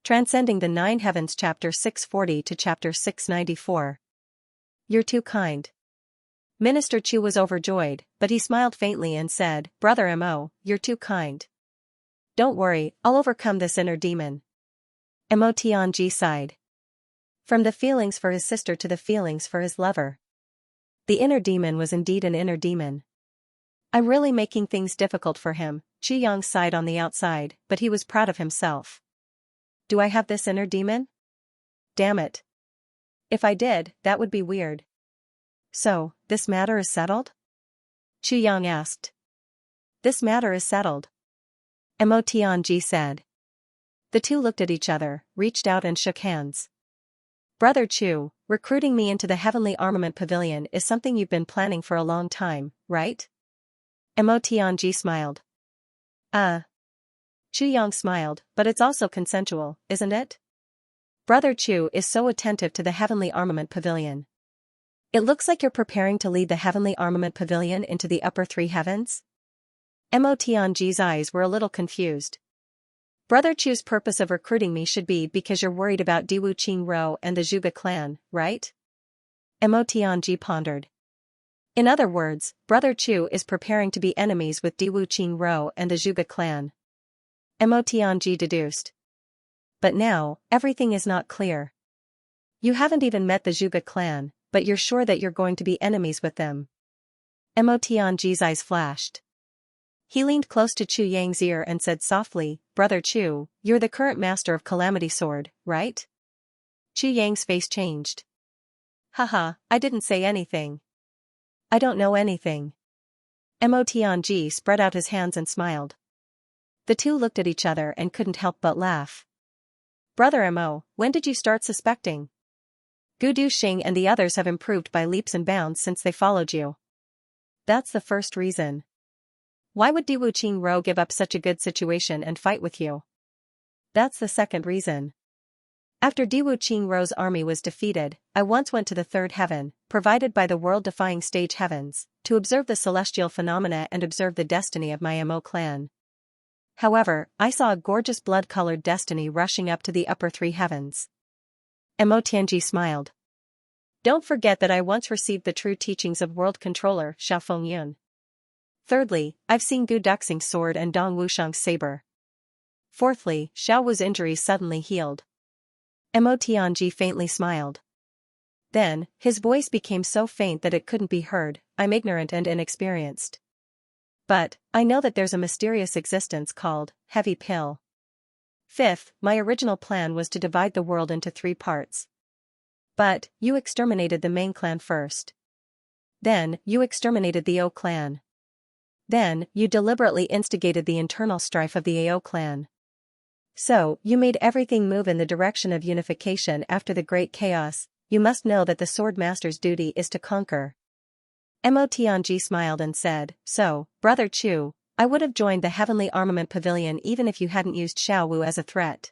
Transcending the Nine Heavens Chapter 640 to Chapter 694. You're too kind. Minister Chu was overjoyed, but he smiled faintly and said, Brother Mo, you're too kind. Don't worry, I'll overcome this inner demon. Mo Tianji sighed. From the feelings for his sister to the feelings for his lover. The inner demon was indeed an inner demon. I'm really making things difficult for him, Chu Yang sighed on the outside, but he was proud of himself. Do I have this inner demon? Damn it. If I did, that would be weird. So, this matter is settled? Chu Yang asked. This matter is settled. Mo Tianji said. The two looked at each other, reached out and shook hands. Brother Chu, recruiting me into the Heavenly Armament Pavilion is something you've been planning for a long time, right? Mo Tianji smiled. Chu Yang smiled, but it's also consensual, isn't it? Brother Chu is so attentive to the Heavenly Armament Pavilion. It looks like you're preparing to lead the Heavenly Armament Pavilion into the upper three heavens? Mo Tianji's eyes were a little confused. Brother Chu's purpose of recruiting me should be because you're worried about Diwu Qingro and the Zhuge clan, right? Mo Tianji pondered. In other words, Brother Chu is preparing to be enemies with Diwu Qingro and the Zhuge clan. Mo Tianji deduced. But now, everything is not clear. You haven't even met the Zhuge clan, but you're sure that you're going to be enemies with them. Mo Tianji's eyes flashed. He leaned close to Chu Yang's ear and said softly, Brother Chu, you're the current master of Calamity Sword, right? Chu Yang's face changed. Haha, I didn't say anything. I don't know anything. Mo Tianji spread out his hands and smiled. The two looked at each other and couldn't help but laugh. Brother Mo, when did you start suspecting? Gu Duxing and the others have improved by leaps and bounds since they followed you. That's the first reason. Why would Diwu Qingro give up such a good situation and fight with you? That's the second reason. After Diwu Qingro's army was defeated, I once went to the third heaven, provided by the world-defying stage heavens, to observe the celestial phenomena and observe the destiny of my Mo clan. However, I saw a gorgeous blood-colored destiny rushing up to the upper three heavens. Mo Tianji smiled. Don't forget that I once received the true teachings of World Controller Xiao Fengyun. Thirdly, I've seen Gu Duxing's sword and Dong Wushang's saber. Fourthly, Xiao Wu's injuries suddenly healed. Mo Tianji faintly smiled. Then, his voice became so faint that it couldn't be heard, I'm ignorant and inexperienced. But, I know that there's a mysterious existence called Heavy Pill. Fifth, my original plan was to divide the world into 3 parts. But, you exterminated the main clan first. Then, you exterminated the O clan. Then, you deliberately instigated the internal strife of the AO clan. So, you made everything move in the direction of unification after the Great Chaos. You must know that the Sword Master's duty is to conquer. Mo Tianji smiled and said, So, Brother Chu, I would have joined the Heavenly Armament Pavilion even if you hadn't used Xiao Wu as a threat.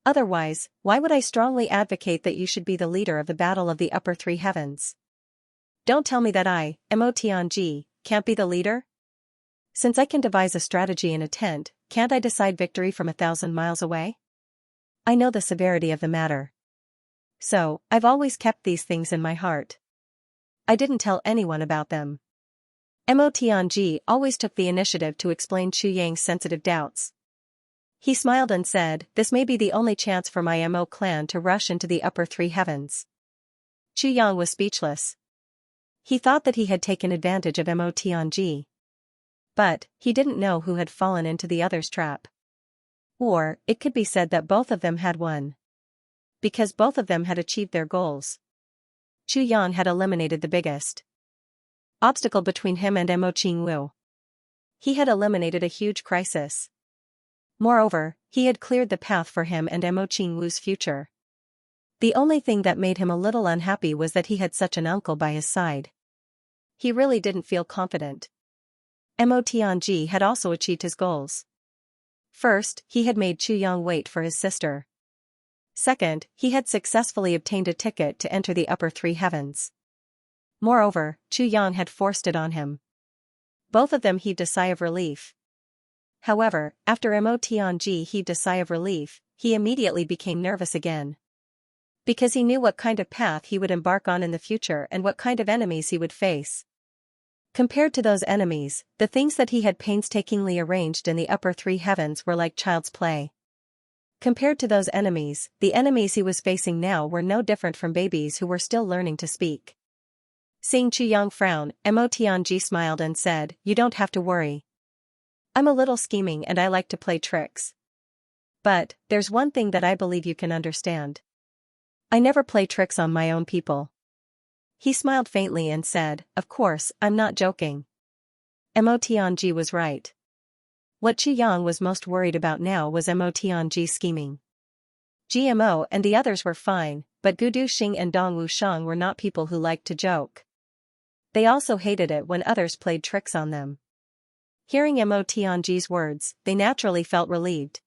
Otherwise, why would I strongly advocate that you should be the leader of the Battle of the Upper Three Heavens? Don't tell me that I, Mo Tianji, can't be the leader? Since I can devise a strategy in a tent, can't I decide victory from 1,000 miles away? I know the severity of the matter. So, I've always kept these things in my heart. I didn't tell anyone about them. Mo Tianji always took the initiative to explain Chu Yang's sensitive doubts. He smiled and said, This may be the only chance for my Mo clan to rush into the upper three heavens. Chu Yang was speechless. He thought that he had taken advantage of Mo Tianji. But, he didn't know who had fallen into the other's trap. Or, it could be said that both of them had won. Because both of them had achieved their goals. Chu Yang had eliminated the biggest obstacle between him and Mo Qingwu. He had eliminated a huge crisis. Moreover, he had cleared the path for him and Mo Qingwu's future. The only thing that made him a little unhappy was that he had such an uncle by his side. He really didn't feel confident. Mo Tianji had also achieved his goals. First, he had made Chu Yang wait for his sister. Second, he had successfully obtained a ticket to enter the upper three heavens. Moreover, Chu Yang had forced it on him. Both of them heaved a sigh of relief. However, after Mo Tianji heaved a sigh of relief, he immediately became nervous again. Because he knew what kind of path he would embark on in the future and what kind of enemies he would face. Compared to those enemies, the things that he had painstakingly arranged in the upper three heavens were like child's play. Compared to those enemies, the enemies he was facing now were no different from babies who were still learning to speak. Seeing Qiang frown, Mo Tianji smiled and said, "You don't have to worry. I'm a little scheming and I like to play tricks. But, there's one thing that I believe you can understand. I never play tricks on my own people." He smiled faintly and said, "Of course, I'm not joking." Mo Tianji was right. What Qiang was most worried about now was Mo Tianji's scheming. GMO and the others were fine, but Gudu Xing and Dong Wushang were not people who liked to joke. They also hated it when others played tricks on them. Hearing Mo Tianji's words, they naturally felt relieved.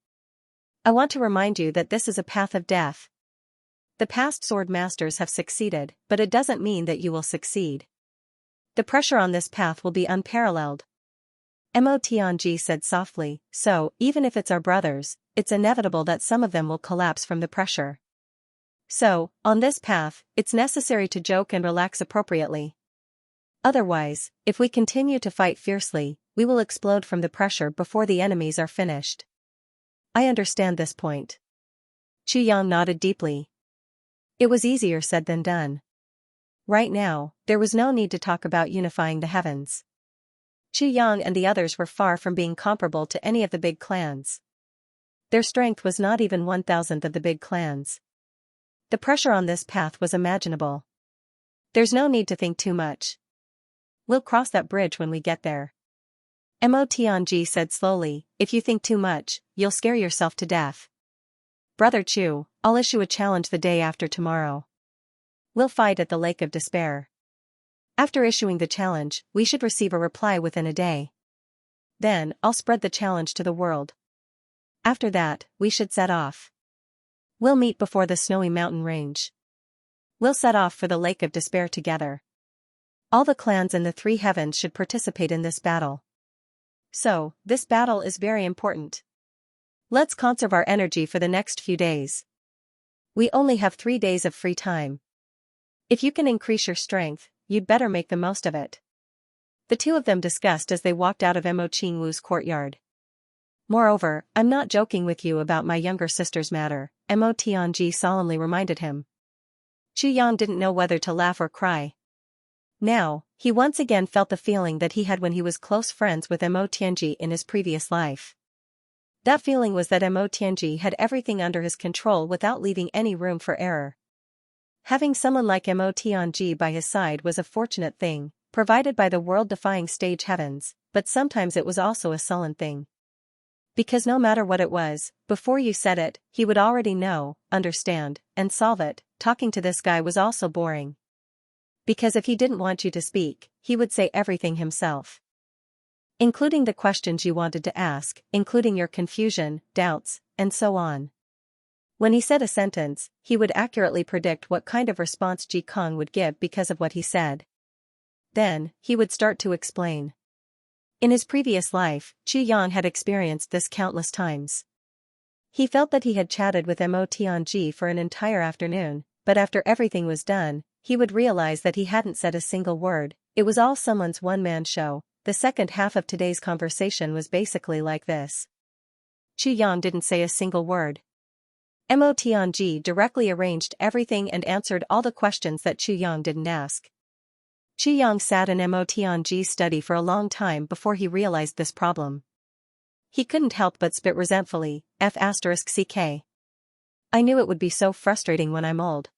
"I want to remind you that this is a path of death. The past sword masters have succeeded, but it doesn't mean that you will succeed. The pressure on this path will be unparalleled." Mo Tianji said softly, "So, even if it's our brothers, it's inevitable that some of them will collapse from the pressure. So, on this path, it's necessary to joke and relax appropriately. Otherwise, if we continue to fight fiercely, we will explode from the pressure before the enemies are finished." "I understand this point." Qiang nodded deeply. It was easier said than done. Right now, there was no need to talk about unifying the heavens. Qiang and the others were far from being comparable to any of the big clans. Their strength was not even 1,000th of the big clans. The pressure on this path was imaginable. There's no need to think too much. We'll cross that bridge when we get there. Mo Tianji said slowly, "If you think too much, you'll scare yourself to death. Brother Chu, I'll issue a challenge the day after tomorrow. We'll fight at the Lake of Despair. After issuing the challenge, we should receive a reply within a day. Then, I'll spread the challenge to the world. After that, we should set off. We'll meet before the snowy mountain range. We'll set off for the Lake of Despair together. All the clans in the three heavens should participate in this battle. So, this battle is very important. Let's conserve our energy for the next few days. We only have 3 days of free time. If you can increase your strength, you'd better make the most of it." The two of them discussed as they walked out of Mo Qingwu's courtyard. "Moreover, I'm not joking with you about my younger sister's matter," Mo Tianji solemnly reminded him. Qiang didn't know whether to laugh or cry. Now, he once again felt the feeling that he had when he was close friends with Mo Tianji in his previous life. That feeling was that Mo Tianji had everything under his control without leaving any room for error. Having someone like Mo Tianji by his side was a fortunate thing, provided by the world-defying stage heavens, but sometimes it was also a sullen thing. Because no matter what it was, before you said it, he would already know, understand, and solve it. Talking to this guy was also boring. Because if he didn't want you to speak, he would say everything himself. Including the questions you wanted to ask, including your confusion, doubts, and so on. When he said a sentence, he would accurately predict what kind of response Ji Kong would give because of what he said. Then, he would start to explain. In his previous life, Qiang had experienced this countless times. He felt that he had chatted with Mo Tianji for an entire afternoon, but after everything was done, he would realize that he hadn't said a single word. It was all someone's one-man show. The second half of today's conversation was basically like this. Qiang didn't say a single word. Mo Tianji directly arranged everything and answered all the questions that Qiang didn't ask. Qiang sat in Mo Tianji's study for a long time before he realized this problem. He couldn't help but spit resentfully, F*ck. I knew it would be so frustrating when I'm old.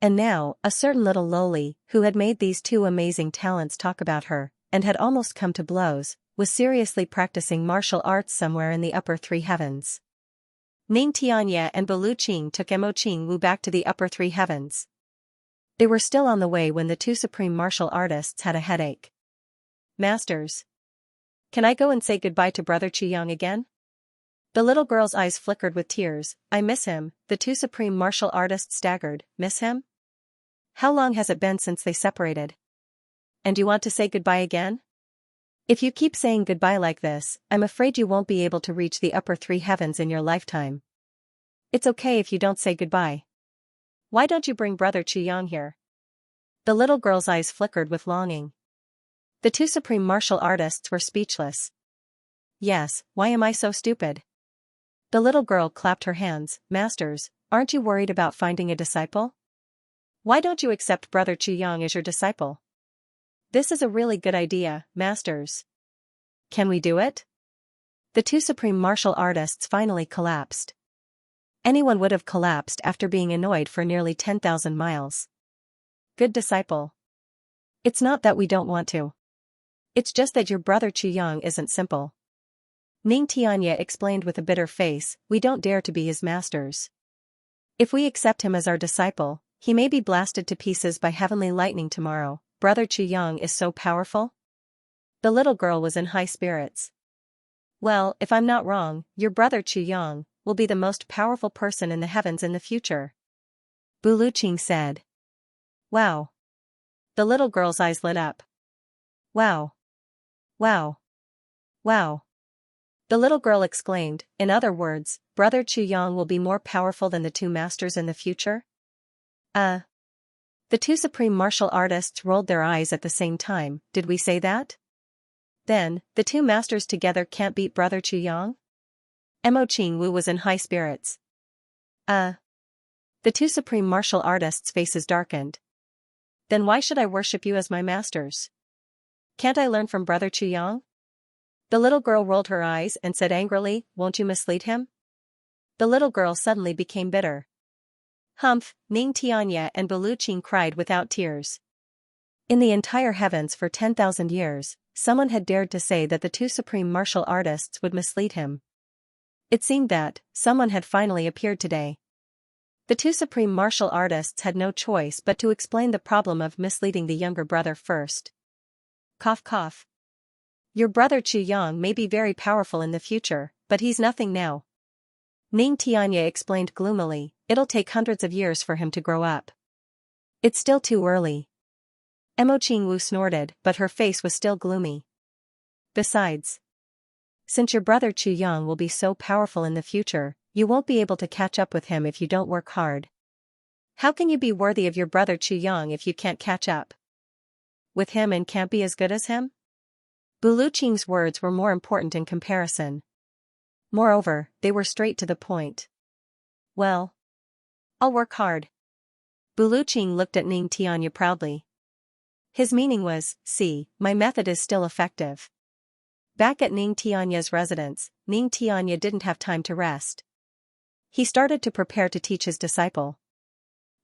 And now, a certain little lowly, who had made these two amazing talents talk about her, and had almost come to blows, was seriously practicing martial arts somewhere in the upper three heavens. Ning Tianye and Balu Qing took Mo Qingwu back to the upper three heavens. They were still on the way when the two supreme martial artists had a headache. "Masters, can I go and say goodbye to Brother Qiang again?" The little girl's eyes flickered with tears. "I miss him." The two supreme martial artists staggered. "Miss him? How long has it been since they separated? And you want to say goodbye again? If you keep saying goodbye like this, I'm afraid you won't be able to reach the upper three heavens in your lifetime." It's okay if you don't say goodbye. Why don't you bring Brother Qiyang here? The little girl's eyes flickered with longing. The two supreme martial artists were speechless. Yes, why am I so stupid? The little girl clapped her hands. Masters, aren't you worried about finding a disciple? Why don't you accept Brother Qiyang as your disciple? This is a really good idea, Masters. Can we do it? The two supreme martial artists finally collapsed. Anyone would have collapsed after being annoyed for nearly 10,000 miles. Good disciple. It's not that we don't want to. It's just that your Brother Qiyang isn't simple. Xianxia explained with a bitter face, we don't dare to be his masters. If we accept him as our disciple, he may be blasted to pieces by heavenly lightning tomorrow. Brother Qiyang is so powerful? The little girl was in high spirits. Well, if I'm not wrong, your Brother Qiyang will be the most powerful person in the heavens in the future. Buluqing said. Wow. The little girl's eyes lit up. Wow. Wow. Wow. The little girl exclaimed, in other words, Brother Qiyang will be more powerful than the two masters in the future? The two supreme martial artists rolled their eyes at the same time. Did we say that? Then, the two masters together can't beat Brother Qiyang? Mo Qingwu was in high spirits. The two supreme martial artists' faces darkened. Then why should I worship you as my masters? Can't I learn from Brother Qiyang? The little girl rolled her eyes and said angrily, won't you mislead him? The little girl suddenly became bitter. Humph, Xianxia and Buluqing cried without tears. In the entire heavens for 10,000 years, someone had dared to say that the two supreme martial artists would mislead him. It seemed that someone had finally appeared today. The two supreme martial artists had no choice but to explain the problem of misleading the younger brother first. Cough cough. Your Brother Qiyang may be very powerful in the future, but he's nothing now. Xianxia explained gloomily, it'll take hundreds of years for him to grow up. It's still too early. Mo Qingwu snorted, but her face was still gloomy. Besides, since your Brother Qiyang will be so powerful in the future, you won't be able to catch up with him if you don't work hard. How can you be worthy of your Brother Qiyang if you can't catch up with him and can't be as good as him? Buluqing's words were more important in comparison. Moreover, they were straight to the point. Well, I'll work hard. Buluqing looked at Xianxia proudly. His meaning was, see, my method is still effective. Back at Xianxia's residence, Xianxia didn't have time to rest. He started to prepare to teach his disciple.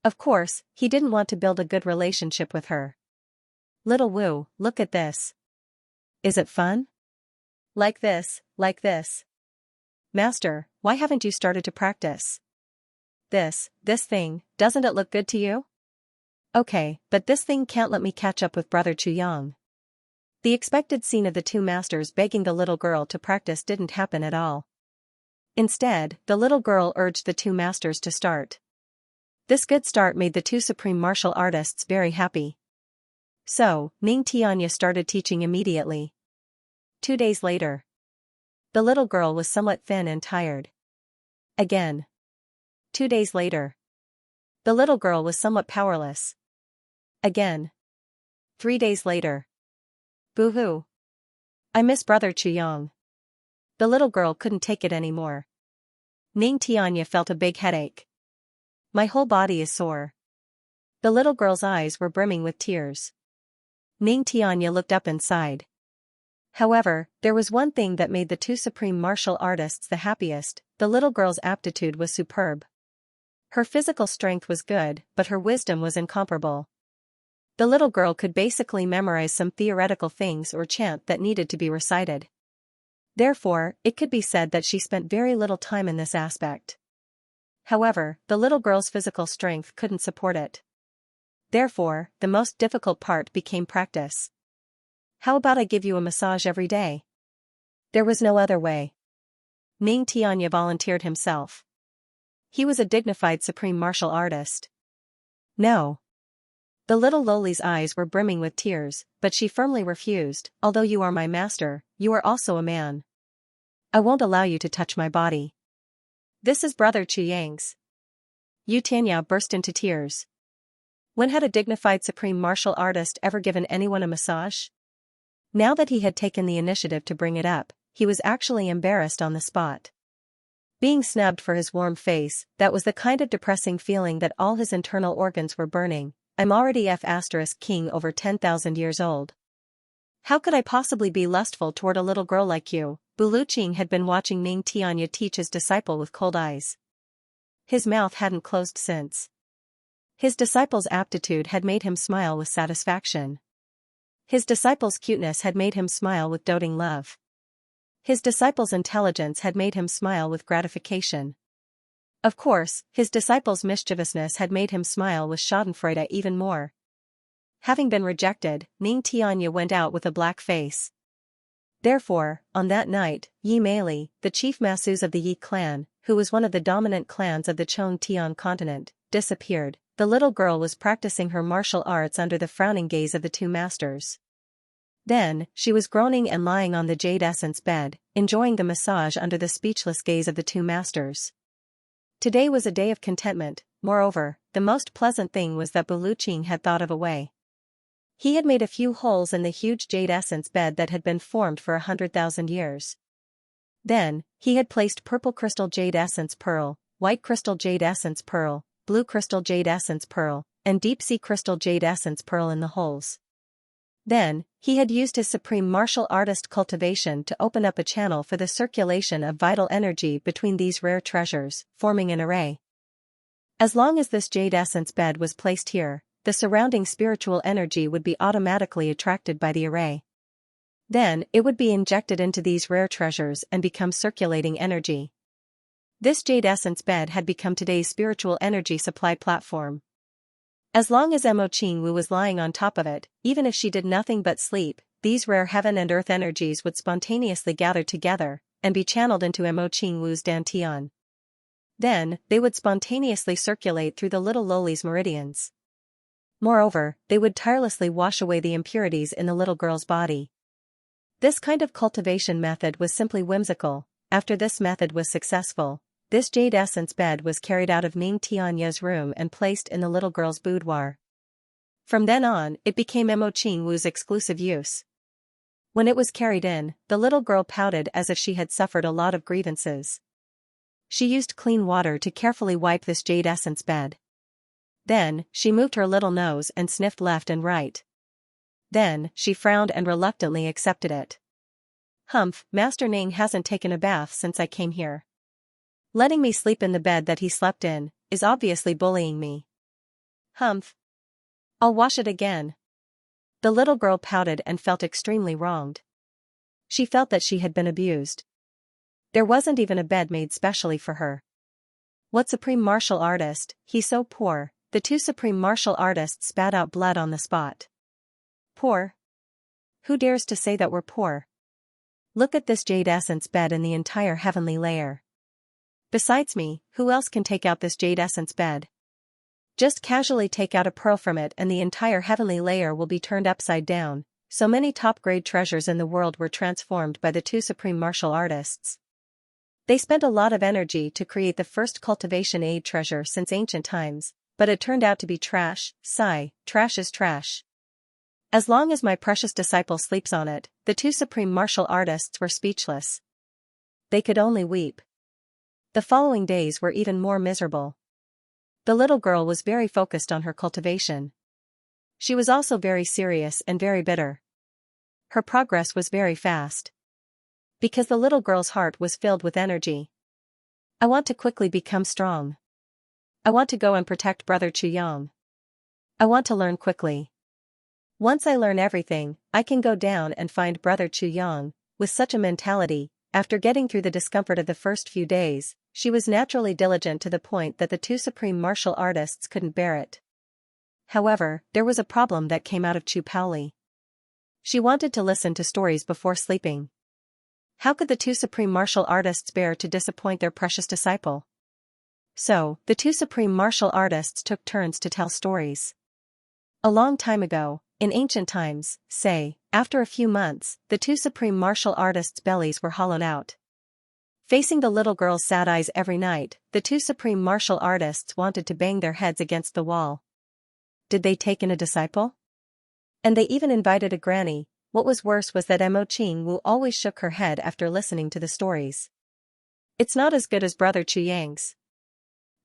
Of course, he didn't want to build a good relationship with her. Little Wu, look at this. Is it fun? Like this, like this. Master, why haven't you started to practice? This thing, doesn't it look good to you? Okay, but this thing can't let me catch up with Brother Qiyang. The expected scene of the two masters begging the little girl to practice didn't happen at all. Instead, the little girl urged the two masters to start. This good start made the two supreme martial artists very happy. So, Xianxia started teaching immediately. 2 days later. The little girl was somewhat thin and tired. Again. 2 days later. The little girl was somewhat powerless. Again. 3 days later. Boo-hoo. I miss Brother Qiyang. The little girl couldn't take it anymore. Xianxia felt a big headache. My whole body is sore. The little girl's eyes were brimming with tears. Xianxia looked up and sighed. However, there was one thing that made the two supreme martial artists the happiest. The little girl's aptitude was superb. Her physical strength was good, but her wisdom was incomparable. The little girl could basically memorize some theoretical things or chant that needed to be recited. Therefore, it could be said that she spent very little time in this aspect. However, the little girl's physical strength couldn't support it. Therefore, the most difficult part became practice. How about I give you a massage every day? There was no other way. Xianxia volunteered himself. He was a dignified supreme martial artist. No. The little lowly's eyes were brimming with tears, but she firmly refused. Although you are my master, you are also a man. I won't allow you to touch my body. This is Brother Chu Yang's. Xianxia burst into tears. When had a dignified supreme martial artist ever given anyone a massage? Now that he had taken the initiative to bring it up, he was actually embarrassed on the spot. Being snubbed for his warm face, that was the kind of depressing feeling that all his internal organs were burning. I'm already king over 10,000 years old. How could I possibly be lustful toward a little girl like you? Buluqing had been watching Ning Tianya teach his disciple with cold eyes. His mouth hadn't closed since. His disciple's aptitude had made him smile with satisfaction. His disciple's cuteness had made him smile with doting love. His disciple's intelligence had made him smile with gratification. Of course, his disciple's mischievousness had made him smile with schadenfreude even more. Having been rejected, Ning Tianya went out with a black face. Therefore, on that night, Yi Meili, the chief masseuse of the Yi clan, who was one of the dominant clans of the Chong Tian continent, disappeared. The little girl was practicing her martial arts under the frowning gaze of the two masters. Then, she was groaning and lying on the jade essence bed, enjoying the massage under the speechless gaze of the two masters. Today was a day of contentment. Moreover, the most pleasant thing was that Buluqing had thought of a way. He had made a few holes in the huge jade essence bed that had been formed for 100,000 years. Then, he had placed purple crystal jade essence pearl, white crystal jade essence pearl, blue crystal jade essence pearl, and deep sea crystal jade essence pearl in the holes. Then, he had used his supreme martial artist cultivation to open up a channel for the circulation of vital energy between these rare treasures, forming an array. As long as this jade essence bed was placed here, the surrounding spiritual energy would be automatically attracted by the array. Then, it would be injected into these rare treasures and become circulating energy. This jade essence bed had become today's spiritual energy supply platform. As long as Mo Qingwu was lying on top of it, even if she did nothing but sleep, these rare heaven and earth energies would spontaneously gather together and be channeled into Mo Qingwu's dantian. Then, they would spontaneously circulate through the little lowly's meridians. Moreover, they would tirelessly wash away the impurities in the little girl's body. This kind of cultivation method was simply whimsical. After this method was successful, this jade essence bed was carried out of Ning Tianya's room and placed in the little girl's boudoir. From then on, it became Mo Qingwu's exclusive use. When it was carried in, the little girl pouted as if she had suffered a lot of grievances. She used clean water to carefully wipe this jade essence bed. Then, she moved her little nose and sniffed left and right. Then, she frowned and reluctantly accepted it. Humph, Master Ning hasn't taken a bath since I came here. Letting me sleep in the bed that he slept in is obviously bullying me. Humph. I'll wash it again. The little girl pouted and felt extremely wronged. She felt that she had been abused. There wasn't even a bed made specially for her. What supreme martial artist? He's so poor. The two supreme martial artists spat out blood on the spot. Poor? Who dares to say that we're poor? Look at this jade essence bed in the entire heavenly layer. Besides me, who else can take out this jade essence bed? Just casually take out a pearl from it and the entire heavenly layer will be turned upside down. So many top-grade treasures in the world were transformed by the two supreme martial artists. They spent a lot of energy to create the first cultivation aid treasure since ancient times, but it turned out to be trash. Sigh, trash is trash. As long as my precious disciple sleeps on it, the two supreme martial artists were speechless. They could only weep. The following days were even more miserable. The little girl was very focused on her cultivation. She was also very serious and very bitter. Her progress was very fast. Because the little girl's heart was filled with energy. I want to quickly become strong. I want to go and protect Brother Chu Yang. I want to learn quickly. Once I learn everything, I can go down and find Brother Chu Yang. With such a mentality, after getting through the discomfort of the first few days, she was naturally diligent to the point that the two supreme martial artists couldn't bear it. However, there was a problem that came out of Chu Paoli. She wanted to listen to stories before sleeping. How could the two supreme martial artists bear to disappoint their precious disciple? So, the two supreme martial artists took turns to tell stories. A long time ago, in ancient times, say, after a few months, the two supreme martial artists' bellies were hollowed out. Facing the little girl's sad eyes every night, the two supreme martial artists wanted to bang their heads against the wall. Did they take in a disciple? And they even invited a granny. What was worse was that Mo Qingwu always shook her head after listening to the stories. It's not as good as Brother Chu Yang's.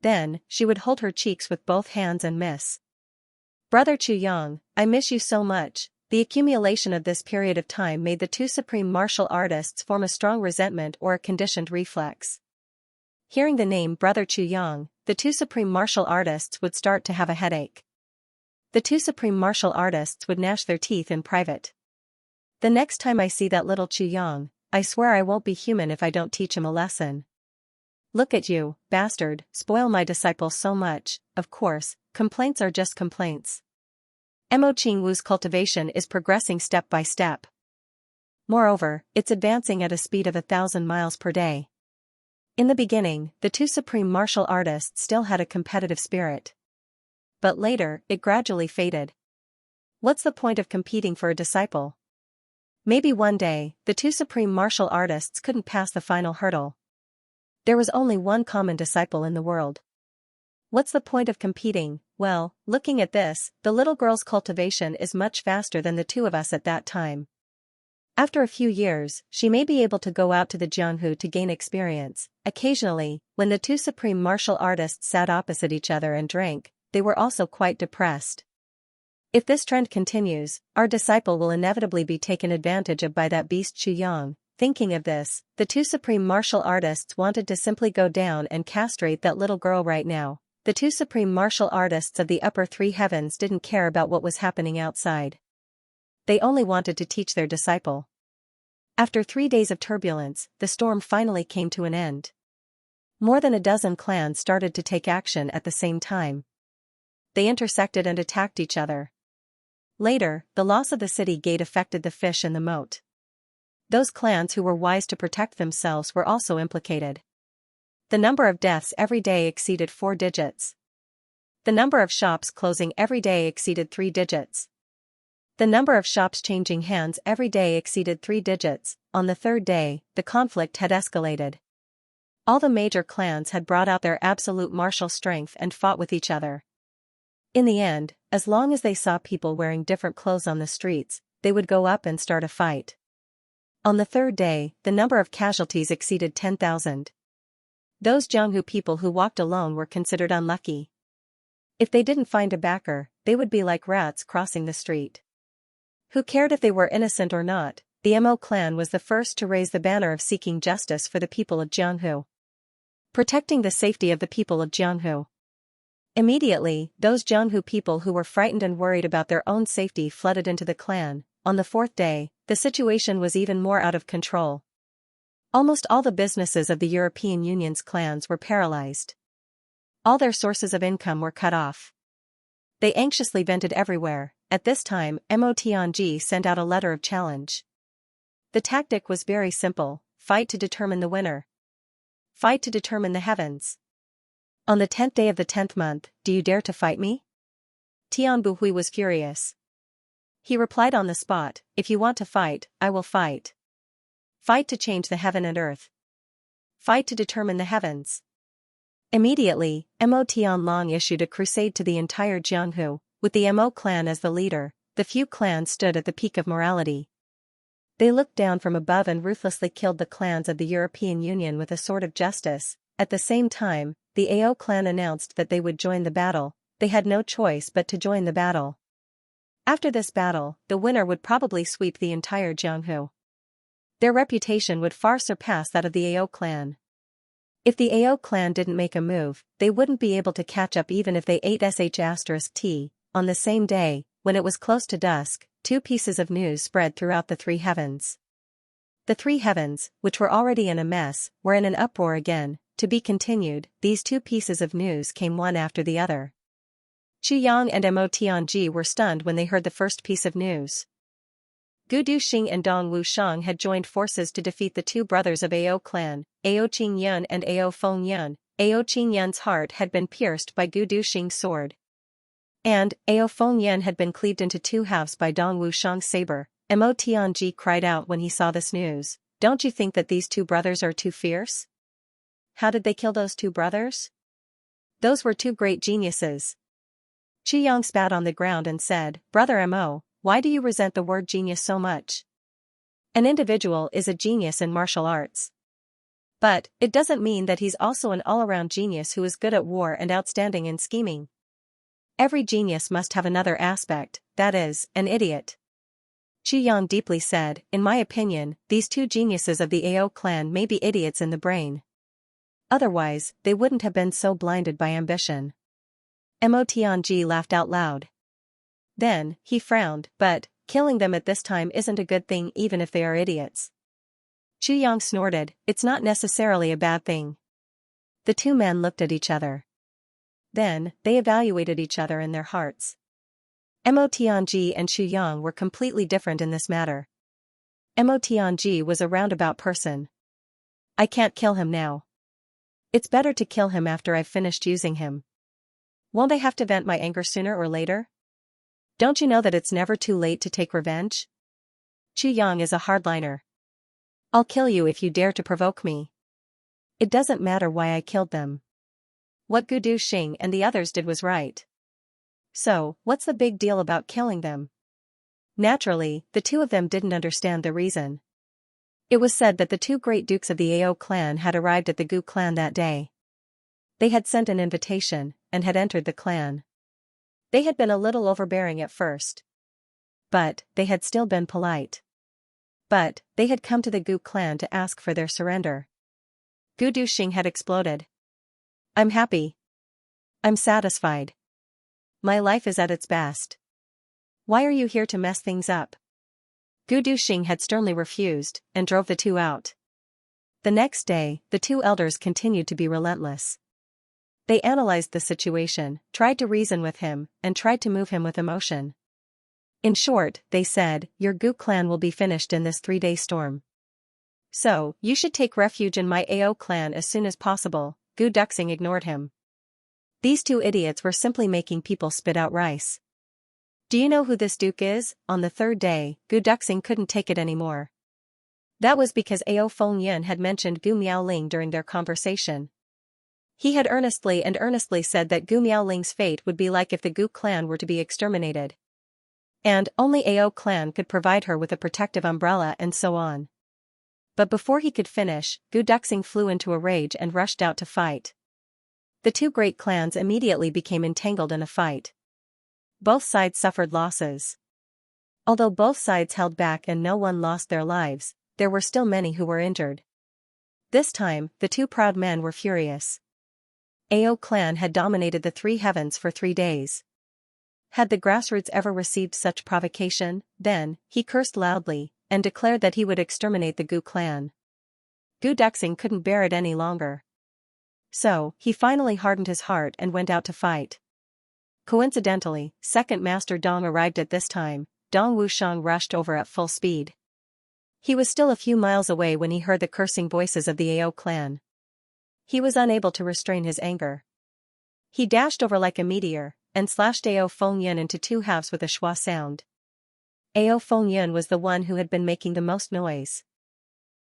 Then, she would hold her cheeks with both hands and miss. Brother Chu Yang, I miss you so much. The accumulation of this period of time made the two supreme martial artists form a strong resentment or a conditioned reflex. Hearing the name Brother Chu Yang, the two supreme martial artists would start to have a headache. The two supreme martial artists would gnash their teeth in private. The next time I see that little Chu Yang, I swear I won't be human if I don't teach him a lesson. Look at you, bastard, spoil my disciple so much. Of course, complaints are just complaints. Mo Qingwu's cultivation is progressing step by step. Moreover, it's advancing at a speed of 1,000 miles per day. In the beginning, the two supreme martial artists still had a competitive spirit. But later, it gradually faded. What's the point of competing for a disciple? Maybe one day, the two supreme martial artists couldn't pass the final hurdle. There was only one common disciple in the world. What's the point of competing? Well, looking at this, the little girl's cultivation is much faster than the two of us at that time. After a few years, she may be able to go out to the Jianghu to gain experience. Occasionally, when the two supreme martial artists sat opposite each other and drank, they were also quite depressed. If this trend continues, our disciple will inevitably be taken advantage of by that beast Chu Yang. Thinking of this, the two supreme martial artists wanted to simply go down and castrate that little girl right now. The two supreme martial artists of the upper three heavens didn't care about what was happening outside. They only wanted to teach their disciple. After 3 days of turbulence, the storm finally came to an end. More than a dozen clans started to take action at the same time. They intersected and attacked each other. Later, the loss of the city gate affected the fish in the moat. Those clans who were wise to protect themselves were also implicated. The number of deaths every day exceeded 4 digits. The number of shops closing every day exceeded 3 digits. The number of shops changing hands every day exceeded 3 digits. On the third day, the conflict had escalated. All the major clans had brought out their absolute martial strength and fought with each other. In the end, as long as they saw people wearing different clothes on the streets, they would go up and start a fight. On the third day, the number of casualties exceeded 10,000. Those Jianghu people who walked alone were considered unlucky. If they didn't find a backer, they would be like rats crossing the street. Who cared if they were innocent or not? The Mo clan was the first to raise the banner of seeking justice for the people of Jianghu. Protecting the safety of the people of Jianghu. Immediately, those Jianghu people who were frightened and worried about their own safety flooded into the clan. On the fourth day, the situation was even more out of control. Almost all the businesses of the European Union's clans were paralyzed. All their sources of income were cut off. They anxiously vented everywhere. At this time, Mo Tianji sent out a letter of challenge. The tactic was very simple: fight to determine the winner. Fight to determine the heavens. On the 10th day of the 10th month, do you dare to fight me? Tian Buhui was furious. He replied on the spot, if you want to fight, I will fight. Fight to change the heaven and earth. Fight to determine the heavens. Immediately, Mo Tianlong issued a crusade to the entire Jianghu, with the Mo clan as the leader. The few clans stood at the peak of morality. They looked down from above and ruthlessly killed the clans of the European Union with a sword of justice. At the same time, the Ao clan announced that they would join the battle. They had no choice but to join the battle. After this battle, the winner would probably sweep the entire Jianghu. Their reputation would far surpass that of the Ao clan. If the Ao clan didn't make a move, they wouldn't be able to catch up even if they ate **T. On the same day, when it was close to dusk, 2 pieces of news spread throughout the 3 heavens. The 3 heavens, which were already in a mess, were in an uproar again. To be continued. These 2 pieces of news came one after the other. Chu Yang and Mo Tianji were stunned when they heard the first piece of news. Gu Duxing and Dong Wushang had joined forces to defeat the 2 brothers of Ao clan, Ao Qingyun and Ao Fengyun. Ao Qingyun's heart had been pierced by Gu Duxing's sword. And Ao Fengyun had been cleaved into 2 halves by Dong Wushang's saber. Mo Tianji cried out when he saw this news, don't you think that these 2 brothers are too fierce? how did they kill those two brothers? Those were two great geniuses. Xianxia spat on the ground and said, Brother Mo, why do you resent the word genius so much? An individual is a genius in martial arts. But, it doesn't mean that he's also an all-around genius who is good at war and outstanding in scheming. Every genius must have another aspect, that is, an idiot. Xianxia deeply said, in my opinion, these two geniuses of the Ao clan may be idiots in the brain. Otherwise, they wouldn't have been so blinded by ambition. Mo Tianji laughed out loud. Then, he frowned, but, killing them at this time isn't a good thing even if they are idiots. Xianxia snorted, it's not necessarily a bad thing. The two men looked at each other. Then, they evaluated each other in their hearts. Mo Tianji and Xianxia were completely different in this matter. Mo Tianji was a roundabout person. I can't kill him now. It's better to kill him after I've finished using him. Won't I have to vent my anger sooner or later? Don't you know that it's never too late to take revenge? Xianxia is a hardliner. I'll kill you if you dare to provoke me. It doesn't matter why I killed them. What Gu Duxing and the others did was right. So, what's the big deal about killing them? Naturally, the two of them didn't understand the reason. It was said that the two great dukes of the Ao clan had arrived at the Gu clan that day. They had sent an invitation, and had entered the clan. They had been a little overbearing at first. But, they had still been polite. But, they had come to the Gu clan to ask for their surrender. Gu Duxing had exploded. I'm happy. I'm satisfied. My life is at its best. Why are you here to mess things up? Gu Duxing had sternly refused, and drove the two out. The next day, the two elders continued to be relentless. They analyzed the situation, tried to reason with him, and tried to move him with emotion. In short, they said, your Gu clan will be finished in this 3-day storm. So, you should take refuge in my Ao clan as soon as possible. Gu Duxing ignored him. These two idiots were simply making people spit out rice. Do you know who this duke is? On the 3rd day, Gu Duxing couldn't take it anymore. That was because Ao Fengyan had mentioned Gu Miaoling during their conversation. He had earnestly said that Gu Miaoling's fate would be like if the Gu clan were to be exterminated. And only Ao clan could provide her with a protective umbrella and so on. But before he could finish, Gu Duxing flew into a rage and rushed out to fight. The two great clans immediately became entangled in a fight. Both sides suffered losses. Although both sides held back and no one lost their lives, there were still many who were injured. This time, the two proud men were furious. Ao clan had dominated the 3 heavens for 3 days. Had the grassroots ever received such provocation? Then, he cursed loudly, and declared that he would exterminate the Gu clan. Gu Duxing couldn't bear it any longer. So, he finally hardened his heart and went out to fight. Coincidentally, Second Master Dong arrived at this time. Dong Wushang rushed over at full speed. He was still a few miles away when he heard the cursing voices of the Ao clan. He was unable to restrain his anger. He dashed over like a meteor, and slashed Ao Fengyan into 2 halves with a schwa sound. Ao Fengyan was the one who had been making the most noise.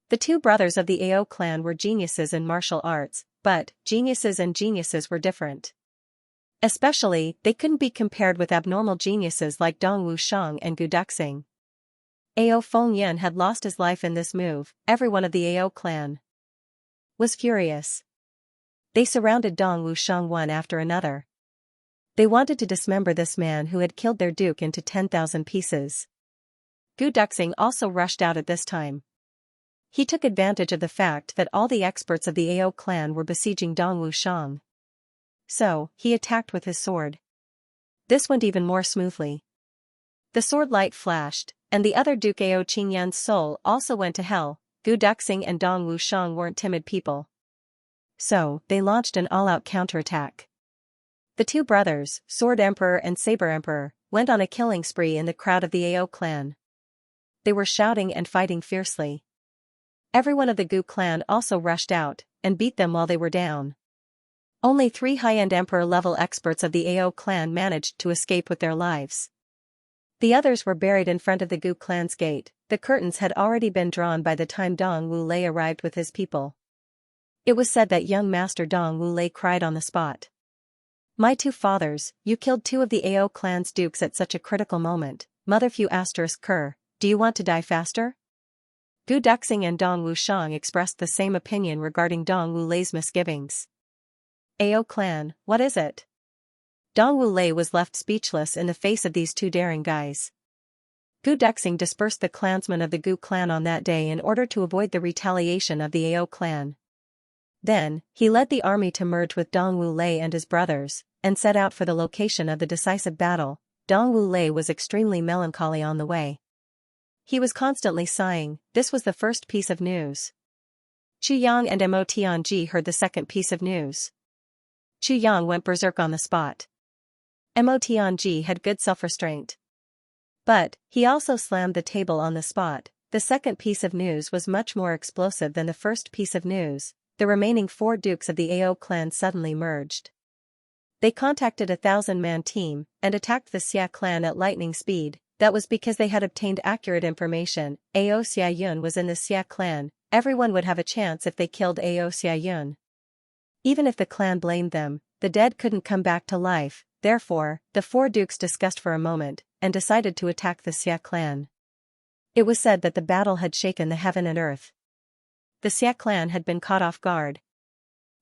The two brothers of the Ao clan were geniuses in martial arts, but geniuses and geniuses were different. Especially, they couldn't be compared with abnormal geniuses like Dong Wushang and Gu Duxing. Ao Fengyan had lost his life in this move. Everyone of the Ao clan was furious. They surrounded Dong Wushang one after another. They wanted to dismember this man who had killed their duke into 10,000 pieces. Gu Duxing also rushed out at this time. He took advantage of the fact that all the experts of the Ao clan were besieging Dong Wushang. So, he attacked with his sword. This went even more smoothly. The sword light flashed, and the other Duke Ao Qingyan's soul also went to hell. Gu Duxing and Dong Wushang weren't timid people. So, they launched an all-out counterattack. The two brothers, Sword Emperor and Saber Emperor, went on a killing spree in the crowd of the Ao clan. They were shouting and fighting fiercely. Everyone of the Gu clan also rushed out, and beat them while they were down. Only 3 high-end Emperor-level experts of the Ao clan managed to escape with their lives. The others were buried in front of the Gu clan's gate. The curtains had already been drawn by the time Dong Wu Lei arrived with his people. It was said that young Master Dong Wu Lei cried on the spot. My two fathers, you killed two of the Ao clan's dukes at such a critical moment. Mother Fu Ker, do you want to die faster? Gu Duxing and Dong Wu Shang expressed the same opinion regarding Dong Wu Lei's misgivings. Ao clan, what is it? Dong Wu Lei was left speechless in the face of these two daring guys. Gu Duxing dispersed the clansmen of the Gu clan on that day in order to avoid the retaliation of the Ao clan. Then, he led the army to merge with Dong Wu Lei and his brothers, and set out for the location of the decisive battle. Dong Wu Lei was extremely melancholy on the way. He was constantly sighing. This was the first piece of news. Chu Yang and Mo Tianji heard the second piece of news. Chu Yang went berserk on the spot. Mo Tianji had good self-restraint. But, he also slammed the table on the spot. The second piece of news was much more explosive than the first piece of news. The remaining 4 dukes of the Ao clan suddenly merged. They contacted a 1,000-man team, and attacked the Xia clan at lightning speed. That was because they had obtained accurate information. Ao Xia Yun was in the Xia clan. Everyone would have a chance if they killed Ao Xia Yun. Even if the clan blamed them, the dead couldn't come back to life. Therefore, the 4 dukes discussed for a moment, and decided to attack the Xia clan. It was said that the battle had shaken the heaven and earth. The Xia clan had been caught off guard.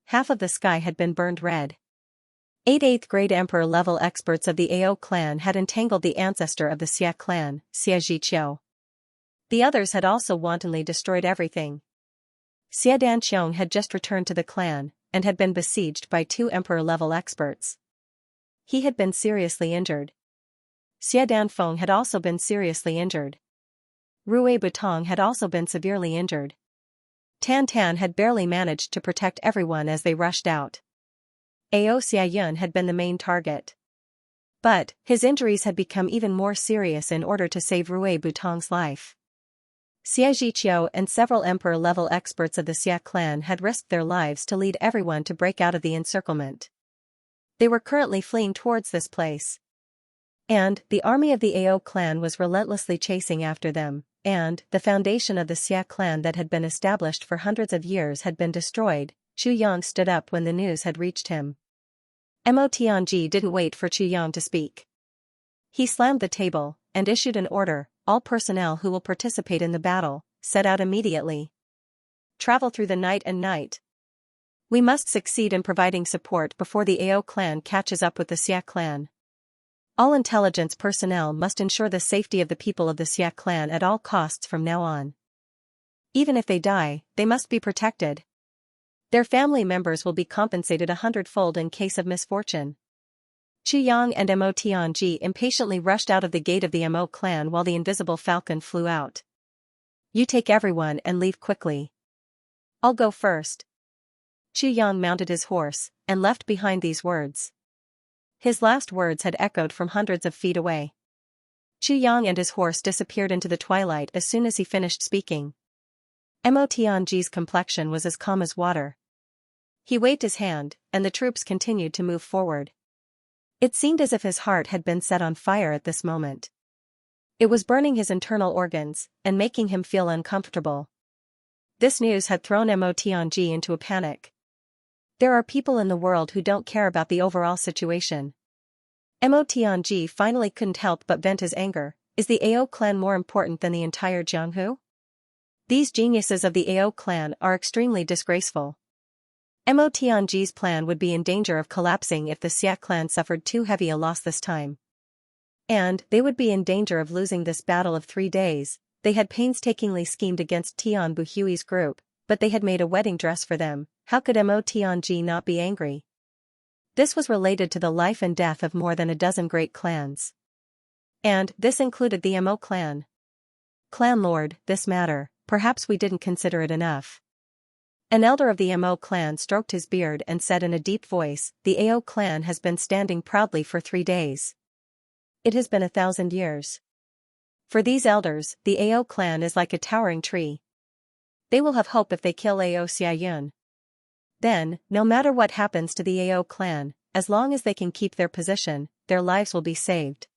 Half of the sky had been burned red. 8 8th-grade emperor-level experts of the Ao clan had entangled the ancestor of the Xia clan, Xia Zhiqiu. The others had also wantonly destroyed everything. Xia Danqiong had just returned to the clan, and had been besieged by 2 emperor-level experts. He had been seriously injured. Xia Danfeng had also been seriously injured. Rui Butong had also been severely injured. Tan Tan had barely managed to protect everyone as they rushed out. Ao Xia Yun had been the main target. But, his injuries had become even more serious in order to save Rui Butong's life. Xia Zhiqiu and several emperor-level experts of the Xia clan had risked their lives to lead everyone to break out of the encirclement. They were currently fleeing towards this place. And, the army of the Ao clan was relentlessly chasing after them. And, the foundation of the Xia clan that had been established for hundreds of years had been destroyed. Chu Yang stood up when the news had reached him. Mo Tianji didn't wait for Chu Yang to speak. He slammed the table, and issued an order: all personnel who will participate in the battle, set out immediately. Travel through the night and night. We must succeed in providing support before the Ao clan catches up with the Xia clan. All intelligence personnel must ensure the safety of the people of the Xia clan at all costs from now on. Even if they die, they must be protected. Their family members will be compensated 100-fold in case of misfortune. Chu Yang and Mo Tianji impatiently rushed out of the gate of the Mo clan while the invisible falcon flew out. You take everyone and leave quickly. I'll go first. Chu Yang mounted his horse, and left behind these words. His last words had echoed from hundreds of feet away. Chu Yang and his horse disappeared into the twilight as soon as he finished speaking. Mo Tianji's complexion was as calm as water. He waved his hand, and the troops continued to move forward. It seemed as if his heart had been set on fire at this moment. It was burning his internal organs, and making him feel uncomfortable. This news had thrown Mo Tianji into a panic. There are people in the world who don't care about the overall situation. Mo Tianji finally couldn't help but vent his anger. Is the Ao clan more important than the entire Jianghu? These geniuses of the Ao clan are extremely disgraceful. Mo Tianji's plan would be in danger of collapsing if the Xia clan suffered too heavy a loss this time. And they would be in danger of losing this battle of 3 days. They had painstakingly schemed against Tian Buhui's group, but they had made a wedding dress for them. How could Mo Tianji not be angry? This was related to the life and death of more than a dozen great clans. And this included the Mo clan. Clan Lord, this matter, perhaps we didn't consider it enough. An elder of the Mo clan stroked his beard and said in a deep voice, the Ao clan has been standing proudly for 3 days. It has been 1,000 years. For these elders, the Ao clan is like a towering tree. They will have hope if they kill Ao Xia Yun. Then, no matter what happens to the Ao clan, as long as they can keep their position, their lives will be saved.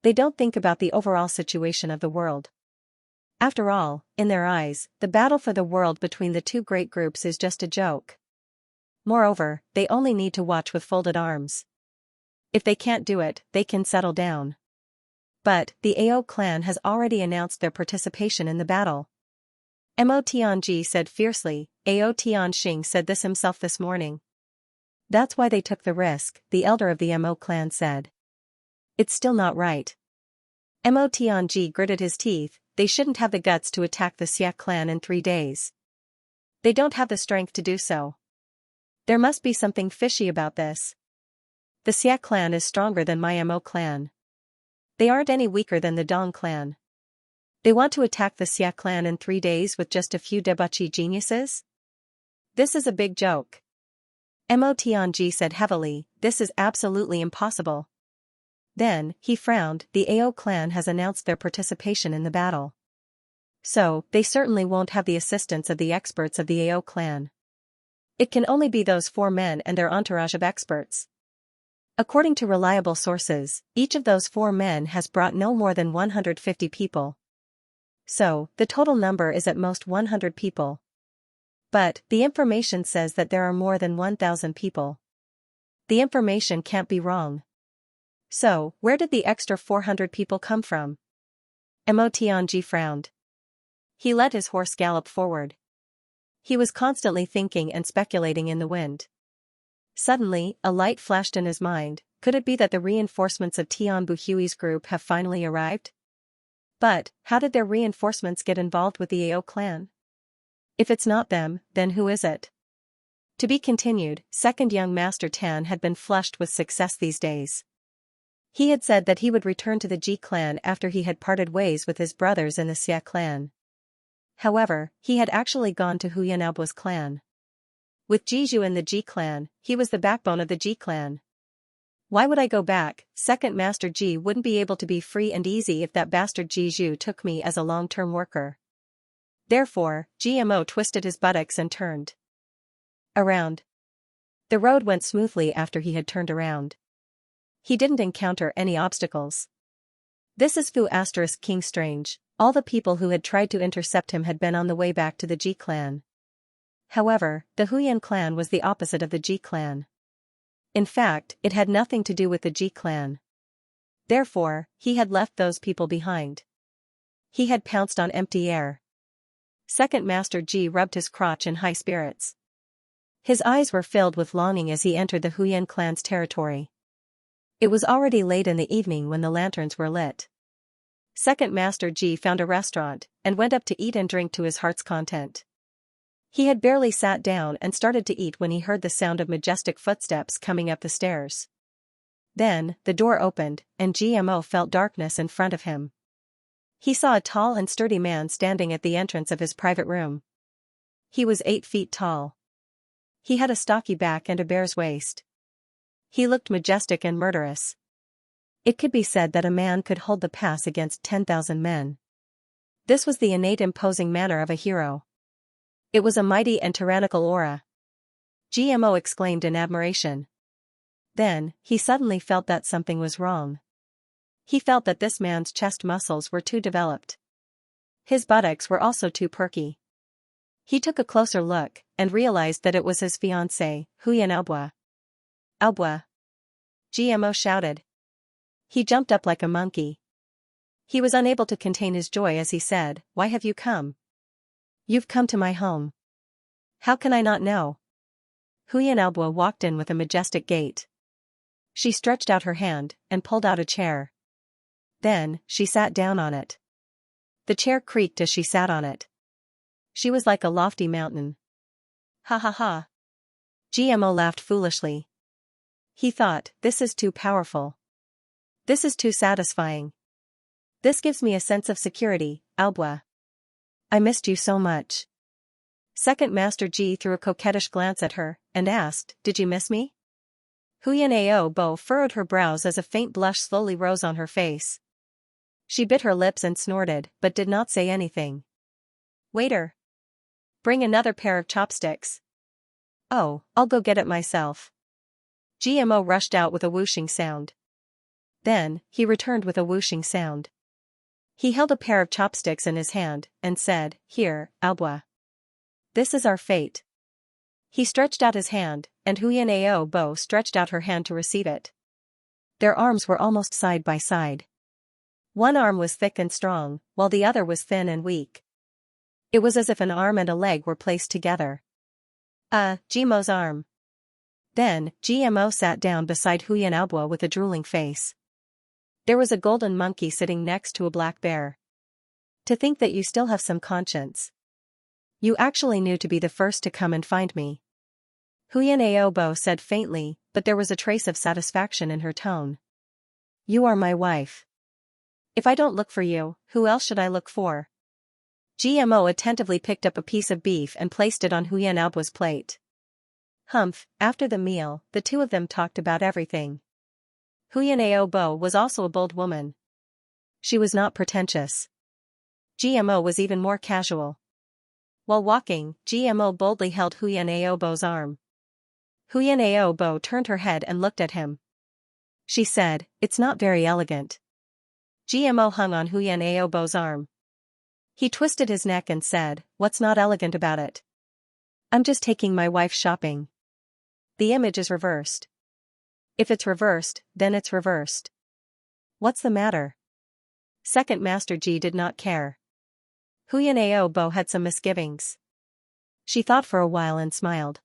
They don't think about the overall situation of the world. After all, in their eyes, the battle for the world between the two great groups is just a joke. Moreover, they only need to watch with folded arms. If they can't do it, they can settle down. But, the AO clan has already announced their participation in the battle. Mo Tianji said fiercely. Ao Tianxing said this himself this morning. That's why they took the risk, the elder of the Mo clan said. It's still not right. Mo Tianji gritted his teeth. They shouldn't have the guts to attack the Xia clan in 3 days. They don't have the strength to do so. There must be something fishy about this. The Xia clan is stronger than my Mo clan. They aren't any weaker than the Dong clan. They want to attack the Xia clan in 3 days with just a few debauchee geniuses? This is a big joke. Mo Tianji said heavily, this is absolutely impossible. Then, he frowned, the Ao clan has announced their participation in the battle. So, they certainly won't have the assistance of the experts of the Ao clan. It can only be those 4 men and their entourage of experts. According to reliable sources, each of those 4 men has brought no more than 150 people. So, the total number is at most 100 people. But, the information says that there are more than 1,000 people. The information can't be wrong. So, where did the extra 400 people come from? Mo Tianji frowned. He let his horse gallop forward. He was constantly thinking and speculating in the wind. Suddenly, a light flashed in his mind. Could it be that the reinforcements of Tian Buhui's group have finally arrived? But, how did their reinforcements get involved with the Ao clan? If it's not them, then who is it? To be continued. Second young Master Tan had been flushed with success these days. He had said that he would return to the Ji clan after he had parted ways with his brothers in the Xia clan. However, he had actually gone to Huyanalbua's clan. With Jiju in the Ji clan, he was the backbone of the Ji clan. Why would I go back? Second Master Ji wouldn't be able to be free and easy if that bastard Jiju took me as a long-term worker. Therefore, GMO twisted his buttocks and turned around. The road went smoothly after he had turned around. He didn't encounter any obstacles. This is Fu * King Strange. All the people who had tried to intercept him had been on the way back to the Ji clan. However, the Huyan clan was the opposite of the Ji clan. In fact, it had nothing to do with the Ji clan. Therefore, he had left those people behind. He had pounced on empty air. Second Master Ji rubbed his crotch in high spirits. His eyes were filled with longing as he entered the Huyan clan's territory. It was already late in the evening when the lanterns were lit. Second Master Ji found a restaurant, and went up to eat and drink to his heart's content. He had barely sat down and started to eat when he heard the sound of majestic footsteps coming up the stairs. Then, the door opened, and GMO felt darkness in front of him. He saw a tall and sturdy man standing at the entrance of his private room. He was 8 feet tall. He had a stocky back and a bear's waist. He looked majestic and murderous. It could be said that a man could hold the pass against 10,000 men. This was the innate imposing manner of a hero. It was a mighty and tyrannical aura. GMO exclaimed in admiration. Then, he suddenly felt that something was wrong. He felt that this man's chest muscles were too developed. His buttocks were also too perky. He took a closer look, and realized that it was his fiancée, Huyan Albua. Albua! GMO shouted. He jumped up like a monkey. He was unable to contain his joy as he said, "Why have you come? You've come to my home. How can I not know?" Huyan Albua walked in with a majestic gait. She stretched out her hand, and pulled out a chair. Then, she sat down on it. The chair creaked as she sat on it. She was like a lofty mountain. Ha ha ha. GMO laughed foolishly. He thought, this is too powerful. This is too satisfying. This gives me a sense of security, Albua. I missed you so much. Second Master Ji threw a coquettish glance at her, and asked, did you miss me? Huyan Ao Bo furrowed her brows as a faint blush slowly rose on her face. She bit her lips and snorted, but did not say anything. Waiter! Bring another pair of chopsticks. Oh, I'll go get it myself. GMO rushed out with a whooshing sound. Then, he returned with a whooshing sound. He held a pair of chopsticks in his hand and said, "Here, Albua. This is our fate." He stretched out his hand, and Xianxia stretched out her hand to receive it. Their arms were almost side by side. One arm was thick and strong, while the other was thin and weak. It was as if an arm and a leg were placed together. Gmo's arm. Then, Gmo sat down beside Xianxia with a drooling face. There was a golden monkey sitting next to a black bear. To think that you still have some conscience. You actually knew to be the first to come and find me. Xianxia said faintly, but there was a trace of satisfaction in her tone. You are my wife. If I don't look for you, who else should I look for? Gmo attentively picked up a piece of beef and placed it on Xianxia's plate. Humph, after the meal, the two of them talked about everything. Xianxia was also a bold woman. She was not pretentious. Gmo was even more casual. While walking, Gmo boldly held Xianxia's arm. Xianxia turned her head and looked at him. She said, "It's not very elegant." Gmo hung on Xianxia's arm. He twisted his neck and said, "What's not elegant about it? I'm just taking my wife shopping." The image is reversed. If it's reversed, then it's reversed. What's the matter? Second Master G did not care. Xianxia had some misgivings. She thought for a while and smiled.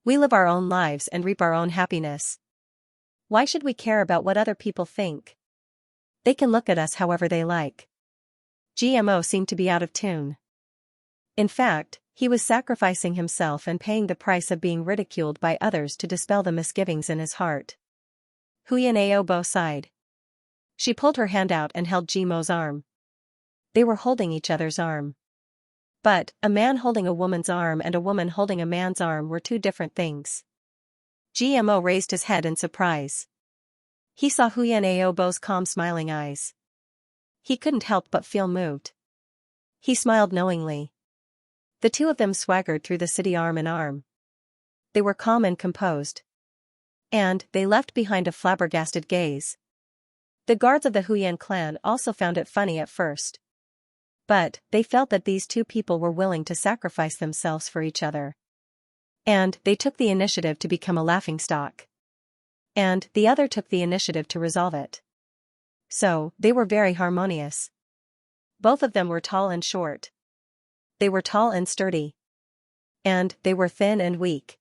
We live our own lives and reap our own happiness. Why should we care about what other people think? They can look at us however they like. Gmo seemed to be out of tune. In fact, he was sacrificing himself and paying the price of being ridiculed by others to dispel the misgivings in his heart. Xianxia sighed. She pulled her hand out and held Gmo's arm. They were holding each other's arm. But, a man holding a woman's arm and a woman holding a man's arm were two different things. Gmo raised his head in surprise. He saw Xianxia's calm smiling eyes. He couldn't help but feel moved. He smiled knowingly. The two of them swaggered through the city arm in arm. They were calm and composed. And they left behind a flabbergasted gaze. The guards of the Huyan clan also found it funny at first. But, they felt that these two people were willing to sacrifice themselves for each other. And, they took the initiative to become a laughingstock. And, the other took the initiative to resolve it. So, they were very harmonious. Both of them were tall and short. They were tall and sturdy. And, they were thin and weak.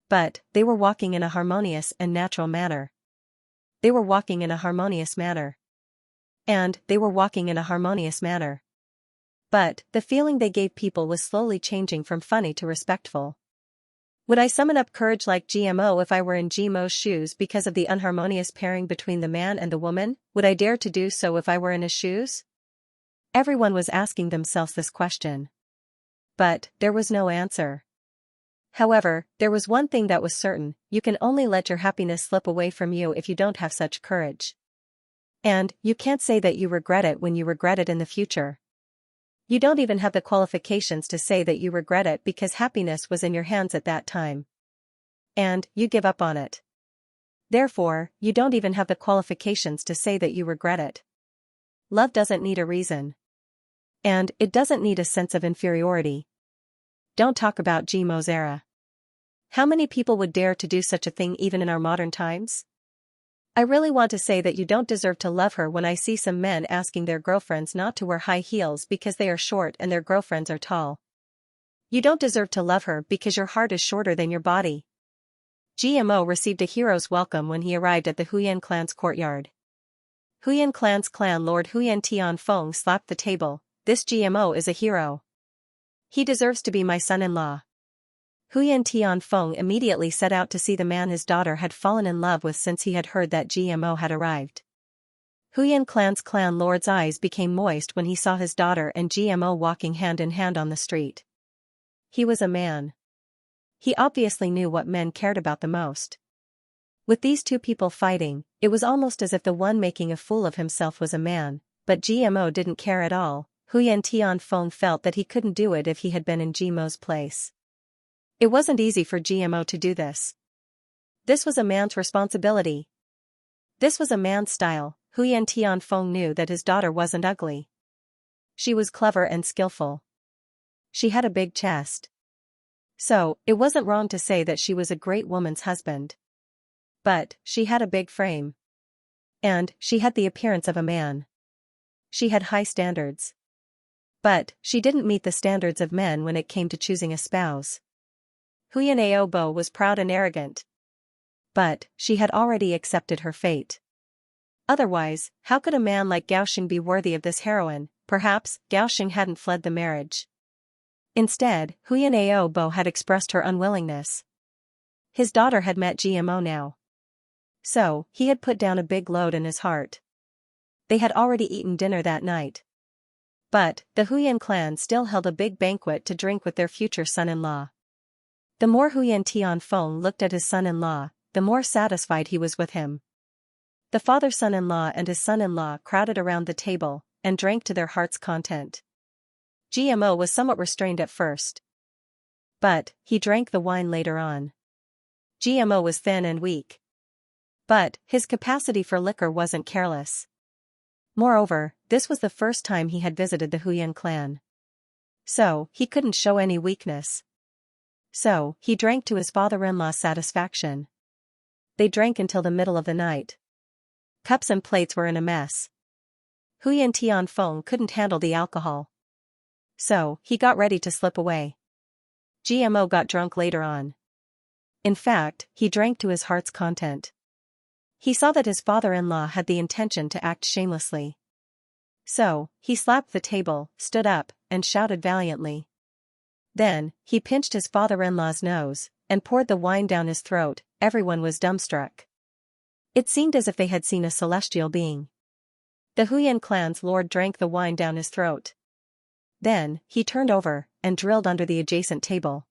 But, they were walking in a harmonious and natural manner. They were walking in a harmonious manner. And, they were walking in a harmonious manner. But, the feeling they gave people was slowly changing from funny to respectful. Would I summon up courage like Gmo if I were in Gmo's shoes because of the unharmonious pairing between the man and the woman? Would I dare to do so if I were in his shoes? Everyone was asking themselves this question. But, there was no answer. However, there was one thing that was certain: you can only let your happiness slip away from you if you don't have such courage. And, you can't say that you regret it when you regret it in the future. You don't even have the qualifications to say that you regret it because happiness was in your hands at that time. And, you give up on it. Therefore, you don't even have the qualifications to say that you regret it. Love doesn't need a reason. And, it doesn't need a sense of inferiority. Don't talk about Gmo's era. How many people would dare to do such a thing even in our modern times? I really want to say that you don't deserve to love her when I see some men asking their girlfriends not to wear high heels because they are short and their girlfriends are tall. You don't deserve to love her because your heart is shorter than your body. Gmo received a hero's welcome when he arrived at the Huyan clan's courtyard. Huyan clan's clan lord Huyan Tianfeng slapped the table. This Gmo is a hero. He deserves to be my son-in-law. Huyan Tianfeng immediately set out to see the man his daughter had fallen in love with since he had heard that Gmo had arrived. Huyan clan's clan lord's eyes became moist when he saw his daughter and Gmo walking hand in hand on the street. He was a man. He obviously knew what men cared about the most. With these two people fighting, it was almost as if the one making a fool of himself was a man, but Gmo didn't care at all. Huyan Tianfeng felt that he couldn't do it if he had been in Gmo's place. It wasn't easy for Gmo to do this. This was a man's responsibility. This was a man's style, Huyan Tianfeng knew that his daughter wasn't ugly. She was clever and skillful. She had a big chest. So, it wasn't wrong to say that she was a great woman's husband. But, she had a big frame. And, she had the appearance of a man. She had high standards. But, she didn't meet the standards of men when it came to choosing a spouse. Huyan Aobo was proud and arrogant. But, she had already accepted her fate. Otherwise, how could a man like Gaoxing be worthy of this heroine? Perhaps, Gaoxing hadn't fled the marriage. Instead, Huyan Aobo had expressed her unwillingness. His daughter had met GMO now. So, he had put down a big load in his heart. They had already eaten dinner that night. But, the Huyan clan still held a big banquet to drink with their future son-in-law. The more Huyan Tianfeng looked at his son-in-law, the more satisfied he was with him. The father-son-in-law and his son-in-law crowded around the table, and drank to their heart's content. GMO was somewhat restrained at first. But, he drank the wine later on. GMO was thin and weak. But, his capacity for liquor wasn't careless. Moreover, this was the first time he had visited the Huyan clan. So, he couldn't show any weakness. So, he drank to his father-in-law's satisfaction. They drank until the middle of the night. Cups and plates were in a mess. Huyan Tianfeng couldn't handle the alcohol. So, he got ready to slip away. GMO got drunk later on. In fact, he drank to his heart's content. He saw that his father-in-law had the intention to act shamelessly. So, he slapped the table, stood up, and shouted valiantly. Then, he pinched his father-in-law's nose, and poured the wine down his throat. Everyone was dumbstruck. It seemed as if they had seen a celestial being. The Huyan clan's lord drank the wine down his throat. Then, he turned over, and drilled under the adjacent table.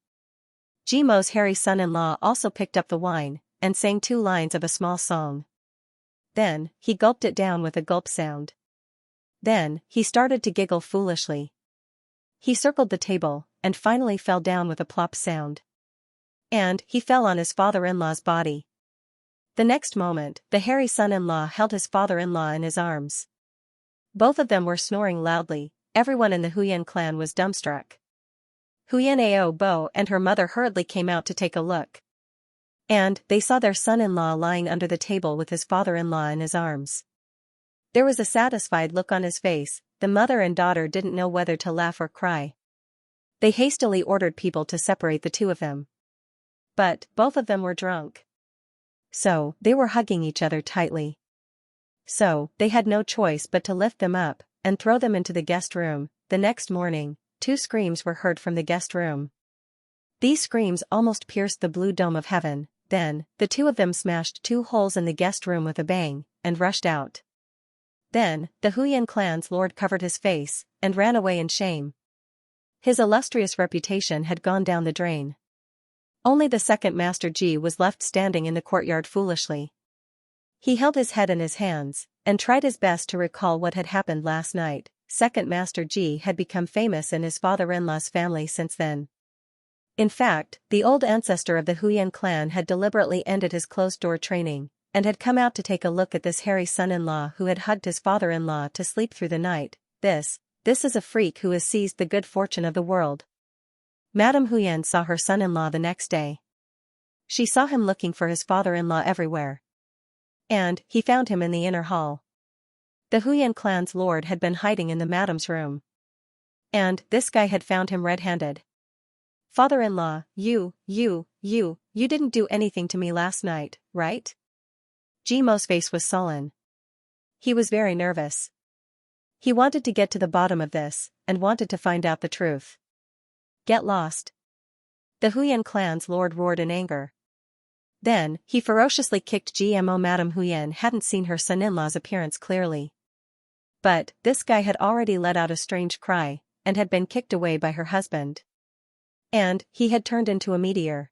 GMO's hairy son-in-law also picked up the wine, and sang 2 lines of a small song. Then, he gulped it down with a gulp sound. Then, he started to giggle foolishly. He circled the table, and finally fell down with a plop sound. And, he fell on his father-in-law's body. The next moment, the hairy son-in-law held his father-in-law in his arms. Both of them were snoring loudly. Everyone in the Huyan clan was dumbstruck. Huyan Aobo and her mother hurriedly came out to take a look. And, they saw their son-in-law lying under the table with his father-in-law in his arms. There was a satisfied look on his face. The mother and daughter didn't know whether to laugh or cry. They hastily ordered people to separate the two of them. But, both of them were drunk. So, they were hugging each other tightly. So, they had no choice but to lift them up, and throw them into the guest room. The next morning, 2 screams were heard from the guest room. These screams almost pierced the blue dome of heaven. Then, the 2 of them smashed 2 holes in the guest room with a bang, and rushed out. Then, the Huyan clan's lord covered his face, and ran away in shame. His illustrious reputation had gone down the drain. Only the second Master Ji was left standing in the courtyard foolishly. He held his head in his hands, and tried his best to recall what had happened last night. Second Master Ji had become famous in his father-in-law's family since then. In fact, the old ancestor of the Huyan clan had deliberately ended his closed-door training, and had come out to take a look at this hairy son-in-law who had hugged his father-in-law to sleep through the night. This is a freak who has seized the good fortune of the world. Madame Huyan saw her son-in-law the next day. She saw him looking for his father-in-law everywhere. And, he found him in the inner hall. The Huyan clan's lord had been hiding in the madame's room. And, this guy had found him red-handed. Father-in-law, you didn't do anything to me last night, right? GMO's face was sullen. He was very nervous. He wanted to get to the bottom of this, and wanted to find out the truth. Get lost. The Huyan clan's lord roared in anger. Then, he ferociously kicked GMO. Madame Huyan hadn't seen her son-in-law's appearance clearly. But, this guy had already let out a strange cry, and had been kicked away by her husband. And, he had turned into a meteor.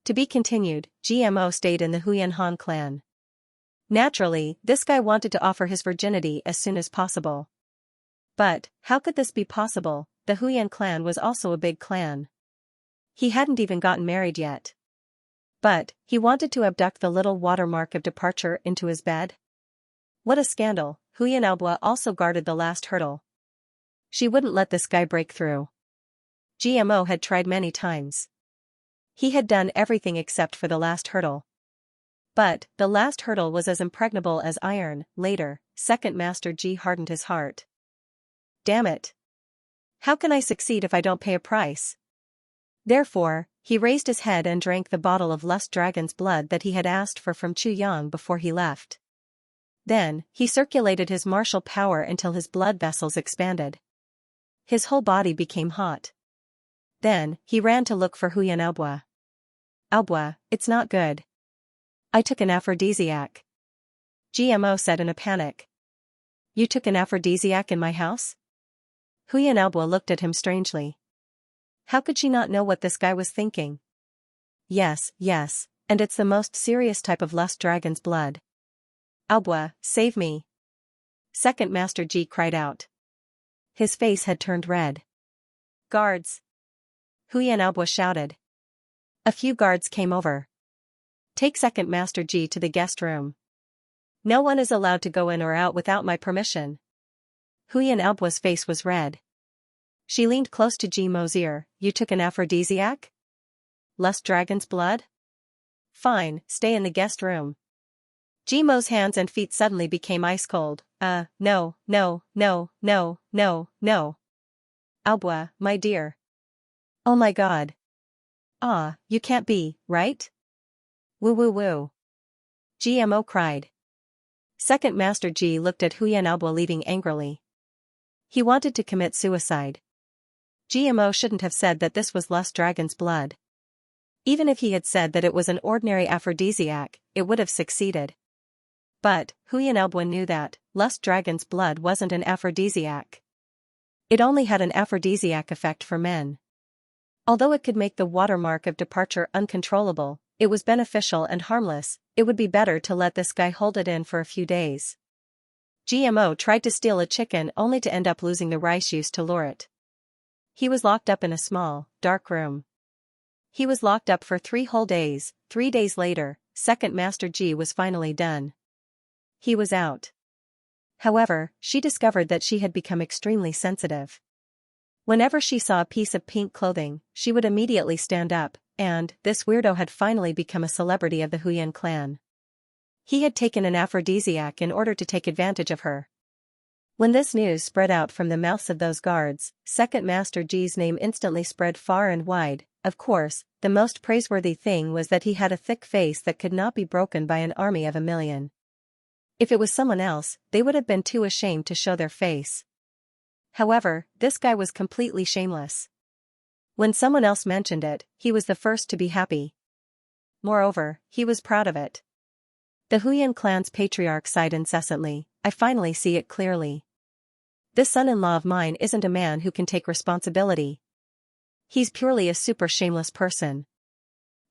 To be continued. GMO stayed in the Huyan Han clan. Naturally, this guy wanted to offer his virginity as soon as possible. But, how could this be possible? The Huyan clan was also a big clan. He hadn't even gotten married yet. But, he wanted to abduct the little watermark of departure into his bed. What a scandal. Xianxia also guarded the last hurdle. She wouldn't let this guy break through. GMO had tried many times. He had done everything except for the last hurdle. But, the last hurdle was as impregnable as iron. Later, Second Master Ji hardened his heart. Damn it. How can I succeed if I don't pay a price? Therefore, he raised his head and drank the bottle of Lust Dragon's blood that he had asked for from Chu Yang before he left. Then, he circulated his martial power until his blood vessels expanded. His whole body became hot. Then, he ran to look for Xianxia. Alba, it's not good. I took an aphrodisiac. GMO said in a panic. You took an aphrodisiac in my house? Xianxia looked at him strangely. How could she not know what this guy was thinking? Yes, and it's the most serious type of Lust Dragon's blood. Alba, save me. Second Master Ji cried out. His face had turned red. Guards! Xianxia shouted. A few guards came over. Take Second Master Ji to the guest room. No one is allowed to go in or out without my permission. Xianxia's face was red. She leaned close to Ji Mo's ear. You took an aphrodisiac? Lust Dragon's blood? Fine, stay in the guest room. Ji Mo's hands and feet suddenly became ice cold. No. Alba, my dear. Oh my god. You can't be, right? Woo. GMO cried. Second Master Ji looked at Xianxia leaving angrily. He wanted to commit suicide. GMO shouldn't have said that this was Lust Dragon's blood. Even if he had said that it was an ordinary aphrodisiac, it would have succeeded. But, Xianxia knew that Lust Dragon's blood wasn't an aphrodisiac. It only had an aphrodisiac effect for men. Although it could make the watermark of departure uncontrollable, it was beneficial and harmless. It would be better to let this guy hold it in for a few days. GMO tried to steal a chicken only to end up losing the rice used to lure it. He was locked up in a small, dark room. He was locked up for 3 whole days. 3 days later, Second Master Ji was finally done. He was out. However, she discovered that she had become extremely sensitive. Whenever she saw a piece of pink clothing, she would immediately stand up, and this weirdo had finally become a celebrity of the Huyan clan. He had taken an aphrodisiac in order to take advantage of her. When this news spread out from the mouths of those guards, Second Master Ji's name instantly spread far and wide. Of course, the most praiseworthy thing was that he had a thick face that could not be broken by an army of 1,000,000. If it was someone else, they would have been too ashamed to show their face. However, this guy was completely shameless. When someone else mentioned it, he was the first to be happy. Moreover, he was proud of it. The Huyan clan's patriarch sighed incessantly. I finally see it clearly. This son-in-law of mine isn't a man who can take responsibility. He's purely a super shameless person.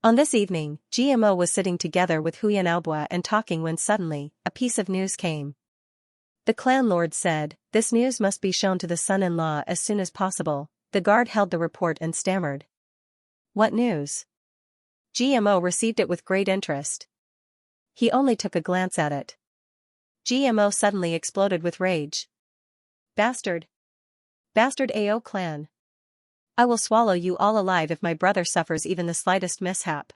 On this evening, GMO was sitting together with Xianxia and talking when suddenly, a piece of news came. The clan lord said, this news must be shown to the son-in-law as soon as possible. The guard held the report and stammered. What news? GMO received it with great interest. He only took a glance at it. GMO suddenly exploded with rage. Bastard! Bastard AO clan! I will swallow you all alive if my brother suffers even the slightest mishap.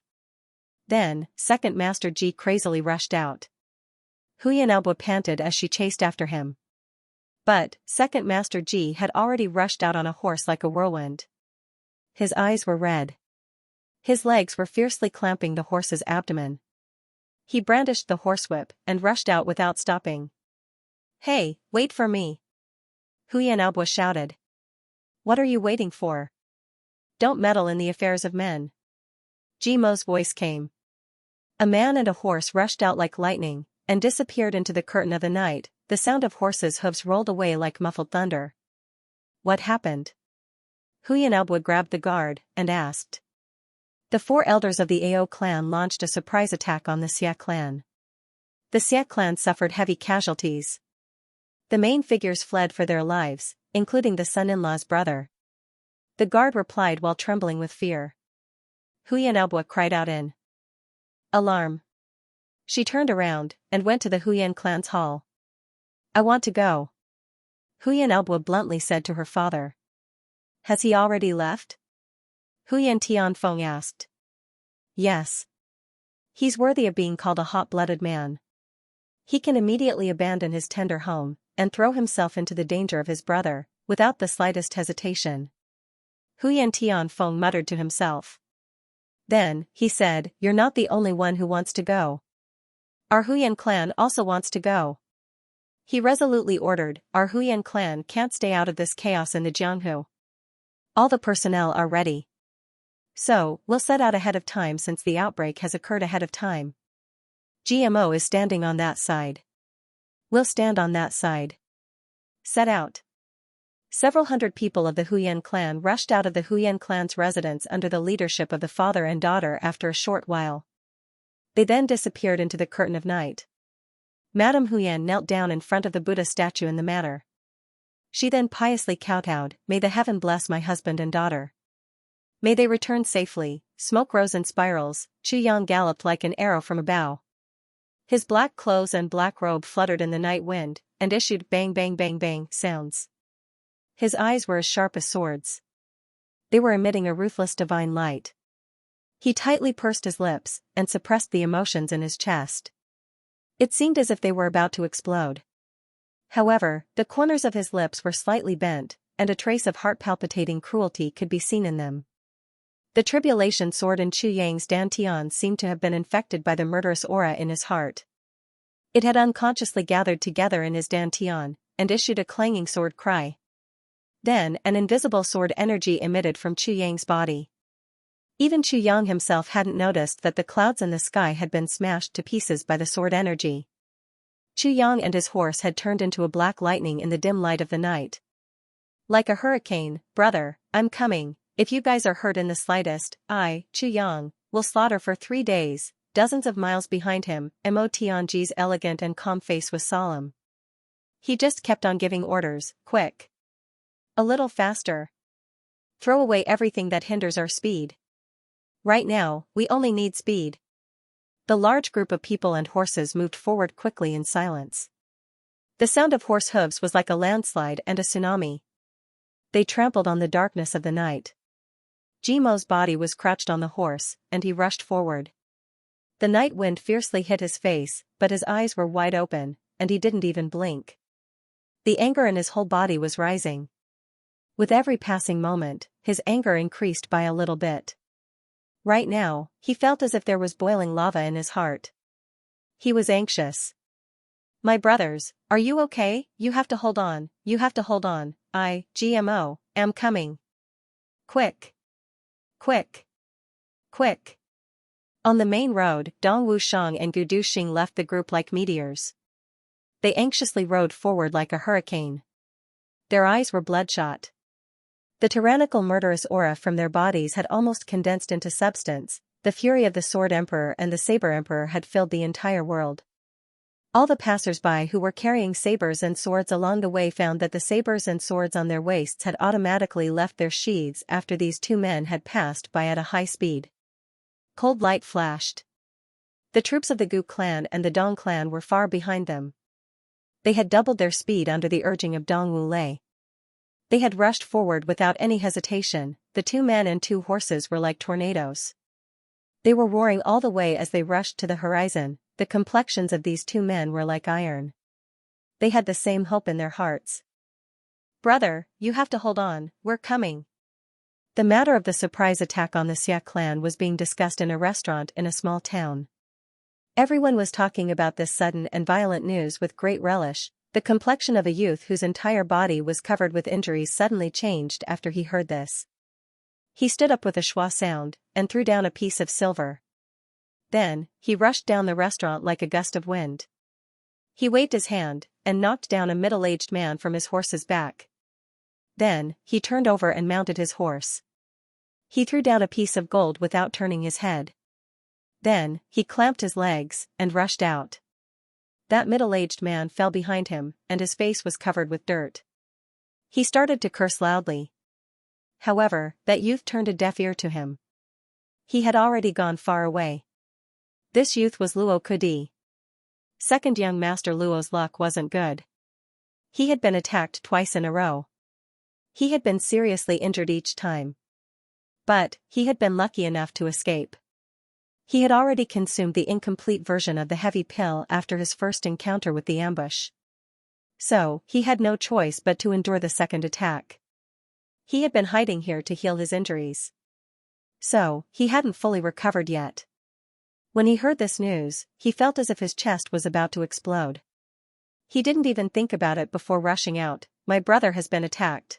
Then, Second Master Ji crazily rushed out. Xianxia panted as she chased after him. But, Second Master Ji had already rushed out on a horse like a whirlwind. His eyes were red. His legs were fiercely clamping the horse's abdomen. He brandished the horsewhip and rushed out without stopping. Hey, wait for me! Xianxia shouted. What are you waiting for? Don't meddle in the affairs of men. Jimo's voice came. A man and a horse rushed out like lightning, and disappeared into the curtain of the night. The sound of horses' hooves rolled away like muffled thunder. What happened? Xianxia grabbed the guard, and asked. The 4 elders of the AO clan launched a surprise attack on the Xia clan. The Xia clan suffered heavy casualties. The main figures fled for their lives, including the son-in-law's brother. The guard replied while trembling with fear. Xianxia cried out in alarm. She turned around, and went to the Huyan clan's hall. I want to go. Huyan Elbwa bluntly said to her father. Has he already left? Huyan Tianfeng asked. Yes. He's worthy of being called a hot-blooded man. He can immediately abandon his tender home, and throw himself into the danger of his brother, without the slightest hesitation. Huyan Tianfeng muttered to himself. Then, he said, you're not the only one who wants to go. Our Huyan clan also wants to go. He resolutely ordered, our Huyan clan can't stay out of this chaos in the Jianghu. All the personnel are ready. So, we'll set out ahead of time since the outbreak has occurred ahead of time. GMO is standing on that side. We'll stand on that side. Set out. Several hundred people of the Huyan clan rushed out of the Huyan clan's residence under the leadership of the father and daughter after a short while. They then disappeared into the curtain of night. Madame Huyan knelt down in front of the Buddha statue in the manner. She then piously kowtowed, may the heaven bless my husband and daughter. May they return safely. Smoke rose in spirals. Chu Yang galloped like an arrow from a bow. His black clothes and black robe fluttered in the night wind, and issued bang bang bang bang sounds. His eyes were as sharp as swords. They were emitting a ruthless divine light. He tightly pursed his lips, and suppressed the emotions in his chest. It seemed as if they were about to explode. However, the corners of his lips were slightly bent, and a trace of heart-palpitating cruelty could be seen in them. The tribulation sword in Chu Yang's dantian seemed to have been infected by the murderous aura in his heart. It had unconsciously gathered together in his dantian, and issued a clanging sword cry. Then, an invisible sword energy emitted from Chu Yang's body. Even Chu Yang himself hadn't noticed that the clouds in the sky had been smashed to pieces by the sword energy. Chu Yang and his horse had turned into a black lightning in the dim light of the night. Like a hurricane, brother, I'm coming. If you guys are hurt in the slightest, I, Chu Yang, will slaughter for 3 days. Dozens of miles behind him, Mo Tianji's elegant and calm face was solemn. He just kept on giving orders, quick. A little faster. Throw away everything that hinders our speed. Right now, we only need speed. The large group of people and horses moved forward quickly in silence. The sound of horse hooves was like a landslide and a tsunami. They trampled on the darkness of the night. Jimo's body was crouched on the horse, and he rushed forward. The night wind fiercely hit his face, but his eyes were wide open, and he didn't even blink. The anger in his whole body was rising. With every passing moment, his anger increased by a little bit. Right now, he felt as if there was boiling lava in his heart. He was anxious. My brothers, are you okay? You have to hold on, you have to hold on. I, GMO, am coming. Quick. Quick. Quick. On the main road, Dong Wushang and Gu Duxing left the group like meteors. They anxiously rode forward like a hurricane. Their eyes were bloodshot. The tyrannical murderous aura from their bodies had almost condensed into substance. The fury of the Sword Emperor and the Saber Emperor had filled the entire world. All the passers-by who were carrying sabers and swords along the way found that the sabers and swords on their waists had automatically left their sheaths after these two men had passed by at a high speed. Cold light flashed. The troops of the Gu clan and the Dong clan were far behind them. They had doubled their speed under the urging of Dong Wulei. They had rushed forward without any hesitation. The 2 men and 2 horses were like tornadoes. They were roaring all the way as they rushed to the horizon. The complexions of these 2 men were like iron. They had the same hope in their hearts. Brother, you have to hold on, we're coming. The matter of the surprise attack on the Xia clan was being discussed in a restaurant in a small town. Everyone was talking about this sudden and violent news with great relish. The complexion of a youth whose entire body was covered with injuries suddenly changed after he heard this. He stood up with a schwa sound, and threw down a piece of silver. Then, he rushed down the restaurant like a gust of wind. He waved his hand, and knocked down a middle-aged man from his horse's back. Then, he turned over and mounted his horse. He threw down a piece of gold without turning his head. Then, he clamped his legs, and rushed out. That middle-aged man fell behind him, and his face was covered with dirt. He started to curse loudly. However, that youth turned a deaf ear to him. He had already gone far away. This youth was Luo Kudi. Second young master Luo's luck wasn't good. He had been attacked twice in a row. He had been seriously injured each time. But, he had been lucky enough to escape. He had already consumed the incomplete version of the heavy pill after his first encounter with the ambush. So, he had no choice but to endure the second attack. He had been hiding here to heal his injuries. So, he hadn't fully recovered yet. When he heard this news, he felt as if his chest was about to explode. He didn't even think about it before rushing out. My brother has been attacked.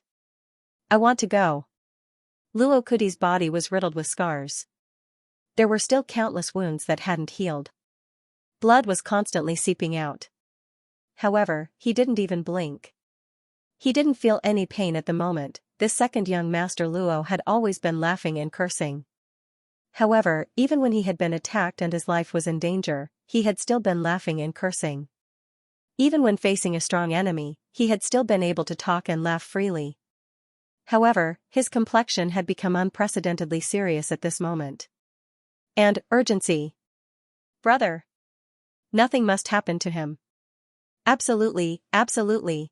I want to go. Luo Kudi's body was riddled with scars. There were still countless wounds that hadn't healed. Blood was constantly seeping out. However, he didn't even blink. He didn't feel any pain at the moment. This second young master Luo had always been laughing and cursing. However, even when he had been attacked and his life was in danger, he had still been laughing and cursing. Even when facing a strong enemy, he had still been able to talk and laugh freely. However, his complexion had become unprecedentedly serious at this moment. And, urgency. Brother. Nothing must happen to him. Absolutely, absolutely.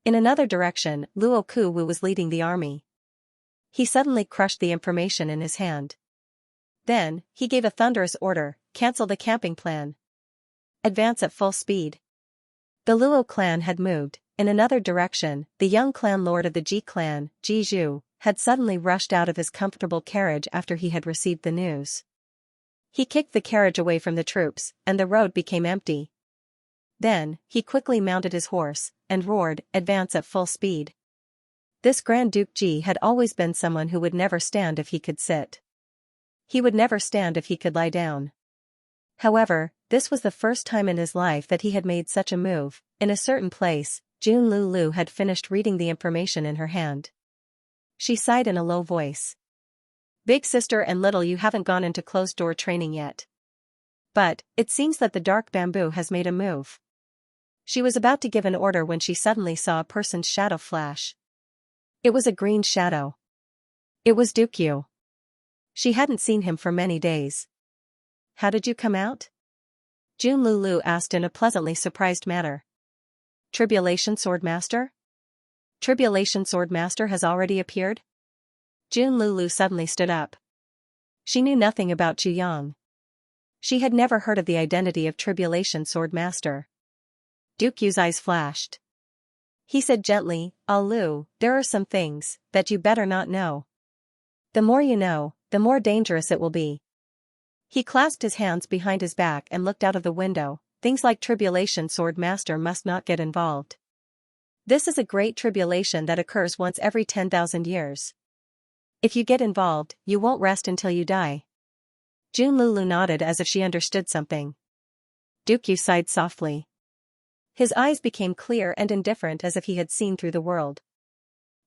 In another direction, Luo Kuwu was leading the army. He suddenly crushed the information in his hand. Then, he gave a thunderous order: cancel the camping plan. Advance at full speed. The Luo clan had moved. In another direction, the young clan lord of the Ji clan, Ji Zhu, had suddenly rushed out of his comfortable carriage after he had received the news. He kicked the carriage away from the troops, and the road became empty. Then, he quickly mounted his horse, and roared, advance at full speed. This Grand Duke Ji had always been someone who would never stand if he could sit. He would never stand if he could lie down. However, this was the first time in his life that he had made such a move. In a certain place, Jun Lulu had finished reading the information in her hand. She sighed in a low voice. Big sister and little you haven't gone into closed-door training yet. But, it seems that the dark bamboo has made a move. She was about to give an order when she suddenly saw a person's shadow flash. It was a green shadow. It was Dukyu. She hadn't seen him for many days. How did you come out? Jun Lulu asked in a pleasantly surprised manner. Tribulation Sword Master? Tribulation Sword Master has already appeared? Jun Lulu suddenly stood up. She knew nothing about Zhu Yang. She had never heard of the identity of Tribulation Sword Master. Dukyu's eyes flashed. He said gently, "Ah Lu, there are some things that you better not know. The more you know, the more dangerous it will be." He clasped his hands behind his back and looked out of the window. Things like Tribulation Sword Master must not get involved. This is a great tribulation that occurs once every 10,000 years. If you get involved, you won't rest until you die. Jun Lulu nodded as if she understood something. Dukyu sighed softly. His eyes became clear and indifferent as if he had seen through the world.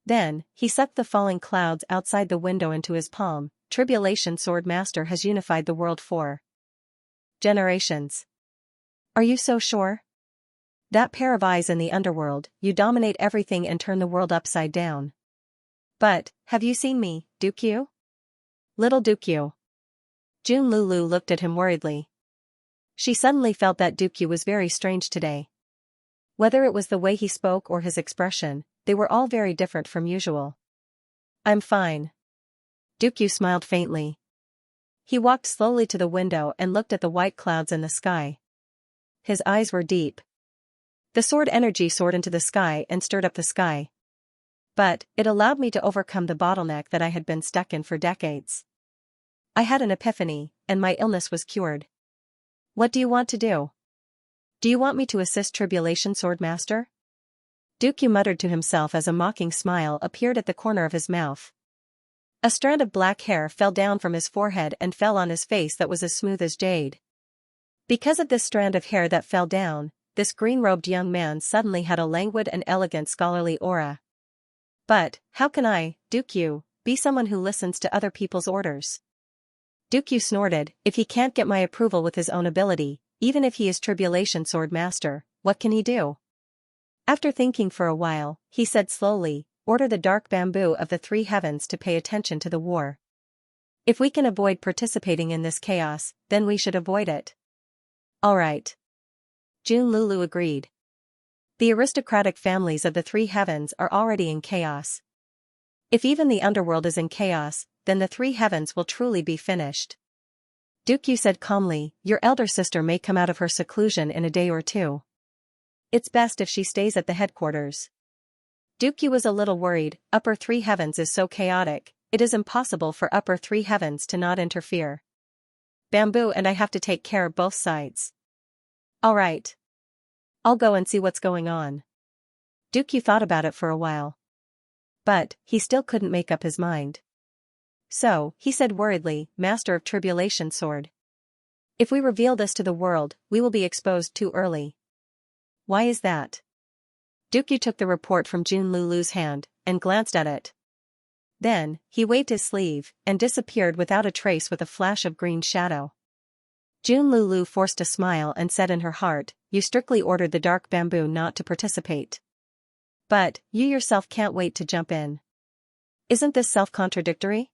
Then, he sucked the falling clouds outside the window into his palm. Tribulation Sword Master has unified the world for generations. Are you so sure? That pair of eyes in the underworld, you dominate everything and turn the world upside down. But, have you seen me, Dukyu? Little Dukyu. Jun Lulu looked at him worriedly. She suddenly felt that Dukyu was very strange today. Whether it was the way he spoke or his expression, they were all very different from usual. I'm fine. Dukyu smiled faintly. He walked slowly to the window and looked at the white clouds in the sky. His eyes were deep. The sword energy soared into the sky and stirred up the sky. But, it allowed me to overcome the bottleneck that I had been stuck in for decades. I had an epiphany, and my illness was cured. What do you want to do? Do you want me to assist Tribulation Sword Master? Dukyu muttered to himself as a mocking smile appeared at the corner of his mouth. A strand of black hair fell down from his forehead and fell on his face that was as smooth as jade. Because of this strand of hair that fell down, this green-robed young man suddenly had a languid and elegant scholarly aura. But, how can I, Dukyu, be someone who listens to other people's orders? Dukyu snorted, if he can't get my approval with his own ability, even if he is Tribulation Sword Master, what can he do? After thinking for a while, he said slowly, order the dark bamboo of the three heavens to pay attention to the war. If we can avoid participating in this chaos, then we should avoid it. All right. Jun Lulu agreed. The aristocratic families of the three heavens are already in chaos. If even the underworld is in chaos, then the three heavens will truly be finished. Dukyu said calmly, your elder sister may come out of her seclusion in a day or two. It's best if she stays at the headquarters. Dukyu was a little worried, upper three heavens is so chaotic, it is impossible for upper three heavens to not interfere. Bamboo and I have to take care of both sides. Alright. I'll go and see what's going on. Dukyu thought about it for a while. But, he still couldn't make up his mind. So, he said worriedly, Master of Tribulation Sword. If we reveal this to the world, we will be exposed too early. Why is that? Dukyu took the report from Jun Lulu's hand, and glanced at it. Then, he waved his sleeve, and disappeared without a trace with a flash of green shadow. Jun Lulu forced a smile and said in her heart, you strictly ordered the dark bamboo not to participate. But, you yourself can't wait to jump in. Isn't this self-contradictory?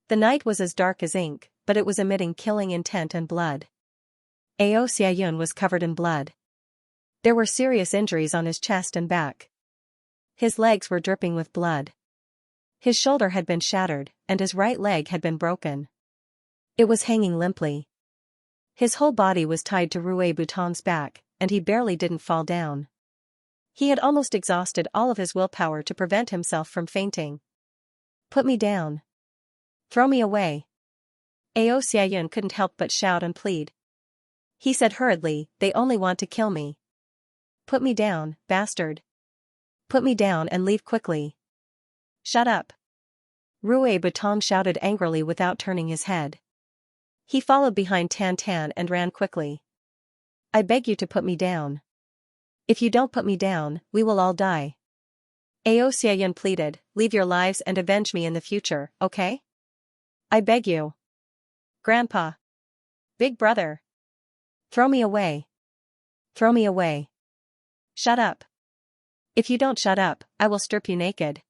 The night was as dark as ink, but it was emitting killing intent and blood. Xianxia was covered in blood. There were serious injuries on his chest and back. His legs were dripping with blood. His shoulder had been shattered, and his right leg had been broken. It was hanging limply. His whole body was tied to Rue Butong's back, and he barely didn't fall down. He had almost exhausted all of his willpower to prevent himself from fainting. Put me down. Throw me away. Xianxia couldn't help but shout and plead. He said hurriedly, they only want to kill me. Put me down, bastard. Put me down and leave quickly. Shut up. Rue Butong shouted angrily without turning his head. He followed behind Tan Tan and ran quickly. I beg you to put me down. If you don't put me down, we will all die. Xianxia pleaded, leave your lives and avenge me in the future, okay? I beg you. Grandpa. Big brother. Throw me away. Throw me away. Shut up. If you don't shut up, I will strip you naked.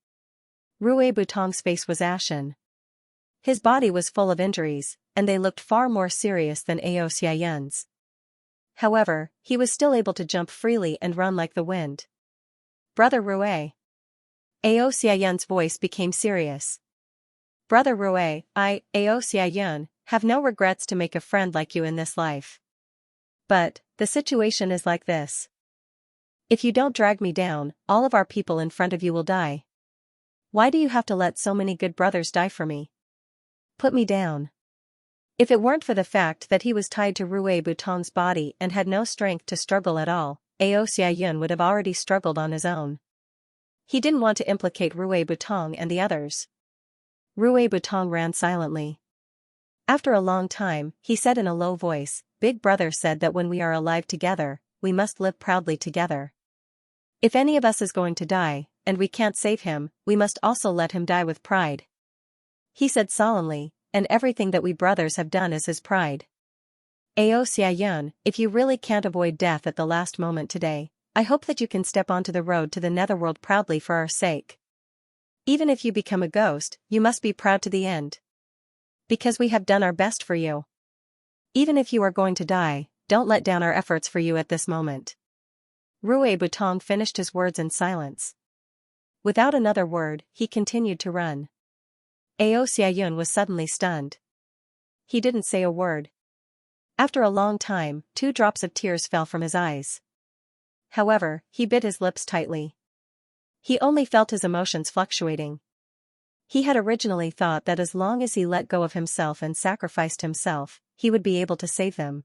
Rue Butong's face was ashen. His body was full of injuries, and they looked far more serious than Xianxia's. However, he was still able to jump freely and run like the wind. Brother Rue. Xianxia's voice became serious. Brother Rue, Xianxia, have no regrets to make a friend like you in this life. But, the situation is like this. If you don't drag me down, all of our people in front of you will die. Why do you have to let so many good brothers die for me? Put me down. If it weren't for the fact that he was tied to Rue Butong's body and had no strength to struggle at all, Xianxia would have already struggled on his own. He didn't want to implicate Rue Butong and the others. Rue Butong ran silently. After a long time, he said in a low voice, Big Brother said that when we are alive together, we must live proudly together. If any of us is going to die, and we can't save him, we must also let him die with pride. He said solemnly, and everything that we brothers have done is his pride. Xianxia, if you really can't avoid death at the last moment today, I hope that you can step onto the road to the netherworld proudly for our sake. Even if you become a ghost, you must be proud to the end. Because we have done our best for you. Even if you are going to die, don't let down our efforts for you at this moment. Rue Butong finished his words in silence. Without another word, he continued to run. Xianxia was suddenly stunned. He didn't say a word. After a long time, 2 drops of tears fell from his eyes. However, he bit his lips tightly. He only felt his emotions fluctuating. He had originally thought that as long as he let go of himself and sacrificed himself, he would be able to save them.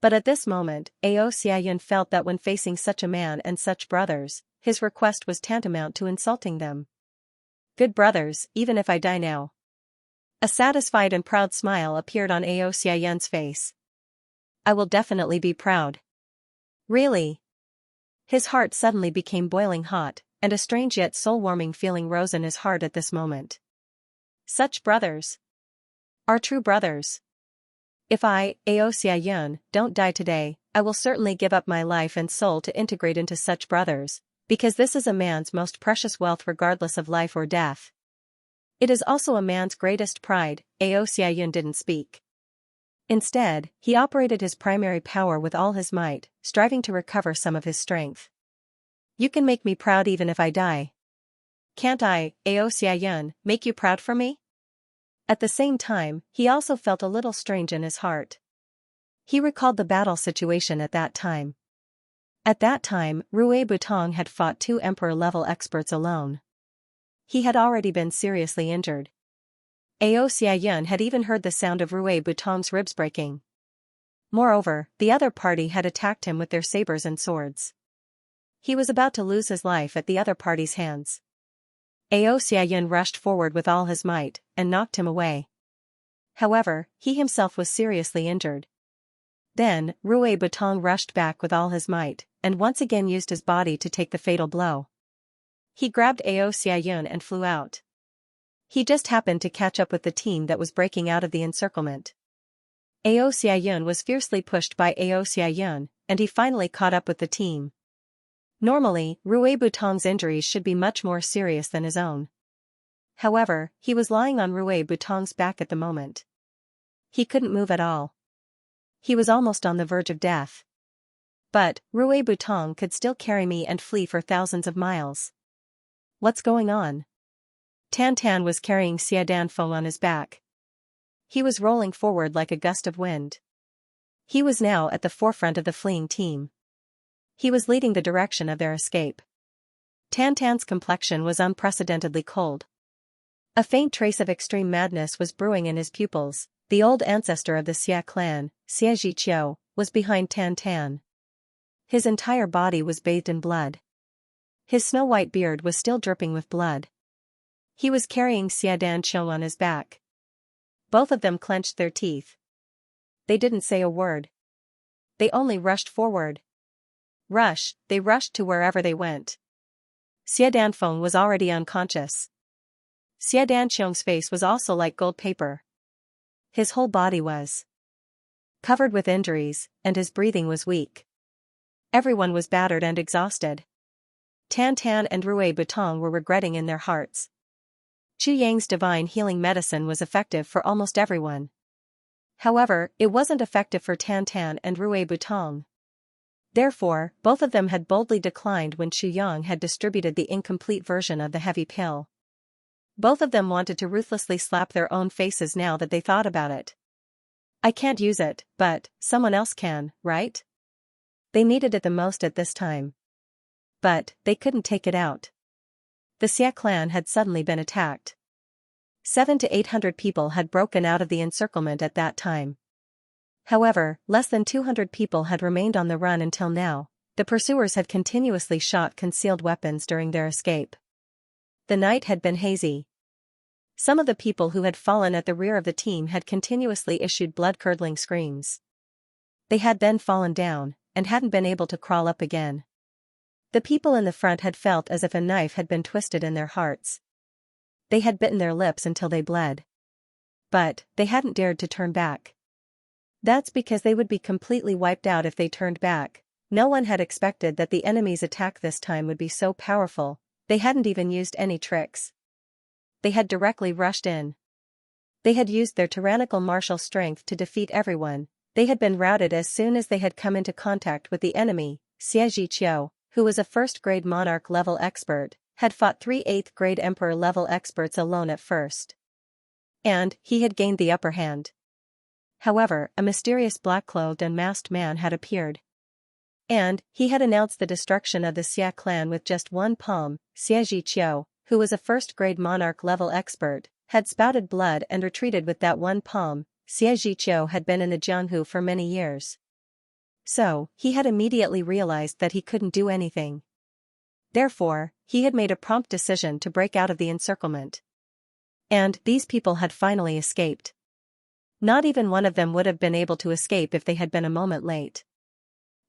But at this moment, Xianxia felt that when facing such a man and such brothers, his request was tantamount to insulting them. Good brothers, even if I die now. A satisfied and proud smile appeared on Xianxia's face. I will definitely be proud. Really? His heart suddenly became boiling hot, and a strange yet soul-warming feeling rose in his heart at this moment. Such brothers are true brothers. If I, Xianxia, don't die today, I will certainly give up my life and soul to integrate into such brothers, because this is a man's most precious wealth regardless of life or death. It is also a man's greatest pride. Xianxia didn't speak. Instead, he operated his primary power with all his might, striving to recover some of his strength. You can make me proud even if I die. Can't I, Xianxia, make you proud for me? At the same time, he also felt a little strange in his heart. He recalled the battle situation at that time. At that time, Rui Butong had fought 2 emperor-level experts alone. He had already been seriously injured. Xianxia had even heard the sound of Rui Butong's ribs breaking. Moreover, the other party had attacked him with their sabers and swords. He was about to lose his life at the other party's hands. Xianxia rushed forward with all his might, and knocked him away. However, he himself was seriously injured. Then, Rui Butong rushed back with all his might, and once again used his body to take the fatal blow. He grabbed Xianxia and flew out. He just happened to catch up with the team that was breaking out of the encirclement. Xianxia was fiercely pushed by Xianxia, and he finally caught up with the team. Normally, Rui Butong's injuries should be much more serious than his own. However, he was lying on Rui Butong's back at the moment. He couldn't move at all. He was almost on the verge of death. But, Rui Butong could still carry me and flee for thousands of miles. What's going on? Tan was carrying Xianxia on his back. He was rolling forward like a gust of wind. He was now at the forefront of the fleeing team. He was leading the direction of their escape. Tan's complexion was unprecedentedly cold. A faint trace of extreme madness was brewing in his pupils. The old ancestor of the Xia clan, Xianxia, was behind Tan. His entire body was bathed in blood. His snow-white beard was still dripping with blood. He was carrying Xianxia on his back. Both of them clenched their teeth. They didn't say a word. They only rushed forward. They rushed to wherever they went. Xianxia was already unconscious. Xianxia's face was also like gold paper. His whole body was covered with injuries, and his breathing was weak. Everyone was battered and exhausted. Tan and Rui Butong were regretting in their hearts. Chu Yang's divine healing medicine was effective for almost everyone. However, it wasn't effective for Tan and Rui Butong. Therefore, both of them had boldly declined when Chu Yang had distributed the incomplete version of the heavy pill. Both of them wanted to ruthlessly slap their own faces now that they thought about it. I can't use it, but someone else can, right? They needed it the most at this time. But they couldn't take it out. The Xia clan had suddenly been attacked. 700 to 800 people had broken out of the encirclement at that time. However, less than 200 people had remained on the run until now. The pursuers had continuously shot concealed weapons during their escape. The night had been hazy. Some of the people who had fallen at the rear of the team had continuously issued blood-curdling screams. They had then fallen down, and hadn't been able to crawl up again. The people in the front had felt as if a knife had been twisted in their hearts. They had bitten their lips until they bled. But, they hadn't dared to turn back. That's because they would be completely wiped out if they turned back. No one had expected that the enemy's attack this time would be so powerful. They hadn't even used any tricks. They had directly rushed in. They had used their tyrannical martial strength to defeat everyone. They had been routed as soon as they had come into contact with the enemy. Xianxia, who was a first-grade monarch-level expert, had fought 3 8th-grade emperor-level experts alone at first. And he had gained the upper hand. However, a mysterious black-clothed and masked man had appeared. And he had announced the destruction of the Xia clan with just one palm. Xianxia, who was a first-grade monarch-level expert, had spouted blood and retreated with that one palm. Xianxia had been in the Jianghu for many years. So, he had immediately realized that he couldn't do anything. Therefore, he had made a prompt decision to break out of the encirclement. And these people had finally escaped. Not even one of them would have been able to escape if they had been a moment late.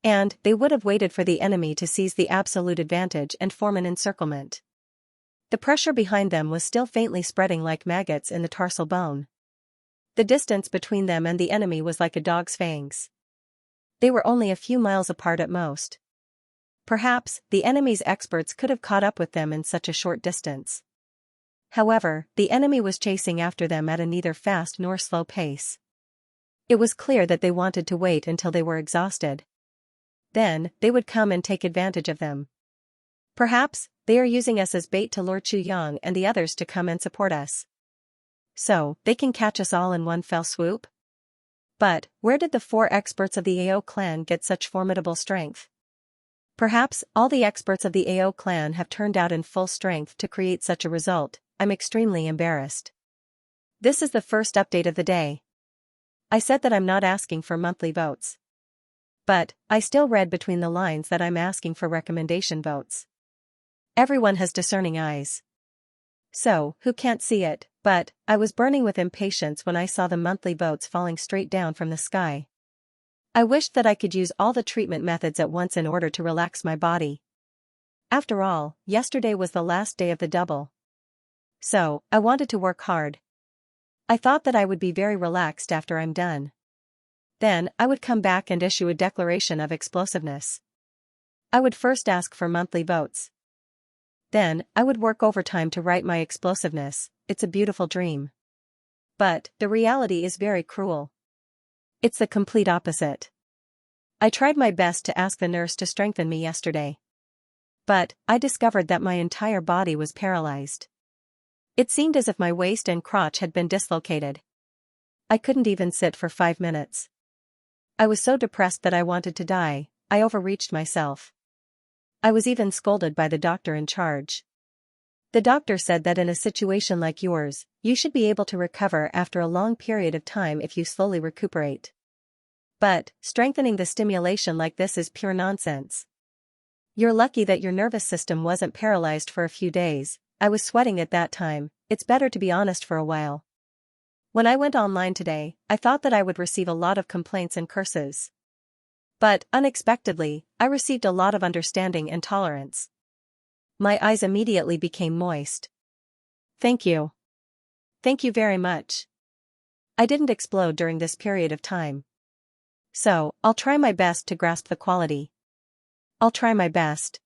And they would have waited for the enemy to seize the absolute advantage and form an encirclement. The pressure behind them was still faintly spreading like maggots in the tarsal bone. The distance between them and the enemy was like a dog's fangs. They were only a few miles apart at most. Perhaps, the enemy's experts could have caught up with them in such a short distance. However, the enemy was chasing after them at a neither fast nor slow pace. It was clear that they wanted to wait until they were exhausted. Then, they would come and take advantage of them. Perhaps, they are using us as bait to lure Chu Yang and the others to come and support us. So, they can catch us all in one fell swoop? But, where did the 4 experts of the AO clan get such formidable strength? Perhaps, all the experts of the AO clan have turned out in full strength to create such a result. I'm extremely embarrassed. This is the first update of the day. I said that I'm not asking for monthly votes. But, I still read between the lines that I'm asking for recommendation votes. Everyone has discerning eyes. So, who can't see it? But, I was burning with impatience when I saw the monthly votes falling straight down from the sky. I wished that I could use all the treatment methods at once in order to relax my body. After all, yesterday was the last day of the double. So, I wanted to work hard. I thought that I would be very relaxed after I'm done. Then, I would come back and issue a declaration of explosiveness. I would first ask for monthly votes. Then, I would work overtime to write my explosiveness. It's a beautiful dream. But, the reality is very cruel. It's the complete opposite. I tried my best to ask the nurse to strengthen me yesterday. But, I discovered that my entire body was paralyzed. It seemed as if my waist and crotch had been dislocated. I couldn't even sit for 5 minutes. I was so depressed that I wanted to die. I overreached myself. I was even scolded by the doctor in charge. The doctor said that in a situation like yours, you should be able to recover after a long period of time if you slowly recuperate. But, strengthening the stimulation like this is pure nonsense. You're lucky that your nervous system wasn't paralyzed for a few days. I was sweating at that time. It's better to be honest for a while. When I went online today, I thought that I would receive a lot of complaints and curses. But, unexpectedly, I received a lot of understanding and tolerance. My eyes immediately became moist. Thank you. Thank you very much. I didn't explode during this period of time. So, I'll try my best to grasp the quality. I'll try my best.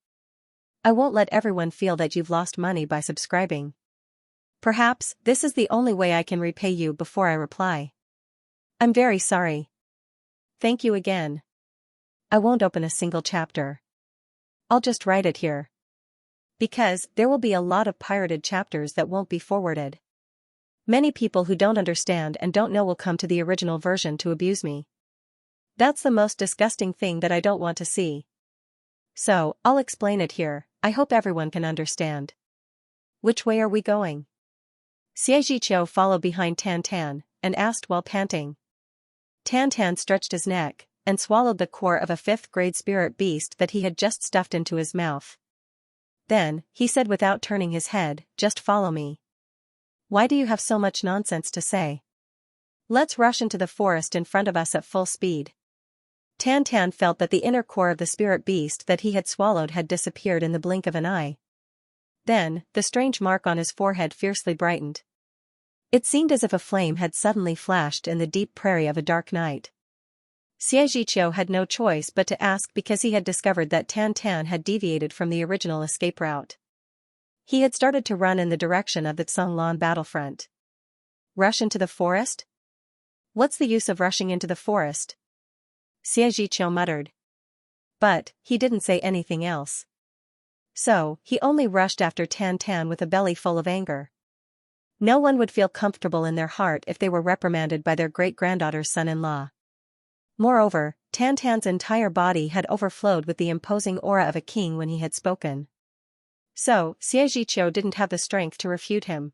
I won't let everyone feel that you've lost money by subscribing. Perhaps, this is the only way I can repay you before I reply. I'm very sorry. Thank you again. I won't open a single chapter. I'll just write it here. Because, there will be a lot of pirated chapters that won't be forwarded. Many people who don't understand and don't know will come to the original version to abuse me. That's the most disgusting thing that I don't want to see. So, I'll explain it here. I hope everyone can understand. Which way are we going? Xianxia followed behind Tan Tan, and asked while panting. Tan Tan stretched his neck, and swallowed the core of a 5th-grade spirit beast that he had just stuffed into his mouth. Then, he said without turning his head, "Just follow me." Why do you have so much nonsense to say? Let's rush into the forest in front of us at full speed. Tan Tan felt that the inner core of the spirit beast that he had swallowed had disappeared in the blink of an eye. Then, the strange mark on his forehead fiercely brightened. It seemed as if a flame had suddenly flashed in the deep prairie of a dark night. Xianxia had no choice but to ask because he had discovered that Tan Tan had deviated from the original escape route. He had started to run in the direction of the Tsonglan battlefront. Rush into the forest? What's the use of rushing into the forest? Xianxia muttered. But, he didn't say anything else. So, he only rushed after Tan Tan with a belly full of anger. No one would feel comfortable in their heart if they were reprimanded by their great-granddaughter's son-in-law. Moreover, Tan Tan's entire body had overflowed with the imposing aura of a king when he had spoken. So, Xianxia didn't have the strength to refute him.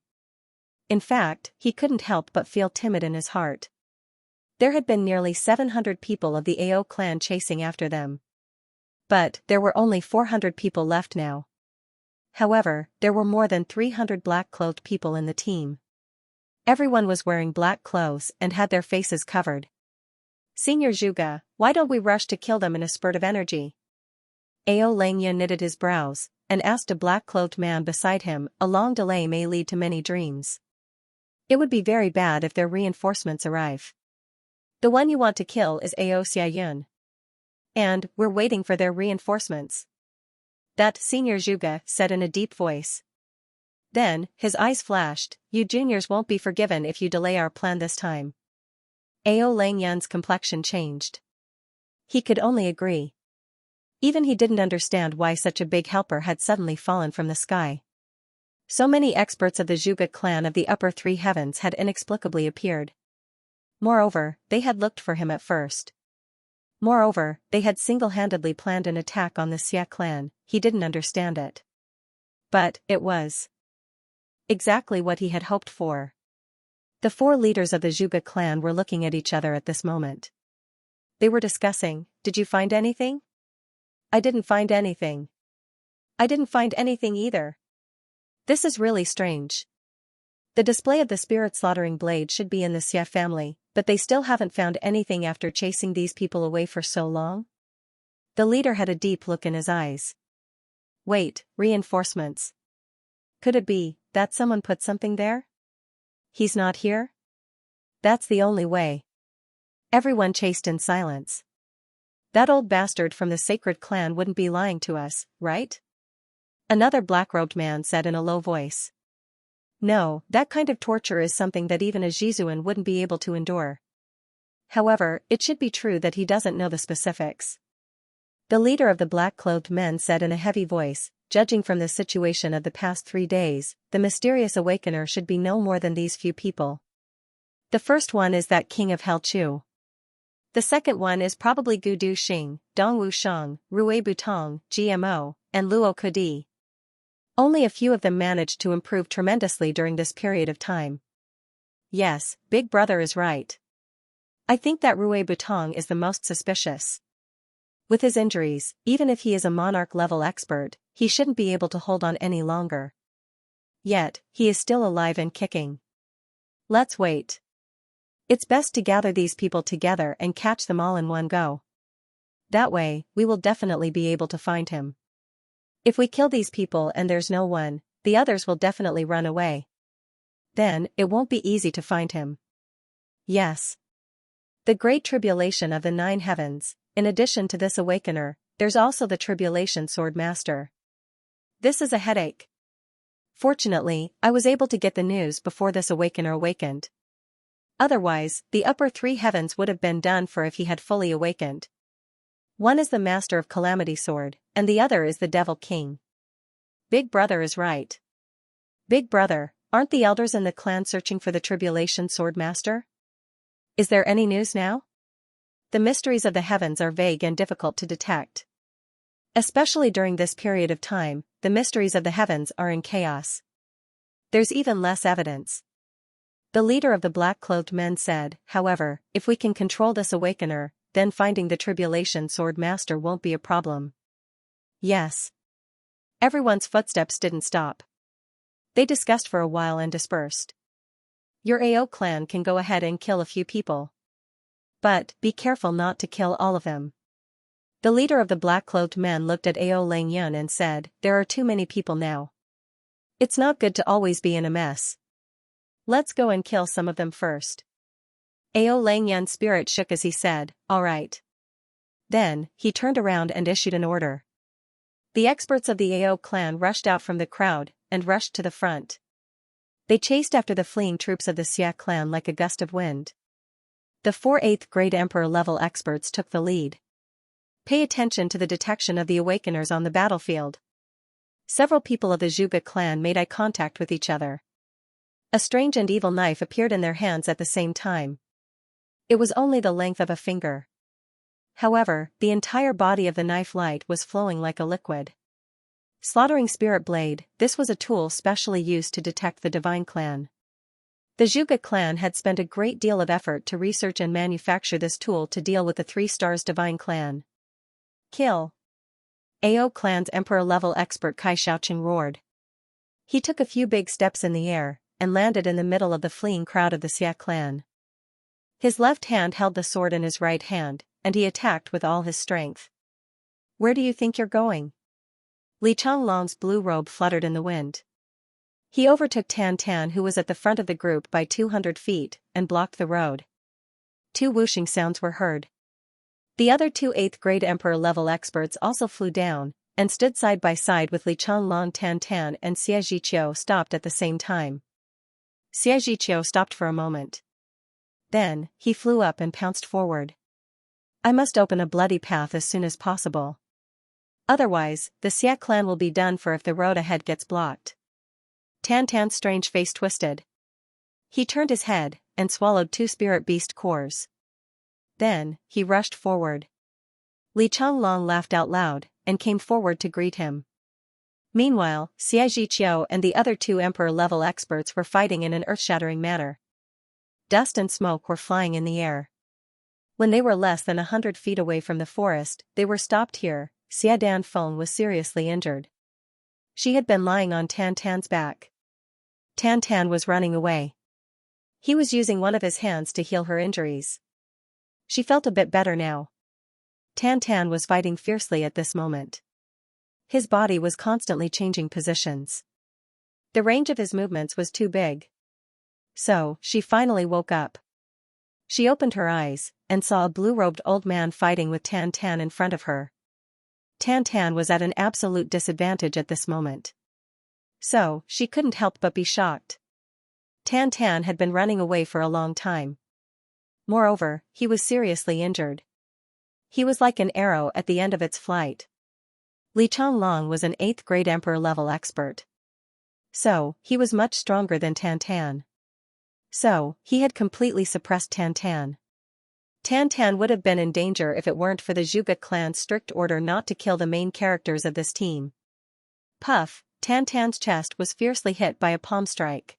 In fact, he couldn't help but feel timid in his heart. There had been nearly 700 people of the AO clan chasing after them. But, there were only 400 people left now. However, there were more than 300 black-clothed people in the team. Everyone was wearing black clothes and had their faces covered. Senior Zhuge, why don't we rush to kill them in a spurt of energy? Ao Langya knitted his brows, and asked a black-clothed man beside him. A long delay may lead to many dreams. It would be very bad if their reinforcements arrive. The one you want to kill is Ao Xiayun. And, we're waiting for their reinforcements. That Senior Zhuge said in a deep voice. Then, his eyes flashed, you juniors won't be forgiven if you delay our plan this time. Ao Langyan's complexion changed. He could only agree. Even he didn't understand why such a big helper had suddenly fallen from the sky. So many experts of the Zhuge clan of the upper three heavens had inexplicably appeared. Moreover, they had looked for him at first. Moreover, they had single-handedly planned an attack on the Xia clan. He didn't understand it. But it was exactly what he had hoped for. The four leaders of the Zhuge clan were looking at each other at this moment. They were discussing, "Did you find anything?" "I didn't find anything." "I didn't find anything either." This is really strange. The display of the spirit-slaughtering blade should be in the Xia family, but they still haven't found anything after chasing these people away for so long? The leader had a deep look in his eyes. Wait, reinforcements. Could it be that someone put something there? He's not here? That's the only way. Everyone chased in silence. That old bastard from the sacred clan wouldn't be lying to us, right? Another black-robed man said in a low voice. No, that kind of torture is something that even a Jizuan wouldn't be able to endure. However, it should be true that he doesn't know the specifics. The leader of the black-clothed men said in a heavy voice, judging from the situation of the past 3 days, the mysterious awakener should be no more than these few people. The first one is that king of Hell Chu. The second one is probably Gu Du Xing, Dongwu Shang, Rui Butong, GMO, and Luo Kodi. Only a few of them managed to improve tremendously during this period of time. Yes, Big Brother is right. I think that Rui Butong is the most suspicious. With his injuries, even if he is a monarch-level expert, he shouldn't be able to hold on any longer. Yet, he is still alive and kicking. Let's wait. It's best to gather these people together and catch them all in one go. That way, we will definitely be able to find him. If we kill these people and there's no one, the others will definitely run away. Then, it won't be easy to find him. Yes. The Great Tribulation of the 9 Heavens. In addition to this awakener, there's also the Tribulation Sword Master. This is a headache. Fortunately, I was able to get the news before this awakener awakened. Otherwise, the upper 3 heavens would have been done for if he had fully awakened. One is the Master of Calamity Sword, and the other is the Devil King. Big Brother is right. Big Brother, aren't the elders in the clan searching for the Tribulation Sword Master? Is there any news now? The mysteries of the heavens are vague and difficult to detect. Especially during this period of time, the mysteries of the heavens are in chaos. There's even less evidence. The leader of the black-clothed men said, however, if we can control this awakener, then finding the Tribulation Sword Master won't be a problem. Yes. Everyone's footsteps didn't stop. They discussed for a while and dispersed. Your AO clan can go ahead and kill a few people. But, be careful not to kill all of them. The leader of the black-clothed men looked at Ao Lang Yun and said, there are too many people now. It's not good to always be in a mess. Let's go and kill some of them first. Ao Lang Yun's spirit shook as he said, all right. Then, he turned around and issued an order. The experts of the Ao clan rushed out from the crowd, and rushed to the front. They chased after the fleeing troops of the Xia clan like a gust of wind. The 4 8th grade Emperor-level experts took the lead. Pay attention to the detection of the awakeners on the battlefield. Several people of the Zhuge clan made eye contact with each other. A strange and evil knife appeared in their hands at the same time. It was only the length of a finger. However, the entire body of the knife light was flowing like a liquid. Slaughtering Spirit Blade, this was a tool specially used to detect the Divine Clan. The Zhuge clan had spent a great deal of effort to research and manufacture this tool to deal with the 3 stars Divine Clan. Kill. Ao clan's Emperor-level expert Kai Xiaoqing roared. He took a few big steps in the air, and landed in the middle of the fleeing crowd of the Xia clan. His left hand held the sword in his right hand, and he attacked with all his strength. Where do you think you're going? Li Changlong's blue robe fluttered in the wind. He overtook Tan Tan, who was at the front of the group by 200 feet, and blocked the road. 2 whooshing sounds were heard. The other 2 8th grade Emperor-level experts also flew down, and stood side by side with Li Changlong. Tan Tan and Xie Zhiqiu stopped at the same time. Xie Zhiqiu stopped for a moment. Then, he flew up and pounced forward. I must open a bloody path as soon as possible. Otherwise, the Xia clan will be done for if the road ahead gets blocked. Tan Tan's strange face twisted. He turned his head, and swallowed 2 spirit beast cores. Then, he rushed forward. Li Changlong laughed out loud, and came forward to greet him. Meanwhile, Xianxia and the other 2 emperor-level experts were fighting in an earth-shattering manner. Dust and smoke were flying in the air. When they were less than 100 feet away from the forest, they were stopped here. Xia Danfeng was seriously injured. She had been lying on Tan Tan's back. Tan Tan was running away. He was using one of his hands to heal her injuries. She felt a bit better now. Tan Tan was fighting fiercely at this moment. His body was constantly changing positions. The range of his movements was too big. So, she finally woke up. She opened her eyes, and saw a blue-robed old man fighting with Tan Tan in front of her. Tan Tan was at an absolute disadvantage at this moment. So, she couldn't help but be shocked. Tan Tan had been running away for a long time. Moreover, he was seriously injured. He was like an arrow at the end of its flight. Li Changlong was an 8th grade emperor-level expert. So, he was much stronger than Tan Tan. So, he had completely suppressed Tan Tan. Tan Tan would have been in danger if it weren't for the Zhuge clan's strict order not to kill the main characters of this team. Puff, Tan Tan's chest was fiercely hit by a palm strike.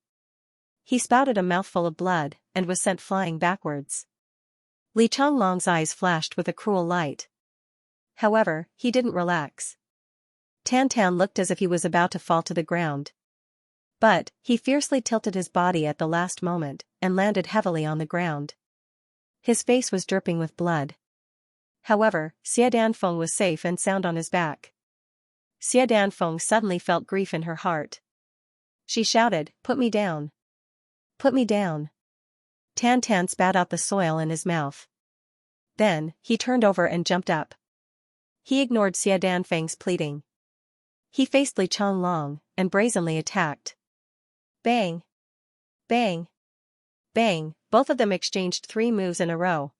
He spouted a mouthful of blood, and was sent flying backwards. Li Changlong's eyes flashed with a cruel light. However, he didn't relax. Tan Tan looked as if he was about to fall to the ground. But, he fiercely tilted his body at the last moment, and landed heavily on the ground. His face was dripping with blood. However, Xia Danfeng was safe and sound on his back. Xia Danfeng suddenly felt grief in her heart. She shouted, "Put me down! Put me down!" Tan Tan spat out the soil in his mouth. Then, he turned over and jumped up. He ignored Xia Danfeng's pleading. He faced Li Changlong, and brazenly attacked. Bang! Bang! Bang! Both of them exchanged 3 moves in a row.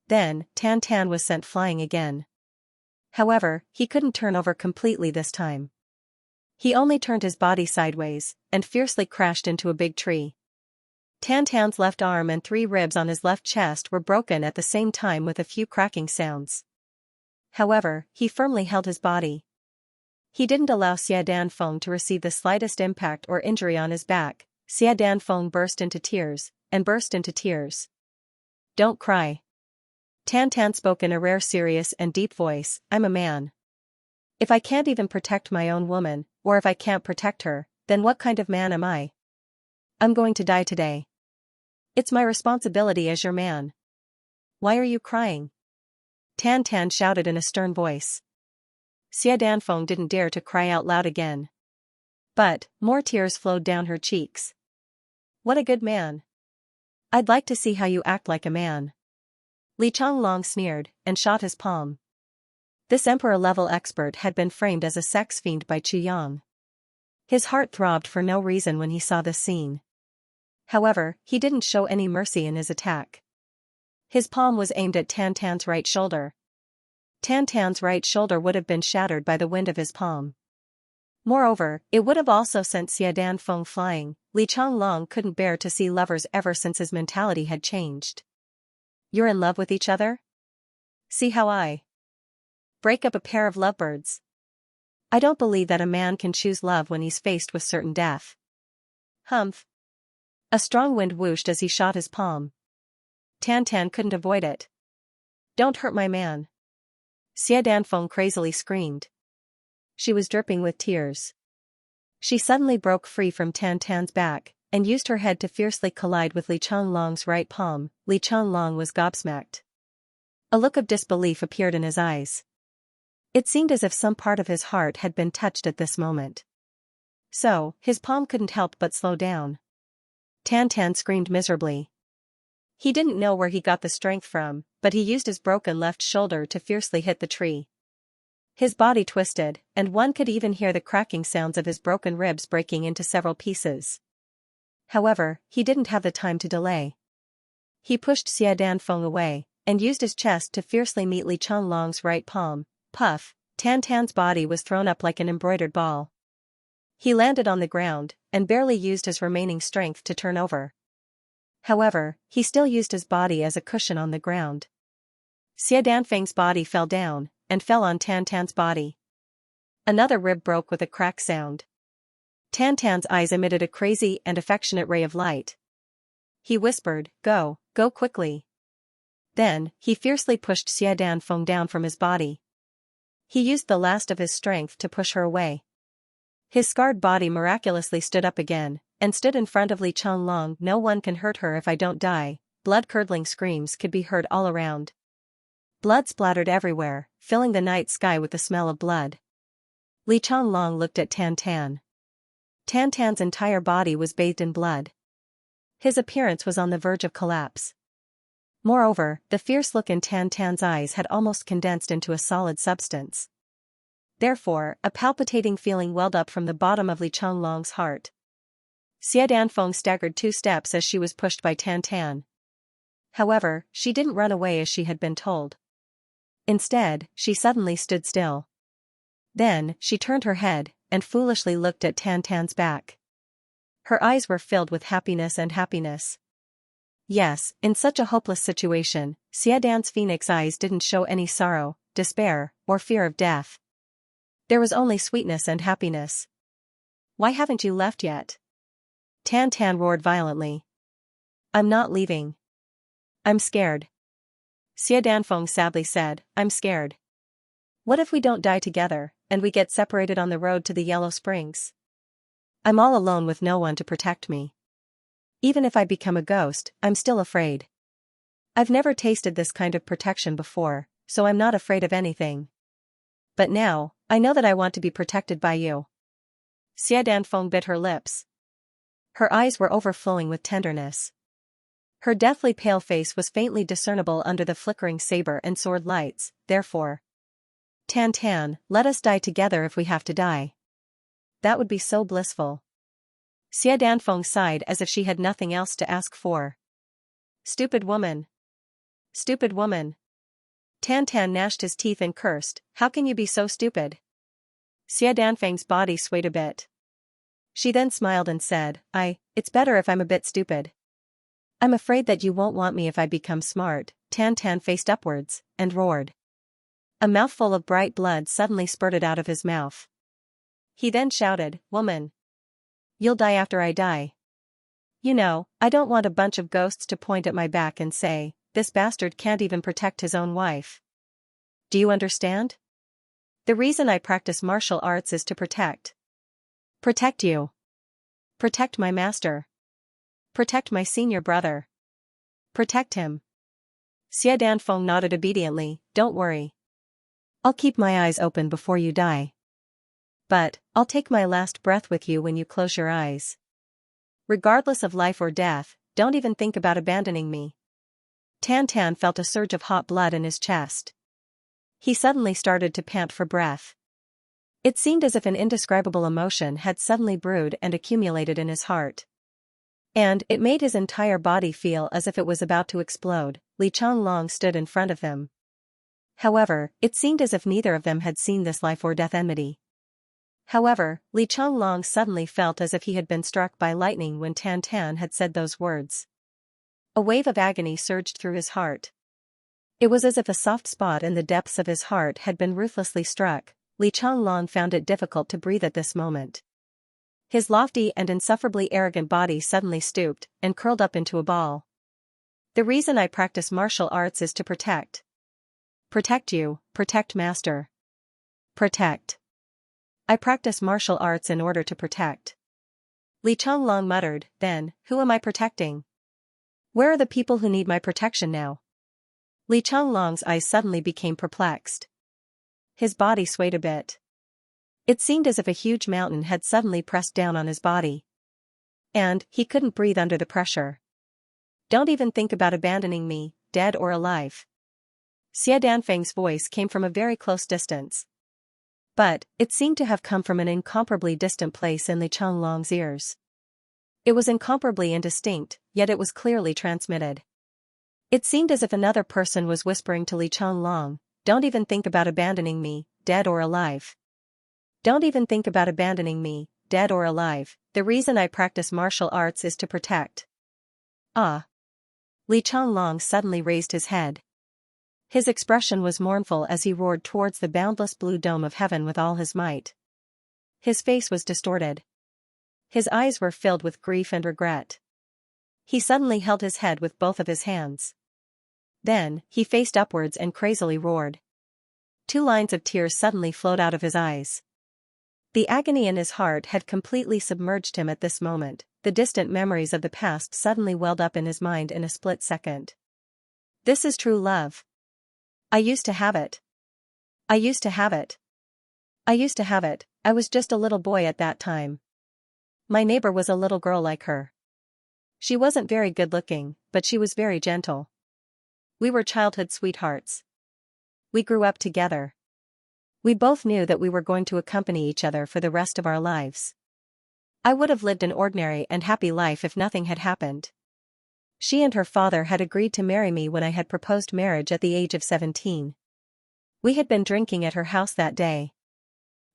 Then, Tan Tan was sent flying again. However, he couldn't turn over completely this time. He only turned his body sideways, and fiercely crashed into a big tree. Tan Tan's left arm and 3 ribs on his left chest were broken at the same time with a few cracking sounds. However, he firmly held his body. He didn't allow Xia Danfeng to receive the slightest impact or injury on his back. Xia Danfeng burst into tears. "Don't cry." Tan Tan spoke in a rare serious and deep voice, "I'm a man. If I can't even protect my own woman, or if I can't protect her, then what kind of man am I? I'm going to die today. It's my responsibility as your man. Why are you crying?" Tan Tan shouted in a stern voice. Xia Danfeng didn't dare to cry out loud again. But, more tears flowed down her cheeks. "What a good man. I'd like to see how you act like a man." Li Changlong sneered, and shot his palm. This emperor-level expert had been framed as a sex fiend by Chu Yang. His heart throbbed for no reason when he saw this scene. However, he didn't show any mercy in his attack. His palm was aimed at Tan Tan's right shoulder. Tan Tan's right shoulder would have been shattered by the wind of his palm. Moreover, it would have also sent Xia Danfeng flying. Li Changlong couldn't bear to see lovers ever since his mentality had changed. "You're in love with each other? See how I break up a pair of lovebirds. I don't believe that a man can choose love when he's faced with certain death." Humph. A strong wind whooshed as he shot his palm. Tan Tan couldn't avoid it. "Don't hurt my man!" Xia Danfeng crazily screamed. She was dripping with tears. She suddenly broke free from Tan Tan's back, and used her head to fiercely collide with Li Changlong's right palm. Li Changlong was gobsmacked. A look of disbelief appeared in his eyes. It seemed as if some part of his heart had been touched at this moment. So, his palm couldn't help but slow down. Tan Tan screamed miserably. He didn't know where he got the strength from, but he used his broken left shoulder to fiercely hit the tree. His body twisted, and one could even hear the cracking sounds of his broken ribs breaking into several pieces. However, he didn't have the time to delay. He pushed Xia Danfeng away, and used his chest to fiercely meet Li Changlong's right palm. Puff, Tantan's body was thrown up like an embroidered ball. He landed on the ground, and barely used his remaining strength to turn over. However, he still used his body as a cushion on the ground. Xia Danfeng's body fell down, and fell on Tantan's body. Another rib broke with a crack sound. Tantan's eyes emitted a crazy and affectionate ray of light. He whispered, "Go, go quickly." Then, he fiercely pushed Xia Danfeng down from his body. He used the last of his strength to push her away. His scarred body miraculously stood up again, and stood in front of Li Changlong. "No one can hurt her if I don't die." Blood-curdling screams could be heard all around. Blood splattered everywhere, filling the night sky with the smell of blood. Li Changlong looked at Tantan. Tantan's entire body was bathed in blood. His appearance was on the verge of collapse. Moreover, the fierce look in Tantan's eyes had almost condensed into a solid substance. Therefore, a palpitating feeling welled up from the bottom of Li Changlong's heart. Xia Danfeng staggered 2 steps as she was pushed by Tantan. However, she didn't run away as she had been told. Instead, she suddenly stood still. Then, she turned her head, and foolishly looked at Tantan's back. Her eyes were filled with happiness and happiness. Yes, in such a hopeless situation, Xia Dan's phoenix eyes didn't show any sorrow, despair, or fear of death. There was only sweetness and happiness. "Why haven't you left yet?" Tantan roared violently. "I'm not leaving. I'm scared." Xia Danfeng sadly said, "I'm scared. What if we don't die together, and we get separated on the road to the Yellow Springs? I'm all alone with no one to protect me. Even if I become a ghost, I'm still afraid. I've never tasted this kind of protection before, so I'm not afraid of anything. But now, I know that I want to be protected by you." Xia Danfeng bit her lips. Her eyes were overflowing with tenderness. Her deathly pale face was faintly discernible under the flickering saber and sword lights. "Therefore, Tantan, let us die together if we have to die. That would be so blissful." Xia Danfeng sighed as if she had nothing else to ask for. "Stupid woman. Stupid woman." Tantan gnashed his teeth and cursed, "How can you be so stupid?" Xia Danfeng's body swayed a bit. She then smiled and said, It's better if I'm a bit stupid. I'm afraid that you won't want me if I become smart." Tantan faced upwards, and roared. A mouthful of bright blood suddenly spurted out of his mouth. He then shouted, "Woman! You'll die after I die. You know, I don't want a bunch of ghosts to point at my back and say, 'This bastard can't even protect his own wife.' Do you understand? The reason I practice martial arts is to protect. Protect you. Protect my master. Protect my senior brother. Protect him." Xia Danfeng nodded obediently. "Don't worry. I'll keep my eyes open before you die. But, I'll take my last breath with you when you close your eyes. Regardless of life or death, don't even think about abandoning me." Tantan felt a surge of hot blood in his chest. He suddenly started to pant for breath. It seemed as if an indescribable emotion had suddenly brewed and accumulated in his heart. And it made his entire body feel as if it was about to explode. Li Changlong stood in front of him. However, it seemed as if neither of them had seen this life or death enmity. However, Li Changlong suddenly felt as if he had been struck by lightning when Tantan had said those words. A wave of agony surged through his heart. It was as if a soft spot in the depths of his heart had been ruthlessly struck. Li Changlong found it difficult to breathe at this moment. His lofty and insufferably arrogant body suddenly stooped and curled up into a ball. "The reason I practice martial arts is to protect. Protect you, protect master. Protect. I practice martial arts in order to protect." Li Changlong muttered, "Then, who am I protecting? Where are the people who need my protection now?" Li Changlong's eyes suddenly became perplexed. His body swayed a bit. It seemed as if a huge mountain had suddenly pressed down on his body. And, he couldn't breathe under the pressure. "Don't even think about abandoning me, dead or alive." Xia Danfeng's voice came from a very close distance. But, it seemed to have come from an incomparably distant place in Li Changlong's ears. It was incomparably indistinct, yet it was clearly transmitted. It seemed as if another person was whispering to Li Changlong, "Don't even think about abandoning me, dead or alive. Don't even think about abandoning me, dead or alive. The reason I practice martial arts is to protect. Ah. Li Changlong suddenly raised his head. His expression was mournful as he roared towards the boundless blue dome of heaven with all his might. His face was distorted. His eyes were filled with grief and regret. He suddenly held his head with both of his hands. Then, he faced upwards and crazily roared. 2 lines of tears suddenly flowed out of his eyes. The agony in his heart had completely submerged him at this moment. The distant memories of the past suddenly welled up in his mind in a split second. This is true love. I used to have it. I used to have it. I used to have it. I was just a little boy at that time. My neighbor was a little girl like her. She wasn't very good looking, but she was very gentle. We were childhood sweethearts. We grew up together. We both knew that we were going to accompany each other for the rest of our lives. I would have lived an ordinary and happy life if nothing had happened. She and her father had agreed to marry me when I had proposed marriage at the age of 17. We had been drinking at her house that day.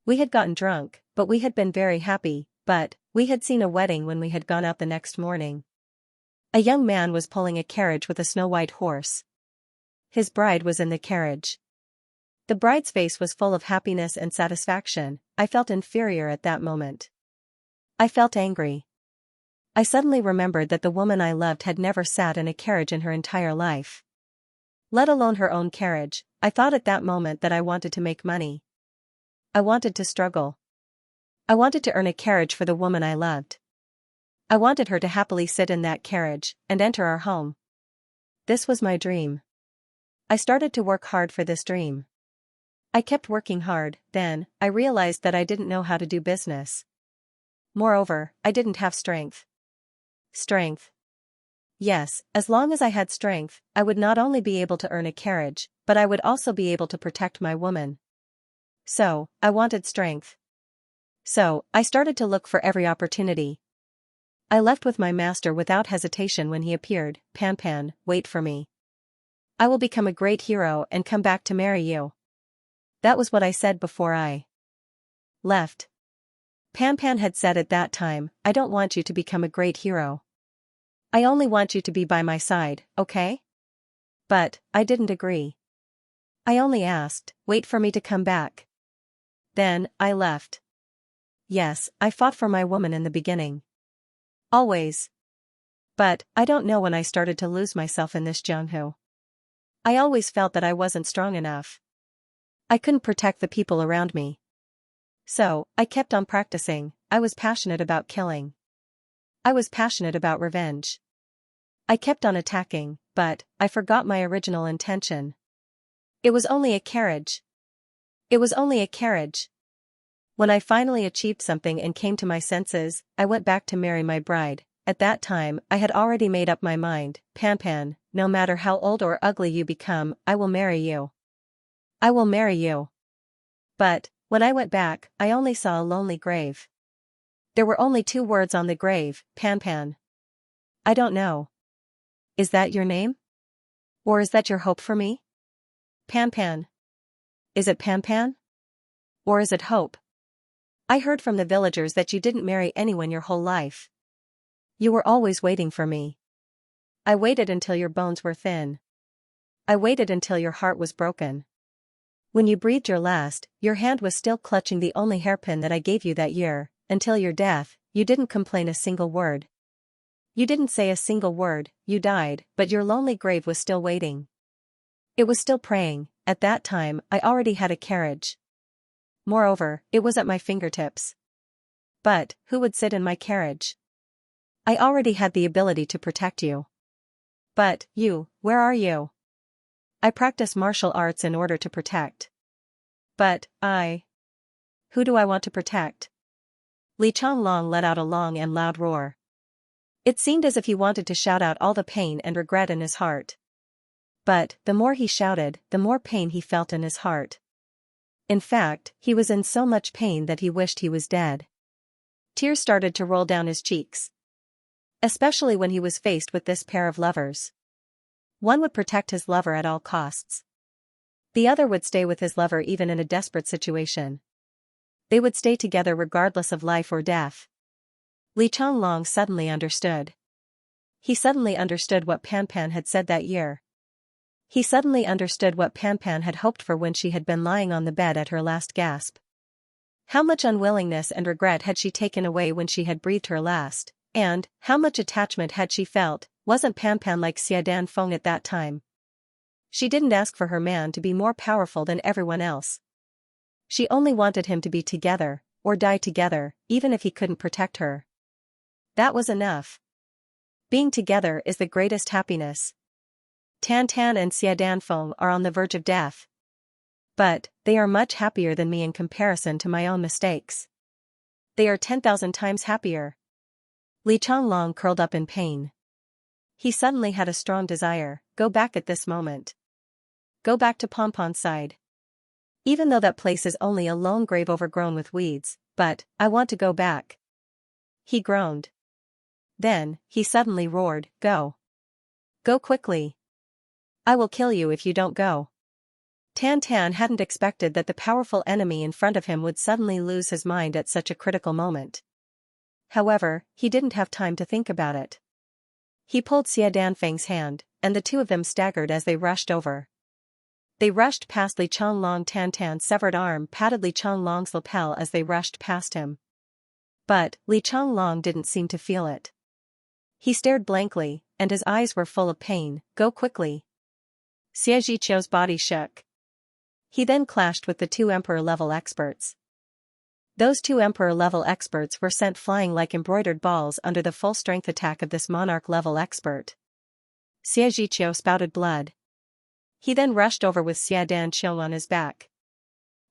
We had gotten drunk, but we had been very happy, but we had seen a wedding when we had gone out the next morning. A young man was pulling a carriage with a snow-white horse. His bride was in the carriage. The bride's face was full of happiness and satisfaction. I felt inferior at that moment. I felt angry. I suddenly remembered that the woman I loved had never sat in a carriage in her entire life. Let alone her own carriage. I thought at that moment that I wanted to make money. I wanted to struggle. I wanted to earn a carriage for the woman I loved. I wanted her to happily sit in that carriage and enter our home. This was my dream. I started to work hard for this dream. I kept working hard. Then, I realized that I didn't know how to do business. Moreover, I didn't have strength. Strength. Yes, as long as I had strength, I would not only be able to earn a carriage, but I would also be able to protect my woman. So, I wanted strength. So, I started to look for every opportunity. I left with my master without hesitation when he appeared. Pan Pan, wait for me. I will become a great hero and come back to marry you. That was what I said before I left. Pan Pan had said at that time, I don't want you to become a great hero. I only want you to be by my side, okay? But, I didn't agree. I only asked, wait for me to come back. Then, I left. Yes, I fought for my woman in the beginning. Always. But, I don't know when I started to lose myself in this Jianghu. I always felt that I wasn't strong enough. I couldn't protect the people around me. So, I kept on practicing. I was passionate about killing. I was passionate about revenge. I kept on attacking, but I forgot my original intention. It was only a carriage. It was only a carriage. When I finally achieved something and came to my senses, I went back to marry my bride. At that time, I had already made up my mind. Pan Pan, no matter how old or ugly you become, I will marry you. I will marry you. But, when I went back, I only saw a lonely grave. There were only 2 words on the grave, Pan Pan. I don't know. Is that your name? Or is that your hope for me? Pan Pan. Is it Pan Pan? Or is it hope? I heard from the villagers that you didn't marry anyone your whole life. You were always waiting for me. I waited until your bones were thin. I waited until your heart was broken. When you breathed your last, your hand was still clutching the only hairpin that I gave you that year. Until your death, you didn't complain a single word. You didn't say a single word. You died, but your lonely grave was still waiting. It was still praying. At that time, I already had a carriage. Moreover, it was at my fingertips. But, who would sit in my carriage? I already had the ability to protect you. But, you, where are you? I practice martial arts in order to protect. But, who do I want to protect? Li Changlong let out a long and loud roar. It seemed as if he wanted to shout out all the pain and regret in his heart. But, the more he shouted, the more pain he felt in his heart. In fact, he was in so much pain that he wished he was dead. Tears started to roll down his cheeks. Especially when he was faced with this pair of lovers. One would protect his lover at all costs. The other would stay with his lover even in a desperate situation. They would stay together regardless of life or death. Li Changlong suddenly understood. He suddenly understood what Pan Pan had said that year. He suddenly understood what Pan Pan had hoped for when she had been lying on the bed at her last gasp. How much unwillingness and regret had she taken away when she had breathed her last, and how much attachment had she felt? Wasn't Pan Pan like Xia Danfeng at that time? She didn't ask for her man to be more powerful than everyone else. She only wanted him to be together, or die together, even if he couldn't protect her. That was enough. Being together is the greatest happiness. Tan Tan and Xia Danfeng are on the verge of death. But they are much happier than me in comparison to my own mistakes. They are 10,000 times happier. Li Changlong curled up in pain. He suddenly had a strong desire, go back at this moment. Go back to Ponpon's side. Even though that place is only a lone grave overgrown with weeds, but I want to go back. He groaned. Then, he suddenly roared, go. Go quickly. I will kill you if you don't go. Tan Tan hadn't expected that the powerful enemy in front of him would suddenly lose his mind at such a critical moment. However, he didn't have time to think about it. He pulled Xia Danfeng's hand, and the two of them staggered as they rushed over. They rushed past Li Changlong. Tan Tan's severed arm patted Li Changlong's lapel as they rushed past him. But Li Changlong didn't seem to feel it. He stared blankly, and his eyes were full of pain. Go quickly. Xie Zhiqiu's body shook. He then clashed with the two Emperor-level experts. Those two Emperor-level experts were sent flying like embroidered balls under the full-strength attack of this Monarch-level expert. Xie Zhiqiu spouted blood. He then rushed over with Xia Danqiu on his back.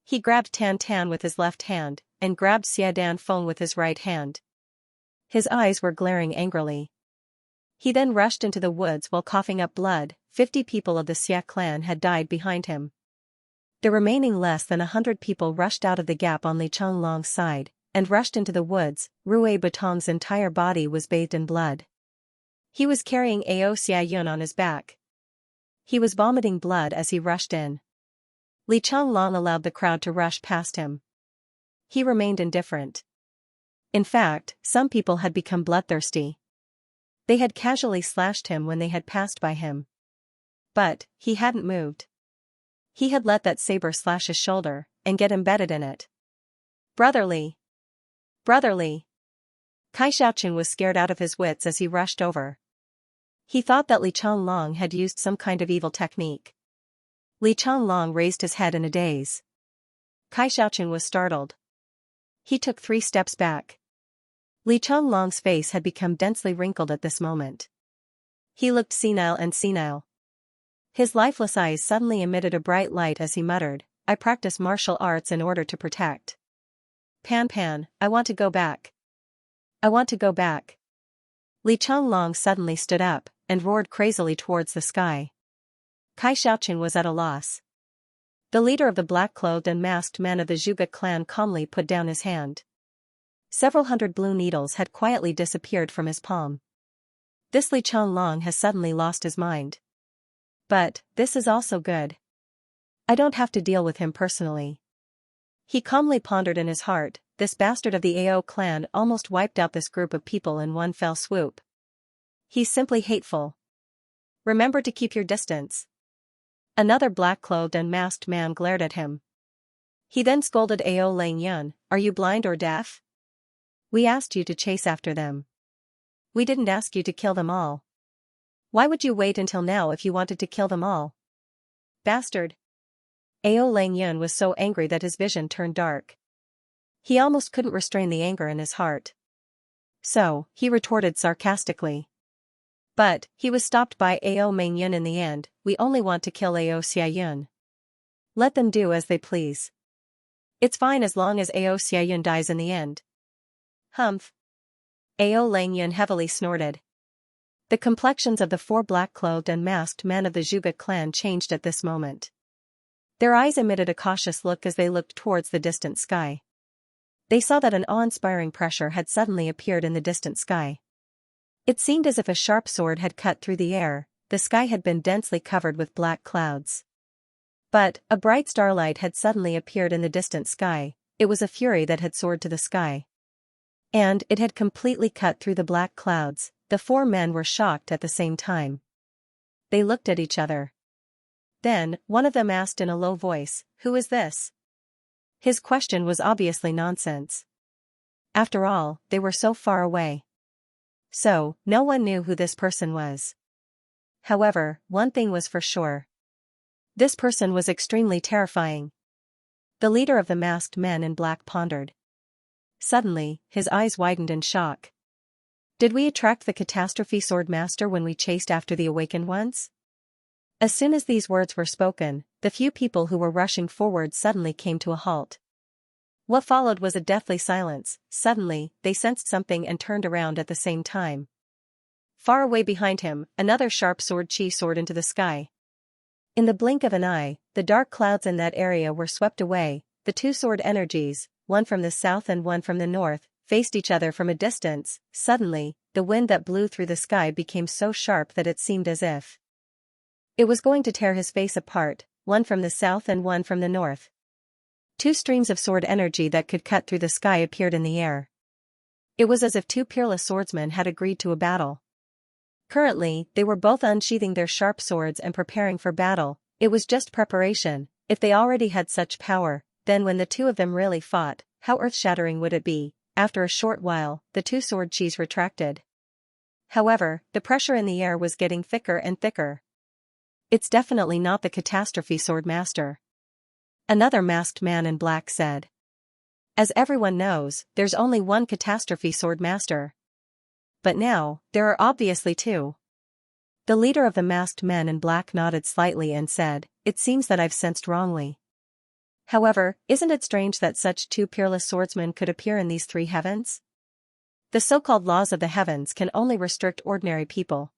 He grabbed Tan Tan with his left hand, and grabbed Xia Danfeng with his right hand. His eyes were glaring angrily. He then rushed into the woods while coughing up blood. 50 people of the Xia clan had died behind him. The remaining less than 100 people rushed out of the gap on Li Changlong's side, and rushed into the woods. Rui Batong's entire body was bathed in blood. He was carrying Ao Xiayun on his back. He was vomiting blood as he rushed in. Li Changlong allowed the crowd to rush past him. He remained indifferent. In fact, some people had become bloodthirsty. They had casually slashed him when they had passed by him. But he hadn't moved. He had let that saber slash his shoulder, and get embedded in it. Brotherly! Brotherly! Kai Shaoqun was scared out of his wits as he rushed over. He thought that Li Changlong had used some kind of evil technique. Li Changlong raised his head in a daze. Kai Shaoqun was startled. He took 3 steps back. Li Changlong's face had become densely wrinkled at this moment. He looked senile and senile. His lifeless eyes suddenly emitted a bright light as he muttered, I practice martial arts in order to protect. Pan Pan, I want to go back. I want to go back. Li Changlong suddenly stood up, and roared crazily towards the sky. Kai Shaoqun was at a loss. The leader of the black-clothed and masked men of the Zhuge clan calmly put down his hand. Several hundred blue needles had quietly disappeared from his palm. This Li Changlong has suddenly lost his mind. But this is also good. I don't have to deal with him personally. He calmly pondered in his heart, this bastard of the Ao clan almost wiped out this group of people in one fell swoop. He's simply hateful. Remember to keep your distance. Another black-clothed and masked man glared at him. He then scolded Ao Langyun, are you blind or deaf? We asked you to chase after them. We didn't ask you to kill them all. Why would you wait until now if you wanted to kill them all? Bastard! Ao Langyun was so angry that his vision turned dark. He almost couldn't restrain the anger in his heart. So, he retorted sarcastically. But, he was stopped by Ao Mangyun in the end, we only want to kill Ao Xiayun. Let them do as they please. It's fine as long as Ao Xiayun dies in the end. Humph. Ao Langyun heavily snorted. The complexions of the 4 black-clothed and masked men of the Zhuge clan changed at this moment. Their eyes emitted a cautious look as they looked towards the distant sky. They saw that an awe-inspiring pressure had suddenly appeared in the distant sky. It seemed as if a sharp sword had cut through the air, the sky had been densely covered with black clouds. But a bright starlight had suddenly appeared in the distant sky. It was a fury that had soared to the sky. And it had completely cut through the black clouds. The four men were shocked at the same time. They looked at each other. Then, one of them asked in a low voice, "Who is this?" His question was obviously nonsense. After all, they were so far away. So, no one knew who this person was. However, one thing was for sure. This person was extremely terrifying. The leader of the masked men in black pondered. Suddenly, his eyes widened in shock. Did we attract the catastrophe sword master when we chased after the awakened ones? As soon as these words were spoken, the few people who were rushing forward suddenly came to a halt. What followed was a deathly silence. Suddenly, they sensed something and turned around at the same time. Far away behind him, another sharp sword chi soared into the sky. In the blink of an eye, the dark clouds in that area were swept away. The two sword energies, one from the south and one from the north, faced each other from a distance. Suddenly, the wind that blew through the sky became so sharp that it seemed as if it was going to tear his face apart, one from the south and one from the north. Two streams of sword energy that could cut through the sky appeared in the air. It was as if two peerless swordsmen had agreed to a battle. Currently, they were both unsheathing their sharp swords and preparing for battle. It was just preparation. If they already had such power, then when the two of them really fought, how earth-shattering would it be? After a short while, the two sword chis retracted. However, the pressure in the air was getting thicker and thicker. It's definitely not the catastrophe sword master. Another masked man in black said. As everyone knows, there's only one catastrophe sword master. But now, there are obviously two. The leader of the masked men in black nodded slightly and said, "It seems that I've sensed wrongly. However, isn't it strange that such two peerless swordsmen could appear in these three heavens? The so-called laws of the heavens can only restrict ordinary people.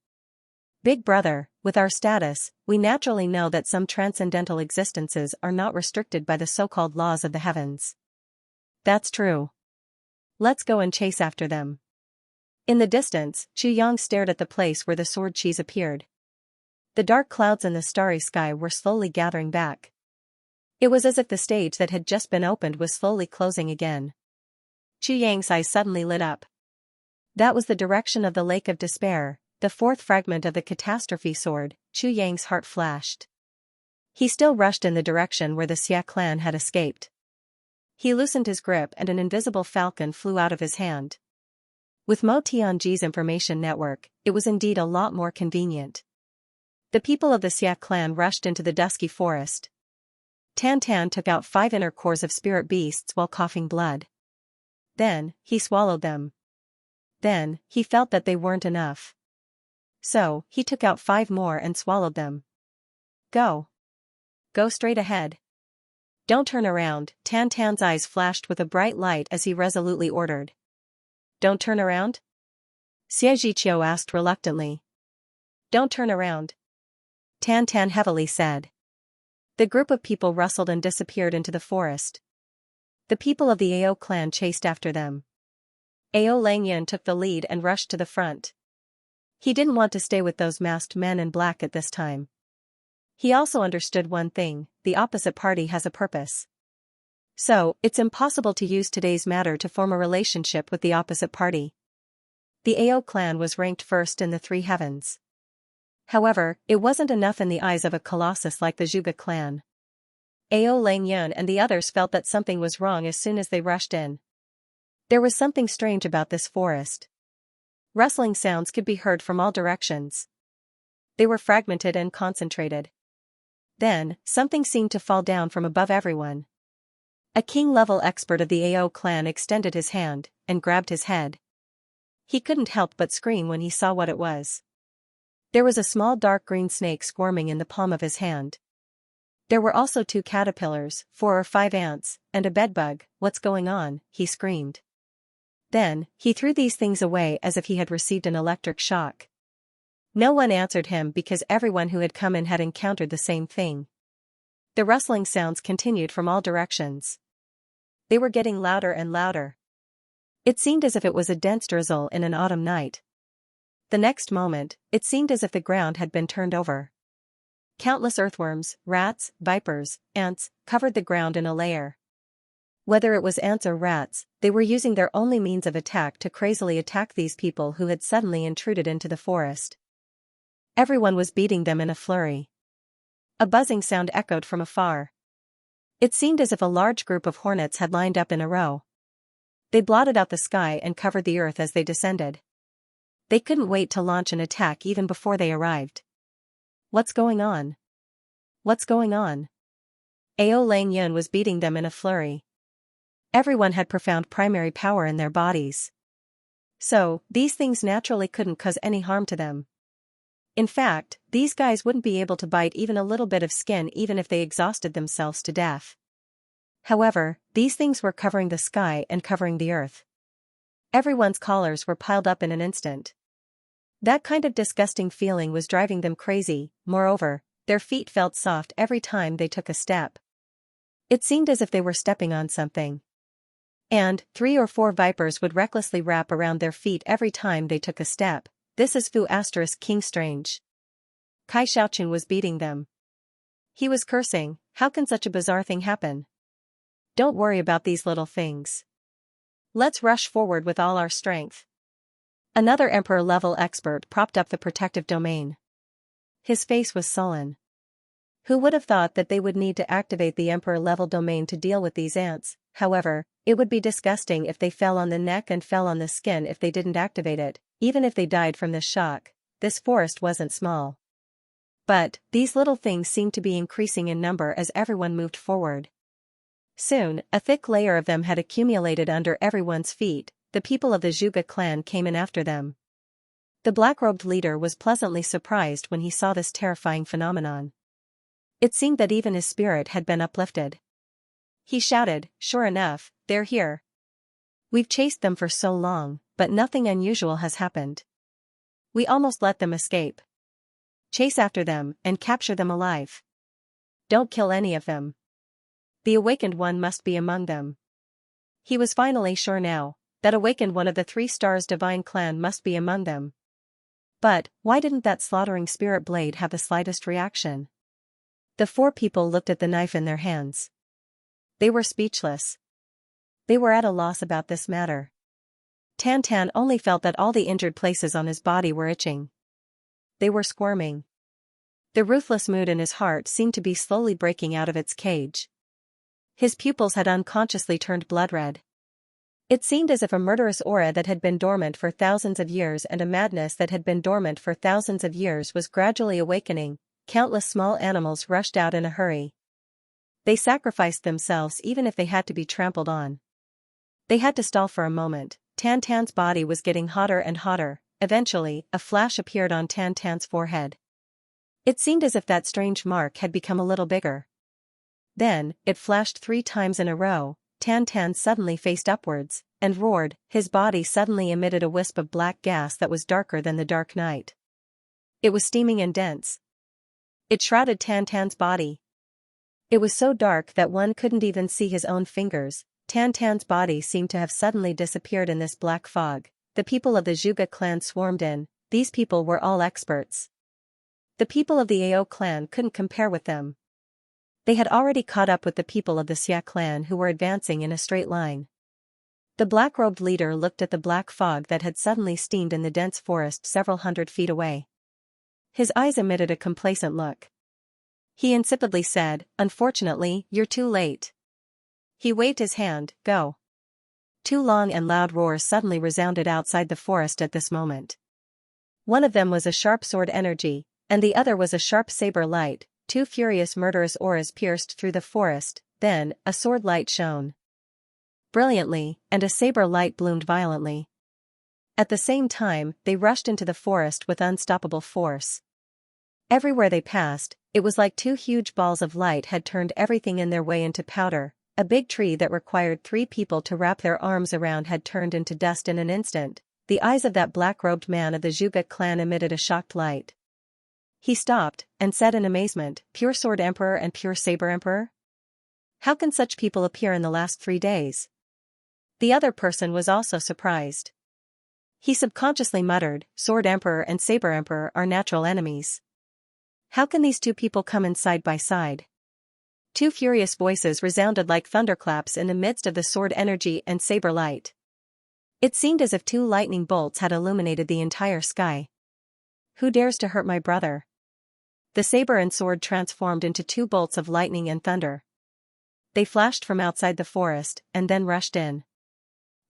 Big brother, with our status, we naturally know that some transcendental existences are not restricted by the so-called laws of the heavens." That's true. Let's go and chase after them. In the distance, Chu Yang stared at the place where the sword chis appeared. The dark clouds in the starry sky were slowly gathering back. It was as if the stage that had just been opened was slowly closing again. Chu Yang's eyes suddenly lit up. That was the direction of the Lake of Despair, the fourth fragment of the catastrophe sword. Chu Yang's heart flashed. He still rushed in the direction where the Xia clan had escaped. He loosened his grip and an invisible falcon flew out of his hand. With Mo Tianji's information network, it was indeed a lot more convenient. The people of the Xia clan rushed into the dusky forest. Tan Tan took out 5 inner cores of spirit beasts while coughing blood. Then, he swallowed them. Then, he felt that they weren't enough. So, he took out 5 more and swallowed them. Go. Go straight ahead. Don't turn around. Tan Tan's eyes flashed with a bright light as he resolutely ordered. Don't turn around? Xie Zhiqiu asked reluctantly. Don't turn around. Tan Tan heavily said. The group of people rustled and disappeared into the forest. The people of the Ao clan chased after them. Ao Langyan took the lead and rushed to the front. He didn't want to stay with those masked men in black at this time. He also understood one thing: the opposite party has a purpose. So, it's impossible to use today's matter to form a relationship with the opposite party. The Ao clan was ranked first in the 3 heavens. However, it wasn't enough in the eyes of a colossus like the Zhuge clan. Ao Langyan and the others felt that something was wrong as soon as they rushed in. There was something strange about this forest. Rustling sounds could be heard from all directions. They were fragmented and concentrated. Then, something seemed to fall down from above everyone. A king-level expert of the Ao clan extended his hand and grabbed his head. He couldn't help but scream when he saw what it was. There was a small dark green snake squirming in the palm of his hand. There were also 2 caterpillars, 4 or 5 ants, and a bedbug. What's going on? He screamed. Then, he threw these things away as if he had received an electric shock. No one answered him because everyone who had come in had encountered the same thing. The rustling sounds continued from all directions. They were getting louder and louder. It seemed as if it was a dense drizzle in an autumn night. The next moment, it seemed as if the ground had been turned over. Countless earthworms, rats, vipers, ants, covered the ground in a layer. Whether it was ants or rats, they were using their only means of attack to crazily attack these people who had suddenly intruded into the forest. Everyone was beating them in a flurry. A buzzing sound echoed from afar. It seemed as if a large group of hornets had lined up in a row. They blotted out the sky and covered the earth as they descended. They couldn't wait to launch an attack even before they arrived. What's going on? What's going on? Ao Lang Yun was beating them in a flurry. Everyone had profound primary power in their bodies. So, these things naturally couldn't cause any harm to them. In fact, these guys wouldn't be able to bite even a little bit of skin even if they exhausted themselves to death. However, these things were covering the sky and covering the earth. Everyone's collars were piled up in an instant. That kind of disgusting feeling was driving them crazy. Moreover, their feet felt soft every time they took a step. It seemed as if they were stepping on something. And 3 or 4 vipers would recklessly wrap around their feet every time they took a step. This is King Strange. Kai Xiaochun was beating them. He was cursing, how can such a bizarre thing happen? Don't worry about these little things. Let's rush forward with all our strength. Another Emperor-level expert propped up the protective domain. His face was sullen. Who would have thought that they would need to activate the Emperor-level domain to deal with these ants? However, it would be disgusting if they fell on the neck and fell on the skin if they didn't activate it. Even if they died from this shock, this forest wasn't small. But, these little things seemed to be increasing in number as everyone moved forward. Soon, a thick layer of them had accumulated under everyone's feet. The people of the Zhuge clan came in after them. The black-robed leader was pleasantly surprised when he saw this terrifying phenomenon. It seemed that even his spirit had been uplifted. He shouted, "Sure enough, they're here. We've chased them for so long, but nothing unusual has happened. We almost let them escape. Chase after them and capture them alive. Don't kill any of them. The awakened one must be among them." He was finally sure now, that awakened one of the 3 stars divine clan must be among them. But, why didn't that slaughtering spirit blade have the slightest reaction? The 4 people looked at the knife in their hands. They were speechless. They were at a loss about this matter. Tan Tan only felt that all the injured places on his body were itching. They were squirming. The ruthless mood in his heart seemed to be slowly breaking out of its cage. His pupils had unconsciously turned blood-red. It seemed as if a murderous aura that had been dormant for thousands of years and a madness that had been dormant for thousands of years was gradually awakening. Countless small animals rushed out in a hurry. They sacrificed themselves even if they had to be trampled on. They had to stall for a moment. Tan Tan's body was getting hotter and hotter. Eventually, a flash appeared on Tan Tan's forehead. It seemed as if that strange mark had become a little bigger. Then, it flashed 3 times in a row. Tan Tan suddenly faced upwards, and roared. His body suddenly emitted a wisp of black gas that was darker than the dark night. It was steaming and dense. It shrouded Tan Tan's body. It was so dark that one couldn't even see his own fingers. Tan Tan's body seemed to have suddenly disappeared in this black fog. The people of the Zhuge clan swarmed in. These people were all experts. The people of the Ao clan couldn't compare with them. They had already caught up with the people of the Xia clan who were advancing in a straight line. The black-robed leader looked at the black fog that had suddenly steamed in the dense forest several hundred feet away. His eyes emitted a complacent look. He insipidly said, "Unfortunately, you're too late." He waved his hand, "Go." 2 long and loud roars suddenly resounded outside the forest at this moment. One of them was a sharp sword energy, and the other was a sharp saber light. 2 furious murderous auras pierced through the forest, then, a sword light shone brilliantly, and a saber light bloomed violently. At the same time, they rushed into the forest with unstoppable force. Everywhere they passed, it was like 2 huge balls of light had turned everything in their way into powder. A big tree that required 3 people to wrap their arms around had turned into dust in an instant. The eyes of that black-robed man of the Zhuge clan emitted a shocked light. He stopped, and said in amazement, "Pure Sword Emperor and Pure Saber Emperor? How can such people appear in the last 3 days?" The other person was also surprised. He subconsciously muttered, "Sword Emperor and Saber Emperor are natural enemies. How can these two people come in side by side? Two furious voices resounded like thunderclaps in the midst of the sword energy and saber light. It seemed as if two lightning bolts had illuminated the entire sky. Who dares to hurt my brother? The saber and sword transformed into two bolts of lightning and thunder. They flashed from outside the forest and then rushed in.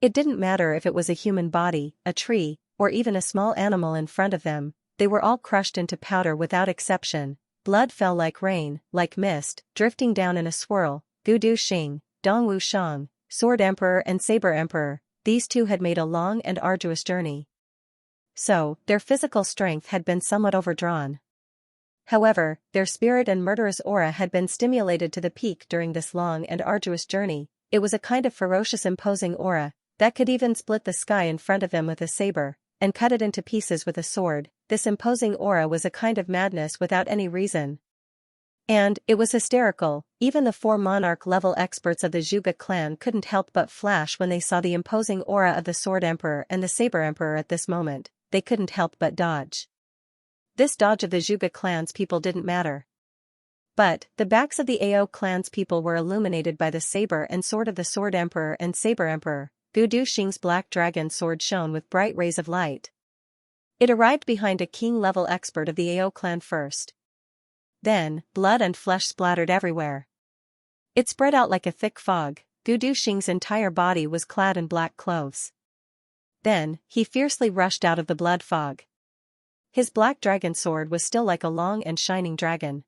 It didn't matter if it was a human body, a tree, or even a small animal in front of them, they were all crushed into powder without exception. Blood fell like rain, like mist, drifting down in a swirl. Gu Du Xing, Dong Wu Shang, Sword Emperor and Saber Emperor, these two had made a long and arduous journey. So, their physical strength had been somewhat overdrawn. However, their spirit and murderous aura had been stimulated to the peak during this long and arduous journey. It was a kind of ferocious imposing aura, that could even split the sky in front of them with a saber, and cut it into pieces with a sword. This imposing aura was a kind of madness without any reason. And, it was hysterical. Even the 4 monarch-level experts of the Zhuge clan couldn't help but flash when they saw the imposing aura of the Sword Emperor and the Saber Emperor at this moment. They couldn't help but dodge. This dodge of the Zhuge clan's people didn't matter. But, the backs of the Ao clan's people were illuminated by the saber and sword of the Sword Emperor and Saber Emperor. Gu Du Xing's black dragon sword shone with bright rays of light. It arrived behind a king-level expert of the Ao clan first. Then, blood and flesh splattered everywhere. It spread out like a thick fog. Gu Du Xing's entire body was clad in black clothes. Then, he fiercely rushed out of the blood fog. His black dragon sword was still like a long and shining dragon.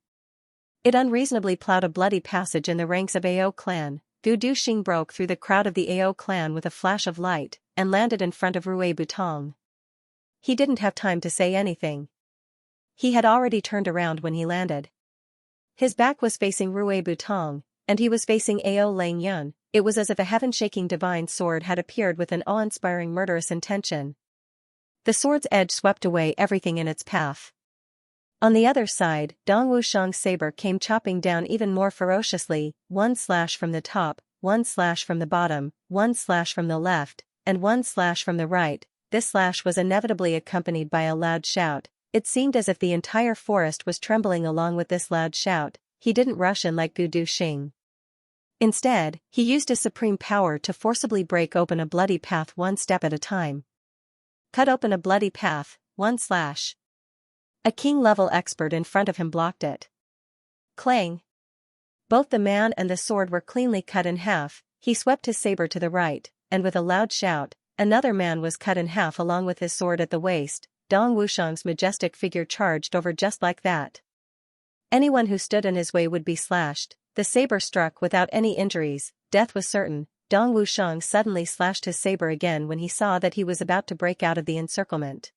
It unreasonably plowed a bloody passage in the ranks of Ao clan. Gu Du Xing broke through the crowd of the Ao clan with a flash of light, and landed in front of Rui Butong. He didn't have time to say anything. He had already turned around when he landed. His back was facing Rui Butong, and he was facing Ao Lang Yun. It was as if a heaven-shaking divine sword had appeared with an awe-inspiring murderous intention. The sword's edge swept away everything in its path. On the other side, Dong Wushang's saber came chopping down even more ferociously, 1 slash from the top, 1 slash from the bottom, 1 slash from the left, and 1 slash from the right. This slash was inevitably accompanied by a loud shout. It seemed as if the entire forest was trembling along with this loud shout. He didn't rush in like Gu Du Xing. Instead, he used his supreme power to forcibly break open a bloody path one step at a time. Cut open a bloody path, 1 slash. A king-level expert in front of him blocked it. Clang! Both the man and the sword were cleanly cut in half. He swept his saber to the right, and with a loud shout, another man was cut in half along with his sword at the waist. Dong Wushang's majestic figure charged over just like that. Anyone who stood in his way would be slashed. The saber struck without any injuries. Death was certain. Dong Wushang suddenly slashed his saber again when he saw that he was about to break out of the encirclement.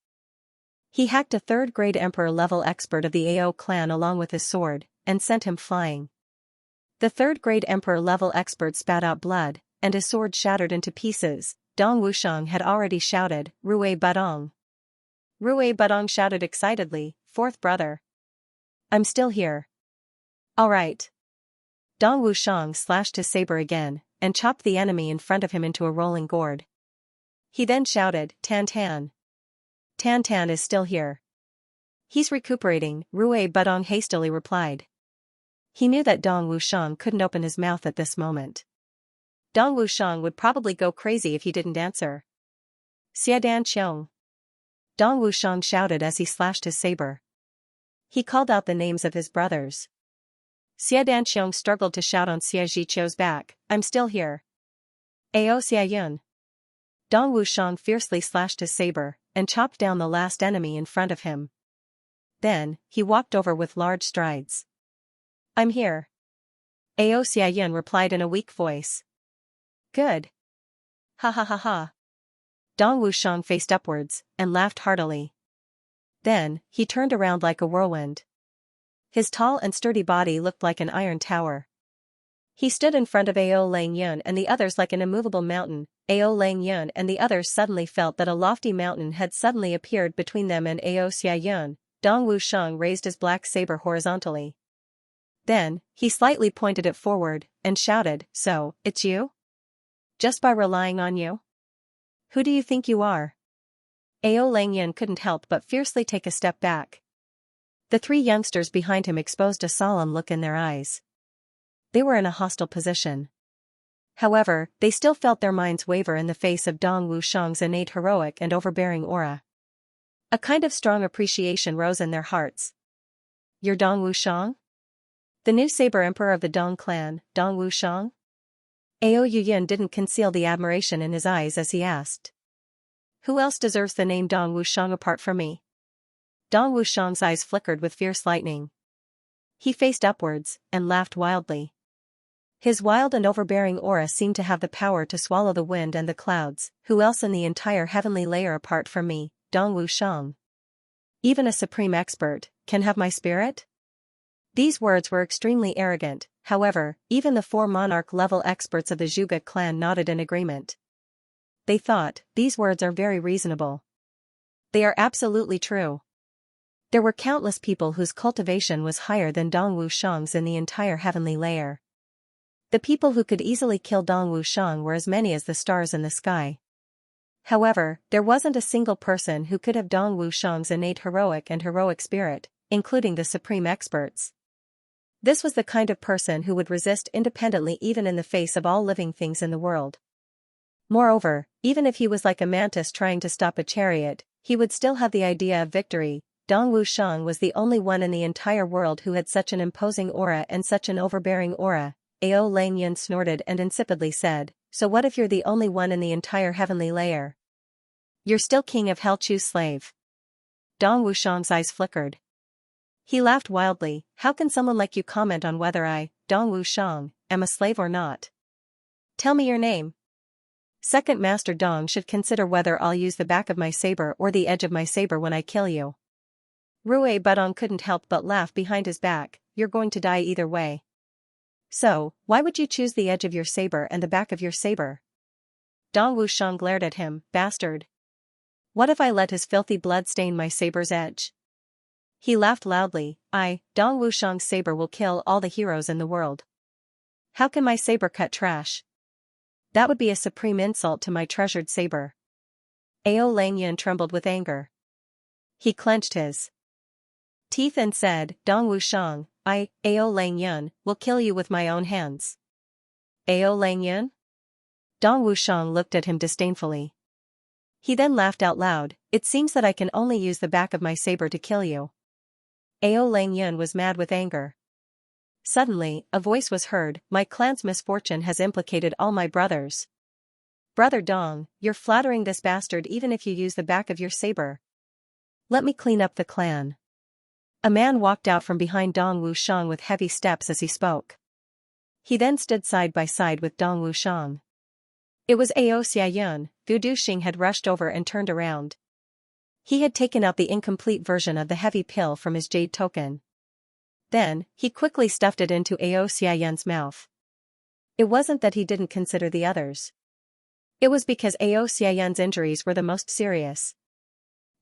He hacked a 3rd-grade Emperor-level expert of the Ao clan along with his sword, and sent him flying. The 3rd-grade Emperor-level expert spat out blood, and his sword shattered into pieces. Dong Wushang had already shouted, Rui Badong. Rui Badong shouted excitedly, 4th brother. I'm still here. All right. Dong Wushang slashed his saber again, and chopped the enemy in front of him into a rolling gourd. He then shouted, Tan Tan. Tan Tan is still here. He's recuperating, Rui Badong hastily replied. He knew that Dong Wushang couldn't open his mouth at this moment. Dong Wushang would probably go crazy if he didn't answer. Xia Dan Qiong. Dong Wushang shouted as he slashed his saber. He called out the names of his brothers. Xia Dan Qiong struggled to shout on Xia Zhiqiu's back, I'm still here. Ao Xia Yun. Dong Wushang fiercely slashed his saber, and chopped down the last enemy in front of him. Then, he walked over with large strides. I'm here. Ao Xia Yun replied in a weak voice. Good. Ha ha ha ha. Dong Wushang faced upwards, and laughed heartily. Then, he turned around like a whirlwind. His tall and sturdy body looked like an iron tower. He stood in front of Ao Lang Yun and the others like an immovable mountain. Ao Lang Yun and the others suddenly felt that a lofty mountain had suddenly appeared between them and Ao Xia Yun. Dong Wushang raised his black saber horizontally. Then, he slightly pointed it forward, and shouted, So, it's you? Just by relying on you? Who do you think you are? Ao Lang Yun couldn't help but fiercely take a step back. The three youngsters behind him exposed a solemn look in their eyes. They were in a hostile position. However, they still felt their minds waver in the face of Dong Wushang's innate heroic and overbearing aura. A kind of strong appreciation rose in their hearts. "You're Dong Wushang? The new saber emperor of the Dong clan, Dong Wushang?" Ao Yuyin didn't conceal the admiration in his eyes as he asked. "Who else deserves the name Dong Wushang apart from me?" Dong Wushang's eyes flickered with fierce lightning. He faced upwards, and laughed wildly. His wild and overbearing aura seemed to have the power to swallow the wind and the clouds. "Who else in the entire heavenly layer apart from me, Dong Wushang? Even a supreme expert can have my spirit?" These words were extremely arrogant. However, even the four monarch-level experts of the Zhuge clan nodded in agreement. They thought, these words are very reasonable. They are absolutely true. There were countless people whose cultivation was higher than Dong Wushang's in the entire heavenly layer. The people who could easily kill Dong Wushang were as many as the stars in the sky. However, there wasn't a single person who could have Dong Wushang's innate heroic spirit, including the supreme experts. This was the kind of person who would resist independently even in the face of all living things in the world. Moreover, even if he was like a mantis trying to stop a chariot, he would still have the idea of victory. Dong Wushang was the only one in the entire world who had such an imposing aura and such an overbearing aura. Ao Langyan snorted and insipidly said, "So what if you're the only one in the entire heavenly layer? You're still king of Hell Chu's slave." Dong Wushang's eyes flickered. He laughed wildly. "How can someone like you comment on whether I, Dong Wushang, am a slave or not? Tell me your name. Second Master Dong should consider whether I'll use the back of my saber or the edge of my saber when I kill you." Rui Budong couldn't help but laugh behind his back. "You're going to die either way. So, why would you choose the edge of your saber and the back of your saber?" Dong Wushang glared at him. "Bastard. What if I let his filthy blood stain my saber's edge?" He laughed loudly. Dong Wushang's saber will kill all the heroes in the world. How can my saber cut trash? That would be a supreme insult to my treasured saber." Ao Langyan trembled with anger. He clenched his teeth and said, "Dong Wushang, Ao Langyan, will kill you with my own hands." "Ao Langyan?" Dong Wushang looked at him disdainfully. He then laughed out loud. "It seems that I can only use the back of my saber to kill you." Ao Langyan was mad with anger. Suddenly, a voice was heard. "My clan's misfortune has implicated all my brothers. Brother Dong, you're flattering this bastard even if you use the back of your saber. Let me clean up the clan." A man walked out from behind Dong Wushang with heavy steps as he spoke. He then stood side by side with Dong Wushang. It was Ao Xiayun. Gu Duxing had rushed over and turned around. He had taken out the incomplete version of the heavy pill from his jade token. Then, he quickly stuffed it into Ao Xiayun's mouth. It wasn't that he didn't consider the others. It was because Ao Xiayun's injuries were the most serious.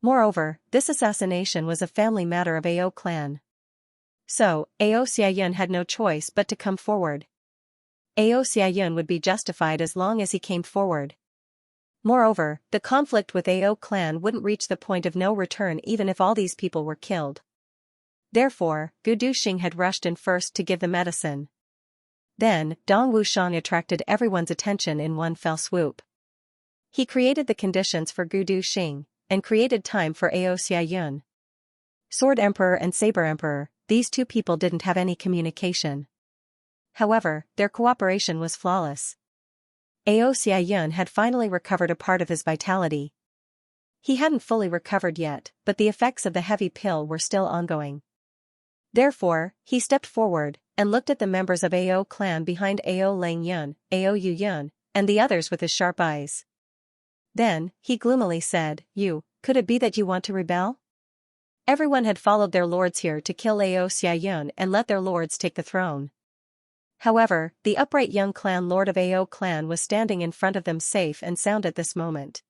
Moreover, this assassination was a family matter of Ao clan. So, Ao Xiayun had no choice but to come forward. Ao Xiayun would be justified as long as he came forward. Moreover, the conflict with Ao clan wouldn't reach the point of no return even if all these people were killed. Therefore, Gu Duxing had rushed in first to give the medicine. Then, Dong Wushang attracted everyone's attention in one fell swoop. He created the conditions for Gu Duxing, and created time for Ao Xiayun. Sword Emperor and Saber Emperor, these two people didn't have any communication. However, their cooperation was flawless. Ao Xiayun had finally recovered a part of his vitality. He hadn't fully recovered yet, but the effects of the heavy pill were still ongoing. Therefore, he stepped forward, and looked at the members of Ao clan behind Ao Langyun, Ao Yuyun, and the others with his sharp eyes. Then, he gloomily said, Could it be that you want to rebel? Everyone had followed their lords here to kill Ao Xiayun and let their lords take the throne. However, the upright young clan lord of Ao clan was standing in front of them safe and sound at this moment.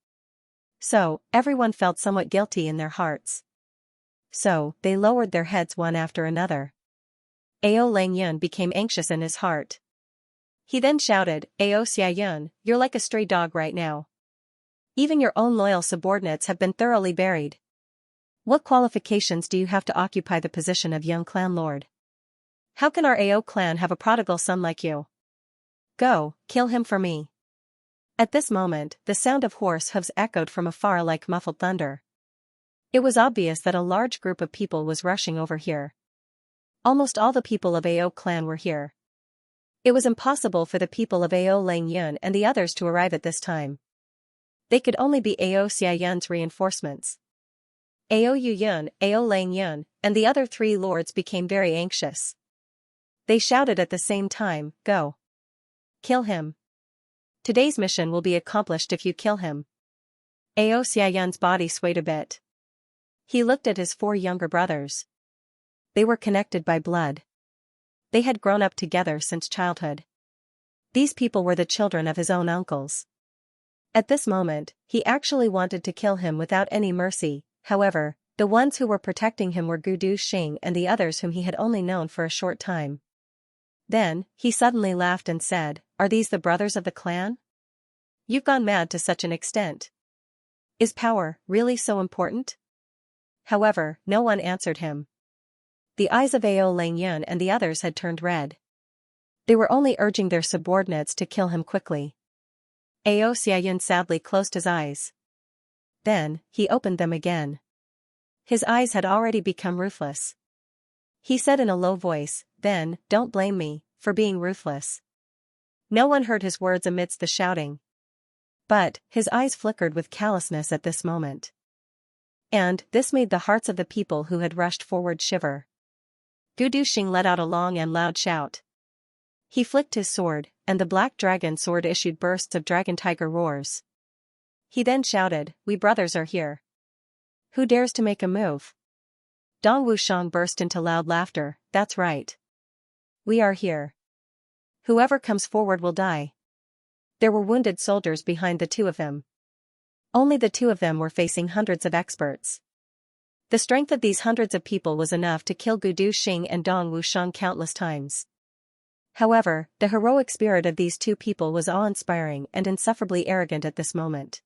So, everyone felt somewhat guilty in their hearts. So, they lowered their heads one after another. Ao Langyun became anxious in his heart. He then shouted, Ao Xiayun, you're like a stray dog right now. Even your own loyal subordinates have been thoroughly buried. What qualifications do you have to occupy the position of young clan lord? How can our AO clan have a prodigal son like you? Go, kill him for me. At this moment, the sound of horse hooves echoed from afar like muffled thunder. It was obvious that a large group of people was rushing over here. Almost all the people of AO clan were here. It was impossible for the people of AO Lang Yun and the others to arrive at this time. They could only be AO Xia Yun's reinforcements. AO Yu Yun, AO Lang Yun, and the other three lords became very anxious. They shouted at the same time, "Go! Kill him! Today's mission will be accomplished if you kill him." AO Xia Yun's body swayed a bit. He looked at his four younger brothers. They were connected by blood. They had grown up together since childhood. These people were the children of his own uncles. At this moment, he actually wanted to kill him without any mercy. However, the ones who were protecting him were Gudu Xing and the others whom he had only known for a short time. Then, he suddenly laughed and said, "Are these the brothers of the clan? You've gone mad to such an extent. Is power really so important?" However, no one answered him. The eyes of AO Lang Yun and the others had turned red. They were only urging their subordinates to kill him quickly. AO Xia Yun sadly closed his eyes. Then, he opened them again. His eyes had already become ruthless. He said in a low voice, "Then, don't blame me for being ruthless." No one heard his words amidst the shouting. But, his eyes flickered with callousness at this moment. And, this made the hearts of the people who had rushed forward shiver. Gudu Xing let out a long and loud shout. He flicked his sword, and the black dragon sword issued bursts of dragon-tiger roars. He then shouted, "We brothers are here. Who dares to make a move?" Dong Wushang burst into loud laughter. "That's right. We are here. Whoever comes forward will die." There were wounded soldiers behind the two of them. Only the two of them were facing hundreds of experts. The strength of these hundreds of people was enough to kill Gudu Xing and Dong Wushang countless times. However, the heroic spirit of these two people was awe-inspiring and insufferably arrogant at this moment.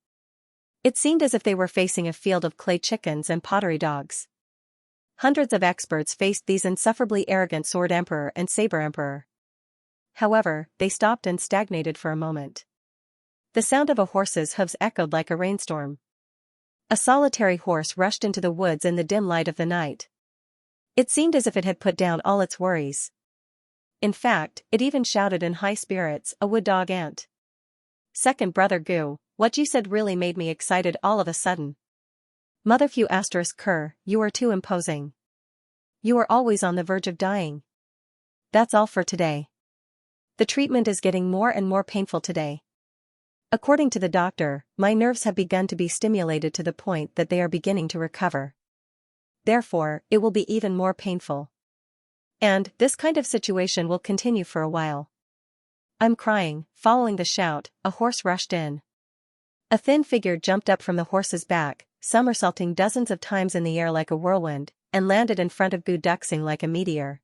It seemed as if they were facing a field of clay chickens and pottery dogs. Hundreds of experts faced these insufferably arrogant Sword Emperor and Saber Emperor. However, they stopped and stagnated for a moment. The sound of a horse's hooves echoed like a rainstorm. A solitary horse rushed into the woods in the dim light of the night. It seemed as if it had put down all its worries. In fact, it even shouted in high spirits, "A wood dog ant. Second brother Gu, what you said really made me excited all of a sudden. Motherfu *Ker, you are too imposing. You are always on the verge of dying. That's all for today. The treatment is getting more and more painful today. According to the doctor, my nerves have begun to be stimulated to the point that they are beginning to recover. Therefore, it will be even more painful. And, this kind of situation will continue for a while." I'm crying. Following the shout, a horse rushed in. A thin figure jumped up from the horse's back, somersaulting dozens of times in the air like a whirlwind, and landed in front of Gu Duxing like a meteor.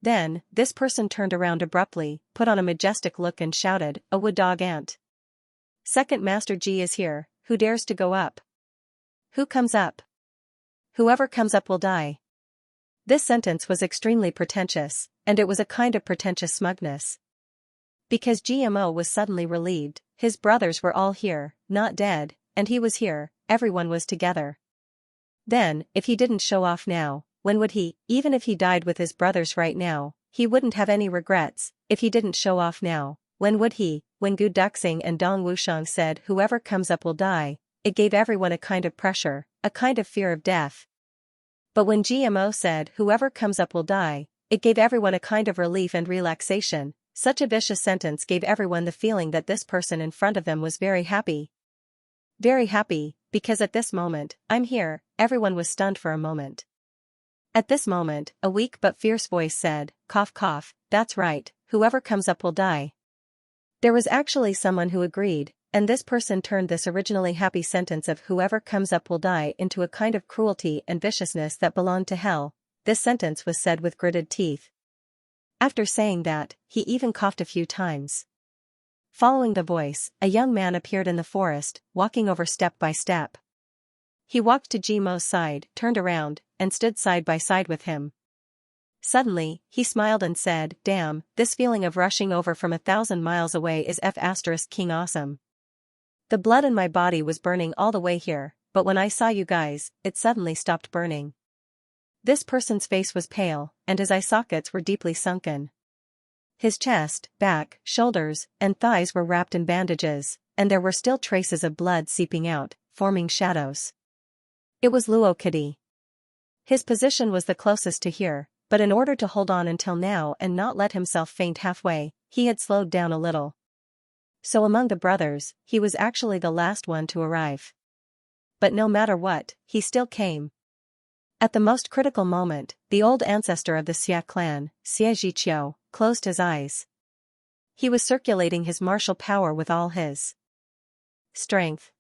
Then, this person turned around abruptly, put on a majestic look and shouted, "A wood dog ant. Second Master Ji is here, who dares to go up? Who comes up? Whoever comes up will die." This sentence was extremely pretentious, and it was a kind of pretentious smugness. Because GMO was suddenly relieved, his brothers were all here, not dead, and he was here, everyone was together. Then, if he didn't show off now, when would he? Even if he died with his brothers right now, he wouldn't have any regrets. If he didn't show off now, when would he? When Gu Duxing and Dong Wushang said whoever comes up will die, it gave everyone a kind of pressure, a kind of fear of death. But when GMO said whoever comes up will die, it gave everyone a kind of relief and relaxation. Such a vicious sentence gave everyone the feeling that this person in front of them was very happy. Very happy, because at this moment, I'm here. Everyone was stunned for a moment. At this moment, a weak but fierce voice said, "Cough cough, that's right, whoever comes up will die." There was actually someone who agreed, and this person turned this originally happy sentence of whoever comes up will die into a kind of cruelty and viciousness that belonged to hell. This sentence was said with gritted teeth. After saying that, he even coughed a few times. Following the voice, a young man appeared in the forest, walking over step by step. He walked to Jimo's side, turned around, and stood side by side with him. Suddenly, he smiled and said, "Damn, this feeling of rushing over from 1,000 miles away is King awesome. The blood in my body was burning all the way here, but when I saw you guys, it suddenly stopped burning." This person's face was pale, and his eye sockets were deeply sunken. His chest, back, shoulders, and thighs were wrapped in bandages, and there were still traces of blood seeping out, forming shadows. It was Luo Kadi. His position was the closest to here, but in order to hold on until now and not let himself faint halfway, he had slowed down a little. So among the brothers, he was actually the last one to arrive. But no matter what, he still came. At the most critical moment, the old ancestor of the Xia clan, Xianxia, closed his eyes. He was circulating his martial power with all his strength.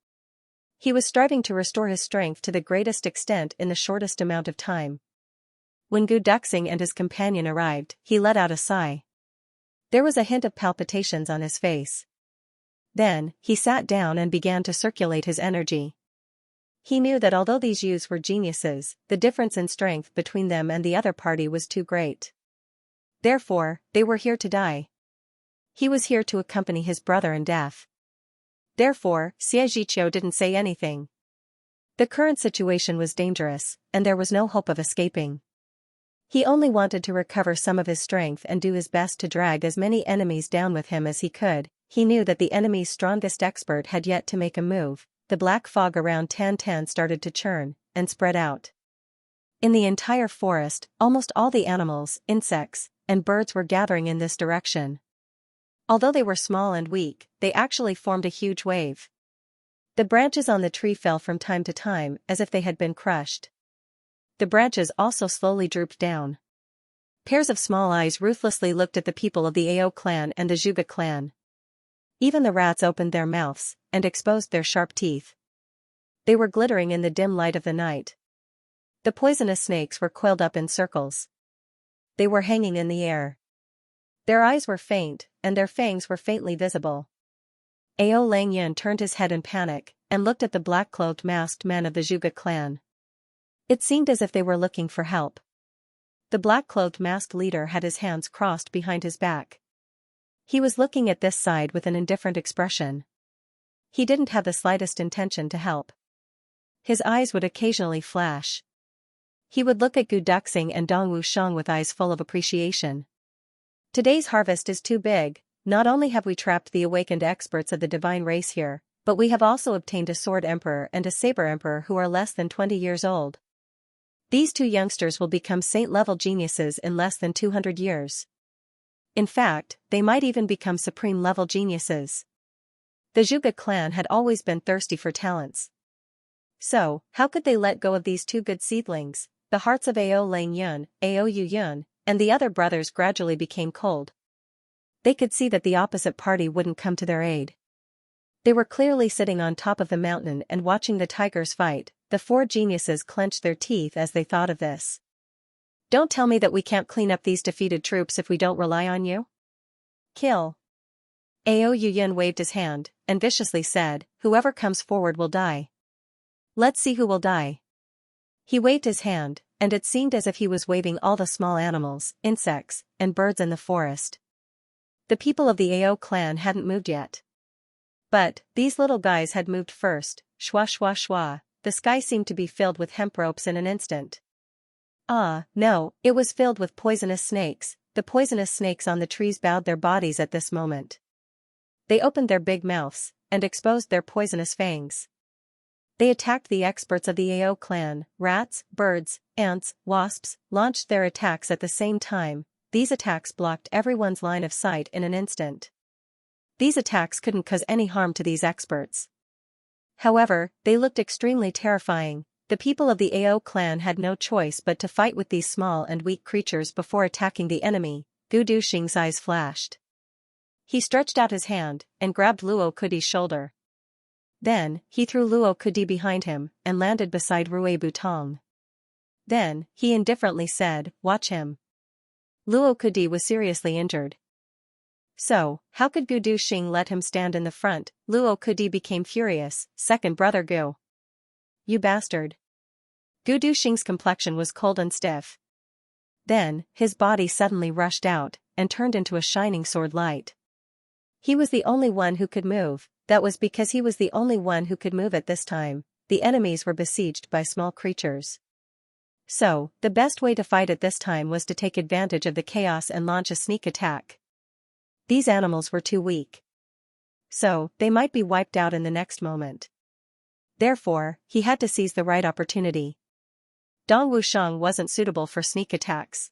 He was striving to restore his strength to the greatest extent in the shortest amount of time. When Gu Duxing and his companion arrived, he let out a sigh. There was a hint of palpitations on his face. Then, he sat down and began to circulate his energy. He knew that although these youths were geniuses, the difference in strength between them and the other party was too great. Therefore, they were here to die. He was here to accompany his brother in death. Therefore, Xianxia didn't say anything. The current situation was dangerous, and there was no hope of escaping. He only wanted to recover some of his strength and do his best to drag as many enemies down with him as he could. He knew that the enemy's strongest expert had yet to make a move. The black fog around Tan Tan started to churn and spread out. In the entire forest, almost all the animals, insects, and birds were gathering in this direction. Although they were small and weak, they actually formed a huge wave. The branches on the tree fell from time to time as if they had been crushed. The branches also slowly drooped down. Pairs of small eyes ruthlessly looked at the people of the Ao clan and the Zhuge clan. Even the rats opened their mouths and exposed their sharp teeth. They were glittering in the dim light of the night. The poisonous snakes were coiled up in circles. They were hanging in the air. Their eyes were faint, and their fangs were faintly visible. Ao Langyan turned his head in panic, and looked at the black-clothed masked men of the Zhuge clan. It seemed as if they were looking for help. The black-clothed masked leader had his hands crossed behind his back. He was looking at this side with an indifferent expression. He didn't have the slightest intention to help. His eyes would occasionally flash. He would look at Gu Duxing and Dong Wushang with eyes full of appreciation. Today's harvest is too big. Not only have we trapped the awakened experts of the divine race here, but we have also obtained a sword emperor and a saber emperor who are less than 20 years old. These two youngsters will become saint-level geniuses in less than 200 years. In fact, they might even become supreme-level geniuses. The Zhuge clan had always been thirsty for talents. So, how could they let go of these two good seedlings? The hearts of Ao Langyun, Ao Yuyun, and the other brothers gradually became cold. They could see that the opposite party wouldn't come to their aid. They were clearly sitting on top of the mountain and watching the tigers fight. The four geniuses clenched their teeth as they thought of this. Don't tell me that we can't clean up these defeated troops if we don't rely on you? Kill. Ao Yuyun waved his hand, and viciously said, "Whoever comes forward will die. Let's see who will die." He waved his hand, and it seemed as if he was waving all the small animals, insects, and birds in the forest. The people of the Ao clan hadn't moved yet. But, these little guys had moved first. Shwa shwa shwa, the sky seemed to be filled with hemp ropes in an instant. Ah, no, it was filled with poisonous snakes. The poisonous snakes on the trees bowed their bodies at this moment. They opened their big mouths, and exposed their poisonous fangs. They attacked the experts of the Ao clan. Rats, birds, ants, wasps, launched their attacks at the same time. These attacks blocked everyone's line of sight in an instant. These attacks couldn't cause any harm to these experts. However, they looked extremely terrifying. The people of the Ao clan had no choice but to fight with these small and weak creatures before attacking the enemy. Gu Duxing's eyes flashed. He stretched out his hand, and grabbed Luo Kudi's shoulder. Then, he threw Luo Kudi behind him, and landed beside Rui Butong. Then, he indifferently said, "Watch him." Luo Kudi was seriously injured. So, how could Gu Duxing let him stand in the front? Luo Kudi became furious. "Second brother Gu. you bastard. Gu Duxing's complexion was cold and stiff. Then, his body suddenly rushed out, and turned into a shining sword light. He was the only one who could move, that was because he was the only one who could move at this time. The enemies were besieged by small creatures. So, the best way to fight at this time was to take advantage of the chaos and launch a sneak attack. These animals were too weak. So, they might be wiped out in the next moment. Therefore, he had to seize the right opportunity. Dong Wushang wasn't suitable for sneak attacks.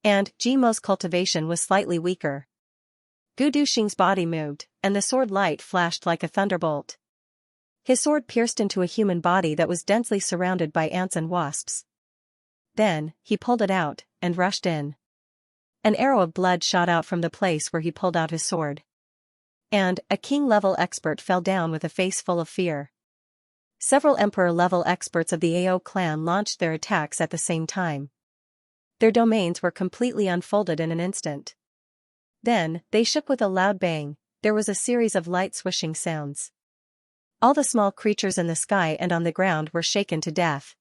And Jimo's cultivation was slightly weaker. Gu Duxing's body moved, and the sword light flashed like a thunderbolt. His sword pierced into a human body that was densely surrounded by ants and wasps. Then, he pulled it out, and rushed in. An arrow of blood shot out from the place where he pulled out his sword. And, a king-level expert fell down with a face full of fear. Several emperor-level experts of the AO clan launched their attacks at the same time. Their domains were completely unfolded in an instant. Then, they shook with a loud bang. There was a series of light swishing sounds. All the small creatures in the sky and on the ground were shaken to death.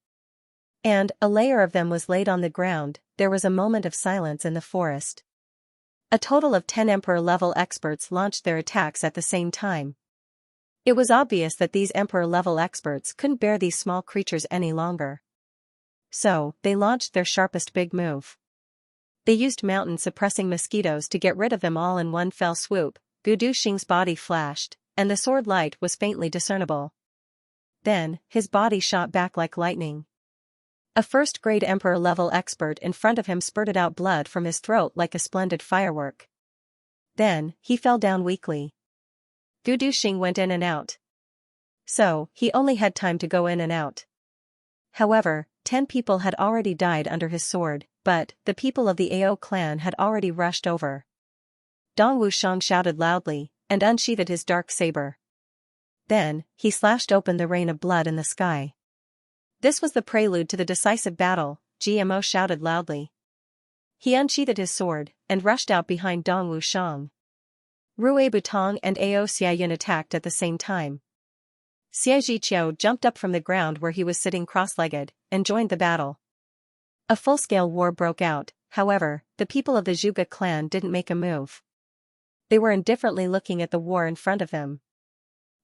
And, a layer of them was laid on the ground. There was a moment of silence in the forest. A total of 10 emperor-level experts launched their attacks at the same time. It was obvious that these emperor-level experts couldn't bear these small creatures any longer. So, they launched their sharpest big move. They used mountain-suppressing mosquitoes to get rid of them all in one fell swoop. Gu Duxing's body flashed, and the sword light was faintly discernible. Then, his body shot back like lightning. A first-grade emperor-level expert in front of him spurted out blood from his throat like a splendid firework. Then, he fell down weakly. Gu Duxing went in and out. So, he only had time to go in and out. However, 10 people had already died under his sword, but the people of the AO clan had already rushed over. Dong Wushang shouted loudly, and unsheathed his dark saber. Then, he slashed open the rain of blood in the sky. This was the prelude to the decisive battle, Gmo shouted loudly. He unsheathed his sword, and rushed out behind Dong Wushang. Rue Butong and Ao Xiaoyan attacked at the same time. Xie Zhiqiu jumped up from the ground where he was sitting cross-legged, and joined the battle. A full-scale war broke out. However, the people of the Zhuge clan didn't make a move. They were indifferently looking at the war in front of them.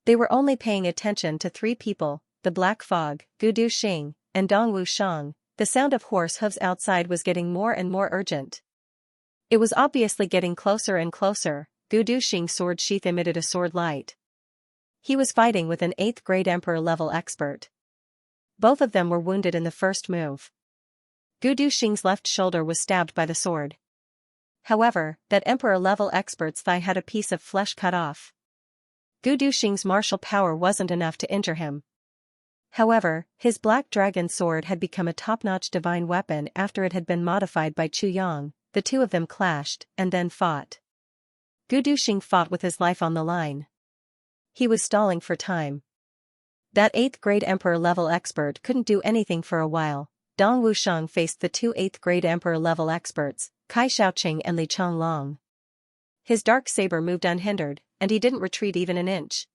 They were only paying attention to 3 people, the Black Fog, Gu Duxing, and Dong Wushang. The sound of horse hooves outside was getting more and more urgent. It was obviously getting closer and closer. Gu Duxing's sword sheath emitted a sword light. He was fighting with an 8th-grade emperor-level expert. Both of them were wounded in the first move. Gu Duxing's left shoulder was stabbed by the sword. However, that emperor-level expert's thigh had a piece of flesh cut off. Gu Duxing's martial power wasn't enough to injure him. However, his black dragon sword had become a top-notch divine weapon after it had been modified by Chu Yang. The two of them clashed, and then fought. Gu Duxing fought with his life on the line. He was stalling for time. That 8th-grade emperor-level expert couldn't do anything for a while. Dong Wushang faced the 2 8th-grade emperor-level experts, Kai Shaoqing and Li Changlong. His dark saber moved unhindered, and he didn't retreat even an inch.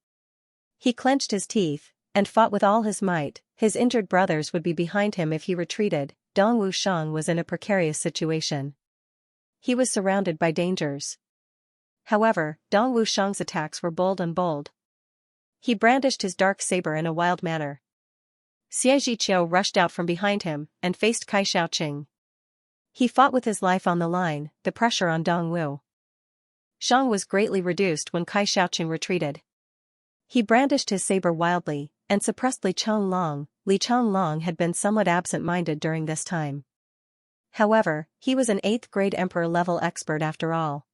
He clenched his teeth, and fought with all his might. His injured brothers would be behind him if he retreated. Dong Wushang was in a precarious situation. He was surrounded by dangers. However, Dong Wushang's attacks were bold and bold. He brandished his dark saber in a wild manner. Xie Zhiqiu rushed out from behind him, and faced Kai Shaoqing. He fought with his life on the line. The pressure on Dong Wu Shang was greatly reduced when Kai Shaoqing retreated. He brandished his saber wildly, and suppressed Li Changlong. Li Changlong had been somewhat absent-minded during this time. However, he was an 8th-grade emperor-level expert after all.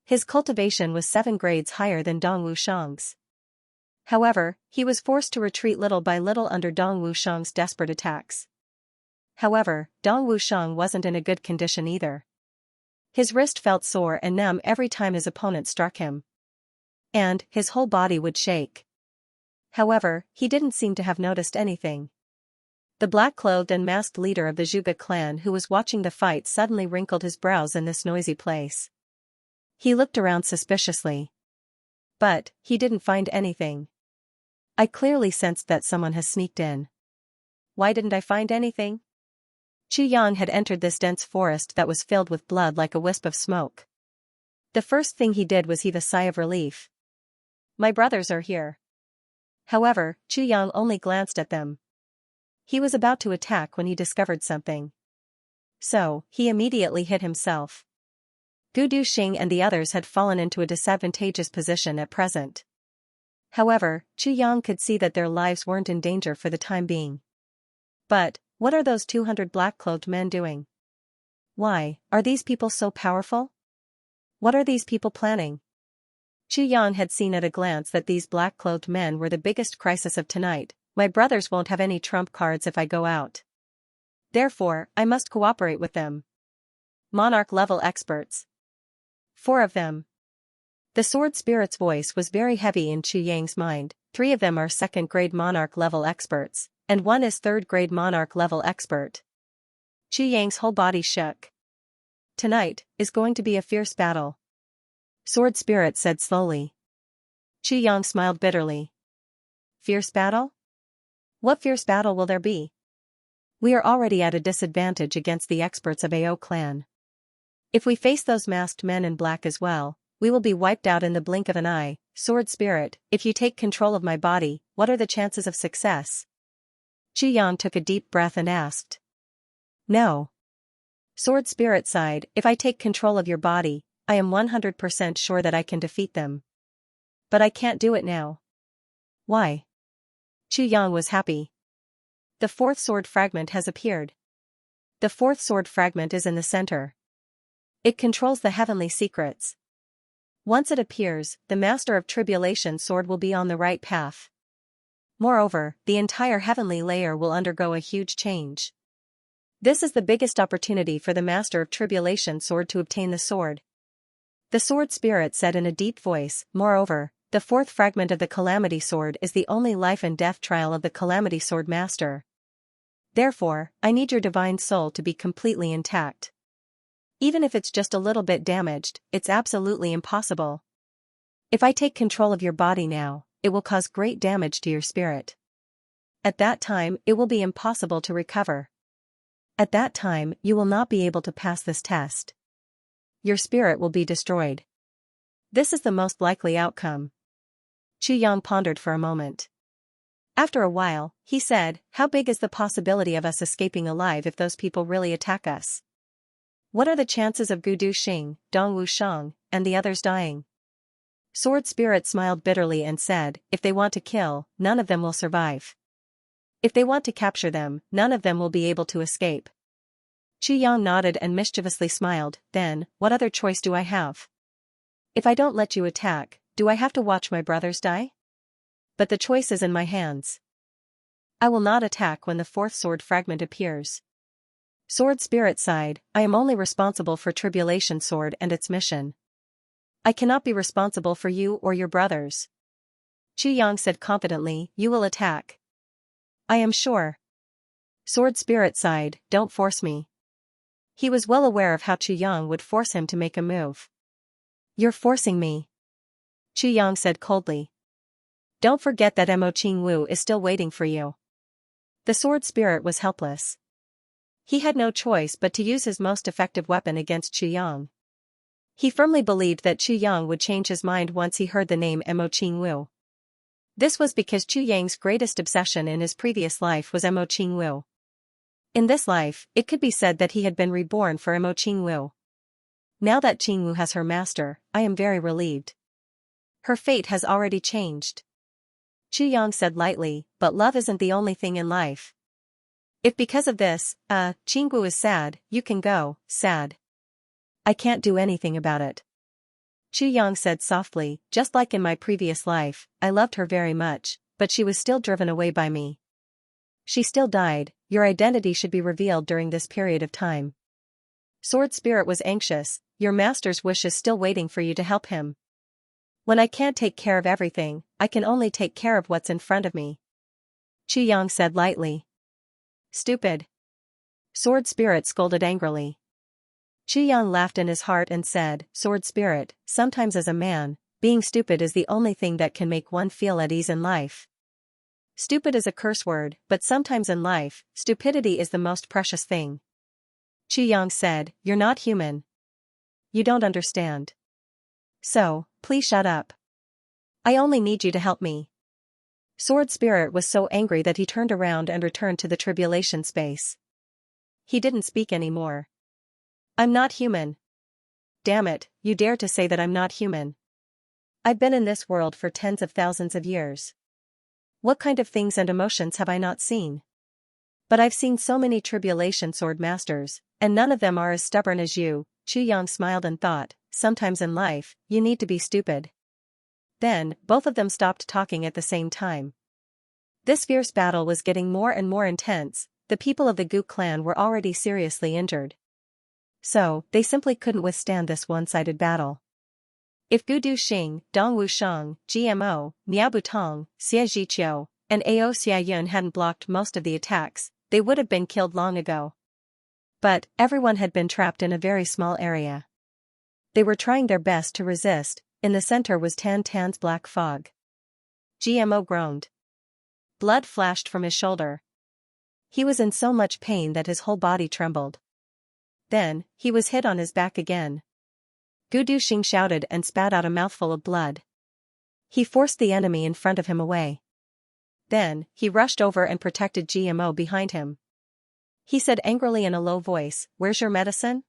His cultivation was 7 grades higher than Dong Wushang's. However, he was forced to retreat little by little under Dong Wushang's desperate attacks. However, Dong Wushang wasn't in a good condition either. His wrist felt sore and numb every time his opponent struck him. And his whole body would shake. However, he didn't seem to have noticed anything. The black-clothed and masked leader of the Zhuge clan who was watching the fight suddenly wrinkled his brows in this noisy place. He looked around suspiciously. But, he didn't find anything. I clearly sensed that someone has sneaked in. Why didn't I find anything? Chu Yang had entered this dense forest that was filled with blood like a wisp of smoke. The first thing he did was heave a sigh of relief. My brothers are here. However, Chu Yang only glanced at them. He was about to attack when he discovered something. So, he immediately hid himself. Gudu Xing and the others had fallen into a disadvantageous position at present. However, Chu Yang could see that their lives weren't in danger for the time being. But, what are those 200 black-clothed men doing? Why, are these people so powerful? What are these people planning? Chu Yang had seen at a glance that these black-clothed men were the biggest crisis of tonight. My brothers won't have any trump cards if I go out. Therefore, I must cooperate with them. Monarch-level experts. 4 of them. The sword spirit's voice was very heavy in Chu Yang's mind. 3 of them are second-grade monarch-level experts, and 1 is third-grade monarch-level expert. Chu Yang's whole body shook. Tonight is going to be a fierce battle. Sword spirit said slowly. Chu Yang smiled bitterly. Fierce battle? What fierce battle will there be? We are already at a disadvantage against the experts of AO clan. If we face those masked men in black as well, we will be wiped out in the blink of an eye. Sword spirit, if you take control of my body, what are the chances of success? Chu Yang took a deep breath and asked. No. Sword spirit sighed, if I take control of your body, I am 100% sure that I can defeat them. But I can't do it now. Why? Chu Yang was happy. The 4th sword fragment has appeared. The 4th sword fragment is in the center. It controls the heavenly secrets. Once it appears, the Master of Tribulation sword will be on the right path. Moreover, the entire heavenly layer will undergo a huge change. This is the biggest opportunity for the Master of Tribulation sword to obtain the sword. The sword spirit said in a deep voice, moreover, the 4th fragment of the Calamity Sword is the only life and death trial of the Calamity Sword Master. Therefore, I need your divine soul to be completely intact. Even if it's just a little bit damaged, it's absolutely impossible. If I take control of your body now, it will cause great damage to your spirit. At that time, it will be impossible to recover. At that time, you will not be able to pass this test. Your spirit will be destroyed. This is the most likely outcome. Chu Yang pondered for a moment. After a while, he said, how big is the possibility of us escaping alive if those people really attack us? What are the chances of Gudu Xing, Dongwu Shang, and the others dying? Sword Spirit smiled bitterly and said, if they want to kill, none of them will survive. If they want to capture them, none of them will be able to escape. Chu Yang nodded and mischievously smiled, then, what other choice do I have? If I don't let you attack, do I have to watch my brothers die? But the choice is in my hands. I will not attack when the 4th sword fragment appears. Sword Spirit sighed, I am only responsible for Tribulation Sword and its mission. I cannot be responsible for you or your brothers. Chu Yang said confidently, you will attack. I am sure. Sword Spirit sighed, don't force me. He was well aware of how Chu Yang would force him to make a move. You're forcing me. Chu Yang said coldly. Don't forget that Mo Qingwu is still waiting for you. The sword spirit was helpless. He had no choice but to use his most effective weapon against Chu Yang. He firmly believed that Chu Yang would change his mind once he heard the name Mo Qingwu. This was because Chu Yang's greatest obsession in his previous life was Mo Qingwu. In this life, it could be said that he had been reborn for Mo Qingwu. Now that Qingwu has her master, I am very relieved. Her fate has already changed. Chu Yang said lightly, but love isn't the only thing in life. If because of this, Qingwu is sad, you can go, sad. I can't do anything about it. Chu Yang said softly, just like in my previous life, I loved her very much, but she was still driven away by me. She still died, your identity should be revealed during this period of time. Sword Spirit was anxious, your master's wish is still waiting for you to help him. When I can't take care of everything, I can only take care of what's in front of me. Chu Yang said lightly. Stupid. Sword Spirit scolded angrily. Chu Yang laughed in his heart and said, Sword Spirit, sometimes as a man, being stupid is the only thing that can make one feel at ease in life. Stupid is a curse word, but sometimes in life, stupidity is the most precious thing. Xianxia said, "You're not human. You don't understand. So, please shut up. I only need you to help me." Sword Spirit was so angry that he turned around and returned to the tribulation space. He didn't speak anymore. "I'm not human. Damn it, you dare to say that I'm not human. I've been in this world for tens of thousands of years. What kind of things and emotions have I not seen? But I've seen so many tribulation sword masters, and none of them are as stubborn as you." Xianxia smiled and thought, sometimes in life, you need to be stupid. Then, both of them stopped talking at the same time. This fierce battle was getting more and more intense. The people of the Gu clan were already seriously injured. So, they simply couldn't withstand this one-sided battle. If Gu Duxing, Dong Wusheng, GMO, Miaobutong, Xie Zhiqiu, and Ao Xiayun hadn't blocked most of the attacks, they would have been killed long ago. But, everyone had been trapped in a very small area. They were trying their best to resist. In the center was Tan Tan's black fog. GMO groaned. Blood flashed from his shoulder. He was in so much pain that his whole body trembled. Then, he was hit on his back again. Gu Duxing shouted and spat out a mouthful of blood. He forced the enemy in front of him away. Then, he rushed over and protected GMO behind him. He said angrily in a low voice, "Where's your medicine?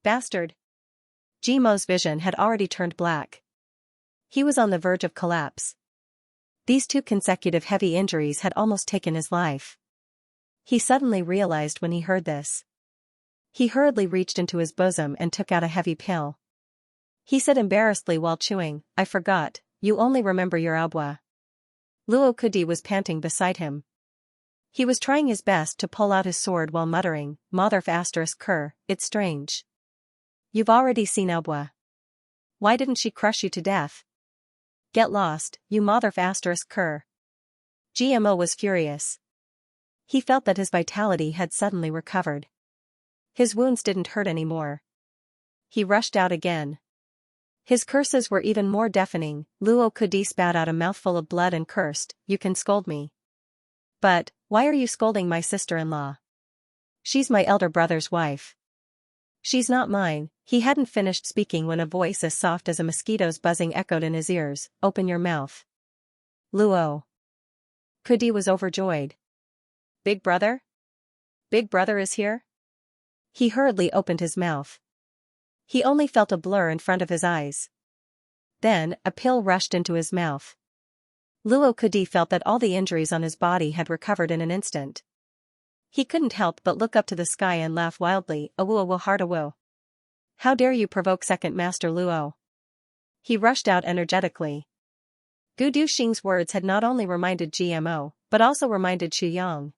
Bastard." GMO's vision had already turned black. He was on the verge of collapse. These 2 consecutive heavy injuries had almost taken his life. He suddenly realized when he heard this. He hurriedly reached into his bosom and took out a heavy pill. He said embarrassedly while chewing, "I forgot, you only remember your abwa." Luo Kudi was panting beside him. He was trying his best to pull out his sword while muttering, "Motherf asterisk cur, it's strange. You've already seen abwa. Why didn't she crush you to death? Get lost, you motherf asterisk cur." GMO was furious. He felt that his vitality had suddenly recovered. His wounds didn't hurt anymore. He rushed out again. His curses were even more deafening. Luo Kudi spat out a mouthful of blood and cursed, "You can scold me. But, why are you scolding my sister-in-law? She's my elder brother's wife. She's not mine." He hadn't finished speaking when a voice as soft as a mosquito's buzzing echoed in his ears, "Open your mouth." Luo Kudi was overjoyed. "Big brother? Big brother is here?" He hurriedly opened his mouth. He only felt a blur in front of his eyes. Then, a pill rushed into his mouth. Luo Kudi felt that all the injuries on his body had recovered in an instant. He couldn't help but look up to the sky and laugh wildly, "Awu heart awu. How dare you provoke Second Master Luo." He rushed out energetically. Gu Duxing's words had not only reminded GMO, but also reminded Xianxia.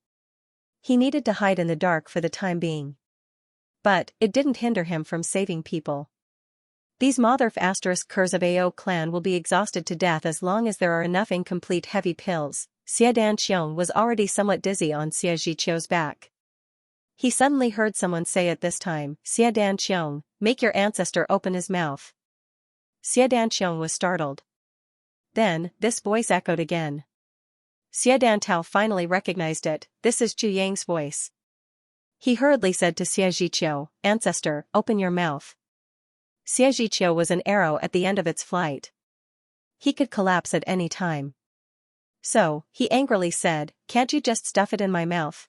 He needed to hide in the dark for the time being. But, it didn't hinder him from saving people. These motherf asterisk curs of Ao clan will be exhausted to death as long as there are enough incomplete heavy pills. Xiedan Qiong was already somewhat dizzy on Xie Zhiqiu's back. He suddenly heard someone say at this time, "Xiedan Qiong, make your ancestor open his mouth." Xiedan Qiong was startled. Then, this voice echoed again. Xiedan Tao finally recognized it, "This is Zhu Yang's voice." He hurriedly said to Xie Zhiqiu, "Ancestor, open your mouth." Xie Zhiqiu was an arrow at the end of its flight. He could collapse at any time. So, he angrily said, "Can't you just stuff it in my mouth?"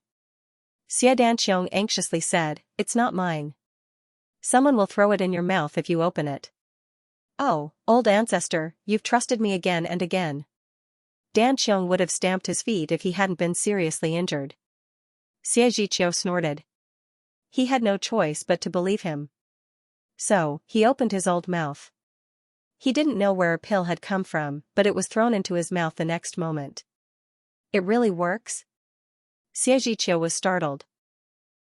Xiedan Qiong anxiously said, "It's not mine. Someone will throw it in your mouth if you open it." "Oh, old ancestor, you've trusted me again and again." Dan Qiong would have stamped his feet if he hadn't been seriously injured. Xie Zhiqiu snorted. He had no choice but to believe him. So, he opened his old mouth. He didn't know where a pill had come from, but it was thrown into his mouth the next moment. "It really works?" Xie Zhiqiu was startled.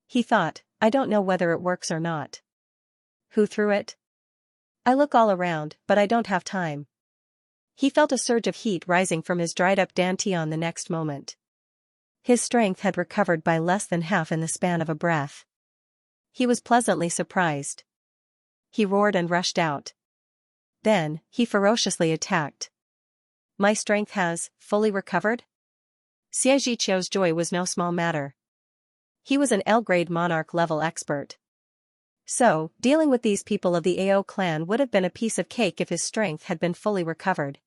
He thought, "I don't know whether it works or not. Who threw it? I look all around, but I don't have time." He felt a surge of heat rising from his dried-up dantian the next moment. His strength had recovered by less than half in the span of a breath. He was pleasantly surprised. He roared and rushed out. Then, he ferociously attacked. "My strength has fully recovered?" Xie Zhiqiu's joy was no small matter. He was an L-grade monarch-level expert. So, dealing with these people of the Ao clan would have been a piece of cake if his strength had been fully recovered.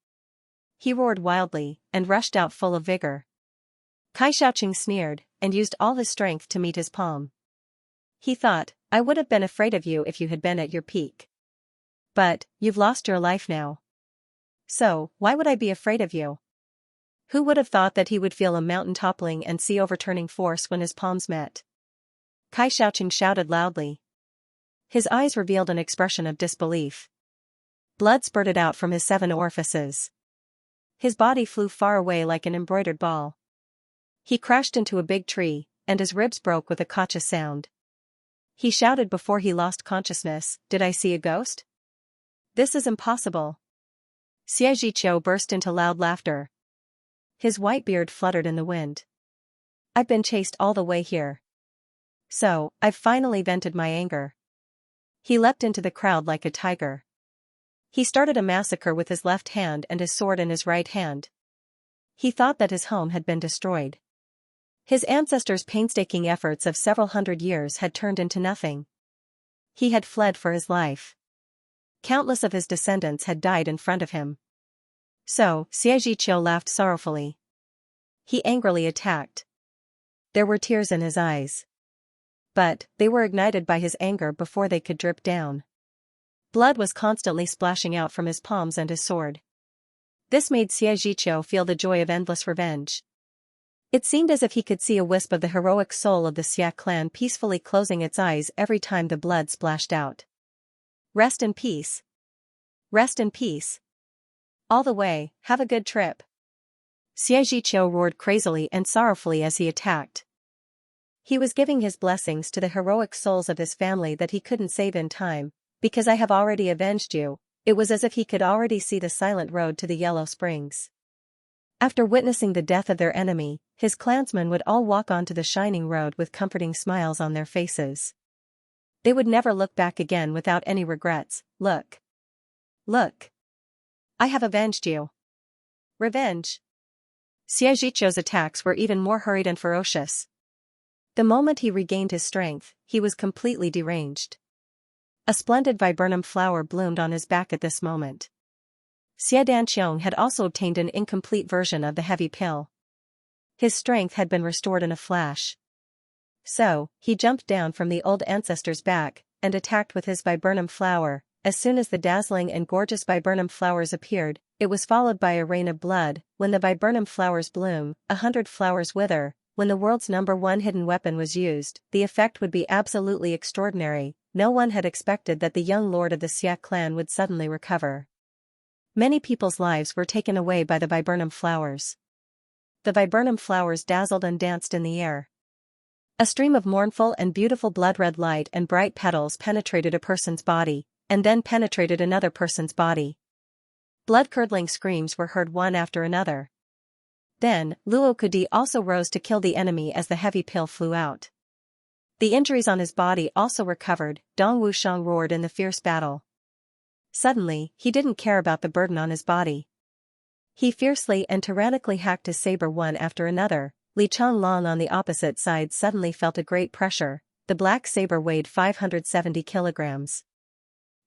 He roared wildly, and rushed out full of vigor. Kai Xiaoqing sneered, and used all his strength to meet his palm. He thought, I would have been afraid of you if you had been at your peak. But, you've lost your life now. So, why would I be afraid of you? Who would have thought that he would feel a mountain-toppling and sea-overturning force when his palms met? Kai Xiaoqing shouted loudly. His eyes revealed an expression of disbelief. Blood spurted out from his 7 orifices. His body flew far away like an embroidered ball. He crashed into a big tree, and his ribs broke with a kacha sound. He shouted before he lost consciousness, "Did I see a ghost? This is impossible." Xie Zhiqiu burst into loud laughter. His white beard fluttered in the wind. I've been chased all the way here. So, I've finally vented my anger. He leapt into the crowd like a tiger. He started a massacre with his left hand and his sword in his right hand. He thought that his home had been destroyed. His ancestors' painstaking efforts of several hundred years had turned into nothing. He had fled for his life. Countless of his descendants had died in front of him. So, Xie Zhiqiu laughed sorrowfully. He angrily attacked. There were tears in his eyes. But, they were ignited by his anger before they could drip down. Blood was constantly splashing out from his palms and his sword. This made Xie Zhiqiu feel the joy of endless revenge. It seemed as if he could see a wisp of the heroic soul of the Xia clan peacefully closing its eyes every time the blood splashed out. Rest in peace. Rest in peace. All the way, have a good trip. Xie Zhiqiu roared crazily and sorrowfully as he attacked. He was giving his blessings to the heroic souls of his family that he couldn't save in time, because I have already avenged you. It was as if he could already see the silent road to the Yellow Springs. After witnessing the death of their enemy, his clansmen would all walk onto the shining road with comforting smiles on their faces. They would never look back again without any regrets. Look. Look. I have avenged you. Revenge. Xie Zhiqiu's attacks were even more hurried and ferocious. The moment he regained his strength, he was completely deranged. A splendid viburnum flower bloomed on his back at this moment. Xie Danqiong had also obtained an incomplete version of the heavy pill. His strength had been restored in a flash. So, he jumped down from the old ancestor's back, and attacked with his viburnum flower. As soon as the dazzling and gorgeous viburnum flowers appeared, it was followed by a rain of blood. When the viburnum flowers bloom, 100 flowers wither. When the world's #1 hidden weapon was used, the effect would be absolutely extraordinary. No one had expected that the young lord of the Xia clan would suddenly recover. Many people's lives were taken away by the viburnum flowers. The viburnum flowers dazzled and danced in the air. A stream of mournful and beautiful blood-red light and bright petals penetrated a person's body, and then penetrated another person's body. Blood-curdling screams were heard one after another. Then, Luo Kudi also rose to kill the enemy as the heavy pill flew out. The injuries on his body also recovered. Dong Wushang roared in the fierce battle. Suddenly, he didn't care about the burden on his body. He fiercely and tyrannically hacked his saber one after another. Li Changlong on the opposite side suddenly felt a great pressure. The black saber weighed 570 kilograms.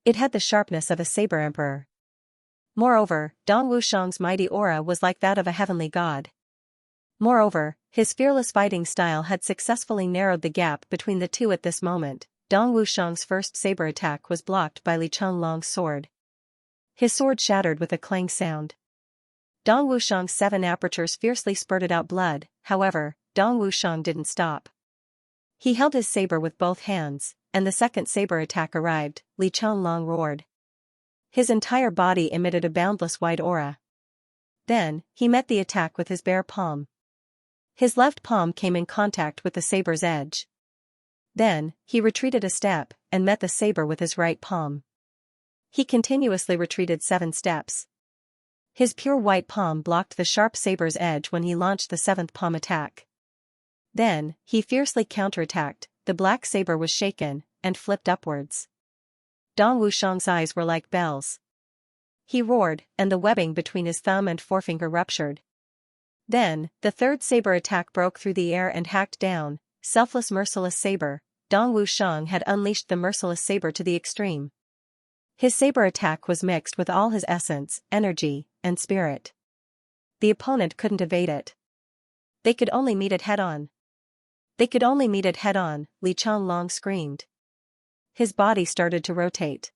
It had the sharpness of a saber emperor. Moreover, Dong Wushang's mighty aura was like that of a heavenly god. Moreover, his fearless fighting style had successfully narrowed the gap between the two at this moment. Dong Wushang's first saber attack was blocked by Li Changlong's sword. His sword shattered with a clang sound. Dong Wushang's 7 apertures fiercely spurted out blood. However, Dong Wushang didn't stop. He held his saber with both hands, and the second saber attack arrived. Li Changlong roared. His entire body emitted a boundless white aura. Then, he met the attack with his bare palm. His left palm came in contact with the saber's edge. Then, he retreated a step, and met the saber with his right palm. He continuously retreated 7 steps. His pure white palm blocked the sharp saber's edge when he launched the 7th palm attack. Then, he fiercely counterattacked. The black saber was shaken, and flipped upwards. Dong Wushang's eyes were like bells. He roared, and the webbing between his thumb and forefinger ruptured. Then, the third saber attack broke through the air and hacked down. Selfless merciless saber. Dong Wushang had unleashed the merciless saber to the extreme. His saber attack was mixed with all his essence, energy, and spirit. The opponent couldn't evade it. They could only meet it head-on. They could only meet it head-on, Li Changlong screamed. His body started to rotate.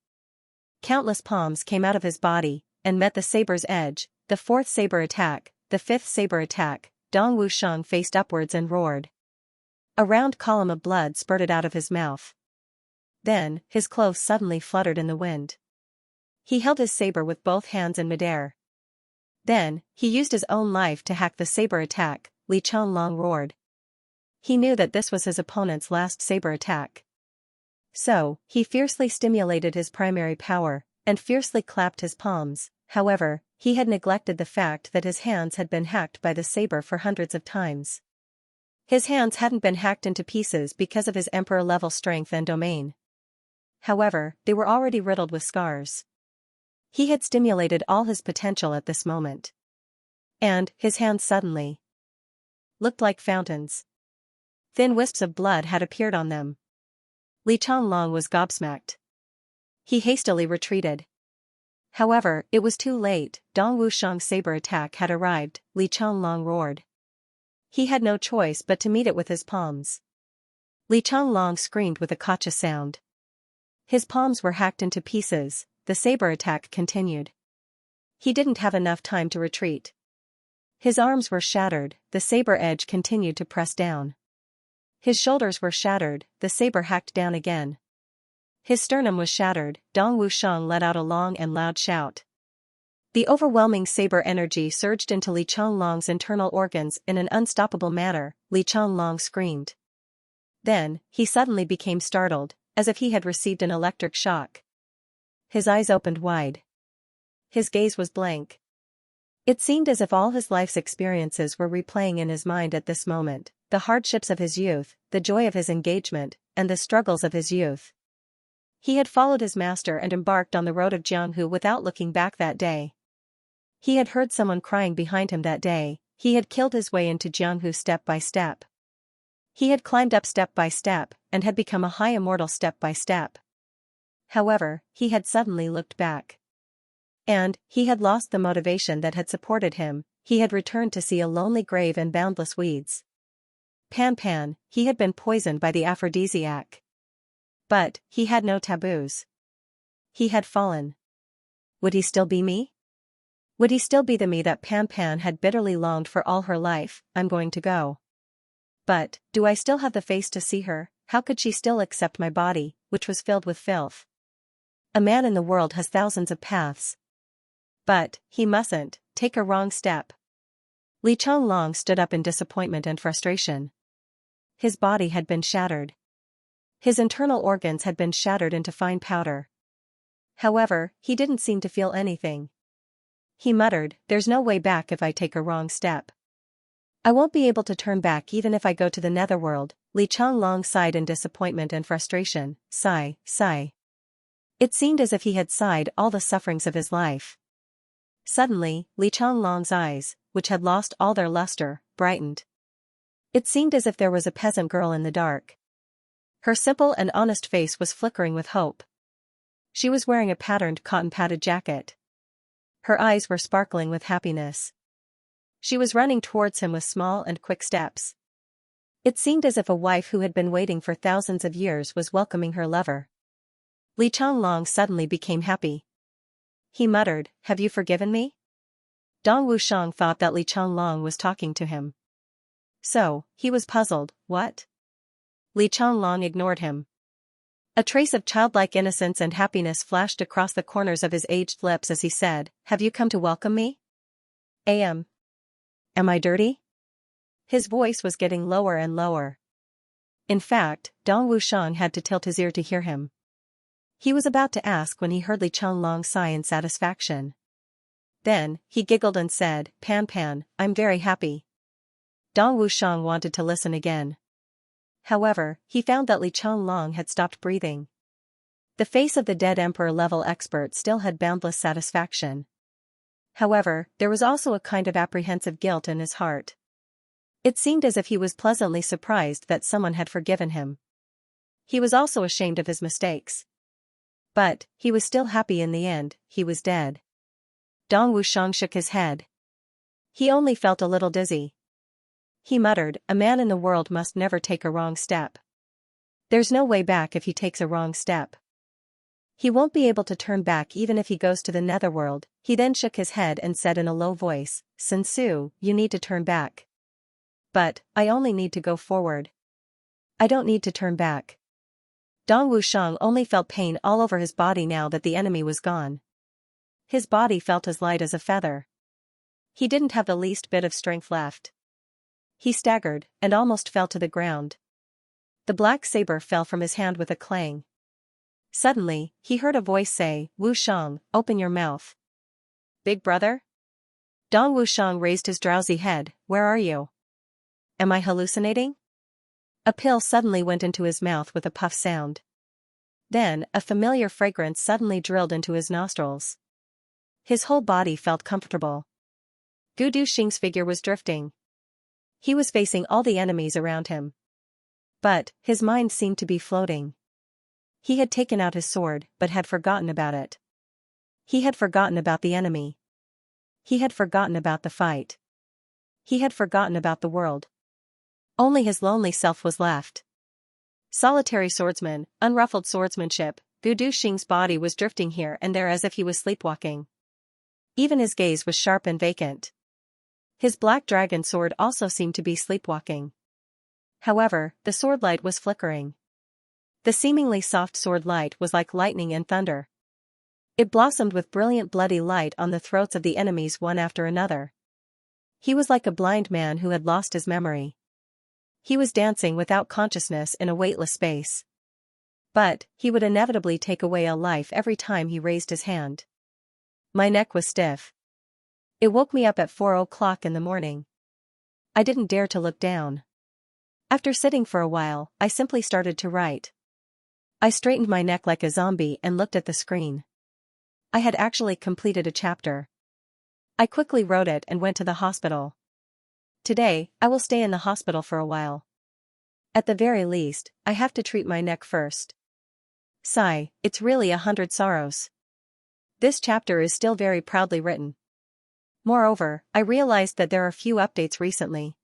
Countless palms came out of his body, and met the saber's edge. The fourth saber attack, the fifth saber attack. Dong Wushang faced upwards and roared. A round column of blood spurted out of his mouth. Then, his clothes suddenly fluttered in the wind. He held his saber with both hands in midair. Then, he used his own life to hack the saber attack, Li Changlong roared. He knew that this was his opponent's last saber attack. So, he fiercely stimulated his primary power, and fiercely clapped his palms. However, he had neglected the fact that his hands had been hacked by the saber for hundreds of times. His hands hadn't been hacked into pieces because of his emperor-level strength and domain. However, they were already riddled with scars. He had stimulated all his potential at this moment. And, his hands suddenly looked like fountains. Thin wisps of blood had appeared on them. Li Changlong was gobsmacked. He hastily retreated. However, it was too late. Dong Wushang's saber attack had arrived. Li Changlong roared. He had no choice but to meet it with his palms. Li Changlong screamed with a gotcha sound. His palms were hacked into pieces. The saber attack continued. He didn't have enough time to retreat. His arms were shattered. The saber edge continued to press down. His shoulders were shattered. The saber hacked down again. His sternum was shattered. Dong Wushang let out a long and loud shout. The overwhelming saber energy surged into Li Changlong's internal organs in an unstoppable manner. Li Changlong screamed. Then, he suddenly became startled, as if he had received an electric shock. His eyes opened wide. His gaze was blank. It seemed as if all his life's experiences were replaying in his mind at this moment, the hardships of his youth, the joy of his engagement, and the struggles of his youth. He had followed his master and embarked on the road of Jianghu without looking back that day. He had heard someone crying behind him that day. He had killed his way into Jianghu step by step. He had climbed up step by step, and had become a high immortal step by step. However, he had suddenly looked back. And, he had lost the motivation that had supported him. He had returned to see a lonely grave and boundless weeds. Pan, he had been poisoned by the aphrodisiac. But, he had no taboos. He had fallen. Would he still be me? Would he still be the me that Pan had bitterly longed for all her life? I'm going to go. But, do I still have the face to see her? How could she still accept my body, which was filled with filth? A man in the world has thousands of paths. But, he mustn't take a wrong step. Li Changlong stood up in disappointment and frustration. His body had been shattered. His internal organs had been shattered into fine powder. However, he didn't seem to feel anything. He muttered, there's no way back if I take a wrong step. I won't be able to turn back even if I go to the netherworld. Li Changlong sighed in disappointment and frustration. Sigh. It seemed as if he had sighed all the sufferings of his life. Suddenly, Li Changlong's eyes, which had lost all their luster, brightened. It seemed as if there was a peasant girl in the dark. Her simple and honest face was flickering with hope. She was wearing a patterned cotton-padded jacket. Her eyes were sparkling with happiness. She was running towards him with small and quick steps. It seemed as if a wife who had been waiting for thousands of years was welcoming her lover. Li Changlong suddenly became happy. He muttered, have you forgiven me? Dong Wushang thought that Li Changlong was talking to him. So, he was puzzled. What? Li Changlong ignored him. A trace of childlike innocence and happiness flashed across the corners of his aged lips as he said, have you come to welcome me? Am I dirty? His voice was getting lower and lower. In fact, Dong Wushang had to tilt his ear to hear him. He was about to ask when he heard Li Changlong sigh in satisfaction. Then, he giggled and said, Pan, I'm very happy. Dong Wushang wanted to listen again. However, he found that Li Changlong had stopped breathing. The face of the dead emperor-level expert still had boundless satisfaction. However, there was also a kind of apprehensive guilt in his heart. It seemed as if he was pleasantly surprised that someone had forgiven him. He was also ashamed of his mistakes. But, he was still happy in the end. He was dead. Dong Wushang shook his head. He only felt a little dizzy. He muttered, a man in the world must never take a wrong step. There's no way back if he takes a wrong step. He won't be able to turn back even if he goes to the netherworld. He then shook his head and said in a low voice, Sun Tzu, you need to turn back. But, I only need to go forward. I don't need to turn back. Dong Wushang only felt pain all over his body now that the enemy was gone. His body felt as light as a feather. He didn't have the least bit of strength left. He staggered, and almost fell to the ground. The black saber fell from his hand with a clang. Suddenly, he heard a voice say, Wushang, open your mouth. Big brother? Dong Wushang raised his drowsy head, where are you? Am I hallucinating? A pill suddenly went into his mouth with a puff sound. Then, a familiar fragrance suddenly drilled into his nostrils. His whole body felt comfortable. Gu Duxing's figure was drifting. He was facing all the enemies around him. But, his mind seemed to be floating. He had taken out his sword, but had forgotten about it. He had forgotten about the enemy. He had forgotten about the fight. He had forgotten about the world. Only his lonely self was left. Solitary swordsman, unruffled swordsmanship, Gu Duxing's body was drifting here and there as if he was sleepwalking. Even his gaze was sharp and vacant. His black dragon sword also seemed to be sleepwalking. However, the sword light was flickering. The seemingly soft sword light was like lightning and thunder. It blossomed with brilliant bloody light on the throats of the enemies one after another. He was like a blind man who had lost his memory. He was dancing without consciousness in a weightless space. But, he would inevitably take away a life every time he raised his hand. My neck was stiff. It woke me up at 4 o'clock in the morning. I didn't dare to look down. After sitting for a while, I simply started to write. I straightened my neck like a zombie and looked at the screen. I had actually completed a chapter. I quickly wrote it and went to the hospital. Today, I will stay in the hospital for a while. At the very least, I have to treat my neck first. Sigh, it's really 100 sorrows. This chapter is still very proudly written. Moreover, I realized that there are few updates recently.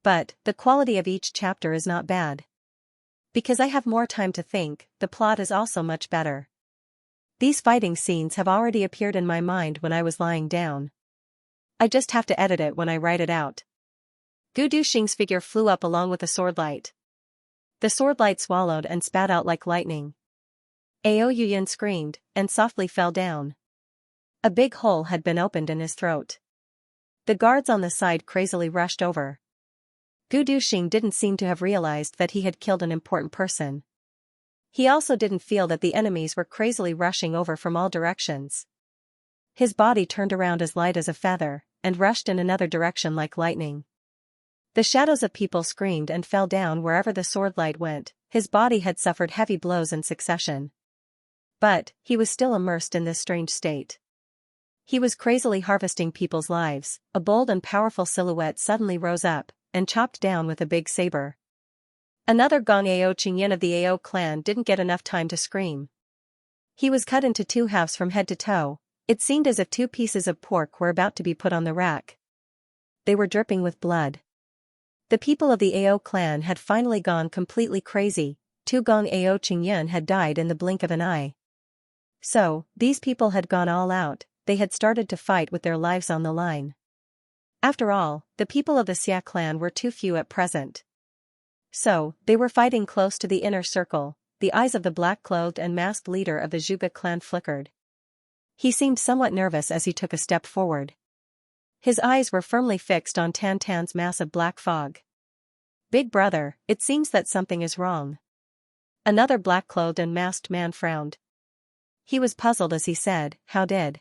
But, the quality of each chapter is not bad. Because I have more time to think, the plot is also much better. These fighting scenes have already appeared in my mind when I was lying down. I just have to edit it when I write it out. Gu Duxing's figure flew up along with the sword light. The sword light swallowed and spat out like lightning. Ao Yuyan screamed, and softly fell down. A big hole had been opened in his throat. The guards on the side crazily rushed over. Gu Duxing didn't seem to have realized that he had killed an important person. He also didn't feel that the enemies were crazily rushing over from all directions. His body turned around as light as a feather, and rushed in another direction like lightning. The shadows of people screamed and fell down wherever the sword light went. His body had suffered heavy blows in succession. But, he was still immersed in this strange state. He was crazily harvesting people's lives. A bold and powerful silhouette suddenly rose up, and chopped down with a big saber. Another Gong Ao Qingyan of the Ao clan didn't get enough time to scream. He was cut into two halves from head to toe. It seemed as if two pieces of pork were about to be put on the rack. They were dripping with blood. The people of the Ao clan had finally gone completely crazy. Two Gong Ao Qingyan had died in the blink of an eye. So, these people had gone all out. They had started to fight with their lives on the line. After all, the people of the Xia clan were too few at present. So, they were fighting close to the inner circle. The eyes of the black-clothed and masked leader of the Zhuge clan flickered. He seemed somewhat nervous as he took a step forward. His eyes were firmly fixed on Tan Tan's mass of black fog. Big brother, it seems that something is wrong. Another black-clothed and masked man frowned. He was puzzled as he said, how did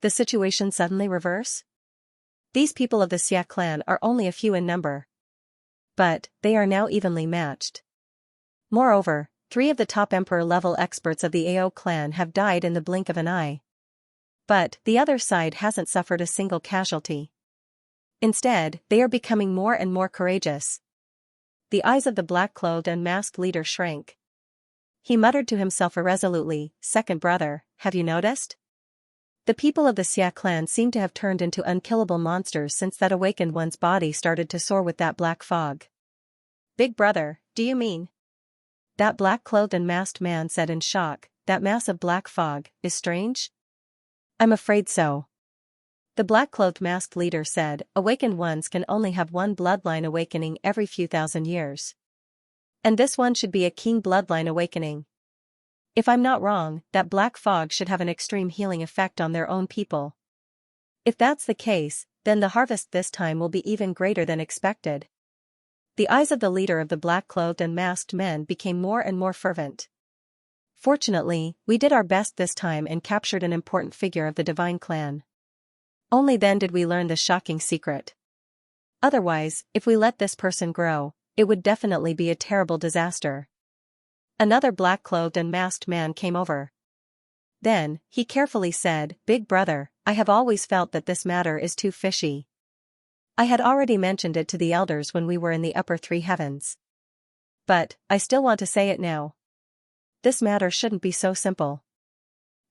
the situation suddenly reverse? These people of the Xia clan are only a few in number. But, they are now evenly matched. Moreover, 3 of the top emperor-level experts of the Ao clan have died in the blink of an eye. But the other side hasn't suffered a single casualty. Instead, they are becoming more and more courageous. The eyes of the black-clothed and masked leader shrank. He muttered to himself irresolutely, "Second brother, have you noticed? The people of the Xia clan seem to have turned into unkillable monsters since that awakened one's body started to soar with that black fog." "Big brother, do you mean?" That black-clothed and masked man said in shock, "That massive black fog is strange?" "I'm afraid so." The black-clothed masked leader said, "Awakened ones can only have one bloodline awakening every few thousand years. And this one should be a king bloodline awakening. If I'm not wrong, that black fog should have an extreme healing effect on their own people. If that's the case, then the harvest this time will be even greater than expected." The eyes of the leader of the black-clothed and masked men became more and more fervent. "Fortunately, we did our best this time and captured an important figure of the divine clan. Only then did we learn the shocking secret. Otherwise, if we let this person grow, it would definitely be a terrible disaster." Another black-clothed and masked man came over. Then, he carefully said, "Big brother, I have always felt that this matter is too fishy. I had already mentioned it to the elders when we were in the upper three heavens. But, I still want to say it now. This matter shouldn't be so simple.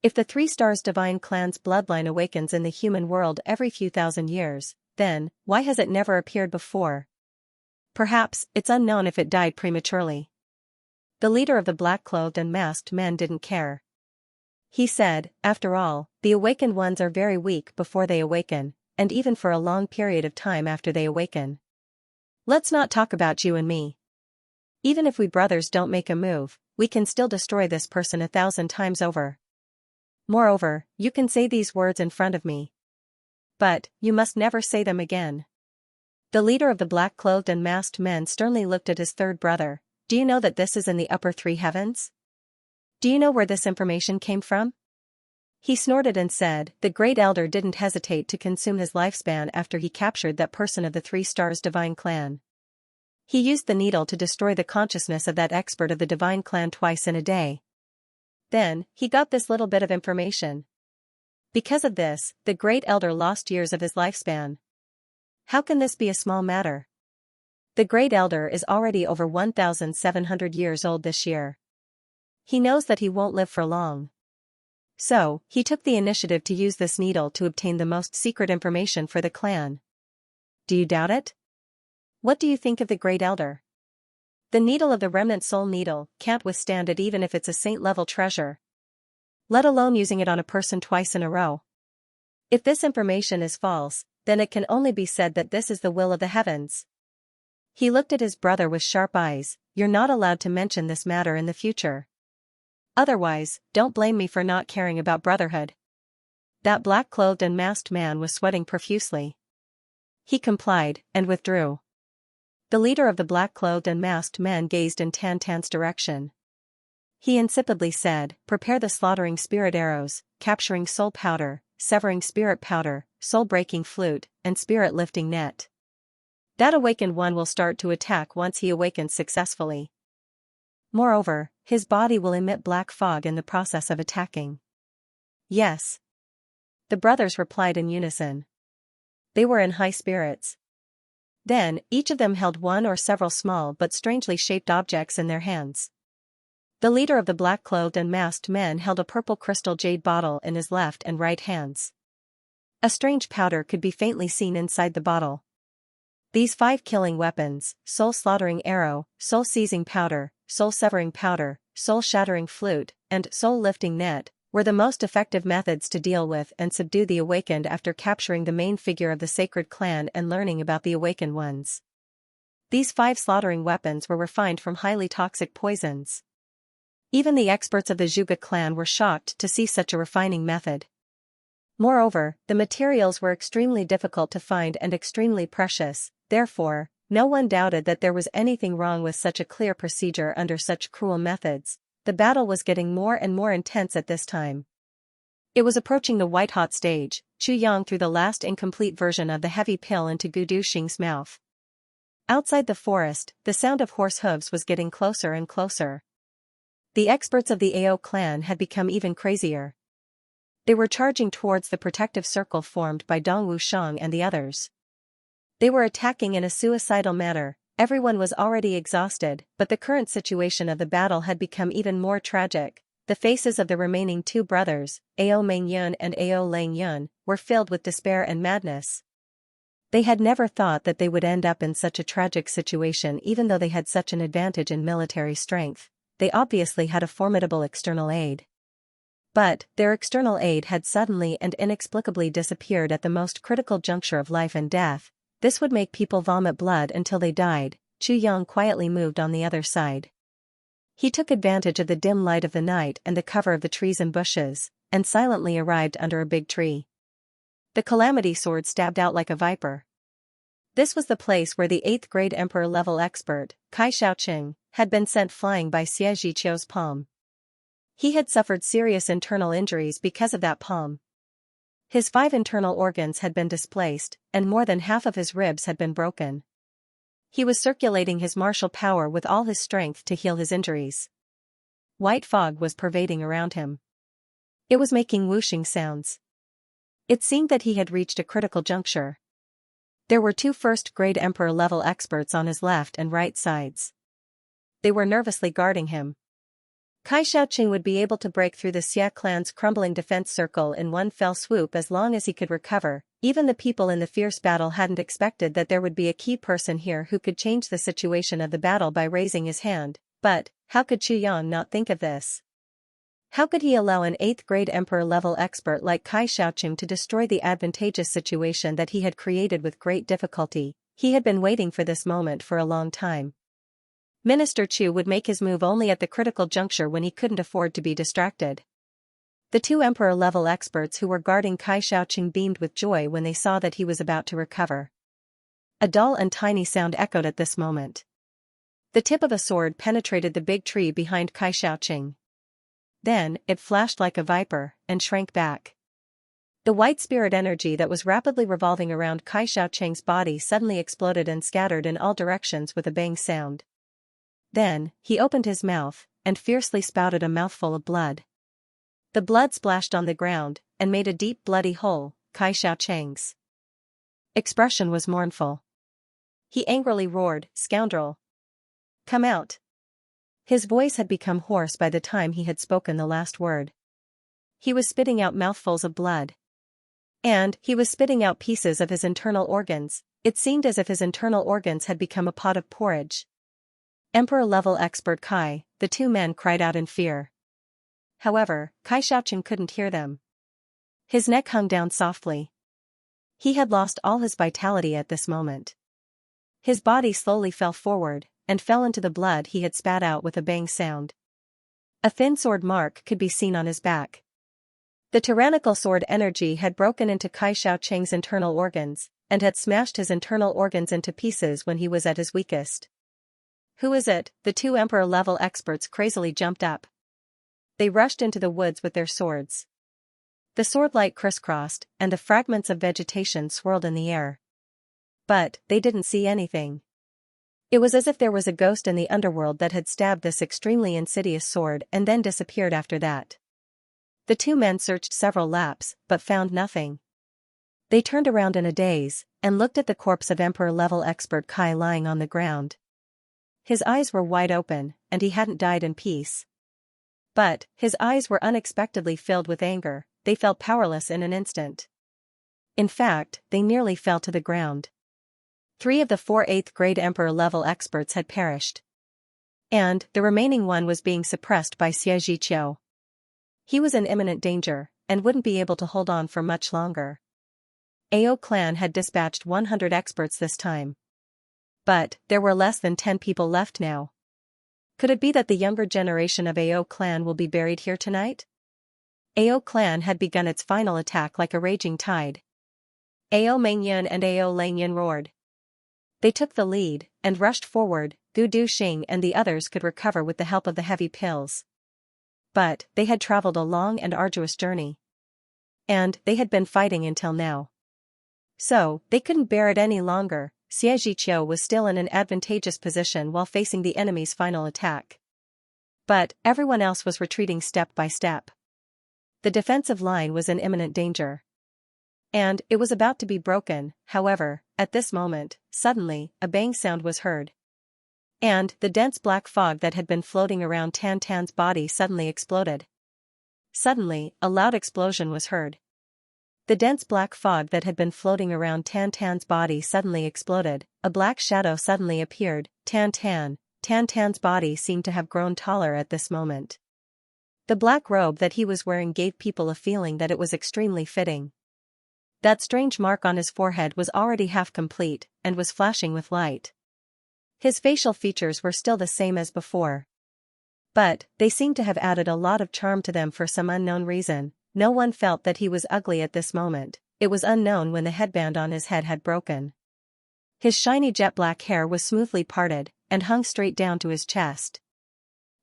If the Three Stars Divine Clan's bloodline awakens in the human world every few thousand years, then, why has it never appeared before? Perhaps, it's unknown if it died prematurely." The leader of the black-clothed and masked men didn't care. He said, "After all, the awakened ones are very weak before they awaken, and even for a long period of time after they awaken. Let's not talk about you and me. Even if we brothers don't make a move, we can still destroy this person 1,000 times over. Moreover, you can say these words in front of me. But, you must never say them again." The leader of the black-clothed and masked men sternly looked at his third brother. "Do you know that this is in the upper three heavens? Do you know where this information came from?" He snorted and said, "The great elder didn't hesitate to consume his lifespan after he captured that person of the Three Stars Divine Clan. He used the needle to destroy the consciousness of that expert of the Divine Clan twice in a day. Then, he got this little bit of information. Because of this, the great elder lost years of his lifespan. How can this be a small matter? The great elder is already over 1,700 years old this year. He knows that he won't live for long. So, he took the initiative to use this needle to obtain the most secret information for the clan. Do you doubt it? What do you think of the great elder? The needle of the remnant soul needle can't withstand it even if it's a saint-level treasure. Let alone using it on a person twice in a row. If this information is false, then it can only be said that this is the will of the heavens." He looked at his brother with sharp eyes. "You're not allowed to mention this matter in the future. Otherwise, don't blame me for not caring about brotherhood." That black-clothed and masked man was sweating profusely. He complied, and withdrew. The leader of the black-clothed and masked men gazed in Tantan's direction. He insipidly said, "Prepare the slaughtering spirit arrows, capturing soul powder, severing spirit powder, soul-breaking flute, and spirit-lifting net. That awakened one will start to attack once he awakens successfully. Moreover, his body will emit black fog in the process of attacking." "Yes." The brothers replied in unison. They were in high spirits. Then, each of them held one or several small but strangely shaped objects in their hands. The leader of the black-clothed and masked men held a purple crystal jade bottle in his left and right hands. A strange powder could be faintly seen inside the bottle. These 5 killing weapons, soul-slaughtering arrow, soul-seizing powder, soul-severing powder, soul-shattering flute, and soul-lifting net, were the most effective methods to deal with and subdue the awakened after capturing the main figure of the sacred clan and learning about the awakened ones. These 5 slaughtering weapons were refined from highly toxic poisons. Even the experts of the Zhuge clan were shocked to see such a refining method. Moreover, the materials were extremely difficult to find and extremely precious, therefore, no one doubted that there was anything wrong with such a clear procedure under such cruel methods. The battle was getting more and more intense at this time. It was approaching the white-hot stage. Chu Yang threw the last incomplete version of the heavy pill into Gudu Xing's mouth. Outside the forest, the sound of horse hooves was getting closer and closer. The experts of the Ao clan had become even crazier. They were charging towards the protective circle formed by Dong Wushang and the others. They were attacking in a suicidal manner. Everyone was already exhausted, but the current situation of the battle had become even more tragic. The faces of the remaining two brothers, Ao Mengyun and Ao Langyun, were filled with despair and madness. They had never thought that they would end up in such a tragic situation even though they had such an advantage in military strength. They obviously had a formidable external aid. But their external aid had suddenly and inexplicably disappeared at the most critical juncture of life and death. This would make people vomit blood until they died. Chu Yang quietly moved on the other side. He took advantage of the dim light of the night and the cover of the trees and bushes, and silently arrived under a big tree. The calamity sword stabbed out like a viper. This was the place where the 8th grade emperor-level expert, Kai Xiaoqing, had been sent flying by Xie Zhiqiu's palm. He had suffered serious internal injuries because of that palm. His 5 internal organs had been displaced, and more than half of his ribs had been broken. He was circulating his martial power with all his strength to heal his injuries. White fog was pervading around him. It was making whooshing sounds. It seemed that he had reached a critical juncture. There were 2 first-grade emperor-level experts on his left and right sides. They were nervously guarding him. Kai Xiaoqing would be able to break through the Xia clan's crumbling defense circle in one fell swoop as long as he could recover. Even the people in the fierce battle hadn't expected that there would be a key person here who could change the situation of the battle by raising his hand. But how could Chu Yang not think of this? How could he allow an 8th grade emperor-level expert like Kai Xiaoqing to destroy the advantageous situation that he had created with great difficulty? He had been waiting for this moment for a long time. Minister Chu would make his move only at the critical juncture when he couldn't afford to be distracted. The 2 emperor-level experts who were guarding Kai Xiaoqing beamed with joy when they saw that he was about to recover. A dull and tiny sound echoed at this moment. The tip of a sword penetrated the big tree behind Kai Xiaoqing. Then, it flashed like a viper, and shrank back. The white spirit energy that was rapidly revolving around Kai Xiaoqing's body suddenly exploded and scattered in all directions with a bang sound. Then, he opened his mouth, and fiercely spouted a mouthful of blood. The blood splashed on the ground, and made a deep bloody hole. Kai Xiaoqing's expression was mournful. He angrily roared, "Scoundrel! Come out!" His voice had become hoarse by the time he had spoken the last word. He was spitting out mouthfuls of blood. And he was spitting out pieces of his internal organs. It seemed as if his internal organs had become a pot of porridge. Emperor-level expert Kai, the 2 men cried out in fear. However, Kai Xiaoqing couldn't hear them. His neck hung down softly. He had lost all his vitality at this moment. His body slowly fell forward, and fell into the blood he had spat out with a bang sound. A thin sword mark could be seen on his back. The tyrannical sword energy had broken into Kai Xiaoqing's internal organs, and had smashed his internal organs into pieces when he was at his weakest. "Who is it?" The 2 emperor-level experts crazily jumped up. They rushed into the woods with their swords. The swordlight crisscrossed, and the fragments of vegetation swirled in the air. But they didn't see anything. It was as if there was a ghost in the underworld that had stabbed this extremely insidious sword and then disappeared after that. The 2 men searched several laps, but found nothing. They turned around in a daze, and looked at the corpse of emperor-level expert Kai lying on the ground. His eyes were wide open, and he hadn't died in peace. But his eyes were unexpectedly filled with anger. They felt powerless in an instant. In fact, they nearly fell to the ground. 3 of the 4 8th grade emperor-level experts had perished. And the remaining one was being suppressed by Xie Zhiqiu. He was in imminent danger, and wouldn't be able to hold on for much longer. Ao clan had dispatched 100 experts this time. But there were less than 10 people left now. Could it be that the younger generation of Ao clan will be buried here tonight? Ao clan had begun its final attack like a raging tide. Ao Mengyun and Ao Langyun roared. They took the lead, and rushed forward. Gu Duxing and the others could recover with the help of the heavy pills. But they had traveled a long and arduous journey. And they had been fighting until now. So, they couldn't bear it any longer. Xie Zhiqiu was still in an advantageous position while facing the enemy's final attack. But everyone else was retreating step by step. The defensive line was in imminent danger. And it was about to be broken. However, at this moment, suddenly, a bang sound was heard. And the dense black fog that had been floating around Tan Tan's body suddenly exploded. Suddenly, a loud explosion was heard. The dense black fog that had been floating around Tan Tan's body suddenly exploded. A black shadow suddenly appeared. Tan Tan's body seemed to have grown taller at this moment. The black robe that he was wearing gave people a feeling that it was extremely fitting. That strange mark on his forehead was already half complete, and was flashing with light. His facial features were still the same as before. But, they seemed to have added a lot of charm to them for some unknown reason. No one felt that he was ugly at this moment. It was unknown when the headband on his head had broken. His shiny jet black hair was smoothly parted, and hung straight down to his chest.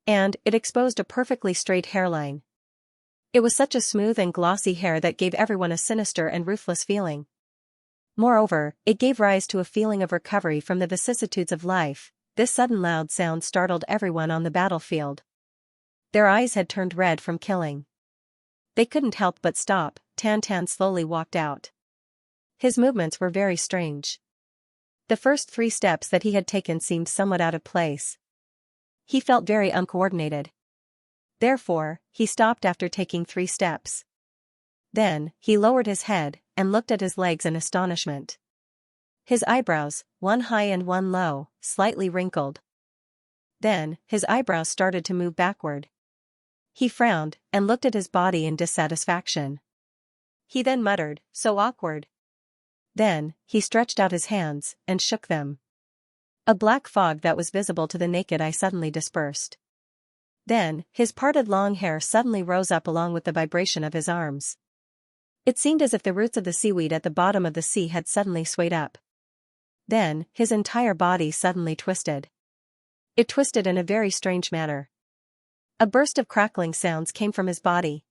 And, it exposed a perfectly straight hairline. It was such a smooth and glossy hair that gave everyone a sinister and ruthless feeling. Moreover, it gave rise to a feeling of recovery from the vicissitudes of life. This sudden loud sound startled everyone on the battlefield. Their eyes had turned red from killing. They couldn't help but stop. Tan Tan slowly walked out. His movements were very strange. The first 3 steps that he had taken seemed somewhat out of place. He felt very uncoordinated. Therefore, he stopped after taking 3 steps. Then, he lowered his head, and looked at his legs in astonishment. His eyebrows, one high and one low, slightly wrinkled. Then, his eyebrows started to move backward. He frowned, and looked at his body in dissatisfaction. He then muttered, "So awkward." Then, he stretched out his hands, and shook them. A black fog that was visible to the naked eye suddenly dispersed. Then, his parted long hair suddenly rose up along with the vibration of his arms. It seemed as if the roots of the seaweed at the bottom of the sea had suddenly swayed up. Then, his entire body suddenly twisted. It twisted in a very strange manner. A burst of crackling sounds came from his body.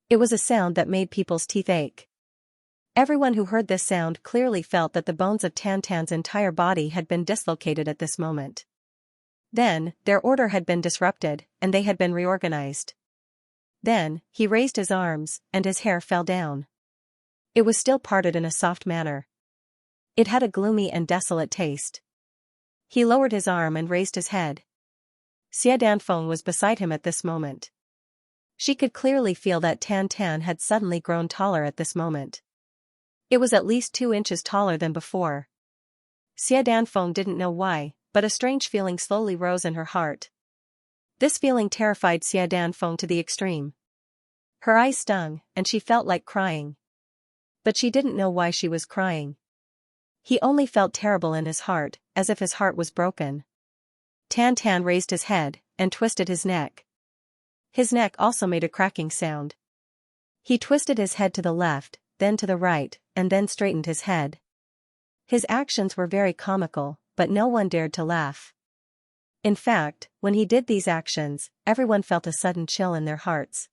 It was a sound that made people's teeth ache. Everyone who heard this sound clearly felt that the bones of Tan Tan's entire body had been dislocated at this moment. Then, their order had been disrupted, and they had been reorganized. Then, he raised his arms, and his hair fell down. It was still parted in a soft manner. It had a gloomy and desolate taste. He lowered his arm and raised his head. Xia Danfeng was beside him at this moment. She could clearly feel that Tan Tan had suddenly grown taller at this moment. It was at least 2 inches taller than before. Xia Danfeng didn't know why, but a strange feeling slowly rose in her heart. This feeling terrified Xia Danfeng to the extreme. Her eyes stung, and she felt like crying. But she didn't know why she was crying. He only felt terrible in his heart, as if his heart was broken. Tan Tan raised his head, and twisted his neck. His neck also made a cracking sound. He twisted his head to the left, then to the right, and then straightened his head. His actions were very comical, but no one dared to laugh. In fact, when he did these actions, everyone felt a sudden chill in their hearts.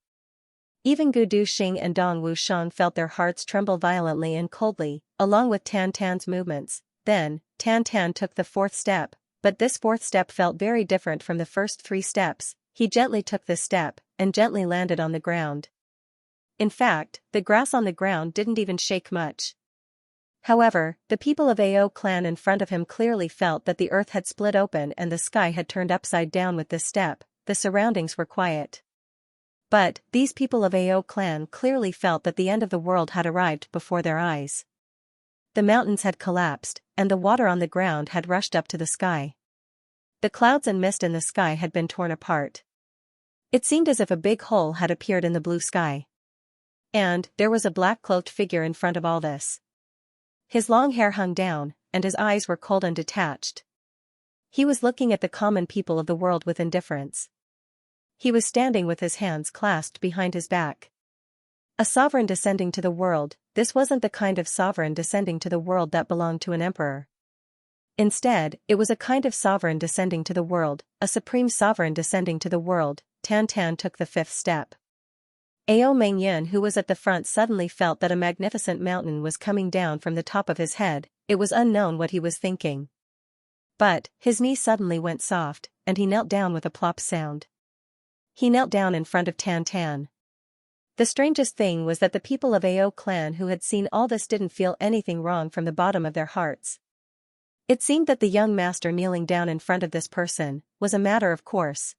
Even Gu Duxing and Dong Wushang felt their hearts tremble violently and coldly, along with Tan Tan's movements. Then, Tan Tan took the 4th step, but this 4th step felt very different from the first 3 steps. He gently took this step, and gently landed on the ground. In fact, the grass on the ground didn't even shake much. However, the people of Ao clan in front of him clearly felt that the earth had split open and the sky had turned upside down with this step. The surroundings were quiet. But, these people of Ao clan clearly felt that the end of the world had arrived before their eyes. The mountains had collapsed, and the water on the ground had rushed up to the sky. The clouds and mist in the sky had been torn apart. It seemed as if a big hole had appeared in the blue sky. And, there was a black-cloaked figure in front of all this. His long hair hung down, and his eyes were cold and detached. He was looking at the common people of the world with indifference. He was standing with his hands clasped behind his back. A sovereign descending to the world. This wasn't the kind of sovereign descending to the world that belonged to an emperor. Instead, it was a kind of sovereign descending to the world, a supreme sovereign descending to the world. Tan Tan took the 5th step. Ao Mengyan, who was at the front, suddenly felt that a magnificent mountain was coming down from the top of his head. It was unknown what he was thinking. But, his knee suddenly went soft, and he knelt down with a plop sound. He knelt down in front of Tan Tan. The strangest thing was that the people of Ao clan who had seen all this didn't feel anything wrong from the bottom of their hearts. It seemed that the young master kneeling down in front of this person was a matter of course.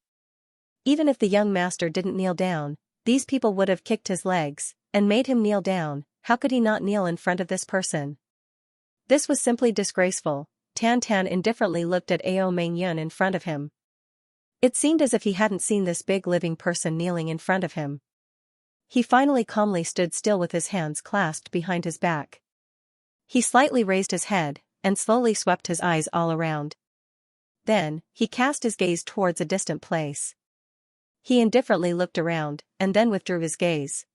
Even if the young master didn't kneel down, these people would have kicked his legs and made him kneel down. How could he not kneel in front of this person? This was simply disgraceful. Tan Tan indifferently looked at Ao Mengyun in front of him. It seemed as if he hadn't seen this big living person kneeling in front of him. He finally calmly stood still with his hands clasped behind his back. He slightly raised his head and slowly swept his eyes all around. Then, he cast his gaze towards a distant place. He indifferently looked around and then withdrew his gaze.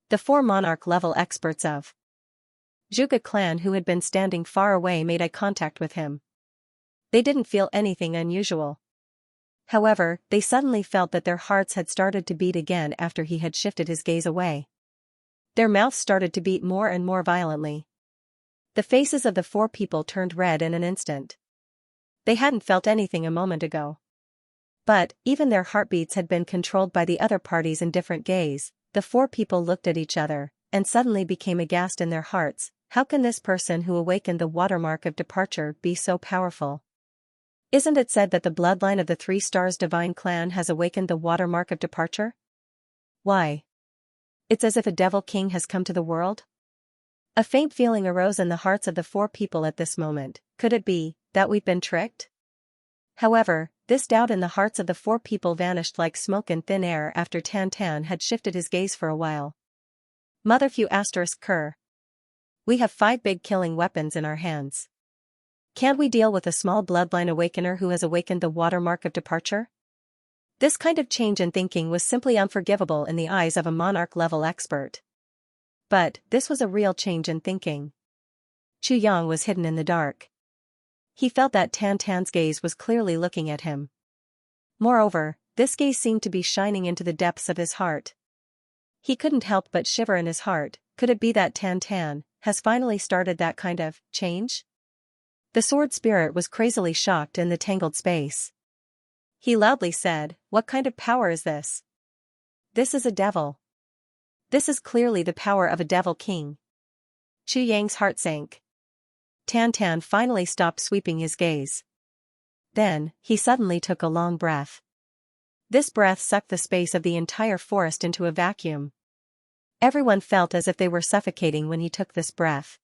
The 4 monarch-level experts of Zhuge clan who had been standing far away made eye contact with him. They didn't feel anything unusual. However, they suddenly felt that their hearts had started to beat again after he had shifted his gaze away. Their mouths started to beat more and more violently. The faces of the 4 people turned red in an instant. They hadn't felt anything a moment ago. But, even their heartbeats had been controlled by the other party's indifferent gaze. The 4 people looked at each other, and suddenly became aghast in their hearts. How can this person who awakened the watermark of departure be so powerful? Isn't it said that the bloodline of the 3 Stars Divine Clan has awakened the watermark of departure? Why? It's as if a devil king has come to the world? A faint feeling arose in the hearts of the 4 people at this moment. Could it be that we've been tricked? However, this doubt in the hearts of the 4 people vanished like smoke in thin air after Tan Tan had shifted his gaze for a while. Motherfew *Cur. We have 5 big killing weapons in our hands. Can't we deal with a small bloodline awakener who has awakened the watermark of departure? This kind of change in thinking was simply unforgivable in the eyes of a monarch-level expert. But, this was a real change in thinking. Chu Yang was hidden in the dark. He felt that Tan Tan's gaze was clearly looking at him. Moreover, this gaze seemed to be shining into the depths of his heart. He couldn't help but shiver in his heart. Could it be that Tan Tan has finally started that kind of change? The sword spirit was crazily shocked in the tangled space. He loudly said, "What kind of power is this? This is a devil. This is clearly the power of a devil king." Chu Yang's heart sank. Tan Tan finally stopped sweeping his gaze. Then, he suddenly took a long breath. This breath sucked the space of the entire forest into a vacuum. Everyone felt as if they were suffocating when he took this breath.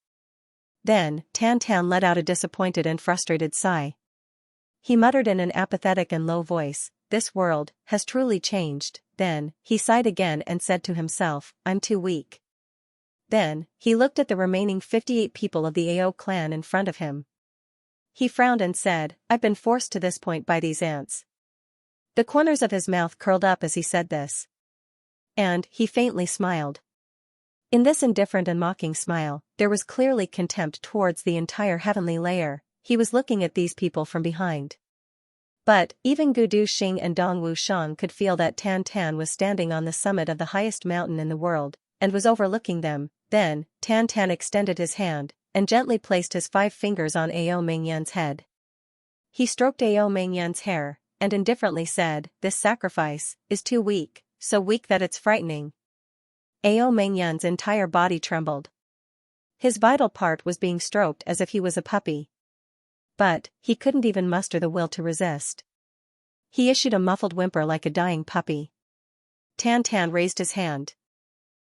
Then, Tan Tan let out a disappointed and frustrated sigh. He muttered in an apathetic and low voice, "This world has truly changed." Then, he sighed again and said to himself, "I'm too weak." Then, he looked at the remaining 58 people of the Ao clan in front of him. He frowned and said, "I've been forced to this point by these ants." The corners of his mouth curled up as he said this. And, he faintly smiled. In this indifferent and mocking smile, there was clearly contempt towards the entire heavenly layer. He was looking at these people from behind. But, even Gudu Xing and Dongwu Shang could feel that Tan Tan was standing on the summit of the highest mountain in the world, and was overlooking them. Then, Tan Tan extended his hand, and gently placed his 5 fingers on Ao Mengyan's head. He stroked Ao Mengyan's hair, and indifferently said, "This sacrifice is too weak, so weak that it's frightening." Ao Mengyan's entire body trembled. His vital part was being stroked as if he was a puppy. But, he couldn't even muster the will to resist. He issued a muffled whimper like a dying puppy. Tan Tan raised his hand.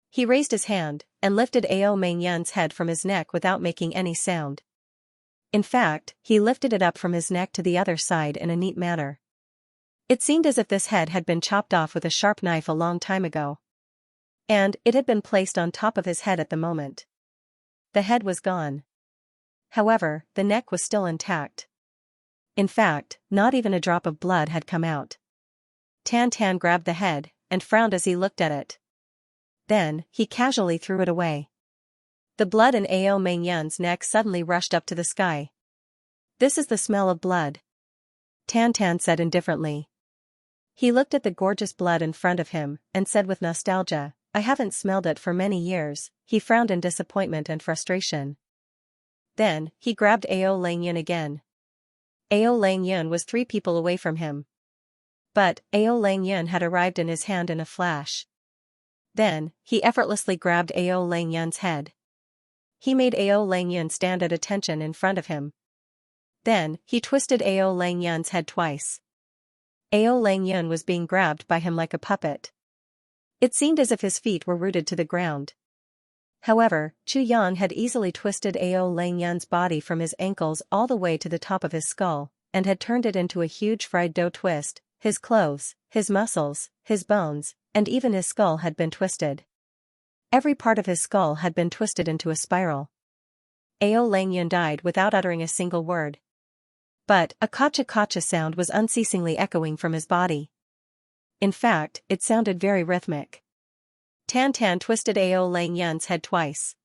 He raised his hand, and lifted Ao Mengyan's head from his neck without making any sound. In fact, he lifted it up from his neck to the other side in a neat manner. It seemed as if this head had been chopped off with a sharp knife a long time ago. And, it had been placed on top of his head at the moment. The head was gone. However, the neck was still intact. In fact, not even a drop of blood had come out. Tan Tan grabbed the head, and frowned as he looked at it. Then, he casually threw it away. The blood in Ao Mengyan's neck suddenly rushed up to the sky. "This is the smell of blood," Tan Tan said indifferently. He looked at the gorgeous blood in front of him, and said with nostalgia, "I haven't smelled it for many years." He frowned in disappointment and frustration. Then, he grabbed Ao Langyun again. Ao Langyun was 3 people away from him. But, Ao Langyun had arrived in his hand in a flash. Then, he effortlessly grabbed Ao Langyun's head. He made Ao Langyun stand at attention in front of him. Then, he twisted Ao Langyun's head twice. Ao Langyun was being grabbed by him like a puppet. It seemed as if his feet were rooted to the ground. However, Chu Yan had easily twisted Ao Langyun's body from his ankles all the way to the top of his skull, and had turned it into a huge fried dough twist. His clothes, his muscles, his bones, and even his skull had been twisted. Every part of his skull had been twisted into a spiral. Ao Langyun died without uttering a single word. But a kacha-kacha sound was unceasingly echoing from his body. In fact, it sounded very rhythmic. Tan Tan twisted Ao Langyun's head twice.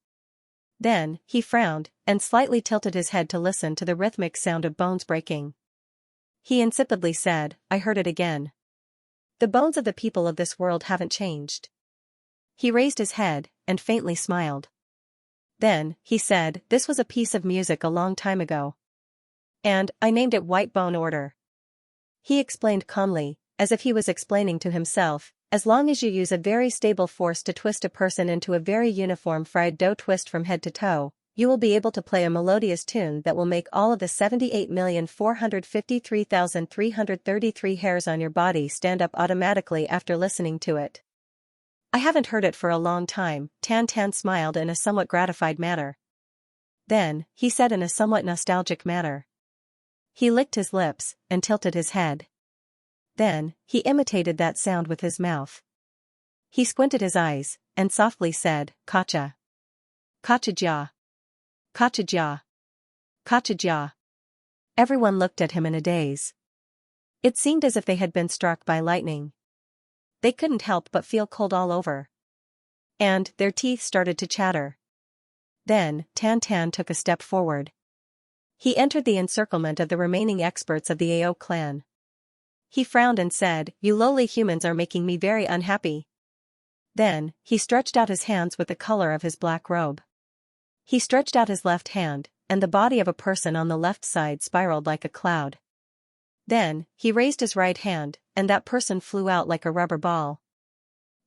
Then, he frowned, and slightly tilted his head to listen to the rhythmic sound of bones breaking. He insipidly said, "I heard it again. The bones of the people of this world haven't changed." He raised his head, and faintly smiled. Then, he said, "This was a piece of music a long time ago. And, I named it White Bone Order." He explained calmly, as if he was explaining to himself, "As long as you use a very stable force to twist a person into a very uniform fried dough twist from head to toe, you will be able to play a melodious tune that will make all of the 78,453,333 hairs on your body stand up automatically after listening to it." "I haven't heard it for a long time," Tan Tan smiled in a somewhat gratified manner. Then, he said in a somewhat nostalgic manner. He licked his lips, and tilted his head. Then, he imitated that sound with his mouth. He squinted his eyes, and softly said, "Kacha. Kacha-jia. Kacha-jia. Kacha-jia." Everyone looked at him in a daze. It seemed as if they had been struck by lightning. They couldn't help but feel cold all over. And, their teeth started to chatter. Then, Tan Tan took a step forward. He entered the encirclement of the remaining experts of the Ao clan. He frowned and said, "You lowly humans are making me very unhappy." Then, he stretched out his hands with the color of his black robe. He stretched out his left hand, and the body of a person on the left side spiraled like a cloud. Then, he raised his right hand, and that person flew out like a rubber ball.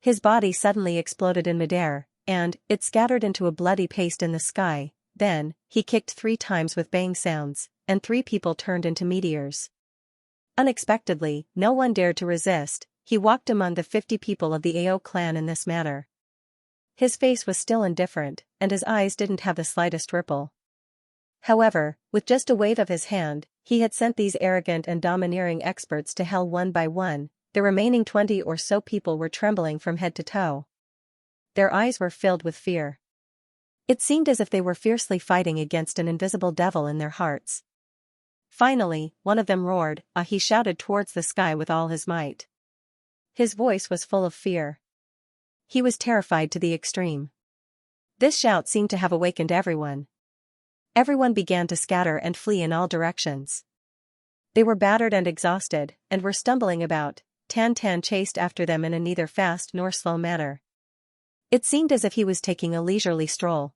His body suddenly exploded in midair, and, it scattered into a bloody paste in the sky. Then, he kicked 3 times with bang sounds, and 3 people turned into meteors. Unexpectedly, no one dared to resist. He walked among the 50 people of the Ao clan in this manner. His face was still indifferent, and his eyes didn't have the slightest ripple. However, with just a wave of his hand, he had sent these arrogant and domineering experts to hell one by one. The remaining 20 or so people were trembling from head to toe. Their eyes were filled with fear. It seemed as if they were fiercely fighting against an invisible devil in their hearts. Finally, one of them roared, he shouted towards the sky with all his might. His voice was full of fear. He was terrified to the extreme. This shout seemed to have awakened everyone. Everyone began to scatter and flee in all directions. They were battered and exhausted, and were stumbling about. Tan Tan chased after them in a neither fast nor slow manner. It seemed as if he was taking a leisurely stroll.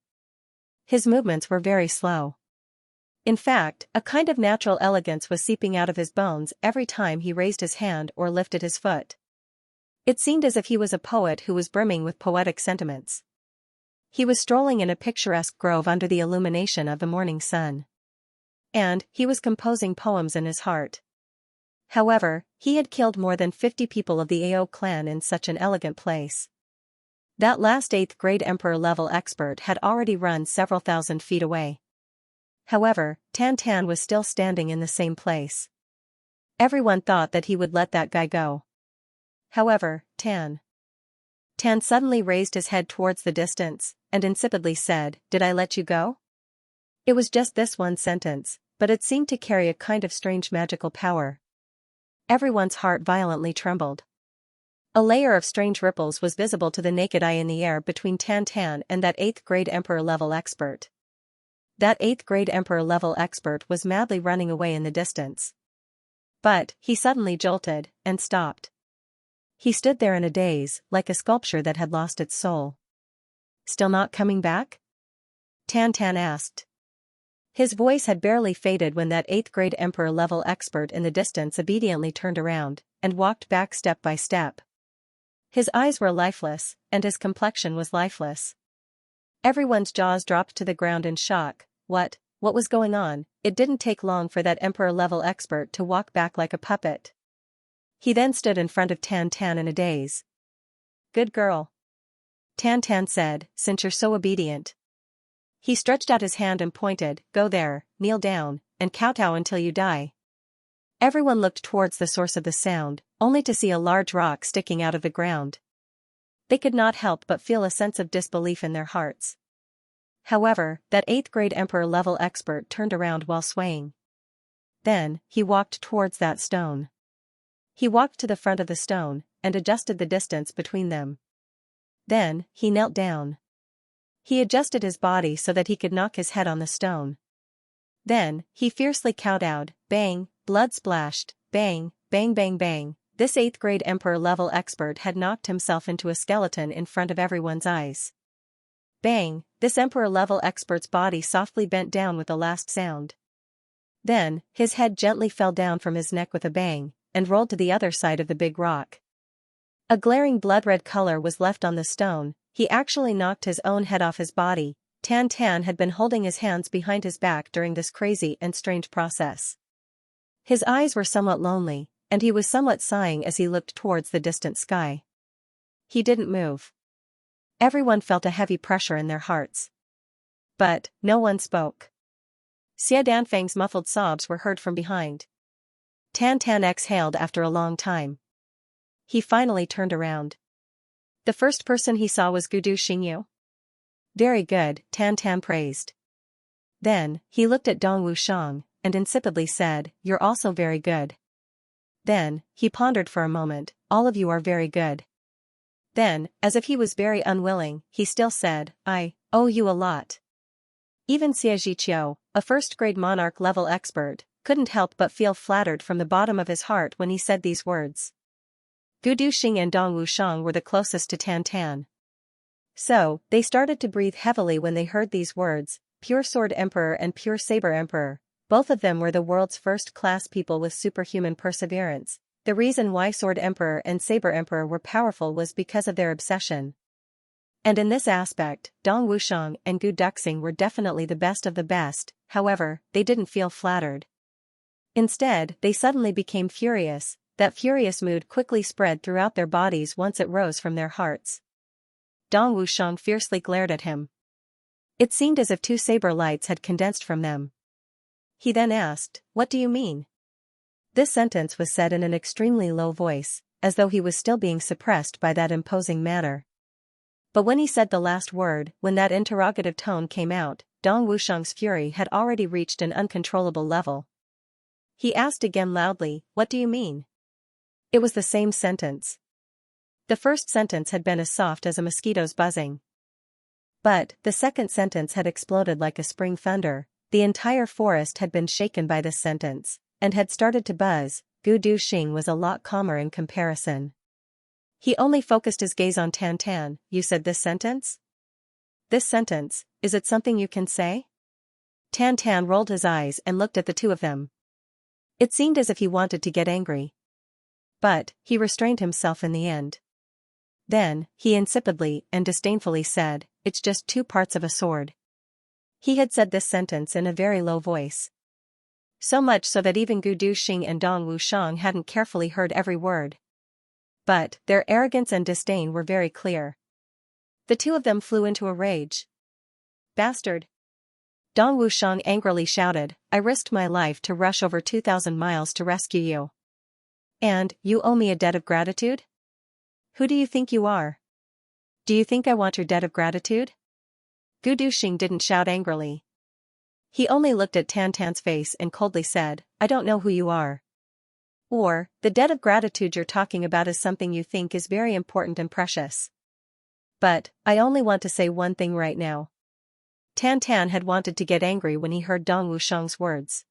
His movements were very slow. In fact, a kind of natural elegance was seeping out of his bones every time he raised his hand or lifted his foot. It seemed as if he was a poet who was brimming with poetic sentiments. He was strolling in a picturesque grove under the illumination of the morning sun. And, he was composing poems in his heart. However, he had killed more than 50 people of the Ao clan in such an elegant place. That last 8th grade emperor-level expert had already run several thousand feet away. However, Tan Tan was still standing in the same place. Everyone thought that he would let that guy go. However, Tan suddenly raised his head towards the distance, and insipidly said, "Did I let you go?" It was just this one sentence, but it seemed to carry a kind of strange magical power. Everyone's heart violently trembled. A layer of strange ripples was visible to the naked eye in the air between Tan Tan and that 8th grade emperor-level expert. That 8th grade emperor-level expert was madly running away in the distance. But, he suddenly jolted, and stopped. He stood there in a daze, like a sculpture that had lost its soul. "Still not coming back?" Tan Tan asked. His voice had barely faded when that 8th grade emperor-level expert in the distance obediently turned around, and walked back step by step. His eyes were lifeless, and his complexion was lifeless. Everyone's jaws dropped to the ground in shock. What was going on? It didn't take long for that emperor-level expert to walk back like a puppet. He then stood in front of Tan Tan in a daze. "Good girl," Tan Tan said, "since you're so obedient." He stretched out his hand and pointed, "Go there, kneel down, and kowtow until you die." Everyone looked towards the source of the sound, only to see a large rock sticking out of the ground. They could not help but feel a sense of disbelief in their hearts. However, that 8th grade emperor-level expert turned around while swaying. Then, he walked towards that stone. He walked to the front of the stone, and adjusted the distance between them. Then, he knelt down. He adjusted his body so that he could knock his head on the stone. Then, he fiercely kowtowed, bang, blood splashed, bang, bang bang bang. This 8th grade emperor-level expert had knocked himself into a skeleton in front of everyone's eyes. Bang, this emperor-level expert's body softly bent down with the last sound. Then, his head gently fell down from his neck with a bang, and rolled to the other side of the big rock. A glaring blood-red color was left on the stone. He actually knocked his own head off his body. Tan Tan had been holding his hands behind his back during this crazy and strange process. His eyes were somewhat lonely, and he was somewhat sighing as he looked towards the distant sky. He didn't move. Everyone felt a heavy pressure in their hearts. But no one spoke. Xia Danfang's muffled sobs were heard from behind. Tan Tan exhaled after a long time. He finally turned around. The first person he saw was Gudu Xingyu. "Very good," Tan Tan praised. Then, he looked at Dong Wushang, and insipidly said, "You're also very good." Then, he pondered for a moment, "All of you are very good." Then, as if he was very unwilling, he still said, "I owe you a lot." Even Xianxia, a first-grade monarch-level expert, couldn't help but feel flattered from the bottom of his heart when he said these words. Gudu Xing and Dong Wushang were the closest to Tan Tan. So, they started to breathe heavily when they heard these words, Pure Sword Emperor and Pure Saber Emperor. Both of them were the world's first-class people with superhuman perseverance. The reason why Sword Emperor and Saber Emperor were powerful was because of their obsession. And in this aspect, Dong Wushang and Gu Duxing were definitely the best of the best. However, they didn't feel flattered. Instead, they suddenly became furious. That furious mood quickly spread throughout their bodies once it rose from their hearts. Dong Wushang fiercely glared at him. It seemed as if 2 saber lights had condensed from them. He then asked, "What do you mean?" This sentence was said in an extremely low voice, as though he was still being suppressed by that imposing manner. But when he said the last word, when that interrogative tone came out, Dong Wushang's fury had already reached an uncontrollable level. He asked again loudly, "What do you mean?" It was the same sentence. The first sentence had been as soft as a mosquito's buzzing. But the second sentence had exploded like a spring thunder. The entire forest had been shaken by this sentence, and had started to buzz. Gu Duxing was a lot calmer in comparison. He only focused his gaze on Tan Tan. "You said this sentence? This sentence, is it something you can say?" Tan Tan rolled his eyes and looked at the two of them. It seemed as if he wanted to get angry. But, he restrained himself in the end. Then, he insipidly and disdainfully said, "It's just 2 parts of a sword." He had said this sentence in a very low voice. So much so that even Gu Duxing and Dong Wushang hadn't carefully heard every word. But, their arrogance and disdain were very clear. The two of them flew into a rage. "Bastard!" Dong Wushang angrily shouted, "I risked my life to rush over 2,000 miles to rescue you. And, you owe me a debt of gratitude? Who do you think you are? Do you think I want your debt of gratitude?" Gu Duxing didn't shout angrily. He only looked at Tan Tan's face and coldly said, "I don't know who you are. Or, the debt of gratitude you're talking about is something you think is very important and precious. But, I only want to say one thing right now." Tan Tan had wanted to get angry when he heard Dong Wushang's words.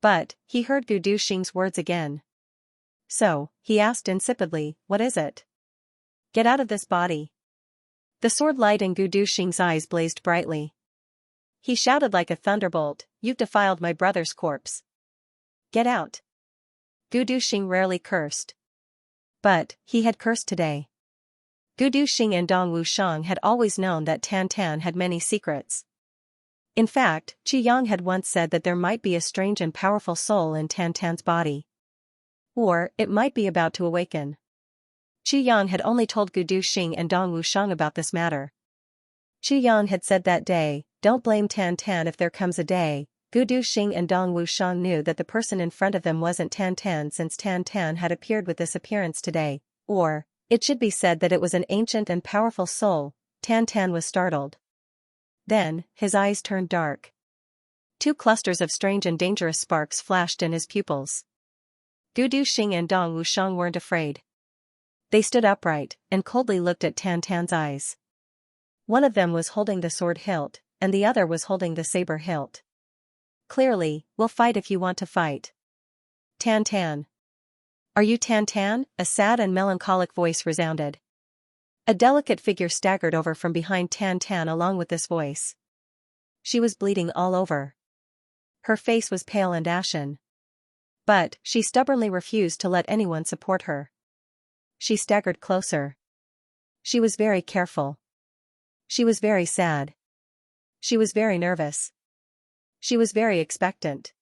But, he heard Gu Duxing's words again. So, he asked insipidly, "What is it? Get out of this body." The sword light in Gu Duxing's eyes blazed brightly. He shouted like a thunderbolt, "You've defiled my brother's corpse. Get out." Gu Duxing rarely cursed. But, he had cursed today. Gudu Xing and Dong Wushang had always known that Tan Tan had many secrets. In fact, Qi Yang had once said that there might be a strange and powerful soul in Tan Tan's body. Or, it might be about to awaken. Qi Yang had only told Gudu Xing and Dong Wushang about this matter. Qi Yang had said that day, "Don't blame Tan Tan if there comes a day." Gudu Xing and Dong Wushang knew that the person in front of them wasn't Tan Tan since Tan Tan had appeared with this appearance today. Or, it should be said that it was an ancient and powerful soul. Tan Tan was startled. Then, his eyes turned dark. Two clusters of strange and dangerous sparks flashed in his pupils. Gudu Xing and Dong Wushang weren't afraid. They stood upright, and coldly looked at Tan Tan's eyes. One of them was holding the sword hilt, and the other was holding the saber hilt. Clearly, we'll fight if you want to fight. Tan Tan. Are you Tan Tan? A sad and melancholic voice resounded. A delicate figure staggered over from behind Tan Tan along with this voice. She was bleeding all over. Her face was pale and ashen. But, she stubbornly refused to let anyone support her. She staggered closer. She was very careful. She was very sad. She was very nervous. She was very expectant.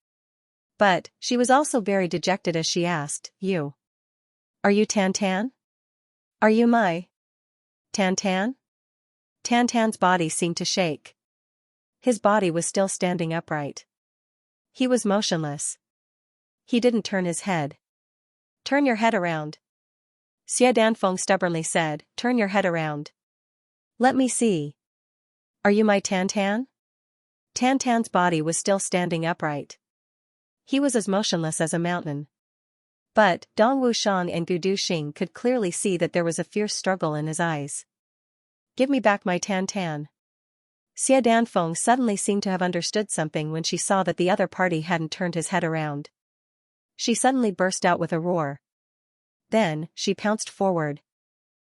But, she was also very dejected as she asked, "You? Are you Tan Tan? Are you my Tan Tan?" Tan Tan's body seemed to shake. His body was still standing upright. He was motionless. He didn't turn his head. "Turn your head around." Xie Danfeng stubbornly said, "Turn your head around. Let me see. Are you my Tan Tan?" Tan Tan's body was still standing upright. He was as motionless as a mountain. But, Dong Wushang and Gudu Xing could clearly see that there was a fierce struggle in his eyes. "Give me back my Tan Tan." Xie Danfeng suddenly seemed to have understood something when she saw that the other party hadn't turned his head around. She suddenly burst out with a roar. Then, she pounced forward.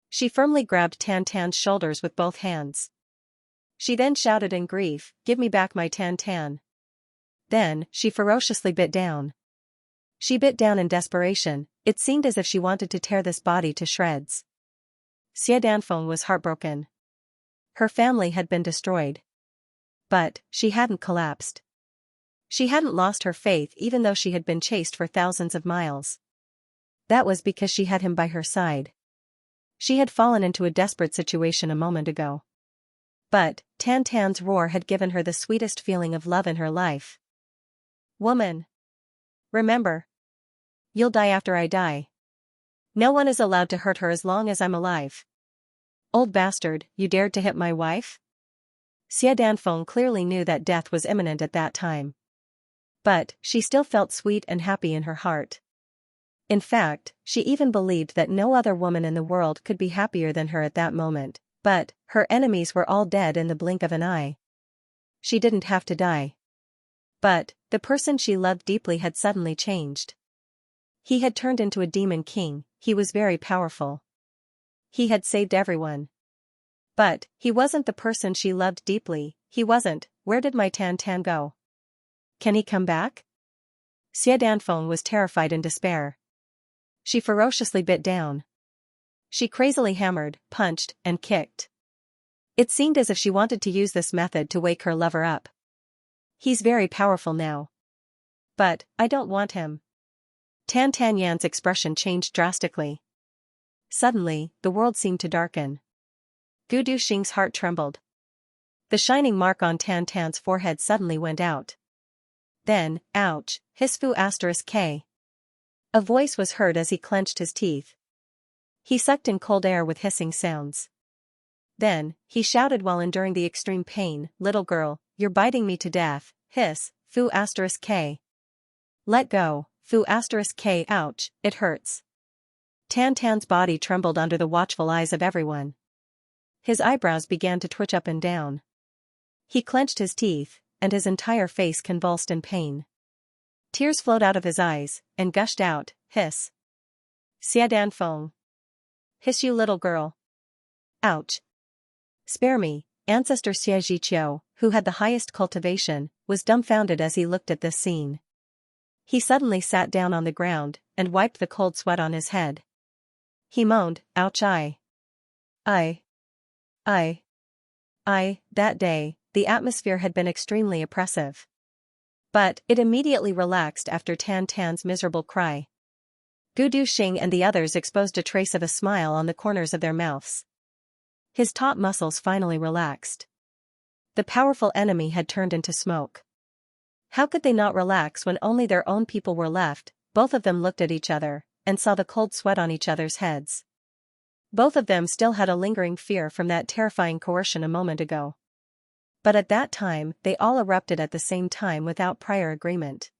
She firmly grabbed Tan Tan's shoulders with both hands. She then shouted in grief, "Give me back my Tan Tan." Then, she ferociously bit down. She bit down in desperation. It seemed as if she wanted to tear this body to shreds. Xie Danfeng was heartbroken. Her family had been destroyed. But, she hadn't collapsed. She hadn't lost her faith even though she had been chased for thousands of miles. That was because she had him by her side. She had fallen into a desperate situation a moment ago. But, Tan Tan's roar had given her the sweetest feeling of love in her life. "Woman. Remember. You'll die after I die. No one is allowed to hurt her as long as I'm alive. Old bastard, you dared to hit my wife?" Xie Danfeng clearly knew that death was imminent at that time. But, she still felt sweet and happy in her heart. In fact, she even believed that no other woman in the world could be happier than her at that moment, but, her enemies were all dead in the blink of an eye. She didn't have to die. But, the person she loved deeply had suddenly changed. He had turned into a demon king. He was very powerful. He had saved everyone. But, he wasn't the person she loved deeply. He wasn't. Where did my Tan Tan go? Can he come back? Xie Danfeng was terrified in despair. She ferociously bit down. She crazily hammered, punched, and kicked. It seemed as if she wanted to use this method to wake her lover up. He's very powerful now. But, I don't want him. Tan Tan Yan's expression changed drastically. Suddenly, the world seemed to darken. Gudu Xing's heart trembled. The shining mark on Tan Tan's forehead suddenly went out. Then, ouch, Hisfu *K. A voice was heard as he clenched his teeth. He sucked in cold air with hissing sounds. Then, he shouted while enduring the extreme pain, "Little girl, you're biting me to death." Hiss, Fu *K. Let go, Fu *K. Ouch, it hurts. Tan Tan's body trembled under the watchful eyes of everyone. His eyebrows began to twitch up and down. He clenched his teeth, and his entire face convulsed in pain. Tears flowed out of his eyes, and gushed out, hiss. Xie Danfeng. Hiss, you little girl. Ouch. Spare me. Ancestor Xie Zhiqiu, who had the highest cultivation, was dumbfounded as he looked at this scene. He suddenly sat down on the ground, and wiped the cold sweat on his head. He moaned, ouch I. I, I, that day, the atmosphere had been extremely oppressive. But it immediately relaxed after Tan Tan's miserable cry. Gu Duxing and the others exposed a trace of a smile on the corners of their mouths. His taut muscles finally relaxed. The powerful enemy had turned into smoke. How could they not relax when only their own people were left? Both of them looked at each other, and saw the cold sweat on each other's heads. Both of them still had a lingering fear from that terrifying coercion a moment ago. But at that time, they all erupted at the same time without prior agreement.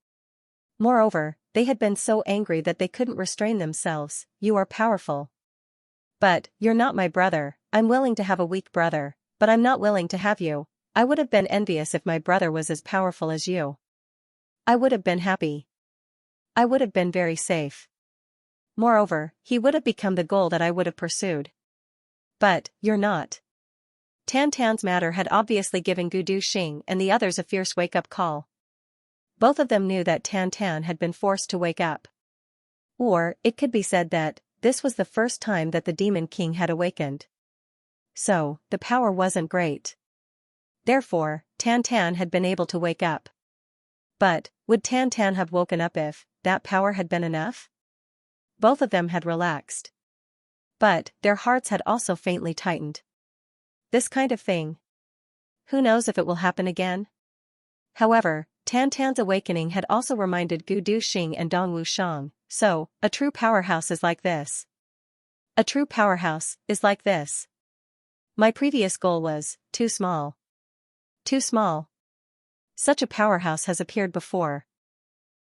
Moreover, they had been so angry that they couldn't restrain themselves. You are powerful. But, you're not my brother. I'm willing to have a weak brother, but I'm not willing to have you. I would have been envious if my brother was as powerful as you. I would have been happy. I would have been very safe. Moreover, he would have become the goal that I would have pursued. But, you're not. Tan Tan's matter had obviously given Gu Duxing and the others a fierce wake-up call. Both of them knew that Tan Tan had been forced to wake up. Or, it could be said that, this was the first time that the Demon King had awakened. So, the power wasn't great. Therefore, Tan Tan had been able to wake up. But, would Tan Tan have woken up if that power had been enough? Both of them had relaxed. But, their hearts had also faintly tightened. This kind of thing. Who knows if it will happen again? However, Tan Tan's awakening had also reminded Gu Duxing and Dong Wushang, so, a true powerhouse is like this. A true powerhouse is like this. My previous goal was too small. Too small. Such a powerhouse has appeared before.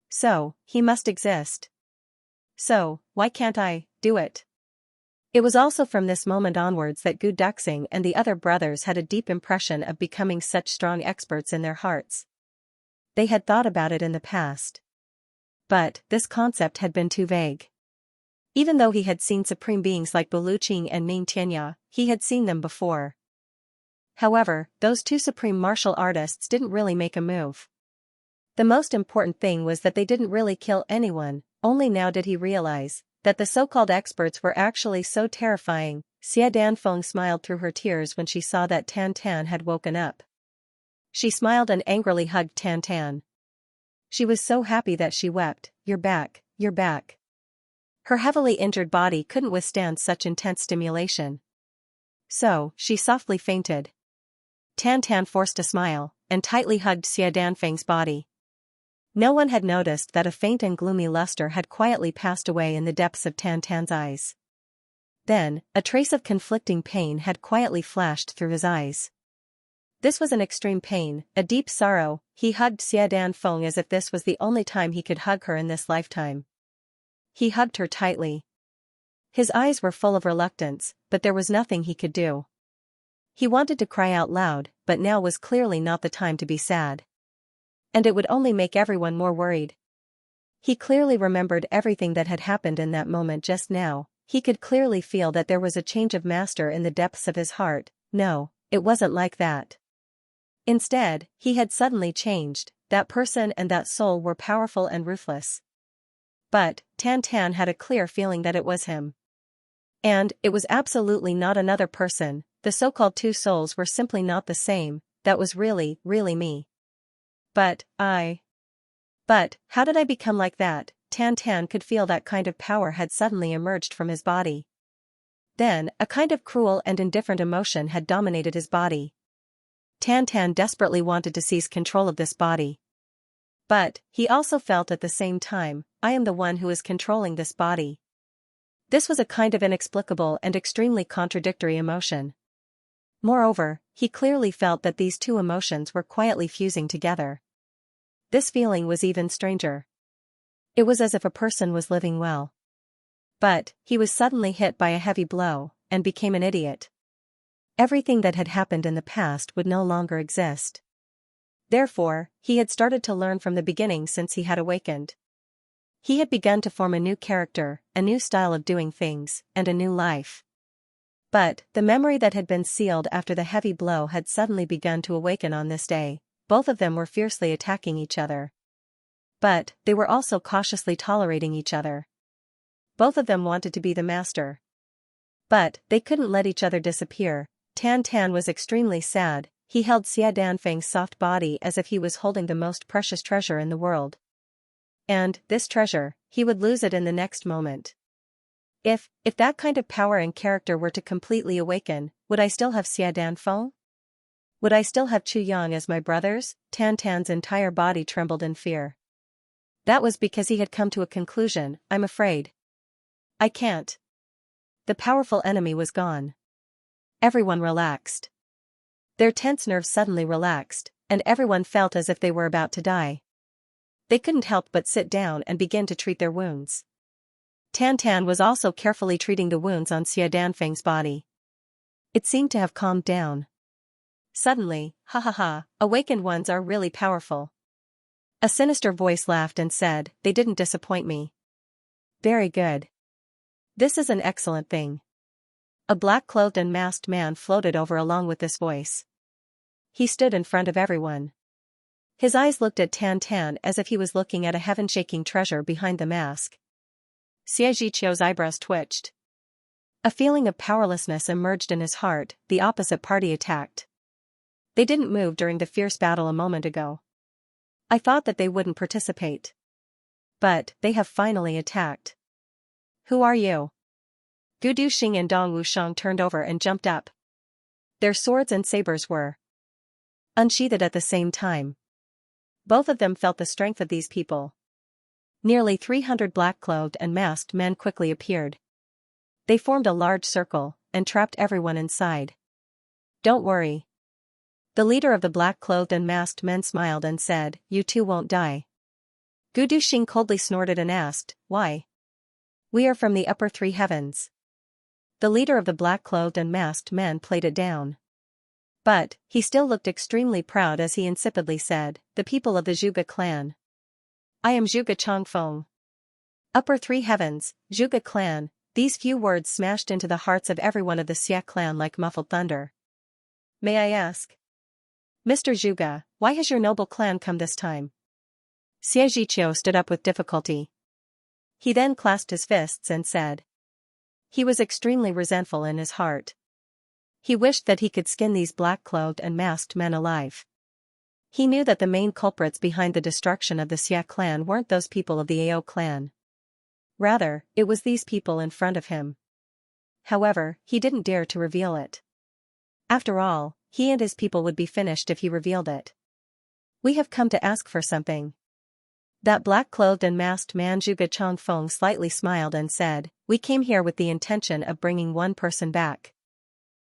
So, he must exist. So, why can't I do it? It was also from this moment onwards that Gu Duxing and the other brothers had a deep impression of becoming such strong experts in their hearts. They had thought about it in the past. But, this concept had been too vague. Even though he had seen supreme beings like Buluqing and Ming Tianya, he had seen them before. However, those two supreme martial artists didn't really make a move. The most important thing was that they didn't really kill anyone. Only now did he realize that the so-called experts were actually so terrifying. Xia Danfeng smiled through her tears when she saw that Tan Tan had woken up. She smiled and angrily hugged Tan Tan. She was so happy that she wept. You're back, you're back. Her heavily injured body couldn't withstand such intense stimulation. So, she softly fainted. Tan Tan forced a smile, and tightly hugged Xia Danfeng's body. No one had noticed that a faint and gloomy luster had quietly passed away in the depths of Tan Tan's eyes. Then, a trace of conflicting pain had quietly flashed through his eyes. This was an extreme pain, a deep sorrow. He hugged Xia Danfeng as if this was the only time he could hug her in this lifetime. He hugged her tightly. His eyes were full of reluctance, but there was nothing he could do. He wanted to cry out loud, but now was clearly not the time to be sad. And it would only make everyone more worried. He clearly remembered everything that had happened in that moment just now. He could clearly feel that there was a change of master in the depths of his heart. No, it wasn't like that. Instead, he had suddenly changed. That person and that soul were powerful and ruthless. But, Tan Tan had a clear feeling that it was him. And, it was absolutely not another person. The so-called two souls were simply not the same. That was really, really me. But, how did I become like that? Tan Tan could feel that kind of power had suddenly emerged from his body. Then, a kind of cruel and indifferent emotion had dominated his body. Tan Tan desperately wanted to seize control of this body. But, he also felt at the same time, I am the one who is controlling this body. This was a kind of inexplicable and extremely contradictory emotion. Moreover, he clearly felt that these two emotions were quietly fusing together. This feeling was even stranger. It was as if a person was living well. But, he was suddenly hit by a heavy blow, and became an idiot. Everything that had happened in the past would no longer exist. Therefore, he had started to learn from the beginning since he had awakened. He had begun to form a new character, a new style of doing things, and a new life. But, the memory that had been sealed after the heavy blow had suddenly begun to awaken on this day. Both of them were fiercely attacking each other. But, they were also cautiously tolerating each other. Both of them wanted to be the master. But they couldn't let each other disappear. Tan Tan was extremely sad. He held Xia Danfeng's soft body as if he was holding the most precious treasure in the world. And, this treasure, he would lose it in the next moment. If that kind of power and character were to completely awaken, would I still have Xia Danfeng? Would I still have Chu Yang as my brothers? Tan Tan's entire body trembled in fear. That was because he had come to a conclusion. I'm afraid. I can't. The powerful enemy was gone. Everyone relaxed. Their tense nerves suddenly relaxed, and everyone felt as if they were about to die. They couldn't help but sit down and begin to treat their wounds. Tan Tan was also carefully treating the wounds on Xia Danfeng's body. It seemed to have calmed down. Suddenly, ha ha ha, awakened ones are really powerful. A sinister voice laughed and said, they didn't disappoint me. Very good. This is an excellent thing. A black-clothed and masked man floated over along with this voice. He stood in front of everyone. His eyes looked at Tan Tan as if he was looking at a heaven-shaking treasure behind the mask. Xie Zhiqiu's eyebrows twitched. A feeling of powerlessness emerged in his heart. The opposite party attacked. They didn't move during the fierce battle a moment ago. I thought that they wouldn't participate. But, they have finally attacked. Who are you? Gu Duxing and Dong Wushang turned over and jumped up. Their swords and sabers were unsheathed at the same time. Both of them felt the strength of these people. Nearly 300 black-clothed and masked men quickly appeared. They formed a large circle, and trapped everyone inside. Don't worry. The leader of the black-clothed and masked men smiled and said, you two won't die. Gu Duxing coldly snorted and asked, why? We are from the upper three heavens. The leader of the black-clothed and masked men played it down. But, he still looked extremely proud as he insipidly said, the people of the Zhuge clan. I am Zhuge Changfeng. Upper three heavens, Zhuge clan, these few words smashed into the hearts of everyone of the Xia clan like muffled thunder. May I ask? Mr. Zhuge, why has your noble clan come this time? Xie Zhiqiu stood up with difficulty. He then clasped his fists and said. He was extremely resentful in his heart. He wished that he could skin these black-clothed and masked men alive. He knew that the main culprits behind the destruction of the Xia clan weren't those people of the Ao clan. Rather, it was these people in front of him. However, he didn't dare to reveal it. After all, he and his people would be finished if he revealed it. We have come to ask for something. That black-clothed and masked man Zhuge Changfeng slightly smiled and said, we came here with the intention of bringing one person back.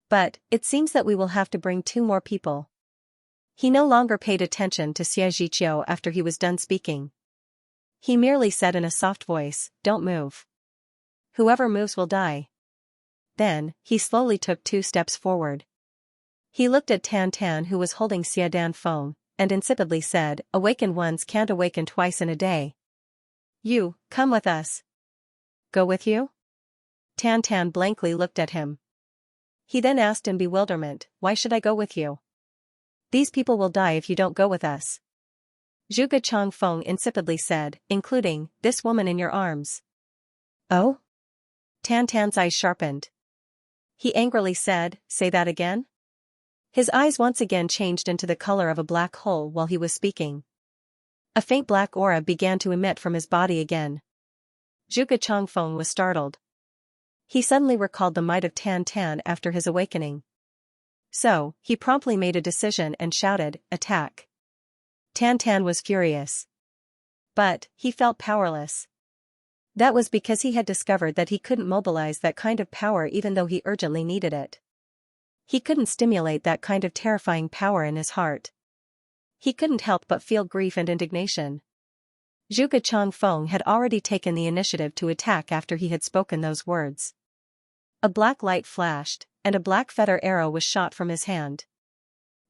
But, it seems that we will have to bring 2 more people. He no longer paid attention to Xie Zhiqiu after he was done speaking. He merely said in a soft voice, don't move. Whoever moves will die. Then, he slowly took 2 steps forward. He looked at Tan Tan who was holding Xia Danfeng, and insipidly said, awakened ones can't awaken twice in a day. You, come with us. Go with you? Tan Tan blankly looked at him. He then asked in bewilderment, why should I go with you? These people will die if you don't go with us. Zhuge Changfeng insipidly said, including, this woman in your arms. Oh? Tan Tan's eyes sharpened. He angrily said, say that again? His eyes once again changed into the color of a black hole while he was speaking. A faint black aura began to emit from his body again. Zhuge Changfeng was startled. He suddenly recalled the might of Tan Tan after his awakening. So, he promptly made a decision and shouted, attack. Tan Tan was furious. But, he felt powerless. That was because he had discovered that he couldn't mobilize that kind of power even though he urgently needed it. He couldn't stimulate that kind of terrifying power in his heart. He couldn't help but feel grief and indignation. Zhuge Changfeng had already taken the initiative to attack after he had spoken those words. A black light flashed, and a black feather arrow was shot from his hand.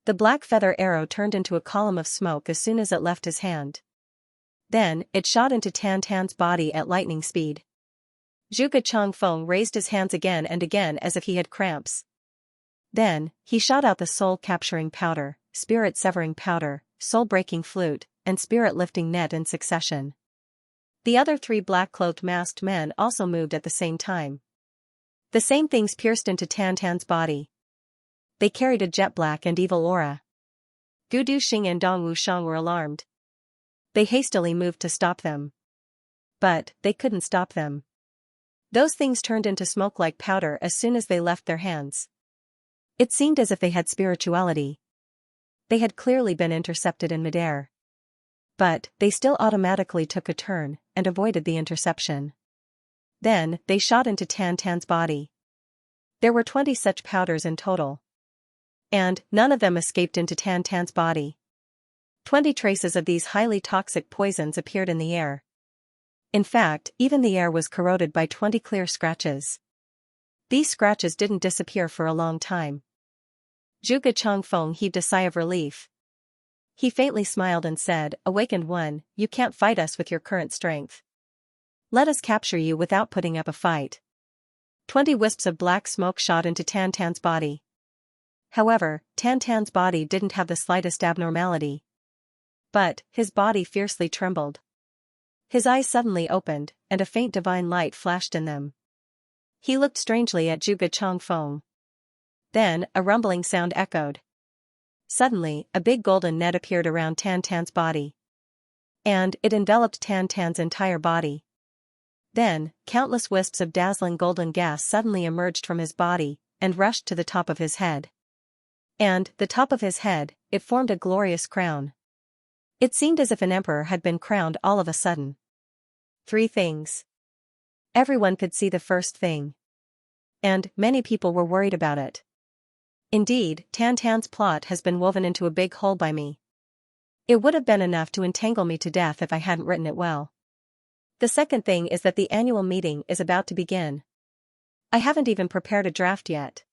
The black feather arrow turned into a column of smoke as soon as it left his hand. Then, it shot into Tan Tan's body at lightning speed. Zhuge Changfeng raised his hands again and again as if he had cramps. Then, he shot out the soul-capturing powder, spirit-severing powder, soul-breaking flute, and spirit-lifting net in succession. The other 3 black-cloaked masked men also moved at the same time. The same things pierced into Tantan's body. They carried a jet black and evil aura. Gu Duxing and Dong Wushang were alarmed. They hastily moved to stop them. But they couldn't stop them. Those things turned into smoke like powder as soon as they left their hands. It seemed as if they had spirituality. They had clearly been intercepted in midair. But they still automatically took a turn and avoided the interception. Then they shot into Tantan's body. There were 20 such powders in total. And none of them escaped into Tantan's body. 20 traces of these highly toxic poisons appeared in the air. In fact, even the air was corroded by 20 clear scratches. These scratches didn't disappear for a long time. Zhuge Changfeng heaved a sigh of relief. He faintly smiled and said, "Awakened one, you can't fight us with your current strength. Let us capture you without putting up a fight." 20 wisps of black smoke shot into Tantan's body. However, Tantan's body didn't have the slightest abnormality. But his body fiercely trembled. His eyes suddenly opened, and a faint divine light flashed in them. He looked strangely at Zhuge Changfeng. Then, a rumbling sound echoed. Suddenly, a big golden net appeared around Tantan's body. And it enveloped Tantan's entire body. Then, countless wisps of dazzling golden gas suddenly emerged from his body, and rushed to the top of his head. And, the top of his head, it formed a glorious crown. It seemed as if an emperor had been crowned all of a sudden. 3 things. Everyone could see the first thing. And many people were worried about it. Indeed, Tantan's plot has been woven into a big hole by me. It would have been enough to entangle me to death if I hadn't written it well. The second thing is that the annual meeting is about to begin. I haven't even prepared a draft yet.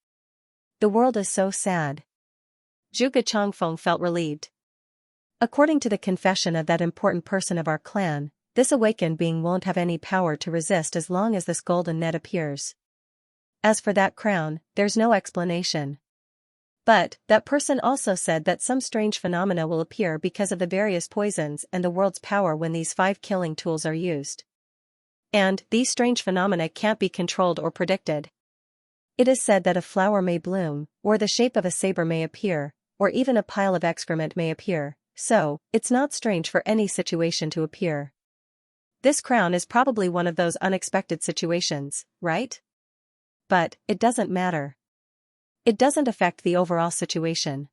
The world is so sad. Zhuge Changfeng felt relieved. According to the confession of that important person of our clan, this awakened being won't have any power to resist as long as this golden net appears. As for that crown, there's no explanation. But, that person also said that some strange phenomena will appear because of the various poisons and the world's power when these 5 killing tools are used. And, these strange phenomena can't be controlled or predicted. It is said that a flower may bloom, or the shape of a saber may appear, or even a pile of excrement may appear. So, it's not strange for any situation to appear. This crown is probably one of those unexpected situations, right? But, it doesn't matter. It doesn't affect the overall situation.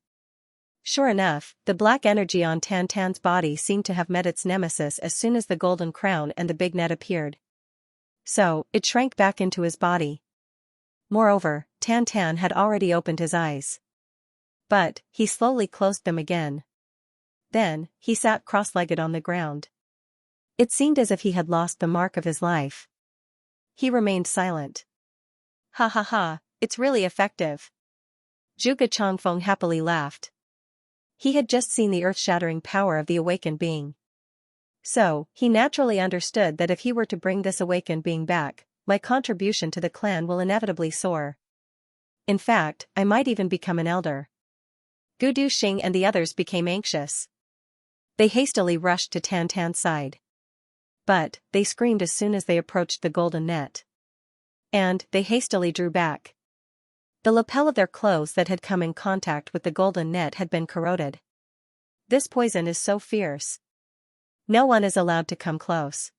Sure enough, the black energy on Tantan's body seemed to have met its nemesis as soon as the golden crown and the big net appeared. So, it shrank back into his body. Moreover, Tantan had already opened his eyes. But, he slowly closed them again. Then, he sat cross-legged on the ground. It seemed as if he had lost the mark of his life. He remained silent. "Ha ha ha, it's really effective." Zhuge Changfeng happily laughed. He had just seen the earth-shattering power of the awakened being. So, he naturally understood that if he were to bring this awakened being back, my contribution to the clan will inevitably soar. In fact, I might even become an elder. Gu Duxing and the others became anxious. They hastily rushed to Tantan's side. But, they screamed as soon as they approached the golden net. And, they hastily drew back. The lapel of their clothes that had come in contact with the golden net had been corroded. This poison is so fierce. No one is allowed to come close.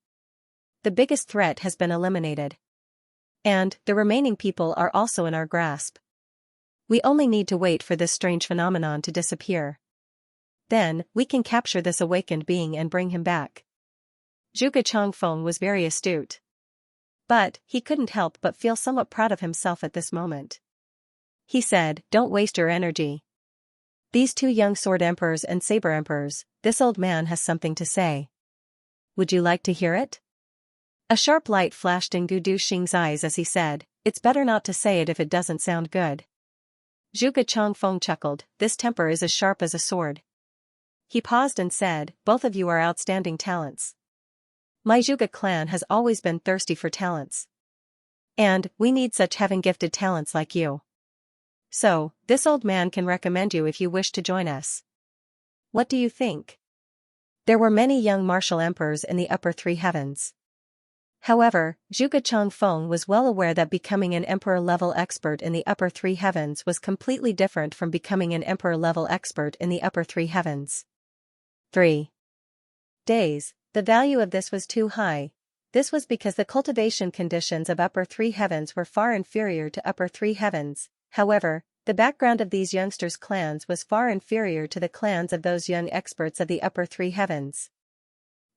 The biggest threat has been eliminated. And, the remaining people are also in our grasp. We only need to wait for this strange phenomenon to disappear. Then, we can capture this awakened being and bring him back. Zhuge Changfeng was very astute. But, he couldn't help but feel somewhat proud of himself at this moment. He said, "Don't waste your energy. These 2 young sword emperors and saber emperors, this old man has something to say. Would you like to hear it?" A sharp light flashed in Gu Duxing's eyes as he said, "It's better not to say it if it doesn't sound good." Zhuge Changfeng chuckled, "This temper is as sharp as a sword." He paused and said, "Both of you are outstanding talents. My Zhuge clan has always been thirsty for talents. And, we need such heaven-gifted talents like you. So, this old man can recommend you if you wish to join us. What do you think?" There were many young martial emperors in the upper 3 heavens. However, Zhuge Changfeng was well aware that becoming an emperor-level expert in the upper three heavens was completely different from becoming an emperor-level expert in the upper three heavens. 3 days. The value of this was too high. This was because the cultivation conditions of upper three heavens were far inferior to upper three heavens. However, the background of these youngsters' clans was far inferior to the clans of those young experts of the upper three heavens.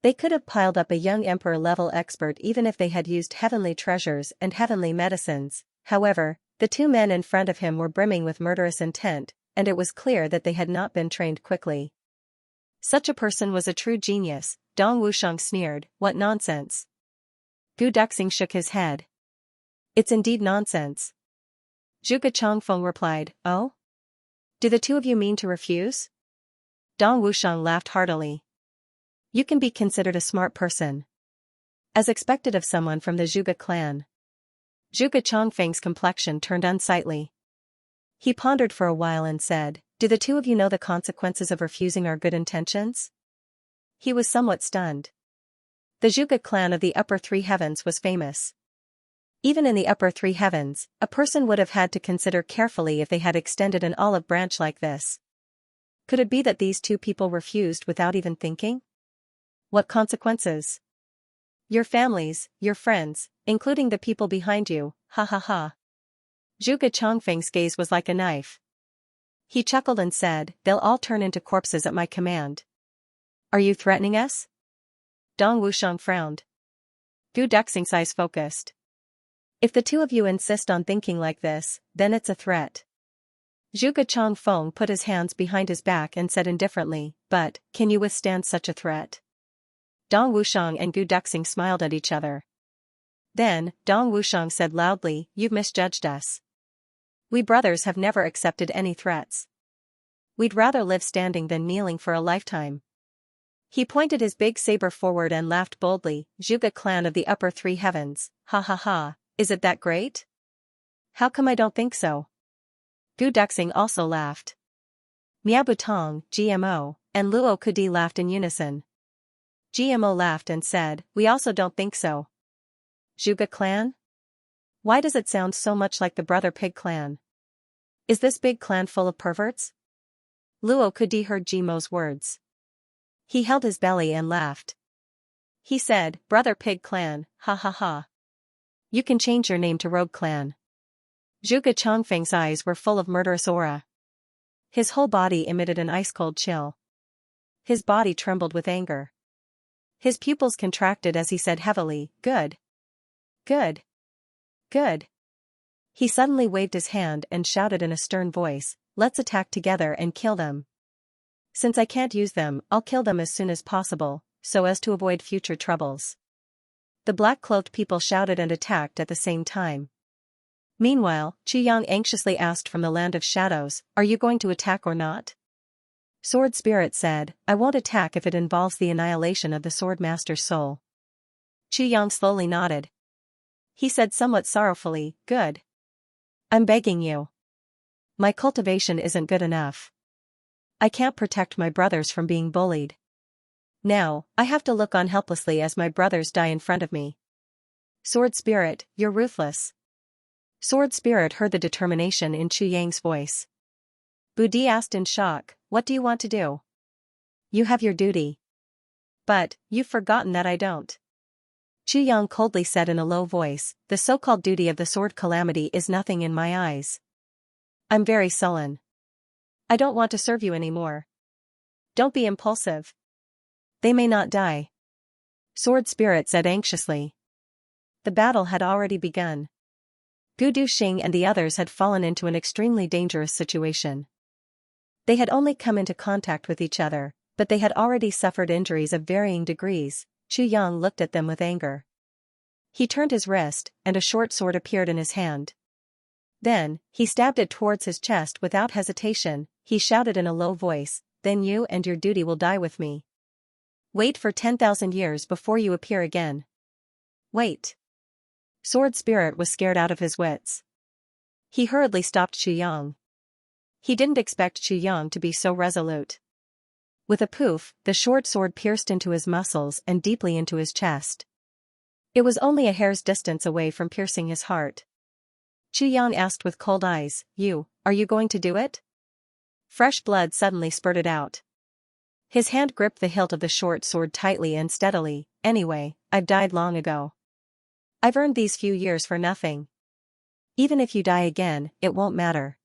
They could have piled up a young emperor-level expert even if they had used heavenly treasures and heavenly medicines. However, the two men in front of him were brimming with murderous intent, and it was clear that they had not been trained quickly. Such a person was a true genius, Dong Wushang sneered. What nonsense. Gu Duxing shook his head. It's indeed nonsense. Zhuge Changfeng replied, Oh? Do the two of you mean to refuse? Dong Wushang laughed heartily. You can be considered a smart person. As expected of someone from the Zhuge clan. Zhuge Changfeng's complexion turned unsightly. He pondered for a while and said, Do the two of you know the consequences of refusing our good intentions? He was somewhat stunned. The Zhuge clan of the upper three heavens was famous. Even in the upper three heavens, a person would have had to consider carefully if they had extended an olive branch like this. Could it be that these two people refused without even thinking? What consequences? Your families, your friends, including the people behind you, ha ha ha. Zhuge Changfeng's gaze was like a knife. He chuckled and said, They'll all turn into corpses at my command. Are you threatening us? Dong Wushang frowned. Gu Duxing's eyes focused. If the two of you insist on thinking like this, then it's a threat. Zhuge Changfeng put his hands behind his back and said indifferently, But, can you withstand such a threat? Dong Wushang and Gu Duxing smiled at each other. Then, Dong Wushang said loudly, You've misjudged us. We brothers have never accepted any threats. We'd rather live standing than kneeling for a lifetime. He pointed his big saber forward and laughed boldly, Zhuge clan of the upper three heavens, ha ha ha, is it that great? How come I don't think so? Gu Duxing also laughed. Miao Butong, GMO, and Luo Kudi laughed in unison. GMO laughed and said, We also don't think so. Zhuge clan? Why does it sound so much like the Brother Pig clan? Is this big clan full of perverts? Luo Kudi heard GMO's words. He held his belly and laughed. He said, Brother Pig clan, ha ha ha. You can change your name to Rogue clan. Zhuge Changfeng's eyes were full of murderous aura. His whole body emitted an ice-cold chill. His body trembled with anger. His pupils contracted as he said heavily, Good. Good. Good. He suddenly waved his hand and shouted in a stern voice, Let's attack together and kill them. Since I can't use them, I'll kill them as soon as possible, so as to avoid future troubles. The black-cloaked people shouted and attacked at the same time. Meanwhile, Qu Yang anxiously asked from the land of shadows, Are you going to attack or not? Sword Spirit said, I won't attack if it involves the annihilation of the Sword Master's soul. Qu Yang slowly nodded. He said somewhat sorrowfully, Good. I'm begging you. My cultivation isn't good enough. I can't protect my brothers from being bullied. Now, I have to look on helplessly as my brothers die in front of me. Sword Spirit, you're ruthless. Sword Spirit heard the determination in Qu Yang's voice. Budi asked in shock, What do you want to do? You have your duty. But, you've forgotten that I don't. Qu Yang coldly said in a low voice, The so-called duty of the sword calamity is nothing in my eyes. I'm very sullen. I don't want to serve you anymore. Don't be impulsive. They may not die. Sword Spirit said anxiously. The battle had already begun. Gu Duxing and the others had fallen into an extremely dangerous situation. They had only come into contact with each other, but they had already suffered injuries of varying degrees. Qu Yang looked at them with anger. He turned his wrist, and a short sword appeared in his hand. Then, he stabbed it towards his chest without hesitation. He shouted in a low voice, Then you and your duty will die with me. Wait for 10,000 years before you appear again. Wait. Sword Spirit was scared out of his wits. He hurriedly stopped Qu Yang. He didn't expect Qu Yang to be so resolute. With a poof, the short sword pierced into his muscles and deeply into his chest. It was only a hair's distance away from piercing his heart. Chu Yang asked with cold eyes, are you going to do it? Fresh blood suddenly spurted out. His hand gripped the hilt of the short sword tightly and steadily. Anyway, I've died long ago. I've earned these few years for nothing. Even if you die again, it won't matter.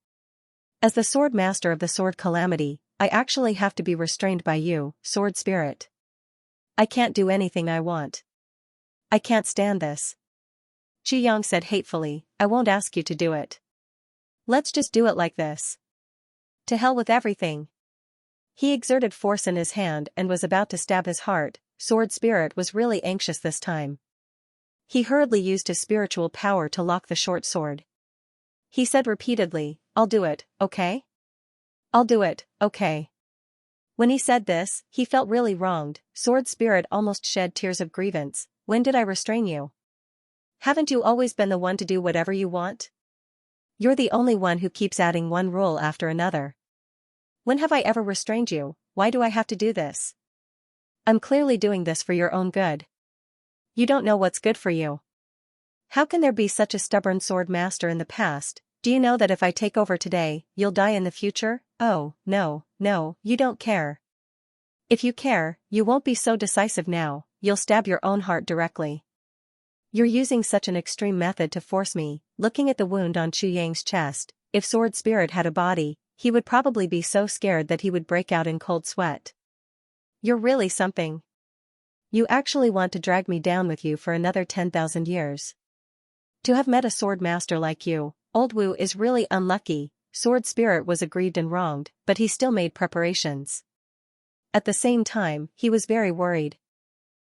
As the sword master of the sword calamity, I actually have to be restrained by you, sword spirit. I can't do anything I want. I can't stand this. Chu Yang said hatefully, I won't ask you to do it. Let's just do it like this. To hell with everything. He exerted force in his hand and was about to stab his heart. Sword spirit was really anxious this time. He hurriedly used his spiritual power to lock the short sword. He said repeatedly, I'll do it, okay? I'll do it, okay. When he said this, he felt really wronged. Sword spirit almost shed tears of grievance. When did I restrain you? Haven't you always been the one to do whatever you want? You're the only one who keeps adding one rule after another. When have I ever restrained you? Why do I have to do this? I'm clearly doing this for your own good. You don't know what's good for you. How can there be such a stubborn sword master in the past? Do you know that if I take over today, you'll die in the future? Oh, no, you don't care. If you care, you won't be so decisive now, you'll stab your own heart directly. You're using such an extreme method to force me. Looking at the wound on Chu Yang's chest, if sword spirit had a body, he would probably be so scared that he would break out in cold sweat. You're really something. You actually want to drag me down with you for another 10,000 years. To have met a sword master like you, old Wu is really unlucky. Sword spirit was aggrieved and wronged, but he still made preparations. At the same time, he was very worried.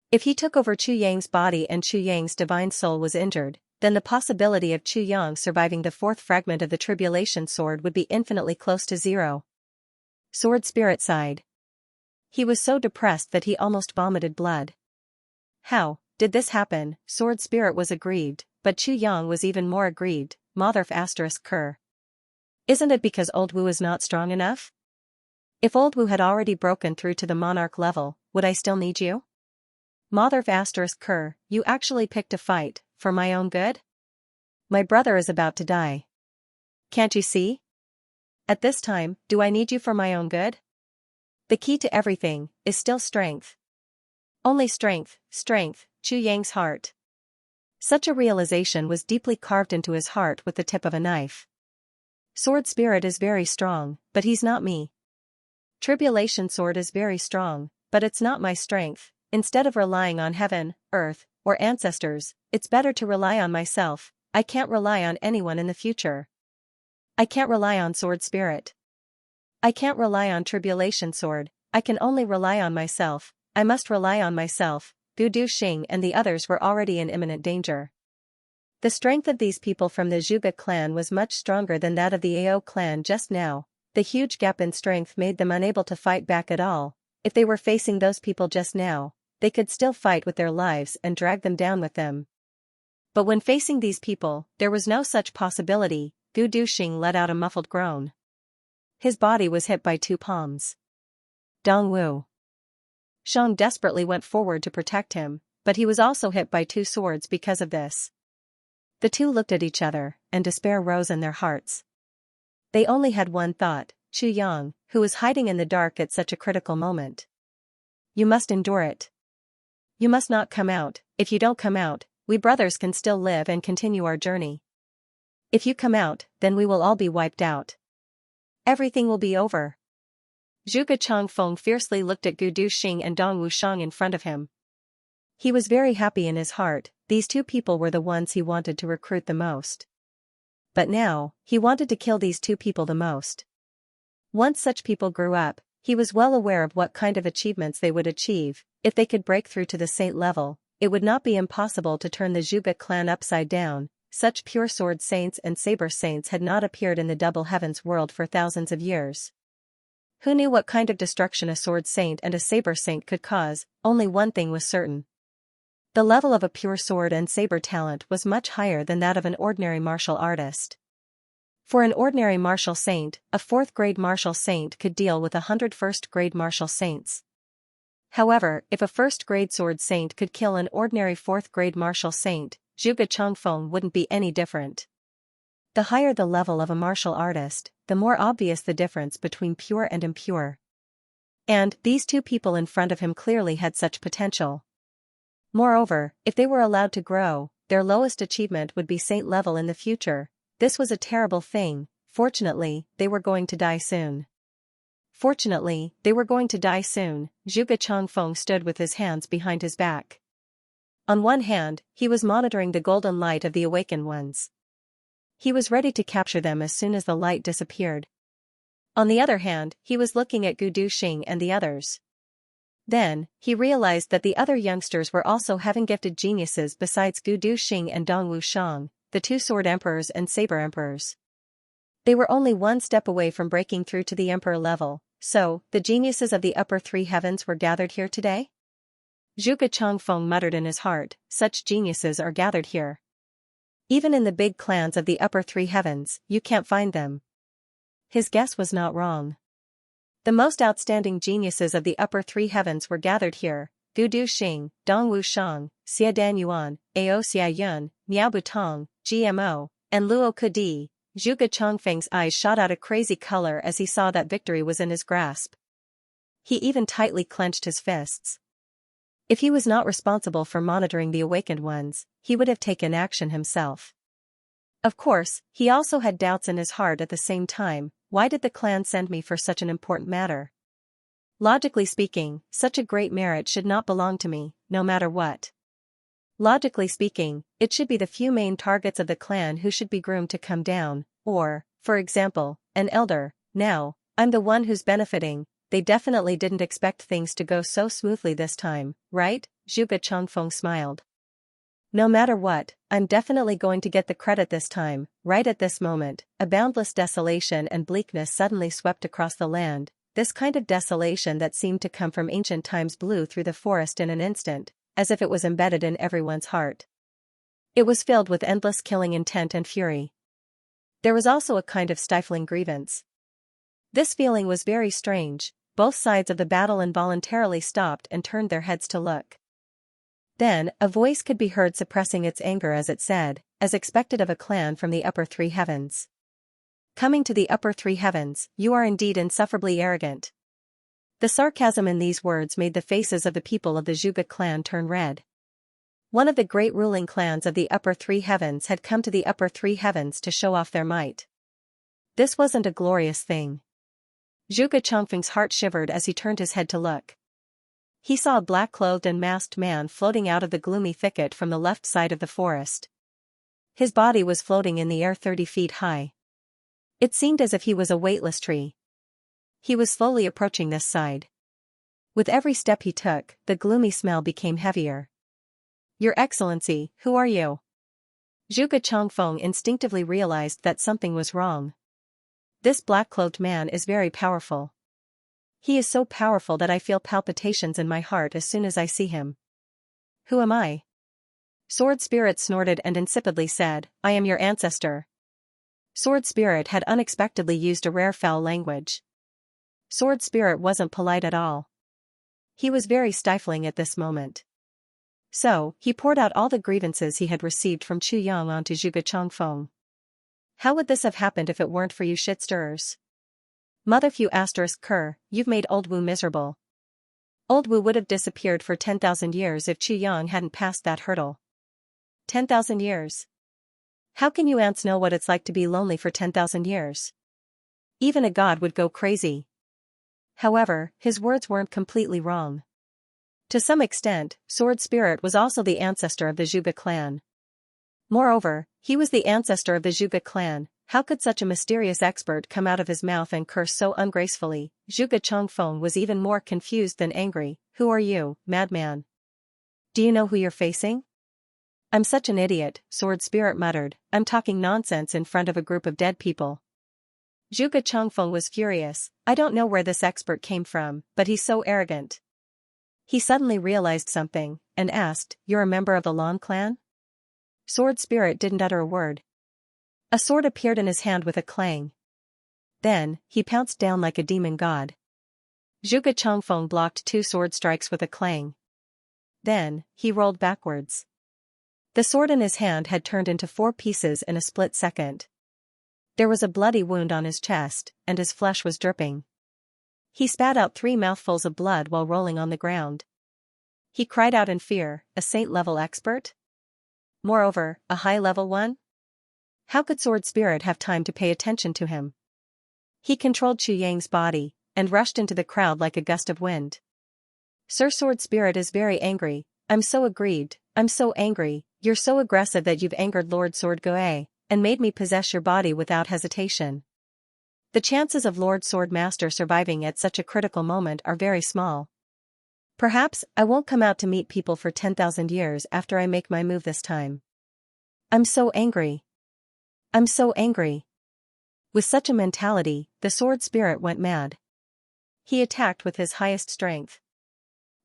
If he took over Chu Yang's body and Chu Yang's divine soul was injured, then the possibility of Chu Yang surviving the fourth fragment of the tribulation sword would be infinitely close to zero. Sword spirit sighed. He was so depressed that he almost vomited blood. How did this happen? Sword spirit was aggrieved, but Chu Yang was even more aggrieved. Motherf asterisk Ker. Isn't it because old Wu is not strong enough? If old Wu had already broken through to the monarch level, would I still need you? Motherf asterisk Ker, you actually picked a fight, for my own good? My brother is about to die. Can't you see? At this time, do I need you for my own good? The key to everything is still strength. Only strength, Chu Yang's heart. Such a realization was deeply carved into his heart with the tip of a knife. Sword spirit is very strong, but he's not me. Tribulation sword is very strong, but it's not my strength. Instead of relying on heaven, earth, or ancestors, it's better to rely on myself. I can't rely on anyone in the future. I can't rely on sword spirit. I can't rely on tribulation sword. I can only rely on myself. I must rely on myself. Gu Duxing and the others were already in imminent danger. The strength of these people from the Zhuge clan was much stronger than that of the Ao clan just now. The huge gap in strength made them unable to fight back at all. If they were facing those people just now, they could still fight with their lives and drag them down with them. But when facing these people, there was no such possibility. Gu Duxing let out a muffled groan. His body was hit by two palms. Dongwu. Shang desperately went forward to protect him, but he was also hit by two swords because of this. The two looked at each other, and despair rose in their hearts. They only had one thought, Chu Yang, who was hiding in the dark at such a critical moment. You must endure it. You must not come out. If you don't come out, we brothers can still live and continue our journey. If you come out, then we will all be wiped out. Everything will be over. Zhuge Changfeng fiercely looked at Gu Duxing and Dong Wushang in front of him. He was very happy in his heart. These two people were the ones he wanted to recruit the most. But now, he wanted to kill these two people the most. Once such people grew up, he was well aware of what kind of achievements they would achieve. If they could break through to the saint level, it would not be impossible to turn the Zhuge clan upside down. Such pure sword saints and saber saints had not appeared in the double heavens world for thousands of years. Who knew what kind of destruction a sword saint and a saber saint could cause? Only one thing was certain. The level of a pure sword and saber talent was much higher than that of an ordinary martial artist. For an ordinary martial saint, a 4th-grade martial saint could deal with 100 first-grade martial saints. However, if a first-grade sword saint could kill an ordinary fourth-grade martial saint, Zhuge Changfeng wouldn't be any different. The higher the level of a martial artist, the more obvious the difference between pure and impure. And these two people in front of him clearly had such potential. Moreover, if they were allowed to grow, their lowest achievement would be saint level in the future. This was a terrible thing. Fortunately, they were going to die soon. Zhuge Changfeng stood with his hands behind his back. On one hand, he was monitoring the golden light of the awakened ones. He was ready to capture them as soon as the light disappeared. On the other hand, he was looking at Gu Duxing and the others. Then, he realized that the other youngsters were also having gifted geniuses besides Gu Duxing and Dong Wushang, the two sword emperors and saber emperors. They were only one step away from breaking through to the emperor level, so, the geniuses of the upper three heavens were gathered here today? Zhuge Changfeng muttered in his heart, such geniuses are gathered here. Even in the big clans of the upper three heavens, you can't find them. His guess was not wrong. The most outstanding geniuses of the upper three heavens were gathered here: Gu Duxing, Dong Wushang, Xia Danyuan, Ao Xia Yun, Miao Butong, GMO, and Luo Kudi. Zhuge Changfeng's eyes shot out a crazy color as he saw that victory was in his grasp. He even tightly clenched his fists. If he was not responsible for monitoring the awakened ones, he would have taken action himself. Of course, he also had doubts in his heart at the same time. Why did the clan send me for such an important matter? Logically speaking, such a great merit should not belong to me, no matter what. Logically speaking, it should be the few main targets of the clan who should be groomed to come down, or, for example, an elder. Now, I'm the one who's benefiting. They definitely didn't expect things to go so smoothly this time, right? Zhuge Changfeng smiled. No matter what, I'm definitely going to get the credit this time. Right at this moment, a boundless desolation and bleakness suddenly swept across the land. This kind of desolation that seemed to come from ancient times blew through the forest in an instant, as if it was embedded in everyone's heart. It was filled with endless killing intent and fury. There was also a kind of stifling grievance. This feeling was very strange. Both sides of the battle involuntarily stopped and turned their heads to look. Then, a voice could be heard suppressing its anger as it said, as expected of a clan from the upper three heavens. Coming to the upper three heavens, you are indeed insufferably arrogant. The sarcasm in these words made the faces of the people of the Zhuge clan turn red. One of the great ruling clans of the upper three heavens had come to the upper three heavens to show off their might. This wasn't a glorious thing. Zhuge Changfeng's heart shivered as he turned his head to look. He saw a black-clothed and masked man floating out of the gloomy thicket from the left side of the forest. His body was floating in the air 30 feet high. It seemed as if he was a weightless tree. He was slowly approaching this side. With every step he took, the gloomy smell became heavier. Your Excellency, who are you? Zhuge Changfeng instinctively realized that something was wrong. This black-cloaked man is very powerful. He is so powerful that I feel palpitations in my heart as soon as I see him. Who am I? Sword Spirit snorted and insipidly said, I am your ancestor. Sword Spirit had unexpectedly used a rare foul language. Sword Spirit wasn't polite at all. He was very stifling at this moment. So, he poured out all the grievances he had received from Chu Yang onto Zhuge Changfeng. How would this have happened if it weren't for you shit-stirrers? Motherfu *Ker, you've made Old Wu miserable. Old Wu would have disappeared for 10,000 years if Chu Yang hadn't passed that hurdle. 10,000 years. How can you ants know what it's like to be lonely for 10,000 years? Even a god would go crazy. However, his words weren't completely wrong. To some extent, Sword Spirit was also the ancestor of the Zhuge clan. Moreover, he was the ancestor of the Zhuge clan. How could such a mysterious expert come out of his mouth and curse so ungracefully? Zhuge Changfeng was even more confused than angry. Who are you, madman? Do you know who you're facing? I'm such an idiot, Sword Spirit muttered. I'm talking nonsense in front of a group of dead people. Zhuge Changfeng was furious. I don't know where this expert came from, but he's so arrogant. He suddenly realized something, and asked, You're a member of the Long clan? Sword Spirit didn't utter a word. A sword appeared in his hand with a clang. Then, he pounced down like a demon god. Zhuge Chongfeng blocked 2 sword strikes with a clang. Then, he rolled backwards. The sword in his hand had turned into 4 pieces in a split second. There was a bloody wound on his chest, and his flesh was dripping. He spat out 3 mouthfuls of blood while rolling on the ground. He cried out in fear, a saint-level expert? Moreover, a high-level one? How could Sword Spirit have time to pay attention to him? He controlled Xu Yang's body, and rushed into the crowd like a gust of wind. Sir, Sword Spirit is very angry. I'm so aggrieved, I'm so angry. You're so aggressive that you've angered Lord Sword Goe, and made me possess your body without hesitation. The chances of Lord Sword Master surviving at such a critical moment are very small. Perhaps I won't come out to meet people for 10,000 years after I make my move this time. I'm so angry. I'm so angry. With such a mentality, the Sword Spirit went mad. He attacked with his highest strength.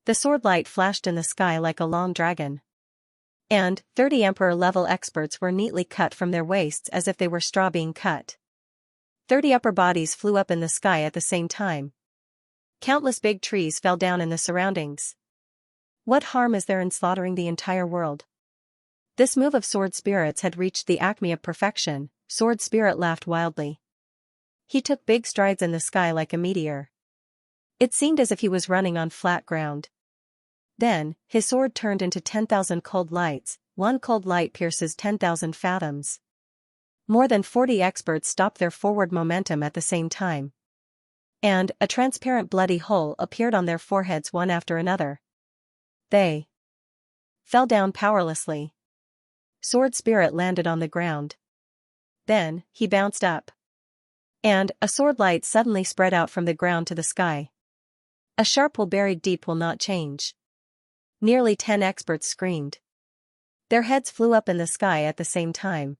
The sword light flashed in the sky like a long dragon. And 30 Emperor-level experts were neatly cut from their waists as if they were straw being cut. 30 upper bodies flew up in the sky at the same time. Countless big trees fell down in the surroundings. What harm is there in slaughtering the entire world? This move of Sword Spirit's had reached the acme of perfection. Sword Spirit laughed wildly. He took big strides in the sky like a meteor. It seemed as if he was running on flat ground. Then, his sword turned into 10,000 cold lights. 1 cold light pierces 10,000 fathoms. More than 40 experts stopped their forward momentum at the same time. And a transparent bloody hole appeared on their foreheads one after another. They fell down powerlessly. Sword Spirit landed on the ground. Then, he bounced up. And a sword light suddenly spread out from the ground to the sky. A sharp hole buried deep will not change. Nearly 10 experts screamed. Their heads flew up in the sky at the same time.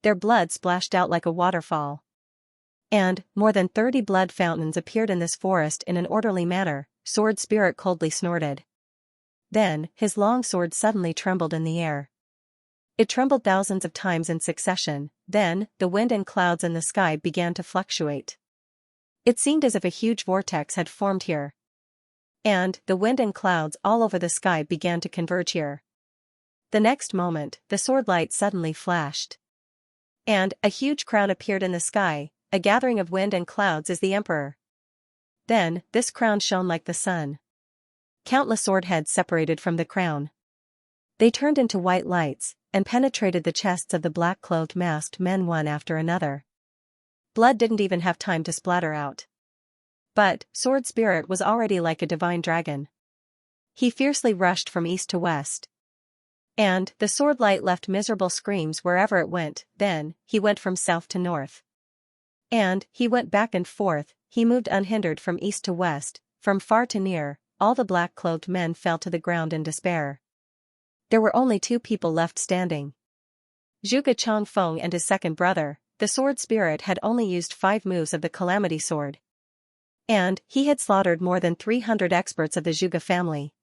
Their blood splashed out like a waterfall. And more than 30 blood fountains appeared in this forest in an orderly manner. Sword Spirit coldly snorted. Then, his long sword suddenly trembled in the air. It trembled thousands of times in succession. Then, the wind and clouds in the sky began to fluctuate. It seemed as if a huge vortex had formed here. And the wind and clouds all over the sky began to converge here. The next moment, the sword light suddenly flashed. And a huge crown appeared in the sky. A gathering of wind and clouds is the Emperor. Then, this crown shone like the sun. Countless sword heads separated from the crown. They turned into white lights, and penetrated the chests of the black-clothed masked men one after another. Blood didn't even have time to splatter out. But, Sword Spirit was already like a divine dragon. He fiercely rushed from east to west. And the sword light left miserable screams wherever it went. Then, he went from south to north. And he went back and forth. He moved unhindered from east to west, from far to near. All the black-clothed men fell to the ground in despair. There were only 2 people left standing. Zhuge Chongfeng and his second brother. The Sword Spirit had only used 5 moves of the Calamity Sword. And he had slaughtered more than 300 experts of the Zhuge family.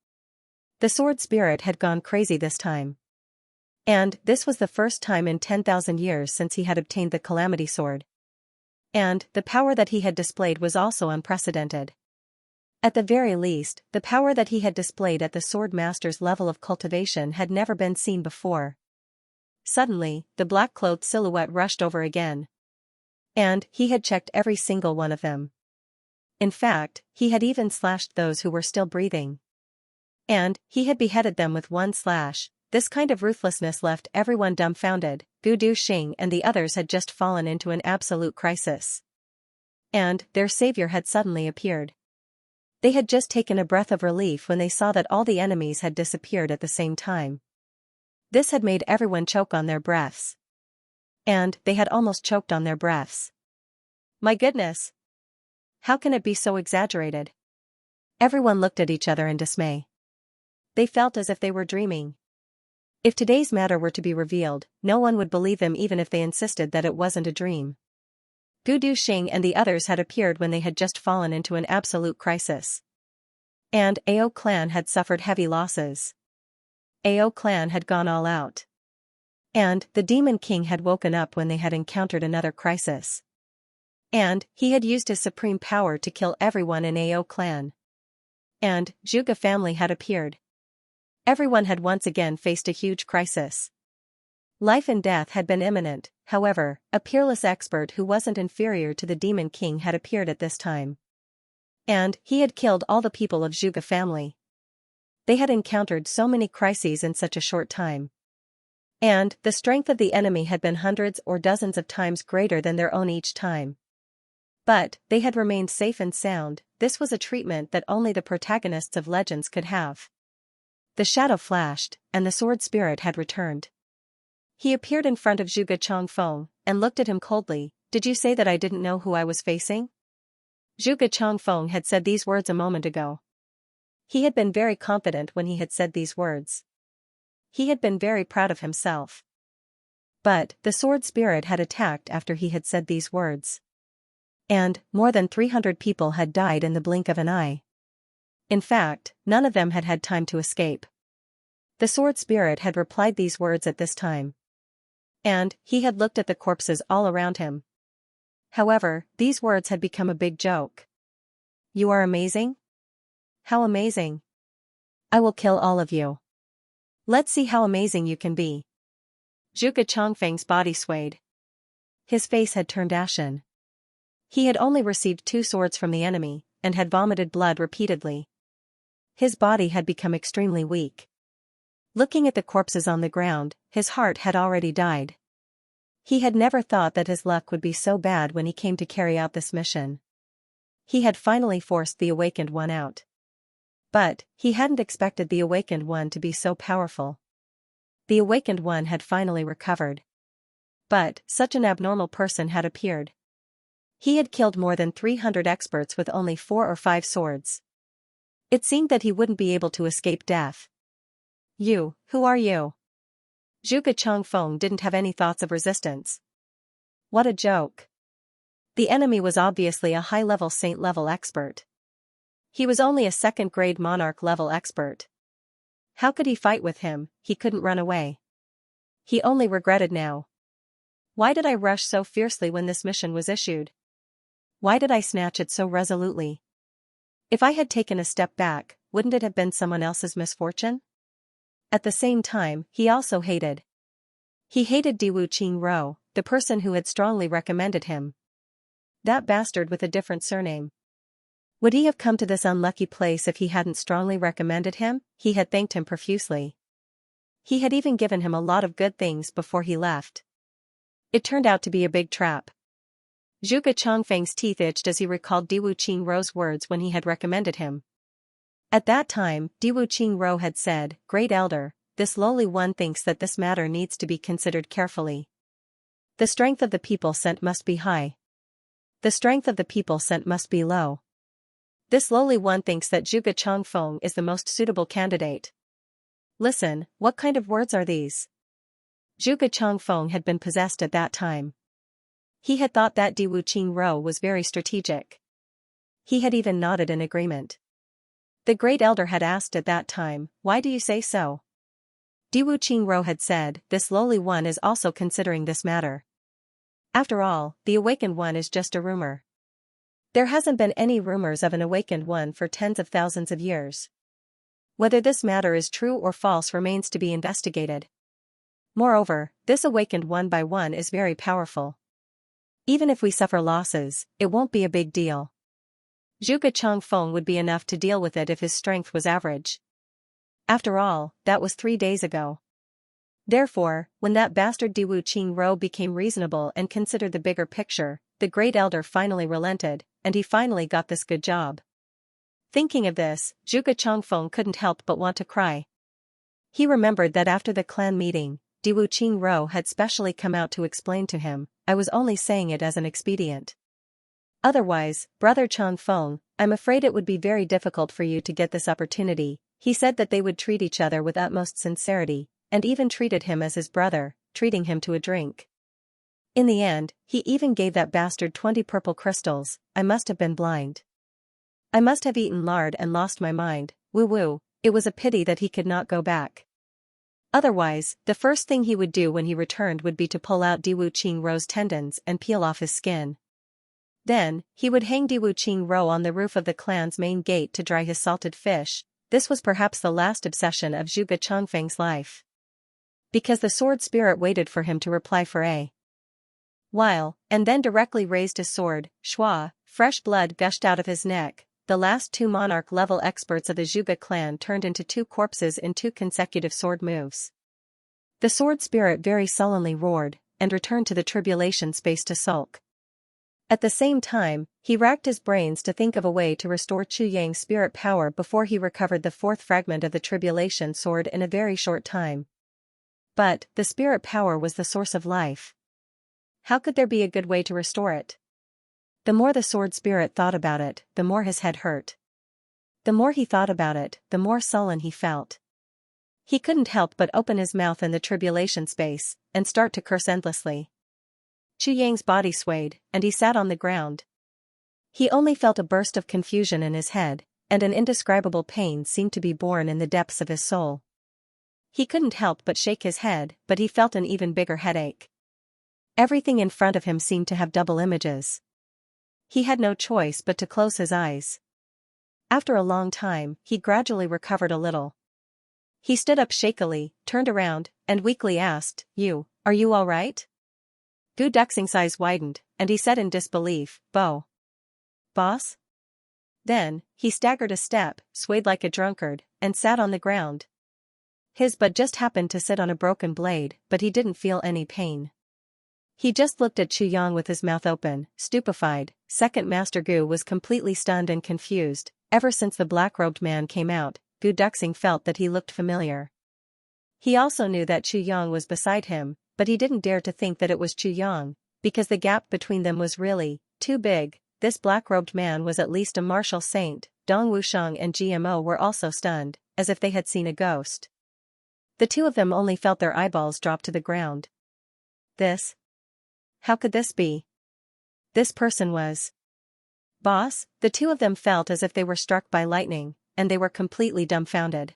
The Sword Spirit had gone crazy this time. And this was the first time in 10,000 years since he had obtained the Calamity Sword. And the power that he had displayed was also unprecedented. At the very least, the power that he had displayed at the Sword Master's level of cultivation had never been seen before. Suddenly, the black-clothed silhouette rushed over again. And he had checked every single one of them. In fact, he had even slashed those who were still breathing. And he had beheaded them with one slash. This kind of ruthlessness left everyone dumbfounded. Gu Duxing and the others had just fallen into an absolute crisis. And their savior had suddenly appeared. They had just taken a breath of relief when they saw that all the enemies had disappeared at the same time. This had made everyone choke on their breaths. And they had almost choked on their breaths. My goodness! How can it be so exaggerated? Everyone looked at each other in dismay. They felt as if they were dreaming. If today's matter were to be revealed, no one would believe them even if they insisted that it wasn't a dream. Gu Duxing and the others had appeared when they had just fallen into an absolute crisis. And Ao clan had suffered heavy losses. Ao clan had gone all out. And the Demon King had woken up when they had encountered another crisis. And he had used his supreme power to kill everyone in Ao clan. And Zhuge family had appeared. Everyone had once again faced a huge crisis. Life and death had been imminent. However, a peerless expert who wasn't inferior to the Demon King had appeared at this time. And he had killed all the people of Zhuge family. They had encountered so many crises in such a short time. And the strength of the enemy had been hundreds or dozens of times greater than their own each time. But they had remained safe and sound. This was a treatment that only the protagonists of legends could have. The shadow flashed, and the sword spirit had returned. He appeared in front of Zhuge Changfeng, and looked at him coldly. Did you say that I didn't know who I was facing? Zhuge Changfeng had said these words a moment ago. He had been very confident when he had said these words. He had been very proud of himself. But the sword spirit had attacked after he had said these words. And more than 300 people had died in the blink of an eye. In fact, none of them had had time to escape. The sword spirit had replied these words at this time. And he had looked at the corpses all around him. However, these words had become a big joke. You are amazing? How amazing! I will kill all of you. Let's see how amazing you can be. Zhuge Changfeng's body swayed. His face had turned ashen. He had only received 2 swords from the enemy, and had vomited blood repeatedly. His body had become extremely weak. Looking at the corpses on the ground, his heart had already died. He had never thought that his luck would be so bad when he came to carry out this mission. He had finally forced the Awakened One out. But he hadn't expected the Awakened One to be so powerful. The Awakened One had finally recovered. But such an abnormal person had appeared. He had killed more than 300 experts with only 4 or 5 swords. It seemed that he wouldn't be able to escape death. You, who are you? Zhuge Changfeng didn't have any thoughts of resistance. What a joke. The enemy was obviously a high-level saint-level expert. He was only a second-grade monarch-level expert. How could he fight with him? He couldn't run away. He only regretted now. Why did I rush so fiercely when this mission was issued? Why did I snatch it so resolutely? If I had taken a step back, wouldn't it have been someone else's misfortune? At the same time, he also hated. He hated Diwu Qingro, the person who had strongly recommended him. That bastard with a different surname. Would he have come to this unlucky place if he hadn't strongly recommended him? He had thanked him profusely. He had even given him a lot of good things before he left. It turned out to be a big trap. Zhuge Changfeng's teeth itched as he recalled Diwu Qingrou's words when he had recommended him. At that time, Diwu Qingrou had said, Great Elder, this lowly one thinks that this matter needs to be considered carefully. The strength of the people sent must be high. The strength of the people sent must be low. This lowly one thinks that Zhuge Changfeng is the most suitable candidate. Listen, what kind of words are these? Zhuge Changfeng had been possessed at that time. He had thought that Diwu Qingrou was very strategic. He had even nodded in agreement. The Great Elder had asked at that time, Why do you say so? Diwu Qingrou had said, This lowly one is also considering this matter. After all, the Awakened One is just a rumor. There hasn't been any rumors of an Awakened One for tens of thousands of years. Whether this matter is true or false remains to be investigated. Moreover, this Awakened One by one is very powerful. Even if we suffer losses, it won't be a big deal. Zhuge Changfeng would be enough to deal with it if his strength was average. After all, that was 3 days ago. Therefore, when that bastard Diwu Qingrou became reasonable and considered the bigger picture, the Great Elder finally relented, and he finally got this good job. Thinking of this, Zhuge Changfeng couldn't help but want to cry. He remembered that after the clan meeting, Diwu Qingrou had specially come out to explain to him, I was only saying it as an expedient. Otherwise, Brother Changfeng, I'm afraid it would be very difficult for you to get this opportunity. He said that they would treat each other with utmost sincerity, and even treated him as his brother, treating him to a drink. In the end, he even gave that bastard 20 purple crystals. I must have been blind. I must have eaten lard and lost my mind. Woo-woo, it was a pity that he could not go back. Otherwise, the first thing he would do when he returned would be to pull out Diwu Qingrou's tendons and peel off his skin. Then, he would hang Di Wuqing row on the roof of the clan's main gate to dry his salted fish. This was perhaps the last obsession of Zhuge Changfeng's life. Because the sword spirit waited for him to reply for a while, and then directly raised his sword. Shua, fresh blood gushed out of his neck. The last two monarch-level experts of the Zhuge clan turned into two corpses in two consecutive sword moves. The sword spirit very sullenly roared, and returned to the tribulation space to sulk. At the same time, he racked his brains to think of a way to restore Chu Yang's spirit power before he recovered the fourth fragment of the tribulation sword in a very short time. But, the spirit power was the source of life. How could there be a good way to restore it? The more the sword spirit thought about it, the more his head hurt. The more he thought about it, the more sullen he felt. He couldn't help but open his mouth in the tribulation space, and start to curse endlessly. Chu Yang's body swayed, and he sat on the ground. He only felt a burst of confusion in his head, and an indescribable pain seemed to be born in the depths of his soul. He couldn't help but shake his head, but he felt an even bigger headache. Everything in front of him seemed to have double images. He had no choice but to close his eyes. After a long time, he gradually recovered a little. He stood up shakily, turned around, and weakly asked, Are you all right? Gu Duxing's eyes widened, and he said in disbelief, Boss? Then, he staggered a step, swayed like a drunkard, and sat on the ground. His butt just happened to sit on a broken blade, but he didn't feel any pain. He just looked at Chu Yang with his mouth open, stupefied. Second Master Gu was completely stunned and confused. Ever since the black-robed man came out, Gu Duxing felt that he looked familiar. He also knew that Chu Yang was beside him, but he didn't dare to think that it was Chu Yang, because the gap between them was really too big. This black-robed man was at least a martial saint. Dong Wusheng and GMO were also stunned, as if they had seen a ghost. The two of them only felt their eyeballs drop to the ground. How could this be? This person was Boss. The two of them felt as if they were struck by lightning, and they were completely dumbfounded.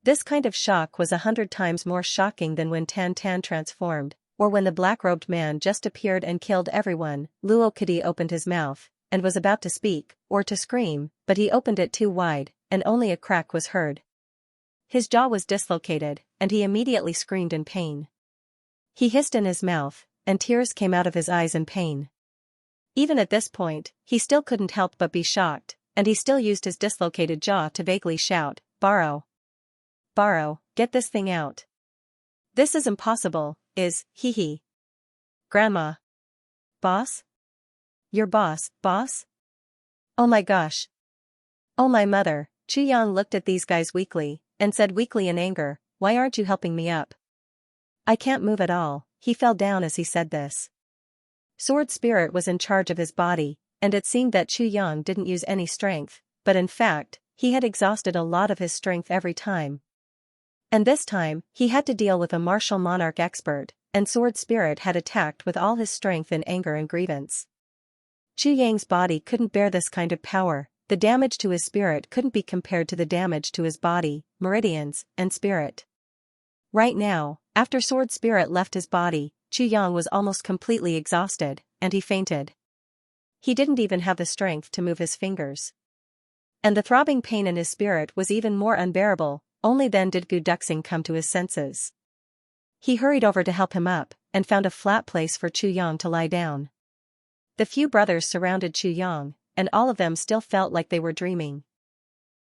This kind of shock was 100 times more shocking than when Tan Tan transformed, or when the black-robed man just appeared and killed everyone. Luo Kadi opened his mouth, and was about to speak, or to scream, but he opened it too wide, and only a crack was heard. His jaw was dislocated, and he immediately screamed in pain. He hissed in his mouth, and tears came out of his eyes in pain. Even at this point, he still couldn't help but be shocked, and he still used his dislocated jaw to vaguely shout, Borrow, get this thing out. This is impossible, hee. Grandma. Boss? Your boss? Oh my gosh. Oh my mother. Chu Yang looked at these guys weakly, and said weakly in anger, Why aren't you helping me up? I can't move at all. He fell down as he said this. Sword Spirit was in charge of his body, and it seemed that Chu Yang didn't use any strength, but in fact, he had exhausted a lot of his strength every time. And this time, he had to deal with a martial monarch expert, and Sword Spirit had attacked with all his strength in anger and grievance. Chu Yang's body couldn't bear this kind of power. The damage to his spirit couldn't be compared to the damage to his body, meridians, and spirit. Right now, after Sword Spirit left his body, Chu Yang was almost completely exhausted, and he fainted. He didn't even have the strength to move his fingers. And the throbbing pain in his spirit was even more unbearable. Only then did Gu Duxing come to his senses. He hurried over to help him up, and found a flat place for Chu Yang to lie down. The few brothers surrounded Chu Yang, and all of them still felt like they were dreaming.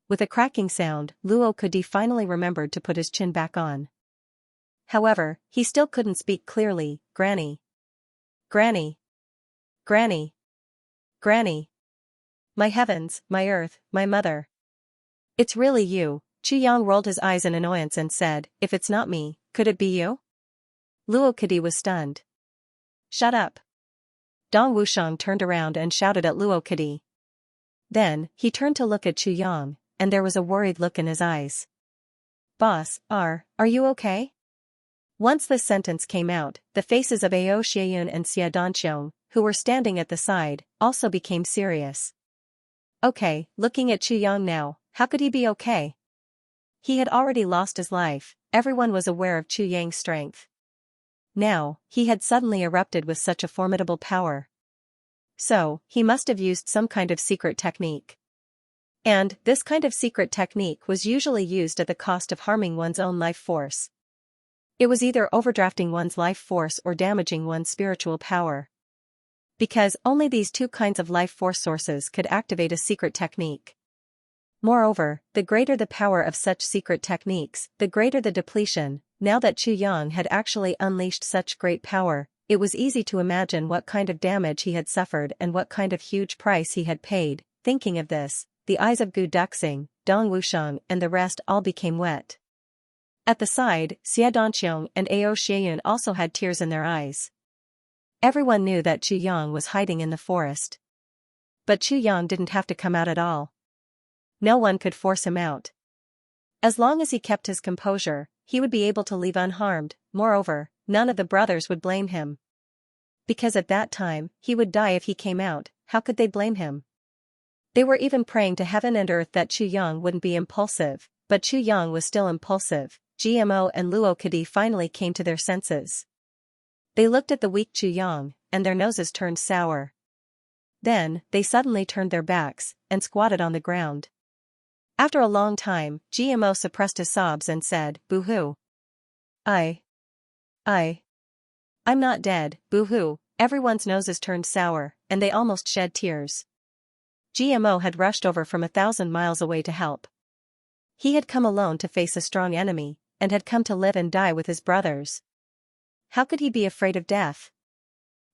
With a cracking sound, Luo Kadi finally remembered to put his chin back on. However, he still couldn't speak clearly. Granny. Granny. Granny. Granny. My heavens, my earth, my mother. It's really you. Chu Yang rolled his eyes in annoyance and said, If it's not me, could it be you? Luo Kadi was stunned. Shut up. Dong Wusheng turned around and shouted at Luo Kadi. Then, he turned to look at Chu Yang, and there was a worried look in his eyes. Boss, are you okay? Once this sentence came out, the faces of Ao Xieyun and Xia Danqiong, who were standing at the side, also became serious. Okay, looking at Chu Yang now, how could he be okay? He had already lost his life. Everyone was aware of Chu Yang's strength. Now, he had suddenly erupted with such a formidable power. So, he must have used some kind of secret technique. And, this kind of secret technique was usually used at the cost of harming one's own life force. It was either overdrafting one's life force or damaging one's spiritual power. Because only these two kinds of life force sources could activate a secret technique. Moreover, the greater the power of such secret techniques, the greater the depletion. Now that Chu Yang had actually unleashed such great power, it was easy to imagine what kind of damage he had suffered and what kind of huge price he had paid. Thinking of this, the eyes of Gu Duxing, Dong Wusheng and the rest all became wet. At the side, Xia Donqiong and Ao Xieyun also had tears in their eyes. Everyone knew that Chu Yang was hiding in the forest. But Chu Yang didn't have to come out at all. No one could force him out. As long as he kept his composure, he would be able to leave unharmed. Moreover, none of the brothers would blame him. Because at that time, he would die if he came out. How could they blame him? They were even praying to heaven and earth that Chu Yang wouldn't be impulsive, but Chu Yang was still impulsive. GMO and Luo Kadi finally came to their senses. They looked at the weak Chu Yang, and their noses turned sour. Then, they suddenly turned their backs, and squatted on the ground. After a long time, GMO suppressed his sobs and said, "Boo-hoo. I'm not dead, boo-hoo." Everyone's noses turned sour, and they almost shed tears. GMO had rushed over from 1,000 miles away to help. He had come alone to face a strong enemy, and had come to live and die with his brothers. How could he be afraid of death?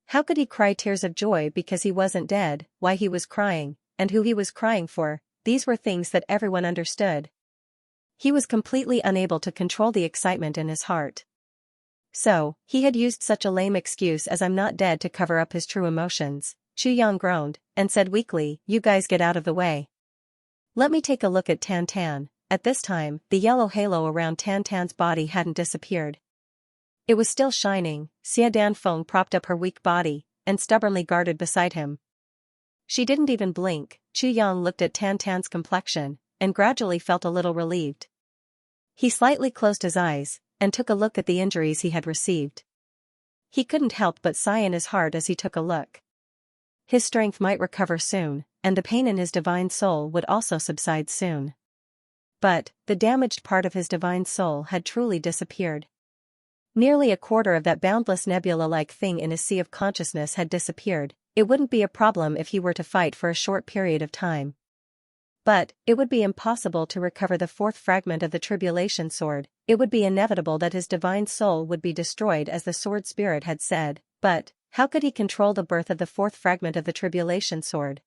How could he cry tears of joy because he wasn't dead, why he was crying, and who he was crying for? These were things that everyone understood. He was completely unable to control the excitement in his heart. So, he had used such a lame excuse as "I'm not dead" to cover up his true emotions. Chu Yang groaned, and said weakly, "You guys get out of the way. Let me take a look at Tan Tan." At this time, the yellow halo around Tan Tan's body hadn't disappeared. It was still shining. Xia Danfeng propped up her weak body, and stubbornly guarded beside him. She didn't even blink. Chu Yang looked at Tan Tan's complexion, and gradually felt a little relieved. He slightly closed his eyes, and took a look at the injuries he had received. He couldn't help but sigh in his heart as he took a look. His strength might recover soon, and the pain in his divine soul would also subside soon. But, the damaged part of his divine soul had truly disappeared. Nearly a quarter of that boundless nebula-like thing in his sea of consciousness had disappeared. It wouldn't be a problem if he were to fight for a short period of time. But, it would be impossible to recover the fourth fragment of the tribulation sword. It would be inevitable that his divine soul would be destroyed as the sword spirit had said. But, how could he control the birth of the fourth fragment of the tribulation sword?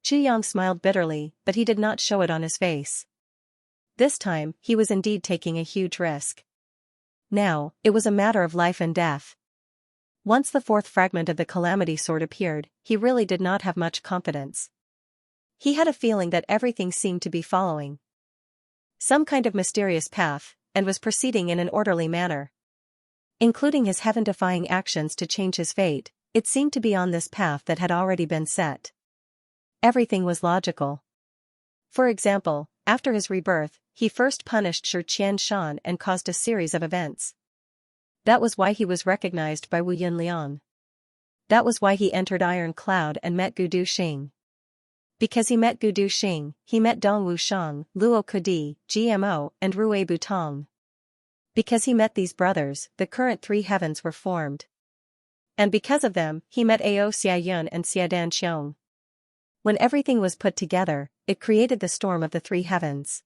Chu Yang smiled bitterly, but he did not show it on his face. This time, he was indeed taking a huge risk. Now, it was a matter of life and death. Once the fourth fragment of the Calamity Sword appeared, he really did not have much confidence. He had a feeling that everything seemed to be following some kind of mysterious path, and was proceeding in an orderly manner. Including his heaven-defying actions to change his fate, it seemed to be on this path that had already been set. Everything was logical. For example, after his rebirth, he first punished Shi Qianshan and caused a series of events. That was why he was recognized by Wu Yunliang. That was why he entered Iron Cloud and met Gu Duxing. Because he met Gu Duxing, he met Dong Wusheng, Luo Kadi, GMO, and Rui Butong. Because he met these brothers, the current three heavens were formed. And because of them, he met Ao Xieyun and Xia Danqiong. When everything was put together, it created the storm of the three heavens.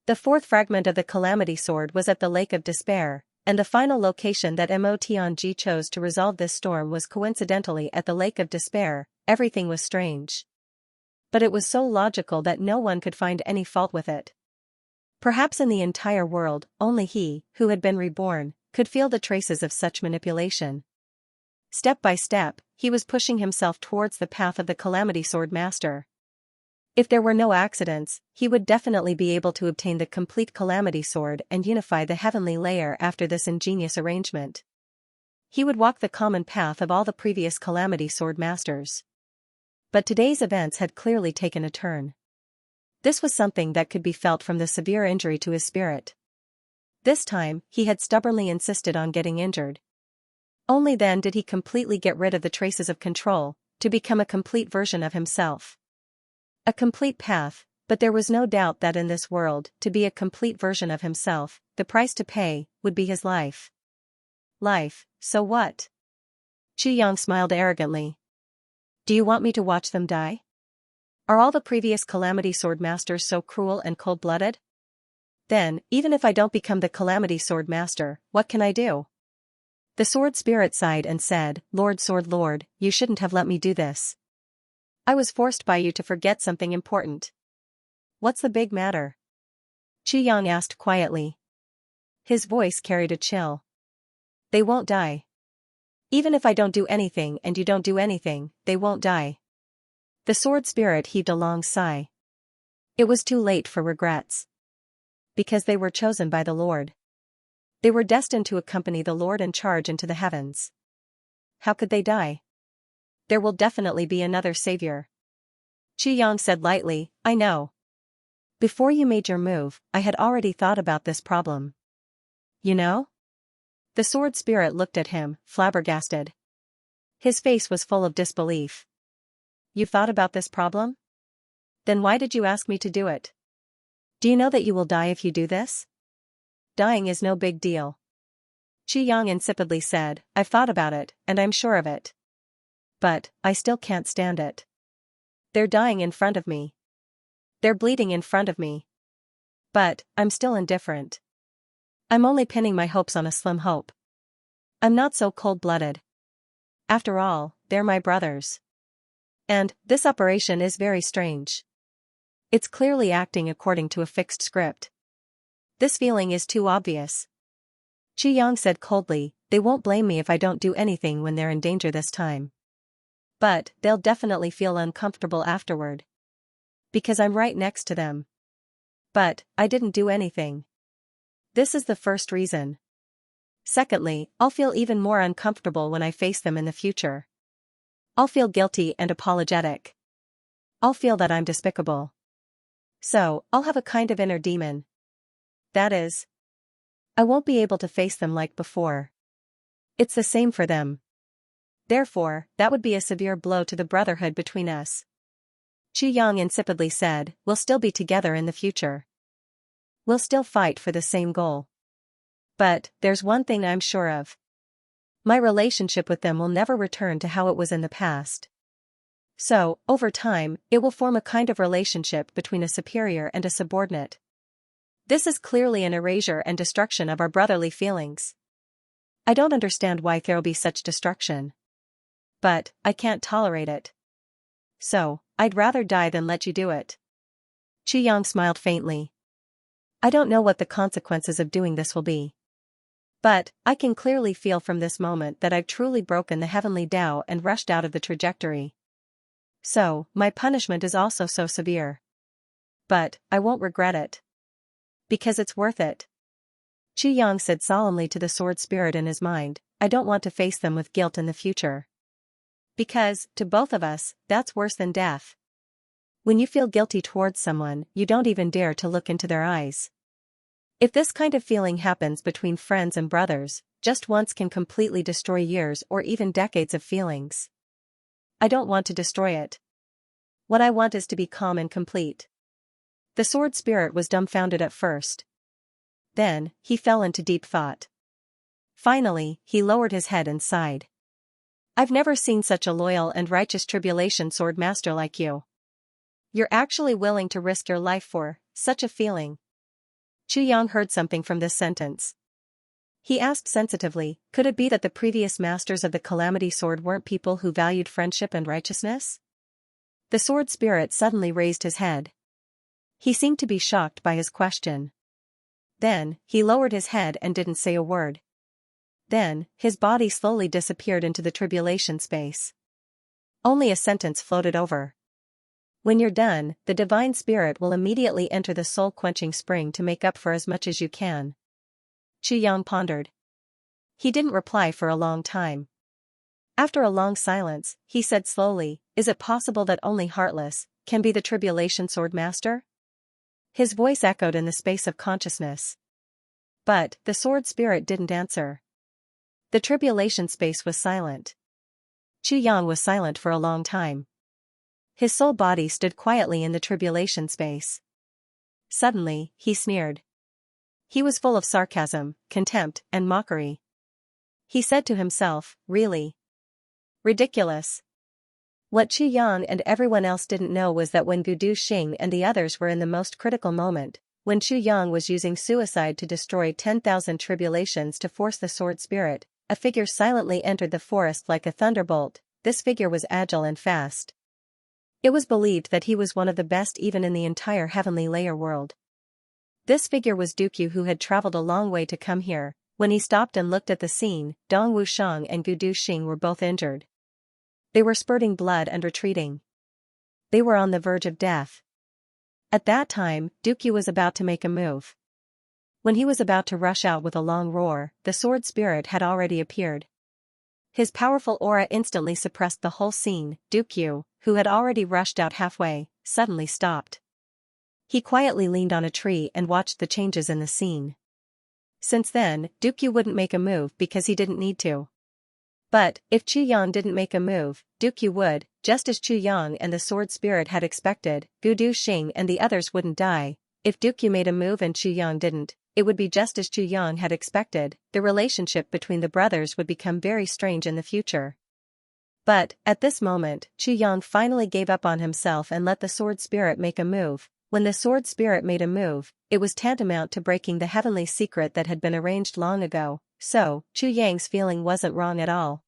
The fourth fragment of the Calamity Sword was at the Lake of Despair, and the final location that Mo Tianji chose to resolve this storm was coincidentally at the Lake of Despair. Everything was strange. But it was so logical that no one could find any fault with it. Perhaps in the entire world, only he, who had been reborn, could feel the traces of such manipulation. Step by step, he was pushing himself towards the path of the Calamity Sword Master. If there were no accidents, he would definitely be able to obtain the complete Calamity Sword and unify the heavenly layer after this ingenious arrangement. He would walk the common path of all the previous Calamity Sword Masters. But today's events had clearly taken a turn. This was something that could be felt from the severe injury to his spirit. This time, he had stubbornly insisted on getting injured. Only then did he completely get rid of the traces of control, to become a complete version of himself. A complete path, but there was no doubt that in this world, to be a complete version of himself, the price to pay would be his life. Life, so what? Xianxia smiled arrogantly. Do you want me to watch them die? Are all the previous Calamity Sword Masters so cruel and cold-blooded? Then, even if I don't become the Calamity Sword Master, what can I do? The Sword Spirit sighed and said, Lord Sword Lord, you shouldn't have let me do this. I was forced by you to forget something important. What's the big matter? Xianxia asked quietly. His voice carried a chill. They won't die. Even if I don't do anything and you don't do anything, they won't die. The Sword Spirit heaved a long sigh. It was too late for regrets. Because they were chosen by the Lord. They were destined to accompany the Lord in charge into the heavens. How could they die? There will definitely be another savior. Xianxia said lightly, I know. Before you made your move, I had already thought about this problem. You know? The Sword Spirit looked at him, flabbergasted. His face was full of disbelief. You thought about this problem? Then why did you ask me to do it? Do you know that you will die if you do this? Dying is no big deal. Xianxia insipidly said, I've thought about it, and I'm sure of it. But, I still can't stand it. They're dying in front of me. They're bleeding in front of me. But, I'm still indifferent. I'm only pinning my hopes on a slim hope. I'm not so cold-blooded. After all, they're my brothers. And, this operation is very strange. It's clearly acting according to a fixed script. This feeling is too obvious. Xianxia said coldly, they won't blame me if I don't do anything when they're in danger this time. But, they'll definitely feel uncomfortable afterward. Because I'm right next to them. But, I didn't do anything. This is the first reason. Secondly, I'll feel even more uncomfortable when I face them in the future. I'll feel guilty and apologetic. I'll feel that I'm despicable. So, I'll have a kind of inner demon. That is, I won't be able to face them like before. It's the same for them. Therefore, that would be a severe blow to the brotherhood between us. Xianxia insipidly said, we'll still be together in the future. We'll still fight for the same goal. But, there's one thing I'm sure of. My relationship with them will never return to how it was in the past. So, over time, it will form a kind of relationship between a superior and a subordinate. This is clearly an erasure and destruction of our brotherly feelings. I don't understand why there'll be such destruction. But, I can't tolerate it. So, I'd rather die than let you do it. Xianxia smiled faintly. I don't know what the consequences of doing this will be. But, I can clearly feel from this moment that I've truly broken the heavenly Tao and rushed out of the trajectory. So, my punishment is also so severe. But, I won't regret it. Because it's worth it. Xianxia said solemnly to the Sword Spirit in his mind, I don't want to face them with guilt in the future. Because, to both of us, that's worse than death. When you feel guilty towards someone, you don't even dare to look into their eyes. If this kind of feeling happens between friends and brothers, just once can completely destroy years or even decades of feelings. I don't want to destroy it. What I want is to be calm and complete. The Sword Spirit was dumbfounded at first. Then, he fell into deep thought. Finally, he lowered his head and sighed. I've never seen such a loyal and righteous Tribulation Sword Master like you. You're actually willing to risk your life for such a feeling. Xianxia heard something from this sentence. He asked sensitively, could it be that the previous masters of the Calamity Sword weren't people who valued friendship and righteousness? The Sword Spirit suddenly raised his head. He seemed to be shocked by his question. Then, he lowered his head and didn't say a word. Then, his body slowly disappeared into the tribulation space. Only a sentence floated over. When you're done, the Divine Spirit will immediately enter the soul-quenching spring to make up for as much as you can. Xianxia pondered. He didn't reply for a long time. After a long silence, he said slowly, is it possible that only Heartless can be the Tribulation Sword Master? His voice echoed in the space of consciousness. But, the Sword Spirit didn't answer. The tribulation space was silent. Chu Yang was silent for a long time. His soul body stood quietly in the tribulation space. Suddenly, he sneered. He was full of sarcasm, contempt, and mockery. He said to himself, really? Ridiculous. What Chu Yang and everyone else didn't know was that when Gudu Xing and the others were in the most critical moment, when Chu Yang was using suicide to destroy 10,000 tribulations to force the sword spirit, a figure silently entered the forest like a thunderbolt. This figure was agile and fast. It was believed that he was one of the best even in the entire heavenly layer world. This figure was Dukyu, who had traveled a long way to come here. When he stopped and looked at the scene, Dong Wushang and Gudu Xing were both injured. They were spurting blood and retreating. They were on the verge of death. At that time, Dukyu was about to make a move. When he was about to rush out with a long roar, the sword spirit had already appeared. His powerful aura instantly suppressed the whole scene. Dukyu, who had already rushed out halfway, suddenly stopped. He quietly leaned on a tree and watched the changes in the scene. Since then, Dukyu wouldn't make a move because he didn't need to. But, if Chu Yang didn't make a move, Dukyu would, just as Chu Yang and the sword spirit had expected. Gudu Xing and the others wouldn't die. If Dukyu made a move and Chu Yang didn't, it would be just as Chu Yang had expected. The relationship between the brothers would become very strange in the future. But, at this moment, Chu Yang finally gave up on himself and let the sword spirit make a move. When the sword spirit made a move, it was tantamount to breaking the heavenly secret that had been arranged long ago, so, Chu Yang's feeling wasn't wrong at all.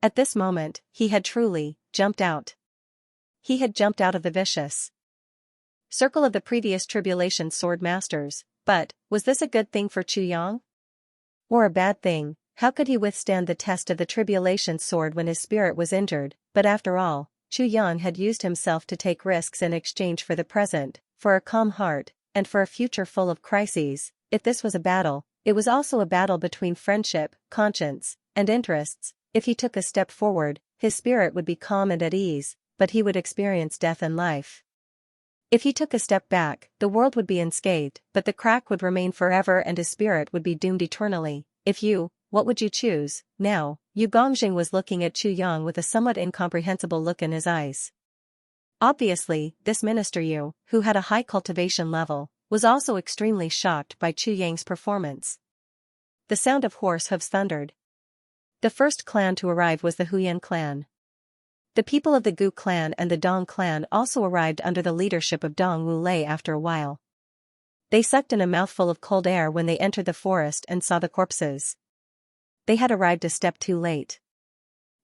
At this moment, he had truly jumped out. He had jumped out of the vicious circle of the previous tribulation sword masters. But, was this a good thing for Chu Yang? Or a bad thing? How could he withstand the test of the tribulation sword when his spirit was injured? But after all, Chu Yang had used himself to take risks in exchange for the present, for a calm heart, and for a future full of crises. If this was a battle, it was also a battle between friendship, conscience, and interests. If he took a step forward, his spirit would be calm and at ease, but he would experience death and life. If he took a step back, the world would be unscathed, but the crack would remain forever and his spirit would be doomed eternally. What would you choose? Now, Yu Gongjing was looking at Chu Yang with a somewhat incomprehensible look in his eyes. Obviously, this minister Yu, who had a high cultivation level, was also extremely shocked by Chu Yang's performance. The sound of horse hooves thundered. The first clan to arrive was the Huyan clan. The people of the Gu clan and the Dong clan also arrived under the leadership of Dong Wu Lei after a while. They sucked in a mouthful of cold air when they entered the forest and saw the corpses. They had arrived a step too late.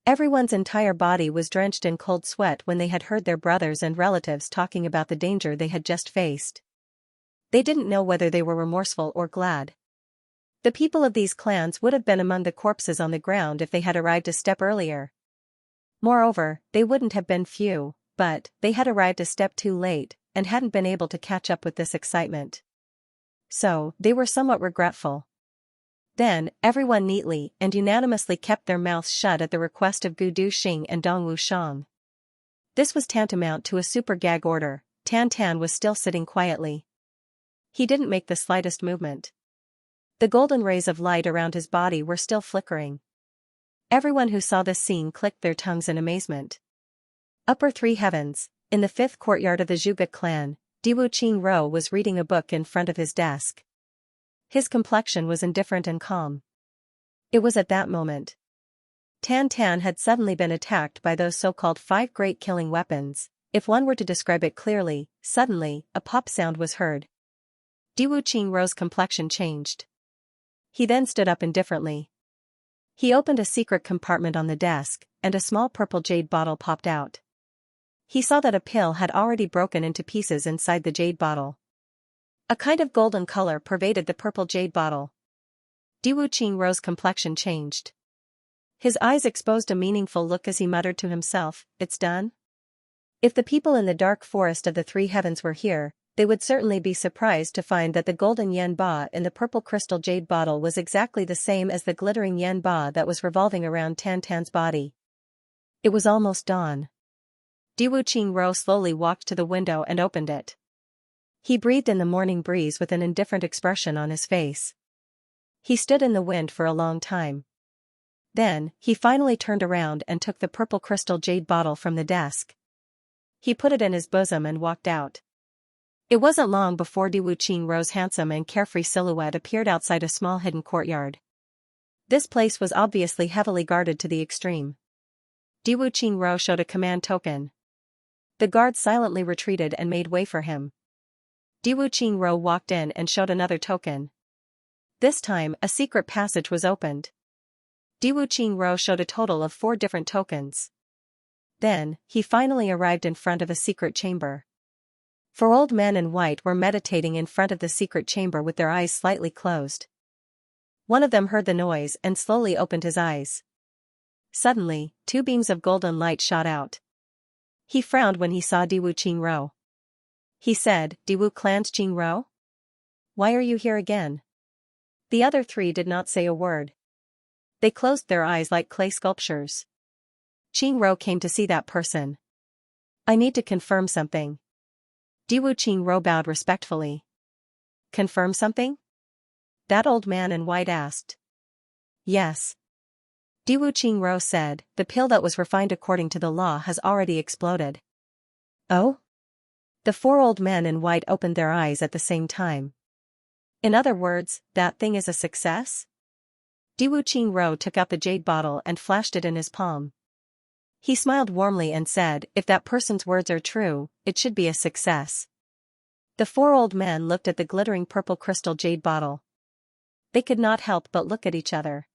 Everyone's entire body was drenched in cold sweat when they had heard their brothers and relatives talking about the danger they had just faced. They didn't know whether they were remorseful or glad. The people of these clans would have been among the corpses on the ground if they had arrived a step earlier. Moreover, they wouldn't have been few, but they had arrived a step too late, and hadn't been able to catch up with this excitement. So, they were somewhat regretful. Then, everyone neatly and unanimously kept their mouths shut at the request of Gudu Xing and Dong Wushang. This was tantamount to a super gag order. Tan Tan was still sitting quietly. He didn't make the slightest movement. The golden rays of light around his body were still flickering. Everyone who saw this scene clicked their tongues in amazement. Upper three heavens, in the fifth courtyard of the Zhuge clan, Diwu Qingro was reading a book in front of his desk. His complexion was indifferent and calm. It was at that moment. Tan Tan had suddenly been attacked by those so-called 5 great killing weapons. If one were to describe it clearly, suddenly, a pop sound was heard. Diwu Qingro's complexion changed. He then stood up indifferently. He opened a secret compartment on the desk, and a small purple jade bottle popped out. He saw that a pill had already broken into pieces inside the jade bottle. A kind of golden color pervaded the purple jade bottle. Diwu Qingro's complexion changed. His eyes exposed a meaningful look as he muttered to himself, "It's done?" If the people in the dark forest of the three heavens were here, they would certainly be surprised to find that the golden yen ba in the purple crystal jade bottle was exactly the same as the glittering yen ba that was revolving around Tan Tan's body. It was almost dawn. Diwu Qingro slowly walked to the window and opened it. He breathed in the morning breeze with an indifferent expression on his face. He stood in the wind for a long time. Then, he finally turned around and took the purple crystal jade bottle from the desk. He put it in his bosom and walked out. It wasn't long before Diwu Qingrou's handsome and carefree silhouette appeared outside a small hidden courtyard. This place was obviously heavily guarded to the extreme. Diwu Qingrou showed a command token. The guard silently retreated and made way for him. Diwu Qingrou walked in and showed another token. This time, a secret passage was opened. Diwu Qingrou showed a total of 4 different tokens. Then, he finally arrived in front of a secret chamber. 4 old men in white were meditating in front of the secret chamber with their eyes slightly closed. One of them heard the noise and slowly opened his eyes. Suddenly, 2 beams of golden light shot out. He frowned when he saw Diwu Qingrou. He said, "Diwu clan's Qingrou? Why are you here again?" The other 3 did not say a word. They closed their eyes like clay sculptures. Qingrou came to see that person. "I need to confirm something." Diwu Qingrou bowed respectfully. "Confirm something?" that old man in white asked. "Yes." Diwu Qingrou said, "The pill that was refined according to the law has already exploded." "Oh?" The 4 old men in white opened their eyes at the same time. "In other words, that thing is a success?" Diwu Qingrou took out the jade bottle and flashed it in his palm. He smiled warmly and said, "If that person's words are true, it should be a success." The 4 old men looked at the glittering purple crystal jade bottle. They could not help but look at each other.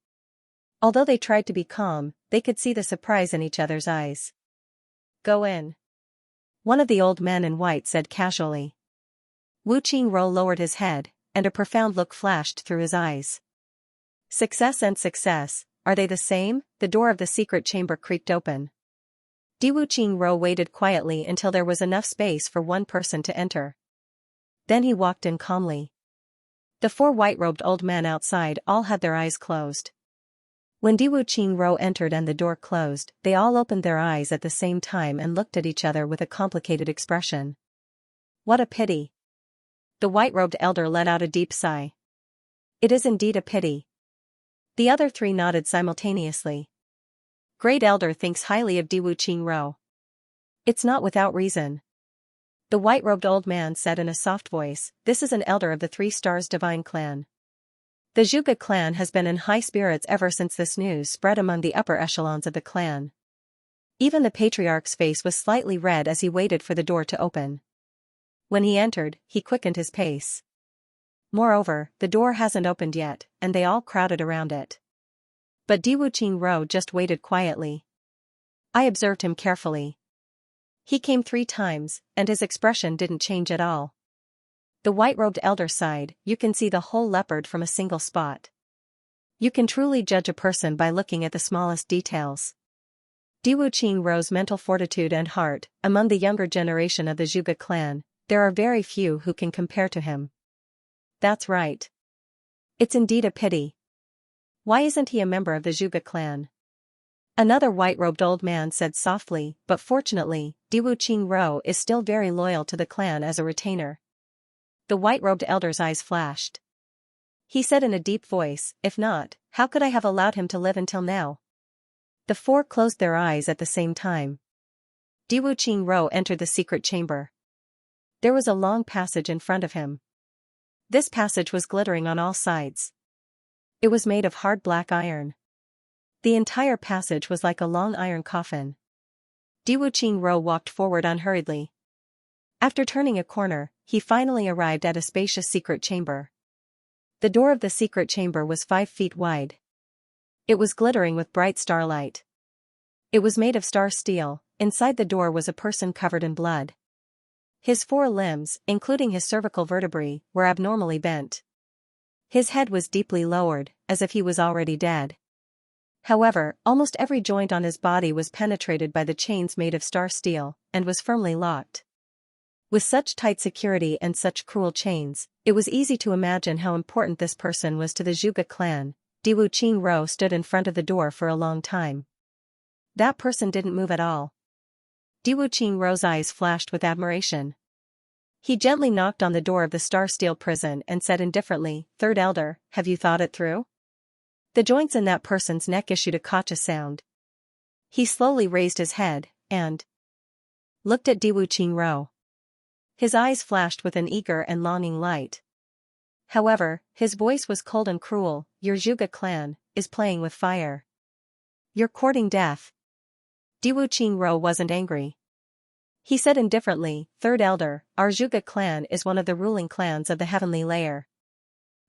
Although they tried to be calm, they could see the surprise in each other's eyes. "Go in," one of the old men in white said casually. Wu Qingrou lowered his head, and a profound look flashed through his eyes. Success and success, are they the same? The door of the secret chamber creaked open. Diwu Qingrou waited quietly until there was enough space for one person to enter. Then he walked in calmly. The 4 white-robed old men outside all had their eyes closed. When Diwu Qingrou entered and the door closed, they all opened their eyes at the same time and looked at each other with a complicated expression. "What a pity." The white-robed elder let out a deep sigh. "It is indeed a pity." The other 3 nodded simultaneously. Great Elder thinks highly of Diwu Qingrou. "It's not without reason." The white-robed old man said in a soft voice, "This is an elder of the 3 Stars Divine clan. The Zhuge clan has been in high spirits ever since this news spread among the upper echelons of the clan." Even the patriarch's face was slightly red as he waited for the door to open. When he entered, he quickened his pace. Moreover, the door hasn't opened yet, and they all crowded around it. But Diwu Qingrou just waited quietly. I observed him carefully. He came 3 times, and his expression didn't change at all. The white-robed elder sighed, "You can see the whole leopard from a single spot. You can truly judge a person by looking at the smallest details." Diwu Qingrou's mental fortitude and heart, among the younger generation of the Zhuge clan, there are very few who can compare to him. That's right. It's indeed a pity. Why isn't he a member of the Zhuge clan? Another white-robed old man said softly, but fortunately, Diwu Qingrou is still very loyal to the clan as a retainer. The white-robed elder's eyes flashed. He said in a deep voice, "If not, how could I have allowed him to live until now?" The 4 closed their eyes at the same time. Diwu Qingrou entered the secret chamber. There was a long passage in front of him. This passage was glittering on all sides. It was made of hard black iron. The entire passage was like a long iron coffin. Diwu Qingrou walked forward unhurriedly. After turning a corner, he finally arrived at a spacious secret chamber. The door of the secret chamber was 5 feet wide. It was glittering with bright starlight. It was made of star steel. Inside the door was a person covered in blood. His 4 limbs, including his cervical vertebrae, were abnormally bent. His head was deeply lowered, as if he was already dead. However, almost every joint on his body was penetrated by the chains made of star steel, and was firmly locked. With such tight security and such cruel chains, it was easy to imagine how important this person was to the Zhuge clan. Diwu Qingrou stood in front of the door for a long time. That person didn't move at all. Diwu Qingrou's eyes flashed with admiration. He gently knocked on the door of the star steel prison and said indifferently, "Third Elder, have you thought it through?" The joints in that person's neck issued a cautious sound. He slowly raised his head, and looked at Diwu Qingro. His eyes flashed with an eager and longing light. However, his voice was cold and cruel. Your Zhuge clan is playing with fire. You're courting death. Diwu Qingro wasn't angry. He said indifferently, Third Elder, our Zhuge clan is one of the ruling clans of the heavenly layer.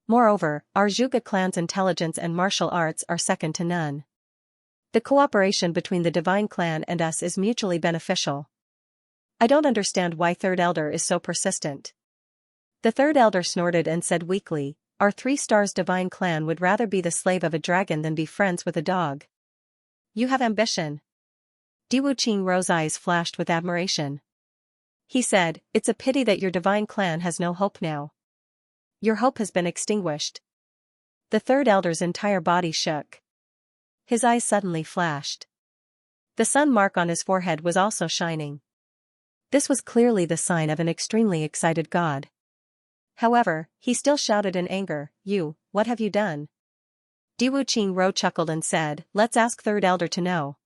Moreover, our Zhuge clan's intelligence and martial arts are second to none. The cooperation between the divine clan and us is mutually beneficial. I don't understand why Third Elder is so persistent. The Third Elder snorted and said weakly, our 3 stars divine clan would rather be the slave of a dragon than be friends with a dog. You have ambition. Diwu Qingro's eyes flashed with admiration. He said, it's a pity that your divine clan has no hope now. Your hope has been extinguished. The Third Elder's entire body shook. His eyes suddenly flashed. The sun mark on his forehead was also shining. This was clearly the sign of an extremely excited god. However, he still shouted in anger, what have you done? Diwu Qingro chuckled and said, let's ask Third Elder to know.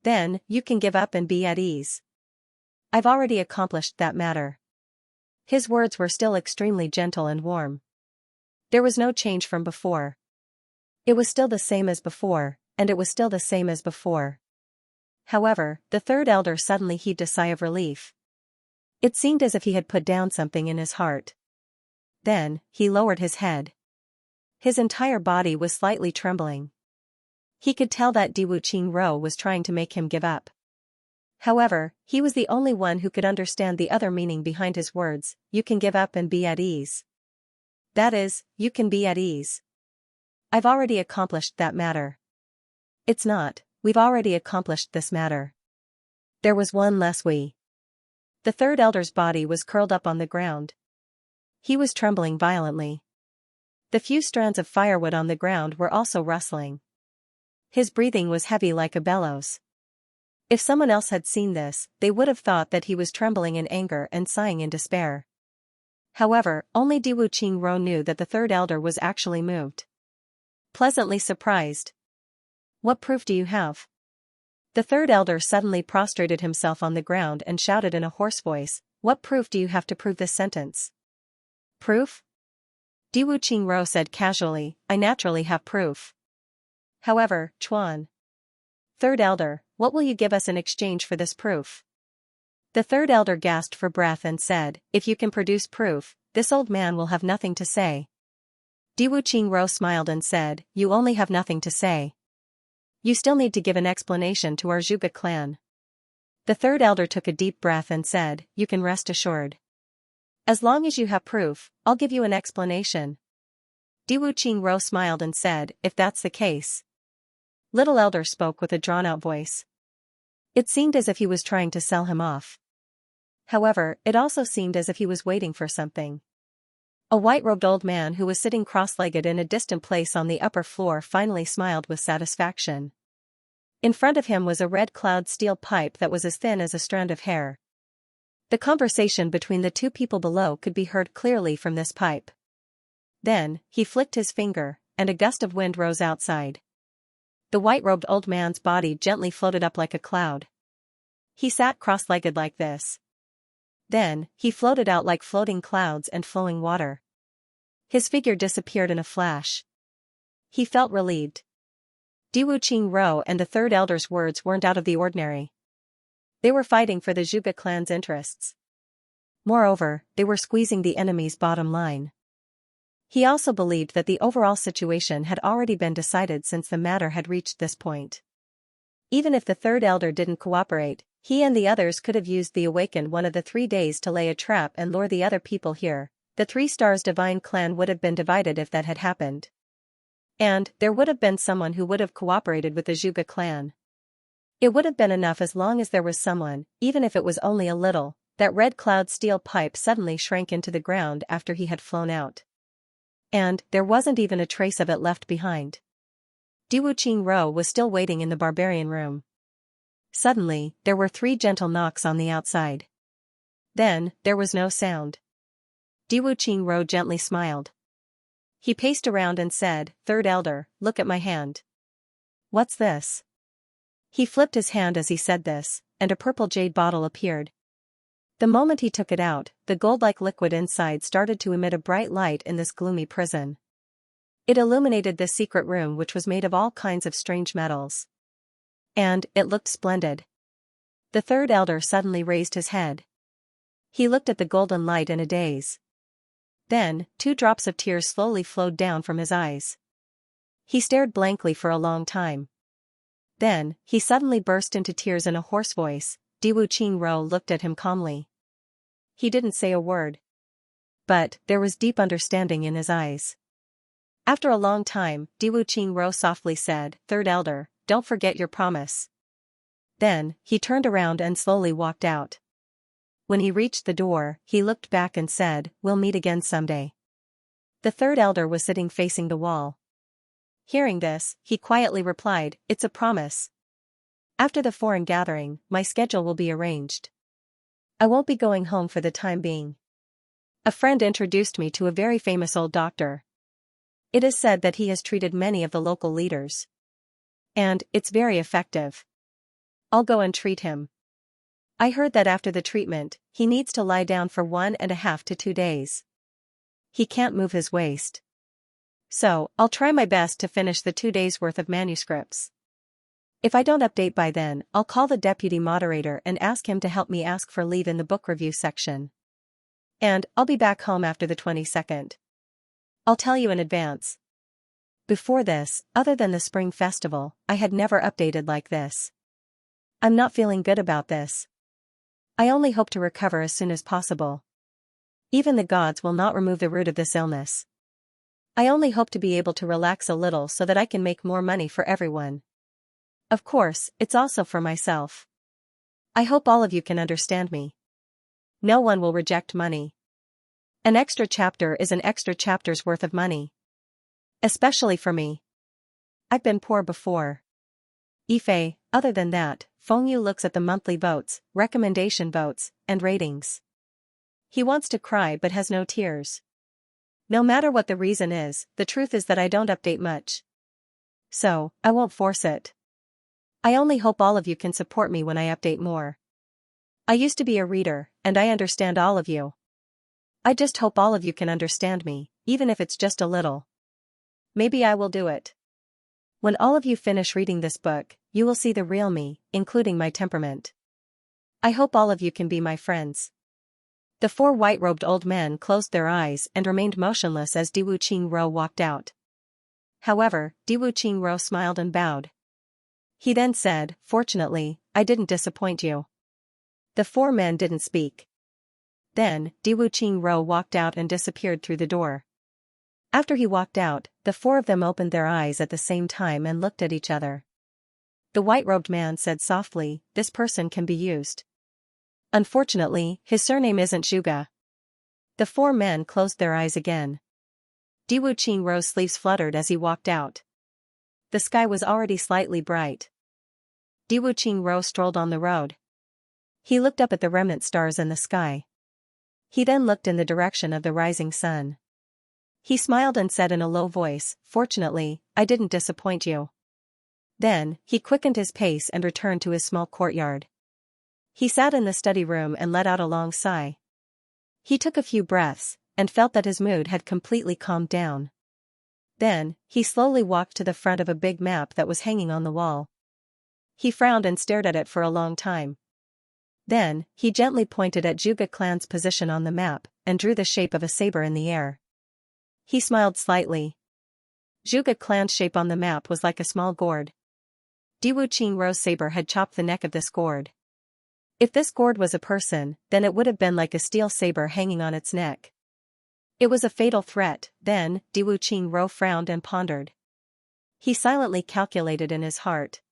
Then, you can give up and be at ease. I've already accomplished that matter. His words were still extremely gentle and warm. There was no change from before. It was still the same as before, and it was still the same as before. However, the Third Elder suddenly heaved a sigh of relief. It seemed as if he had put down something in his heart. Then, he lowered his head. His entire body was slightly trembling. He could tell that Diwu Qingro was trying to make him give up. However, he was the only one who could understand the other meaning behind his words, you can give up and be at ease. That is, you can be at ease. I've already accomplished that matter. It's not, we've already accomplished this matter. There was one less we. The Third Elder's body was curled up on the ground. He was trembling violently. The few strands of firewood on the ground were also rustling. His breathing was heavy like a bellows. If someone else had seen this, they would have thought that he was trembling in anger and sighing in despair. However, only Diwu Qingro knew that the Third Elder was actually moved. Pleasantly surprised. What proof do you have? The Third Elder suddenly prostrated himself on the ground and shouted in a hoarse voice, what proof do you have to prove this sentence? Proof? Diwu Qingro said casually, I naturally have proof. However, Chuan. Third Elder, what will you give us in exchange for this proof? The Third Elder gasped for breath and said, if you can produce proof, this old man will have nothing to say. Diwu Qingro smiled and said, you only have nothing to say. You still need to give an explanation to our Zhuge clan. The Third Elder took a deep breath and said, you can rest assured. As long as you have proof, I'll give you an explanation. Diwu Qingro smiled and said, if that's the case. Little Elder spoke with a drawn-out voice. It seemed as if he was trying to sell him off. However, it also seemed as if he was waiting for something. A white-robed old man who was sitting cross-legged in a distant place on the upper floor finally smiled with satisfaction. In front of him was a red cloud steel pipe that was as thin as a strand of hair. The conversation between the two people below could be heard clearly from this pipe. Then, he flicked his finger, and a gust of wind rose outside. The white-robed old man's body gently floated up like a cloud. He sat cross-legged like this. Then, he floated out like floating clouds and flowing water. His figure disappeared in a flash. He felt relieved. Diwu Qingro and the Third Elder's words weren't out of the ordinary. They were fighting for the Zhuge clan's interests. Moreover, they were squeezing the enemy's bottom line. He also believed that the overall situation had already been decided since the matter had reached this point. Even if the Third Elder didn't cooperate, he and the others could have used the awakened one of the 3 days to lay a trap and lure the other people here. The 3 Stars Divine Clan would have been divided if that had happened. And, there would have been someone who would have cooperated with the Zhuge clan. It would have been enough as long as there was someone, even if it was only a little. That red cloud steel pipe suddenly shrank into the ground after he had flown out. And, there wasn't even a trace of it left behind. Diwu Qingro was still waiting in the barbarian room. Suddenly, there were 3 gentle knocks on the outside. Then, there was no sound. Diwu Qingro gently smiled. He paced around and said, "Third elder, look at my hand." "What's this?" He flipped his hand as he said this, and a purple jade bottle appeared. The moment he took it out, the gold-like liquid inside started to emit a bright light in this gloomy prison. It illuminated this secret room, which was made of all kinds of strange metals. And it looked splendid. The third elder suddenly raised his head. He looked at the golden light in a daze. Then, 2 drops of tears slowly flowed down from his eyes. He stared blankly for a long time. Then, he suddenly burst into tears in a hoarse voice. Diwu Qingro looked at him calmly. He didn't say a word. But there was deep understanding in his eyes. After a long time, Diwu Qingro softly said, "Third elder, don't forget your promise." Then, he turned around and slowly walked out. When he reached the door, he looked back and said, "We'll meet again someday." The third elder was sitting facing the wall. Hearing this, he quietly replied, "It's a promise. After the foreign gathering, my schedule will be arranged. I won't be going home for the time being. A friend introduced me to a very famous old doctor. It is said that he has treated many of the local leaders. And it's very effective. I'll go and treat him. I heard that after the treatment, he needs to lie down for 1.5 to 2 days. He can't move his waist. So, I'll try my best to finish the 2 days' worth of manuscripts. If I don't update by then, I'll call the deputy moderator and ask him to help me ask for leave in the book review section. And I'll be back home after the 22nd. I'll tell you in advance." Before this, other than the spring festival, I had never updated like this. I'm not feeling good about this. I only hope to recover as soon as possible. Even the gods will not remove the root of this illness. I only hope to be able to relax a little so that I can make more money for everyone. Of course, it's also for myself. I hope all of you can understand me. No one will reject money. An extra chapter is an extra chapter's worth of money. Especially for me. I've been poor before. Ife, other than that, Fengyu looks at the monthly votes, recommendation votes, and ratings. He wants to cry but has no tears. No matter what the reason is, the truth is that I don't update much. So, I won't force it. I only hope all of you can support me when I update more. I used to be a reader, and I understand all of you. I just hope all of you can understand me, even if it's just a little. Maybe I will do it. When all of you finish reading this book, you will see the real me, including my temperament. I hope all of you can be my friends." The 4 white-robed old men closed their eyes and remained motionless as Diwu Qingro walked out. However, Diwu Qingro smiled and bowed. He then said, "Fortunately, I didn't disappoint you." The 4 men didn't speak. Then, Diwu Qingro walked out and disappeared through the door. After he walked out, the 4 of them opened their eyes at the same time and looked at each other. The white-robed man said softly, "This person can be used. Unfortunately, his surname isn't Zhuge." The 4 men closed their eyes again. Diwu Qingro's sleeves fluttered as he walked out. The sky was already slightly bright. Diwu Qingro strolled on the road. He looked up at the remnant stars in the sky. He then looked in the direction of the rising sun. He smiled and said in a low voice, "Fortunately, I didn't disappoint you." Then, he quickened his pace and returned to his small courtyard. He sat in the study room and let out a long sigh. He took a few breaths, and felt that his mood had completely calmed down. Then, he slowly walked to the front of a big map that was hanging on the wall. He frowned and stared at it for a long time. Then, he gently pointed at Zhuge clan's position on the map, and drew the shape of a saber in the air. He smiled slightly. Zhuge clan's shape on the map was like a small gourd. Diwu Qingro's saber had chopped the neck of this gourd. If this gourd was a person, then it would have been like a steel saber hanging on its neck. It was a fatal threat. Then, Diwu Qingro frowned and pondered. He silently calculated in his heart.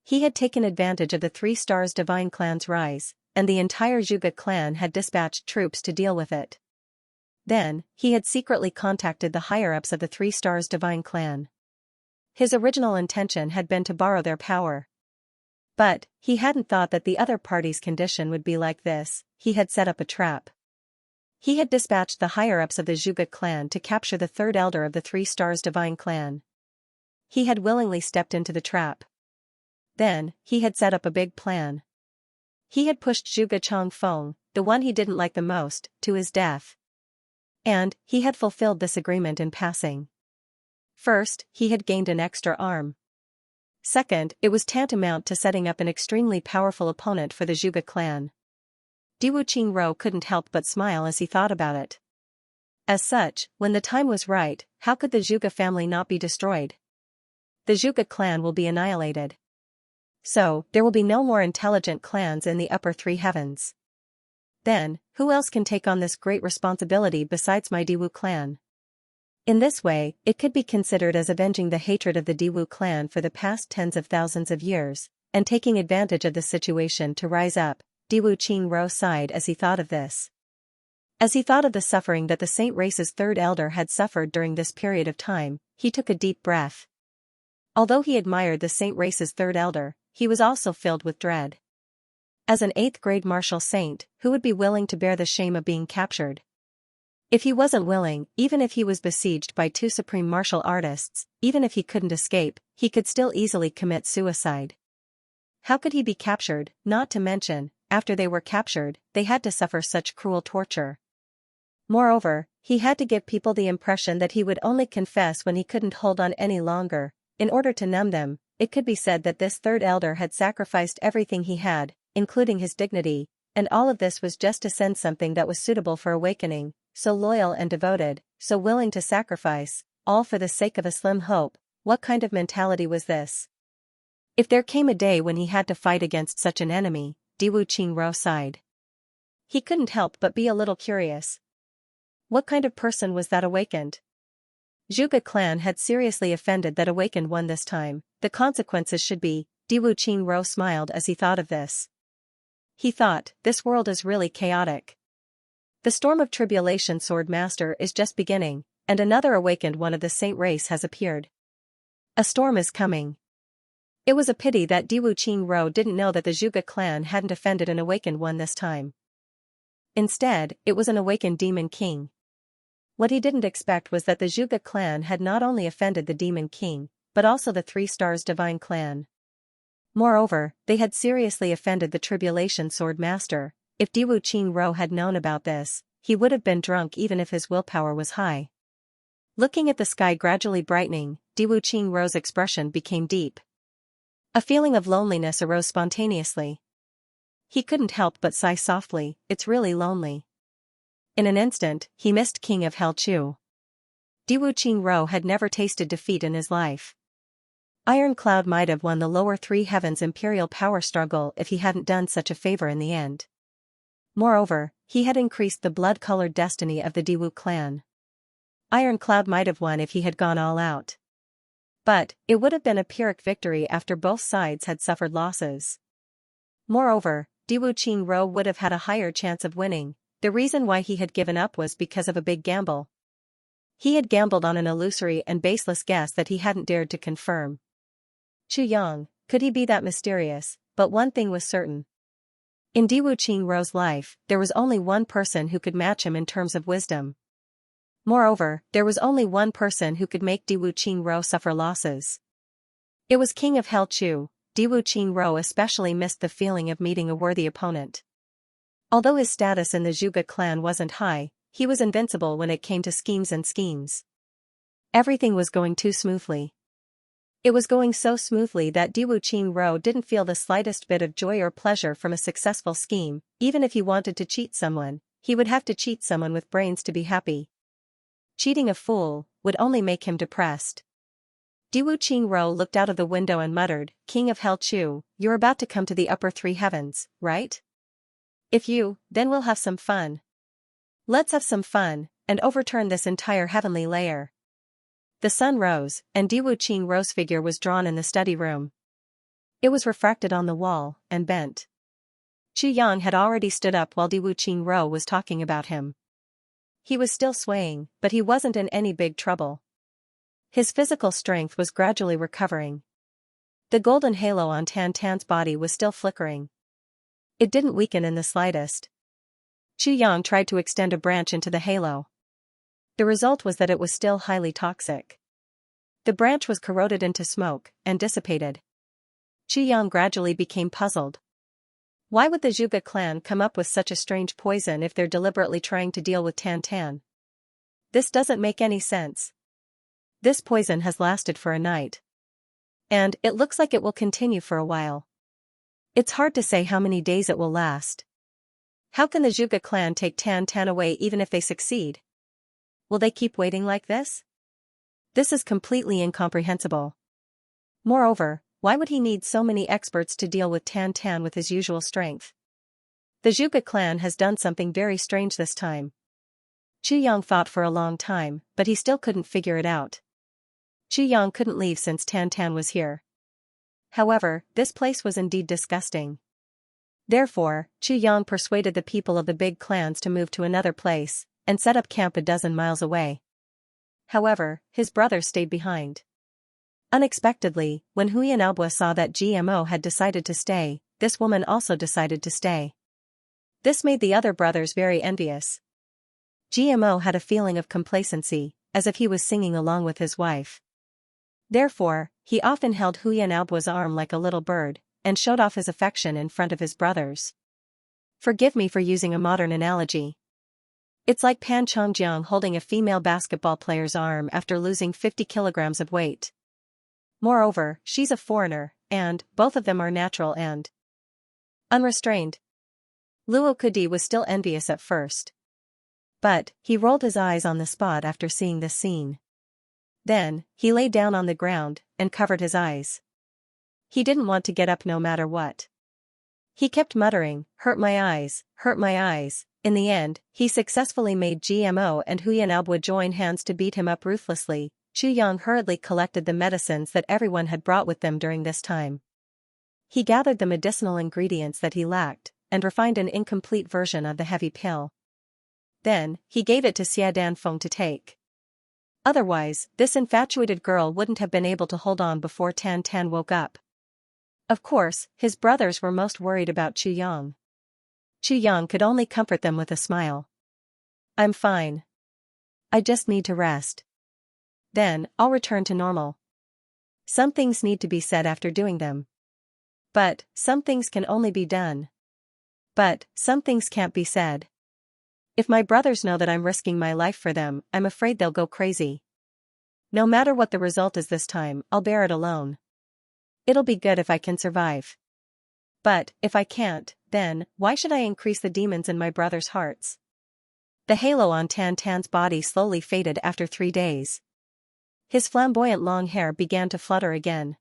He had taken advantage of the 3 Stars Divine clan's rise, and the entire Zhuge clan had dispatched troops to deal with it. Then, he had secretly contacted the higher-ups of the 3 Stars Divine clan. His original intention had been to borrow their power. But, he hadn't thought that the other party's condition would be like this. He had set up a trap. He had dispatched the higher-ups of the Zhuge clan to capture the third elder of the Three Stars Divine clan. He had willingly stepped into the trap. Then, he had set up a big plan. He had pushed Zhuge Changfeng, the one he didn't like the most, to his death. And, he had fulfilled this agreement in passing. First, he had gained an extra arm. Second, it was tantamount to setting up an extremely powerful opponent for the Zhuge clan. Diwu Qingro couldn't help but smile as he thought about it. As such, when the time was right, how could the Zhuge family not be destroyed? The Zhuge clan will be annihilated. So, there will be no more intelligent clans in the upper three heavens. Then, who else can take on this great responsibility besides my Diwu clan? In this way, it could be considered as avenging the hatred of the Diwu clan for the past tens of thousands of years, and taking advantage of the situation to rise up. Diwu Qingro sighed as he thought of this. As he thought of the suffering that the Saint race's third elder had suffered during this period of time, he took a deep breath. Although he admired the Saint race's third elder, he was also filled with dread. As an 8th grade martial saint, who would be willing to bear the shame of being captured? If he wasn't willing, even if he was besieged by 2 supreme martial artists, even if he couldn't escape, he could still easily commit suicide. How could he be captured? Not to mention, after they were captured, they had to suffer such cruel torture. Moreover, he had to give people the impression that he would only confess when he couldn't hold on any longer. In order to numb them, it could be said that this third elder had sacrificed everything he had, including his dignity, and all of this was just to send something that was suitable for awakening, so loyal and devoted, so willing to sacrifice, all for the sake of a slim hope. What kind of mentality was this? If there came a day when he had to fight against such an enemy, Diwu Qingro sighed. He couldn't help but be a little curious. What kind of person was that awakened? Zhuge clan had seriously offended that awakened one this time. The consequences should be. Diwu Qingro smiled as he thought of this. He thought, this world is really chaotic. The storm of tribulation Sword Master is just beginning, and another awakened one of the Saint race has appeared. A storm is coming. It was a pity that Diwu Qingro didn't know that the Zhuge clan hadn't offended an awakened one this time. Instead, it was an awakened demon king. What he didn't expect was that the Zhuge clan had not only offended the demon king, but also the Three Stars Divine clan. Moreover, they had seriously offended the Tribulation Sword Master. If Diwu Qingro had known about this, he would have been drunk even if his willpower was high. Looking at the sky gradually brightening, Diwu Qingro's expression became deep. A feeling of loneliness arose spontaneously. He couldn't help but sigh softly, it's really lonely. In an instant, he missed King of Hell Chu. Diwu Qingro had never tasted defeat in his life. Iron Cloud might have won the lower three heavens imperial power struggle if he hadn't done such a favor in the end. Moreover, he had increased the blood-colored destiny of the Diwu clan. Iron Cloud might have won if he had gone all out. But, it would have been a Pyrrhic victory after both sides had suffered losses. Moreover, Diwu Qingro would have had a higher chance of winning. The reason why he had given up was because of a big gamble. He had gambled on an illusory and baseless guess that he hadn't dared to confirm. Chu Yang, could he be that mysterious? But one thing was certain. In Diwu Qingro's life, there was only one person who could match him in terms of wisdom. Moreover, there was only one person who could make Diwu Qingro suffer losses. It was King of Hell Chu. Diwu Qingro especially missed the feeling of meeting a worthy opponent. Although his status in the Zhuge clan wasn't high, he was invincible when it came to schemes and schemes. Everything was going too smoothly. It was going so smoothly that Diwu Qingro didn't feel the slightest bit of joy or pleasure from a successful scheme. Even if he wanted to cheat someone, he would have to cheat someone with brains to be happy. Cheating a fool would only make him depressed. Diwu Qingro looked out of the window and muttered, King of Hell Chu, you're about to come to the upper three heavens, right? If you, then we'll have some fun. Let's have some fun, and overturn this entire heavenly layer. The sun rose, and Diwu Qingro's figure was drawn in the study room. It was refracted on the wall, and bent. Chu Yang had already stood up while Diwu Qingro was talking about him. He was still swaying, but he wasn't in any big trouble. His physical strength was gradually recovering. The golden halo on Tan Tan's body was still flickering. It didn't weaken in the slightest. Chu Yang tried to extend a branch into the halo. The result was that it was still highly toxic. The branch was corroded into smoke and dissipated. Chu Yang gradually became puzzled. Why would the Zhuge clan come up with such a strange poison if they're deliberately trying to deal with Tan Tan? This doesn't make any sense. This poison has lasted for a night. And it looks like it will continue for a while. It's hard to say how many days it will last. How can the Zhuge clan take Tan Tan away even if they succeed? Will they keep waiting like this? This is completely incomprehensible. Moreover, why would he need so many experts to deal with Tan Tan with his usual strength? The Zhuge clan has done something very strange this time. Chu Yang thought for a long time, but he still couldn't figure it out. Chu Yang couldn't leave since Tan Tan was here. However, this place was indeed disgusting. Therefore, Chu Yang persuaded the people of the big clans to move to another place, and set up camp a dozen miles away. However, his brothers stayed behind. Unexpectedly, when Xianxia saw that GMO had decided to stay, this woman also decided to stay. This made the other brothers very envious. GMO had a feeling of complacency, as if he was singing along with his wife. Therefore, he often held Xianxia's arm like a little bird, and showed off his affection in front of his brothers. Forgive me for using a modern analogy. It's like Pan Chongjiang holding a female basketball player's arm after losing 50 kilograms of weight. Moreover, she's a foreigner, and both of them are natural and unrestrained. Luo Kudi was still envious at first. But he rolled his eyes on the spot after seeing this scene. Then, he lay down on the ground and covered his eyes. He didn't want to get up no matter what. He kept muttering, "Hurt my eyes, hurt my eyes." In the end, he successfully made GMO and Xianxia join hands to beat him up ruthlessly. Chu Yang hurriedly collected the medicines that everyone had brought with them during this time. He gathered the medicinal ingredients that he lacked, and refined an incomplete version of the heavy pill. Then, he gave it to Xia Danfeng to take. Otherwise, this infatuated girl wouldn't have been able to hold on before Tan Tan woke up. Of course, his brothers were most worried about Chu Yang. Chu Yang could only comfort them with a smile. "I'm fine. I just need to rest. Then, I'll return to normal. Some things need to be said after doing them. But, some things can only be done. But, some things can't be said. If my brothers know that I'm risking my life for them, I'm afraid they'll go crazy. No matter what the result is this time, I'll bear it alone. It'll be good if I can survive. But, if I can't, then, why should I increase the demons in my brothers' hearts?" The halo on Tan Tan's body slowly faded after 3 days. His flamboyant long hair began to flutter again.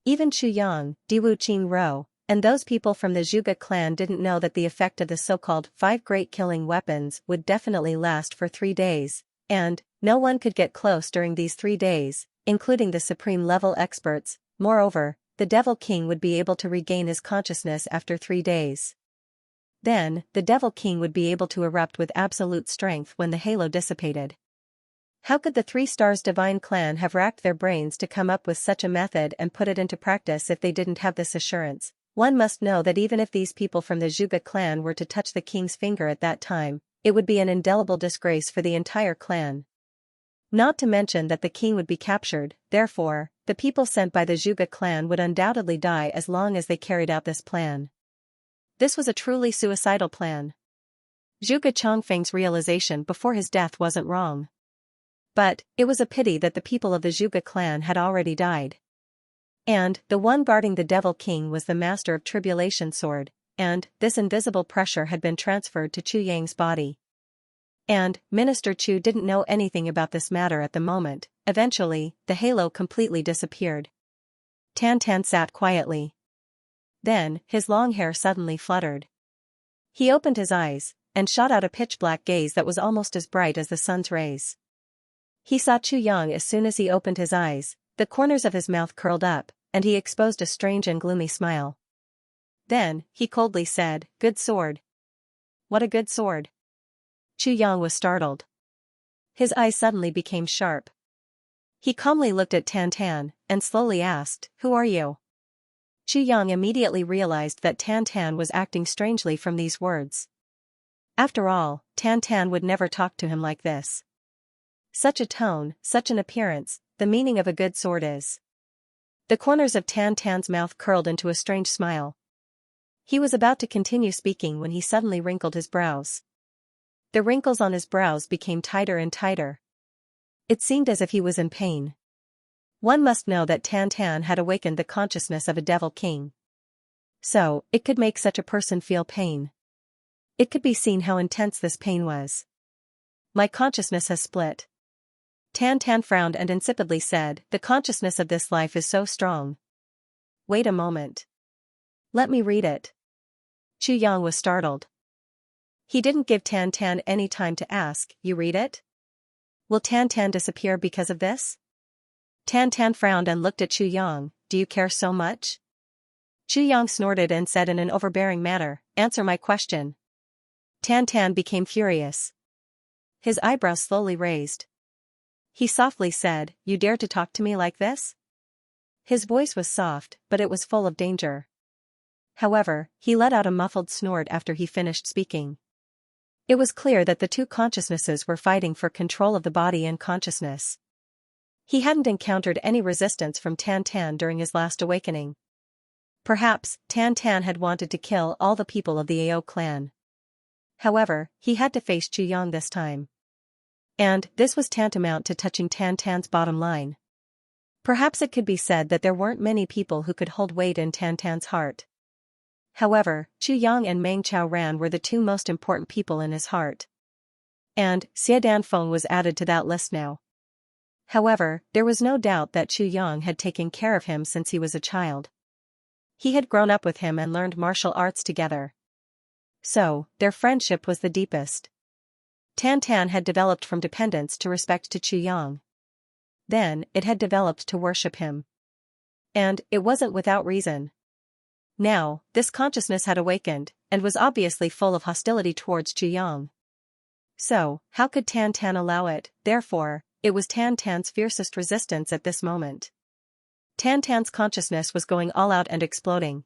Even Chu Yang, Diwu Qing Ro, and those people from the Zhuge clan didn't know that the effect of the so-called 5 great killing weapons would definitely last for 3 days, and no one could get close during these 3 days, including the supreme-level experts. Moreover, the Devil King would be able to regain his consciousness after 3 days. Then, the Devil King would be able to erupt with absolute strength when the halo dissipated. How could the 3 Stars Divine Clan have racked their brains to come up with such a method and put it into practice if they didn't have this assurance? One must know that even if these people from the Zhuge clan were to touch the king's finger at that time, it would be an indelible disgrace for the entire clan. Not to mention that the king would be captured. Therefore, the people sent by the Zhuge clan would undoubtedly die as long as they carried out this plan. This was a truly suicidal plan. Zhuge Chongfeng's realization before his death wasn't wrong. But, it was a pity that the people of the Zhuge clan had already died. And, the one guarding the Devil King was the master of Tribulation Sword, and, this invisible pressure had been transferred to Chu Yang's body. And, Minister Chu didn't know anything about this matter at the moment. Eventually, the halo completely disappeared. Tan Tan sat quietly. Then, his long hair suddenly fluttered. He opened his eyes, and shot out a pitch-black gaze that was almost as bright as the sun's rays. He saw Chu Yang as soon as he opened his eyes, the corners of his mouth curled up, and he exposed a strange and gloomy smile. Then, he coldly said, "Good sword." "What a good sword." Chu Yang was startled. His eyes suddenly became sharp. He calmly looked at Tan Tan, and slowly asked, "Who are you?" Chu Yang immediately realized that Tan Tan was acting strangely from these words. After all, Tan Tan would never talk to him like this. Such a tone, such an appearance, the meaning of a good sword is. The corners of Tan Tan's mouth curled into a strange smile. He was about to continue speaking when he suddenly wrinkled his brows. The wrinkles on his brows became tighter and tighter. It seemed as if he was in pain. One must know that Tan Tan had awakened the consciousness of a devil king. So, it could make such a person feel pain. It could be seen how intense this pain was. My consciousness has split. Tan Tan frowned and insipidly said, the consciousness of this life is so strong. Wait a moment. Let me read it. Xianxia was startled. He didn't give Tan Tan any time to ask, you read it? Will Tan Tan disappear because of this? Tan Tan frowned and looked at Xianxia, do you care so much? Xianxia snorted and said in an overbearing manner, answer my question. Tan Tan became furious. His eyebrows slowly raised. He softly said, you dare to talk to me like this? His voice was soft, but it was full of danger. However, he let out a muffled snort after he finished speaking. It was clear that the two consciousnesses were fighting for control of the body and consciousness. He hadn't encountered any resistance from Tan Tan during his last awakening. Perhaps, Tan Tan had wanted to kill all the people of the Ao clan. However, he had to face Xianxia this time. And, this was tantamount to touching Tan Tan's bottom line. Perhaps it could be said that there weren't many people who could hold weight in Tan Tan's heart. However, Xianxia and Meng Chaoran were the two most important people in his heart. And, Xie Danfeng was added to that list now. However, there was no doubt that Xianxia had taken care of him since he was a child. He had grown up with him and learned martial arts together. So, their friendship was the deepest. Tan Tan had developed from dependence to respect to Xianxia. Then, it had developed to worship him. And, it wasn't without reason. Now, this consciousness had awakened, and was obviously full of hostility towards Xianxia. So, how could Tan Tan allow it? Therefore, it was Tan Tan's fiercest resistance at this moment. Tan Tan's consciousness was going all out and exploding.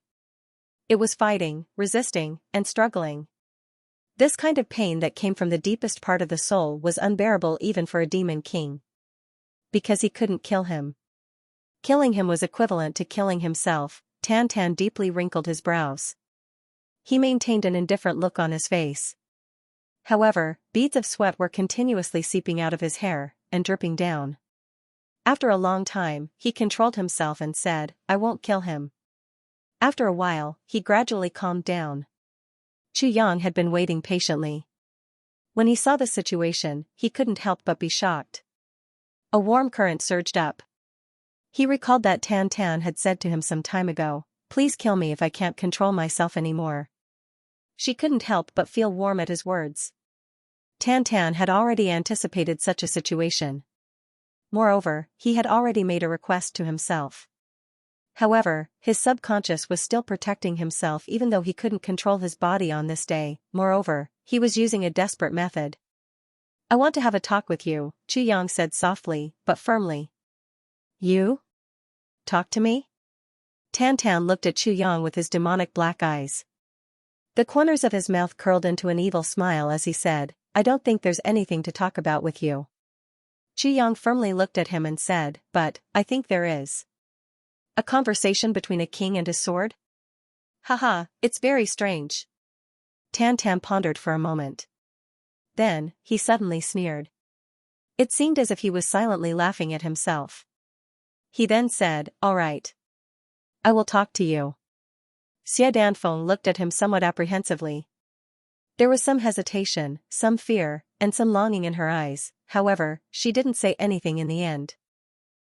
It was fighting, resisting, and struggling. This kind of pain that came from the deepest part of the soul was unbearable even for a demon king. Because he couldn't kill him. Killing him was equivalent to killing himself. Tan Tan deeply wrinkled his brows. He maintained an indifferent look on his face. However, beads of sweat were continuously seeping out of his hair, and dripping down. After a long time, he controlled himself and said, I won't kill him. After a while, he gradually calmed down. Xianxia had been waiting patiently. When he saw the situation, he couldn't help but be shocked. A warm current surged up. He recalled that Tan Tan had said to him some time ago, please kill me if I can't control myself anymore. She couldn't help but feel warm at his words. Tan Tan had already anticipated such a situation. Moreover, he had already made a request to himself. However, his subconscious was still protecting himself even though he couldn't control his body on this day. Moreover, he was using a desperate method. I want to have a talk with you, Xianxia said softly, but firmly. You? Talk to me? Tan Tan looked at Xianxia with his demonic black eyes. The corners of his mouth curled into an evil smile as he said, I don't think there's anything to talk about with you. Xianxia firmly looked at him and said, but, I think there is. A conversation between a king and his sword? Haha, it's very strange. Tan Tan pondered for a moment. Then, he suddenly sneered. It seemed as if he was silently laughing at himself. He then said, all right. I will talk to you. Xie Danfeng looked at him somewhat apprehensively. There was some hesitation, some fear, and some longing in her eyes. However, she didn't say anything in the end.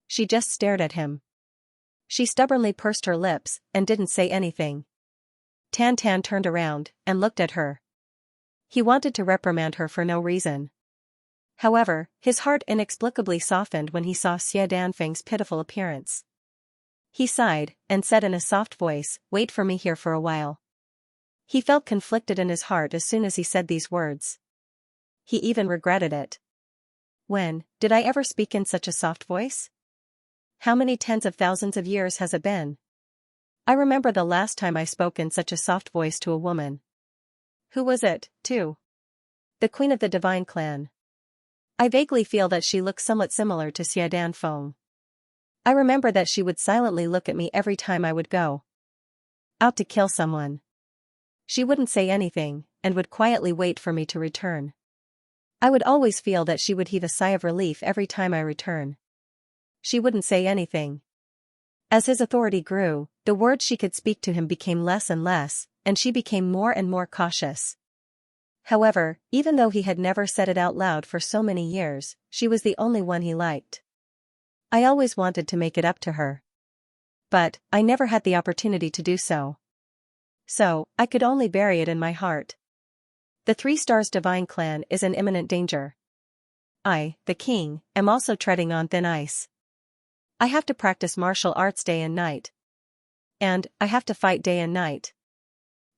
She just stared at him. She stubbornly pursed her lips, and didn't say anything. Tan Tan turned around, and looked at her. He wanted to reprimand her for no reason. However, his heart inexplicably softened when he saw Xie Danfeng's pitiful appearance. He sighed, and said in a soft voice, wait for me here for a while. He felt conflicted in his heart as soon as he said these words. He even regretted it. When did I ever speak in such a soft voice? How many tens of thousands of years has it been? I remember the last time I spoke in such a soft voice to a woman. Who was it, too? the queen of the divine clan. I vaguely feel that she looks somewhat similar to Xia Danfeng. I remember that she would silently look at me every time I would go out to kill someone. She wouldn't say anything, and would quietly wait for me to return. I would always feel that she would heave a sigh of relief every time I return. She wouldn't say anything. As his authority grew, the words she could speak to him became less and less, and she became more and more cautious. However, even though he had never said it out loud for so many years, she was the only one he liked. I always wanted to make it up to her. But I never had the opportunity to do so. So, I could only bury it in my heart. The 3 Stars Divine Clan is in imminent danger. I, the king, am also treading on thin ice. I have to practice martial arts day and night. And I have to fight day and night.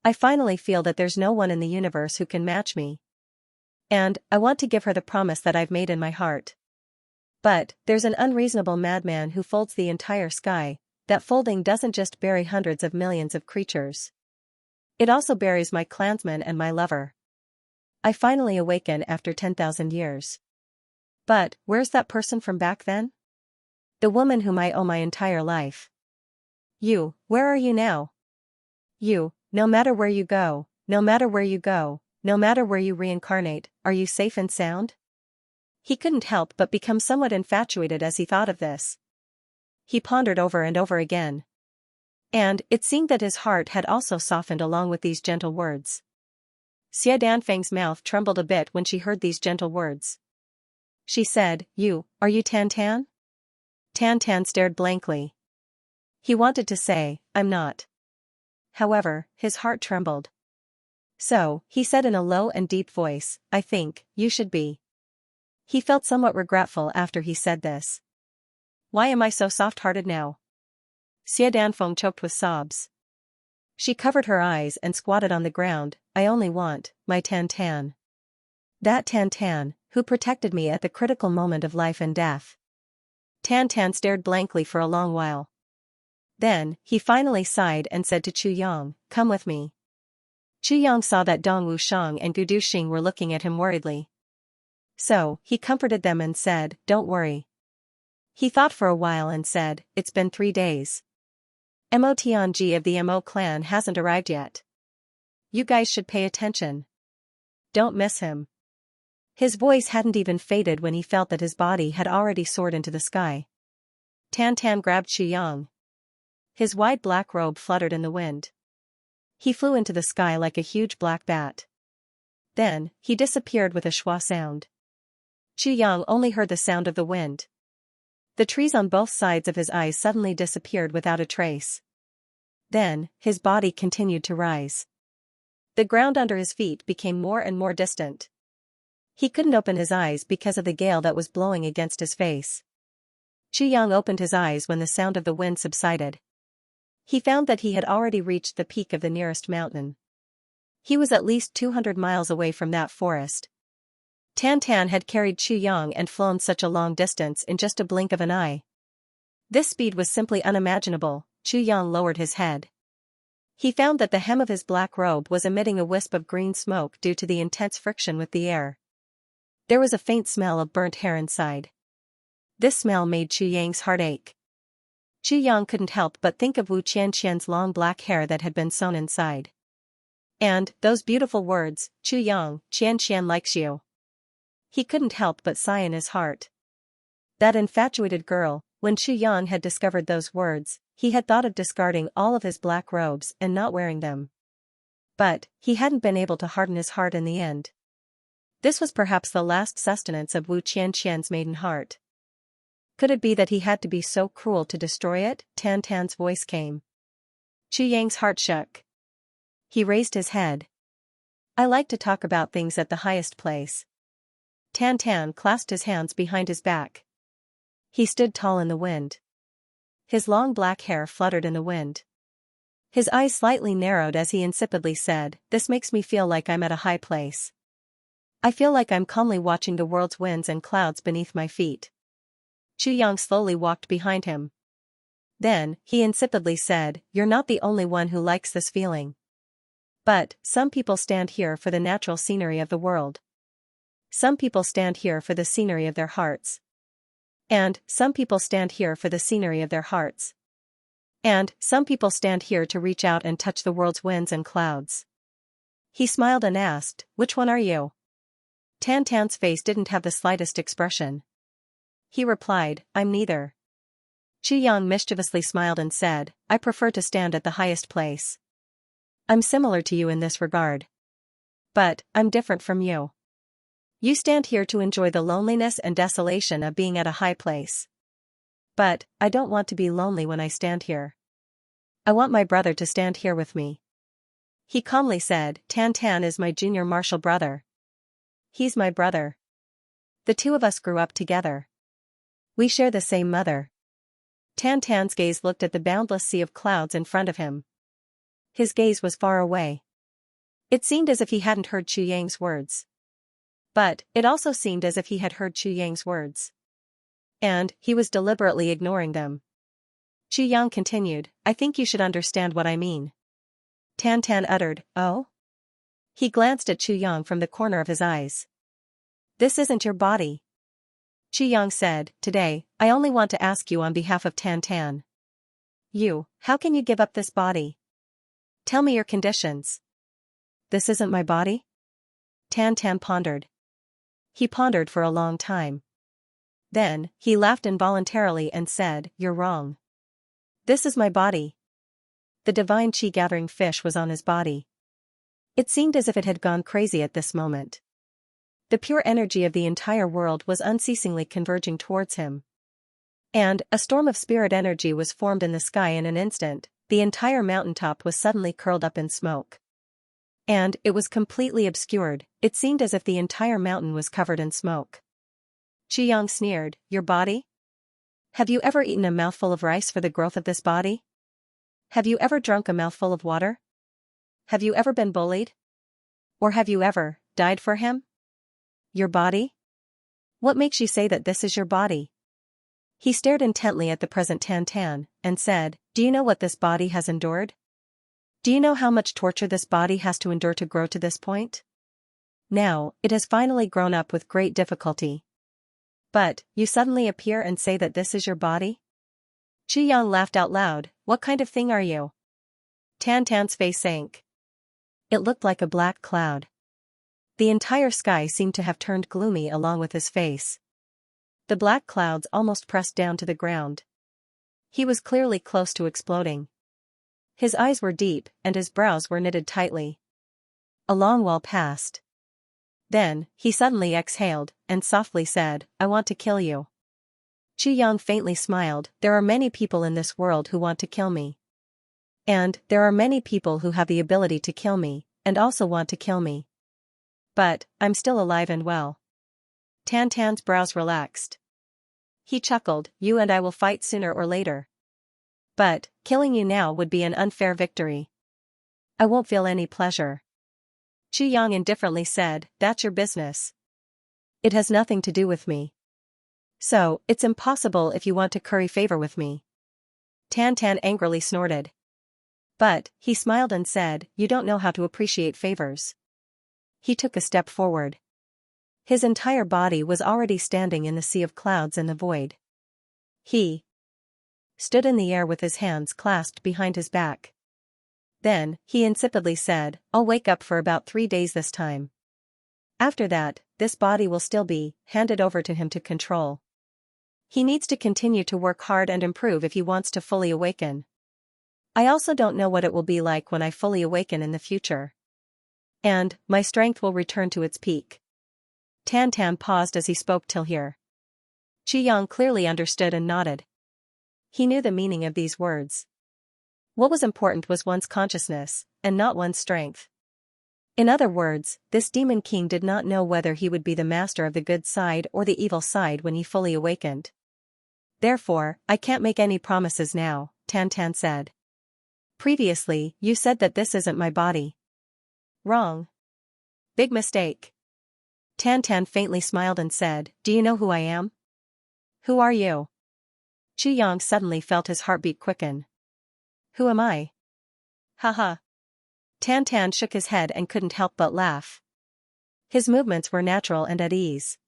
I finally feel that there's no one in the universe who can match me. And I want to give her the promise that I've made in my heart. But there's an unreasonable madman who folds the entire sky. That folding doesn't just bury hundreds of millions of creatures. It also buries my clansman and my lover. I finally awaken after 10,000 years. But where's that person from back then? The woman whom I owe my entire life. You, where are you now? You, no matter where you go, no matter where you go, no matter where you reincarnate, are you safe and sound? He couldn't help but become somewhat infatuated as he thought of this. He pondered over and over again. And it seemed that his heart had also softened along with these gentle words. Xia Danfeng's mouth trembled a bit when she heard these gentle words. She said, are you Tan Tan? Tan Tan stared blankly. He wanted to say, I'm not. However, his heart trembled. So, he said in a low and deep voice, I think, you should be. He felt somewhat regretful after he said this. Why am I so soft-hearted now? Xia Danfeng choked with sobs. She covered her eyes and squatted on the ground. I only want, my Tan Tan. That Tan Tan, who protected me at the critical moment of life and death. Tan Tan stared blankly for a long while. Then, he finally sighed and said to Chu Yang, come with me. Chu Yang saw that Dong Wushang and Gu Duxing were looking at him worriedly. So, he comforted them and said, don't worry. He thought for a while and said, it's been 3 days. Mo Tianji of the Mo clan hasn't arrived yet. You guys should pay attention. Don't miss him. His voice hadn't even faded when he felt that his body had already soared into the sky. Tan Tan grabbed Chu Yang. His wide black robe fluttered in the wind. He flew into the sky like a huge black bat. Then, he disappeared with a schwa sound. Chu Yang only heard the sound of the wind. The trees on both sides of his eyes suddenly disappeared without a trace. Then, his body continued to rise. The ground under his feet became more and more distant. He couldn't open his eyes because of the gale that was blowing against his face. Chu Yang opened his eyes when the sound of the wind subsided. He found that he had already reached the peak of the nearest mountain. He was at least 200 miles away from that forest. Tan Tan had carried Chu Yang and flown such a long distance in just a blink of an eye. This speed was simply unimaginable. Chu Yang lowered his head. He found that the hem of his black robe was emitting a wisp of green smoke due to the intense friction with the air. There was a faint smell of burnt hair inside. This smell made Chu Yang's heart ache. Chu Yang couldn't help but think of Wu Qianqian's long black hair that had been sewn inside. And those beautiful words, Chu Yang, Qianqian likes you. He couldn't help but sigh in his heart. That infatuated girl, when Chu Yang had discovered those words, he had thought of discarding all of his black robes and not wearing them. But, he hadn't been able to harden his heart in the end. This was perhaps the last sustenance of Wu Qianqian's maiden heart. Could it be that he had to be so cruel to destroy it? Tan Tan's voice came. Chu Yang's heart shook. He raised his head. I like to talk about things at the highest place. Tan Tan clasped his hands behind his back. He stood tall in the wind. His long black hair fluttered in the wind. His eyes slightly narrowed as he insipidly said, "This makes me feel like I'm at a high place. I feel like I'm calmly watching the world's winds and clouds beneath my feet." Chu Yang slowly walked behind him. Then, he insipidly said, "You're not the only one who likes this feeling. But, some people stand here for the natural scenery of the world. some people stand here for the scenery of their hearts. And some people stand here for the scenery of their hearts. And some people stand here to reach out and touch the world's winds and clouds. He smiled and asked, which one are you? Tan Tan's face didn't have the slightest expression. He replied, I'm neither. Xianxia mischievously smiled and said, I prefer to stand at the highest place. I'm similar to you in this regard. But, I'm different from you. You stand here to enjoy the loneliness and desolation of being at a high place. But, I don't want to be lonely when I stand here. I want my brother to stand here with me. He calmly said, Tan Tan is my junior martial brother. He's my brother. The two of us grew up together. We share the same mother. Tan Tan's gaze looked at the boundless sea of clouds in front of him. His gaze was far away. It seemed as if he hadn't heard Xianxia's words. But, it also seemed as if he had heard Xianxia's words. And, he was deliberately ignoring them. Xianxia continued, I think you should understand what I mean. Tan Tan uttered, oh? He glanced at Xianxia from the corner of his eyes. This isn't your body. Xianxia said, today, I only want to ask you on behalf of Tan Tan. How can you give up this body? Tell me your conditions. This isn't my body? Tan Tan pondered. He pondered for a long time. Then, he laughed involuntarily and said, you're wrong. This is my body. The divine chi-gathering fish was on his body. It seemed as if it had gone crazy at this moment. The pure energy of the entire world was unceasingly converging towards him. And, a storm of spirit energy was formed in the sky in an instant. The entire mountaintop was suddenly curled up in smoke. And, it was completely obscured. It seemed as if the entire mountain was covered in smoke. Xianxia sneered, your body? Have you ever eaten a mouthful of rice for the growth of this body? Have you ever drunk a mouthful of water? Have you ever been bullied? Or have you ever died for him? Your body? What makes you say that this is your body? He stared intently at the present Tan Tan, and said, do you know what this body has endured? Do you know how much torture this body has to endure to grow to this point? Now, it has finally grown up with great difficulty. But, you suddenly appear and say that this is your body? Xianxia laughed out loud, what kind of thing are you? Tan Tan's face sank. It looked like a black cloud. The entire sky seemed to have turned gloomy along with his face. The black clouds almost pressed down to the ground. He was clearly close to exploding. His eyes were deep, and his brows were knitted tightly. A long while passed. Then, he suddenly exhaled, and softly said, I want to kill you. Xianxia faintly smiled, there are many people in this world who want to kill me. And, there are many people who have the ability to kill me, and also want to kill me. But, I'm still alive and well. Tan Tan's brows relaxed. He chuckled, you and I will fight sooner or later. But, killing you now would be an unfair victory. I won't feel any pleasure. Xianxia indifferently said, that's your business. It has nothing to do with me. So, it's impossible if you want to curry favor with me. Tan Tan angrily snorted. But, he smiled and said, you don't know how to appreciate favors. He took a step forward. His entire body was already standing in the sea of clouds in the void. He stood in the air with his hands clasped behind his back. Then, he insipidly said, I'll wake up for about 3 days this time. After that, this body will still be handed over to him to control. He needs to continue to work hard and improve if he wants to fully awaken. I also don't know what it will be like when I fully awaken in the future. And, my strength will return to its peak. Tan Tan paused as he spoke till here. Xianxia clearly understood and nodded. He knew the meaning of these words. What was important was one's consciousness, and not one's strength. In other words, this demon king did not know whether he would be the master of the good side or the evil side when he fully awakened. Therefore, I can't make any promises now, Tan Tan said. Previously, you said that this isn't my body. Wrong. Big mistake. Tan Tan faintly smiled and said, do you know who I am? Who are you? Xianxia suddenly felt his heartbeat quicken. Who am I? Haha. Tan Tan shook his head and couldn't help but laugh. His movements were natural and at ease.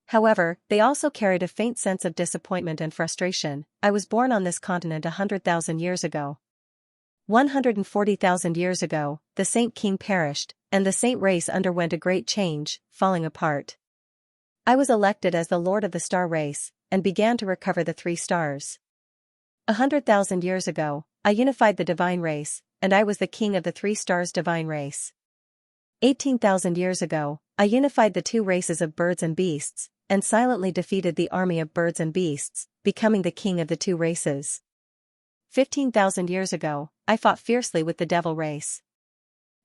However, they also carried a faint sense of disappointment and frustration. I was born on this continent 100,000 years ago. 140,000 years ago, the Saint King perished, and the Saint race underwent a great change, falling apart. I was elected as the Lord of the Star race, and began to recover the 3 stars. 100,000 years ago, I unified the divine race, and I was the king of the 3 stars divine race. 18,000 years ago, I unified the 2 races of birds and beasts, and silently defeated the army of birds and beasts, becoming the king of the 2 races. 15,000 years ago, I fought fiercely with the devil race.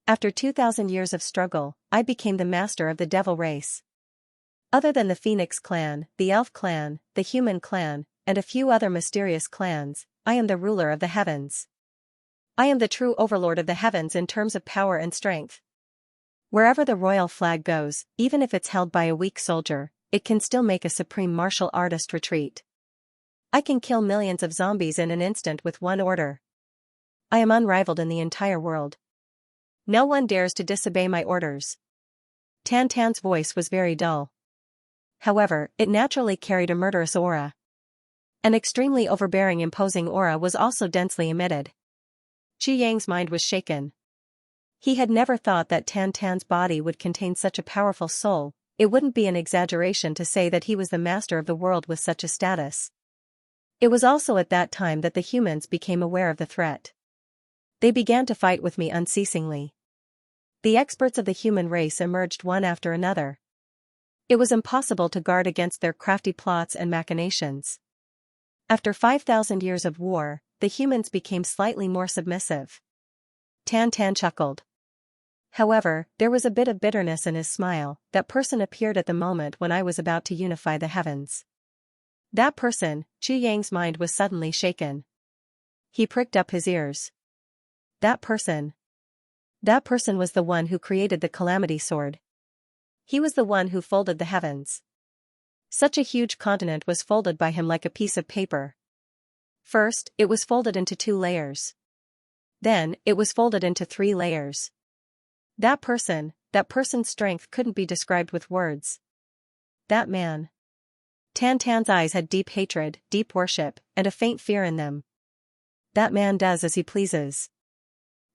After 2,000 years of struggle, I became the master of the devil race. Other than the Phoenix clan, the Elf clan, the Human clan, and a few other mysterious clans, I am the ruler of the heavens. I am the true overlord of the heavens in terms of power and strength. Wherever the royal flag goes, even if it's held by a weak soldier, it can still make a supreme martial artist retreat. I can kill millions of zombies in an instant with one order. I am unrivaled in the entire world. No one dares to disobey my orders. Tan Tan's voice was very dull. However, it naturally carried a murderous aura. An extremely overbearing imposing aura was also densely emitted. Qi Yang's mind was shaken. He had never thought that Tan Tan's body would contain such a powerful soul. It wouldn't be an exaggeration to say that he was the master of the world with such a status. It was also at that time that the humans became aware of the threat. They began to fight with me unceasingly. The experts of the human race emerged one after another. It was impossible to guard against their crafty plots and machinations. After 5,000 years of war, the humans became slightly more submissive. Tan Tan chuckled. However, there was a bit of bitterness in his smile. That person appeared at the moment when I was about to unify the heavens. That person, Qi Yang's mind was suddenly shaken. He pricked up his ears. That person. That person was the one who created the Calamity Sword. He was the one who folded the heavens. Such a huge continent was folded by him like a piece of paper. First, it was folded into 2 layers. Then, it was folded into 3 layers. That person's strength couldn't be described with words. That man. Tan Tan's eyes had deep hatred, deep worship, and a faint fear in them. That man does as he pleases.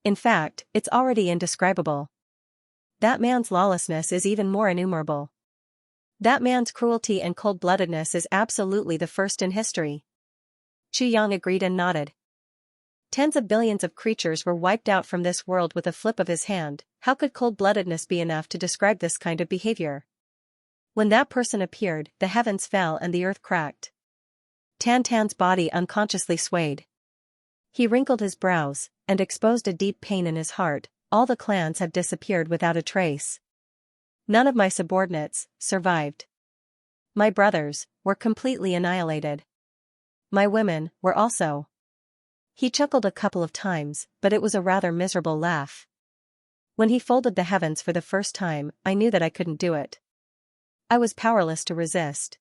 In fact, it's already indescribable. That man's lawlessness is even more innumerable. That man's cruelty and cold-bloodedness is absolutely the first in history. Qi Yang agreed and nodded. Tens of billions of creatures were wiped out from this world with a flip of his hand. How could cold-bloodedness be enough to describe this kind of behavior? When that person appeared, the heavens fell and the earth cracked. Tan Tan's body unconsciously swayed. He wrinkled his brows, and exposed a deep pain in his heart. All the clans have disappeared without a trace. None of my subordinates survived. My brothers were completely annihilated. My women were also. He chuckled a couple of times, but it was a rather miserable laugh. When he folded the heavens for the first time, I knew that I couldn't do it. I was powerless to resist.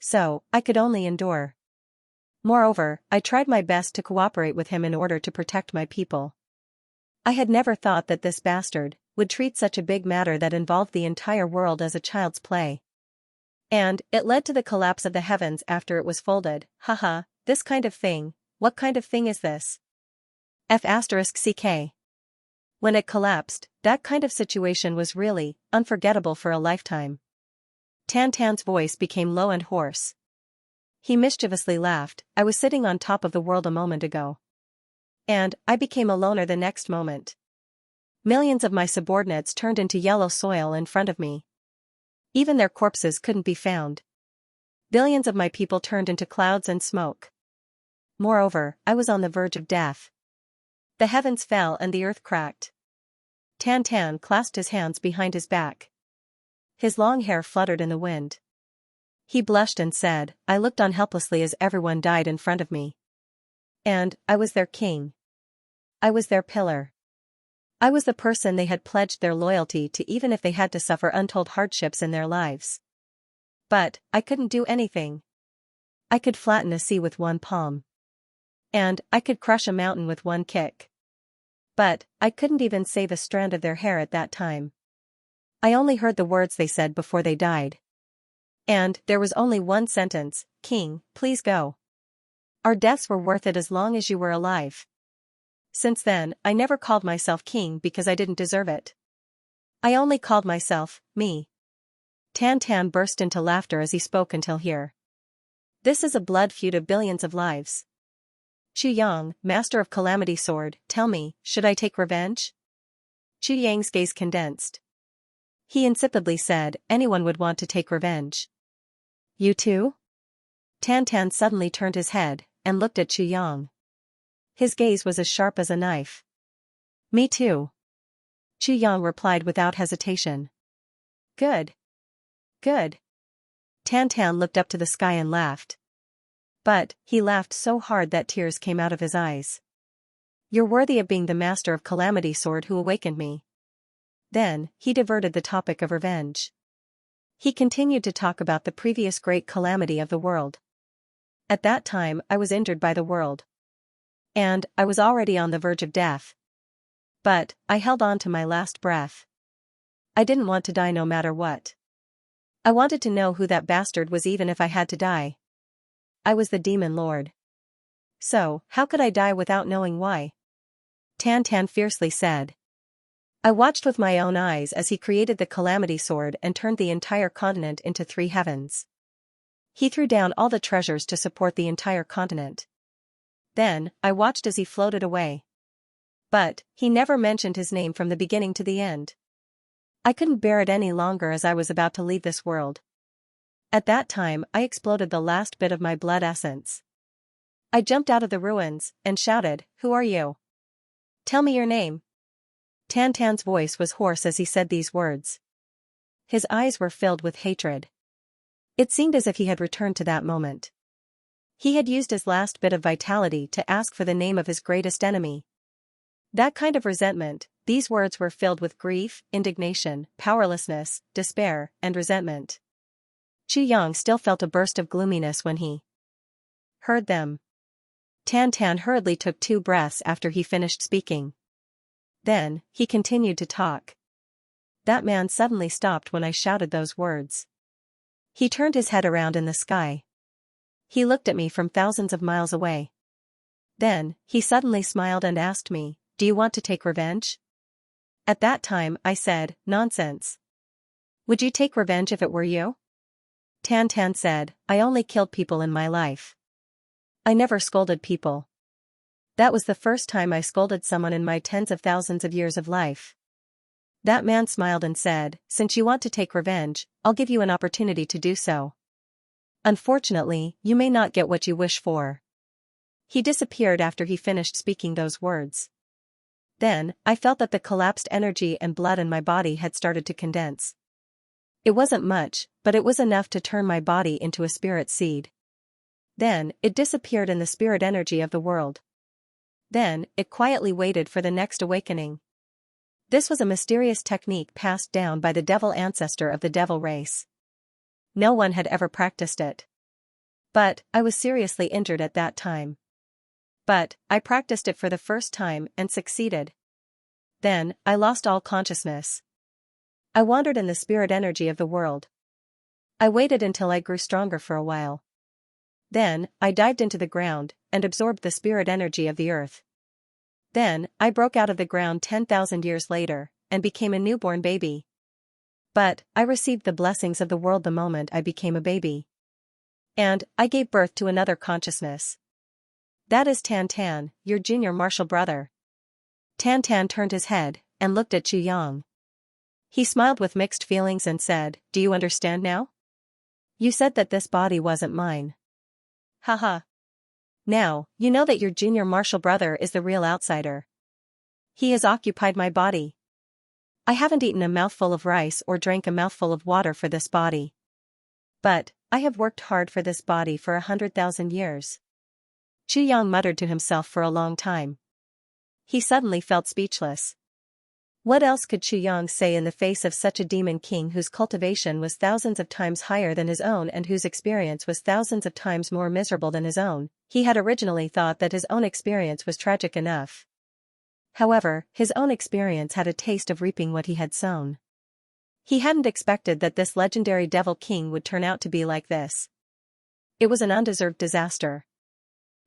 So, I could only endure. Moreover, I tried my best to cooperate with him in order to protect my people. I had never thought that this bastard would treat such a big matter that involved the entire world as a child's play. And, it led to the collapse of the heavens after it was folded. Haha, this kind of thing. What kind of thing is this? F***ck. When it collapsed, that kind of situation was really unforgettable for a lifetime. Tan Tan's voice became low and hoarse. He mischievously laughed. I was sitting on top of the world a moment ago. And, I became a loner the next moment. Millions of my subordinates turned into yellow soil in front of me. Even their corpses couldn't be found. Billions of my people turned into clouds and smoke. Moreover, I was on the verge of death. The heavens fell and the earth cracked. Tan Tan clasped his hands behind his back. His long hair fluttered in the wind. He blushed and said, I looked on helplessly as everyone died in front of me. And, I was their king. I was their pillar. I was the person they had pledged their loyalty to even if they had to suffer untold hardships in their lives. But, I couldn't do anything. I could flatten a sea with one palm. And, I could crush a mountain with one kick. But, I couldn't even save a strand of their hair at that time. I only heard the words they said before they died. And there was only one sentence, King, please go. Our deaths were worth it as long as you were alive. Since then, I never called myself king because I didn't deserve it. I only called myself, me. Tan Tan burst into laughter as he spoke until here. This is a blood feud of billions of lives. Chu Yang, master of Calamity Sword, tell me, should I take revenge? Chu Yang's gaze condensed. He insipidly said, anyone would want to take revenge. You too? Tan Tan suddenly turned his head, and looked at Chu Yang. His gaze was as sharp as a knife. Me too. Chu Yang replied without hesitation. Good. Good. Tan Tan looked up to the sky and laughed. But, he laughed so hard that tears came out of his eyes. You're worthy of being the master of Calamity Sword who awakened me. Then, he diverted the topic of revenge. He continued to talk about the previous great calamity of the world. At that time, I was injured by the world. And, I was already on the verge of death. But, I held on to my last breath. I didn't want to die no matter what. I wanted to know who that bastard was even if I had to die. I was the Demon Lord. So, how could I die without knowing why? Tan Tan fiercely said. I watched with my own eyes as he created the Calamity Sword and turned the entire continent into 3 heavens. He threw down all the treasures to support the entire continent. Then, I watched as he floated away. But, he never mentioned his name from the beginning to the end. I couldn't bear it any longer as I was about to leave this world. At that time, I exploded the last bit of my blood essence. I jumped out of the ruins, and shouted, who are you? Tell me your name. Tan Tan's voice was hoarse as he said these words. His eyes were filled with hatred. It seemed as if he had returned to that moment. He had used his last bit of vitality to ask for the name of his greatest enemy. That kind of resentment, these words were filled with grief, indignation, powerlessness, despair, and resentment. Chu Yang still felt a burst of gloominess when he heard them. Tan Tan hurriedly took 2 breaths after he finished speaking. Then, he continued to talk. That man suddenly stopped when I shouted those words. He turned his head around in the sky. He looked at me from thousands of miles away. Then, he suddenly smiled and asked me, do you want to take revenge? At that time, I said, nonsense. Would you take revenge if it were you? Tan Tan said, I only killed people in my life. I never scolded people. That was the first time I scolded someone in my tens of thousands of years of life. That man smiled and said, since you want to take revenge, I'll give you an opportunity to do so. Unfortunately, you may not get what you wish for. He disappeared after he finished speaking those words. Then, I felt that the collapsed energy and blood in my body had started to condense. It wasn't much, but it was enough to turn my body into a spirit seed. Then, it disappeared in the spirit energy of the world. Then, it quietly waited for the next awakening. This was a mysterious technique passed down by the devil ancestor of the devil race. No one had ever practiced it. But, I was seriously injured at that time. But, I practiced it for the first time and succeeded. Then, I lost all consciousness. I wandered in the spirit energy of the world. I waited until I grew stronger for a while. Then, I dived into the ground, and absorbed the spirit energy of the earth. Then, I broke out of the ground 10,000 years later, and became a newborn baby. But, I received the blessings of the world the moment I became a baby. And, I gave birth to another consciousness. That is Tan Tan, your junior martial brother. Tan Tan turned his head, and looked at Chu Yang. He smiled with mixed feelings and said, do you understand now? You said that this body wasn't mine. Haha. Now, you know that your junior martial brother is the real outsider. He has occupied my body. I haven't eaten a mouthful of rice or drank a mouthful of water for this body. But, I have worked hard for this body for 100,000 years. Chu Yang muttered to himself for a long time. He suddenly felt speechless. What else could Chu Yang say in the face of such a demon king whose cultivation was thousands of times higher than his own and whose experience was thousands of times more miserable than his own? He had originally thought that his own experience was tragic enough. However, his own experience had a taste of reaping what he had sown. He hadn't expected that this legendary Devil King would turn out to be like this. It was an undeserved disaster.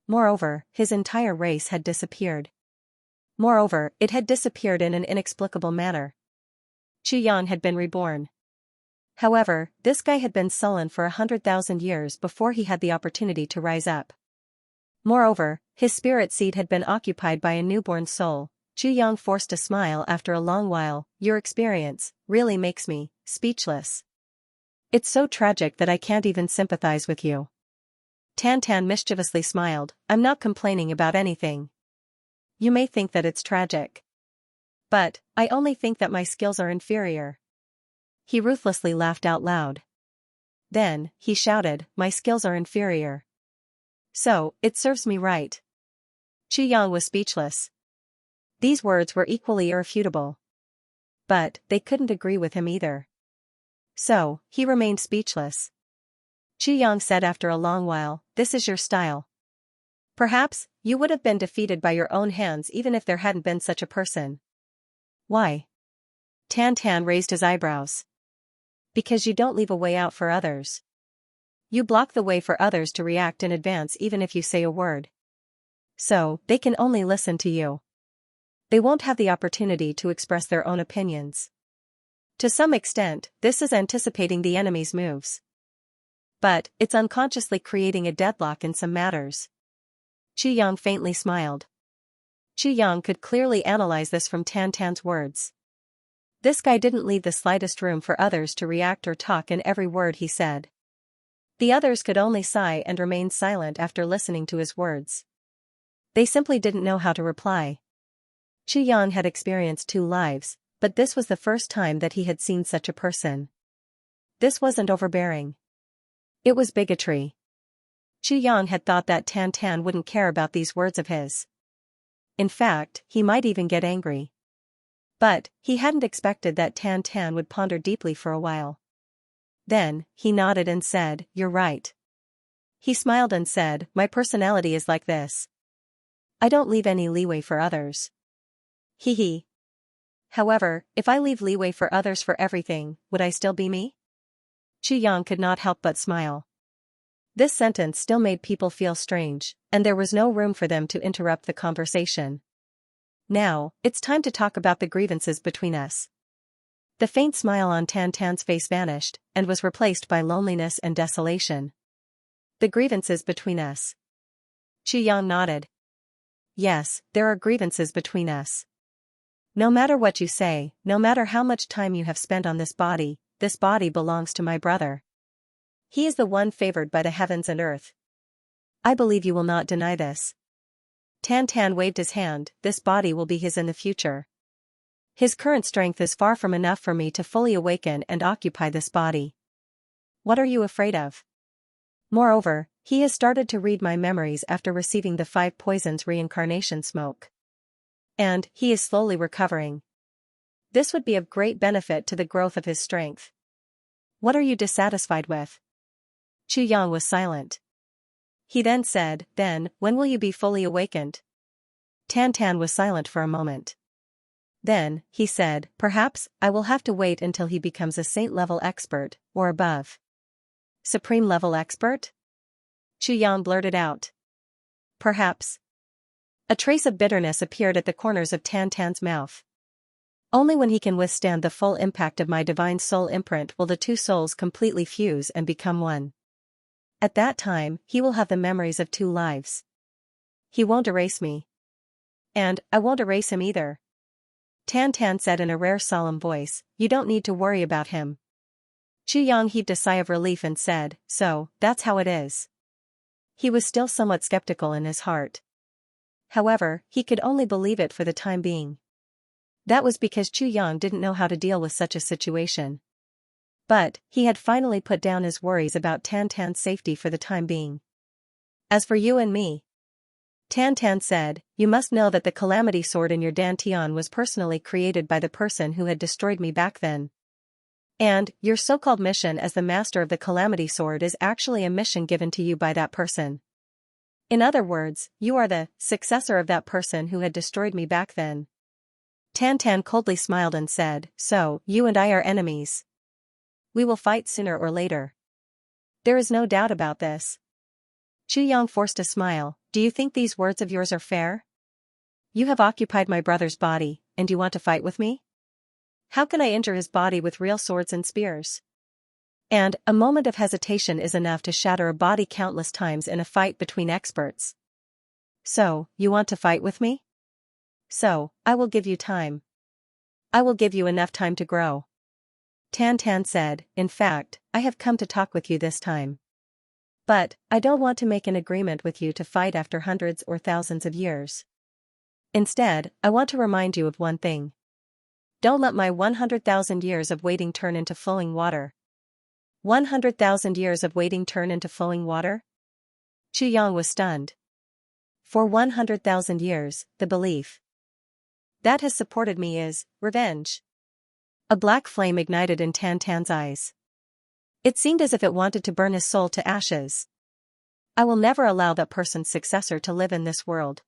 Moreover, his entire race had disappeared. Moreover, it had disappeared in an inexplicable manner. Xianxia had been reborn. However, this guy had been sullen for 100,000 years before he had the opportunity to rise up. Moreover, his spirit seed had been occupied by a newborn soul. Xianxia forced a smile after a long while. Your experience really makes me speechless. It's so tragic that I can't even sympathize with you. Tan mischievously smiled. I'm not complaining about anything. You may think that it's tragic. But, I only think that my skills are inferior. He ruthlessly laughed out loud. Then, he shouted, my skills are inferior. So, it serves me right. Xianxia was speechless. These words were equally irrefutable. But, they couldn't agree with him either. So, he remained speechless. Xianxia said after a long while, this is your style. Perhaps, you would have been defeated by your own hands even if there hadn't been such a person. Why? Tan raised his eyebrows. Because you don't leave a way out for others. You block the way for others to react in advance even if you say a word. So, they can only listen to you. They won't have the opportunity to express their own opinions. To some extent, this is anticipating the enemy's moves. But, it's unconsciously creating a deadlock in some matters. Xianxia faintly smiled. Xianxia could clearly analyze this from Tan's words. This guy didn't leave the slightest room for others to react or talk in every word he said. The others could only sigh and remain silent after listening to his words. They simply didn't know how to reply. Xianxia had experienced 2 lives, but this was the first time that he had seen such a person. This wasn't overbearing. It was bigotry. Xianxia had thought that Tan wouldn't care about these words of his. In fact, he might even get angry. But, he hadn't expected that Tan would ponder deeply for a while. Then, he nodded and said, you're right. He smiled and said, my personality is like this. I don't leave any leeway for others. Hee. However, if I leave leeway for others for everything, would I still be me? Xianxia could not help but smile. This sentence still made people feel strange, and there was no room for them to interrupt the conversation. Now, it's time to talk about the grievances between us. The faint smile on Tan's face vanished, and was replaced by loneliness and desolation. The grievances between us. Xianxia nodded. Yes, there are grievances between us. No matter what you say, no matter how much time you have spent on this body belongs to my brother. He is the one favored by the heavens and earth. I believe you will not deny this. Tan waved his hand, this body will be his in the future. His current strength is far from enough for me to fully awaken and occupy this body. What are you afraid of? Moreover, he has started to read my memories after receiving the 5 poisons reincarnation smoke. And, he is slowly recovering. This would be of great benefit to the growth of his strength. What are you dissatisfied with? Xianxia was silent. He then said, then, when will you be fully awakened? Tan was silent for a moment. Then, he said, perhaps, I will have to wait until he becomes a saint-level expert, or above. Supreme-level expert? Xianxia blurted out. Perhaps. A trace of bitterness appeared at the corners of Tan's mouth. Only when he can withstand the full impact of my divine soul imprint will the 2 souls completely fuse and become one. At that time, he will have the memories of 2 lives. He won't erase me. And, I won't erase him either. Tan said in a rare solemn voice, you don't need to worry about him. Xianxia heaved a sigh of relief and said, so, that's how it is. He was still somewhat skeptical in his heart. However, he could only believe it for the time being. That was because Xianxia didn't know how to deal with such a situation. But, he had finally put down his worries about Tan's safety for the time being. As for you and me, Tan said, you must know that the calamity sword in your dantian was personally created by the person who had destroyed me back then. And, your so-called mission as the master of the calamity sword is actually a mission given to you by that person. In other words, you are the successor of that person who had destroyed me back then. Tan coldly smiled and said, so, you and I are enemies. We will fight sooner or later. There is no doubt about this. Yang forced a smile. Do you think these words of yours are fair? You have occupied my brother's body, and you want to fight with me? How can I injure his body with real swords and spears? And a moment of hesitation is enough to shatter a body countless times in a fight between experts. So, you want to fight with me? So, I will give you time. I will give you enough time to grow. Tan Tan said, in fact, I have come to talk with you this time. But, I don't want to make an agreement with you to fight after hundreds or thousands of years. Instead, I want to remind you of one thing. Don't let my 100,000 years of waiting turn into flowing water. 100,000 years of waiting turn into flowing water? Yang was stunned. For 100,000 years, the belief that has supported me is revenge. A black flame ignited in Tan Tan's eyes. It seemed as if it wanted to burn his soul to ashes. I will never allow that person's successor to live in this world.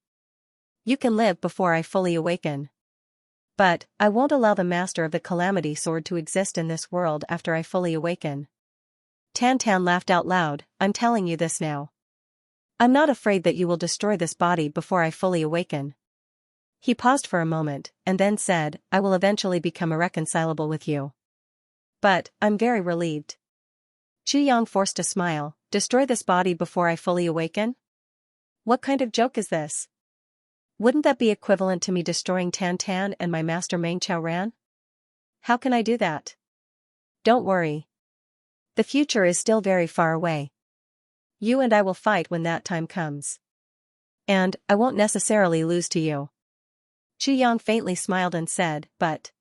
You can live before I fully awaken. But, I won't allow the master of the Calamity Sword to exist in this world after I fully awaken. Tan Tan laughed out loud. I'm telling you this now. I'm not afraid that you will destroy this body before I fully awaken. He paused for a moment, and then said, I will eventually become irreconcilable with you. But, I'm very relieved. Yang forced a smile. Destroy this body before I fully awaken? What kind of joke is this? Wouldn't that be equivalent to me destroying Tan Tan and my master Meng Ran? How can I do that? Don't worry. The future is still very far away. You and I will fight when that time comes. And, I won't necessarily lose to you. Yang faintly smiled and said, but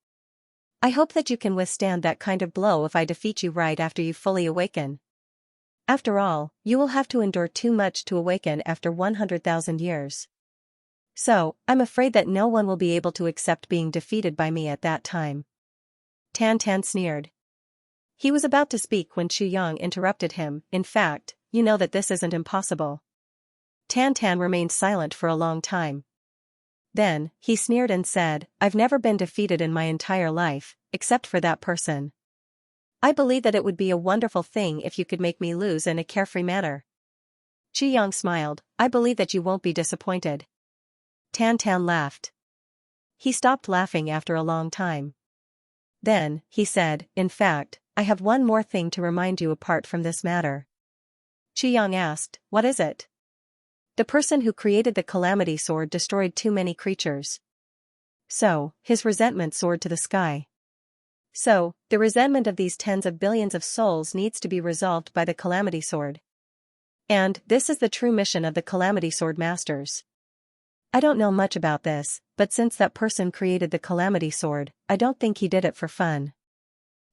I hope that you can withstand that kind of blow if I defeat you right after you fully awaken. After all, you will have to endure too much to awaken after 100,000 years. So, I'm afraid that no one will be able to accept being defeated by me at that time. Tan Tan sneered. He was about to speak when Yang interrupted him. In fact, you know that this isn't impossible. Tan Tan remained silent for a long time. Then, he sneered and said, I've never been defeated in my entire life, except for that person. I believe that it would be a wonderful thing if you could make me lose in a carefree manner. Yang smiled. I believe that you won't be disappointed. Tan Tan laughed. He stopped laughing after a long time. Then, he said, in fact, I have one more thing to remind you apart from this matter. Yang asked, what is it? The person who created the Calamity Sword destroyed too many creatures. So, his resentment soared to the sky. So, the resentment of these tens of billions of souls needs to be resolved by the Calamity Sword. And, this is the true mission of the Calamity Sword Masters. I don't know much about this, but since that person created the Calamity Sword, I don't think he did it for fun.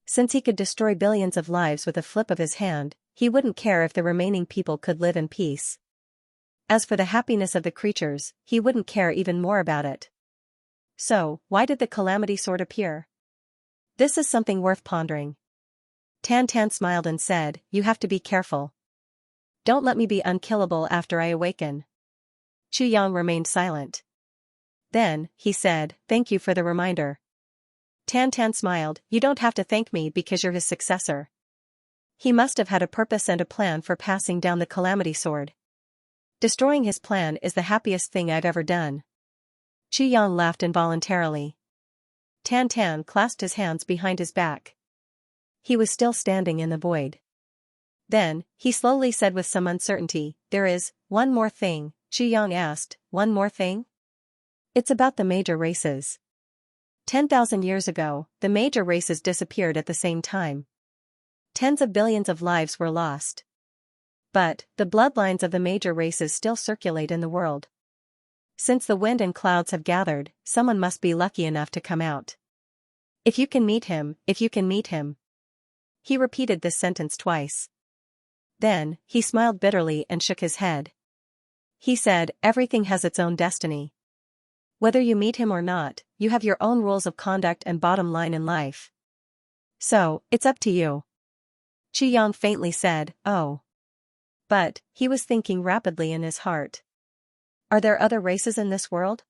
Since he could destroy billions of lives with a flip of his hand, he wouldn't care if the remaining people could live in peace. As for the happiness of the creatures, he wouldn't care even more about it. So, why did the Calamity Sword appear? This is something worth pondering. Tan Tan smiled and said, you have to be careful. Don't let me be unkillable after I awaken. Yang remained silent. Then, he said, thank you for the reminder. Tan Tan smiled, you don't have to thank me because you're his successor. He must have had a purpose and a plan for passing down the Calamity Sword. Destroying his plan is the happiest thing I've ever done. Yang laughed involuntarily. Tan Tan clasped his hands behind his back. He was still standing in the void. Then, he slowly said with some uncertainty, there is one more thing. Yang asked, one more thing? It's about the major races. 10,000 years ago, the major races disappeared at the same time. Tens of billions of lives were lost. But, the bloodlines of the major races still circulate in the world. Since the wind and clouds have gathered, someone must be lucky enough to come out. If you can meet him, if you can meet him. He repeated this sentence twice. Then, he smiled bitterly and shook his head. He said, everything has its own destiny. Whether you meet him or not, you have your own rules of conduct and bottom line in life. So, it's up to you. Yang faintly said, oh. But, he was thinking rapidly in his heart. Are there other races in this world?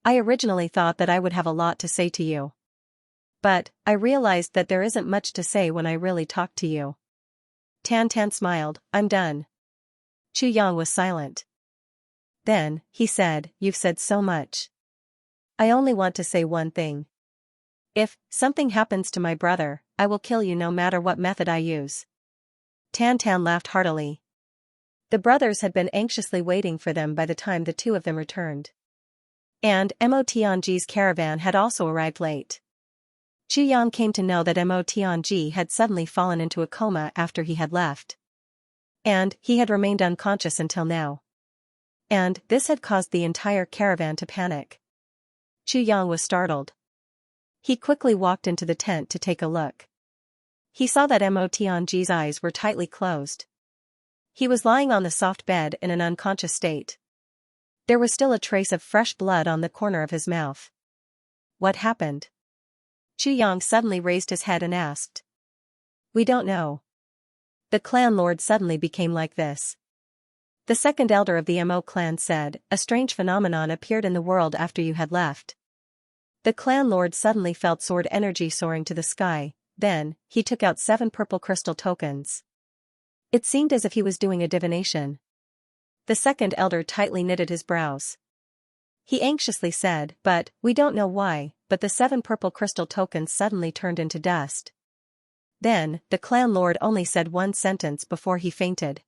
I originally thought that I would have a lot to say to you. But, I realized that there isn't much to say when I really talk to you. Tan Tan smiled, I'm done. Chu Yang was silent. Then, he said, you've said so much. I only want to say one thing. If something happens to my brother, I will kill you no matter what method I use. Tan Tan laughed heartily. The brothers had been anxiously waiting for them by the time the two of them returned. And Mo Tianji's caravan had also arrived late. Chu Yang came to know that Mo Tianji had suddenly fallen into a coma after he had left. And he had remained unconscious until now. And this had caused the entire caravan to panic. Chu Yang was startled. He quickly walked into the tent to take a look. He saw that Mo Tianji's eyes were tightly closed. He was lying on the soft bed in an unconscious state. There was still a trace of fresh blood on the corner of his mouth. What happened? Chu Yang suddenly raised his head and asked. We don't know. The clan lord suddenly became like this. The second elder of the Mo clan said, a strange phenomenon appeared in the world after you had left. The clan lord suddenly felt sword energy soaring to the sky, then, he took out 7 purple crystal tokens. It seemed as if he was doing a divination. The second elder tightly knitted his brows. He anxiously said, but, we don't know why, but the 7 purple crystal tokens suddenly turned into dust. Then, the clan lord only said one sentence before he fainted.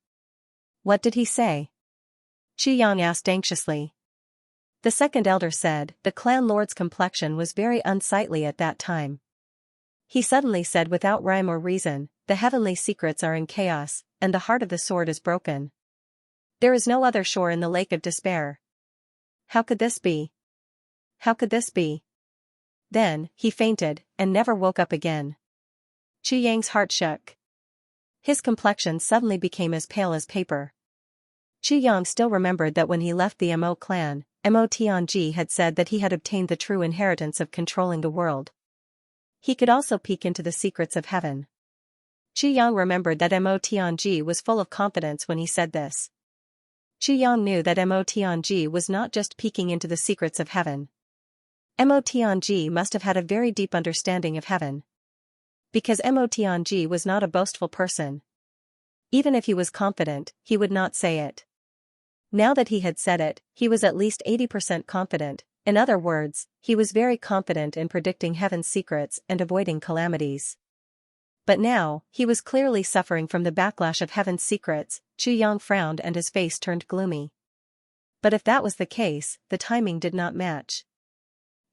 What did he say? Chu Yang asked anxiously. The second elder said, the clan lord's complexion was very unsightly at that time. He suddenly said without rhyme or reason, the heavenly secrets are in chaos, and the heart of the sword is broken. There is no other shore in the lake of despair. How could this be? How could this be? Then, he fainted, and never woke up again. Chu Yang's heart shook. His complexion suddenly became as pale as paper. Chu Yang still remembered that when he left the Mo clan, Mo Tianji had said that he had obtained the true inheritance of controlling the world. He could also peek into the secrets of heaven. Chu Yang remembered that Mo Tianji was full of confidence when he said this. Chu Yang knew that Mo Tianji was not just peeking into the secrets of heaven. Mo Tianji must have had a very deep understanding of heaven. Because Mo Tianji was not a boastful person. Even if he was confident, he would not say it. Now that he had said it, he was at least 80% confident. In other words, he was very confident in predicting heaven's secrets and avoiding calamities. But now, he was clearly suffering from the backlash of heaven's secrets. Chu Yang frowned and his face turned gloomy. But if that was the case, the timing did not match.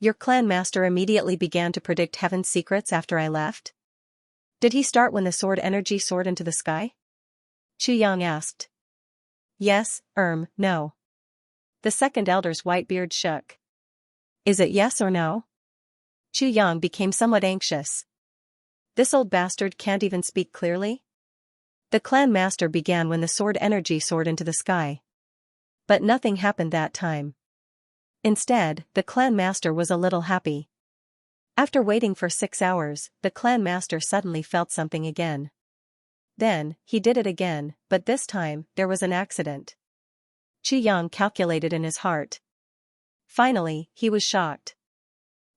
Your clan master immediately began to predict heaven's secrets after I left? Did he start when the sword energy soared into the sky? Chu Yang asked. Yes, no. The second elder's white beard shook. Is it yes or no? Chu Yang became somewhat anxious. This old bastard can't even speak clearly? The clan master began when the sword energy soared into the sky. But nothing happened that time. Instead, the clan master was a little happy. After waiting for 6 hours, the clan master suddenly felt something again. Then, he did it again, but this time, there was an accident. Chu Yang calculated in his heart. Finally, he was shocked.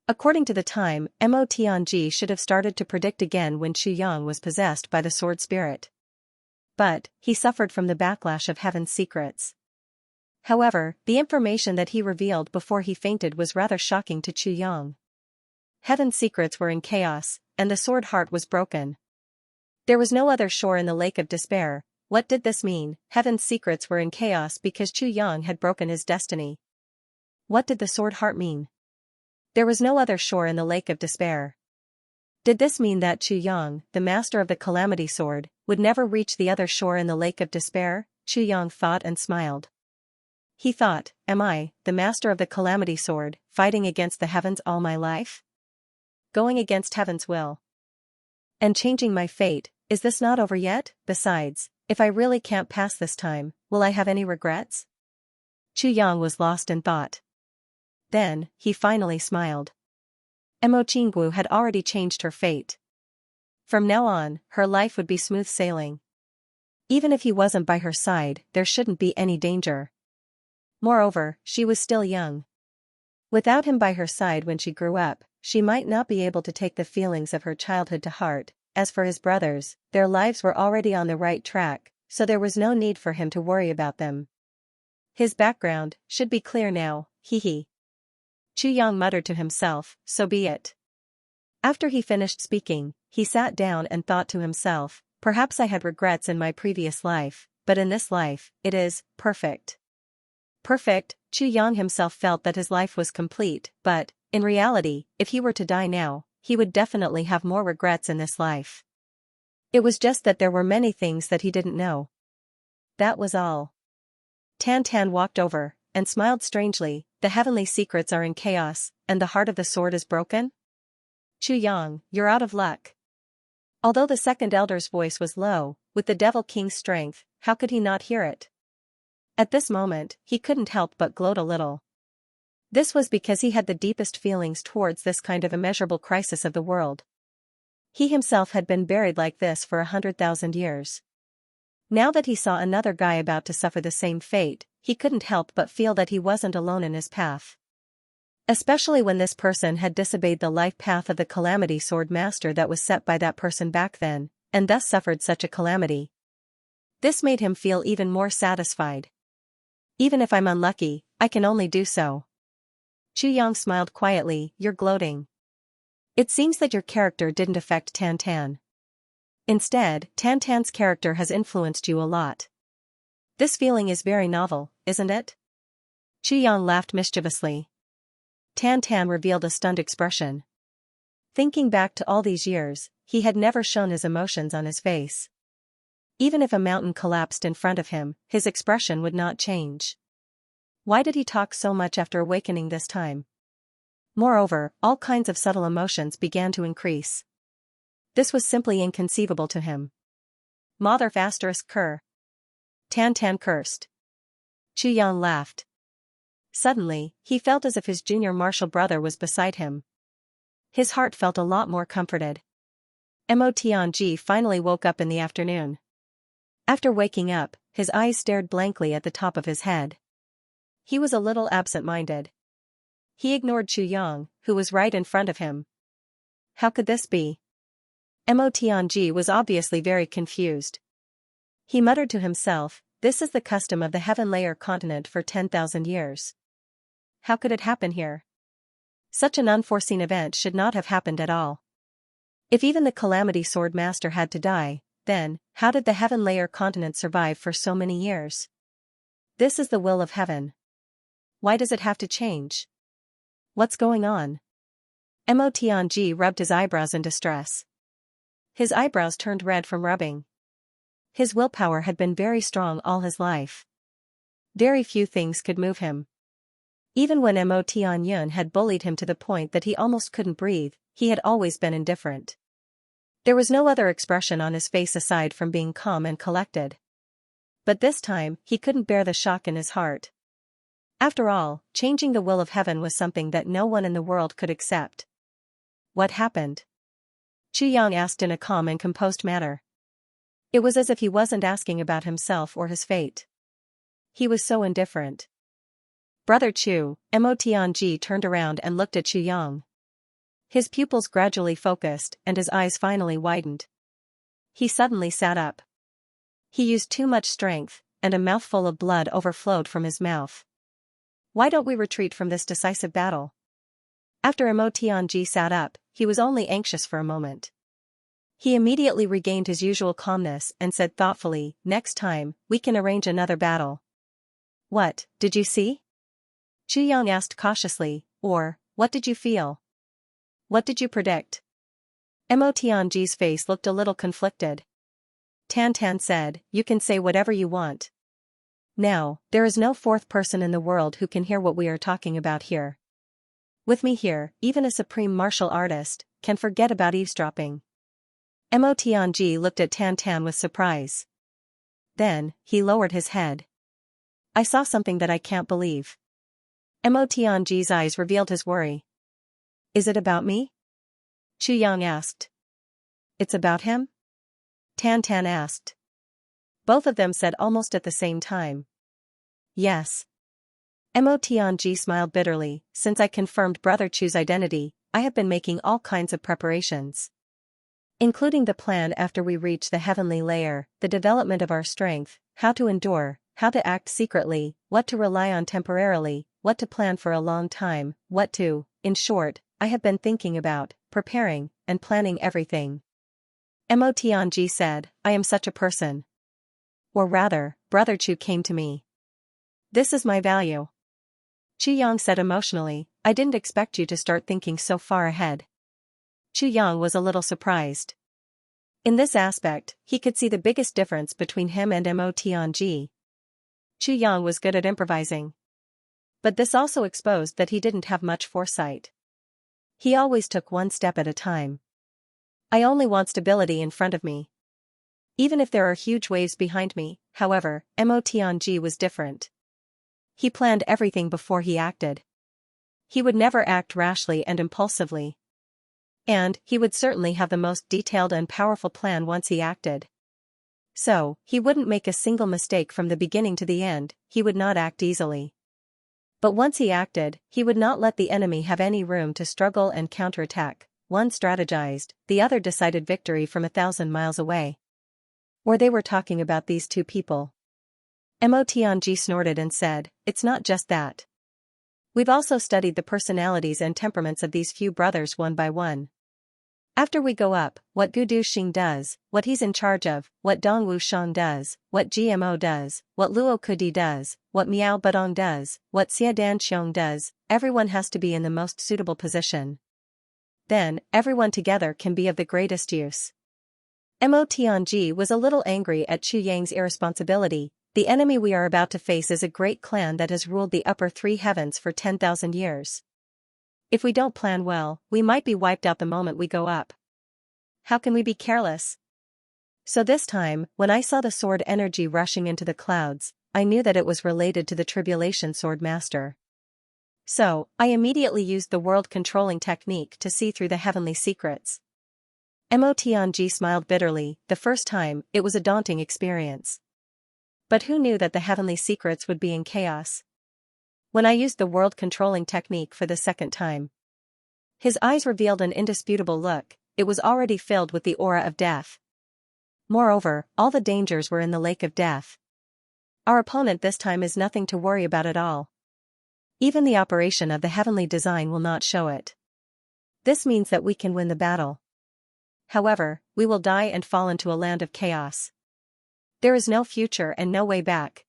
According to the time, Mo Tianji should have started to predict again when Chu Yang was possessed by the sword spirit. But, he suffered from the backlash of heaven's secrets. However, the information that he revealed before he fainted was rather shocking to Chu Yang. Heaven's secrets were in chaos, and the sword heart was broken. There was no other shore in the lake of despair. What did this mean? Heaven's secrets were in chaos because Chu Yang had broken his destiny. What did the sword heart mean? There was no other shore in the lake of despair. Did this mean that Chu Yang, the master of the calamity sword, would never reach the other shore in the lake of despair? Chu Yang thought and smiled. He thought, am I, the master of the calamity sword, fighting against the heavens all my life? Going against heaven's will. And changing my fate, is this not over yet? Besides, if I really can't pass this time, will I have any regrets? Chu Yang was lost in thought. Then, he finally smiled. Mo Qinggu had already changed her fate. From now on, her life would be smooth sailing. Even if he wasn't by her side, there shouldn't be any danger. Moreover, she was still young. Without him by her side when she grew up, she might not be able to take the feelings of her childhood to heart. As for his brothers, their lives were already on the right track, so there was no need for him to worry about them. His background should be clear now, hee. Chu Yang muttered to himself, so be it. After he finished speaking, he sat down and thought to himself, perhaps I had regrets in my previous life, but in this life, it is perfect. Perfect. Chu Yang himself felt that his life was complete, but, in reality, if he were to die now, he would definitely have more regrets in this life. It was just that there were many things that he didn't know. That was all. Tan Tan walked over, and smiled strangely. The heavenly secrets are in chaos, and the heart of the sword is broken? Chu Yang, you're out of luck. Although the second elder's voice was low, with the Devil King's strength, how could he not hear it? At this moment, he couldn't help but gloat a little. This was because he had the deepest feelings towards this kind of immeasurable crisis of the world. He himself had been buried like this for 100,000 years. Now that he saw another guy about to suffer the same fate, he couldn't help but feel that he wasn't alone in his path. Especially when this person had disobeyed the life path of the Calamity Sword Master that was set by that person back then, and thus suffered such a calamity. This made him feel even more satisfied. Even if I'm unlucky, I can only do so. Chu Yang smiled quietly, you're gloating. It seems that your character didn't affect Tan Tan. Instead, Tan Tan's character has influenced you a lot. This feeling is very novel, isn't it? Chu Yang laughed mischievously. Tan Tan revealed a stunned expression. Thinking back to all these years, he had never shown his emotions on his face. Even if a mountain collapsed in front of him, his expression would not change. Why did he talk so much after awakening this time? Moreover, all kinds of subtle emotions began to increase. This was simply inconceivable to him. Mother *****. Tan Tan cursed. Chu Yang laughed. Suddenly, he felt as if his junior martial brother was beside him. His heart felt a lot more comforted. Mo Tianji finally woke up in the afternoon. After waking up, his eyes stared blankly at the top of his head. He was a little absent-minded. He ignored Chu Yang, who was right in front of him. How could this be? Mo Tianji was obviously very confused. He muttered to himself, this is the custom of the Heaven Layer continent for 10,000 years. How could it happen here? Such an unforeseen event should not have happened at all. If even the Calamity Sword Master had to die, then, how did the Heaven Layer continent survive for so many years? This is the will of heaven. Why does it have to change? What's going on? Mo Tianji rubbed his eyebrows in distress. His eyebrows turned red from rubbing. His willpower had been very strong all his life. Very few things could move him. Even when Mo Tianyun had bullied him to the point that he almost couldn't breathe, he had always been indifferent. There was no other expression on his face aside from being calm and collected. But this time, he couldn't bear the shock in his heart. After all, changing the will of heaven was something that no one in the world could accept. What happened? Chu Yang asked in a calm and composed manner. It was as if he wasn't asking about himself or his fate. He was so indifferent. Brother Chu, Mo Tianji turned around and looked at Chu Yang. His pupils gradually focused and his eyes finally widened. He suddenly sat up. He used too much strength, and a mouthful of blood overflowed from his mouth. Why don't we retreat from this decisive battle? After Mo Tianji sat up, he was only anxious for a moment. He immediately regained his usual calmness and said thoughtfully, next time, we can arrange another battle. What, did you see? Chu Yang asked cautiously, or, what did you feel? What did you predict? Mo Tianji's face looked a little conflicted. Tan Tan said, you can say whatever you want. Now, there is no fourth person in the world who can hear what we are talking about here. With me here, even a supreme martial artist can forget about eavesdropping. Mo Tianji looked at Tan Tan with surprise. Then, he lowered his head. I saw something that I can't believe. Mo Tianji's eyes revealed his worry. Is it about me? Chu Yang asked. It's about him? Tan Tan asked. Both of them said almost at the same time. Yes. Mo Tianji smiled bitterly, since I confirmed Brother Chu's identity, I have been making all kinds of preparations. Including the plan after we reach the heavenly layer, the development of our strength, how to endure, how to act secretly, what to rely on temporarily, what to plan for a long time, in short, I have been thinking about, preparing, and planning everything. Mo Tianji said, I am such a person. Or rather, Brother Chu came to me. This is my value. Chu Yang said emotionally, I didn't expect you to start thinking so far ahead. Chu Yang was a little surprised. In this aspect, he could see the biggest difference between him and Mo Tianji. Chu Yang was good at improvising. But this also exposed that he didn't have much foresight. He always took one step at a time. I only want stability in front of me. Even if there are huge waves behind me, however, Mo Tianji was different. He planned everything before he acted. He would never act rashly and impulsively. And he would certainly have the most detailed and powerful plan once he acted. So, he wouldn't make a single mistake from the beginning to the end, he would not act easily. But once he acted, he would not let the enemy have any room to struggle and counterattack. One strategized, the other decided victory from 1,000 miles away. Or they were talking about these two people. Mo Tianji snorted and said, it's not just that. We've also studied the personalities and temperaments of these few brothers one by one. After we go up, what Gu Du Xing does, what he's in charge of, what Dong Wu Shang does, what GMO does, what Luo Kudi does, what Miao Badong does, what Xia Dan Xiong does, everyone has to be in the most suitable position. Then, everyone together can be of the greatest use. Mo Tianji was a little angry at Chu Yang's irresponsibility. The enemy we are about to face is a great clan that has ruled the upper three heavens for 10,000 years. If we don't plan well, we might be wiped out the moment we go up. How can we be careless? So this time, when I saw the sword energy rushing into the clouds, I knew that it was related to the Tribulation Sword Master. So, I immediately used the world-controlling technique to see through the heavenly secrets. Mo Tianji smiled bitterly. The first time, it was a daunting experience. But who knew that the heavenly secrets would be in chaos? When I used the world-controlling technique for the second time, his eyes revealed an indisputable look. It was already filled with the aura of death. Moreover, all the dangers were in the lake of death. Our opponent this time is nothing to worry about at all. Even the operation of the heavenly design will not show it. This means that we can win the battle. However, we will die and fall into a land of chaos. There is no future and no way back.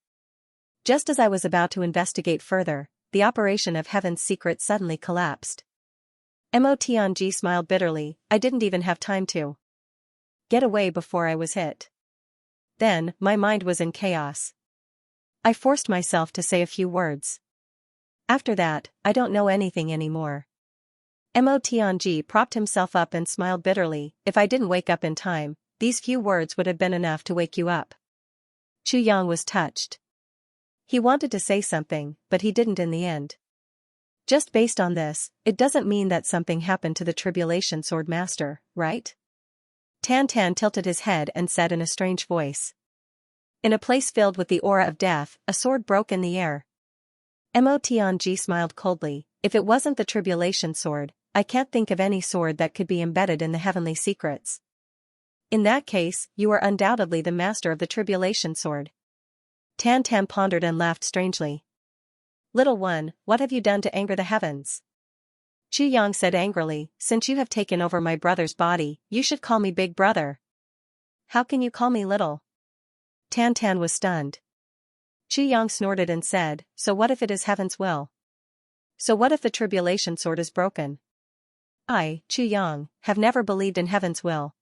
Just as I was about to investigate further, the operation of heaven's secret suddenly collapsed. Mo Tianji smiled bitterly. I didn't even have time to get away before I was hit. Then, my mind was in chaos. I forced myself to say a few words. After that, I don't know anything anymore. Mo Tianji propped himself up and smiled bitterly. If I didn't wake up in time, these few words would have been enough to wake you up. Chu Yang was touched. He wanted to say something, but he didn't in the end. Just based on this, it doesn't mean that something happened to the Tribulation Sword Master, right? Tan Tan tilted his head and said in a strange voice. In a place filled with the aura of death, a sword broke in the air. Mo Tianji smiled coldly. If it wasn't the Tribulation Sword, I can't think of any sword that could be embedded in the heavenly secrets. In that case, you are undoubtedly the master of the Tribulation Sword. Tan Tan pondered and laughed strangely. Little one, what have you done to anger the heavens? Chu Yang said angrily, since you have taken over my brother's body, you should call me Big Brother. How can you call me little? Tan Tan was stunned. Chu Yang snorted and said, so what if it is heaven's will? So what if the Tribulation Sword is broken? I, Chu Yang, have never believed in heaven's will.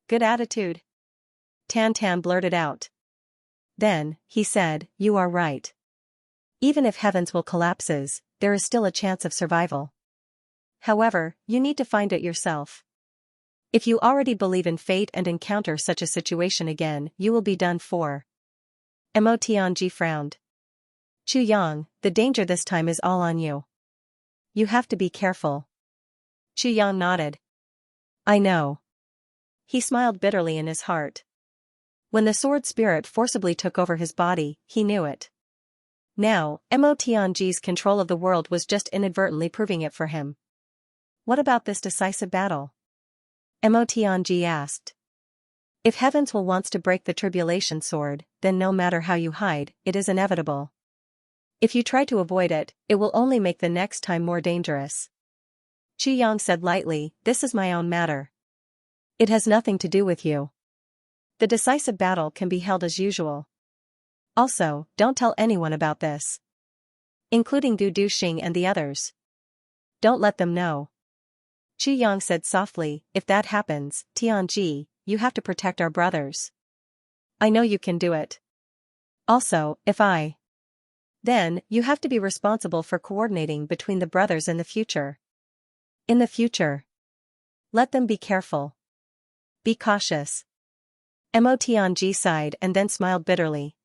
Good attitude. Tan Tan blurted out. Then, he said, you are right. Even if heaven's will collapses, there is still a chance of survival. However, you need to find it yourself. If you already believe in fate and encounter such a situation again, you will be done for. Mo Tianji frowned. Chu Yang, the danger this time is all on you. You have to be careful. Chu Yang nodded. I know. He smiled bitterly in his heart. When the sword spirit forcibly took over his body, he knew it. Now, Mo Tianji's control of the world was just inadvertently proving it for him. What about this decisive battle? Mo Tianji asked. If Heaven's will wants to break the tribulation sword, then no matter how you hide, it is inevitable. If you try to avoid it, it will only make the next time more dangerous. Qu Yang said lightly, this is my own matter. It has nothing to do with you. The decisive battle can be held as usual. Also, don't tell anyone about this. Including Gu Duxing and the others. Don't let them know. Qu Yang said softly, if that happens, Tianji, you have to protect our brothers. I know you can do it. Also, then, you have to be responsible for coordinating between the brothers in the future. In the future. Let them be careful. Be cautious. Mo Tianji sighed and then smiled bitterly.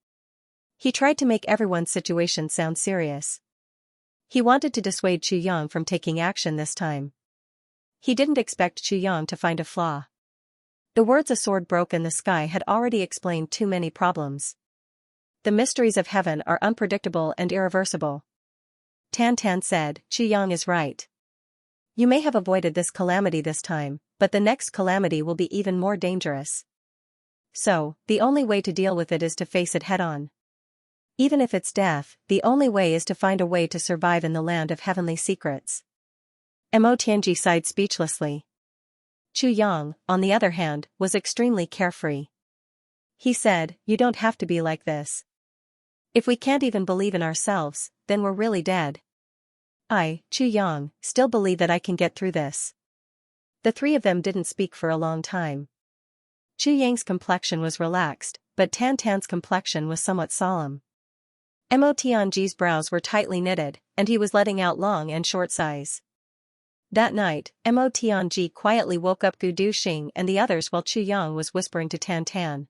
He tried to make everyone's situation sound serious. He wanted to dissuade Qu Yang from taking action this time. He didn't expect Qu Yang to find a flaw. The words a sword broke in the sky had already explained too many problems. The mysteries of heaven are unpredictable and irreversible. Tan Tan said, Qu Yang is right. You may have avoided this calamity this time, but the next calamity will be even more dangerous. So, the only way to deal with it is to face it head-on. Even if it's death, the only way is to find a way to survive in the land of heavenly secrets. Mo Tianji sighed speechlessly. Qu Yang, on the other hand, was extremely carefree. He said, you don't have to be like this. If we can't even believe in ourselves, then we're really dead. I, Qu Yang, still believe that I can get through this. The three of them didn't speak for a long time. Qu Yang's complexion was relaxed, but Tan Tan's complexion was somewhat solemn. Mo Tianji's brows were tightly knitted, and he was letting out long and short sighs. That night, Mo Tianji quietly woke up Gu Duxing and the others while Qu Yang was whispering to Tan Tan.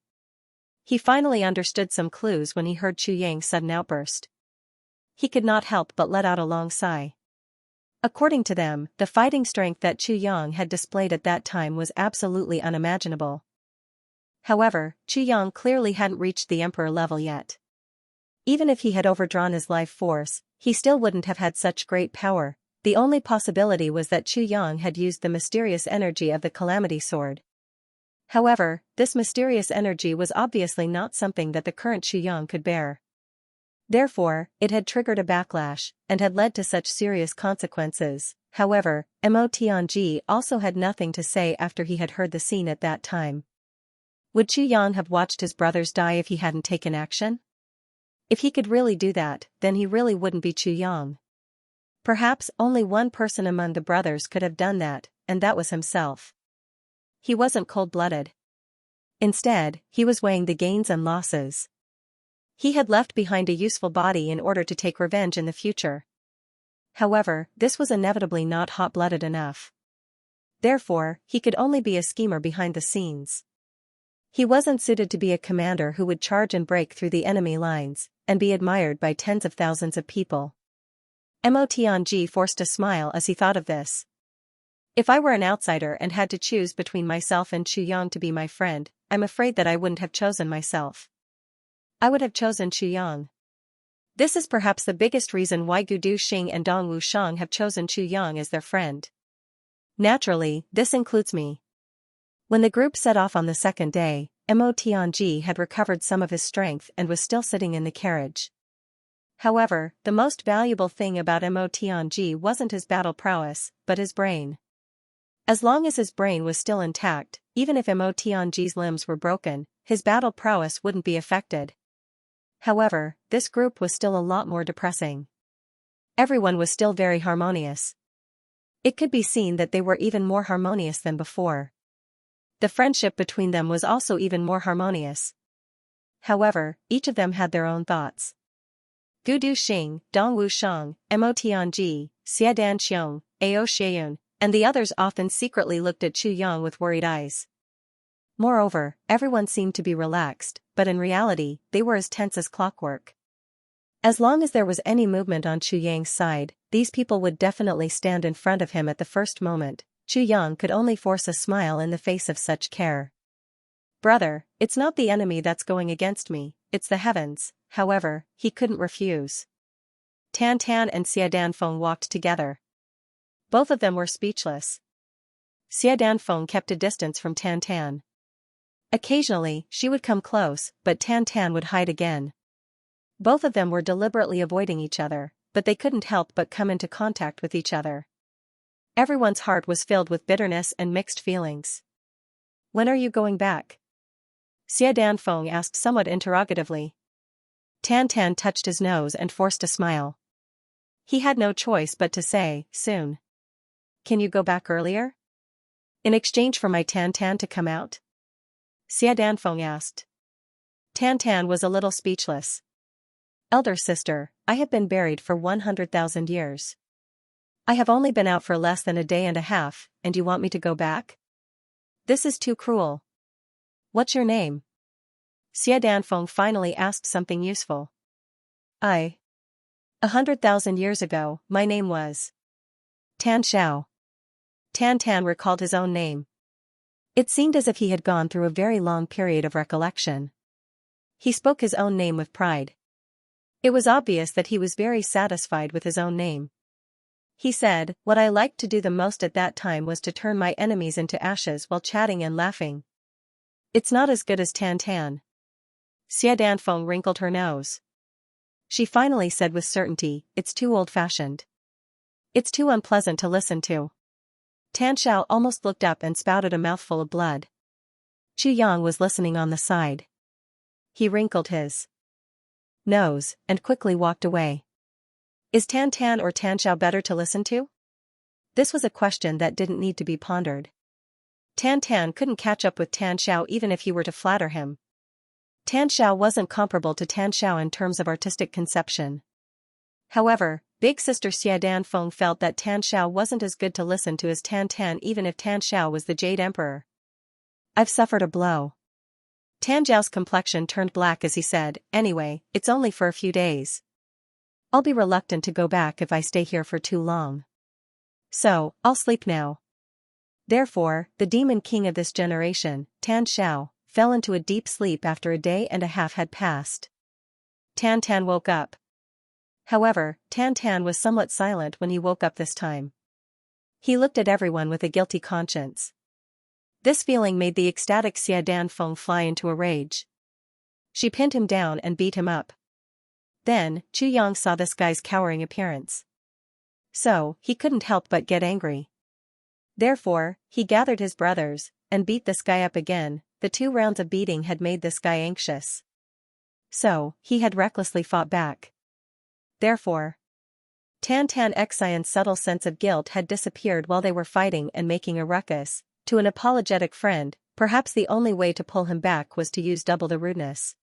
He finally understood some clues when he heard Qu Yang's sudden outburst. He could not help but let out a long sigh. According to them, the fighting strength that Qu Yang had displayed at that time was absolutely unimaginable. However, Qu Yang clearly hadn't reached the emperor level yet. Even if he had overdrawn his life force, he still wouldn't have had such great power. The only possibility was that Qu Yang had used the mysterious energy of the Calamity Sword. However, this mysterious energy was obviously not something that the current Qu Yang could bear. Therefore, it had triggered a backlash, and had led to such serious consequences. However, Mo Tianji also had nothing to say after he had heard the scene at that time. Would Qu Yang have watched his brothers die if he hadn't taken action? If he could really do that, then he really wouldn't be Qu Yang. Perhaps only one person among the brothers could have done that, and that was himself. He wasn't cold-blooded. Instead, he was weighing the gains and losses. He had left behind a useful body in order to take revenge in the future. However, this was inevitably not hot-blooded enough. Therefore, he could only be a schemer behind the scenes. He wasn't suited to be a commander who would charge and break through the enemy lines, and be admired by tens of thousands of people. Mo Tianji forced a smile as he thought of this. If I were an outsider and had to choose between myself and Qu Yang to be my friend, I'm afraid that I wouldn't have chosen myself. I would have chosen Qu Yang. This is perhaps the biggest reason why Gu Duxing and Dong Wushang have chosen Qu Yang as their friend. Naturally, this includes me. When the group set off on the second day, Mo Tianji had recovered some of his strength and was still sitting in the carriage. However, the most valuable thing about Mo Tianji wasn't his battle prowess, but his brain. As long as his brain was still intact, even if Mo Tianji's limbs were broken, his battle prowess wouldn't be affected. However, this group was still a lot more depressing. Everyone was still very harmonious. It could be seen that they were even more harmonious than before. The friendship between them was also even more harmonious. However, each of them had their own thoughts. Gu Duxing, Dong Wushang, Mo Tianji, Xiadan Xiong, Ao Xieyun, and the others often secretly looked at Qu Yang with worried eyes. Moreover, everyone seemed to be relaxed, but in reality, they were as tense as clockwork. As long as there was any movement on Qu Yang's side, these people would definitely stand in front of him at the first moment. Qu Yang could only force a smile in the face of such care. Brother, it's not the enemy that's going against me, it's the heavens. However, he couldn't refuse. Tan Tan and Xia Danfeng walked together. Both of them were speechless. Xia Danfeng kept a distance from Tan Tan. Occasionally, she would come close, but Tan Tan would hide again. Both of them were deliberately avoiding each other, but they couldn't help but come into contact with each other. Everyone's heart was filled with bitterness and mixed feelings. When are you going back? Xia Danfeng asked somewhat interrogatively. Tan Tan touched his nose and forced a smile. He had no choice but to say, soon. Can you go back earlier? In exchange for my Tan Tan to come out? Xia Danfeng asked. Tan Tan was a little speechless. Elder sister, I have been buried for 100,000 years. I have only been out for less than a day and a half, and you want me to go back? This is too cruel. What's your name? Xia Danfeng finally asked something useful. 100,000 years ago, my name was Tan Xiao. Tan Tan recalled his own name. It seemed as if he had gone through a very long period of recollection. He spoke his own name with pride. It was obvious that he was very satisfied with his own name. He said, what I liked to do the most at that time was to turn my enemies into ashes while chatting and laughing. It's not as good as Tan Tan. Xia Danfeng wrinkled her nose. She finally said with certainty, it's too old-fashioned. It's too unpleasant to listen to. Tan Xiao almost looked up and spouted a mouthful of blood. Chu Yang was listening on the side. He wrinkled his nose and quickly walked away. Is Tan Tan or Tan Xiao better to listen to? This was a question that didn't need to be pondered. Tan Tan couldn't catch up with Tan Xiao even if he were to flatter him. Tan Xiao wasn't comparable to Tan Xiao in terms of artistic conception. However, big sister Xia Danfeng felt that Tan Xiao wasn't as good to listen to as Tan Tan even if Tan Xiao was the Jade Emperor. I've suffered a blow. Tan Xiao's complexion turned black as he said, anyway, it's only for a few days. I'll be reluctant to go back if I stay here for too long. So, I'll sleep now. Therefore, the demon king of this generation, Tan Xiao, fell into a deep sleep after a day and a half had passed. Tan Tan woke up. However, Tan Tan was somewhat silent when he woke up this time. He looked at everyone with a guilty conscience. This feeling made the ecstatic Xia Danfeng fly into a rage. She pinned him down and beat him up. Then, Chu Yang saw this guy's cowering appearance. So, he couldn't help but get angry. Therefore, he gathered his brothers and beat this guy up again. The 2 rounds of beating had made this guy anxious. So, he had recklessly fought back. Therefore, Tan Tan Xian's subtle sense of guilt had disappeared while they were fighting and making a ruckus. To an apologetic friend, perhaps the only way to pull him back was to use double the rudeness.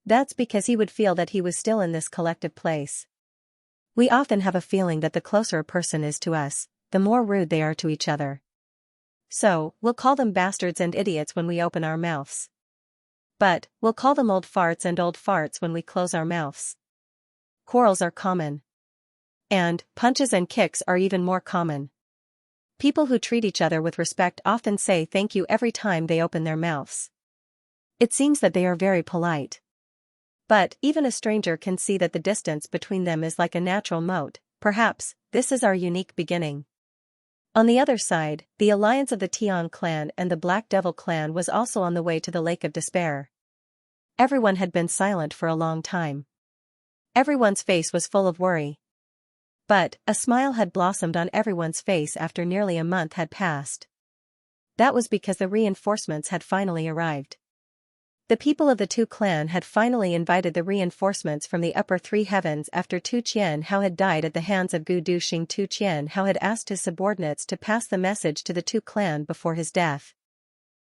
That's because he would feel that he was still in this collective place. We often have a feeling that the closer a person is to us, the more rude they are to each other. So, we'll call them bastards and idiots when we open our mouths. But, we'll call them old farts and old farts when we close our mouths. Quarrels are common. And, punches and kicks are even more common. People who treat each other with respect often say thank you every time they open their mouths. It seems that they are very polite. But, even a stranger can see that the distance between them is like a natural moat. Perhaps, this is our unique beginning. On the other side, the alliance of the Tian clan and the Black Devil clan was also on the way to the Lake of Despair. Everyone had been silent for a long time. Everyone's face was full of worry. But, a smile had blossomed on everyone's face after nearly a month had passed. That was because the reinforcements had finally arrived. The people of the Tu clan had finally invited the reinforcements from the upper 3 heavens after Tu Qianhao had died at the hands of Gu Duxing. Tu Qianhao had asked his subordinates to pass the message to the Tu clan before his death.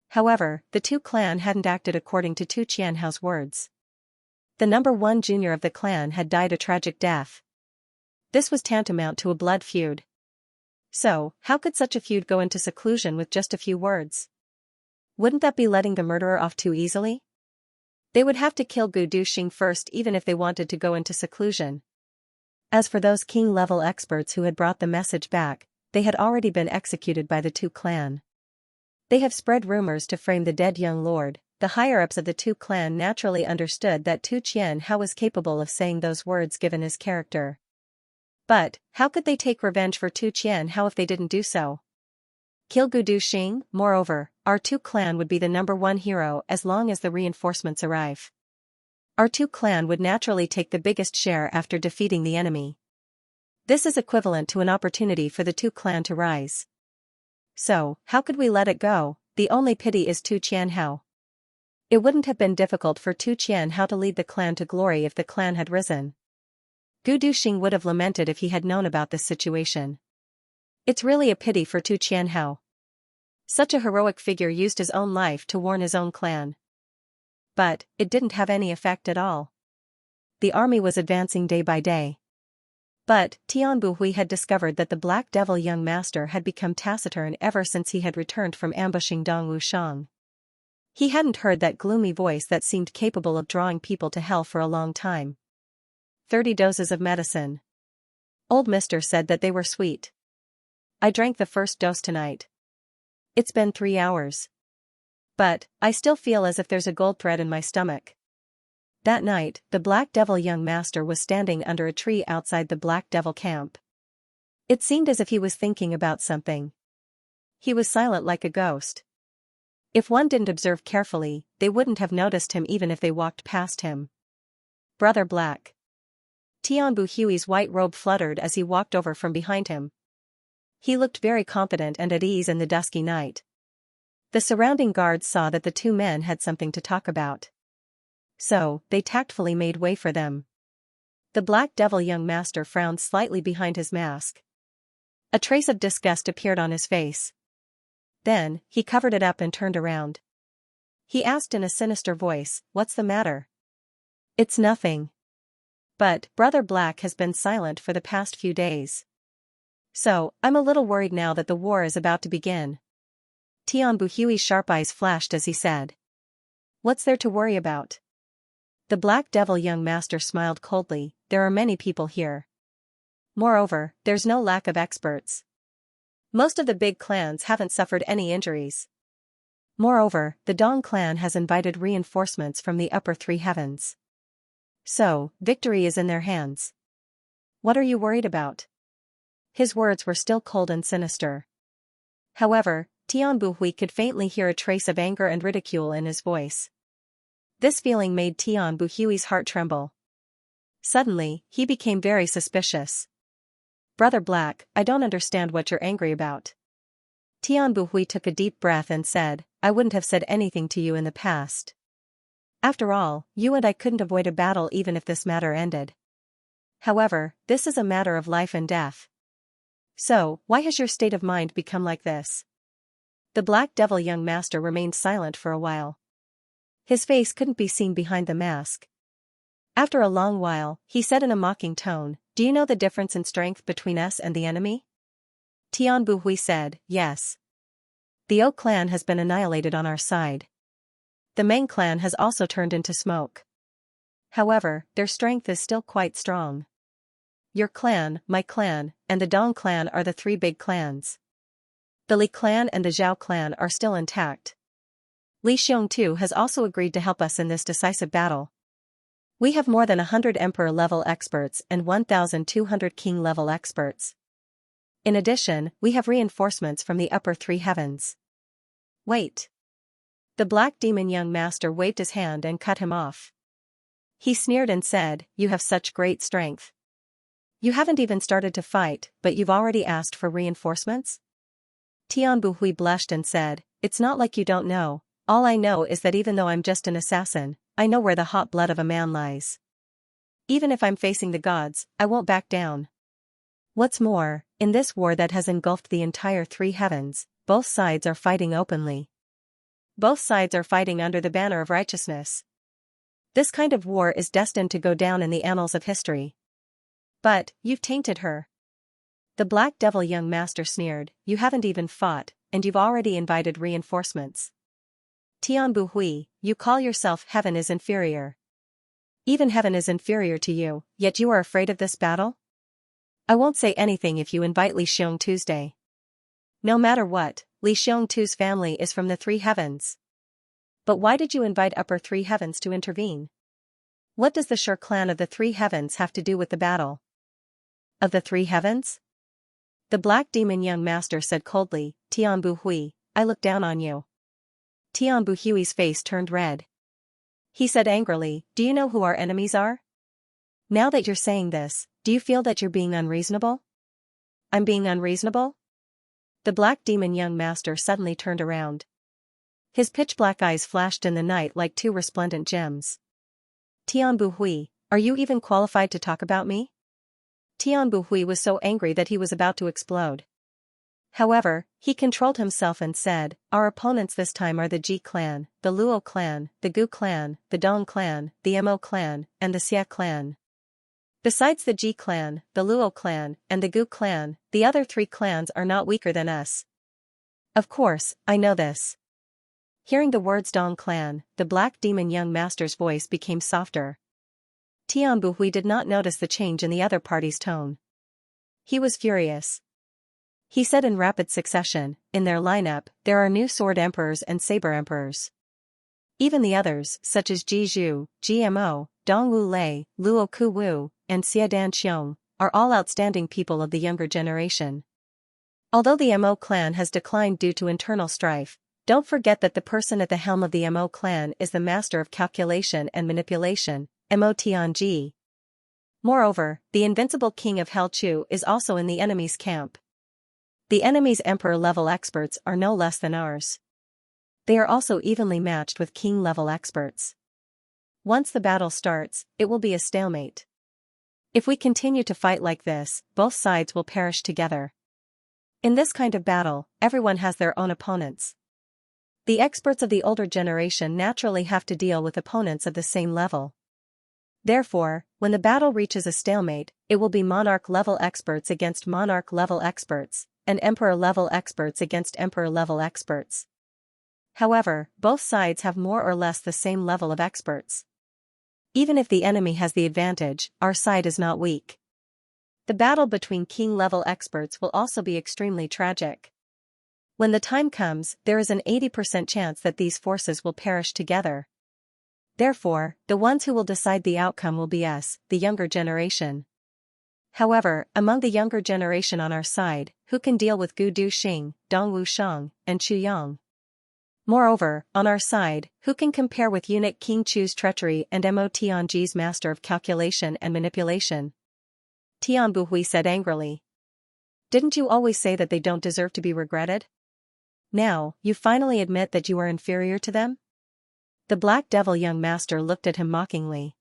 However, the Tu clan hadn't acted according to Tu Qianhao's words. The number 1 junior of the clan had died a tragic death. This was tantamount to a blood feud. So, how could such a feud go into seclusion with just a few words? Wouldn't that be letting the murderer off too easily? They would have to kill Gu Duxing first even if they wanted to go into seclusion. As for those king-level experts who had brought the message back, they had already been executed by the Tu clan. They have spread rumors to frame the dead young lord. The higher-ups of the Tu clan naturally understood that Tu Qianhao was capable of saying those words given his character. But, how could they take revenge for Tu Qianhao if they didn't do so? Kill Gu Duxing, moreover, our Tu clan would be the #1 hero as long as the reinforcements arrive. Our Tu clan would naturally take the biggest share after defeating the enemy. This is equivalent to an opportunity for the Tu clan to rise. So, how could we let it go? The only pity is Tu Qianhao. It wouldn't have been difficult for Tu Qianhao to lead the clan to glory if the clan had risen. Gu Duxing would have lamented if he had known about this situation. It's really a pity for Tu Qianhao. Such a heroic figure used his own life to warn his own clan. But, it didn't have any effect at all. The army was advancing day by day. But, Tian Buhui had discovered that the Black Devil young master had become taciturn ever since he had returned from ambushing Dong Wushang. He hadn't heard that gloomy voice that seemed capable of drawing people to hell for a long time. 30 doses of medicine. Old Mister said that they were sweet. I drank the first dose tonight. It's been 3 hours. But, I still feel as if there's a gold thread in my stomach. That night, the Black Devil young master was standing under a tree outside the Black Devil camp. It seemed as if he was thinking about something. He was silent like a ghost. If one didn't observe carefully, they wouldn't have noticed him even if they walked past him. Brother Black. Tian Buhui's white robe fluttered as he walked over from behind him. He looked very confident and at ease in the dusky night. The surrounding guards saw that the two men had something to talk about. So, they tactfully made way for them. The Black Devil young master frowned slightly behind his mask. A trace of disgust appeared on his face. Then, he covered it up and turned around. He asked in a sinister voice, "What's the matter?" "It's nothing. But, Brother Black has been silent for the past few days. So, I'm a little worried now that the war is about to begin." Tian Buhui's sharp eyes flashed as he said. "What's there to worry about?" The Black Devil young master smiled coldly. "There are many people here. Moreover, there's no lack of experts. Most of the big clans haven't suffered any injuries. Moreover, the Dong clan has invited reinforcements from the upper 3 heavens. So, victory is in their hands. What are you worried about?" His words were still cold and sinister. However, Tian Buhui could faintly hear a trace of anger and ridicule in his voice. This feeling made Tian Buhui's heart tremble. Suddenly, he became very suspicious. "Brother Black, I don't understand what you're angry about." Tian Buhui took a deep breath and said, "I wouldn't have said anything to you in the past. After all, you and I couldn't avoid a battle even if this matter ended. However, this is a matter of life and death. So, why has your state of mind become like this?" The Black Devil young master remained silent for a while. His face couldn't be seen behind the mask. After a long while, he said in a mocking tone, "Do you know the difference in strength between us and the enemy?" Tian Buhui said, "Yes. The O clan has been annihilated on our side. The Meng clan has also turned into smoke. However, their strength is still quite strong. Your clan, my clan, and the Dong clan are the 3 big clans. The Li clan and the Zhao clan are still intact. Li Xiongtu has also agreed to help us in this decisive battle. We have more than 100 Emperor-level experts and 1,200 King-level experts. In addition, we have reinforcements from the upper 3 heavens." "Wait." The Black Demon young master waved his hand and cut him off. He sneered and said, "You have such great strength. You haven't even started to fight, but you've already asked for reinforcements?" Tian Buhui blushed and said, "It's not like you don't know. All I know is that even though I'm just an assassin, I know where the hot blood of a man lies. Even if I'm facing the gods, I won't back down. What's more, in this war that has engulfed the entire 3 heavens, both sides are fighting openly. Both sides are fighting under the banner of righteousness. This kind of war is destined to go down in the annals of history. But, you've tainted her." The Black Devil young master sneered, "You haven't even fought, and you've already invited reinforcements. Tian Buhui, you call yourself heaven is inferior. Even heaven is inferior to you, yet you are afraid of this battle? I won't say anything if you invite Li Xiong Tuesday. No matter what, Li Xiong Tu's family is from the 3 heavens. But why did you invite upper 3 heavens to intervene? What does the Shur clan of the 3 heavens have to do with the battle?" Of the three heavens? The black demon young master said coldly, Tian Bu Hui, I look down on you. Tian Bu Hui's face turned red. He said angrily, do you know who our enemies are? Now that you're saying this, do you feel that you're being unreasonable? I'm being unreasonable? The black demon young master suddenly turned around. His pitch-black eyes flashed in the night like two resplendent gems. Tian Bu Hui, are you even qualified to talk about me? Tian Bu Hui was so angry that he was about to explode. However, he controlled himself and said, our opponents this time are the Ji clan, the Luo clan, the Gu clan, the Dong clan, the Mo clan, and the Xia clan. Besides the Ji clan, the Luo clan, and the Gu clan, the other three clans are not weaker than us. Of course, I know this. Hearing the words Dong clan, the black demon young master's voice became softer. Tian Bu Hui did not notice the change in the other party's tone. He was furious. He said in rapid succession, in their lineup, there are new sword emperors and saber emperors. Even the others, such as Ji Zhu, Ji Mo, Dong Wu Lei, Luo Ku Wu, and Xia Dan Xiong, are all outstanding people of the younger generation. Although the Mo clan has declined due to internal strife, don't forget that the person at the helm of the Mo clan is the master of calculation and manipulation, Mo Tianji. Moreover, the invincible king of Hell Chu is also in the enemy's camp. The enemy's emperor-level experts are no less than ours. They are also evenly matched with king-level experts. Once the battle starts, it will be a stalemate. If we continue to fight like this, both sides will perish together. In this kind of battle, everyone has their own opponents. The experts of the older generation naturally have to deal with opponents of the same level. Therefore, when the battle reaches a stalemate, it will be monarch-level experts against monarch-level experts, and emperor-level experts against emperor-level experts. However, both sides have more or less the same level of experts. Even if the enemy has the advantage, our side is not weak. The battle between king-level experts will also be extremely tragic. When the time comes, there is an 80% chance that these forces will perish together. Therefore, the ones who will decide the outcome will be us, the younger generation. However, among the younger generation on our side, who can deal with Gu Du Xing, Dong Wu Shang, and Chu Yang? Moreover, on our side, who can compare with eunuch King Chu's treachery and Mo Tianji's master of calculation and manipulation? Tian Bu Hui said angrily. Didn't you always say that they don't deserve to be regretted? Now, you finally admit that you are inferior to them? The black devil young master looked at him mockingly.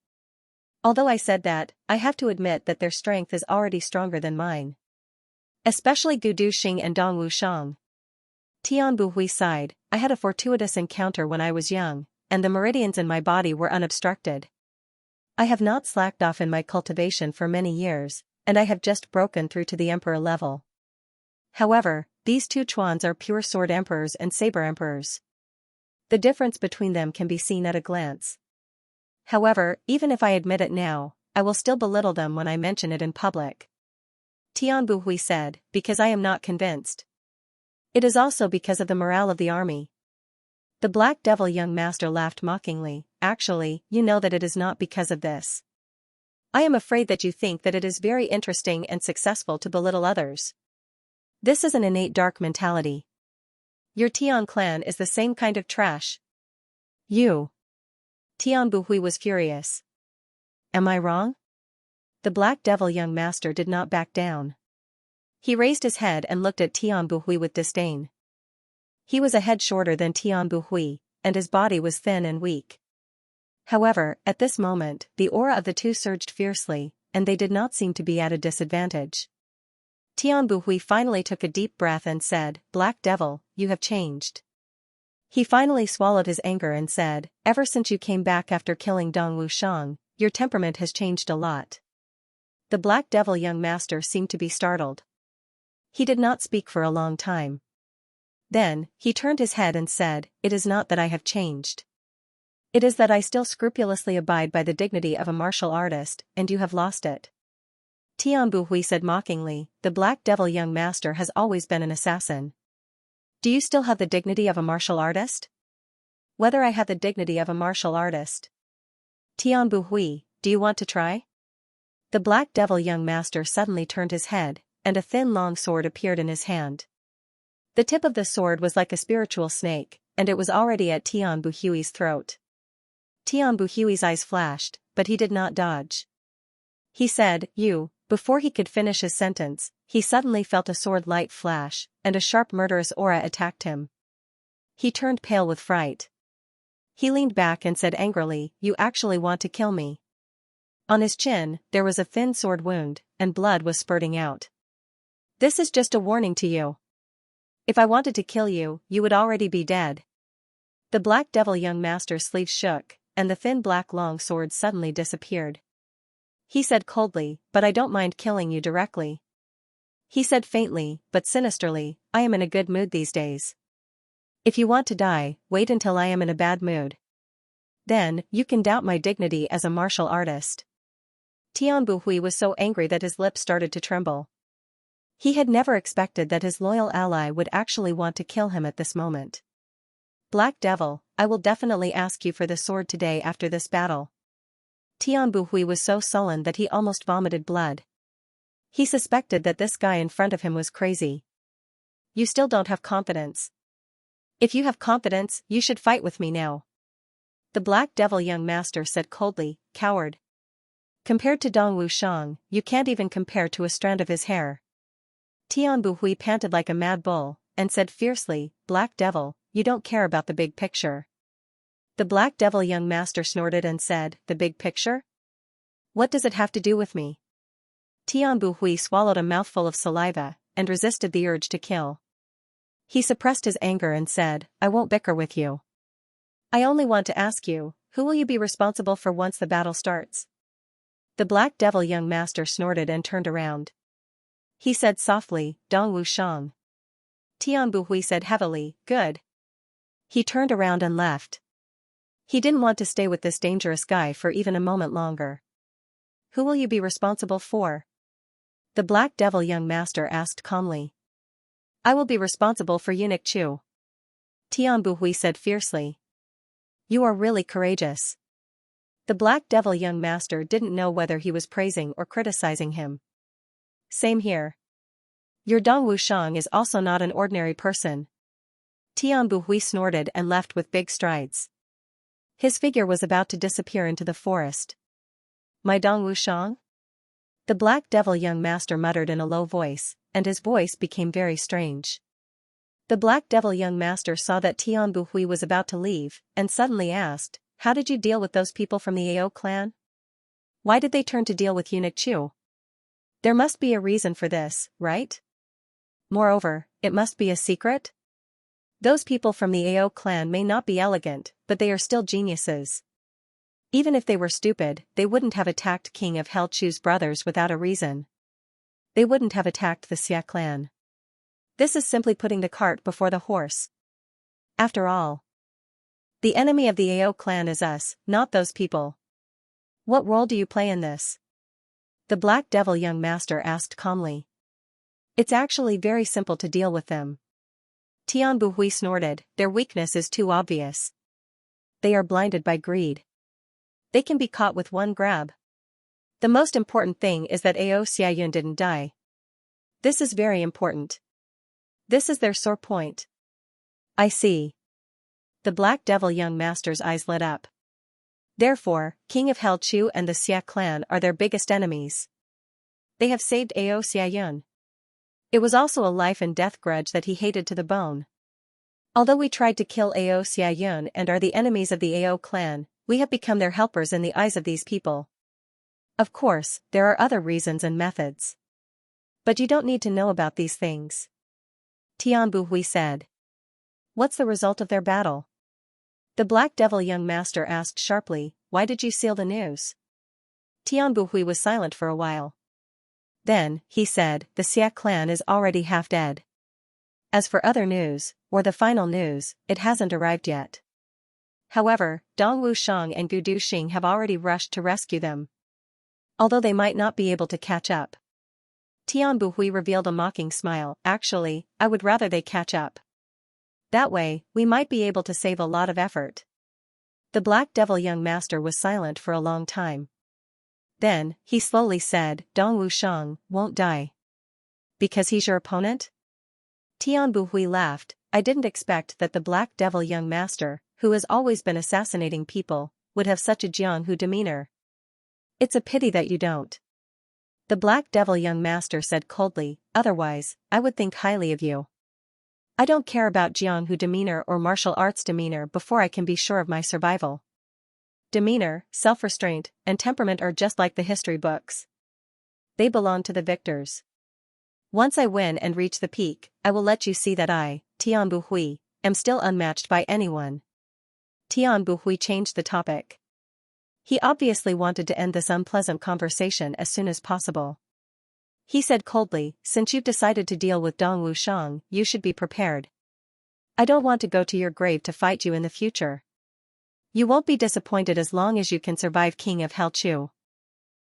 Although I said that, I have to admit that their strength is already stronger than mine. Especially Gu Du Xing and Dong Wu Shang. Tian Bu Hui sighed, I had a fortuitous encounter when I was young, and the meridians in my body were unobstructed. I have not slacked off in my cultivation for many years, and I have just broken through to the emperor level. However, these two Chuans are pure sword emperors and saber emperors. The difference between them can be seen at a glance. However, even if I admit it now, I will still belittle them when I mention it in public. Tian Bu Hui said, because I am not convinced. It is also because of the morale of the army. The black devil young master laughed mockingly, actually, you know that it is not because of this. I am afraid that you think that it is very interesting and successful to belittle others. This is an innate dark mentality. Your Tian clan is the same kind of trash. You. Tian Bu Hui was furious. Am I wrong? The black devil young master did not back down. He raised his head and looked at Tian Bu Hui with disdain. He was a head shorter than Tian Bu Hui, and his body was thin and weak. However, at this moment, the aura of the two surged fiercely, and they did not seem to be at a disadvantage. Tian Bu Hui finally took a deep breath and said, Black Devil, you have changed. He finally swallowed his anger and said, ever since you came back after killing Dong Wu Shang, your temperament has changed a lot. The Black Devil young master seemed to be startled. He did not speak for a long time. Then, he turned his head and said, it is not that I have changed. It is that I still scrupulously abide by the dignity of a martial artist, and you have lost it. Tian Bu Hui said mockingly, the Black Devil young master has always been an assassin. Do you still have the dignity of a martial artist? Whether I have the dignity of a martial artist. Tian Bu Hui, do you want to try? The Black Devil young master suddenly turned his head, and a thin long sword appeared in his hand. The tip of the sword was like a spiritual snake, and it was already at Tian Buhui's throat. Tian Buhui's eyes flashed, but he did not dodge. He said, "You," before he could finish his sentence, he suddenly felt a sword light flash, and a sharp murderous aura attacked him. He turned pale with fright. He leaned back and said angrily, "You actually want to kill me?" On his chin, there was a thin sword wound, and blood was spurting out. "This is just a warning to you. If I wanted to kill you, you would already be dead." The Black Devil young master's sleeves shook, and the thin black long sword suddenly disappeared. He said coldly, "But I don't mind killing you directly." He said faintly, but sinisterly, "I am in a good mood these days. If you want to die, wait until I am in a bad mood. Then, you can doubt my dignity as a martial artist." Tian Buhui was so angry that his lips started to tremble. He had never expected that his loyal ally would actually want to kill him at this moment. "Black Devil, I will definitely ask you for the sword today after this battle." Tian Buhui was so sullen that he almost vomited blood. He suspected that this guy in front of him was crazy. "You still don't have confidence. If you have confidence, you should fight with me now." The Black Devil young master said coldly, "Coward. Compared to Dong Wushang, you can't even compare to a strand of his hair." Tian Buhui panted like a mad bull, and said fiercely, "Black Devil, you don't care about the big picture." The Black Devil young master snorted and said, "The big picture? What does it have to do with me?" Tian Buhui swallowed a mouthful of saliva, and resisted the urge to kill. He suppressed his anger and said, "I won't bicker with you. I only want to ask you, who will you be responsible for once the battle starts?" The Black Devil young master snorted and turned around. He said softly, "Dong Wushang." Tian Buhui said heavily, "Good." He turned around and left. He didn't want to stay with this dangerous guy for even a moment longer. "Who will you be responsible for?" The Black Devil young master asked calmly. "I will be responsible for Eunuch Chu." Tian Buhui said fiercely. "You are really courageous." The Black Devil young master didn't know whether he was praising or criticizing him. "Same here. Your Dong Wushang is also not an ordinary person." Tian Buhui snorted and left with big strides. His figure was about to disappear into the forest. "My Dong Wushang?" The Black Devil young master muttered in a low voice, and his voice became very strange. The Black Devil young master saw that Tian Buhui was about to leave, and suddenly asked, "How did you deal with those people from the Ao clan? Why did they turn to deal with Eunuch Chu? There must be a reason for this, right? Moreover, it must be a secret? Those people from the Ao clan may not be elegant, but they are still geniuses. Even if they were stupid, they wouldn't have attacked King of Hell Chu's brothers without a reason. They wouldn't have attacked the Xia clan. This is simply putting the cart before the horse. After all, the enemy of the Ao clan is us, not those people. What role do you play in this?" The Black Devil young master asked calmly. "It's actually very simple to deal with them." Tian Buhui snorted, "Their weakness is too obvious. They are blinded by greed. They can be caught with one grab. The most important thing is that Ao Xiayun didn't die. This is very important. This is their sore point." "I see." The Black Devil young master's eyes lit up. "Therefore, King of Hell Chu and the Xia clan are their biggest enemies. They have saved Ao Xiayun. It was also a life and death grudge that he hated to the bone. Although we tried to kill Ao Xiayun and are the enemies of the Ao clan, we have become their helpers in the eyes of these people. Of course, there are other reasons and methods. But you don't need to know about these things." Tian Buhui said. "What's the result of their battle?" The Black Devil young master asked sharply, "Why did you seal the news?" Tian Buhui was silent for a while. Then, he said, "The Xia clan is already half dead. As for other news, or the final news, it hasn't arrived yet. However, Dong Wushang and Gu Duxing have already rushed to rescue them. Although they might not be able to catch up." Tian Buhui revealed a mocking smile. "Actually, I would rather they catch up. That way, we might be able to save a lot of effort." The Black Devil young master was silent for a long time. Then, he slowly said, Dong Wushang won't die. Because he's your opponent? Tian Buhui laughed. I didn't expect that the Black Devil young master, who has always been assassinating people, would have such a Jianghu demeanor. It's a pity that you don't. The Black Devil young master said coldly, otherwise, I would think highly of you. I don't care about Jianghu demeanor or martial arts demeanor before I can be sure of my survival. Demeanor, self-restraint, and temperament are just like the history books. They belong to the victors. Once I win and reach the peak, I will let you see that I, Tian Buhui, am still unmatched by anyone. Tian Buhui changed the topic. He obviously wanted to end this unpleasant conversation as soon as possible. He said coldly, since you've decided to deal with Dong Wushang, you should be prepared. I don't want to go to your grave to fight you in the future. You won't be disappointed as long as you can survive King of Hell Chu.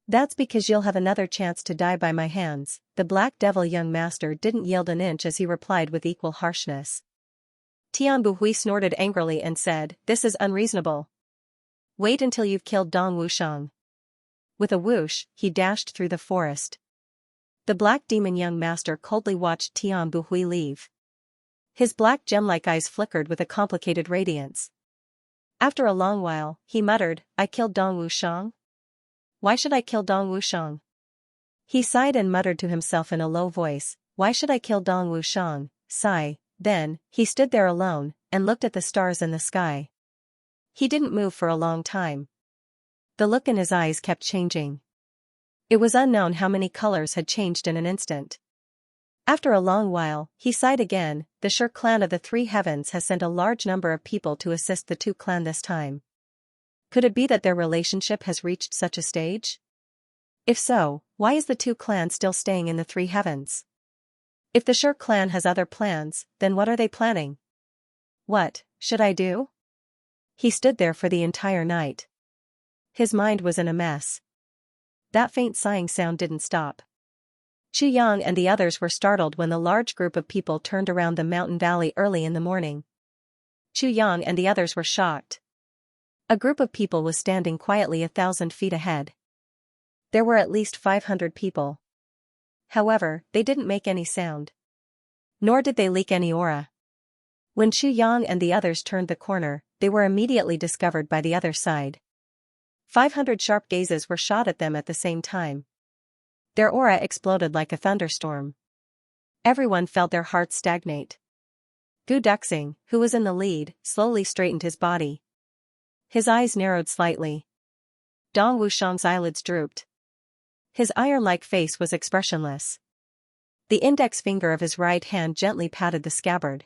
That's because you'll have another chance to die by my hands. The Black Devil young master didn't yield an inch as he replied with equal harshness. Tian Buhui snorted angrily and said, this is unreasonable. Wait until you've killed Dong Wushang. With a whoosh, he dashed through the forest. The Black Demon young master coldly watched Tian Buhui leave. His black gem-like eyes flickered with a complicated radiance. After a long while, he muttered, I killed Dong Wushang? Why should I kill Dong Wushang? He sighed and muttered to himself in a low voice, why should I kill Dong Wushang? Sigh. Then, he stood there alone, and looked at the stars in the sky. He didn't move for a long time. The look in his eyes kept changing. It was unknown how many colors had changed in an instant. After a long while, he sighed again. The Sher clan of the Three Heavens has sent a large number of people to assist the Tu clan this time. Could it be that their relationship has reached such a stage? If so, why is the Tu clan still staying in the Three Heavens? If the Sher clan has other plans, then what are they planning? What should I do? He stood there for the entire night. His mind was in a mess. That faint sighing sound didn't stop. Chu Yang and the others were startled when the large group of people turned around the mountain valley early in the morning. Chu Yang and the others were shocked. A group of people was standing quietly 1,000 feet ahead. There were at least 500 people. However, they didn't make any sound. Nor did they leak any aura. When Chu Yang and the others turned the corner, they were immediately discovered by the other side. 500 sharp gazes were shot at them at the same time. Their aura exploded like a thunderstorm. Everyone felt their hearts stagnate. Gu Duxing, who was in the lead, slowly straightened his body. His eyes narrowed slightly. Dong Wushang's eyelids drooped. His iron-like face was expressionless. The index finger of his right hand gently patted the scabbard.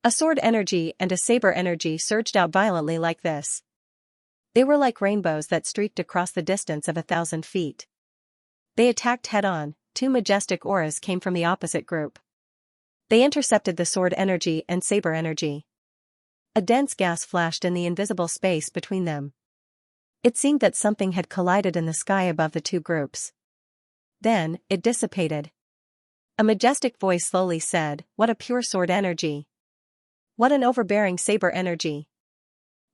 A sword energy and a saber energy surged out violently like this. They were like rainbows that streaked across the distance of 1,000 feet. They attacked head-on. 2 majestic auras came from the opposite group. They intercepted the sword energy and saber energy. A dense gas flashed in the invisible space between them. It seemed that something had collided in the sky above the two groups. Then, it dissipated. A majestic voice slowly said, what a pure sword energy. What an overbearing saber energy.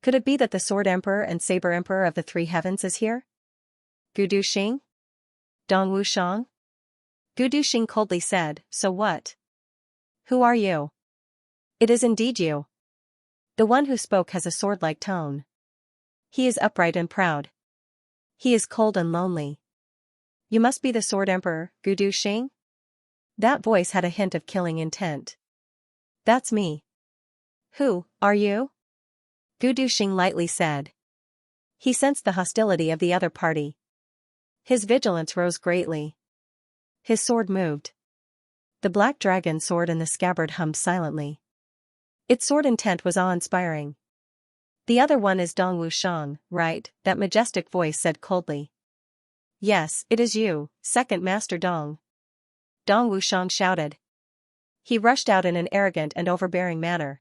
Could it be that the Sword Emperor and Saber Emperor of the Three Heavens is here? Gu Duxing? Dong Wushang? Gu Duxing coldly said, so what? Who are you? It is indeed you. The one who spoke has a sword-like tone. He is upright and proud. He is cold and lonely. You must be the Sword Emperor, Gu Duxing? That voice had a hint of killing intent. That's me. Who are you? Gu Duxing lightly said. He sensed the hostility of the other party. His vigilance rose greatly. His sword moved. The black dragon sword in the scabbard hummed silently. Its sword intent was awe-inspiring. The other one is Dong Wushang, right? That majestic voice said coldly. Yes, it is you, second Master Dong. Dong Wushang shouted. He rushed out in an arrogant and overbearing manner.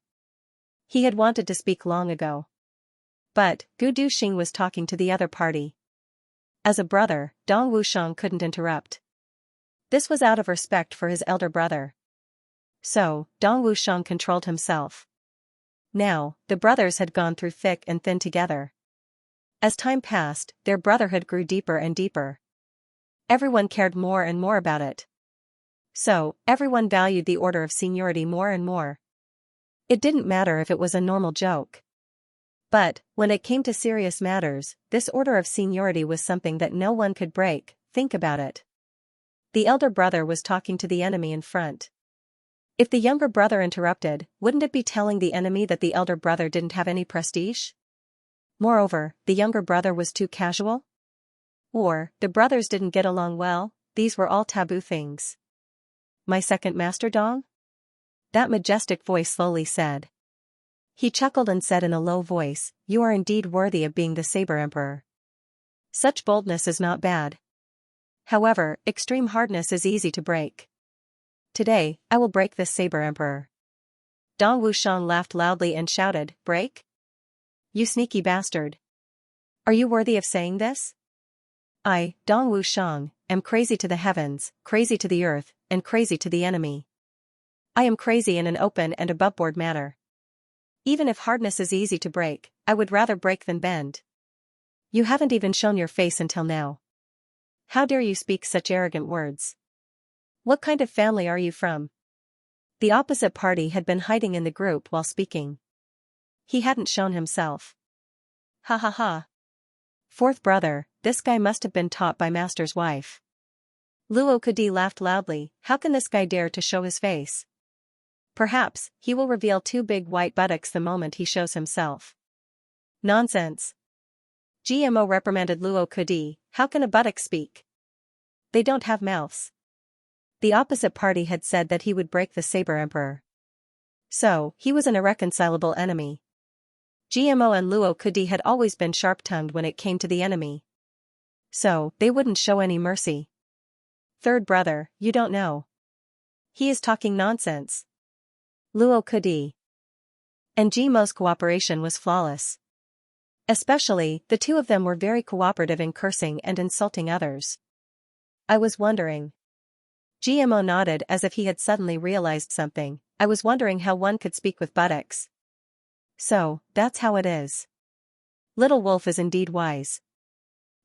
He had wanted to speak long ago. But, Gu Duxing was talking to the other party. As a brother, Dong Wushang couldn't interrupt. This was out of respect for his elder brother. So, Dong Wushang controlled himself. Now, the brothers had gone through thick and thin together. As time passed, their brotherhood grew deeper and deeper. Everyone cared more and more about it. So, everyone valued the order of seniority more and more. It didn't matter if it was a normal joke. But, when it came to serious matters, this order of seniority was something that no one could break. Think about it. The elder brother was talking to the enemy in front. If the younger brother interrupted, wouldn't it be telling the enemy that the elder brother didn't have any prestige? Moreover, the younger brother was too casual? Or, the brothers didn't get along well. These were all taboo things. My second master Dong? That majestic voice slowly said. He chuckled and said in a low voice, "You are indeed worthy of being the Saber Emperor. Such boldness is not bad. However, extreme hardness is easy to break. Today, I will break this Saber Emperor." Dong Wushang laughed loudly and shouted, "Break? You sneaky bastard. Are you worthy of saying this? I, Dong Wushang, am crazy to the heavens, crazy to the earth, and crazy to the enemy. I am crazy in an open and aboveboard manner. Even if hardness is easy to break, I would rather break than bend. You haven't even shown your face until now. How dare you speak such arrogant words? What kind of family are you from?" The opposite party had been hiding in the group while speaking. He hadn't shown himself. Ha ha ha. Fourth brother, this guy must have been taught by master's wife. Luo Kudi laughed loudly. How can this guy dare to show his face? Perhaps, he will reveal two big white buttocks the moment he shows himself. Nonsense. GMO reprimanded Luo Kudi. How can a buttock speak? They don't have mouths. The opposite party had said that he would break the Saber Emperor. So, he was an irreconcilable enemy. GMO and Luo Kudi had always been sharp-tongued when it came to the enemy. So, they wouldn't show any mercy. Third brother, you don't know. He is talking nonsense. Luo Kudi. And GMO's cooperation was flawless. Especially, the two of them were very cooperative in cursing and insulting others. I was wondering. GMO nodded as if he had suddenly realized something. I was wondering how one could speak with buttocks. So, that's how it is. Little Wolf is indeed wise.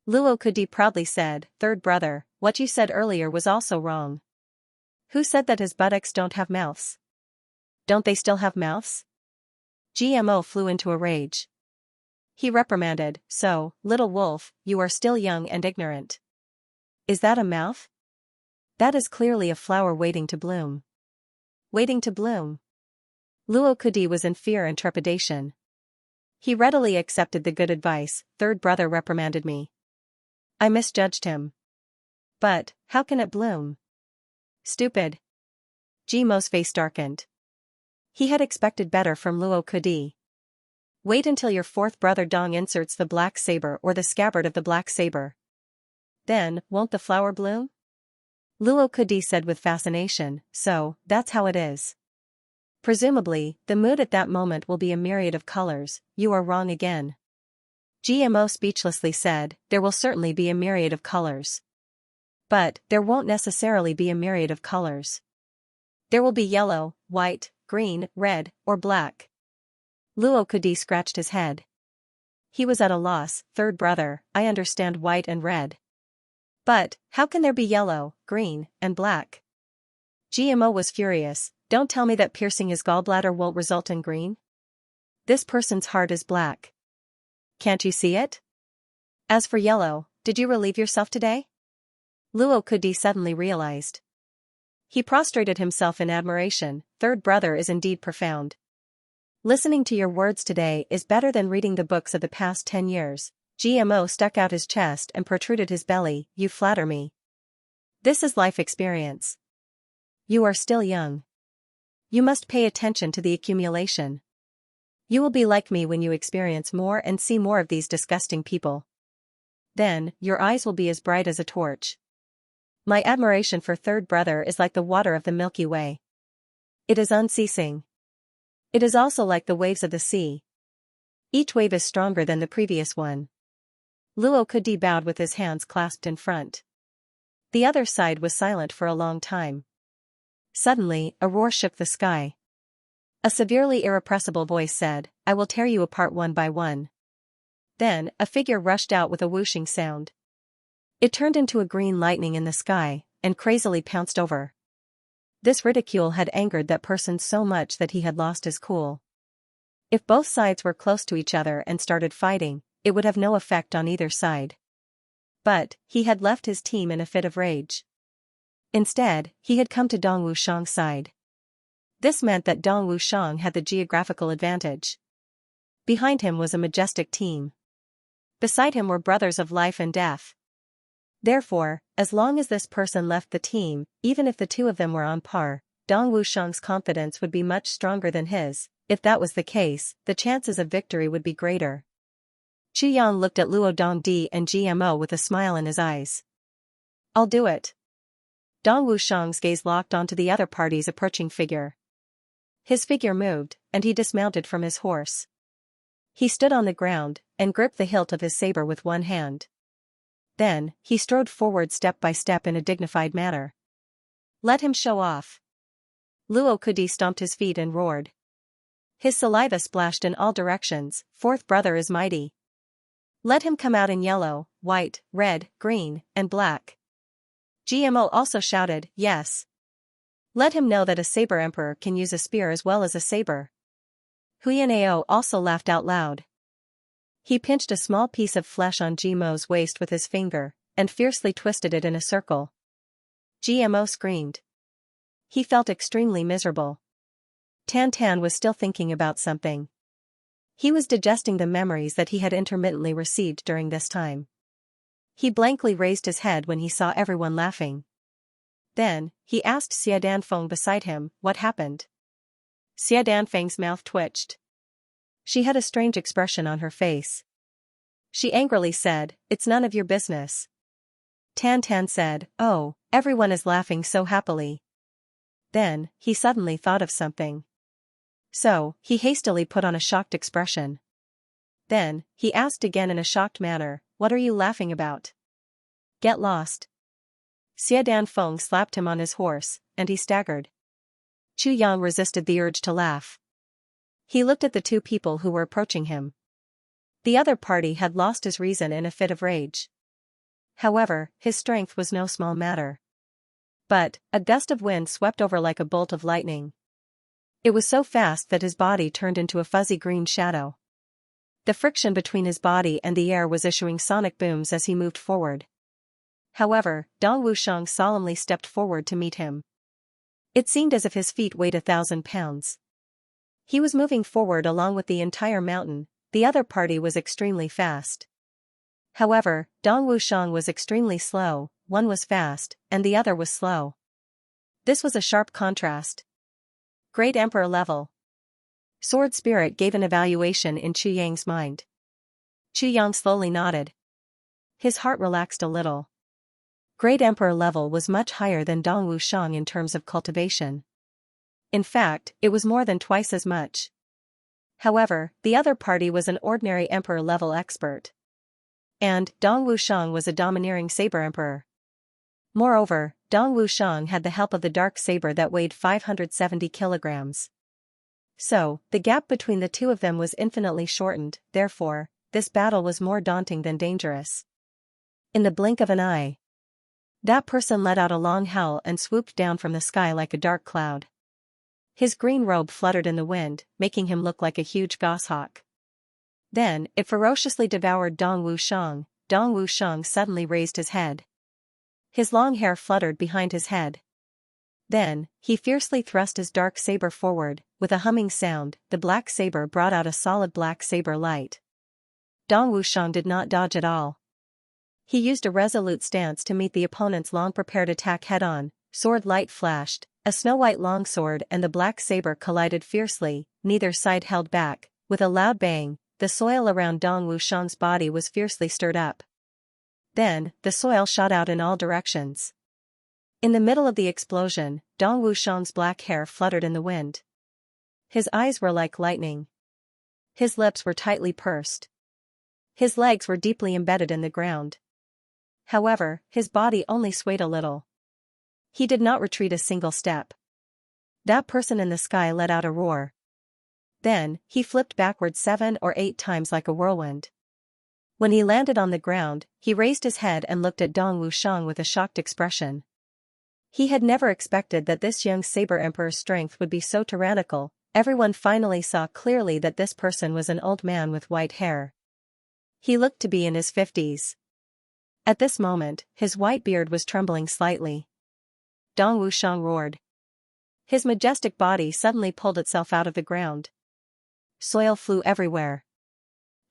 Luo Kudi proudly said, "Third brother, what you said earlier was also wrong. Who said that his buttocks don't have mouths? Don't they still have mouths?" GMO flew into a rage. He reprimanded, "So, Little Wolf, you are still young and ignorant. Is that a mouth? That is clearly a flower waiting to bloom." Waiting to bloom. Luo Kudi was in fear and trepidation. He readily accepted the good advice. Third brother reprimanded me. I misjudged him. But, how can it bloom? Stupid. GMO's face darkened. He had expected better from Luo Kudi. Wait until your fourth brother Dong inserts the black saber or the scabbard of the black saber. Then, won't the flower bloom? Luo Kudi said with fascination, so, that's how it is. Presumably, the mood at that moment will be a myriad of colors. You are wrong again. GMO speechlessly said, there will certainly be a myriad of colors. But, there won't necessarily be a myriad of colors. There will be yellow, white, green, red, or black. Luo Kudi scratched his head. He was at a loss. Third brother, I understand white and red. But, how can there be yellow, green, and black? GMO was furious. Don't tell me that piercing his gallbladder won't result in green. This person's heart is black. Can't you see it? As for yellow, did you relieve yourself today? Luo Kudi suddenly realized. He prostrated himself in admiration. Third brother is indeed profound. Listening to your words today is better than reading the books of the past 10 years. GMO stuck out his chest and protruded his belly. You flatter me. This is life experience. You are still young. You must pay attention to the accumulation. You will be like me when you experience more and see more of these disgusting people. Then, your eyes will be as bright as a torch. My admiration for third brother is like the water of the Milky Way. It is unceasing. It is also like the waves of the sea. Each wave is stronger than the previous one. Luo Kudi bowed with his hands clasped in front. The other side was silent for a long time. Suddenly, a roar shook the sky. A severely irrepressible voice said, I will tear you apart one by one. Then, a figure rushed out with a whooshing sound. It turned into a green lightning in the sky, and crazily pounced over. This ridicule had angered that person so much that he had lost his cool. If both sides were close to each other and started fighting, it would have no effect on either side. But, he had left his team in a fit of rage. Instead, he had come to Dong Wushang's side. This meant that Dong Wushang had the geographical advantage. Behind him was a majestic team. Beside him were brothers of life and death. Therefore, as long as this person left the team, even if the two of them were on par, Dong Wushang's confidence would be much stronger than his. If that was the case, the chances of victory would be greater. Chu Yang looked at Luo Dongdi and GMO with a smile in his eyes. I'll do it. Dong Wushang's gaze locked onto the other party's approaching figure. His figure moved, and he dismounted from his horse. He stood on the ground, and gripped the hilt of his saber with one hand. Then, he strode forward step by step in a dignified manner. Let him show off. Luo Kudi stomped his feet and roared. His saliva splashed in all directions. Fourth brother is mighty. Let him come out in yellow, white, red, green, and black. GMO also shouted, yes. Let him know that a saber emperor can use a spear as well as a saber. Huyanao also laughed out loud. He pinched a small piece of flesh on GMO's waist with his finger, and fiercely twisted it in a circle. GMO screamed. He felt extremely miserable. Tan Tan was still thinking about something. He was digesting the memories that he had intermittently received during this time. He blankly raised his head when he saw everyone laughing. Then, he asked Xia Danfeng beside him, what happened? Xia Danfeng's mouth twitched. She had a strange expression on her face. She angrily said, it's none of your business. Tan Tan said, oh, everyone is laughing so happily. Then, he suddenly thought of something. So, he hastily put on a shocked expression. Then, he asked again in a shocked manner, what are you laughing about? Get lost. Xia Danfeng slapped him on his horse, and he staggered. Chu Yang resisted the urge to laugh. He looked at the two people who were approaching him. The other party had lost his reason in a fit of rage. However, his strength was no small matter. But, a gust of wind swept over like a bolt of lightning. It was so fast that his body turned into a fuzzy green shadow. The friction between his body and the air was issuing sonic booms as he moved forward. However, Dong Wushang solemnly stepped forward to meet him. It seemed as if his feet weighed 1,000 pounds. He was moving forward along with the entire mountain. The other party was extremely fast. However, Dong Wushang was extremely slow, one was fast, and the other was slow. This was a sharp contrast. Great Emperor level. Sword Spirit gave an evaluation in Chu Yang's mind. Chu Yang slowly nodded. His heart relaxed a little. Great Emperor level was much higher than Dong Wushang in terms of cultivation. In fact, it was more than twice as much. However, the other party was an ordinary Emperor level expert. And, Dong Wushang was a domineering saber emperor. Moreover, Dong Wushang had the help of the dark saber that weighed 570 kilograms. So, the gap between the two of them was infinitely shortened, therefore, this battle was more daunting than dangerous. In the blink of an eye, that person let out a long howl and swooped down from the sky like a dark cloud. His green robe fluttered in the wind, making him look like a huge goshawk. Then, it ferociously devoured Dong Wushang. Dong Wushang suddenly raised his head. His long hair fluttered behind his head. Then, he fiercely thrust his dark saber forward. With a humming sound, the black saber brought out a solid black saber light. Dong Wushang did not dodge at all. He used a resolute stance to meet the opponent's long-prepared attack head-on. Sword light flashed, a snow-white longsword and the black saber collided fiercely, neither side held back. With a loud bang, the soil around Dong Wushang's body was fiercely stirred up. Then, the soil shot out in all directions. In the middle of the explosion, Dong Wushang's black hair fluttered in the wind. His eyes were like lightning. His lips were tightly pursed. His legs were deeply embedded in the ground. However, his body only swayed a little. He did not retreat a single step. That person in the sky let out a roar. Then, he flipped backward 7 or 8 times like a whirlwind. When he landed on the ground, he raised his head and looked at Dong Wushang with a shocked expression. He had never expected that this young saber emperor's strength would be so tyrannical. Everyone finally saw clearly that this person was an old man with white hair. He looked to be in his 50s. At this moment, his white beard was trembling slightly. Dong Wushang roared. His majestic body suddenly pulled itself out of the ground. Soil flew everywhere.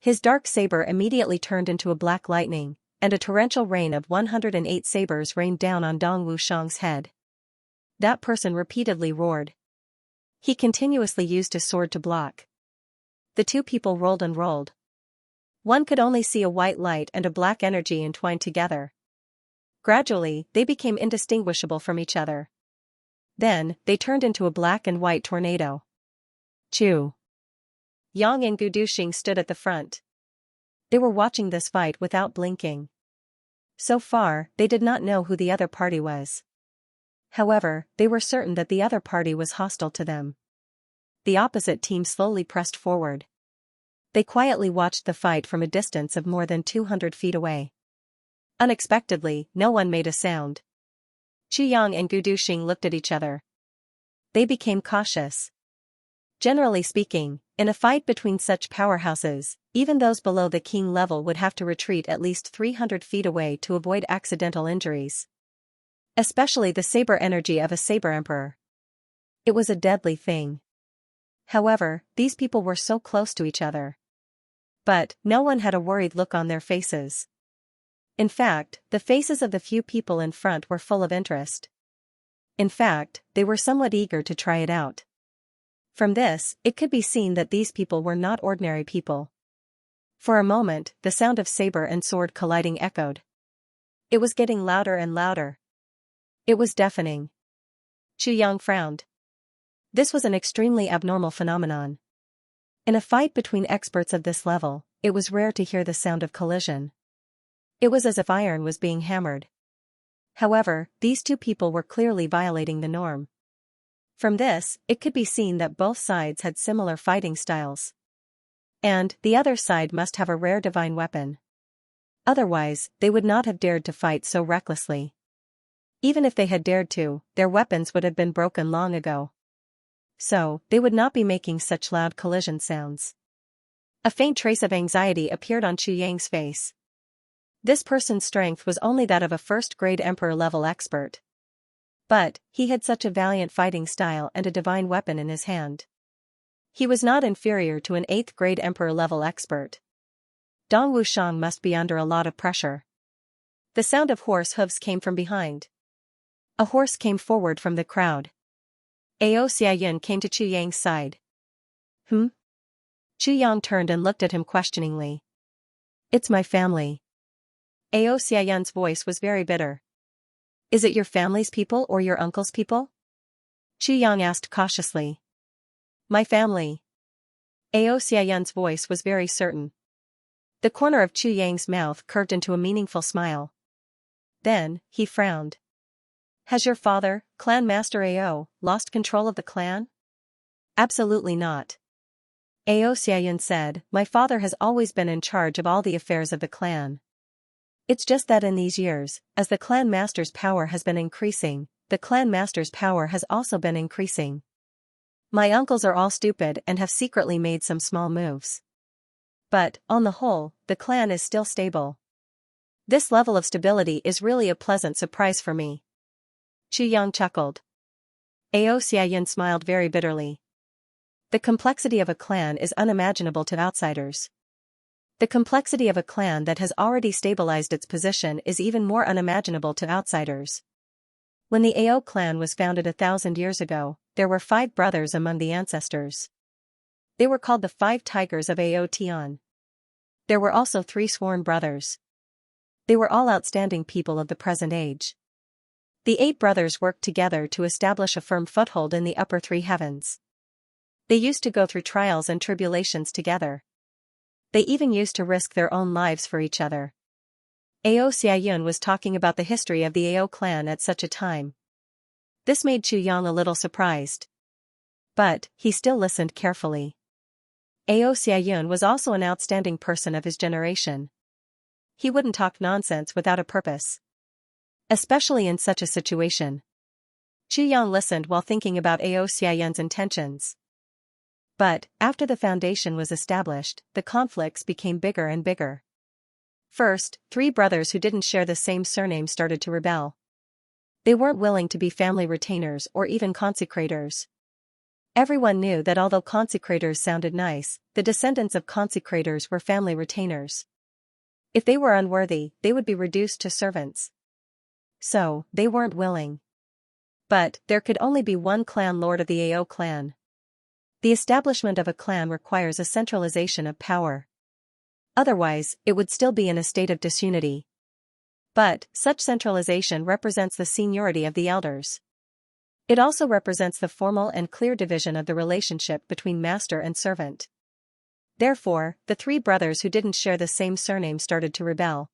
His dark saber immediately turned into a black lightning, and a torrential rain of 108 sabers rained down on Dong Wushang's head. That person repeatedly roared. He continuously used his sword to block. The two people rolled and rolled. One could only see a white light and a black energy entwined together. Gradually, they became indistinguishable from each other. Then, they turned into a black and white tornado. Chu Yang and Guduxing stood at the front. They were watching this fight without blinking. So far, they did not know who the other party was. However, they were certain that the other party was hostile to them. The opposite team slowly pressed forward. They quietly watched the fight from a distance of more than 200 feet away. Unexpectedly, no one made a sound. Chu Yang and Guduxing looked at each other. They became cautious. Generally speaking, in a fight between such powerhouses, even those below the king level would have to retreat at least 300 feet away to avoid accidental injuries. Especially the saber energy of a saber emperor. It was a deadly thing. However, these people were so close to each other. But, no one had a worried look on their faces. In fact, the faces of the few people in front were full of interest. In fact, they were somewhat eager to try it out. From this, it could be seen that these people were not ordinary people. For a moment, the sound of saber and sword colliding echoed. It was getting louder and louder. It was deafening. Chu Yang frowned. This was an extremely abnormal phenomenon. In a fight between experts of this level, it was rare to hear the sound of collision. It was as if iron was being hammered. However, these two people were clearly violating the norm. From this, it could be seen that both sides had similar fighting styles. And, the other side must have a rare divine weapon. Otherwise, they would not have dared to fight so recklessly. Even if they had dared to, their weapons would have been broken long ago. So, they would not be making such loud collision sounds. A faint trace of anxiety appeared on Chu Yang's face. This person's strength was only that of a first-grade emperor-level expert. But, he had such a valiant fighting style and a divine weapon in his hand. He was not inferior to an 8th-grade emperor-level expert. Dong Wushang must be under a lot of pressure. The sound of horse hooves came from behind. A horse came forward from the crowd. Xianxia came to Chu Yang's side. Chu Yang turned and looked at him questioningly. It's my family. Xianxia's voice was very bitter. Is it your family's people or your uncle's people? Chu Yang asked cautiously. My family. Xianxia's voice was very certain. The corner of Chu Yang's mouth curved into a meaningful smile. Then, he frowned. Has your father, Clan Master Ao, lost control of the clan? Absolutely not. Xianxia said, my father has always been in charge of all the affairs of the clan. It's just that in these years, as the clan master's power has been increasing, the clan master's power has also been increasing. My uncles are all stupid and have secretly made some small moves. But, on the whole, the clan is still stable. This level of stability is really a pleasant surprise for me. Chu Yang chuckled. Xianxia smiled very bitterly. The complexity of a clan is unimaginable to outsiders. The complexity of a clan that has already stabilized its position is even more unimaginable to outsiders. When the Ao clan was founded 1,000 years ago, there were 5 brothers among the ancestors. They were called the 5 Tigers of Ao Tian. There were also 3 sworn brothers. They were all outstanding people of the present age. The 8 brothers worked together to establish a firm foothold in the upper 3 heavens. They used to go through trials and tribulations together. They even used to risk their own lives for each other. Xianxia was talking about the history of the Ao clan at such a time. This made Chu Yang a little surprised. But, he still listened carefully. Xianxia was also an outstanding person of his generation. he wouldn't talk nonsense without a purpose. Especially in such a situation. Chu Yang listened while thinking about Xiaoxiayan's intentions. But, after the foundation was established, the conflicts became bigger and bigger. First, 3 brothers who didn't share the same surname started to rebel. They weren't willing to be family retainers or even consecrators. Everyone knew that although consecrators sounded nice, the descendants of consecrators were family retainers. If they were unworthy, they would be reduced to servants. So, they weren't willing. But, there could only be one clan lord of the Ao clan. The establishment of a clan requires a centralization of power. Otherwise, it would still be in a state of disunity. But, such centralization represents the seniority of the elders. It also represents the formal and clear division of the relationship between master and servant. Therefore, the 3 brothers who didn't share the same surname started to rebel.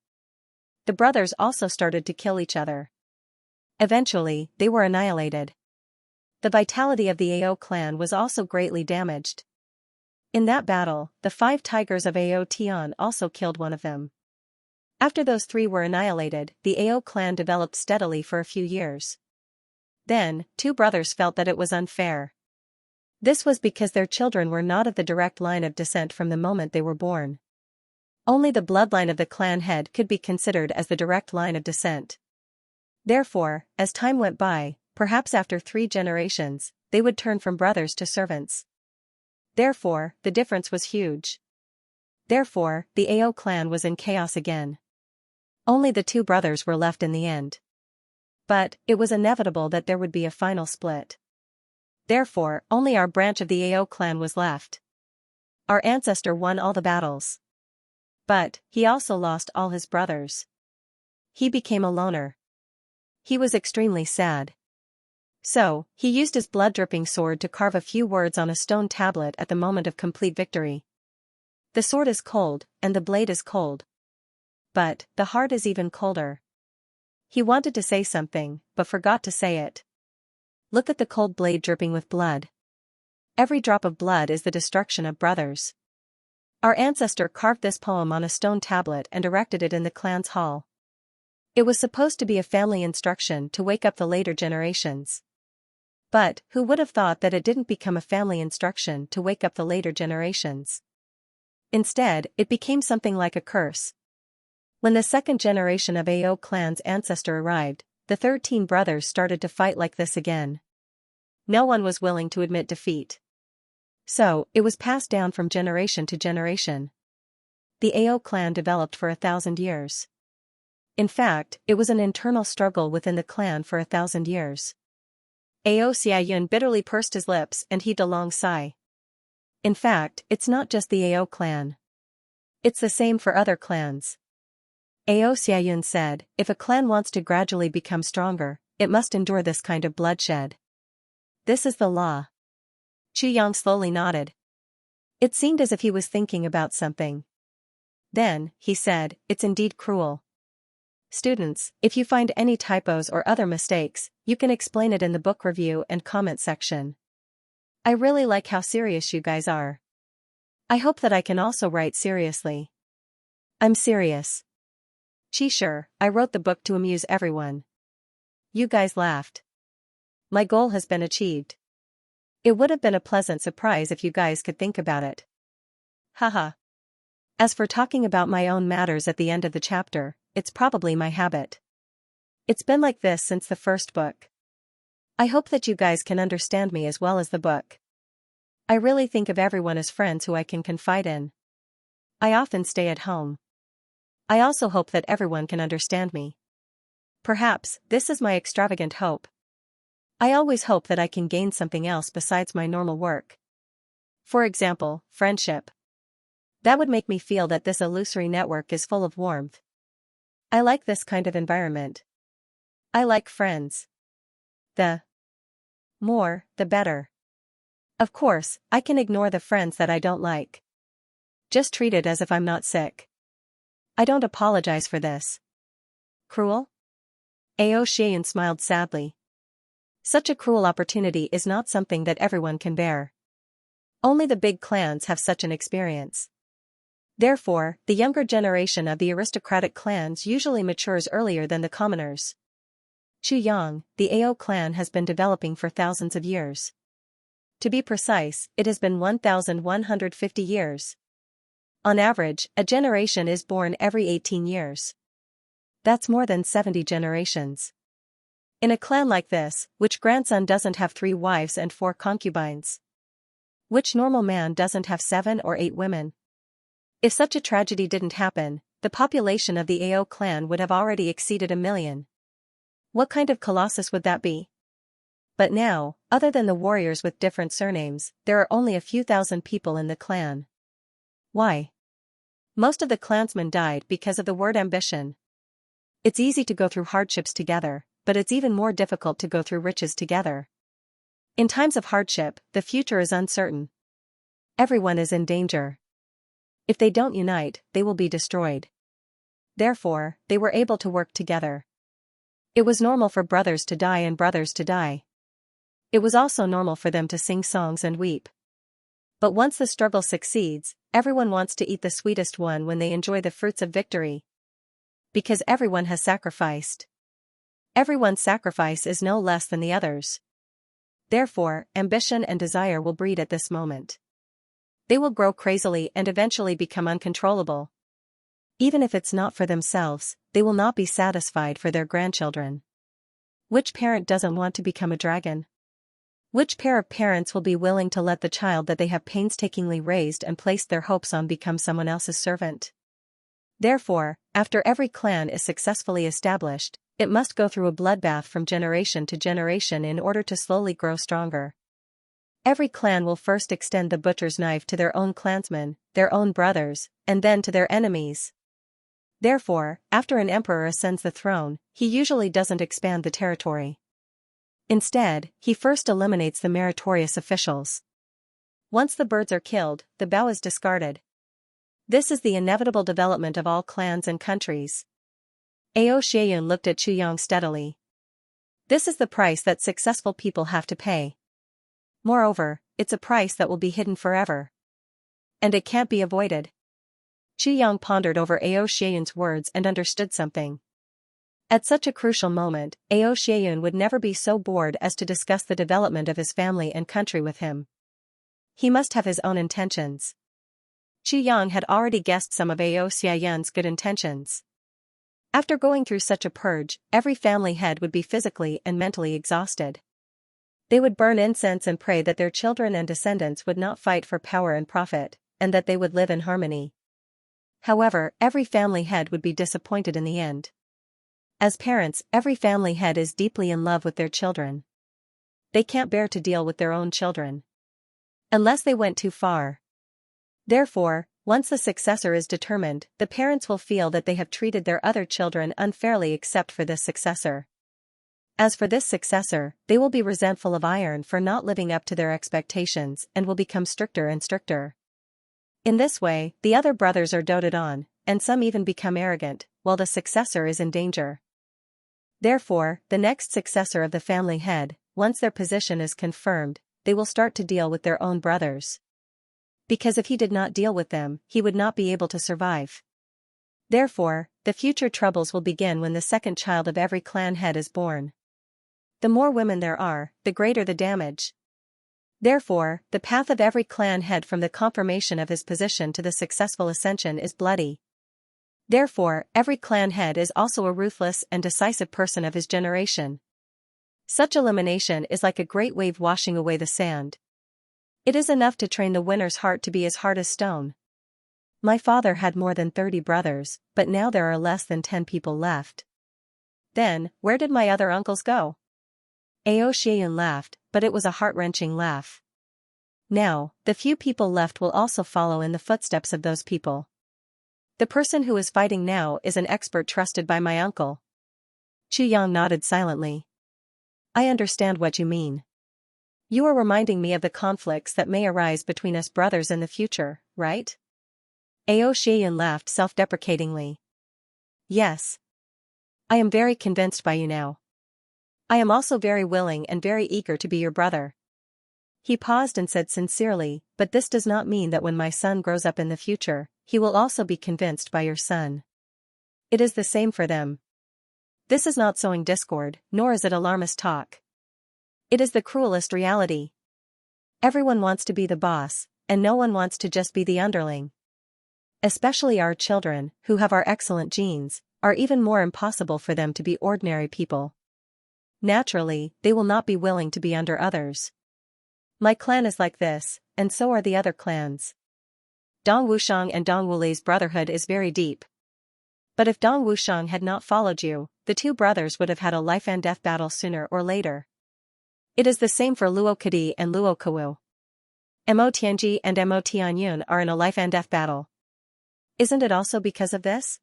The brothers also started to kill each other. Eventually, they were annihilated. The vitality of the Ao clan was also greatly damaged. In that battle, the 5 tigers of Ao Tian also killed one of them. After those 3 were annihilated, the Ao clan developed steadily for a few years. Then, 2 brothers felt that it was unfair. This was because their children were not of the direct line of descent from the moment they were born. Only the bloodline of the clan head could be considered as the direct line of descent. Therefore, as time went by, perhaps after 3 generations, they would turn from brothers to servants. Therefore, the difference was huge. Therefore, the Ao clan was in chaos again. Only the 2 brothers were left in the end. But, it was inevitable that there would be a final split. Therefore, only our branch of the Ao clan was left. Our ancestor won all the battles. But, he also lost all his brothers. He became a loner. He was extremely sad. So, he used his blood-dripping sword to carve a few words on a stone tablet at the moment of complete victory. The sword is cold, and the blade is cold. But, the heart is even colder. He wanted to say something, but forgot to say it. Look at the cold blade dripping with blood. Every drop of blood is the destruction of brothers. Our ancestor carved this poem on a stone tablet and erected it in the clan's hall. It was supposed to be a family instruction to wake up the later generations. But, who would have thought that it didn't become a family instruction to wake up the later generations? Instead, it became something like a curse. When the 2nd generation of Ao clan's ancestor arrived, the 13 brothers started to fight like this again. No one was willing to admit defeat. So, it was passed down from generation to generation. The Ao clan developed for 1,000 years. In fact, it was an internal struggle within the clan for 1,000 years. Xiaoxiayan bitterly pursed his lips and heaved a long sigh. In fact, it's not just the Ao clan. It's the same for other clans. Xiaoxiayan said, if a clan wants to gradually become stronger, it must endure this kind of bloodshed. This is the law. Chu Yang slowly nodded. It seemed as if he was thinking about something. Then, he said, it's indeed cruel. Students, if you find any typos or other mistakes, you can explain it in the book review and comment section. I really like how serious you guys are. I hope that I can also write seriously. I'm serious. Sure, I wrote the book to amuse everyone. You guys laughed. My goal has been achieved. It would have been a pleasant surprise if you guys could think about it. Haha. As for talking about my own matters at the end of the chapter, it's probably my habit. It's been like this since the first book. I hope that you guys can understand me as well as the book. I really think of everyone as friends who I can confide in. I often stay at home. I also hope that everyone can understand me. Perhaps, this is my extravagant hope. I always hope that I can gain something else besides my normal work. For example, friendship. That would make me feel that this illusory network is full of warmth. I like this kind of environment. I like friends. The more, the better. Of course, I can ignore the friends that I don't like. Just treat it as if I'm not sick. I don't apologize for this. Cruel? Xian smiled sadly. Such a cruel opportunity is not something that everyone can bear. Only the big clans have such an experience. Therefore, the younger generation of the aristocratic clans usually matures earlier than the commoners. Xianxia, the Ao clan has been developing for thousands of years. To be precise, it has been 1,150 years. On average, a generation is born every 18 years. That's more than 70 generations. In a clan like this, which grandson doesn't have 3 wives and 4 concubines? Which normal man doesn't have 7 or 8 women? If such a tragedy didn't happen, the population of the Ao clan would have already exceeded 1 million. What kind of colossus would that be? But now, other than the warriors with different surnames, there are only a few thousand people in the clan. Why? Most of the clansmen died because of the word ambition. It's easy to go through hardships together, but it's even more difficult to go through riches together. In times of hardship, the future is uncertain. Everyone is in danger. If they don't unite, they will be destroyed. Therefore, they were able to work together. It was normal for brothers to die and brothers to die. It was also normal for them to sing songs and weep. But once the struggle succeeds, everyone wants to eat the sweetest one when they enjoy the fruits of victory. Because everyone has sacrificed. Everyone's sacrifice is no less than the others. Therefore, ambition and desire will breed at this moment. They will grow crazily and eventually become uncontrollable. Even if it's not for themselves, they will not be satisfied for their grandchildren. Which parent doesn't want to become a dragon? Which pair of parents will be willing to let the child that they have painstakingly raised and placed their hopes on become someone else's servant? Therefore, after every clan is successfully established, it must go through a bloodbath from generation to generation in order to slowly grow stronger. Every clan will first extend the butcher's knife to their own clansmen, their own brothers, and then to their enemies. Therefore, after an emperor ascends the throne, he usually doesn't expand the territory. Instead, he first eliminates the meritorious officials. Once the birds are killed, the bow is discarded. This is the inevitable development of all clans and countries. Ao Xianyun looked at Chuyang steadily. This is the price that successful people have to pay. Moreover, it's a price that will be hidden forever. And it can't be avoided. Chuyang pondered over Ao Xianyun's words and understood something. At such a crucial moment, Ao Xianyun would never be so bored as to discuss the development of his family and country with him. He must have his own intentions. Chuyang had already guessed some of Ao Xianyun's good intentions. After going through such a purge, every family head would be physically and mentally exhausted. They would burn incense and pray that their children and descendants would not fight for power and profit, and that they would live in harmony. However, every family head would be disappointed in the end. As parents, every family head is deeply in love with their children. They can't bear to deal with their own children. Unless they went too far. Therefore, once the successor is determined, the parents will feel that they have treated their other children unfairly except for this successor. As for this successor, they will be resentful of iron for not living up to their expectations and will become stricter and stricter. In this way, the other brothers are doted on, and some even become arrogant, while the successor is in danger. Therefore, the next successor of the family head, once their position is confirmed, they will start to deal with their own brothers. Because if he did not deal with them, he would not be able to survive. Therefore, the future troubles will begin when the second child of every clan head is born. The more women there are, the greater the damage. Therefore, the path of every clan head from the confirmation of his position to the successful ascension is bloody. Therefore, every clan head is also a ruthless and decisive person of his generation. Such elimination is like a great wave washing away the sand. It is enough to train the winner's heart to be as hard as stone. My father had more than 30 brothers, but now there are less than 10 people left. Then, where did my other uncles go? Ao Xianyun laughed, but it was a heart-wrenching laugh. Now, the few people left will also follow in the footsteps of those people. The person who is fighting now is an expert trusted by my uncle. Chuyang nodded silently. I understand what you mean. You are reminding me of the conflicts that may arise between us brothers in the future, right? Ao Xianyun laughed self-deprecatingly. Yes. I am very convinced by you now. I am also very willing and very eager to be your brother. He paused and said sincerely, but this does not mean that when my son grows up in the future, he will also be convinced by your son. It is the same for them. This is not sowing discord, nor is it alarmist talk. It is the cruelest reality. Everyone wants to be the boss, and no one wants to just be the underling. Especially our children, who have our excellent genes, are even more impossible for them to be ordinary people. Naturally, they will not be willing to be under others. My clan is like this, and so are the other clans. Dong Wushang and Dong Wuli's brotherhood is very deep. But if Dong Wushang had not followed you, the two brothers would have had a life and death battle sooner or later. It is the same for Luo Kadi and Luo Kawu. Mo Tianji and Mo Tianyun are in a life and death battle. Isn't it also because of this?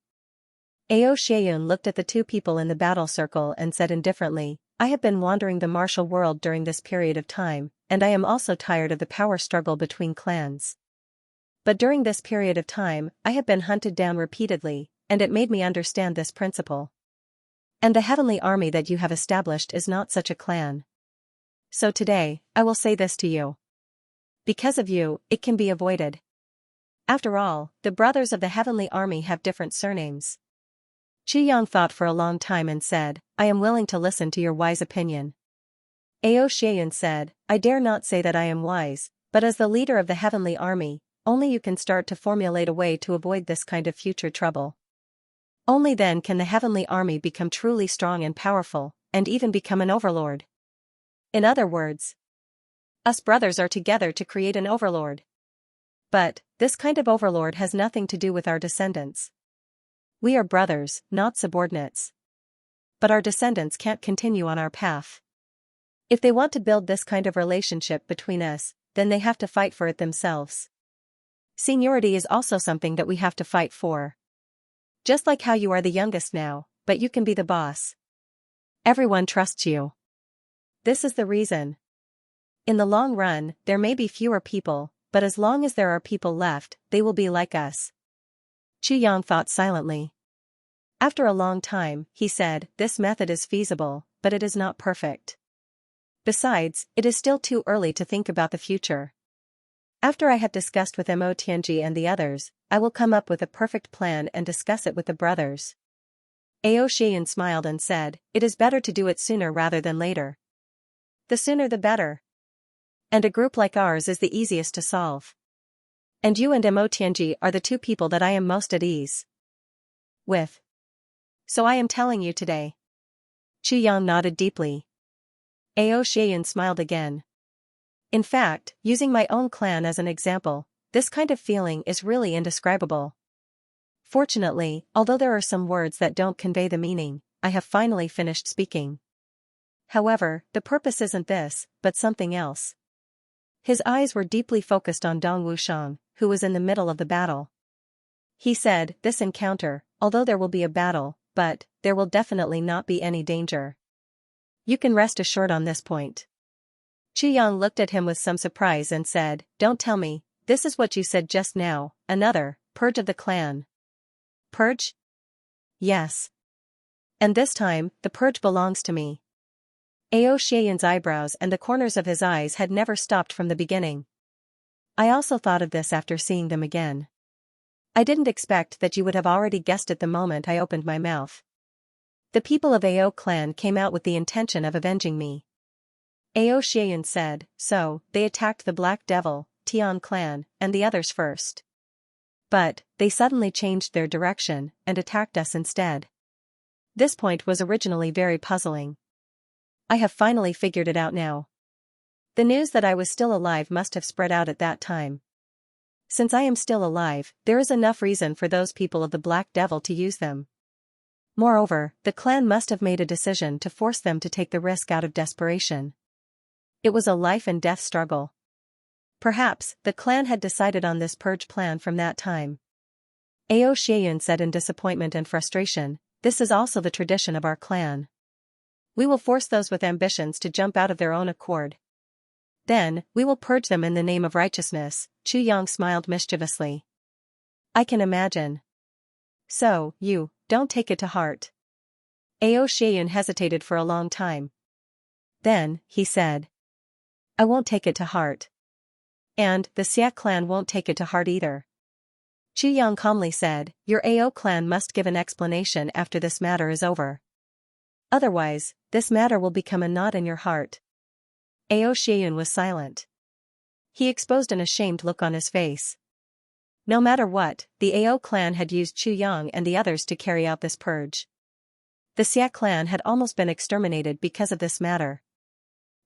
Ao Xieyun looked at the two people in the battle circle and said indifferently, I have been wandering the martial world during this period of time, and I am also tired of the power struggle between clans. But during this period of time, I have been hunted down repeatedly, and it made me understand this principle. And the heavenly army that you have established is not such a clan. So today, I will say this to you. Because of you, it can be avoided. After all, the brothers of the heavenly army have different surnames. Qi Yang thought for a long time and said, I am willing to listen to your wise opinion. Ao Xieyun said, I dare not say that I am wise, but as the leader of the heavenly army, only you can start to formulate a way to avoid this kind of future trouble. Only then can the heavenly army become truly strong and powerful, and even become an overlord. In other words, us brothers are together to create an overlord. But, this kind of overlord has nothing to do with our descendants. We are brothers, not subordinates. But our descendants can't continue on our path. If they want to build this kind of relationship between us, then they have to fight for it themselves. Seniority is also something that we have to fight for. Just like how you are the youngest now, but you can be the boss. Everyone trusts you. This is the reason. In the long run, there may be fewer people, but as long as there are people left, they will be like us. Qi Yang thought silently. After a long time, he said, this method is feasible, but it is not perfect. Besides, it is still too early to think about the future. After I have discussed with Mo Tianji and the others, I will come up with a perfect plan and discuss it with the brothers. Ao Xieyun smiled and said, it is better to do it sooner rather than later. The sooner the better. And a group like ours is the easiest to solve. And you and Mo Tianji are the two people that I am most at ease with. So I am telling you today. Qi Yang nodded deeply. Ao Xieyun smiled again. In fact, using my own clan as an example, this kind of feeling is really indescribable. Fortunately, although there are some words that don't convey the meaning, I have finally finished speaking. However, the purpose isn't this, but something else. His eyes were deeply focused on Dong Wushang, who was in the middle of the battle. He said, this encounter, although there will be a battle, but there will definitely not be any danger. You can rest assured on this point. Qi Yang looked at him with some surprise and said, don't tell me, this is what you said just now, another, purge of the clan. Purge? Yes. And this time, the purge belongs to me. Ao Xieyun's eyebrows and the corners of his eyes had never stopped from the beginning. I also thought of this after seeing them again. I didn't expect that you would have already guessed it the moment I opened my mouth. The people of Ao clan came out with the intention of avenging me. Ao Xieyun said, so, they attacked the Black Devil, Tian clan, and the others first. But, they suddenly changed their direction, and attacked us instead. This point was originally very puzzling. I have finally figured it out now. The news that I was still alive must have spread out at that time. Since I am still alive, there is enough reason for those people of the Black Devil to use them. Moreover, the clan must have made a decision to force them to take the risk out of desperation. It was a life and death struggle. Perhaps, the clan had decided on this purge plan from that time. Ao Xieyun said in disappointment and frustration, this is also the tradition of our clan. We will force those with ambitions to jump out of their own accord. Then, we will purge them in the name of righteousness. Qi Yang smiled mischievously. I can imagine. So, you, don't take it to heart. Ao Xieyun hesitated for a long time. Then, he said. I won't take it to heart. And the Xia clan won't take it to heart either. Chu Yang calmly said, your AO clan must give an explanation after this matter is over. Otherwise, this matter will become a knot in your heart. AO Xieyun was silent. He exposed an ashamed look on his face. No matter what, the AO clan had used Chu Yang and the others to carry out this purge. The Xia clan had almost been exterminated because of this matter.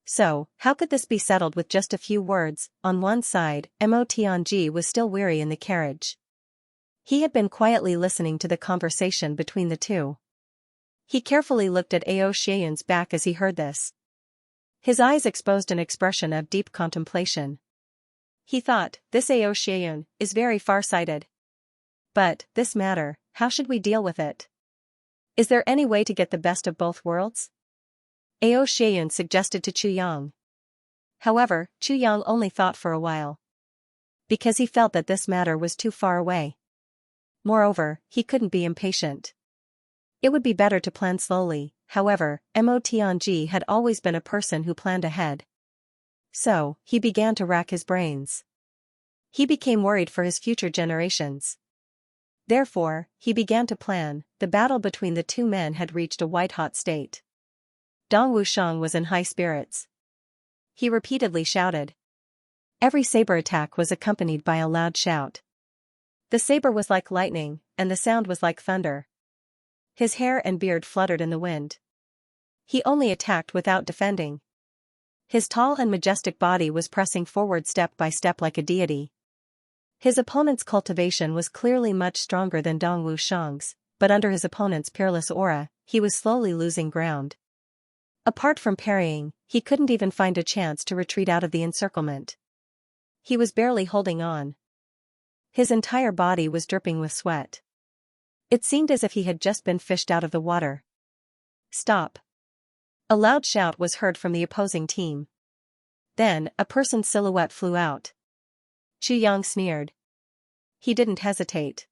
So, how could this be settled with just a few words? On one side, Mo Tianji was still weary in the carriage. He had been quietly listening to the conversation between the two. He carefully looked at AO Xieyun's back as he heard this. His eyes exposed an expression of deep contemplation. He thought, this AO Xieyun is very far-sighted. But, this matter, how should we deal with it? Is there any way to get the best of both worlds? AO Xieyun suggested to Chu Yang. However, Chu Yang only thought for a while. Because he felt that this matter was too far away. Moreover, he couldn't be impatient. It would be better to plan slowly. However, Mo Tianji had always been a person who planned ahead. So, he began to rack his brains. He became worried for his future generations. Therefore, he began to plan. The battle between the two men had reached a white-hot state. Dong Wushang was in high spirits. He repeatedly shouted. Every saber attack was accompanied by a loud shout. The saber was like lightning, and the sound was like thunder. His hair and beard fluttered in the wind. He only attacked without defending. His tall and majestic body was pressing forward step by step like a deity. His opponent's cultivation was clearly much stronger than Dong Wushang's, but under his opponent's peerless aura, he was slowly losing ground. Apart from parrying, he couldn't even find a chance to retreat out of the encirclement. He was barely holding on. His entire body was dripping with sweat. It seemed as if he had just been fished out of the water. Stop! A loud shout was heard from the opposing team. Then, a person's silhouette flew out. Chu Yang sneered. He didn't hesitate.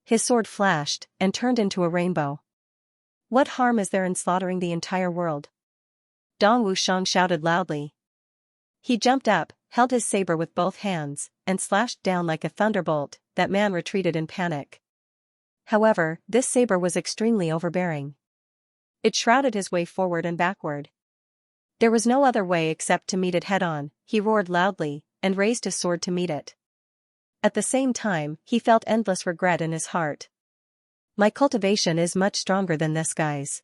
His sword flashed, and turned into a rainbow. What harm is there in slaughtering the entire world? Dong Wushang shouted loudly. He jumped up, held his saber with both hands, and slashed down like a thunderbolt. That man retreated in panic. However, this saber was extremely overbearing. It shrouded his way forward and backward. There was no other way except to meet it head-on. He roared loudly, and raised his sword to meet it. At the same time, he felt endless regret in his heart. My cultivation is much stronger than this guy's.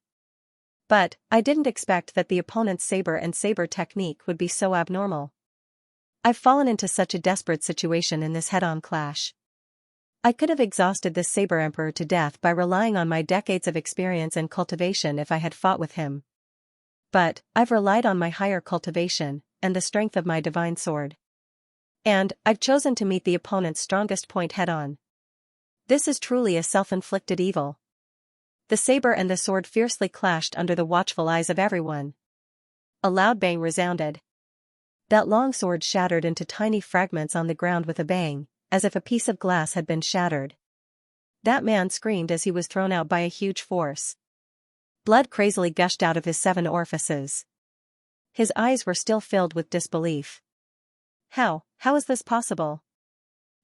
But, I didn't expect that the opponent's saber and saber technique would be so abnormal. I've fallen into such a desperate situation in this head-on clash. I could have exhausted this saber emperor to death by relying on my decades of experience and cultivation if I had fought with him. But, I've relied on my higher cultivation, and the strength of my divine sword. And, I've chosen to meet the opponent's strongest point head-on. This is truly a self-inflicted evil. The saber and the sword fiercely clashed under the watchful eyes of everyone. A loud bang resounded. That long sword shattered into tiny fragments on the ground with a bang, as if a piece of glass had been shattered. That man screamed as he was thrown out by a huge force. Blood crazily gushed out of his 7 orifices. His eyes were still filled with disbelief. How is this possible?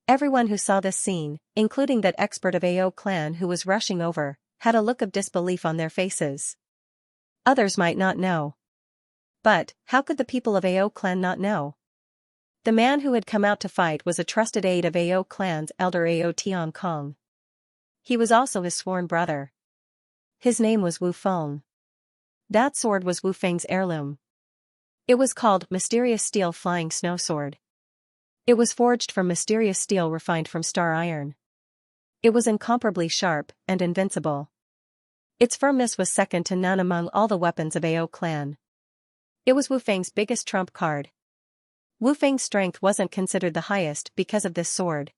Everyone who saw this scene, including that expert of AO clan who was rushing over, had a look of disbelief on their faces. Others might not know. But, how could the people of AO clan not know? The man who had come out to fight was a trusted aide of AO clan's elder AO Tian Kong. He was also his sworn brother. His name was Wu Feng. That sword was Wu Feng's heirloom. It was called Mysterious Steel Flying Snow Sword. It was forged from mysterious steel refined from star iron. It was incomparably sharp and invincible. Its firmness was second to none among all the weapons of AO clan. It was Wu Feng's biggest trump card. Wu Feng's strength wasn't considered the highest because of this sword.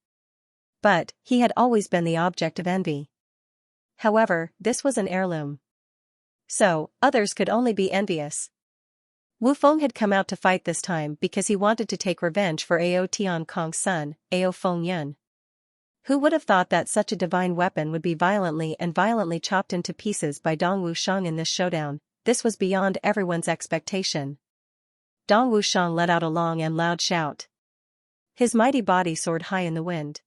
But, he had always been the object of envy. However, this was an heirloom. So, others could only be envious. Wu Feng had come out to fight this time because he wanted to take revenge for AO Tian Kong's son, AO Feng Yun. Who would have thought that such a divine weapon would be violently chopped into pieces by Dong Wushang in this showdown? This was beyond everyone's expectation. Dong Wushang let out a long and loud shout. His mighty body soared high in the wind.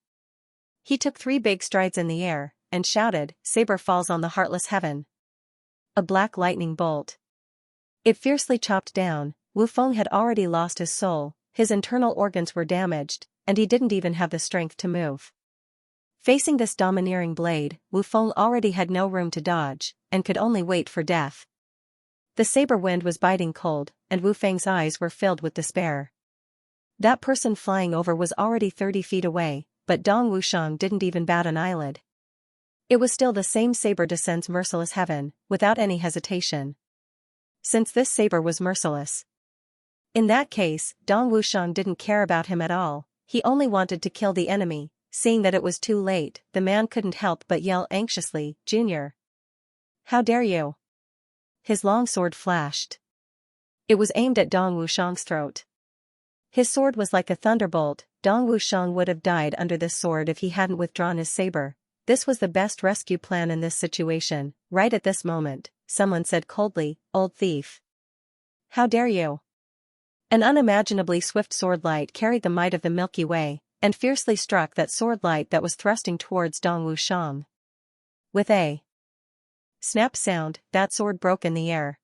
He took 3 big strides in the air, and shouted, "Saber falls on the heartless heaven." A black lightning bolt. It fiercely chopped down. Wu Feng had already lost his soul, his internal organs were damaged, and he didn't even have the strength to move. Facing this domineering blade, Wu Feng already had no room to dodge, and could only wait for death. The saber wind was biting cold, and Wu Feng's eyes were filled with despair. That person flying over was already 30 feet away, but Dong Wushang didn't even bat an eyelid. It was still the same saber descends merciless heaven, without any hesitation. Since this saber was merciless. In that case, Dong Wushang didn't care about him at all, he only wanted to kill the enemy. Seeing that it was too late, the man couldn't help but yell anxiously, "Junior! How dare you!" His long sword flashed. It was aimed at Dong Wushang's throat. His sword was like a thunderbolt. Dong Wushang would have died under this sword if he hadn't withdrawn his saber. This was the best rescue plan in this situation. Right at this moment, someone said coldly, "Old thief! How dare you!" An unimaginably swift sword light carried the might of the Milky Way, and fiercely struck that sword light that was thrusting towards Dong Wushang. With a snap sound, that sword broke in the air.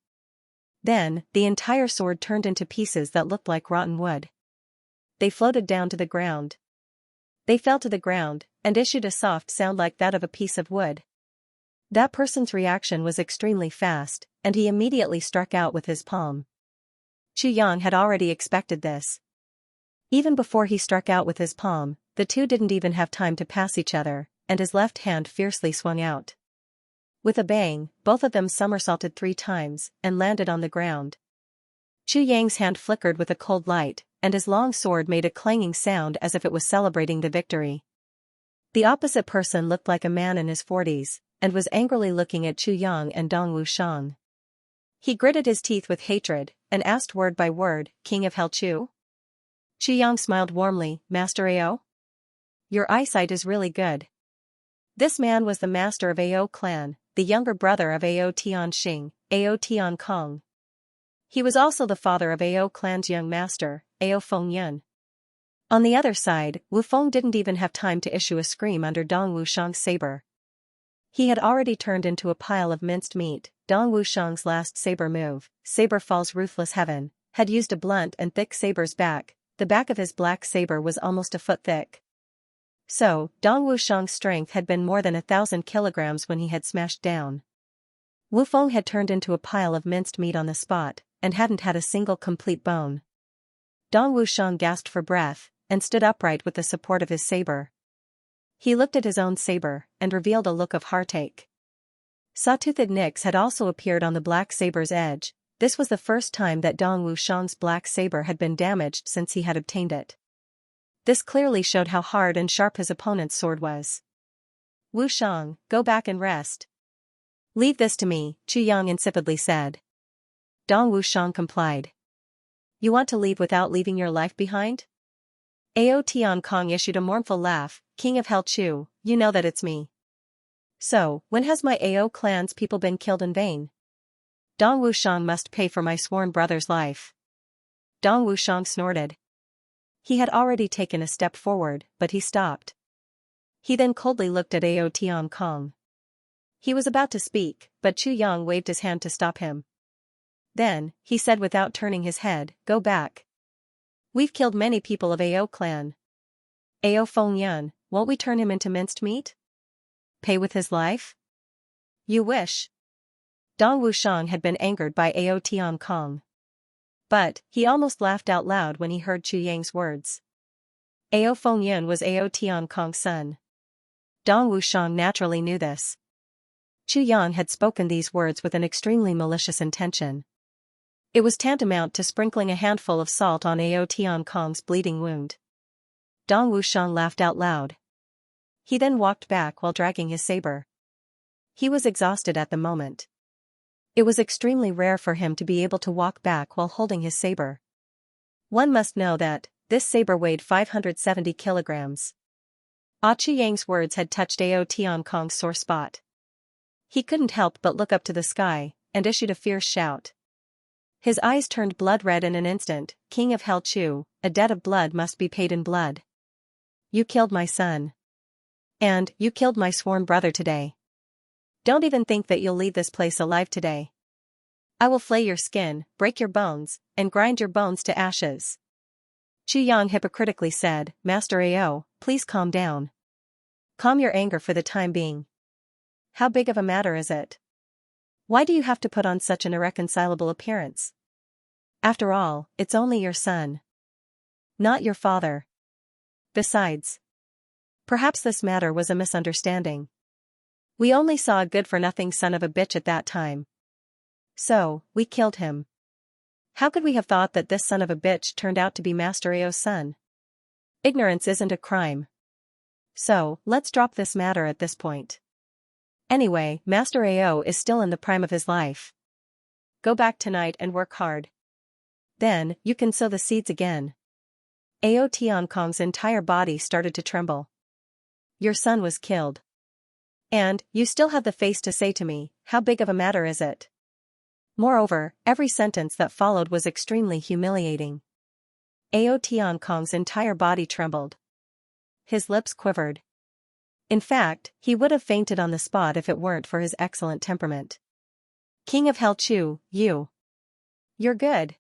Then, the entire sword turned into pieces that looked like rotten wood. They floated down to the ground. They fell to the ground, and issued a soft sound like that of a piece of wood. That person's reaction was extremely fast, and he immediately struck out with his palm. Chu Yang had already expected this. Even before he struck out with his palm, the two didn't even have time to pass each other, and his left hand fiercely swung out. With a bang, both of them somersaulted 3 times, and landed on the ground. Chu Yang's hand flickered with a cold light, and his long sword made a clanging sound as if it was celebrating the victory. The opposite person looked like a man in his 40s, and was angrily looking at Chu Yang and Dong Wushang. He gritted his teeth with hatred, and asked word by word, "King of Hell Chu?" Chu Yang smiled warmly, "Master Ao? Your eyesight is really good." This man was the master of Ao clan, the younger brother of Ao Tianxing, Ao Tiankong. He was also the father of Ao clan's young master, Ao Fengyun. On the other side, Wu Feng didn't even have time to issue a scream under Dong Wushang's saber. He had already turned into a pile of minced meat. Dong Wushang's last saber move, "Saber Falls Ruthless Heaven," had used a blunt and thick saber's back. The back of his black saber was almost a foot thick. So, Dong Wushang's strength had been more than 1,000 kilograms when he had smashed down. Wu Feng had turned into a pile of minced meat on the spot, and hadn't had a single complete bone. Dong Wushang gasped for breath, and stood upright with the support of his saber. He looked at his own saber, and revealed a look of heartache. Sawtoothed nicks had also appeared on the black saber's edge. This was the first time that Dong Wushang's black saber had been damaged since he had obtained it. This clearly showed how hard and sharp his opponent's sword was. "Wushang, go back and rest." "Leave this to me," Chu Yang insipidly said. Dong Wushang complied. "You want to leave without leaving your life behind?" Ao Tiankong issued a mournful laugh, "King of Hell Chu, you know that it's me. So, when has my Ao clan's people been killed in vain? Dong Wushang must pay for my sworn brother's life." Dong Wushang snorted. He had already taken a step forward, but he stopped. He then coldly looked at Ao Tiankong. He was about to speak, but Chu Yang waved his hand to stop him. Then, he said without turning his head, "Go back. We've killed many people of Ao clan. Ao Fengyun, won't we turn him into minced meat? Pay with his life? You wish." Dong Wushang had been angered by Ao Tiankong. But, he almost laughed out loud when he heard Chu Yang's words. Ao Fengyun was Ao Tiankong's son. Dong Wushang naturally knew this. Chu Yang had spoken these words with an extremely malicious intention. It was tantamount to sprinkling a handful of salt on Ao Tiankong's bleeding wound. Dong Wushang laughed out loud. He then walked back while dragging his saber. He was exhausted at the moment. It was extremely rare for him to be able to walk back while holding his saber. One must know that this saber weighed 570 kilograms. Chu Yang's words had touched Ao Tiankong's sore spot. He couldn't help but look up to the sky, and issued a fierce shout. His eyes turned blood red in an instant. King of Hell Chu, a debt of blood must be paid in blood. You killed my son. And you killed my sworn brother today. Don't even think that you'll leave this place alive today. I will flay your skin, break your bones, and grind your bones to ashes. Chu Yang hypocritically said, Master Ao, please calm down. Calm your anger for the time being. How big of a matter is it? Why do you have to put on such an irreconcilable appearance? After all, it's only your son. Not your father. Besides, perhaps this matter was a misunderstanding. We only saw a good-for-nothing son of a bitch at that time. So, we killed him. How could we have thought that this son of a bitch turned out to be Master Ao's son? Ignorance isn't a crime. So, let's drop this matter at this point. Anyway, Master Ao is still in the prime of his life. Go back tonight and work hard. Then, you can sow the seeds again. Ao Tiankong's entire body started to tremble. Your son was killed. And, you still have the face to say to me, how big of a matter is it? Moreover, every sentence that followed was extremely humiliating. Ao Tiankong's entire body trembled. His lips quivered. In fact, he would have fainted on the spot if it weren't for his excellent temperament. King of Hell Chu, you're good.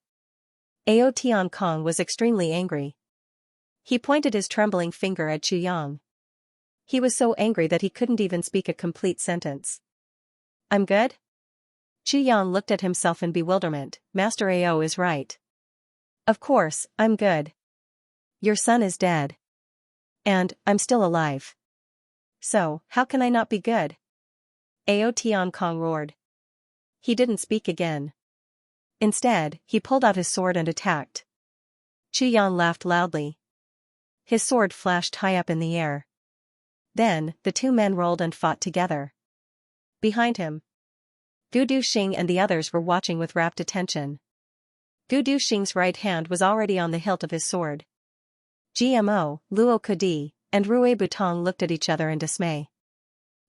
Ao Tiankong was extremely angry. He pointed his trembling finger at Chu Yang. He was so angry that he couldn't even speak a complete sentence. I'm good? Chu Yang looked at himself in bewilderment. Master Ao is right. Of course, I'm good. Your son is dead. And, I'm still alive. So, how can I not be good? Ao Tiankong roared. He didn't speak again. Instead, he pulled out his sword and attacked. Chu Yang laughed loudly. His sword flashed high up in the air. Then, the two men rolled and fought together. Behind him, Gu Duxing and the others were watching with rapt attention. Gu Duxing's right hand was already on the hilt of his sword. GMO, Luo Kodi, and Rue Butong looked at each other in dismay.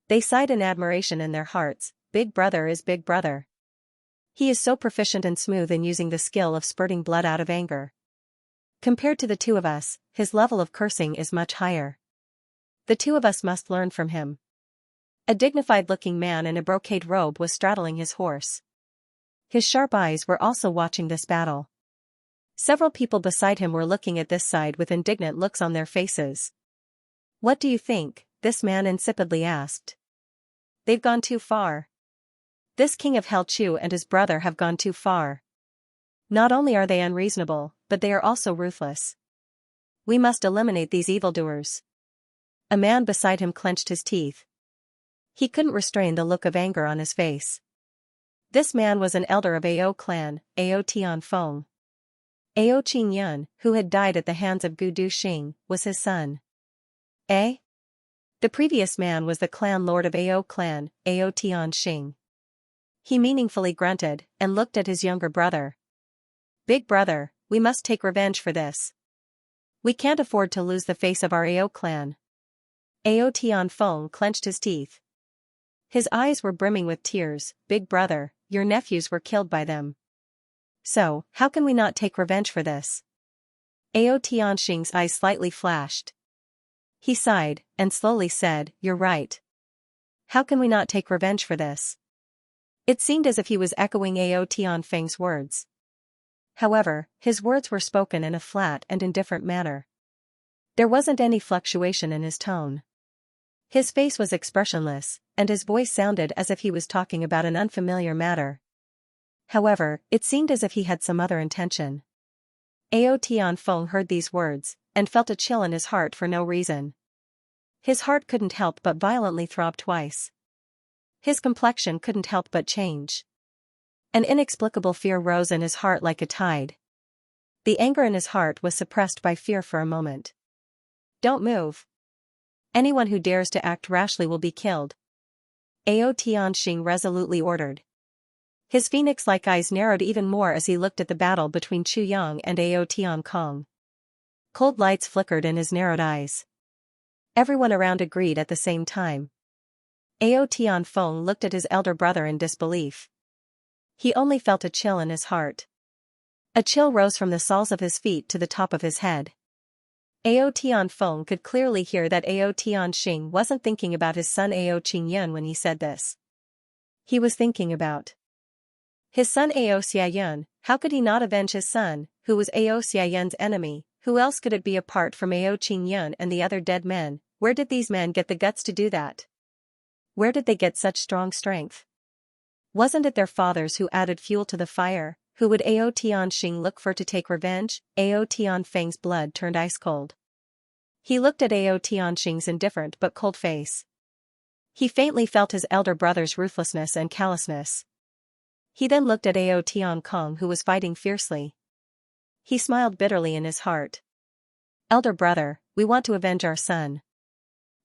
They sighed in admiration in their hearts. Big brother is big brother. He is so proficient and smooth in using the skill of spurting blood out of anger. Compared to the two of us, his level of cursing is much higher. The two of us must learn from him. A dignified-looking man in a brocade robe was straddling his horse. His sharp eyes were also watching this battle. Several people beside him were looking at this side with indignant looks on their faces. What do you think? This man insipidly asked. They've gone too far. This King of Hell Chu and his brother have gone too far. Not only are they unreasonable, but they are also ruthless. We must eliminate these evildoers. A man beside him clenched his teeth. He couldn't restrain the look of anger on his face. This man was an elder of Ao clan, Ao Tianfeng. Ao Qingyun, who had died at the hands of Gu Duxing, was his son. Eh? The previous man was the clan lord of Ao clan, Ao Tianxing. He meaningfully grunted, and looked at his younger brother. Big brother, we must take revenge for this. We can't afford to lose the face of our Ao clan. Ao Tianfeng clenched his teeth. His eyes were brimming with tears. Big brother, your nephews were killed by them. So, how can we not take revenge for this? Ao Tianxing's eyes slightly flashed. He sighed, and slowly said, You're right. How can we not take revenge for this? It seemed as if he was echoing Ao Tianfeng's words. However, his words were spoken in a flat and indifferent manner. There wasn't any fluctuation in his tone. His face was expressionless, and his voice sounded as if he was talking about an unfamiliar matter. However, it seemed as if he had some other intention. Ao Tianfeng heard these words, and felt a chill in his heart for no reason. His heart couldn't help but violently throb twice. His complexion couldn't help but change. An inexplicable fear rose in his heart like a tide. The anger in his heart was suppressed by fear for a moment. Don't move. Anyone who dares to act rashly will be killed. Ao Tianxing resolutely ordered. His phoenix-like eyes narrowed even more as he looked at the battle between Chu Yang and Ao Tiankong. Cold lights flickered in his narrowed eyes. Everyone around agreed at the same time. Ao Tianfeng looked at his elder brother in disbelief. He only felt a chill in his heart. A chill rose from the soles of his feet to the top of his head. Ao Tianfeng could clearly hear that Ao Tianxing wasn't thinking about his son Ao Qingyun when he said this. He was thinking about his son Ao Xiayun. How could he not avenge his son, who was Ao Xiayun's enemy? Who else could it be apart from Ao Qingyun and the other dead men? Where did these men get the guts to do that? Where did they get such strong strength? Wasn't it their fathers who added fuel to the fire? Who would Ao Tianxing look for to take revenge? Ao Tianfeng's blood turned ice cold. He looked at Ao Tianxing's indifferent but cold face. He faintly felt his elder brother's ruthlessness and callousness. He then looked at Ao Tiankong, who was fighting fiercely. He smiled bitterly in his heart. Elder brother, we want to avenge our son.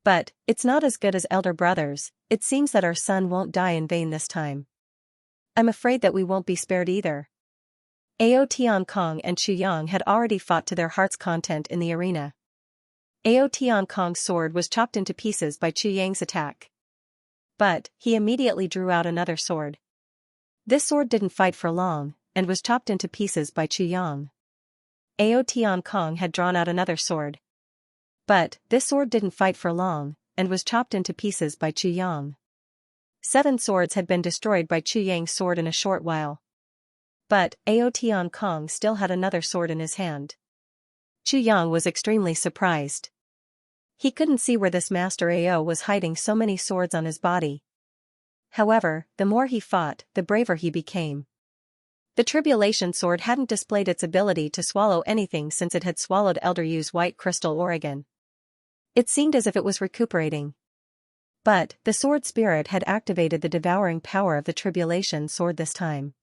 But, it's not as good as elder brothers. It seems that our son won't die in vain this time. I'm afraid that we won't be spared either. Ao Tiankong and Chu Yang had already fought to their heart's content in the arena. Ao Tiankong's sword was chopped into pieces by Chu Yang's attack. But, he immediately drew out another sword. This sword didn't fight for long, and was chopped into pieces by Chu Yang. Ao Tiankong had drawn out another sword. But, this sword didn't fight for long, and was chopped into pieces by Chu Yang. 7 swords had been destroyed by Chu Yang's sword in a short while. But, Ao Tiankong still had another sword in his hand. Chu Yang was extremely surprised. He couldn't see where this Master Ao was hiding so many swords on his body. However, the more he fought, the braver he became. The Tribulation Sword hadn't displayed its ability to swallow anything since it had swallowed Elder Yu's white crystal organ. It seemed as if it was recuperating. But, the sword spirit had activated the devouring power of the Tribulation Sword this time.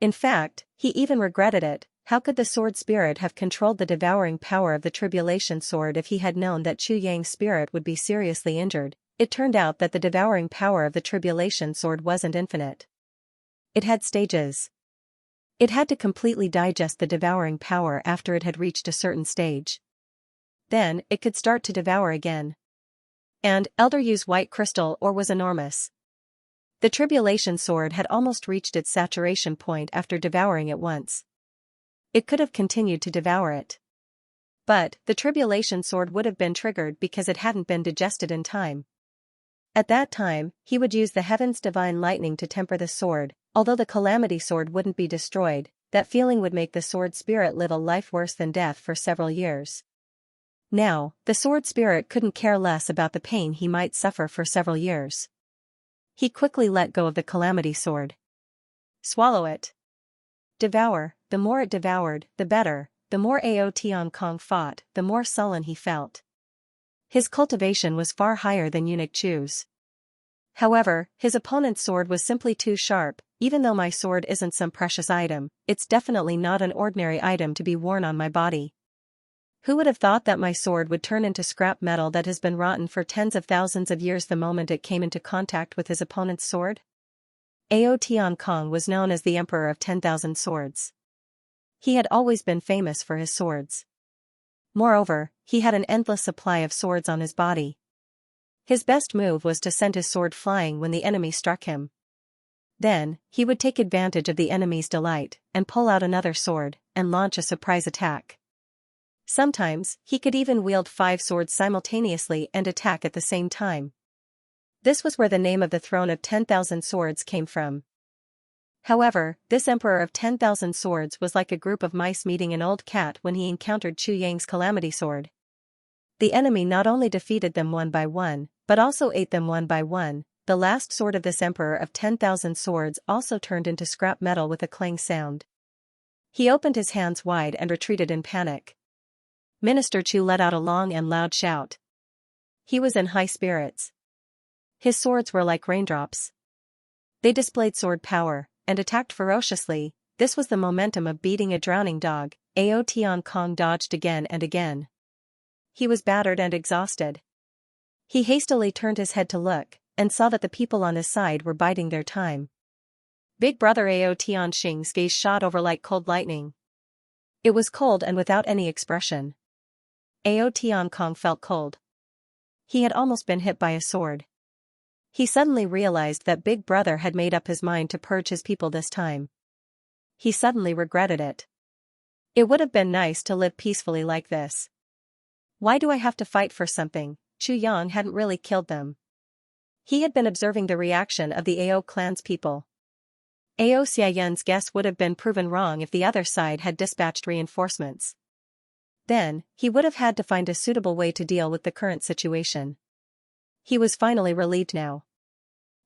In fact, he even regretted it. How could the sword spirit have controlled the devouring power of the Tribulation Sword if he had known that Chu Yang's spirit would be seriously injured? It turned out that the devouring power of the Tribulation Sword wasn't infinite. It had stages. It had to completely digest the devouring power after it had reached a certain stage. Then, it could start to devour again. And, Elder Yu's white crystal ore was enormous. The Tribulation Sword had almost reached its saturation point after devouring it once. It could have continued to devour it. But, the Tribulation Sword would have been triggered because it hadn't been digested in time. At that time, he would use the heaven's divine lightning to temper the sword. Although the Calamity Sword wouldn't be destroyed, that feeling would make the sword spirit live a life worse than death for several years. Now, the sword spirit couldn't care less about the pain he might suffer for several years. He quickly let go of the Calamity Sword. Swallow it. Devour. The more it devoured, the better. The more Ao Tiankong fought, the more sullen he felt. His cultivation was far higher than Eunuch Chu's. However, his opponent's sword was simply too sharp. Even though my sword isn't some precious item, it's definitely not an ordinary item to be worn on my body. Who would have thought that my sword would turn into scrap metal that has been rotten for tens of thousands of years the moment it came into contact with his opponent's sword? Ao Tiankong was known as the Emperor of 10,000 Swords. He had always been famous for his swords. Moreover, he had an endless supply of swords on his body. His best move was to send his sword flying when the enemy struck him. Then, he would take advantage of the enemy's delight, and pull out another sword, and launch a surprise attack. Sometimes, he could even wield 5 swords simultaneously and attack at the same time. This was where the name of the Throne of 10,000 Swords came from. However, this Emperor of 10,000 Swords was like a group of mice meeting an old cat when he encountered Chu Yang's Calamity Sword. The enemy not only defeated them one by one, but also ate them one by one. The last sword of this Emperor of 10,000 Swords also turned into scrap metal with a clang sound. He opened his hands wide and retreated in panic. Minister Chu let out a long and loud shout. He was in high spirits. His swords were like raindrops. They displayed sword power, and attacked ferociously. This was the momentum of beating a drowning dog. Ao Tiankong dodged again and again. He was battered and exhausted. He hastily turned his head to look, and saw that the people on his side were biding their time. Big brother Ao Tianxing's gaze shot over like cold lightning. It was cold and without any expression. Ao Tiankong felt cold. He had almost been hit by a sword. He suddenly realized that Big Brother had made up his mind to purge his people this time. He suddenly regretted it. It would have been nice to live peacefully like this. Why do I have to fight for something? Chu Yang hadn't really killed them. He had been observing the reaction of the Ao clan's people. Ao Xiaoyun's guess would have been proven wrong if the other side had dispatched reinforcements. Then, he would have had to find a suitable way to deal with the current situation. He was finally relieved now.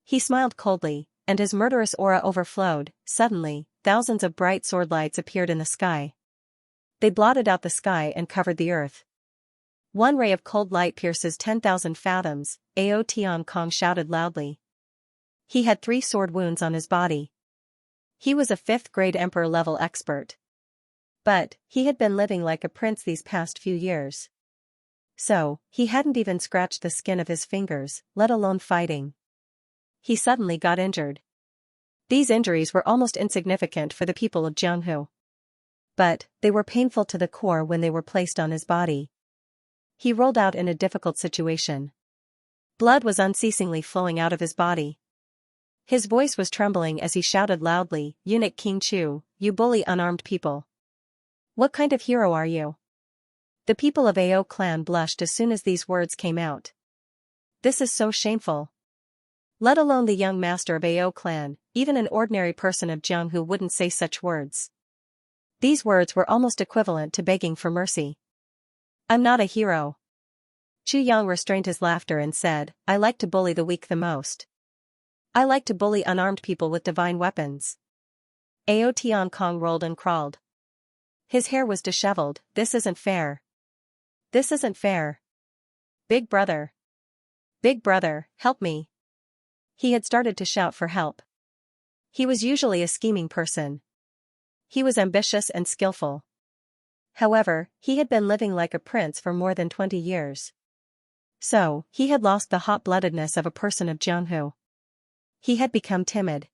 He smiled coldly, and his murderous aura overflowed. Suddenly, thousands of bright sword lights appeared in the sky. They blotted out the sky and covered the earth. One ray of cold light pierces 10,000 fathoms, Ao Tiankong shouted loudly. He had 3 sword wounds on his body. He was a 5th-grade emperor-level expert. But, he had been living like a prince these past few years. So, he hadn't even scratched the skin of his fingers, let alone fighting. He suddenly got injured. These injuries were almost insignificant for the people of Jianghu. But, they were painful to the core when they were placed on his body. He rolled out in a difficult situation. Blood was unceasingly flowing out of his body. His voice was trembling as he shouted loudly, "Eunuch King Chu, you bully unarmed people. What kind of hero are you?" The people of Ao clan blushed as soon as these words came out. This is so shameful. Let alone the young master of Ao clan, even an ordinary person of Jianghu wouldn't say such words. These words were almost equivalent to begging for mercy. I'm not a hero. Chu Yang restrained his laughter and said, I like to bully the weak the most. I like to bully unarmed people with divine weapons. Ao Tiankong rolled and crawled. His hair was disheveled. This isn't fair. This isn't fair. Big brother. Big brother, help me. He had started to shout for help. He was usually a scheming person. He was ambitious and skillful. However, he had been living like a prince for more than 20 years. So, he had lost the hot-bloodedness of a person of Jianghu. He had become timid.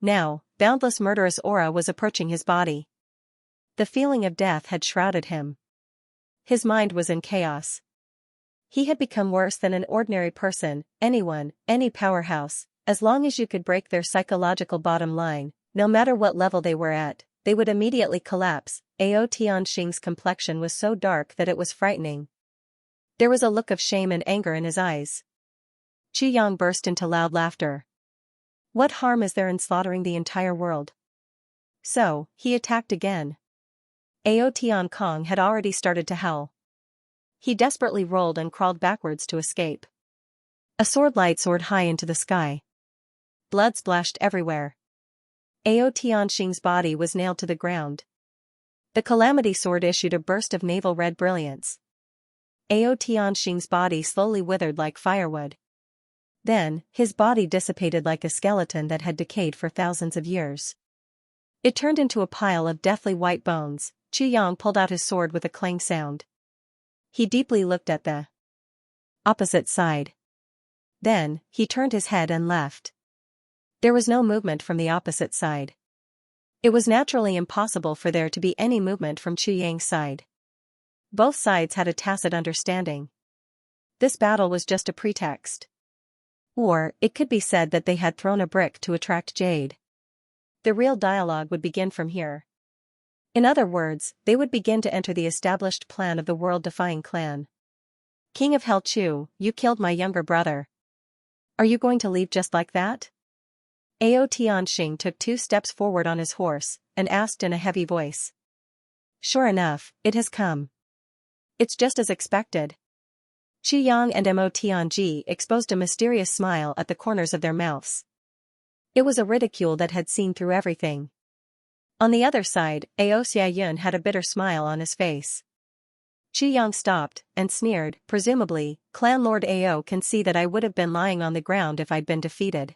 Now, boundless murderous aura was approaching his body. The feeling of death had shrouded him. His mind was in chaos. He had become worse than an ordinary person, anyone, any powerhouse, as long as you could break their psychological bottom line, no matter what level they were at, they would immediately collapse. Ao Tianxing's complexion was so dark that it was frightening. There was a look of shame and anger in his eyes. Chu Yang burst into loud laughter. What harm is there in slaughtering the entire world? So, he attacked again. Ao Tiankong had already started to howl. He desperately rolled and crawled backwards to escape. A sword light soared high into the sky. Blood splashed everywhere. Ao Tianxing's body was nailed to the ground. The calamity sword issued a burst of navel red brilliance. Ao Tianxing's body slowly withered like firewood. Then, his body dissipated like a skeleton that had decayed for thousands of years. It turned into a pile of deathly white bones. Chu Yang pulled out his sword with a clang sound. He deeply looked at the opposite side. Then, he turned his head and left. There was no movement from the opposite side. It was naturally impossible for there to be any movement from Chu Yang's side. Both sides had a tacit understanding. This battle was just a pretext. Or, it could be said that they had thrown a brick to attract jade. The real dialogue would begin from here. In other words, they would begin to enter the established plan of the world-defying clan. King of Hell Chu, you killed my younger brother. Are you going to leave just like that? Ao Tianxing took 2 steps forward on his horse, and asked in a heavy voice. Sure enough, it has come. It's just as expected. Chu Yang and Mo Tianji exposed a mysterious smile at the corners of their mouths. It was a ridicule that had seen through everything. On the other side, Ao Xiaoyun had a bitter smile on his face. Chu Yang stopped, and sneered, presumably, Clan Lord Ao can see that I would have been lying on the ground if I'd been defeated.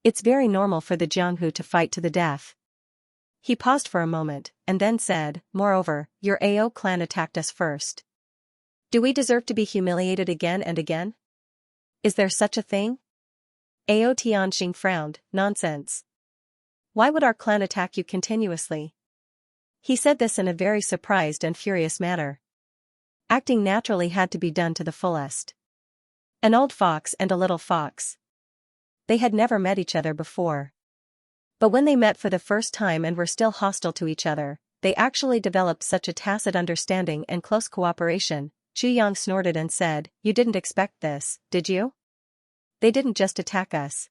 It's very normal for the Jianghu to fight to the death. He paused for a moment, and then said, moreover, your Ao clan attacked us first. Do we deserve to be humiliated again and again? Is there such a thing? Ao Tianxing frowned, nonsense. Why would our clan attack you continuously? He said this in a very surprised and furious manner. Acting naturally had to be done to the fullest. An old fox and a little fox. They had never met each other before. But when they met for the first time and were still hostile to each other, they actually developed such a tacit understanding and close cooperation. Xianxia snorted and said, "You didn't expect this, did you? They didn't just attack us.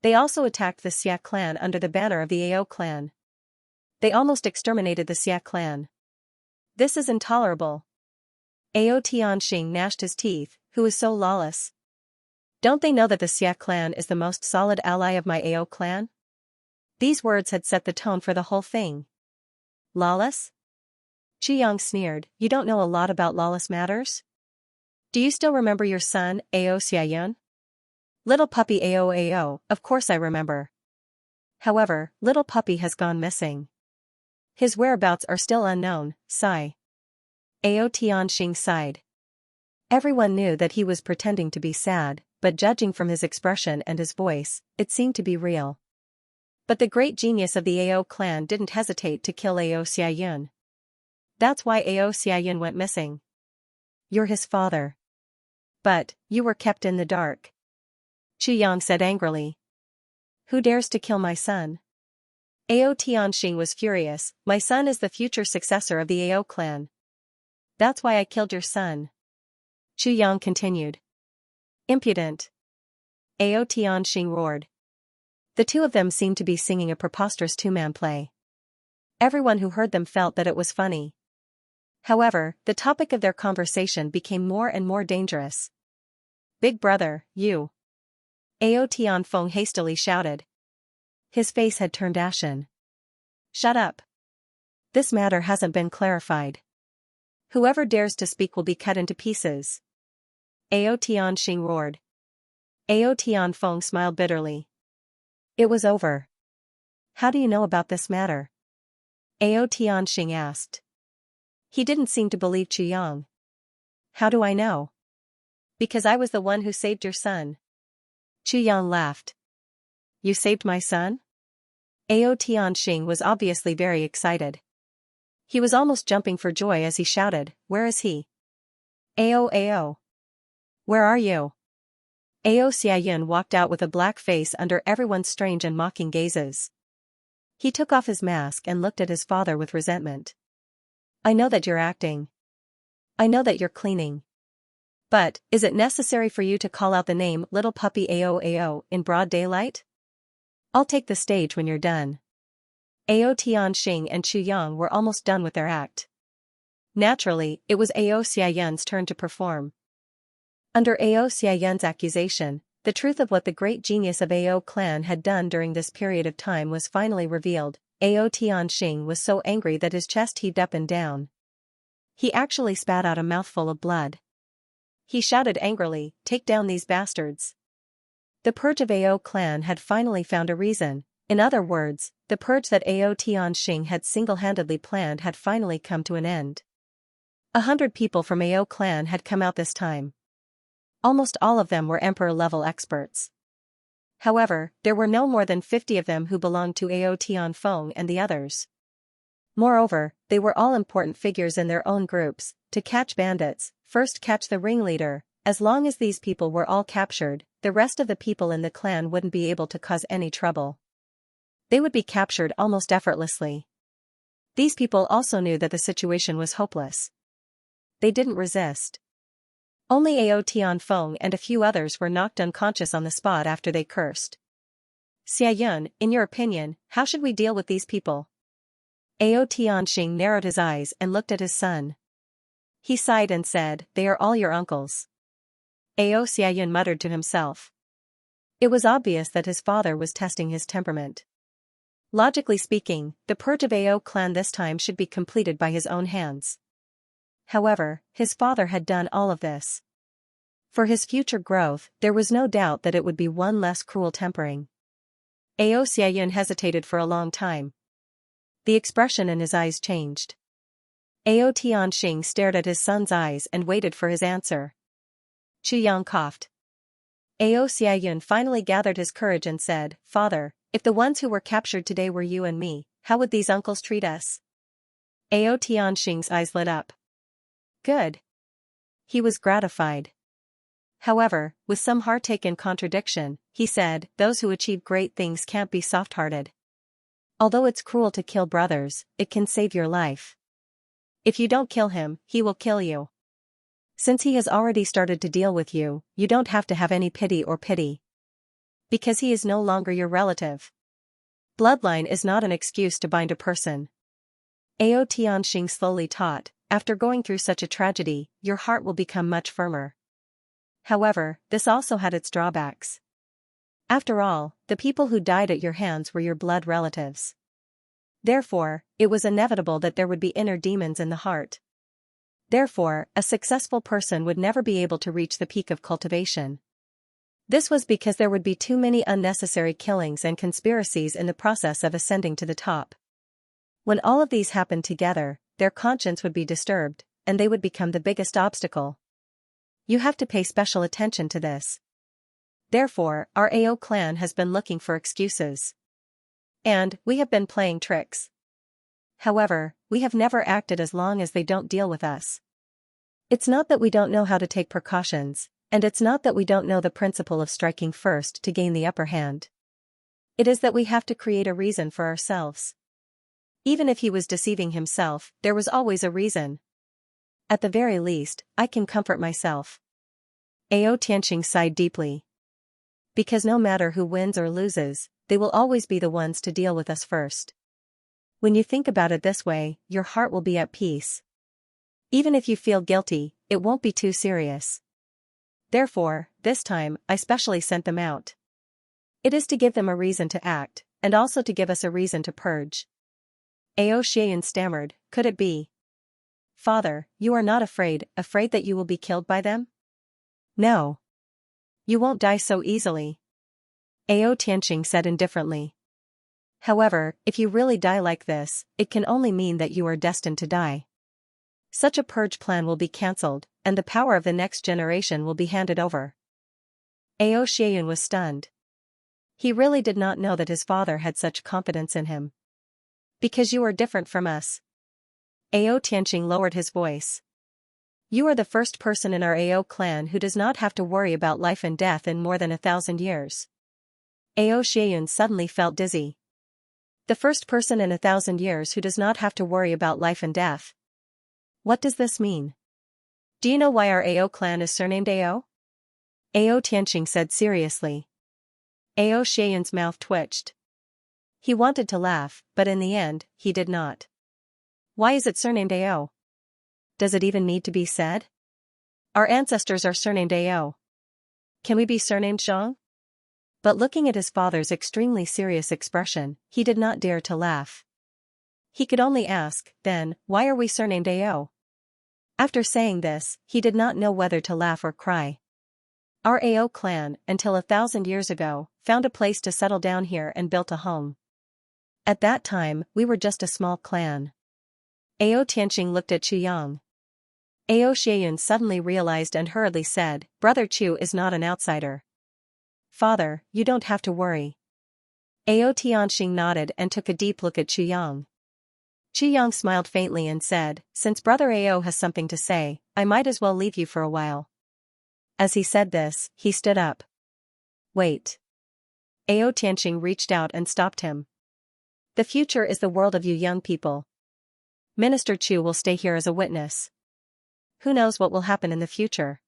They also attacked the Xia clan under the banner of the Ao clan. They almost exterminated the Xia clan. This is intolerable." Ao Tianxing gnashed his teeth. Who is so lawless? Don't they know that the Xia clan is the most solid ally of my Ao clan? These words had set the tone for the whole thing. Lawless? Xianxia sneered, "You don't know a lot about lawless matters? Do you still remember your son, Ao Xiaoyun? Little puppy Ao, of course I remember. However, little puppy has gone missing. His whereabouts are still unknown." Sigh. Ao Tianxing sighed. Everyone knew that he was pretending to be sad, but judging from his expression and his voice, it seemed to be real. But the great genius of the Ao clan didn't hesitate to kill Ao Xiaoyun. That's why Ao Xiaoyun went missing. You're his father. But, you were kept in the dark. Xianxia said angrily. Who dares to kill my son? Ao Tianxing was furious. My son is the future successor of the Ao clan. That's why I killed your son. Xianxia continued. Impudent. Ao Tianxing roared. The two of them seemed to be singing a preposterous two-man play. Everyone who heard them felt that it was funny. However, the topic of their conversation became more and more dangerous. Big brother, you. Ao Tianfeng hastily shouted. His face had turned ashen. Shut up. This matter hasn't been clarified. Whoever dares to speak will be cut into pieces. Ao Tianxing roared. Ao Tianfeng smiled bitterly. It was over. How do you know about this matter? Ao Tianxing asked. He didn't seem to believe Xianxia. How do I know? Because I was the one who saved your son. Xianxia laughed. You saved my son? Ao Tianxing was obviously very excited. He was almost jumping for joy as he shouted, Where is he? Ao. Where are you? Ao Xiaoyun walked out with a black face under everyone's strange and mocking gazes. He took off his mask and looked at his father with resentment. I know that you're acting. I know that you're cleaning. But, is it necessary for you to call out the name little puppy Ao in broad daylight? I'll take the stage when you're done. Ao Tianxing and Xianxia were almost done with their act. Naturally, it was Ao Xiaoyun's turn to perform. Under Ao Xiaoyun's accusation, the truth of what the great genius of Ao clan had done during this period of time was finally revealed. Ao Tianxing was so angry that his chest heaved up and down. He actually spat out a mouthful of blood. He shouted angrily, Take down these bastards. The purge of Ao clan had finally found a reason. In other words, the purge that Ao Tianxing had single-handedly planned had finally come to an end. 100 people from Ao clan had come out this time. Almost all of them were emperor-level experts. However, there were no more than 50 of them who belonged to Ao Tianfeng and the others. Moreover, they were all important figures in their own groups. To catch bandits, first catch the ringleader. As long as these people were all captured, the rest of the people in the clan wouldn't be able to cause any trouble. They would be captured almost effortlessly. These people also knew that the situation was hopeless. They didn't resist. Only Ao Tianfeng and a few others were knocked unconscious on the spot after they cursed. Xiaoyun, in your opinion, how should we deal with these people? Ao Tianxing narrowed his eyes and looked at his son. He sighed and said, They are all your uncles. Ao Xiaoyun muttered to himself. It was obvious that his father was testing his temperament. Logically speaking, the purge of Ao clan this time should be completed by his own hands. However, his father had done all of this. For his future growth, there was no doubt that it would be one less cruel tempering. Ao Xiaoyun hesitated for a long time. The expression in his eyes changed. Ao Tianxing stared at his son's eyes and waited for his answer. Xianxia coughed. Ao Xiaoyun finally gathered his courage and said, Father, if the ones who were captured today were you and me, how would these uncles treat us? Ao Tianxing's eyes lit up. Good. He was gratified. However, with some heartache and contradiction, he said, Those who achieve great things can't be soft-hearted. Although it's cruel to kill brothers, it can save your life. If you don't kill him, he will kill you. Since he has already started to deal with you, you don't have to have any pity. Because he is no longer your relative. Bloodline is not an excuse to bind a person. Ao Tianxing slowly taught, after going through such a tragedy, your heart will become much firmer. However, this also had its drawbacks. After all, the people who died at your hands were your blood relatives. Therefore, it was inevitable that there would be inner demons in the heart. Therefore, a successful person would never be able to reach the peak of cultivation. This was because there would be too many unnecessary killings and conspiracies in the process of ascending to the top. When all of these happened together, their conscience would be disturbed, and they would become the biggest obstacle. You have to pay special attention to this. Therefore, our Ao clan has been looking for excuses. And, we have been playing tricks. However, we have never acted as long as they don't deal with us. It's not that we don't know how to take precautions, and it's not that we don't know the principle of striking first to gain the upper hand. It is that we have to create a reason for ourselves. Even if he was deceiving himself, there was always a reason. At the very least, I can comfort myself. Ao Tianxing sighed deeply. Because no matter who wins or loses, they will always be the ones to deal with us first. When you think about it this way, your heart will be at peace. Even if you feel guilty, it won't be too serious. Therefore, this time, I specially sent them out. It is to give them a reason to act, and also to give us a reason to purge. Ao Xian stammered, could it be? Father, you are not afraid that you will be killed by them? No. You won't die so easily. Ao Tianxing said indifferently. However, if you really die like this, it can only mean that you are destined to die. Such a purge plan will be cancelled, and the power of the next generation will be handed over. Ao Xian was stunned. He really did not know that his father had such confidence in him. Because you are different from us. Ao Tianxing lowered his voice. You are the first person in our Ao clan who does not have to worry about life and death in more than 1,000 years. Ao Xian suddenly felt dizzy. The first person in 1,000 years who does not have to worry about life and death. What does this mean? Do you know why our Ao clan is surnamed Ao? Ao Tianxing said seriously. Ao Xian's mouth twitched. He wanted to laugh, but in the end, he did not. Why is it surnamed Ao? Does it even need to be said? Our ancestors are surnamed Ao. Can we be surnamed Zhang? But looking at his father's extremely serious expression, he did not dare to laugh. He could only ask, then, why are we surnamed Ao? After saying this, he did not know whether to laugh or cry. Our Ao clan, until 1,000 years ago, found a place to settle down here and built a home. At that time, we were just a small clan. Ao Tianxing looked at Chu Yang. Ao Xian suddenly realized and hurriedly said, Brother Chu is not an outsider. Father, you don't have to worry. Ao Tianxing nodded and took a deep look at Chu Yang. Chu Yang smiled faintly and said, since Brother Ao has something to say, I might as well leave you for a while. As he said this, he stood up. Wait. Ao Tianxing reached out and stopped him. The future is the world of you young people. Minister Chu will stay here as a witness. Who knows what will happen in the future?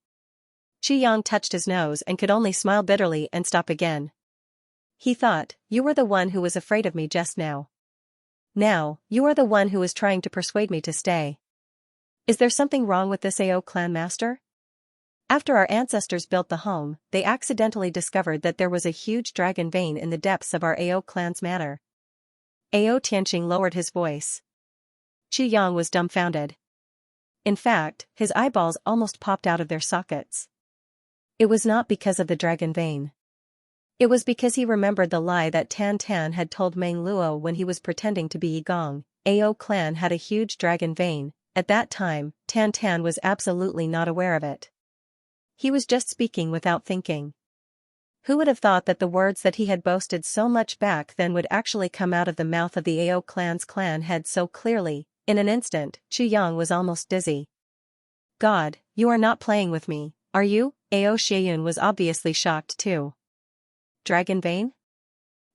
Chu Yang touched his nose and could only smile bitterly and stop again. He thought, you were the one who was afraid of me just now. Now, you are the one who is trying to persuade me to stay. Is there something wrong with this Ao clan master? After our ancestors built the home, they accidentally discovered that there was a huge dragon vein in the depths of our Ao clan's manor. Ao Tianxing lowered his voice. Chu Yang was dumbfounded. In fact, his eyeballs almost popped out of their sockets. It was not because of the dragon vein. It was because he remembered the lie that Tan Tan had told Meng Luo when he was pretending to be Yigong. Ao clan had a huge dragon vein. At that time, Tan Tan was absolutely not aware of it. He was just speaking without thinking. Who would have thought that the words that he had boasted so much back then would actually come out of the mouth of the Ao clan's clan head so clearly? In an instant, Chu Yang was almost dizzy. God, you are not playing with me, are you? Ao Xian was obviously shocked too. Dragon vein?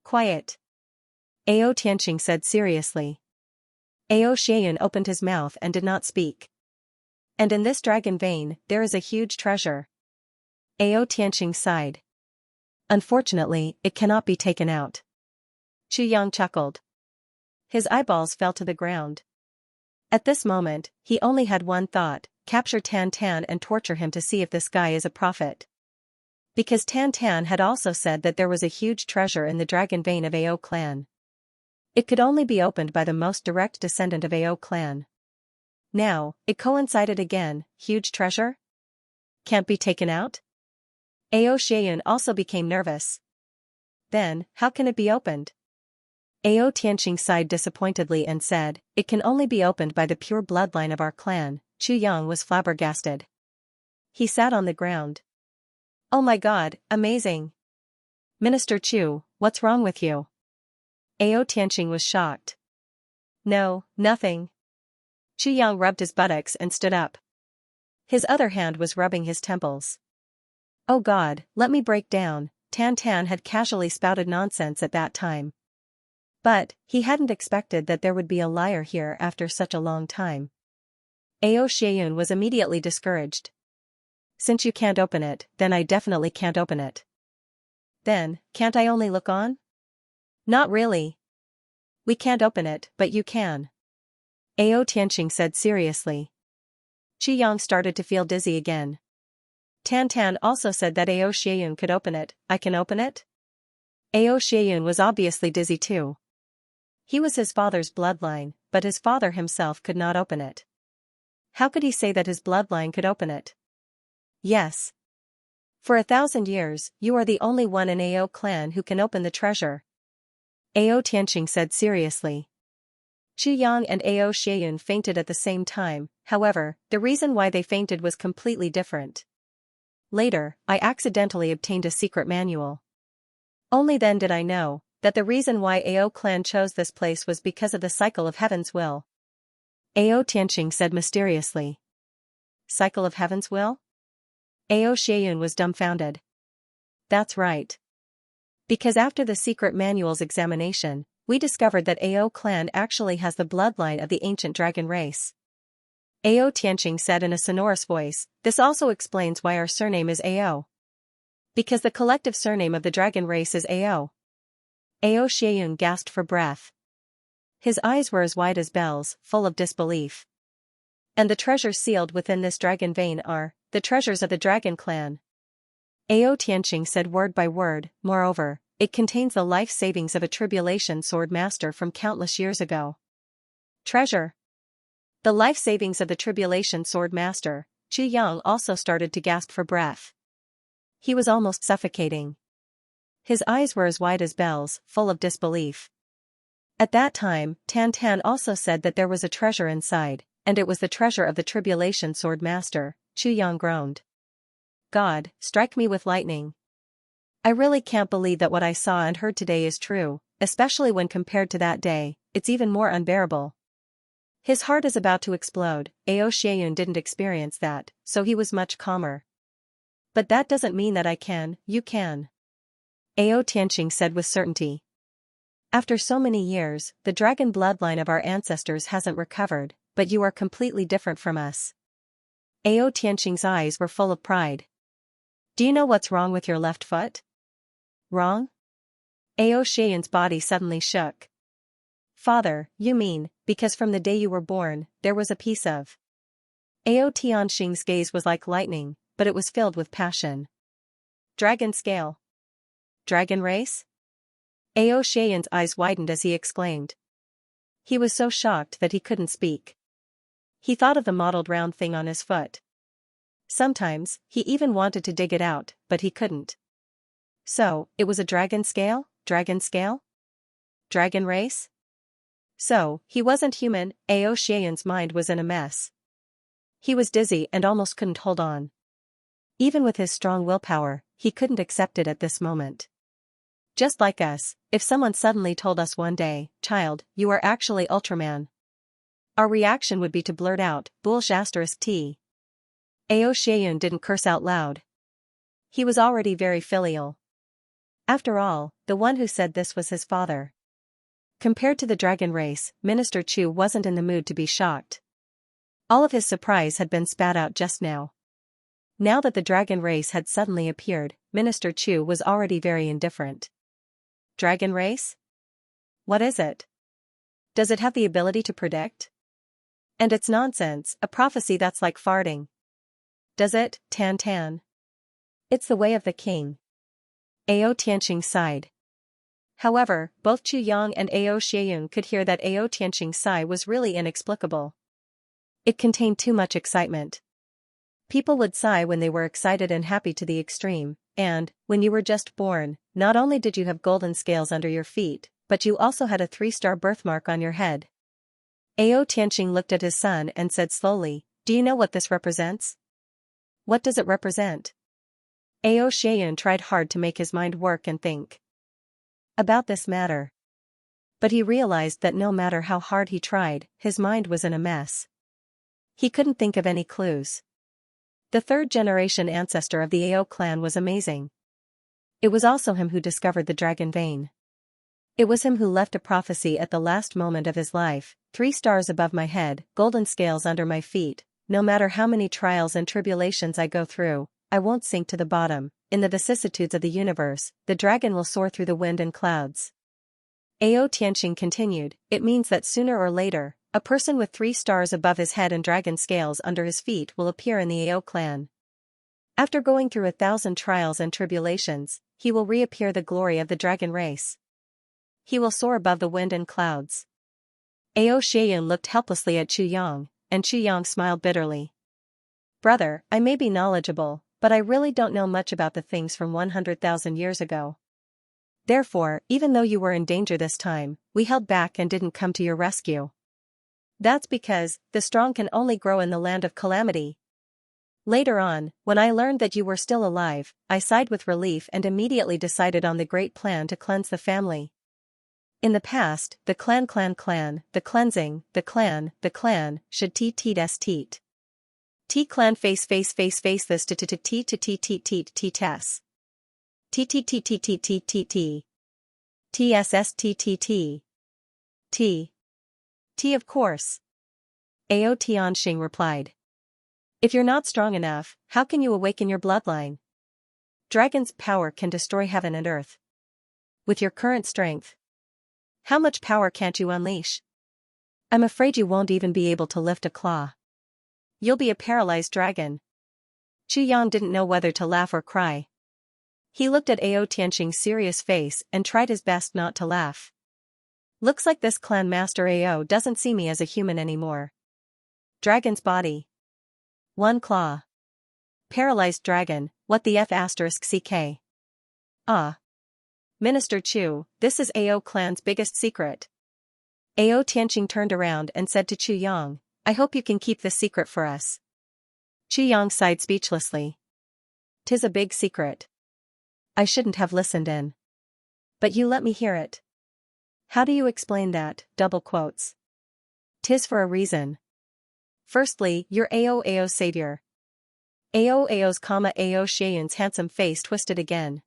Quiet. Ao Tianqing said seriously. Ao Xianyun opened his mouth and did not speak. And in this dragon vein, there is a huge treasure. Ao Tianqing sighed. Unfortunately, it cannot be taken out. Chu Yang chuckled. His eyeballs fell to the ground. At this moment, he only had one thought: capture Tan Tan and torture him to see if this guy is a prophet. Because Tan Tan had also said that there was a huge treasure in the dragon vein of Ao clan. It could only be opened by the most direct descendant of Ao clan. Now, it coincided again: huge treasure? Can't be taken out? Ao Xianyun also became nervous. Then, how can it be opened? Ao Tianqing sighed disappointedly and said, it can only be opened by the pure bloodline of our clan. Chu Yang was flabbergasted. He sat on the ground. Oh my god, amazing! Minister Chu, what's wrong with you? Ao Tianqing was shocked. No, nothing. Chu Yang rubbed his buttocks and stood up. His other hand was rubbing his temples. Oh god, let me break down. Tan Tan had casually spouted nonsense at that time. But, he hadn't expected that there would be a liar here after such a long time. Ao Xianyun was immediately discouraged. Since you can't open it, then I definitely can't open it. Then, can't I only look on? Not really. We can't open it, but you can. Ao Tianqing said seriously. Chu Yang started to feel dizzy again. Tan Tan also said that Ao Xianyun could open it. I can open it? Ao Xianyun was obviously dizzy too. He was his father's bloodline, but his father himself could not open it. How could he say that his bloodline could open it? Yes. For 1,000 years, you are the only one in Ao clan who can open the treasure. Ao Tianqing said seriously. Chu Yang and Ao Xianyun fainted at the same time. However, the reason why they fainted was completely different. Later, I accidentally obtained a secret manual. Only then did I know that the reason why Ao clan chose this place was because of the cycle of heaven's will. Ao Tianqing said mysteriously. Cycle of heaven's will? Ao Xianyun was dumbfounded. That's right. Because after the secret manual's examination, we discovered that Ao clan actually has the bloodline of the ancient dragon race. Ao Tianqing said in a sonorous voice, this also explains why our surname is Ao. Because the collective surname of the dragon race is Ao. Ao Xianyun gasped for breath. His eyes were as wide as bells, full of disbelief. And the treasures sealed within this dragon vein are the treasures of the dragon clan. Ao Tianqing said word by word. Moreover, it contains the life savings of a tribulation sword master from countless years ago. Treasure. The life savings of the tribulation sword master. Chu Yang also started to gasp for breath. He was almost suffocating. His eyes were as wide as bells, full of disbelief. At that time, Tan Tan also said that there was a treasure inside, and it was the treasure of the tribulation sword master. Chu Yang groaned. God, strike me with lightning. I really can't believe that what I saw and heard today is true, especially when compared to that day. It's even more unbearable. His heart is about to explode. Ao Xianyun didn't experience that, so he was much calmer. But that doesn't mean that I can. You can. Ao Tianqing said with certainty. After so many years, the dragon bloodline of our ancestors hasn't recovered, but you are completely different from us. Ao Tianqing's eyes were full of pride. Do you know what's wrong with your left foot? Wrong? Ao Xianyun's body suddenly shook. Father, you mean, because from the day you were born, there was a piece of... Ao Tianqing's gaze was like lightning, but it was filled with passion. Dragon scale. Dragon race? Ao Xianyun's eyes widened as he exclaimed. He was so shocked that he couldn't speak. He thought of the mottled round thing on his foot. Sometimes, he even wanted to dig it out, but he couldn't. So, it was a dragon scale? Dragon scale? Dragon race? So, he wasn't human. Ao Xianyun's mind was in a mess. He was dizzy and almost couldn't hold on. Even with his strong willpower, he couldn't accept it at this moment. Just like us, if someone suddenly told us one day, child, you are actually Ultraman. Our reaction would be to blurt out, **T. Ao Xianyun didn't curse out loud. He was already very filial. After all, the one who said this was his father. Compared to the dragon race, Minister Chu wasn't in the mood to be shocked. All of his surprise had been spat out just now. Now that the dragon race had suddenly appeared, Minister Chu was already very indifferent. Dragon race? What is it? Does it have the ability to predict? And it's nonsense, a prophecy that's like farting. Does it, Tan Tan? It's the way of the king. Ao Tianqing sighed. However, both Chu Yang and Ao Xieyun could hear that Ao Tianqing's sigh was really inexplicable. It contained too much excitement. People would sigh when they were excited and happy to the extreme, and, when you were just born, not only did you have golden scales under your feet, but you also had a 3-star birthmark on your head. Ao Tianqing looked at his son and said slowly, "Do you know what this represents?" "What does it represent?" Ao Xieyun tried hard to make his mind work and think about this matter. But he realized that no matter how hard he tried, his mind was in a mess. He couldn't think of any clues. The third-generation ancestor of the Ao clan was amazing. It was also him who discovered the dragon vein. It was him who left a prophecy at the last moment of his life: 3 stars above my head, golden scales under my feet. No matter how many trials and tribulations I go through, I won't sink to the bottom. In the vicissitudes of the universe, the dragon will soar through the wind and clouds. Ao Tianqing continued, "It means that sooner or later, a person with 3 stars above his head and dragon scales under his feet will appear in the Ao clan. After going through 1,000 trials and tribulations, he will reappear the glory of the dragon race. He will soar above the wind and clouds." Ao Xieyun looked helplessly at Chu Yang, and Chu Yang smiled bitterly. "Brother, I may be knowledgeable, but I really don't know much about the things from 100,000 years ago. Therefore, even though you were in danger this time, we held back and didn't come to your rescue. That's because the strong can only grow in the land of calamity. Later on, when I learned that you were still alive, I sighed with relief and immediately decided on the great plan to cleanse the family. In the past, the clan, the cleansing, the clan, should teat. T-clan face this to tess. T. TSSTTT. T of course. Ao Tianqing replied. If you're not strong enough, how can you awaken your bloodline? Dragon's power can destroy heaven and earth. With your current strength, how much power can't you unleash? I'm afraid you won't even be able to lift a claw. You'll be a paralyzed dragon. Chu Yang didn't know whether to laugh or cry. He looked at Ao Tianqing's serious face and tried his best not to laugh. Looks like this clan master Ao doesn't see me as a human anymore. Dragon's body. 1 claw. Paralyzed dragon, what the f***ck? Ah. Minister Chu, this is Ao clan's biggest secret. Ao Tianqing turned around and said to Chu Yang, I hope you can keep this secret for us. Chu Yang sighed speechlessly. 'Tis a big secret. I shouldn't have listened in. But you let me hear it. How do you explain that, double quotes? 'Tis for a reason. Firstly, you're Ao's savior. Ao's, Ao Xieyun's handsome face twisted again.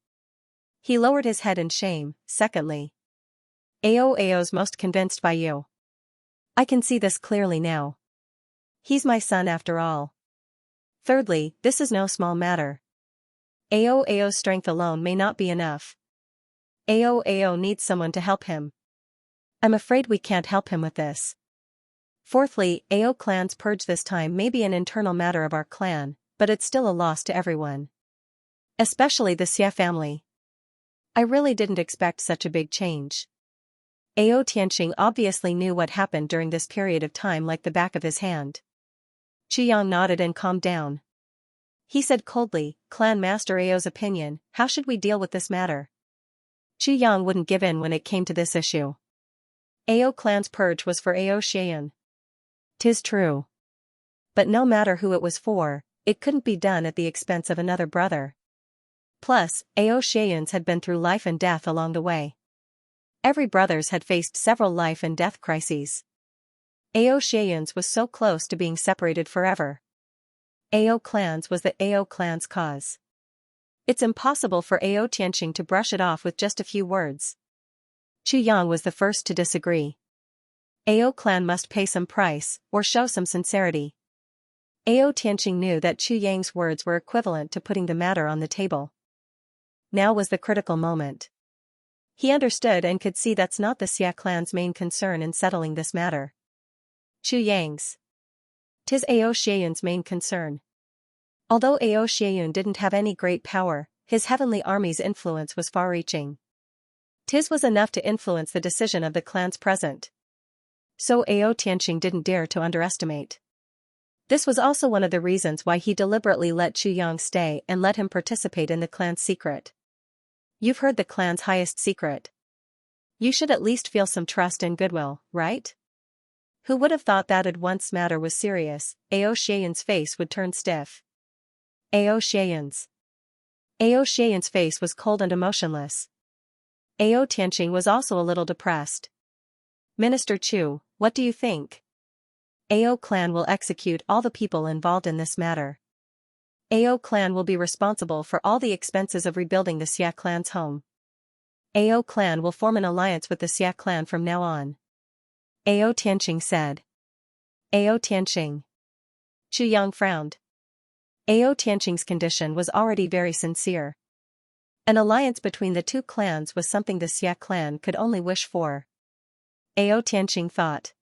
He lowered his head in shame. Secondly, Ao's most convinced by you. I can see this clearly now. He's my son after all. Thirdly, this is no small matter. Ao's strength alone may not be enough. Ao needs someone to help him. I'm afraid we can't help him with this. Fourthly, Ao clan's purge this time may be an internal matter of our clan, but it's still a loss to everyone. Especially the Xia family. I really didn't expect such a big change. Ao Tianqing obviously knew what happened during this period of time like the back of his hand. Chu Yang nodded and calmed down. He said coldly, Clan Master Ao's opinion, how should we deal with this matter? Chu Yang wouldn't give in when it came to this issue. Ao clan's purge was for Ao Xieyun. 'Tis true. But no matter who it was for, it couldn't be done at the expense of another brother. Plus, Ao Xieyun's had been through life and death along the way. Every brother's had faced several life and death crises. Ao Xieyun's was so close to being separated forever. Ao clan's was the Ao clan's cause. It's impossible for Ao Tianqing to brush it off with just a few words. Chu Yang was the first to disagree. AO clan must pay some price, or show some sincerity. AO Tianqing knew that Chu Yang's words were equivalent to putting the matter on the table. Now was the critical moment. He understood and could see that's not the Xia clan's main concern in settling this matter. Chu Yang's. 'Tis Ao Xianyun's main concern. Although Ao Xianyun didn't have any great power, his heavenly army's influence was far-reaching. 'Tis was enough to influence the decision of the clan's present. So Ao Tianqing didn't dare to underestimate. This was also one of the reasons why he deliberately let Chu Yang stay and let him participate in the clan's secret. You've heard the clan's highest secret. You should at least feel some trust and goodwill, right? Who would have thought that'd once matter was serious? Ao Xianyun's face would turn stiff. Ao Xianyun's face was cold and emotionless. Ao Tianqing was also a little depressed. Minister Chu, what do you think? AO clan will execute all the people involved in this matter. AO clan will be responsible for all the expenses of rebuilding the Xia clan's home. AO clan will form an alliance with the Xia clan from now on. Ao Tianqing said. Ao Tianqing. Chu Yang frowned. Ao Tianqing's condition was already very sincere. An alliance between the two clans was something the Xia clan could only wish for. Ao Tianqing thought.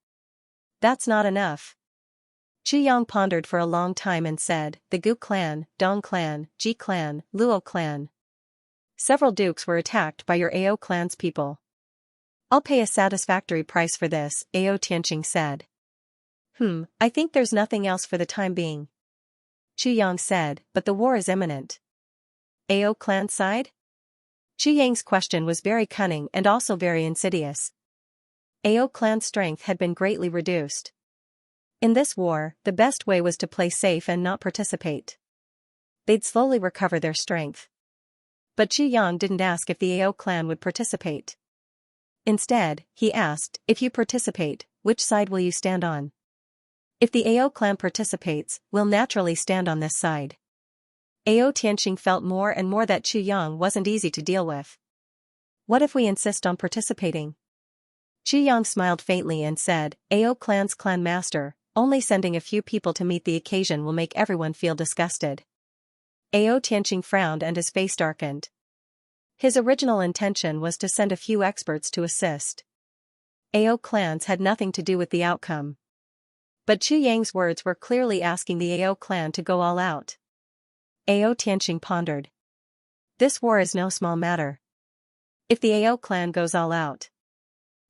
That's not enough. Chu Yang pondered for a long time and said, the Gu clan, Dong clan, Ji clan, Luo clan. Several dukes were attacked by your Ao clan's people. I'll pay a satisfactory price for this, Ao Tianqing said. I think there's nothing else for the time being. Chu Yang said, but the war is imminent. Ao clan side? Chu Yang's question was very cunning and also very insidious. Ao clan's strength had been greatly reduced. In this war, the best way was to play safe and not participate. They'd slowly recover their strength. But Chu Yang didn't ask if the Ao clan would participate. Instead, he asked, if you participate, which side will you stand on? If the Ao clan participates, we'll naturally stand on this side. Ao Tianqing felt more and more that Chu Yang wasn't easy to deal with. What if we insist on participating? Chu Yang smiled faintly and said, Ao clan's clan master, only sending a few people to meet the occasion will make everyone feel disgusted. Ao Tianqing frowned and his face darkened. His original intention was to send a few experts to assist. Ao clans had nothing to do with the outcome. But Chu Yang's words were clearly asking the Ao clan to go all out. Ao Tianqing pondered. This war is no small matter. If the Ao clan goes all out,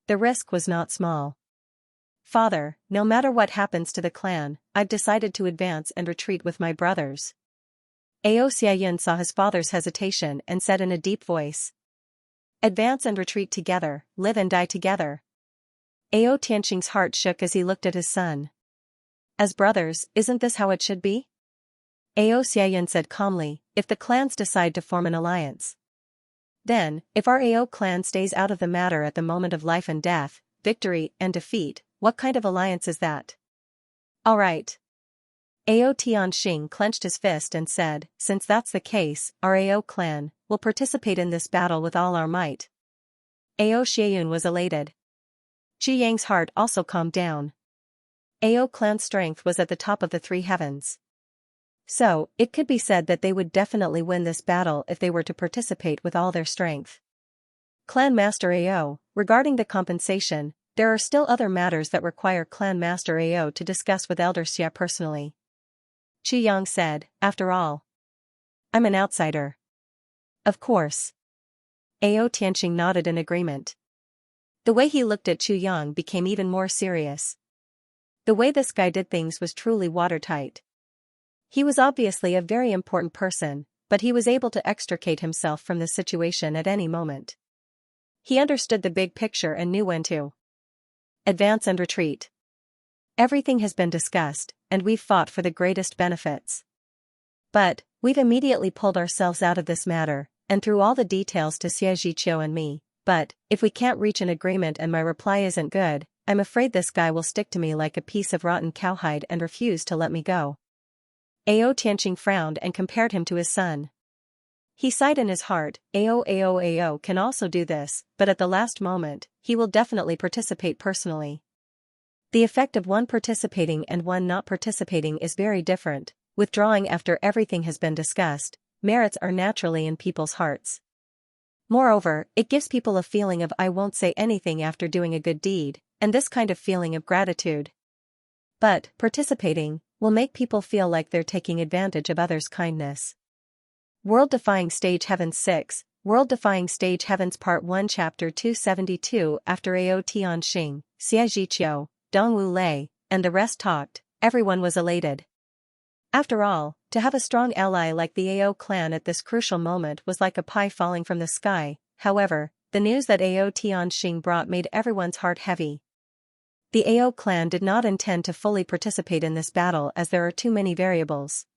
the risk was not small. Father, no matter what happens to the clan, I've decided to advance and retreat with my brothers. Ao Xianyun saw his father's hesitation and said in a deep voice. Advance and retreat together, live and die together. Ao Tianqing's heart shook as he looked at his son. As brothers, isn't this how it should be? Ao Xianyun said calmly, if the clans decide to form an alliance. Then, if our Ao clan stays out of the matter at the moment of life and death, victory and defeat, what kind of alliance is that? All right. Ao Tianqing clenched his fist and said, since that's the case, our Ao clan will participate in this battle with all our might. Ao Xianyun was elated. Chu Yang's heart also calmed down. Ao clan's strength was at the top of the three heavens. So, it could be said that they would definitely win this battle if they were to participate with all their strength. Clan Master Ao, regarding the compensation, there are still other matters that require Clan Master Ao to discuss with Elder Xia personally. Chu Yang said, after all, I'm an outsider. Of course. Ao Tianqing nodded in agreement. The way he looked at Chu Yang became even more serious. The way this guy did things was truly watertight. He was obviously a very important person, but he was able to extricate himself from the situation at any moment. He understood the big picture and knew when to advance and retreat. Everything has been discussed, and we've fought for the greatest benefits. But, we've immediately pulled ourselves out of this matter, and threw all the details to Xie Zhiqiu and me, but, if we can't reach an agreement and my reply isn't good, I'm afraid this guy will stick to me like a piece of rotten cowhide and refuse to let me go. Ao Tianqing frowned and compared him to his son. He sighed in his heart, Ao can also do this, but at the last moment, he will definitely participate personally. The effect of one participating and one not participating is very different. Withdrawing after everything has been discussed, merits are naturally in people's hearts. Moreover, it gives people a feeling of I won't say anything after doing a good deed, and this kind of feeling of gratitude. But, participating, will make people feel like they're taking advantage of others' kindness. World-Defying Stage Heavens 6, World-Defying Stage Heavens Part 1 Chapter 272 After Ao Tianxing, Xianxia, Dongwu Lei, and the rest talked, everyone was elated. After all, to have a strong ally like the Ao clan at this crucial moment was like a pie falling from the sky. However, the news that Ao Tianxing brought made everyone's heart heavy. The Ao clan did not intend to fully participate in this battle as there are too many variables.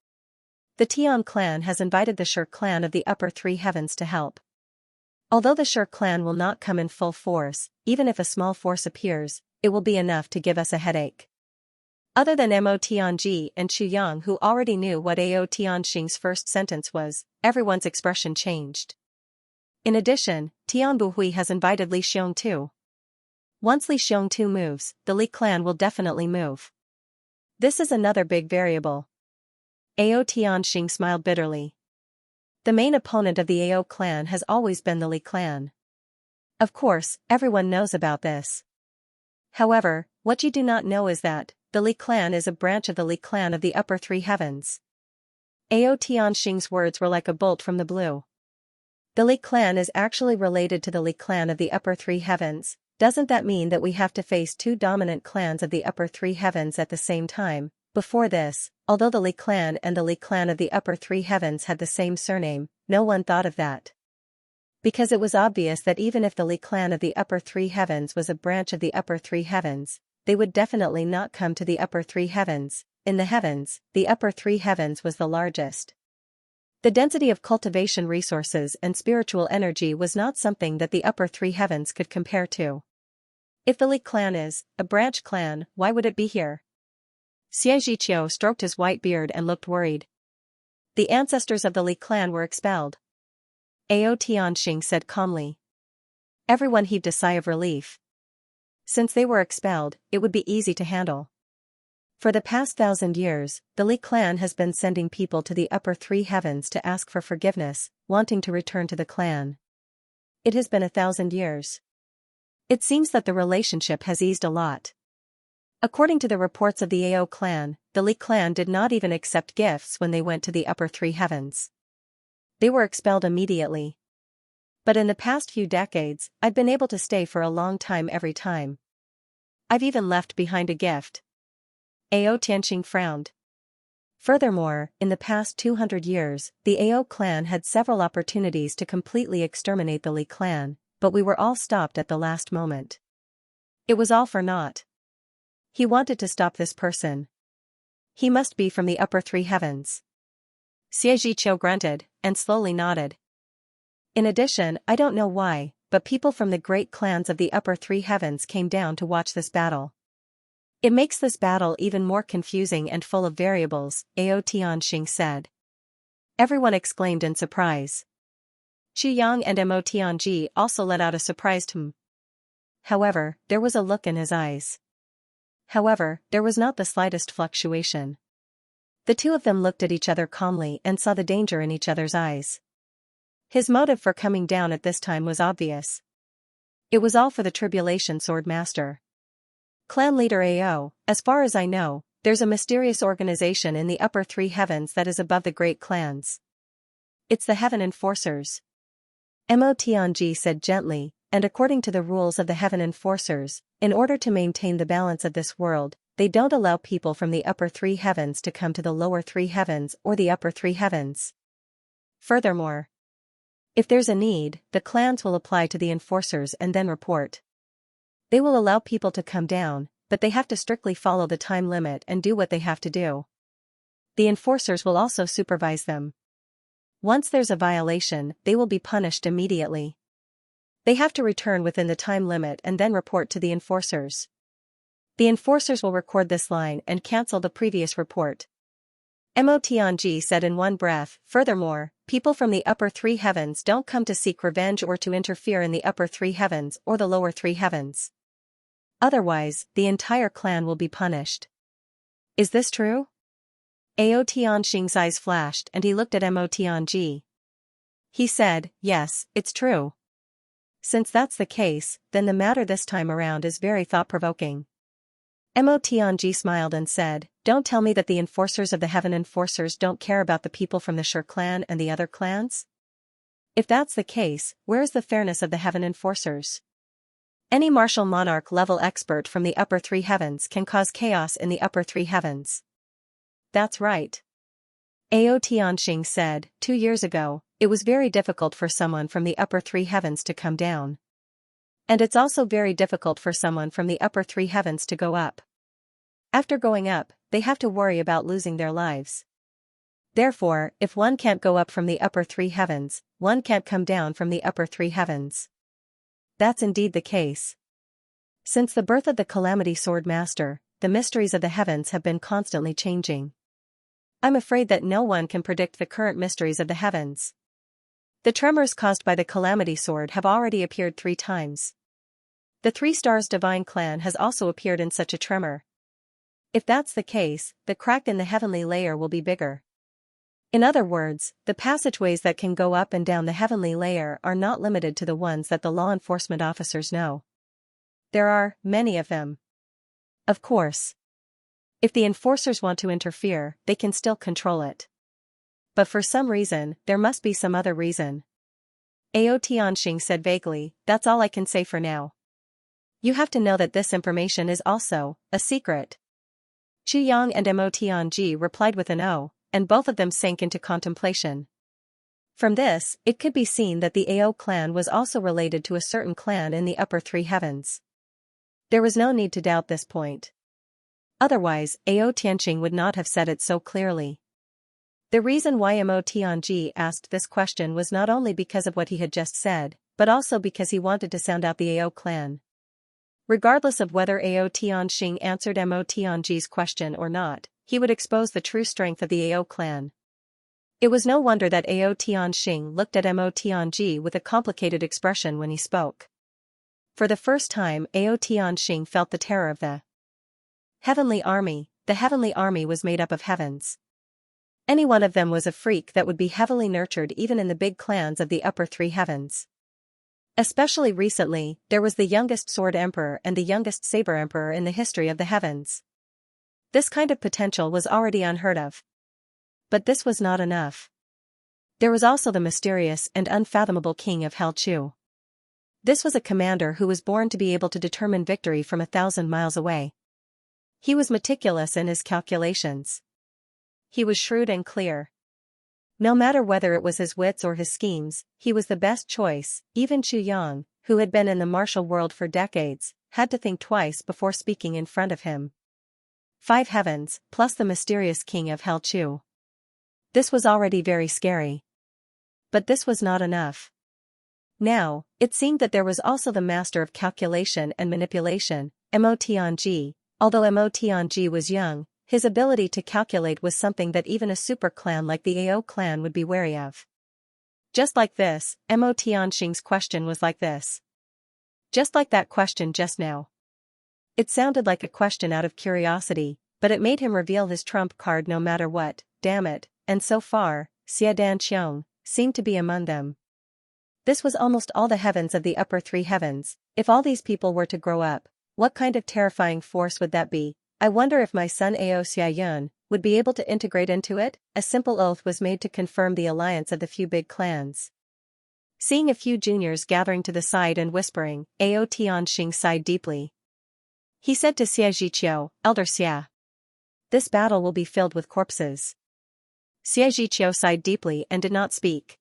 The Tian clan has invited the Shi clan of the upper three heavens to help. Although the Shi clan will not come in full force, even if a small force appears, it will be enough to give us a headache. Other than Mo Tianji and Xu Yang who already knew what Ao Tianxing's first sentence was, everyone's expression changed. In addition, Tian Buhui has invited Li Xiong too. Once Li Xiong too moves, the Li clan will definitely move. This is another big variable. Ao Tianxing smiled bitterly. The main opponent of the Ao clan has always been the Li clan. Of course, everyone knows about this. However, what you do not know is that the Li clan is a branch of the Li clan of the upper three heavens. Ao Tianxing's words were like a bolt from the blue. The Li clan is actually related to the Li clan of the upper three heavens. Doesn't that mean that we have to face two dominant clans of the upper three heavens at the same time? Before this, although the Li clan and the Li clan of the upper three heavens had the same surname, no one thought of that. Because it was obvious that even if the Li clan of the upper three heavens was a branch of the upper three heavens, they would definitely not come to the upper three heavens. In the heavens, the upper three heavens was the largest. The density of cultivation resources and spiritual energy was not something that the upper three heavens could compare to. If the Li clan is a branch clan, why would it be here? Xianxia stroked his white beard and looked worried. The ancestors of the Li clan were expelled. Ao Tianxing said calmly. Everyone heaved a sigh of relief. Since they were expelled, it would be easy to handle. For the past 1,000 years, the Li clan has been sending people to the upper three heavens to ask for forgiveness, wanting to return to the clan. It has been 1,000 years. It seems that the relationship has eased a lot. According to the reports of the Ao clan, the Li clan did not even accept gifts when they went to the upper three heavens. They were expelled immediately. But in the past few decades, I've been able to stay for a long time every time. I've even left behind a gift. Ao Tianxing frowned. Furthermore, in the past 200 years, the Ao clan had several opportunities to completely exterminate the Li clan, but we were all stopped at the last moment. It was all for naught. He wanted to stop this person. He must be from the upper three heavens. Xianxia grunted, and slowly nodded. In addition, I don't know why, but people from the great clans of the upper three heavens came down to watch this battle. It makes this battle even more confusing and full of variables, Ao Tianxing said. Everyone exclaimed in surprise. Xu Yang and Mo Tianji also let out a surprised "hmm." However, there was a look in his eyes. However, there was not the slightest fluctuation. The two of them looked at each other calmly and saw the danger in each other's eyes. His motive for coming down at this time was obvious. It was all for the Tribulation Sword Master. Clan leader Ao, as far as I know, there's a mysterious organization in the upper three heavens that is above the great clans. It's the Heaven Enforcers. Mo Tianji said gently, and according to the rules of the Heaven Enforcers, in order to maintain the balance of this world, they don't allow people from the upper three heavens to come to the lower three heavens or the upper three heavens. Furthermore, if there's a need, the clans will apply to the enforcers and then report. They will allow people to come down, but they have to strictly follow the time limit and do what they have to do. The enforcers will also supervise them. Once there's a violation, they will be punished immediately. They have to return within the time limit and then report to the enforcers. The enforcers will record this line and cancel the previous report. Mo Tianji said in one breath. Furthermore, people from the upper three heavens don't come to seek revenge or to interfere in the upper three heavens or the lower three heavens. Otherwise, the entire clan will be punished. Is this true? Ao Tianxing's eyes flashed and he looked at Mo Tianji. He said, yes, it's true. Since that's the case, then the matter this time around is very thought-provoking. Mo Tianji smiled and said, don't tell me that the enforcers of the Heaven Enforcers don't care about the people from the Shi clan and the other clans? If that's the case, where is the fairness of the Heaven Enforcers? Any martial monarch-level expert from the upper three heavens can cause chaos in the upper three heavens. That's right. Ao Tianxing said, 2 years ago, it was very difficult for someone from the upper three heavens to come down. And it's also very difficult for someone from the upper three heavens to go up. After going up, they have to worry about losing their lives. Therefore, if one can't go up from the upper three heavens, one can't come down from the upper three heavens. That's indeed the case. Since the birth of the Calamity Sword Master, the mysteries of the heavens have been constantly changing. I'm afraid that no one can predict the current mysteries of the heavens. The tremors caused by the Calamity Sword have already appeared 3 times. The 3 Stars Divine Clan has also appeared in such a tremor. If that's the case, the crack in the heavenly layer will be bigger. In other words, the passageways that can go up and down the heavenly layer are not limited to the ones that the law enforcement officers know. There are many of them. Of course. If the enforcers want to interfere, they can still control it. But for some reason, there must be some other reason. Ao Tianxing said vaguely, that's all I can say for now. You have to know that this information is also a secret. Chu Yang and Mo Tianji replied with an O, and both of them sank into contemplation. From this, it could be seen that the Ao clan was also related to a certain clan in the upper three heavens. There was no need to doubt this point. Otherwise, Ao Tianxing would not have said it so clearly. The reason why Mo Tianji asked this question was not only because of what he had just said, but also because he wanted to sound out the Ao clan. Regardless of whether Ao Tianxing answered Mo Tianji's question or not, he would expose the true strength of the Ao clan. It was no wonder that Ao Tianxing looked at Mo Tianji with a complicated expression when he spoke. For the first time, Ao Tianxing felt the terror of the heavenly army. The heavenly army was made up of heavens. Any one of them was a freak that would be heavily nurtured even in the big clans of the upper three heavens. Especially recently, there was the youngest Sword Emperor and the youngest Saber Emperor in the history of the heavens. This kind of potential was already unheard of. But this was not enough. There was also the mysterious and unfathomable king of Hell Chu. This was a commander who was born to be able to determine victory from 1,000 miles away. He was meticulous in his calculations. He was shrewd and clear. No matter whether it was his wits or his schemes, he was the best choice. Even Chu Yang, who had been in the martial world for decades, had to think twice before speaking in front of him. 5 heavens, plus the mysterious king of Hell Chu. This was already very scary. But this was not enough. Now, it seemed that there was also the master of calculation and manipulation, Mo Tianji. Although Mo Tianji was young, his ability to calculate was something that even a super clan like the Ao clan would be wary of. Just like this, Mo Tianxing's question was like this. Just like that question just now. It sounded like a question out of curiosity, but it made him reveal his trump card no matter what, damn it, and so far, Xia Danqiong seemed to be among them. This was almost all the heavens of the upper three heavens. If all these people were to grow up, what kind of terrifying force would that be? I wonder if my son Ao Xiayun would be able to integrate into it. A simple oath was made to confirm the alliance of the few big clans. Seeing a few juniors gathering to the side and whispering, Ao Tianxing sighed deeply. He said to Xia Zhiqiu, Elder Xia, this battle will be filled with corpses. Xia Zhiqiu sighed deeply and did not speak.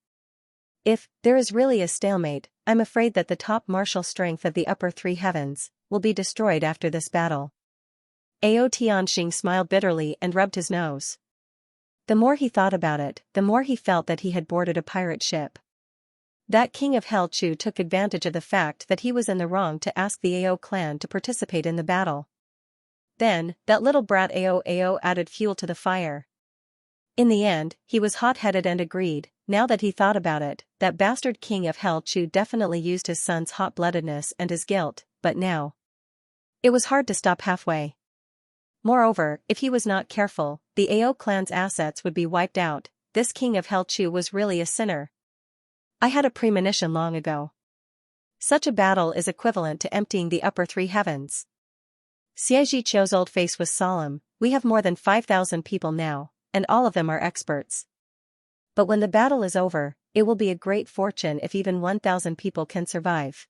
If there is really a stalemate, I'm afraid that the top martial strength of the upper three heavens will be destroyed after this battle. Ao Tianxing smiled bitterly and rubbed his nose. The more he thought about it, the more he felt that he had boarded a pirate ship. That king of Hell Chu took advantage of the fact that he was in the wrong to ask the Ao clan to participate in the battle. Then, that little brat Ao added fuel to the fire. In the end, he was hot-headed and agreed, now that he thought about it, that bastard king of Hell Chu definitely used his son's hot-bloodedness and his guilt, but now it was hard to stop halfway. Moreover, if he was not careful, the Ao clan's assets would be wiped out. This king of Hell Chu was really a sinner. I had a premonition long ago. Such a battle is equivalent to emptying the upper three heavens. Xie Zhiqiu's old face was solemn. We have more than 5,000 people now, and all of them are experts. But when the battle is over, it will be a great fortune if even 1,000 people can survive.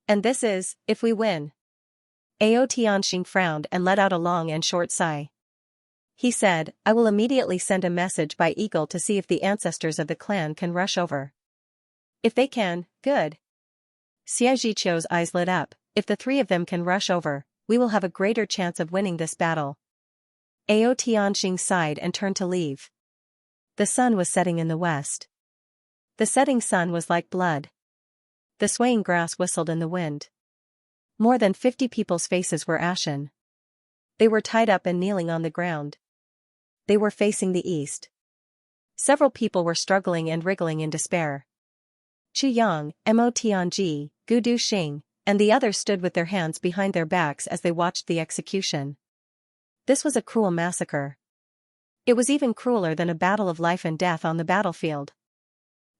And this is, if we win. Ao Tianxing frowned and let out a long and short sigh. He said, I will immediately send a message by eagle to see if the ancestors of the clan can rush over. If they can, good. Xie Zhiqiu's eyes lit up. If the three of them can rush over, we will have a greater chance of winning this battle. Ao Tianxing sighed and turned to leave. The sun was setting in the west. The setting sun was like blood. The swaying grass whistled in the wind. More than 50 people's faces were ashen. They were tied up and kneeling on the ground. They were facing the east. Several people were struggling and wriggling in despair. Chu Yang, Mo Tianji, Gu Du Xing, and the others stood with their hands behind their backs as they watched the execution. This was a cruel massacre. It was even crueler than a battle of life and death on the battlefield.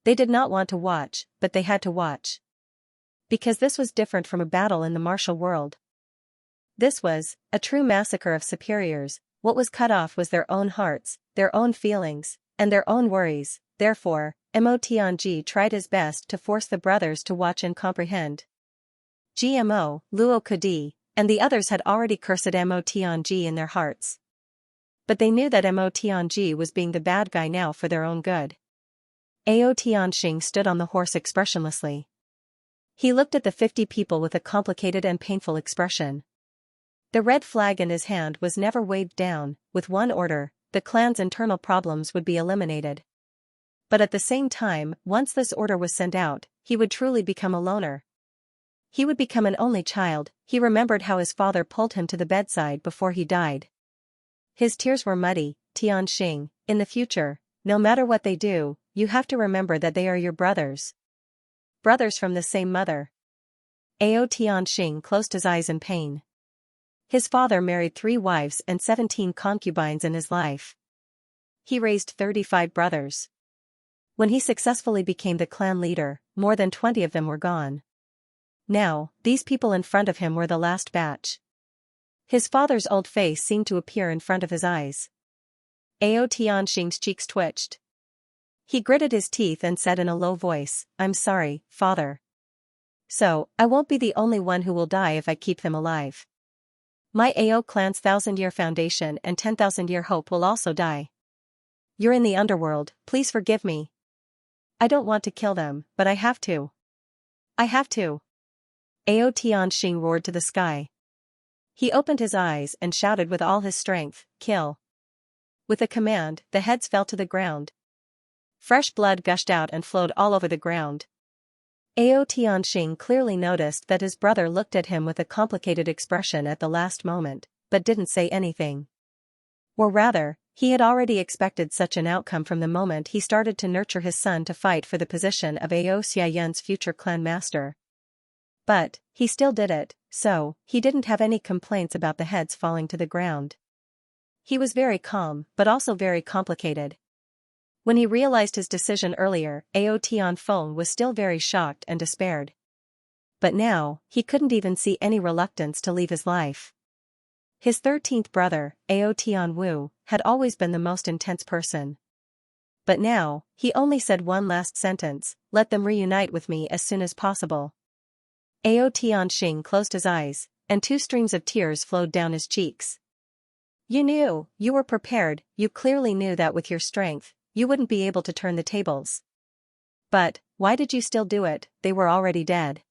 They did not want to watch, but they had to watch. Because this was different from a battle in the martial world. This was a true massacre of superiors. What was cut off was their own hearts, their own feelings, and their own worries. Therefore, Mo Tianji tried his best to force the brothers to watch and comprehend. GMO, Luo Kudi, and the others had already cursed Mo Tianji in their hearts. But they knew that Mo Tianji was being the bad guy now for their own good. Ao Tianxing stood on the horse expressionlessly. He looked at the 50 people with a complicated and painful expression. The red flag in his hand was never waved down. With one order, the clan's internal problems would be eliminated. But at the same time, once this order was sent out, he would truly become a loner. He would become an only child. He remembered how his father pulled him to the bedside before he died. His tears were muddy. Tianxing, in the future, no matter what they do, you have to remember that they are your brothers. Brothers from the same mother. Ao Tianxing closed his eyes in pain. His father married 3 wives and 17 concubines in his life. He raised 35 brothers. When he successfully became the clan leader, more than 20 of them were gone. Now, these people in front of him were the last batch. His father's old face seemed to appear in front of his eyes. Ao Tianxing's cheeks twitched. He gritted his teeth and said in a low voice, I'm sorry, father. So, I won't be the only one who will die if I keep them alive. My Ao clan's 1,000-year foundation and 10,000-year hope will also die. You're in the underworld, please forgive me. I don't want to kill them, but I have to. I have to. Ao Tianxing roared to the sky. He opened his eyes and shouted with all his strength, kill. With a command, the heads fell to the ground. Fresh blood gushed out and flowed all over the ground. Ao Tianxing clearly noticed that his brother looked at him with a complicated expression at the last moment, but didn't say anything. Or rather, he had already expected such an outcome from the moment he started to nurture his son to fight for the position of Ao Xiaoyan's future clan master. But, he still did it, so, he didn't have any complaints about the heads falling to the ground. He was very calm, but also very complicated. When he realized his decision earlier, Ao Tianfeng was still very shocked and despaired. But now, he couldn't even see any reluctance to leave his life. His 13th brother, Ao Tianwu, had always been the most intense person. But now, he only said one last sentence, let them reunite with me as soon as possible. Ao Tianxing closed his eyes, and 2 streams of tears flowed down his cheeks. You knew, you were prepared, you clearly knew that with your strength, you wouldn't be able to turn the tables. But, why did you still do it? They were already dead.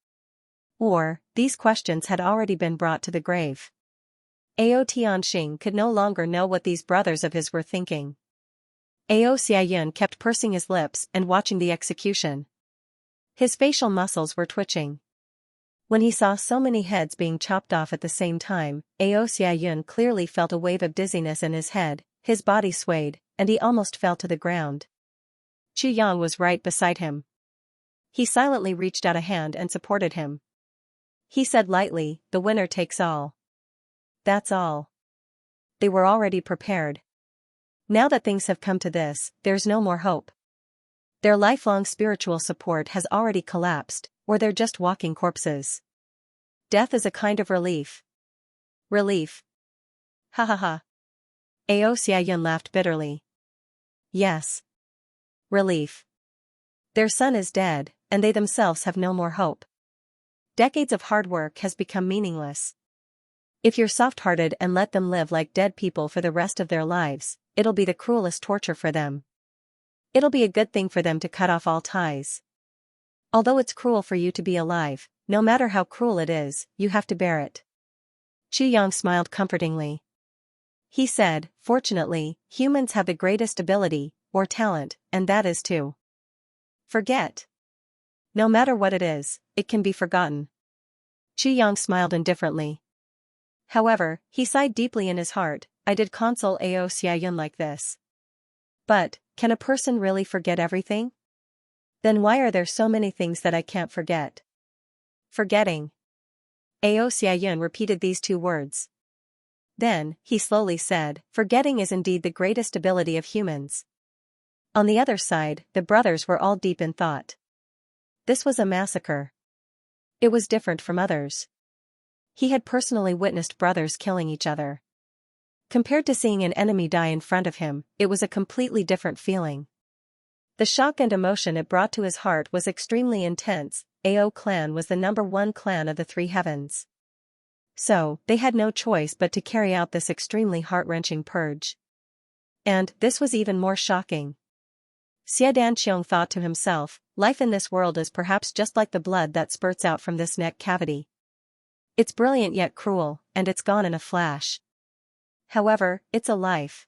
Or, these questions had already been brought to the grave. Ao Tianxing could no longer know what these brothers of his were thinking. Ao Xiaoyan kept pursing his lips and watching the execution. His facial muscles were twitching. When he saw so many heads being chopped off at the same time, Ao Xiaoyan clearly felt a wave of dizziness in his head, his body swayed, and he almost fell to the ground. Chu Yang was right beside him. He silently reached out a hand and supported him. He said lightly, "The winner takes all." That's all. They were already prepared. Now that things have come to this, there's no more hope. Their lifelong spiritual support has already collapsed, or they're just walking corpses. Death is a kind of relief. Relief. Ha ha ha. Xianxia laughed bitterly. Yes. Relief. Their son is dead, and they themselves have no more hope. Decades of hard work has become meaningless. If you're soft-hearted and let them live like dead people for the rest of their lives, it'll be the cruelest torture for them. It'll be a good thing for them to cut off all ties. Although it's cruel for you to be alive, no matter how cruel it is, you have to bear it. Chu Yang smiled comfortingly. He said, "Fortunately, humans have the greatest ability, or talent, and that is to forget. No matter what it is, it can be forgotten." Chu Yang smiled indifferently. However, he sighed deeply in his heart. I did console Xianxia like this. But, can a person really forget everything? Then why are there so many things that I can't forget? Forgetting. Xianxia repeated these two words. Then, he slowly said, "Forgetting is indeed the greatest ability of humans." On the other side, the brothers were all deep in thought. This was a massacre. It was different from others. He had personally witnessed brothers killing each other. Compared to seeing an enemy die in front of him, it was a completely different feeling. The shock and emotion it brought to his heart was extremely intense. Ao clan was the #1 clan of the three heavens. So, they had no choice but to carry out this extremely heart-wrenching purge. And, this was even more shocking. Xianxiang thought to himself, life in this world is perhaps just like the blood that spurts out from this neck cavity. It's brilliant yet cruel, and it's gone in a flash. However, it's a life.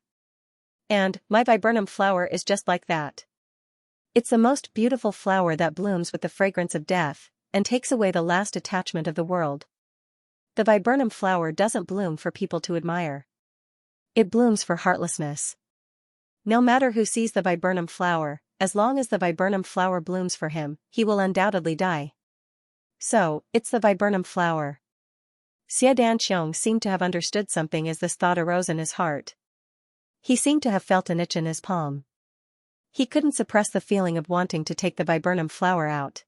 And, my viburnum flower is just like that. It's the most beautiful flower that blooms with the fragrance of death, and takes away the last attachment of the world. The viburnum flower doesn't bloom for people to admire. It blooms for heartlessness. No matter who sees the viburnum flower, as long as the viburnum flower blooms for him, he will undoubtedly die. So, it's the viburnum flower. Xianxiang seemed to have understood something as this thought arose in his heart. He seemed to have felt an itch in his palm. He couldn't suppress the feeling of wanting to take the viburnum flower out.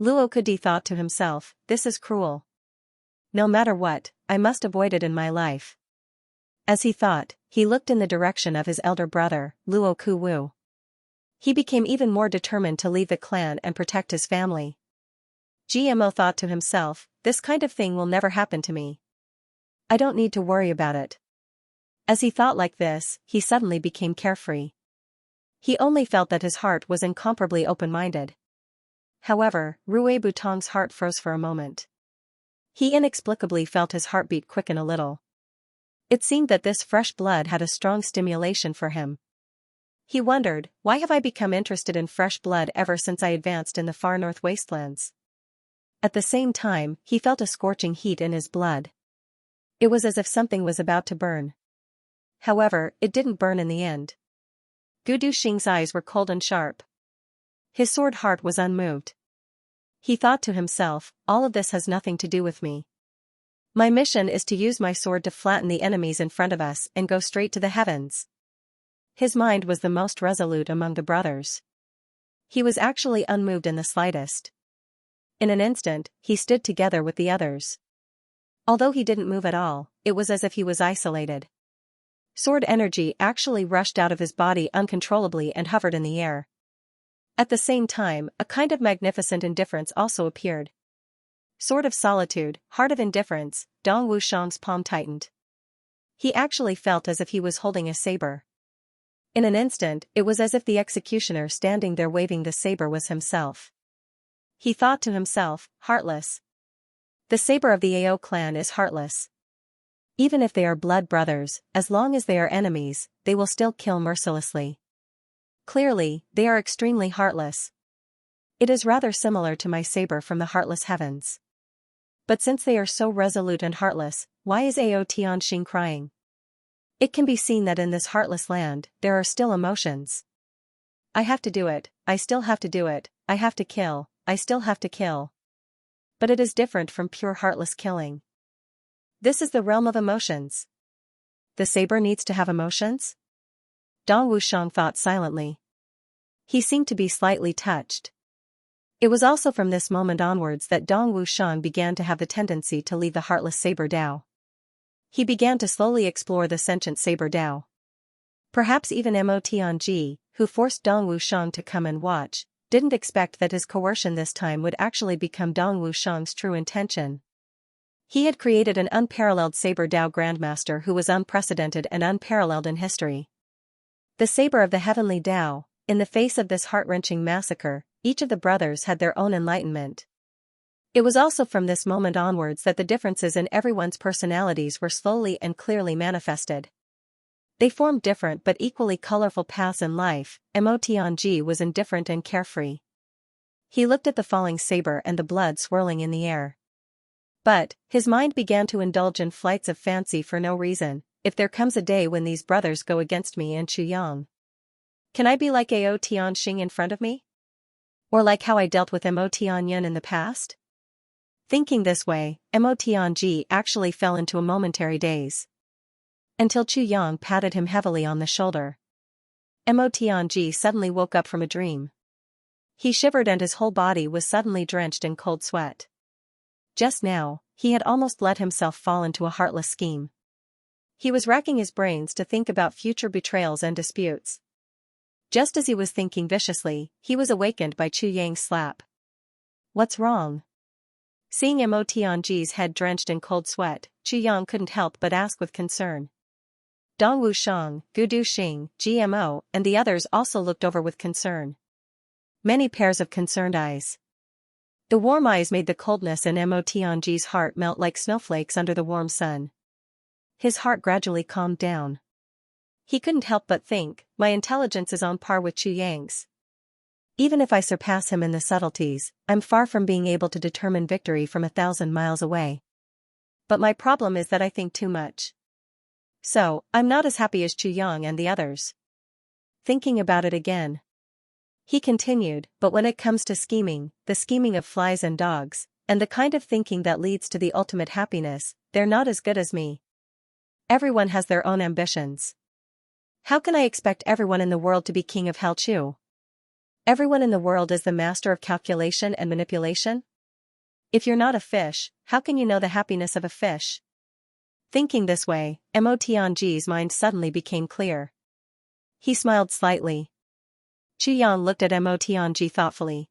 Luo Kudi thought to himself, this is cruel. No matter what, I must avoid it in my life. As he thought, he looked in the direction of his elder brother, Luo Kuwu. He became even more determined to leave the clan and protect his family. GMO thought to himself, this kind of thing will never happen to me. I don't need to worry about it. As he thought like this, he suddenly became carefree. He only felt that his heart was incomparably open-minded. However, Rui Butong's heart froze for a moment. He inexplicably felt his heartbeat quicken a little. It seemed that this fresh blood had a strong stimulation for him. He wondered, why have I become interested in fresh blood ever since I advanced in the far north wastelands? At the same time, he felt a scorching heat in his blood. It was as if something was about to burn. However, it didn't burn in the end. Gudu Xing's eyes were cold and sharp. His sword heart was unmoved. He thought to himself, all of this has nothing to do with me. My mission is to use my sword to flatten the enemies in front of us and go straight to the heavens. His mind was the most resolute among the brothers. He was actually unmoved in the slightest. In an instant, he stood together with the others. Although he didn't move at all, it was as if he was isolated. Sword energy actually rushed out of his body uncontrollably and hovered in the air. At the same time, a kind of magnificent indifference also appeared. Sword of solitude, heart of indifference, Dong Wushang's palm tightened. He actually felt as if he was holding a saber. In an instant, it was as if the executioner standing there waving the saber was himself. He thought to himself, heartless. The saber of the Ao clan is heartless. Even if they are blood brothers, as long as they are enemies, they will still kill mercilessly. Clearly, they are extremely heartless. It is rather similar to my saber from the heartless heavens. But since they are so resolute and heartless, why is Ao Tianxing crying? It can be seen that in this heartless land, there are still emotions. I have to do it, I still have to do it, I have to kill, I still have to kill. But it is different from pure heartless killing. This is the realm of emotions. The saber needs to have emotions? Dong Wuxiang thought silently. He seemed to be slightly touched. It was also from this moment onwards that Dong Wuxiang began to have the tendency to leave the heartless saber Dao. He began to slowly explore the sentient saber Dao. Perhaps even Mo Tianji, who forced Dong Wuxiang to come and watch, didn't expect that his coercion this time would actually become Dong Wuxiang's true intention. He had created an unparalleled saber Dao grandmaster who was unprecedented and unparalleled in history. The saber of the heavenly Dao. In the face of this heart-wrenching massacre, each of the brothers had their own enlightenment. It was also from this moment onwards that the differences in everyone's personalities were slowly and clearly manifested. They formed different but equally colorful paths in life. Mo Tianji was indifferent and carefree. He looked at the falling saber and the blood swirling in the air. But, his mind began to indulge in flights of fancy for no reason. If there comes a day when these brothers go against me and Chu Yang, can I be like Ao Tianxing in front of me? Or like how I dealt with Mo Tianyan in the past? Thinking this way, Mo Tianji actually fell into a momentary daze. Until Chu Yang patted him heavily on the shoulder. Mo Tianji suddenly woke up from a dream. He shivered and his whole body was suddenly drenched in cold sweat. Just now, he had almost let himself fall into a heartless scheme. He was racking his brains to think about future betrayals and disputes. Just as he was thinking viciously, he was awakened by Chu Yang's slap. What's wrong? Seeing Mo Tianji's head drenched in cold sweat, Chu Yang couldn't help but ask with concern. Dong Wuxiang, Gu Duxing, GMO, and the others also looked over with concern. Many pairs of concerned eyes. The warm eyes made the coldness in Mo Tianji's heart melt like snowflakes under the warm sun. His heart gradually calmed down. He couldn't help but think, my intelligence is on par with Chu Yang's. Even if I surpass him in the subtleties, I'm far from being able to determine victory from 1,000 miles away. But my problem is that I think too much. So, I'm not as happy as Chu Yang and the others. Thinking about it again. He continued, but when it comes to scheming, the scheming of flies and dogs, and the kind of thinking that leads to the ultimate happiness, they're not as good as me. Everyone has their own ambitions. How can I expect everyone in the world to be king of Hell Chu? Everyone in the world is the master of calculation and manipulation? If you're not a fish, how can you know the happiness of a fish? Thinking this way, Mo Tianji's mind suddenly became clear. He smiled slightly. Chu Yang looked at Mo Tianji thoughtfully.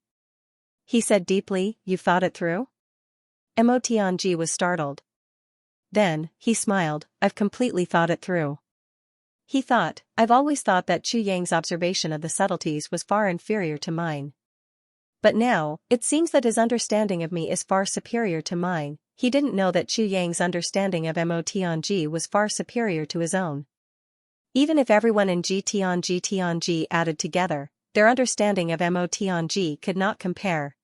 He said deeply, "You've thought it through?" Mo Tianji was startled. Then, he smiled, "I've completely thought it through." He thought, I've always thought that Chu Yang's observation of the subtleties was far inferior to mine. But now, it seems that his understanding of me is far superior to mine. He didn't know that Chu Yang's understanding of Mo Tianji was far superior to his own. Even if everyone in Tianji added together, their understanding of Mo Tianji could not compare.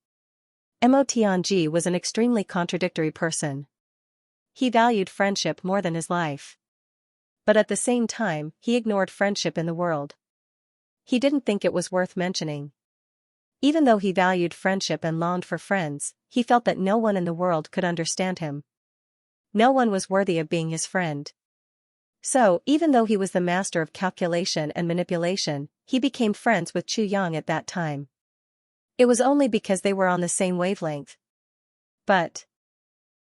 Mo Tianji was an extremely contradictory person. He valued friendship more than his life. But at the same time, he ignored friendship in the world. He didn't think it was worth mentioning. Even though he valued friendship and longed for friends, he felt that no one in the world could understand him. No one was worthy of being his friend. So, even though he was the master of calculation and manipulation, he became friends with Chu Yang at that time. It was only because they were on the same wavelength. But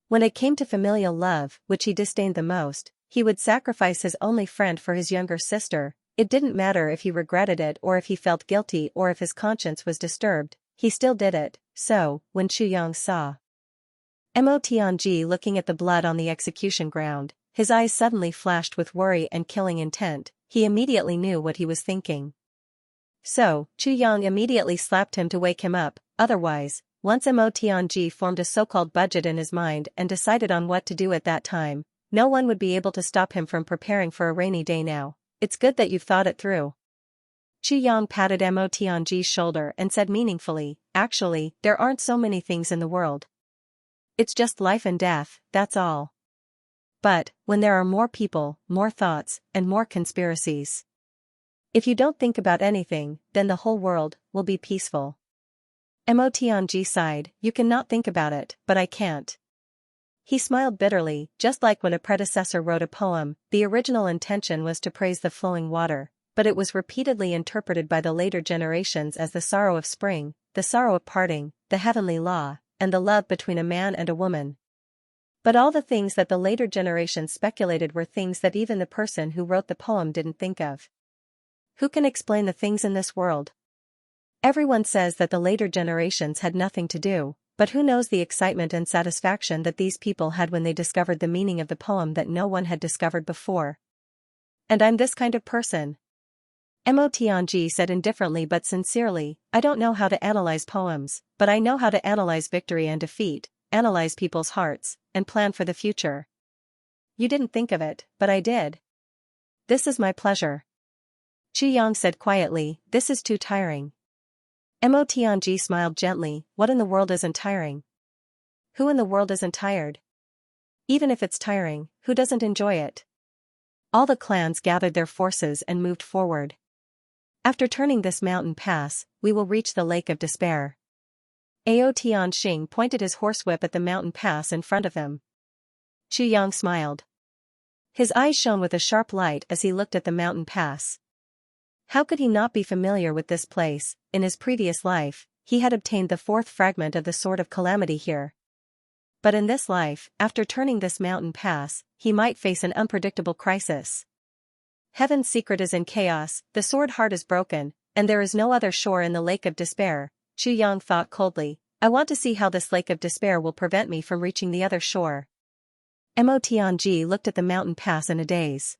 when it came to familial love, which he disdained the most, he would sacrifice his only friend for his younger sister. It didn't matter if he regretted it or if he felt guilty or if his conscience was disturbed, he still did it. So, when Chu Yang saw Mo Tianji looking at the blood on the execution ground, his eyes suddenly flashed with worry and killing intent. He immediately knew what he was thinking. So, Chu Yang immediately slapped him to wake him up. Otherwise, once Mo Tianji formed a so-called budget in his mind and decided on what to do at that time, no one would be able to stop him from preparing for a rainy day now. It's good that you've thought it through. Chu Yang patted Mo Tianji's shoulder and said meaningfully, actually, there aren't so many things in the world. It's just life and death, that's all. But, when there are more people, more thoughts, and more conspiracies. If you don't think about anything, then the whole world will be peaceful. Mo Tianji sighed, you cannot think about it, but I can't. He smiled bitterly, just like when a predecessor wrote a poem, the original intention was to praise the flowing water, but it was repeatedly interpreted by the later generations as the sorrow of spring, the sorrow of parting, the heavenly law, and the love between a man and a woman. But all the things that the later generations speculated were things that even the person who wrote the poem didn't think of. Who can explain the things in this world? Everyone says that the later generations had nothing to do, but who knows the excitement and satisfaction that these people had when they discovered the meaning of the poem that no one had discovered before. And I'm this kind of person. Mo Tianji said indifferently but sincerely, I don't know how to analyze poems, but I know how to analyze victory and defeat, analyze people's hearts, and plan for the future. You didn't think of it, but I did. This is my pleasure. Xianxia said quietly, this is too tiring. Mo Tianji smiled gently, what in the world isn't tiring? Who in the world isn't tired? Even if it's tiring, who doesn't enjoy it? All the clans gathered their forces and moved forward. After turning this mountain pass, we will reach the Lake of Despair. Ao Tianxing pointed his horsewhip at the mountain pass in front of him. Yang smiled. His eyes shone with a sharp light as he looked at the mountain pass. How could he not be familiar with this place? In his previous life, he had obtained the fourth fragment of the Sword of Calamity here. But in this life, after turning this mountain pass, he might face an unpredictable crisis. Heaven's secret is in chaos, the sword heart is broken, and there is no other shore in the Lake of Despair. Yang thought coldly, I want to see how this Lake of Despair will prevent me from reaching the other shore. Mo Tianji looked at the mountain pass in a daze.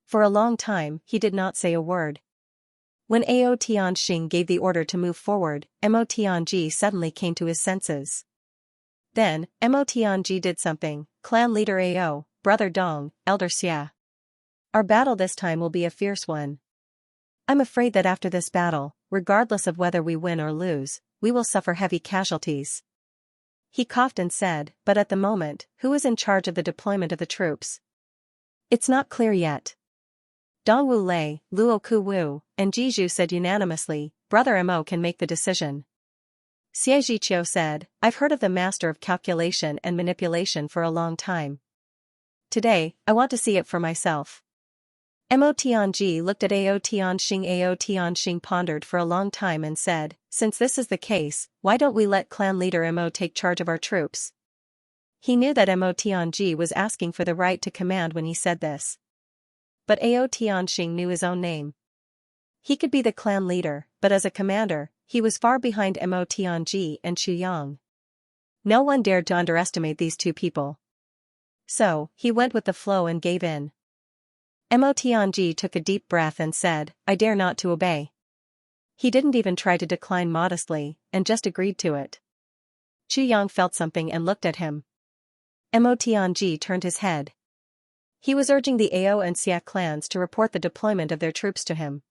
For a long time, he did not say a word. When Ao Tianxing gave the order to move forward, Mo Tianji suddenly came to his senses. Then, Mo Tianji did something, clan leader Ao, brother Dong, elder Xia. Our battle this time will be a fierce one. I'm afraid that after this battle, regardless of whether we win or lose, we will suffer heavy casualties. He coughed and said, but at the moment, who is in charge of the deployment of the troops? It's not clear yet. Dongwu Lei, Luo Ku Wu, and Jizhu said unanimously, Brother Mo can make the decision. Xie Zhiqiu said, I've heard of the master of calculation and manipulation for a long time. Today, I want to see it for myself. Mo Tianji looked at Ao Tianxing. Ao Tianxing pondered for a long time and said, since this is the case, why don't we let clan leader Mo take charge of our troops? He knew that Mo Tianji was asking for the right to command when he said this. But Ao Tianxing knew his own name. He could be the clan leader, but as a commander, he was far behind Mo Tianji and Yang. No one dared to underestimate these two people. So, he went with the flow and gave in. Mo Tianji took a deep breath and said, I dare not to obey. He didn't even try to decline modestly, and just agreed to it. Yang felt something and looked at him. Mo Tianji turned his head. He was urging the Ao and Xia clans to report the deployment of their troops to him.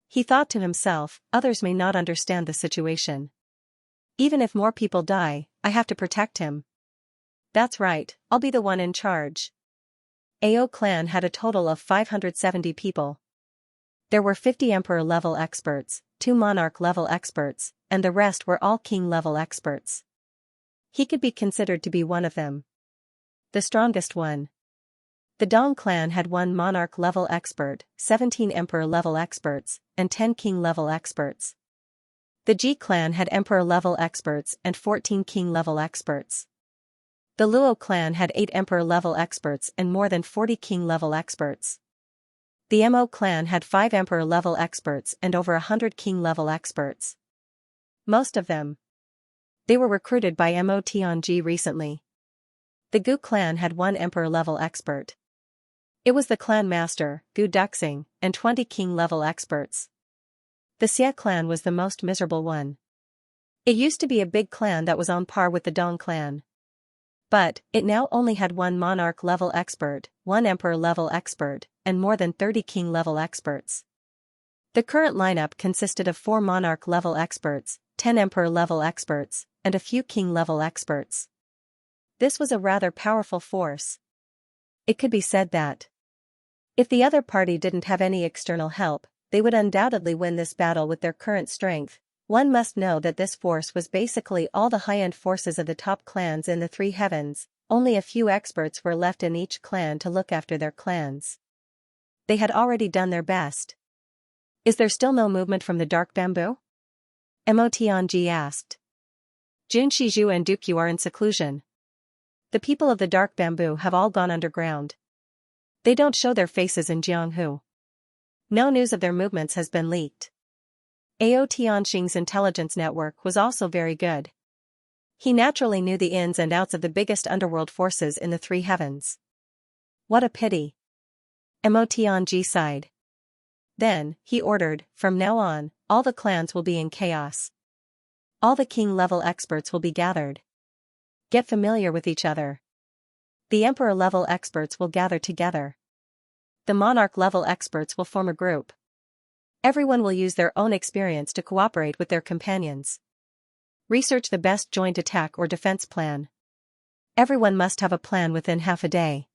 He thought to himself, others may not understand the situation. Even if more people die, I have to protect him. That's right, I'll be the one in charge. Ao clan had a total of 570 people. There were 50 emperor-level experts, 2 monarch-level experts, and the rest were all king-level experts. He could be considered to be one of them. The strongest one. The Dong clan had 1 monarch-level expert, 17 emperor-level experts, and 10 king-level experts. The Ji clan had emperor-level experts and 14 king-level experts. The Luo clan had 8 emperor-level experts and more than 40 king-level experts. The Mo clan had 5 emperor-level experts and over 100 king-level experts. Most of them. They were recruited by Mo Tianji recently. The Gu clan had 1 emperor-level expert. It was the clan master, Gu Duxing, and 20 king-level experts. The Xia clan was the most miserable one. It used to be a big clan that was on par with the Dong clan. But, it now only had 1 monarch-level expert, 1 emperor-level expert, and more than 30 king-level experts. The current lineup consisted of 4 monarch-level experts, 10 emperor-level experts, and a few king-level experts. This was a rather powerful force. It could be said that if the other party didn't have any external help, they would undoubtedly win this battle with their current strength. One must know that this force was basically all the high-end forces of the top clans in the three heavens. Only a few experts were left in each clan to look after their clans. They had already done their best. Is there still no movement from the dark bamboo? Mo Tianji asked. Jun Shizhu and Dukyu are in seclusion. The people of the dark bamboo have all gone underground. They don't show their faces in Jianghu. No news of their movements has been leaked. Ao Tianxing's intelligence network was also very good. He naturally knew the ins and outs of the biggest underworld forces in the three heavens. What a pity. Mo Tianji sighed. Then, he ordered, from now on, all the clans will be in chaos. All the king-level experts will be gathered. Get familiar with each other. The emperor-level experts will gather together. The monarch-level experts will form a group. Everyone will use their own experience to cooperate with their companions. Research the best joint attack or defense plan. Everyone must have a plan within half a day.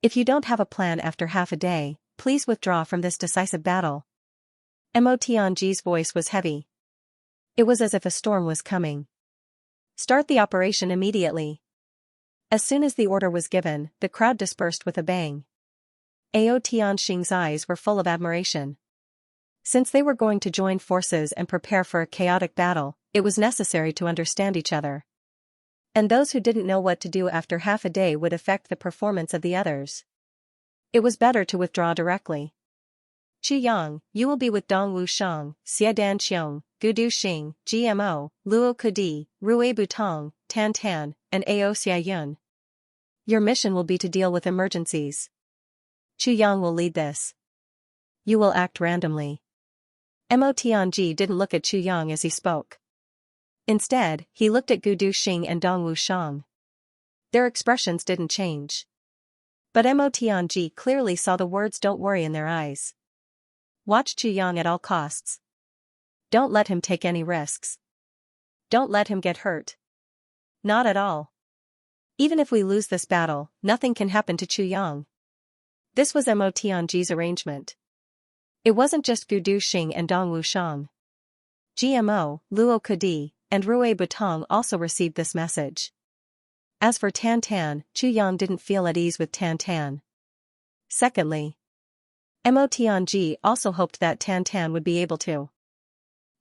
If you don't have a plan after half a day, please withdraw from this decisive battle. Mo Tianji's voice was heavy. It was as if a storm was coming. Start the operation immediately. As soon as the order was given, the crowd dispersed with a bang. Ao Tianxing's eyes were full of admiration. Since they were going to join forces and prepare for a chaotic battle, it was necessary to understand each other. And those who didn't know what to do after half a day would affect the performance of the others. It was better to withdraw directly. Chu Yang, you will be with Dong Wu Shang, Xia Dan Qiong, Gudu Xing, GMO, Luo Kudi, Rui Butong, Tan Tan, and Ao Xia Yun. Your mission will be to deal with emergencies. Chu Yang will lead this. You will act randomly. Mo Tianji didn't look at Chu Yang as he spoke. Instead, he looked at Gudu Xing and Dong Wu Shang. Their expressions didn't change. But Mo Tianji clearly saw the words "don't worry" in their eyes. Watch Chu Yang at all costs. Don't let him take any risks. Don't let him get hurt. Not at all. Even if we lose this battle, nothing can happen to Chu Yang. This was Mo Tianji's arrangement. It wasn't just Gudu Xing and Dong Wu Shang. GMO, Luo Kudi, and Rui Butong also received this message. As for Tan Tan, Chu Yang didn't feel at ease with Tan Tan. Secondly, Mo Tianji also hoped that Tan Tan would be able to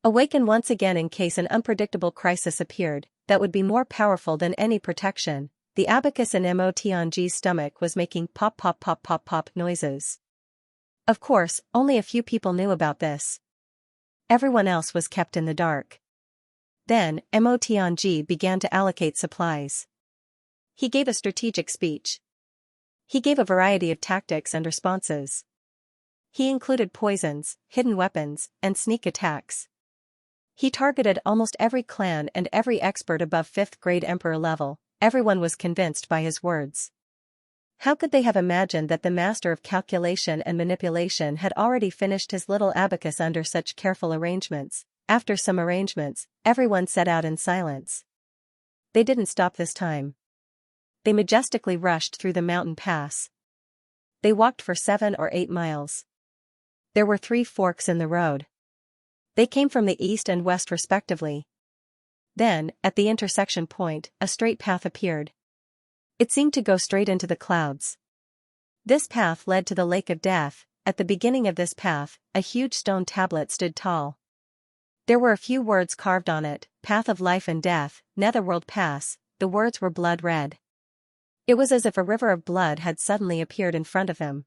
awaken once again in case an unpredictable crisis appeared, that would be more powerful than any protection. The abacus in Mo Tianji's stomach was making pop pop pop pop pop noises. Of course, only a few people knew about this. Everyone else was kept in the dark. Then, Mo Tianji began to allocate supplies. He gave a strategic speech. He gave a variety of tactics and responses. He included poisons, hidden weapons, and sneak attacks. He targeted almost every clan and every expert above 5th grade emperor level. Everyone was convinced by his words. How could they have imagined that the master of calculation and manipulation had already finished his little abacus under such careful arrangements? After some arrangements, everyone set out in silence. They didn't stop this time. They majestically rushed through the mountain pass. They walked for 7 or 8 miles. There were 3 forks in the road. They came from the east and west respectively. Then, at the intersection point, a straight path appeared. It seemed to go straight into the clouds. This path led to the Lake of Death. At the beginning of this path, a huge stone tablet stood tall. There were a few words carved on it: Path of Life and Death, Netherworld Pass. The words were blood red. It was as if a river of blood had suddenly appeared in front of him.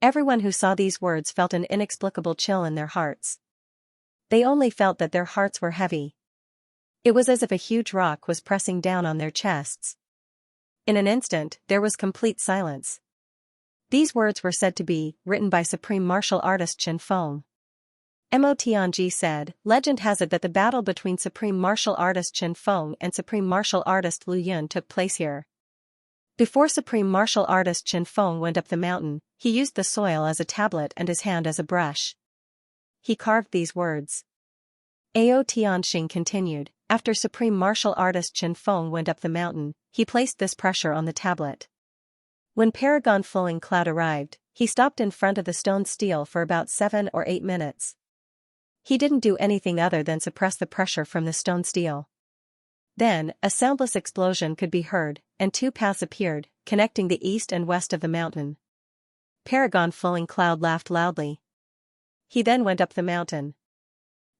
Everyone who saw these words felt an inexplicable chill in their hearts. They only felt that their hearts were heavy. It was as if a huge rock was pressing down on their chests. In an instant, there was complete silence. These words were said to be written by supreme martial artist Chen Feng. Mo Tianji said, legend has it that the battle between supreme martial artist Chen Feng and supreme martial artist Lu Yun took place here. Before supreme martial artist Chen Feng went up the mountain, he used the soil as a tablet and his hand as a brush. He carved these words. Ao Tianxing continued, after supreme martial artist Chen Feng went up the mountain, he placed this pressure on the tablet. When Paragon Flowing Cloud arrived, he stopped in front of the stone stele for about 7 or 8 minutes. He didn't do anything other than suppress the pressure from the stone stele. Then, a soundless explosion could be heard, and 2 paths appeared, connecting the east and west of the mountain. Paragon Flowing Cloud laughed loudly. He then went up the mountain.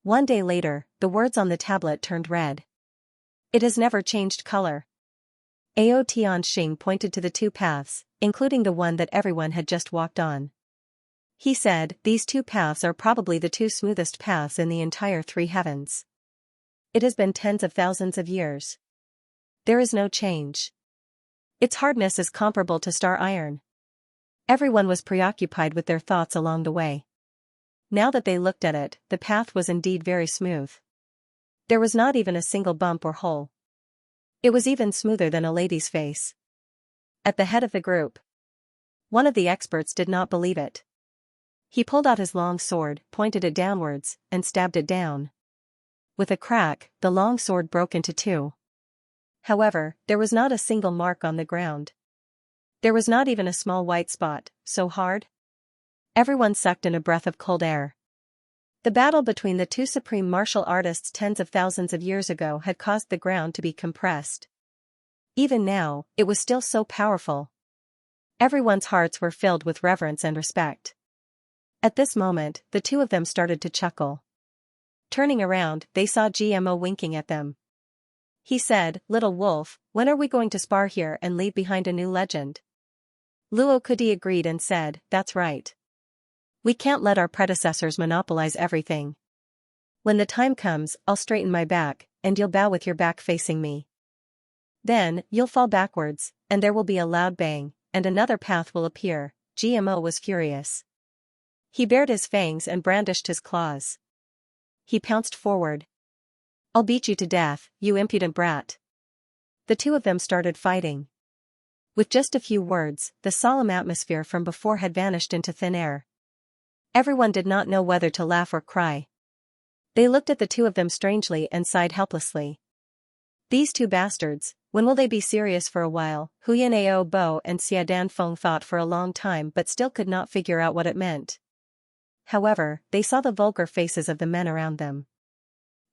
1 day later, the words on the tablet turned red. It has never changed color. Ao Tianxing pointed to the 2 paths, including the one that everyone had just walked on. He said, these 2 paths are probably the 2 smoothest paths in the entire 3 heavens. It has been tens of thousands of years. There is no change. Its hardness is comparable to star iron. Everyone was preoccupied with their thoughts along the way. Now that they looked at it, the path was indeed very smooth. There was not even a single bump or hole. It was even smoother than a lady's face. At the head of the group, one of the experts did not believe it. He pulled out his long sword, pointed it downwards, and stabbed it down. With a crack, the long sword broke into 2. However, there was not a single mark on the ground. There was not even a small white spot, so hard. Everyone sucked in a breath of cold air. The battle between the 2 supreme martial artists tens of thousands of years ago had caused the ground to be compressed. Even now, it was still so powerful. Everyone's hearts were filled with reverence and respect. At this moment, the 2 of them started to chuckle. Turning around, they saw GMO winking at them. He said, "Little wolf, when are we going to spar here and leave behind a new legend?" Luo Kudi agreed and said, "That's right. We can't let our predecessors monopolize everything. When the time comes, I'll straighten my back, and you'll bow with your back facing me. Then, you'll fall backwards, and there will be a loud bang, and another path will appear." GMO was furious. He bared his fangs and brandished his claws. He pounced forward. "I'll beat you to death, you impudent brat." The 2 of them started fighting. With just a few words, the solemn atmosphere from before had vanished into thin air. Everyone did not know whether to laugh or cry. They looked at the 2 of them strangely and sighed helplessly. These 2 bastards, when will they be serious for a while? Huyan Ao Bo and Xia Danfeng thought for a long time but still could not figure out what it meant. However, they saw the vulgar faces of the men around them.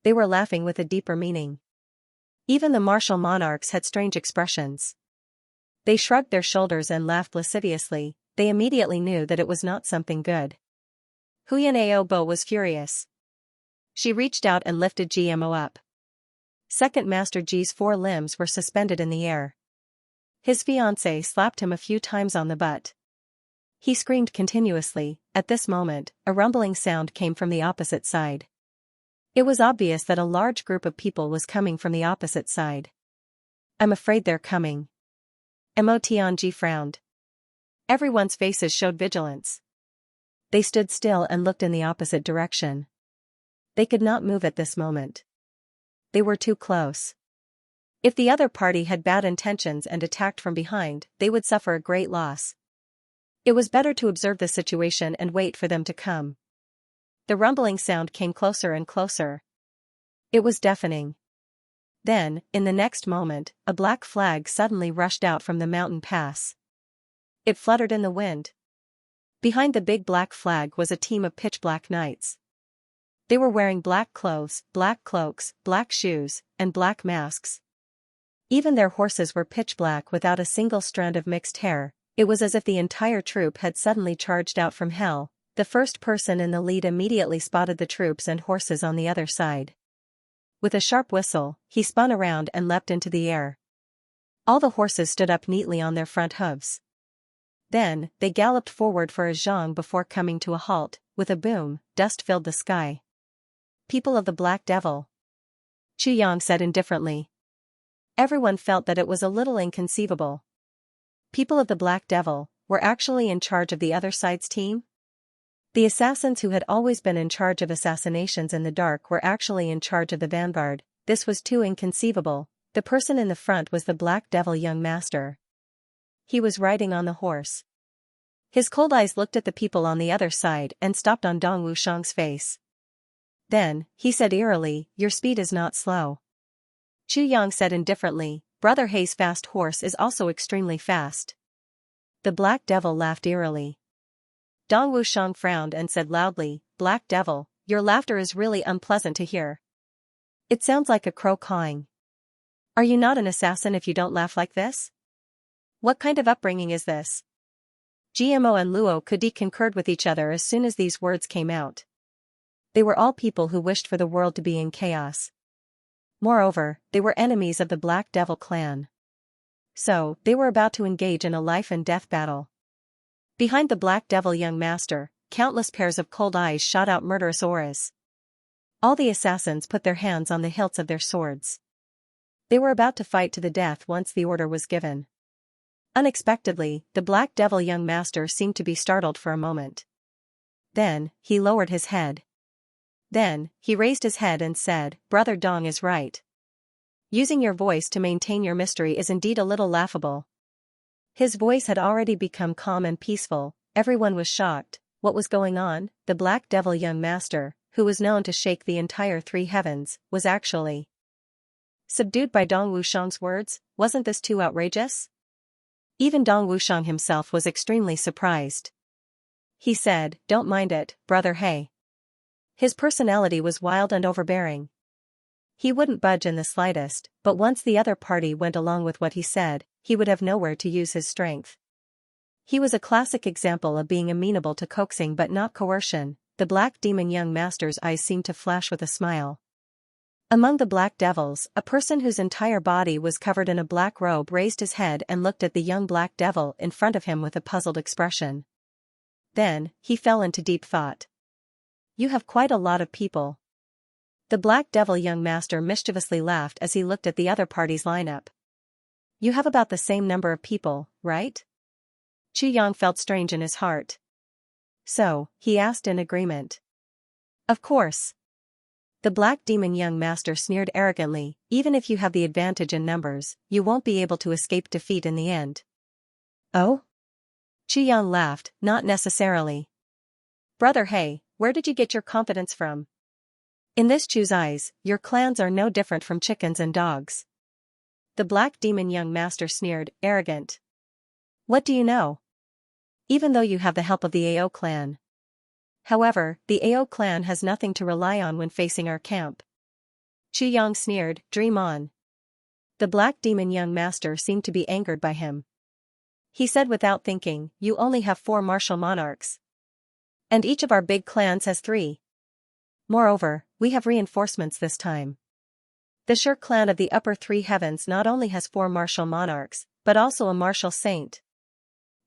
They were laughing with a deeper meaning. Even the martial monarchs had strange expressions. They shrugged their shoulders and laughed lasciviously. They immediately knew that it was not something good. Huyan Ao Bo was furious. She reached out and lifted GMO up. Second Master Ji's 4 limbs were suspended in the air. His fiancée slapped him a few times on the butt. He screamed continuously. At this moment, a rumbling sound came from the opposite side. It was obvious that a large group of people was coming from the opposite side. "I'm afraid they're coming." Mo Tianji frowned. Everyone's faces showed vigilance. They stood still and looked in the opposite direction. They could not move at this moment. They were too close. If the other party had bad intentions and attacked from behind, they would suffer a great loss. It was better to observe the situation and wait for them to come. The rumbling sound came closer and closer. It was deafening. Then, in the next moment, a black flag suddenly rushed out from the mountain pass. It fluttered in the wind. Behind the big black flag was a team of pitch-black knights. They were wearing black clothes, black cloaks, black shoes, and black masks. Even their horses were pitch-black without a single strand of mixed hair. It was as if the entire troop had suddenly charged out from hell. The first person in the lead immediately spotted the troops and horses on the other side. With a sharp whistle, he spun around and leapt into the air. All the horses stood up neatly on their front hooves. Then, they galloped forward for a zhang before coming to a halt. With a boom, dust filled the sky. "People of the Black Devil," Chu Yang said indifferently. Everyone felt that it was a little inconceivable. People of the Black Devil were actually in charge of the other side's team? The assassins who had always been in charge of assassinations in the dark were actually in charge of the vanguard. This was too inconceivable. The person in the front was the Black Devil young master. He was riding on the horse. His cold eyes looked at the people on the other side and stopped on Dong Wushang's face. Then, he said eerily, "Your speed is not slow." Chu Yang said indifferently, "Brother Hei's fast horse is also extremely fast." the Black Devil laughed eerily. Dong Wushang frowned and said loudly, "Black Devil, your laughter is really unpleasant to hear. It sounds like a crow cawing. Are you not an assassin if you don't laugh like this? What kind of upbringing is this?" GMO and Luo Kudi concurred with each other as soon as these words came out. They were all people who wished for the world to be in chaos. Moreover, they were enemies of the Black Devil clan. So, they were about to engage in a life-and-death battle. Behind the Black Devil young master, countless pairs of cold eyes shot out murderous auras. All the assassins put their hands on the hilts of their swords. They were about to fight to the death once the order was given. Unexpectedly, the Black Devil young master seemed to be startled for a moment. Then, he lowered his head. Then, he raised his head and said, "Brother Dong is right. Using your voice to maintain your mystery is indeed a little laughable." His voice had already become calm and peaceful. Everyone was shocked. What was going on? The Black Devil young master, who was known to shake the entire three heavens, was actually subdued by Dong Wushang's words. Wasn't this too outrageous? Even Dong Wushang himself was extremely surprised. He said, "Don't mind it, Brother He." His personality was wild and overbearing. He wouldn't budge in the slightest, but once the other party went along with what he said, he would have nowhere to use his strength. He was a classic example of being amenable to coaxing but not coercion. The Black Demon young master's eyes seemed to flash with a smile. Among the Black Devils, a person whose entire body was covered in a black robe raised his head and looked at the young Black Devil in front of him with a puzzled expression. Then, he fell into deep thought. "You have quite a lot of people." The Black Devil young master mischievously laughed as he looked at the other party's lineup. "You have about the same number of people, right?" Chu Yang felt strange in his heart. "So," he asked in agreement. "Of course." The Black Demon young master sneered arrogantly, "Even if you have the advantage in numbers, you won't be able to escape defeat in the end." "Oh?" Chu Yang laughed, "Not necessarily." "Brother He, where did you get your confidence from? In this Chu's eyes, your clans are no different from chickens and dogs." The Black Demon young master sneered, arrogant. "What do you know? Even though you have the help of the AO clan. However, the AO clan has nothing to rely on when facing our camp." Chu Yang sneered, "Dream on." The Black Demon young master seemed to be angered by him. He said without thinking, "You only have 4 martial monarchs. And each of our big clans has 3. Moreover, we have reinforcements this time. The Shur clan of the upper 3 heavens not only has 4 martial monarchs, but also a martial saint.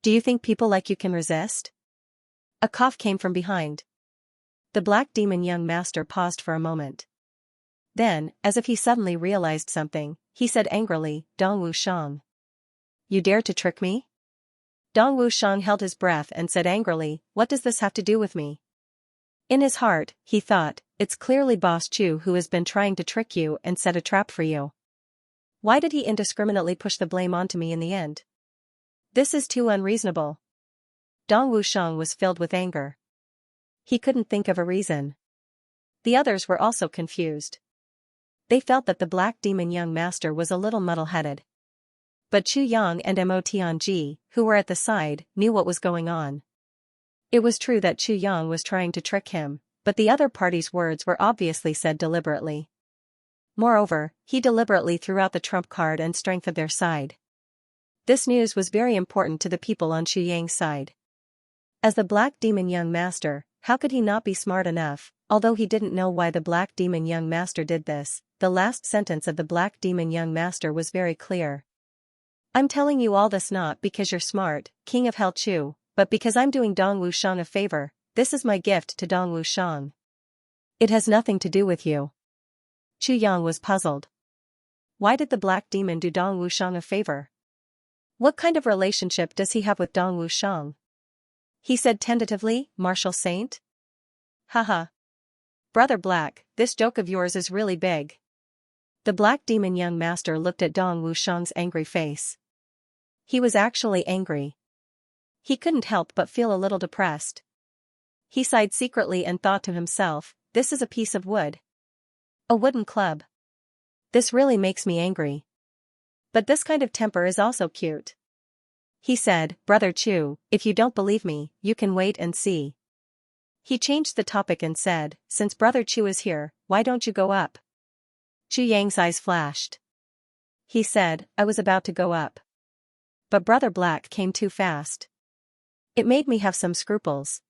Do you think people like you can resist?" A cough came from behind. The Black Demon young master paused for a moment. Then, as if he suddenly realized something, he said angrily, "Dong Wushang. You dare to trick me?" Dong Wushang held his breath and said angrily, "What does this have to do with me?" In his heart, he thought, "It's clearly Boss Chu who has been trying to trick you and set a trap for you. Why did he indiscriminately push the blame onto me in the end? This is too unreasonable." Dong Wushang was filled with anger. He couldn't think of a reason. The others were also confused. They felt that the Black Demon young master was a little muddle-headed. But Chu Yang and Mo Tianji, who were at the side, knew what was going on. It was true that Chu Yang was trying to trick him, but the other party's words were obviously said deliberately. Moreover, he deliberately threw out the trump card and strength of their side. This news was very important to the people on Chu Yang's side. As the Black Demon young master, how could he not be smart enough? Although he didn't know why the Black Demon young master did this, the last sentence of the Black Demon young master was very clear. "I'm telling you all this not because you're smart, King of Hell Chu, but because I'm doing Dong Wushang a favor. This is my gift to Dong Wushang. It has nothing to do with you." Chu Yang was puzzled. Why did the Black Demon do Dong Wushang a favor? What kind of relationship does he have with Dong Wushang? He said tentatively, "Martial saint?" "Haha. Brother Black, this joke of yours is really big." The Black Demon young master looked at Dong Wushang's angry face. He was actually angry. He couldn't help but feel a little depressed. He sighed secretly and thought to himself, "This is a piece of wood. A wooden club. This really makes me angry. But this kind of temper is also cute." He said, Brother Chu, if you don't believe me, you can wait and see. He changed the topic and said, since Brother Chu is here, why don't you go up? Chu Yang's eyes flashed. He said, I was about to go up. But Brother Black came too fast. It made me have some scruples.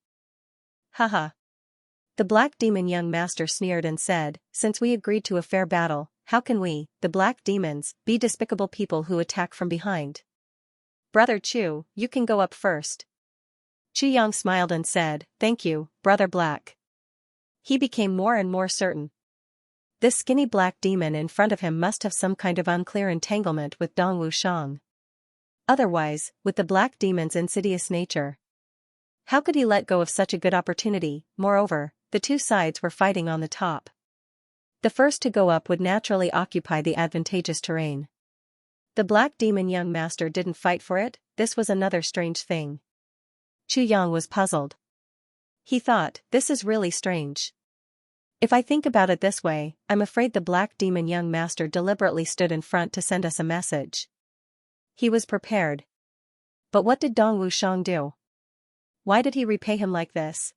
Haha. The Black Demon young master sneered and said, since we agreed to a fair battle, how can we, the Black Demons, be despicable people who attack from behind? Brother Chu, you can go up first. Chu Yang smiled and said, thank you, Brother Black. He became more and more certain. This skinny black demon in front of him must have some kind of unclear entanglement with Dong Wushang. Otherwise, with the black demon's insidious nature, how could he let go of such a good opportunity? Moreover, the two sides were fighting on the top. The first to go up would naturally occupy the advantageous terrain. The black demon young master didn't fight for it. This was another strange thing. Chu Yang was puzzled. He thought, this is really strange. If I think about it this way, I'm afraid the black demon young master deliberately stood in front to send us a message. He was prepared. But what did Dong Wushang do? Why did he repay him like this?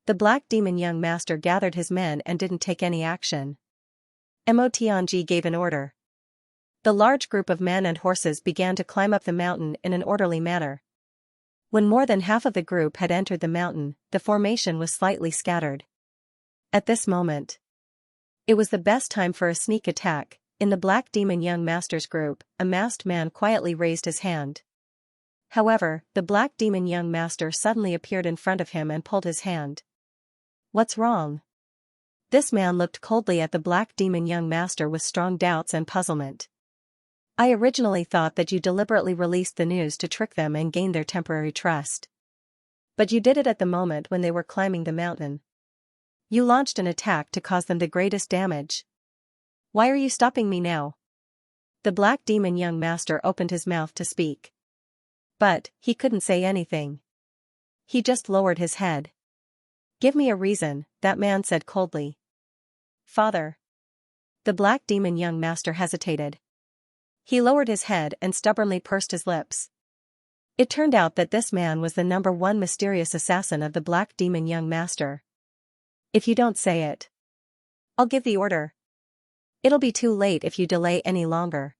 The black demon young master gathered his men and didn't take any action. Mo Tianji gave an order. The large group of men and horses began to climb up the mountain in an orderly manner. When more than half of the group had entered the mountain, the formation was slightly scattered. At this moment, it was the best time for a sneak attack. In the black demon young master's group, a masked man quietly raised his hand. However, the black demon young master suddenly appeared in front of him and pulled his hand. What's wrong? This man looked coldly at the black demon young master with strong doubts and puzzlement. I originally thought that you deliberately released the news to trick them and gain their temporary trust. But you did it at the moment when they were climbing the mountain. You launched an attack to cause them the greatest damage. Why are you stopping me now? The black demon young master opened his mouth to speak. But, he couldn't say anything. He just lowered his head. Give me a reason, that man said coldly. Father. The black demon young master hesitated. He lowered his head and stubbornly pursed his lips. It turned out that this man was the #1 mysterious assassin of the black demon young master. If you don't say it, I'll give the order. It'll be too late if you delay any longer.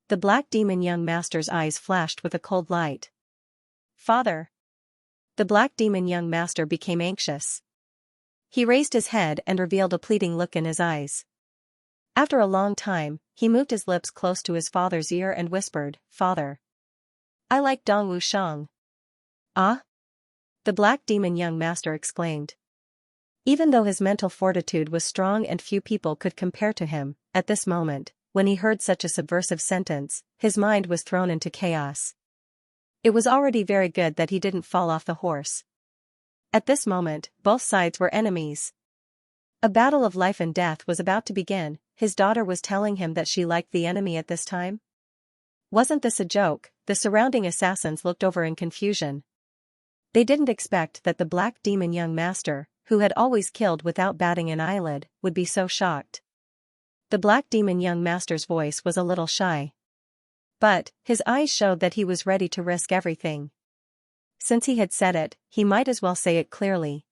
The black demon young master's eyes flashed with a cold light. Father. The black demon young master became anxious. He raised his head and revealed a pleading look in his eyes. After a long time, he moved his lips close to his father's ear and whispered, Father. I like Dong Wushang. Ah? The black demon young master exclaimed. Even though his mental fortitude was strong and few people could compare to him, at this moment, when he heard such a subversive sentence, his mind was thrown into chaos. It was already very good that he didn't fall off the horse. At this moment, both sides were enemies. A battle of life and death was about to begin. His daughter was telling him that she liked the enemy at this time? Wasn't this a joke? The surrounding assassins looked over in confusion. They didn't expect that the black demon young master, who had always killed without batting an eyelid, would be so shocked. The black demon young master's voice was a little shy. But, his eyes showed that he was ready to risk everything. Since he had said it, he might as well say it clearly.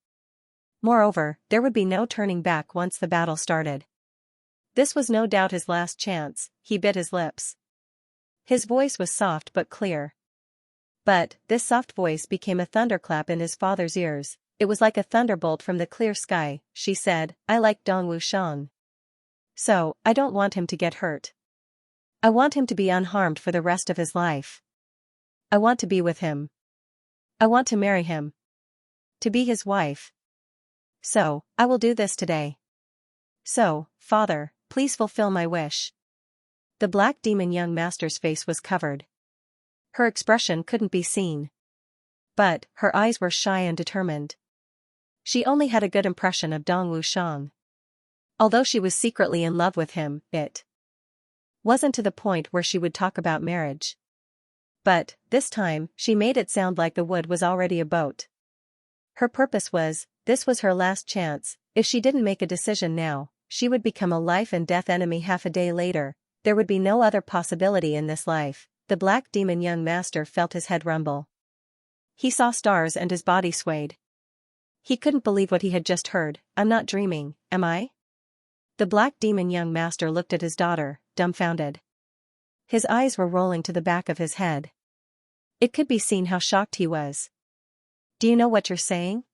Moreover, there would be no turning back once the battle started. This was no doubt his last chance. He bit his lips. His voice was soft but clear. But, this soft voice became a thunderclap in his father's ears. It was like a thunderbolt from the clear sky. She said, I like Dong Wushang. So, I don't want him to get hurt. I want him to be unharmed for the rest of his life. I want to be with him. I want to marry him. To be his wife. So, I will do this today. So, Father, please fulfill my wish. The black demon young master's face was covered. Her expression couldn't be seen. But, her eyes were shy and determined. She only had a good impression of Dong Wushang. Although she was secretly in love with him, it wasn't to the point where she would talk about marriage. But, this time, she made it sound like the wood was already a boat. Her purpose was, this was her last chance. If she didn't make a decision now, she would become a life and death enemy half a day later. There would be no other possibility in this life. the black demon young master felt his head rumble. He saw stars and his body swayed. He couldn't believe what he had just heard. I'm not dreaming, am I? The black demon young master looked at his daughter, dumbfounded. His eyes were rolling to the back of his head. It could be seen how shocked he was. Do you know what you're saying?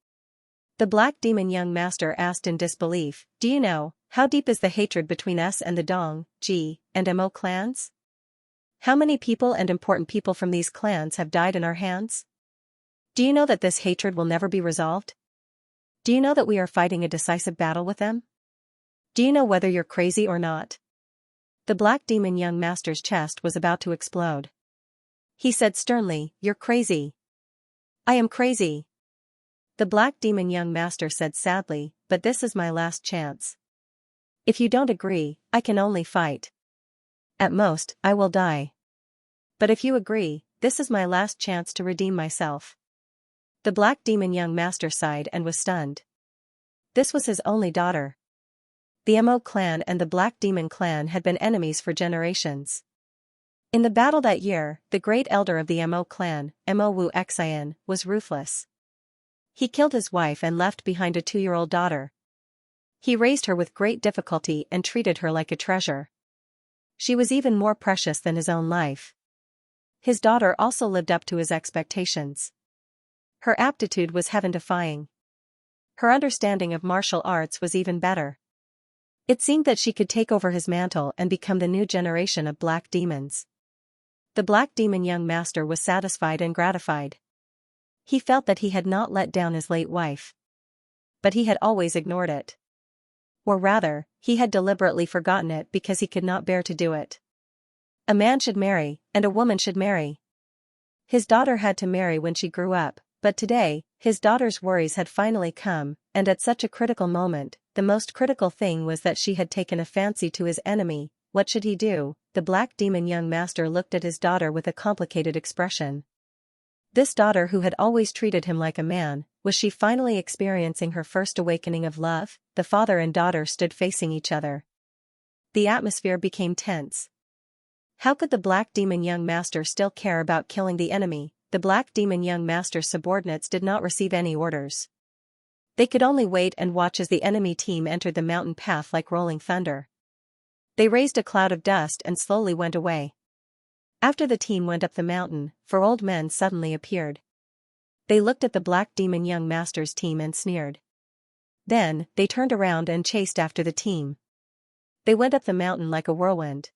The black demon young master asked in disbelief. Do you know, how deep is the hatred between us and the Dong, Ji, and Mo clans? How many people and important people from these clans have died in our hands? Do you know that this hatred will never be resolved? Do you know that we are fighting a decisive battle with them? Do you know whether you're crazy or not? The black demon young master's chest was about to explode. He said sternly, You're crazy. I am crazy. The black demon young master said sadly, But this is my last chance. If you don't agree, I can only fight. At most, I will die. But if you agree, this is my last chance to redeem myself. The black demon young master sighed and was stunned. This was his only daughter. The Mo clan and the black demon clan had been enemies for generations. In the battle that year, the great elder of the Mo clan, Mo Wu Xian, was ruthless. He killed his wife and left behind a 2-year-old daughter. He raised her with great difficulty and treated her like a treasure. She was even more precious than his own life. His daughter also lived up to his expectations. Her aptitude was heaven-defying. Her understanding of martial arts was even better. It seemed that she could take over his mantle and become the new generation of black demons. The black demon young master was satisfied and gratified. He felt that he had not let down his late wife. But he had always ignored it. Or rather, he had deliberately forgotten it because he could not bear to do it. A man should marry, and a woman should marry. His daughter had to marry when she grew up, but today, his daughter's worries had finally come, and at such a critical moment, the most critical thing was that she had taken a fancy to his enemy. What should he do? The black demon young master looked at his daughter with a complicated expression. This daughter who had always treated him like a man, was she finally experiencing her first awakening of love? The father and daughter stood facing each other. The atmosphere became tense. How could the black demon young master still care about killing the enemy? The black demon young master's subordinates did not receive any orders. They could only wait and watch as the enemy team entered the mountain path like rolling thunder. They raised a cloud of dust and slowly went away. After the team went up the mountain, 4 old men suddenly appeared. They looked at the black demon young master's team and sneered. Then, they turned around and chased after the team. They went up the mountain like a whirlwind.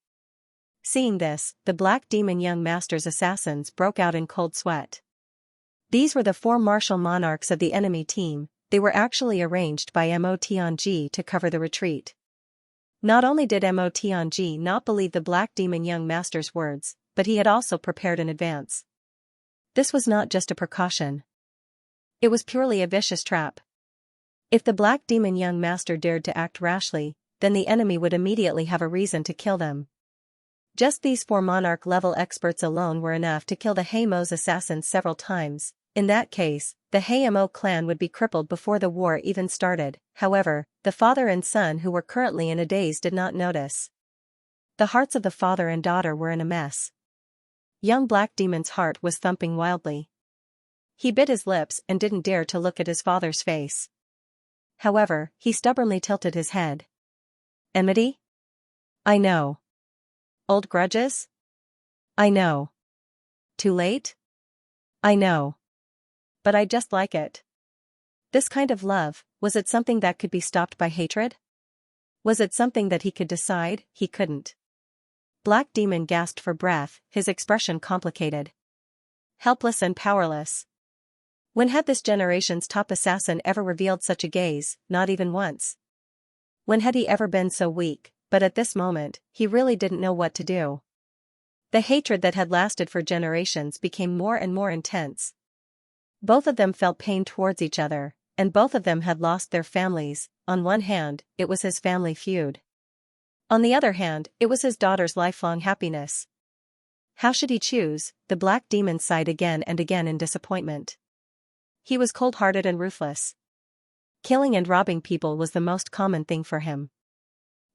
Seeing this, the black demon young master's assassins broke out in cold sweat. These were the 4 martial monarchs of the enemy team. They were actually arranged by Mo Tianji to cover the retreat. Not only did Mo Tianji not believe the black demon young master's words, but he had also prepared in advance. This was not just a precaution. It was purely a vicious trap. If the black demon young master dared to act rashly, then the enemy would immediately have a reason to kill them. Just these 4 monarch-level experts alone were enough to kill the Mo's assassins several times. In that case, the Mo clan would be crippled before the war even started. However, the father and son who were currently in a daze did not notice. The hearts of the father and daughter were in a mess. Young Black Demon's heart was thumping wildly. He bit his lips and didn't dare to look at his father's face. However, he stubbornly tilted his head. Enmity? I know. Old grudges? I know. Too late? I know. But I just like it. This kind of love, was it something that could be stopped by hatred? Was it something that he could decide? He couldn't. Black Demon gasped for breath, his expression complicated. Helpless and powerless. When had this generation's top assassin ever revealed such a gaze? Not even once. When had he ever been so weak? But at this moment, he really didn't know what to do. The hatred that had lasted for generations became more and more intense. Both of them felt pain towards each other, and both of them had lost their families. On one hand, it was his family feud. On the other hand, it was his daughter's lifelong happiness. How should he choose? The Black Demon sighed again and again in disappointment. He was cold-hearted and ruthless. Killing and robbing people was the most common thing for him.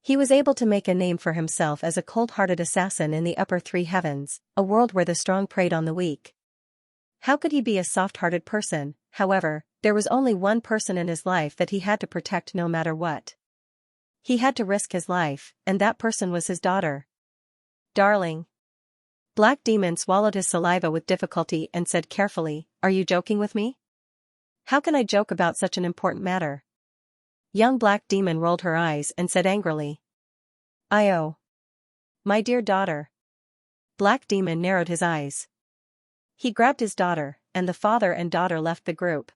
He was able to make a name for himself as a cold-hearted assassin in the upper three heavens, a world where the strong preyed on the weak. How could he be a soft-hearted person? However, there was only one person in his life that he had to protect no matter what. He had to risk his life, and that person was his daughter. Darling. Black Demon swallowed his saliva with difficulty and said carefully, "Are you joking with me? How can I joke about such an important matter?" Young Black Demon rolled her eyes and said angrily, "Oh. My dear daughter." Black Demon narrowed his eyes. He grabbed his daughter, and the father and daughter left the group.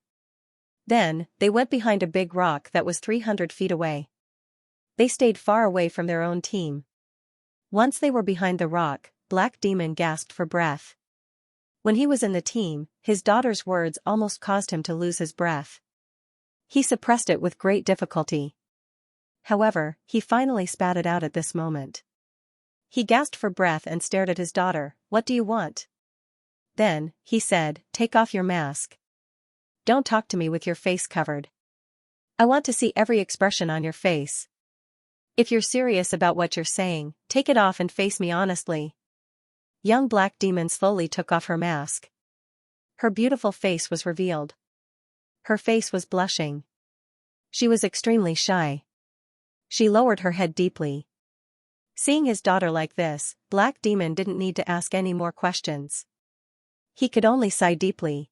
Then, they went behind a big rock that was 300 feet away. They stayed far away from their own team. Once they were behind the rock, Black Demon gasped for breath. When he was in the team, his daughter's words almost caused him to lose his breath. He suppressed it with great difficulty. However, he finally spat it out at this moment. He gasped for breath and stared at his daughter. "What do you want?" Then, he said, "Take off your mask. Don't talk to me with your face covered. I want to see every expression on your face. If you're serious about what you're saying, take it off and face me honestly." Young Black Demon slowly took off her mask. Her beautiful face was revealed. Her face was blushing. She was extremely shy. She lowered her head deeply. Seeing his daughter like this, Black Demon didn't need to ask any more questions. He could only sigh deeply.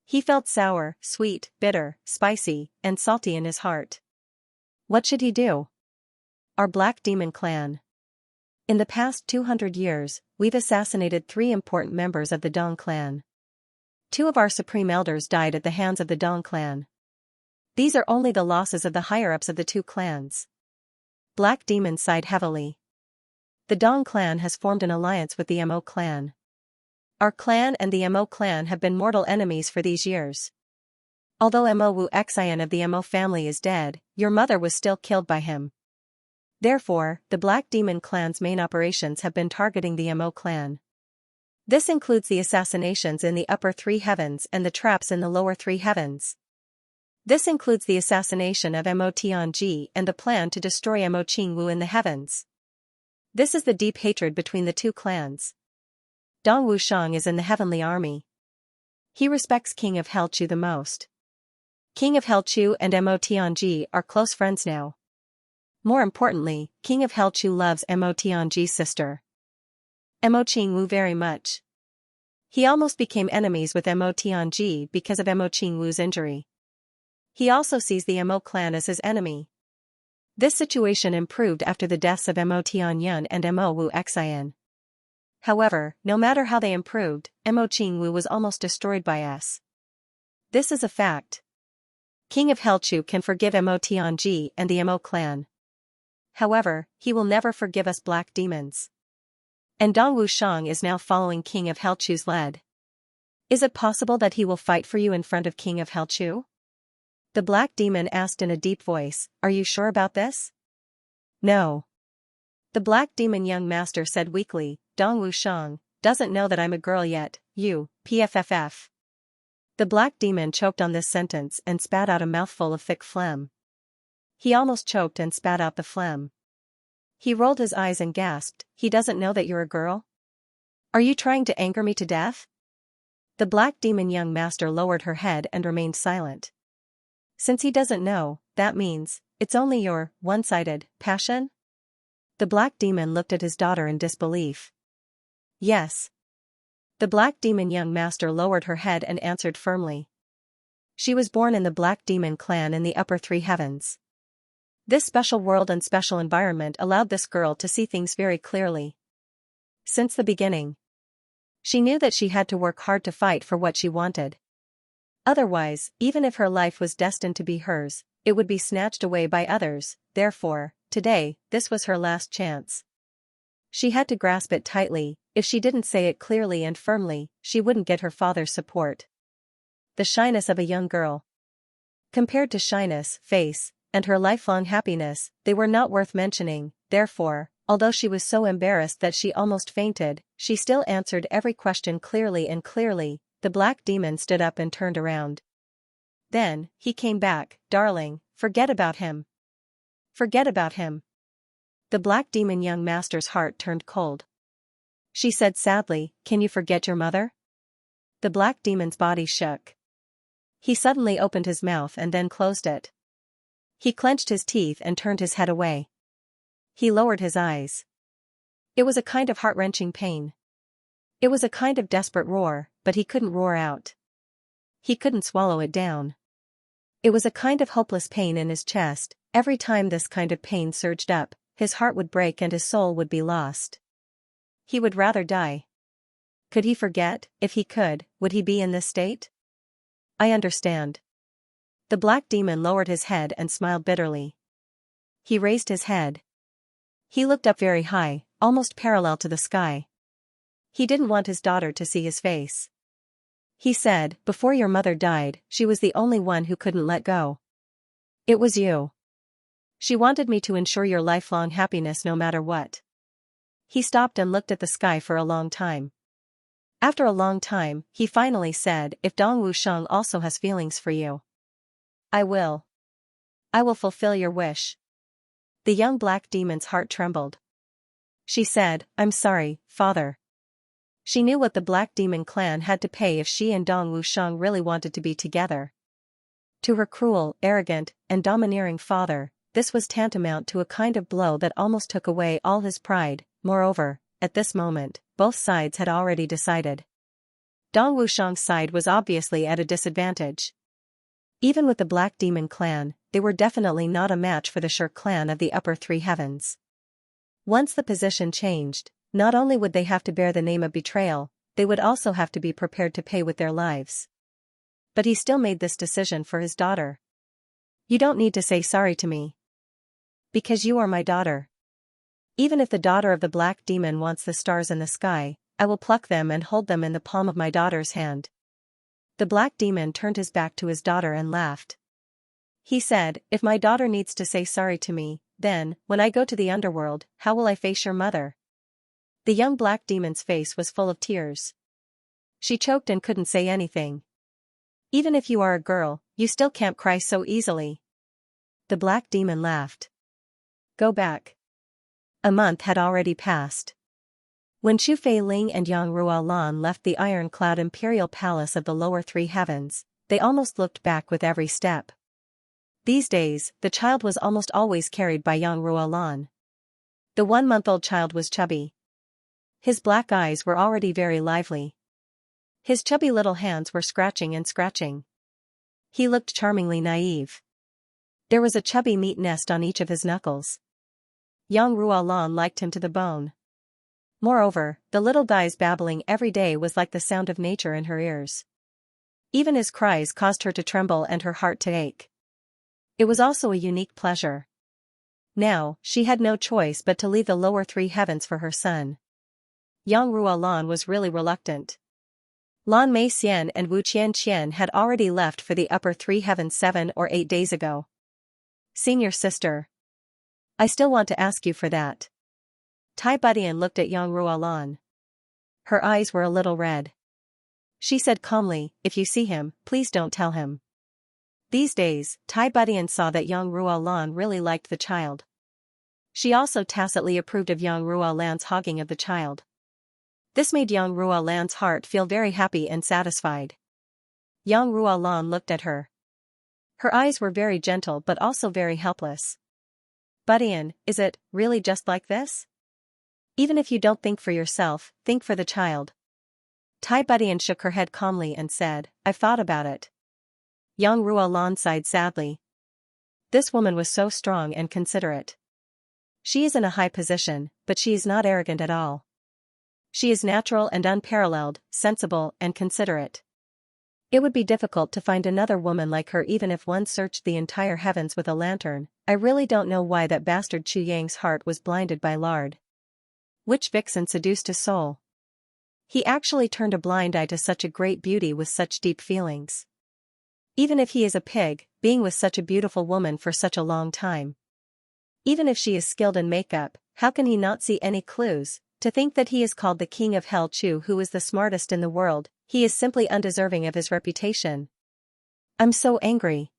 He felt sour, sweet, bitter, spicy, and salty in his heart. What should he do? Our Black Demon clan. In the past 200 years, we've assassinated 3 important members of the Dong clan. 2 of our supreme elders died at the hands of the Dong clan. These are only the losses of the higher-ups of the 2 clans. Black Demon sighed heavily. The Dong clan has formed an alliance with the Mo clan. Our clan and the Mo clan have been mortal enemies for these years. Although Mo Wu Xian of the Mo family is dead, your mother was still killed by him. Therefore, the Black Demon clan's main operations have been targeting the Mo clan. This includes the assassinations in the upper 3 heavens and the traps in the lower 3 heavens. This includes the assassination of Mo Tianji and the plan to destroy Mo Qingwu in the heavens. This is the deep hatred between the 2 clans. Dong Wushang is in the heavenly army. He respects King of Helchu the most. King of Helchu and Mo Tianji are close friends now. More importantly, King of Helchu loves Mo Tianji's sister, Mo Qingwu, very much. He almost became enemies with Mo Tianji because of Mo Qingwu's injury. He also sees the Mo clan as his enemy. This situation improved after the deaths of Mo Tianyun and Mo Wu Xian. However, no matter how they improved, Mo Qingwu was almost destroyed by us. This is a fact. King of Helchu can forgive Mo Tianji and the Mo clan. However, he will never forgive us Black Demons. And Dong Wushang is now following King of Helchu's lead. Is it possible that he will fight for you in front of King of Helchu? The Black Demon asked in a deep voice, "Are you sure about this?" "No." The Black Demon young master said weakly, "Dong Wushang doesn't know that I'm a girl yet, you, pfff." The Black Demon choked on this sentence and spat out a mouthful of thick phlegm. He almost choked and spat out the phlegm. He rolled his eyes and gasped, "He doesn't know that you're a girl? Are you trying to anger me to death?" The Black Demon young master lowered her head and remained silent. Since he doesn't know, that means, it's only your one-sided passion? The Black Demon looked at his daughter in disbelief. Yes. The Black Demon young master lowered her head and answered firmly. She was born in the Black Demon clan in the upper 3 heavens. This special world and special environment allowed this girl to see things very clearly. Since the beginning, she knew that she had to work hard to fight for what she wanted. Otherwise, even if her life was destined to be hers, it would be snatched away by others. Therefore, today, this was her last chance. She had to grasp it tightly. If she didn't say it clearly and firmly, she wouldn't get her father's support. The shyness of a young girl. Compared to shyness, face, and her lifelong happiness, they were not worth mentioning. Therefore, although she was so embarrassed that she almost fainted, she still answered every question clearly and clearly. The Black Demon stood up and turned around. Then, he came back. "Darling, forget about him. Forget about him. The black demon young master's heart turned cold. She said sadly, "Can you forget your mother?" The black demon's body shook. He suddenly opened his mouth and then closed it. He clenched his teeth and turned his head away. He lowered his eyes. It was a kind of heart-wrenching pain. It was a kind of desperate roar, but he couldn't roar out. He couldn't swallow it down. It was a kind of hopeless pain in his chest. Every time this kind of pain surged up, his heart would break and his soul would be lost. He would rather die. Could he forget? If he could, would he be in this state? I understand. The black demon lowered his head and smiled bitterly. He raised his head. He looked up very high, almost parallel to the sky. He didn't want his daughter to see his face. He said, "Before your mother died, she was the only one who couldn't let go. It was you. She wanted me to ensure your lifelong happiness no matter what." He stopped and looked at the sky for a long time. After a long time, he finally said, "If Dong Wusheng also has feelings for you, I will fulfill your wish." The young black demon's heart trembled. She said, "I'm sorry, father." She knew what the black demon clan had to pay if she and Dong Wusheng really wanted to be together. To her cruel, arrogant, and domineering father, this was tantamount to a kind of blow that almost took away all his pride. Moreover, at this moment, both sides had already decided. Dong Wusheng's side was obviously at a disadvantage. Even with the Black Demon clan, they were definitely not a match for the Shur clan of the upper three heavens. Once the position changed, not only would they have to bear the name of betrayal, they would also have to be prepared to pay with their lives. But he still made this decision for his daughter. "You don't need to say sorry to me. Because you are my daughter. Even if the daughter of the Black Demon wants the stars in the sky, I will pluck them and hold them in the palm of my daughter's hand." The Black Demon turned his back to his daughter and laughed. He said, "If my daughter needs to say sorry to me, then, when I go to the underworld, how will I face your mother?" The young Black Demon's face was full of tears. She choked and couldn't say anything. "Even if you are a girl, you still can't cry so easily." The Black Demon laughed. "Go back." A month had already passed. When Chu Fei Ling and Yang Ruolan left the iron-clad imperial palace of the lower three heavens, they almost looked back with every step. These days, the child was almost always carried by Yang Ruolan. The 1-month-old child was chubby. His black eyes were already very lively. His chubby little hands were scratching and scratching. He looked charmingly naive. There was a chubby meat nest on each of his knuckles. Yang Ruolan liked him to the bone. Moreover, the little guy's babbling every day was like the sound of nature in her ears. Even his cries caused her to tremble and her heart to ache. It was also a unique pleasure. Now, she had no choice but to leave the lower three heavens for her son. Yang Ruolan was really reluctant. Lan Mei Xian and Wu Qianqian had already left for the upper three heavens 7 or 8 days ago. "Senior sister. I still want to ask you for that." Tai Budian looked at Yang Ruolan. Her eyes were a little red. She said calmly, "If you see him, please don't tell him." These days, Tai Budian saw that Yang Ruolan really liked the child. She also tacitly approved of Yang Ruolan's hogging of the child. This made Yang Ruolan's heart feel very happy and satisfied. Yang Ruolan looked at her. Her eyes were very gentle but also very helpless. "Budian, is it really just like this? Even if you don't think for yourself, think for the child." Tai Budian shook her head calmly and said, "I've thought about it." Yang Ruolan sighed sadly. This woman was so strong and considerate. She is in a high position, but she is not arrogant at all. She is natural and unparalleled, sensible and considerate. It would be difficult to find another woman like her even if one searched the entire heavens with a lantern. I really don't know why that bastard Chu Yang's heart was blinded by lard. Which vixen seduced his soul? He actually turned a blind eye to such a great beauty with such deep feelings. Even if he is a pig, being with such a beautiful woman for such a long time. Even if she is skilled in makeup, how can he not see any clues? To think that he is called the king of hell Chu, who is the smartest in the world, he is simply undeserving of his reputation. I'm so angry.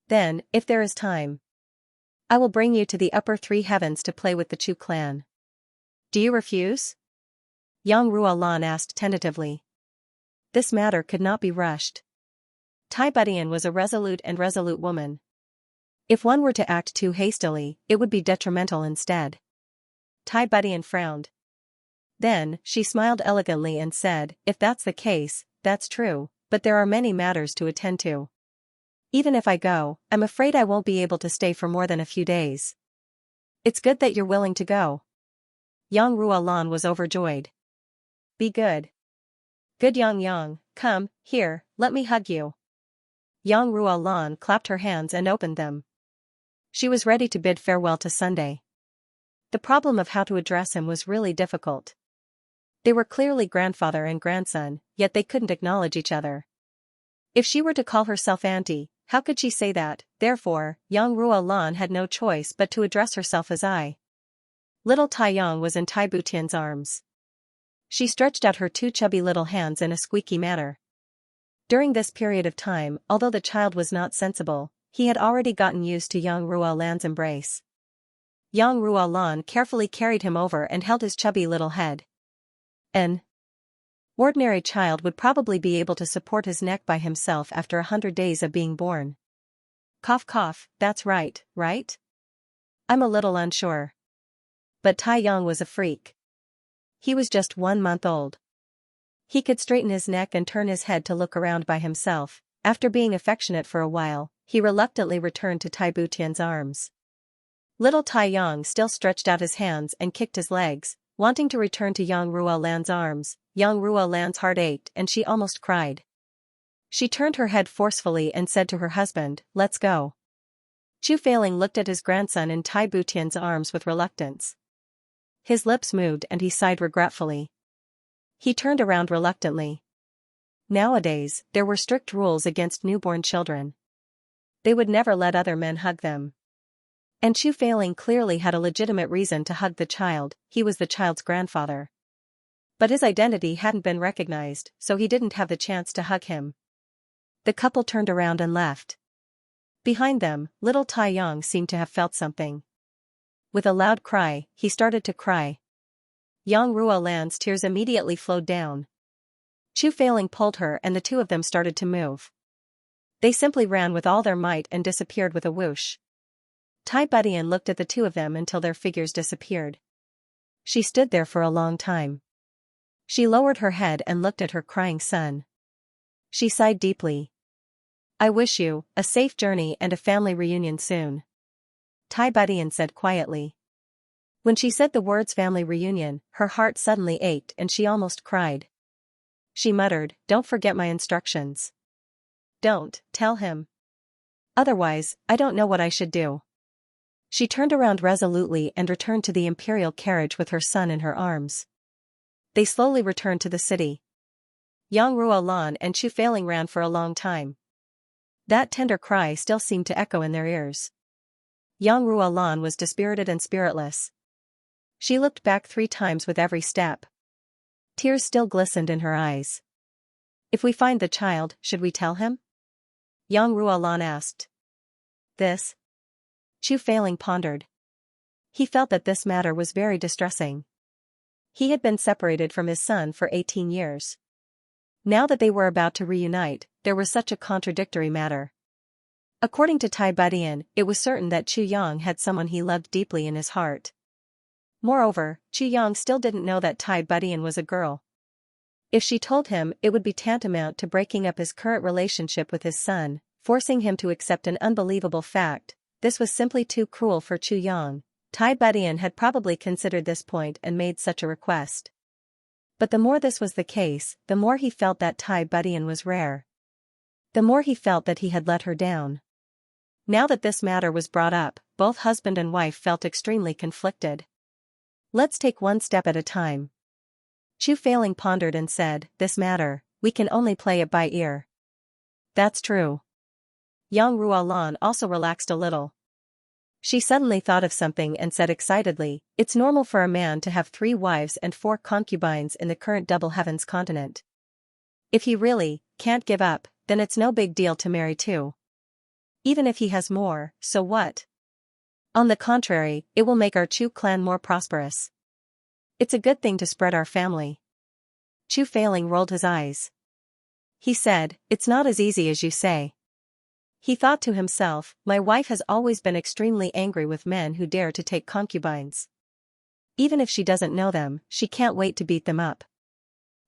Then, if there is time. I will bring you to the upper three heavens to play with the Chu clan. Do you refuse? Yang Ruolan asked tentatively. This matter could not be rushed. Tai Budian was a resolute woman. If one were to act too hastily, it would be detrimental instead. Tai Budian frowned. Then, she smiled elegantly and said, if that's the case, that's true, but there are many matters to attend to. Even if I go, I'm afraid I won't be able to stay for more than a few days. It's good that you're willing to go. Yang Ruolan was overjoyed. Be good. Good Yang, come, here, let me hug you. Yang Ruolan clapped her hands and opened them. She was ready to bid farewell to Sunday. The problem of how to address him was really difficult. They were clearly grandfather and grandson, yet they couldn't acknowledge each other. If she were to call herself auntie, how could she say that? Therefore, Yang Ruolan had no choice but to address herself as I. Little Tai Yang was in Tai Butian's arms. She stretched out her two chubby little hands in a squeaky manner. During this period of time, although the child was not sensible, he had already gotten used to Yang Ruolan's embrace. Yang Ruolan carefully carried him over and held his chubby little head. An ordinary child would probably be able to support his neck by himself after 100 days of being born. Cough cough, that's right, right? I'm a little unsure. But Tai Yang was a freak. He was just 1 month old. He could straighten his neck and turn his head to look around by himself. After being affectionate for a while, he reluctantly returned to Tai Butian's arms. Little Tai Yang still stretched out his hands and kicked his legs, wanting to return to Yang Ruolan's arms. Yang Ruolan's heart ached and she almost cried. She turned her head forcefully and said to her husband, let's go. Chu Feiling looked at his grandson in Tai Butian's arms with reluctance. His lips moved and he sighed regretfully. He turned around reluctantly. Nowadays, there were strict rules against newborn children. They would never let other men hug them. And Chu Feiling clearly had a legitimate reason to hug the child, he was the child's grandfather. But his identity hadn't been recognized, so he didn't have the chance to hug him. The couple turned around and left. Behind them, little Tai Yang seemed to have felt something. With a loud cry, he started to cry. Yang Ruolan's tears immediately flowed down. Chu Feiling pulled her and the two of them started to move. They simply ran with all their might and disappeared with a whoosh. Tai Budian looked at the two of them until their figures disappeared. She stood there for a long time. She lowered her head and looked at her crying son. She sighed deeply. I wish you a safe journey and a family reunion soon. Tai Budian said quietly. When she said the words family reunion, her heart suddenly ached and she almost cried. She muttered, don't forget my instructions. Don't tell him. Otherwise, I don't know what I should do. She turned around resolutely and returned to the imperial carriage with her son in her arms. They slowly returned to the city. Yang Ruolan and Chu Feiling ran for a long time. That tender cry still seemed to echo in their ears. Yang Ruolan was dispirited and spiritless. She looked back 3 times with every step. Tears still glistened in her eyes. If we find the child, should we tell him? Yang Ruolan asked. This? Chu Feiling pondered. He felt that this matter was very distressing. He had been separated from his son for 18 years. Now that they were about to reunite, there was such a contradictory matter. According to Tai Budian, it was certain that Chu Yang had someone he loved deeply in his heart. Moreover, Chu Yang still didn't know that Tai Budian was a girl. If she told him, it would be tantamount to breaking up his current relationship with his son, forcing him to accept an unbelievable fact. This was simply too cruel for Chu Yang. Tai Budian had probably considered this point and made such a request. But the more this was the case, the more he felt that Tai Budian was rare. The more he felt that he had let her down. Now that this matter was brought up, both husband and wife felt extremely conflicted. Let's take one step at a time. Chu Feiling pondered and said, this matter, we can only play it by ear. That's true. Yang Ruolan also relaxed a little. She suddenly thought of something and said excitedly, it's normal for a man to have 3 wives and 4 concubines in the current double heavens continent. If he really can't give up, then it's no big deal to marry 2. Even if he has more, so what? On the contrary, it will make our Chu clan more prosperous. It's a good thing to spread our family. Chu Failing rolled his eyes. He said, "It's not as easy as you say." He thought to himself, my wife has always been extremely angry with men who dare to take concubines. Even if she doesn't know them, she can't wait to beat them up.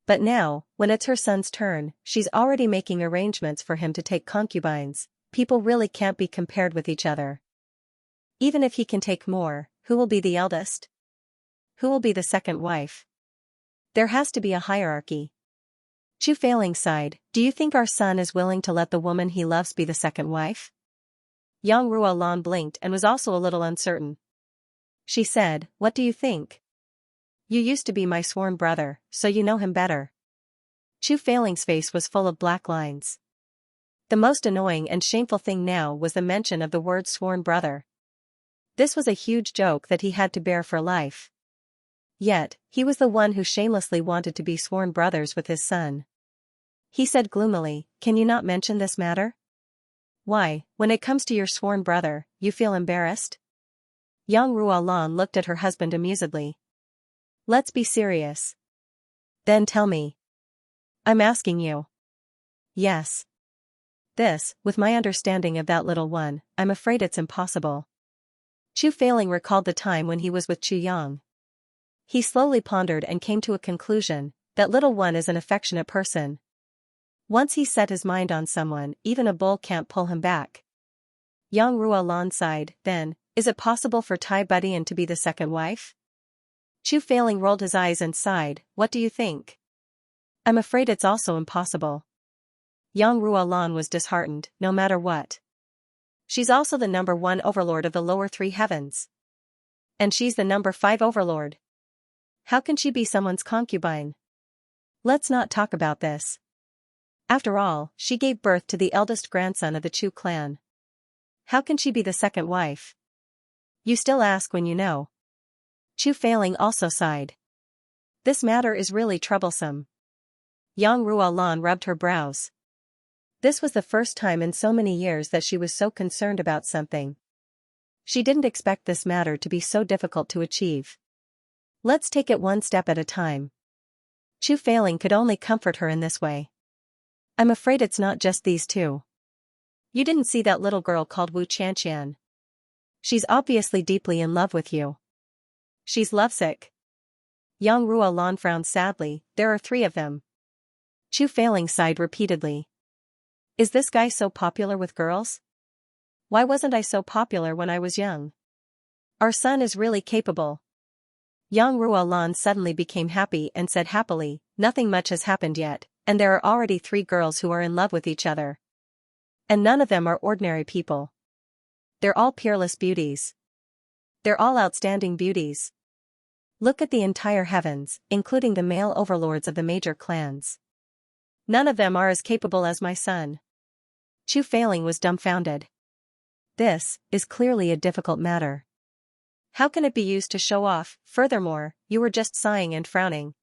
But now, when it's her son's turn, she's already making arrangements for him to take concubines. People really can't be compared with each other. Even if he can take more, who will be the eldest? Who will be the second wife? There has to be a hierarchy. Chu Failing sighed, "Do you think our son is willing to let the woman he loves be the second wife?" Yang Ruolan blinked and was also a little uncertain. She said, "What do you think? You used to be my sworn brother, so you know him better." Chu Failing's face was full of black lines. The most annoying and shameful thing now was the mention of the word sworn brother. This was a huge joke that he had to bear for life. Yet, he was the one who shamelessly wanted to be sworn brothers with his son. He said gloomily, "Can you not mention this matter? Why, when it comes to your sworn brother, you feel embarrassed?" Yang Ruolan looked at her husband amusedly. "Let's be serious. Then tell me. I'm asking you." "Yes. This, with my understanding of that little one, I'm afraid it's impossible." Chu Failing recalled the time when he was with Chu Yang. He slowly pondered and came to a conclusion, that little one is an affectionate person. Once he set his mind on someone, even a bull can't pull him back. Yang Ruolan sighed, "Then, is it possible for Tai Budian to be the second wife?" Chu Failing rolled his eyes and sighed, "What do you think?" "I'm afraid it's also impossible." Yang Ruolan was disheartened, "No matter what. She's also the number 1 overlord of the lower 3 heavens. And she's the number 5 overlord. How can she be someone's concubine? Let's not talk about this. After all, she gave birth to the eldest grandson of the Chu clan. How can she be the second wife? You still ask when you know." Chu Failing also sighed. This matter is really troublesome. Yang Ruolan rubbed her brows. This was the first time in so many years that she was so concerned about something. She didn't expect this matter to be so difficult to achieve. Let's take it one step at a time. Chu Failing could only comfort her in this way. "I'm afraid it's not just these two. You didn't see that little girl called Wu Qianxian. She's obviously deeply in love with you. She's lovesick." Yang Ruolan frowned sadly, "There are 3 of them." Chu Failing sighed repeatedly. "Is this guy so popular with girls? Why wasn't I so popular when I was young? Our son is really capable." Yang Ruolan suddenly became happy and said happily, "Nothing much has happened yet, and there are already 3 girls who are in love with each other. And none of them are ordinary people. They're all peerless beauties. They're all outstanding beauties. Look at the entire heavens, including the male overlords of the major clans. None of them are as capable as my son." Chu Failing was dumbfounded. This is clearly a difficult matter. How can it be used to show off? Furthermore, you were just sighing and frowning.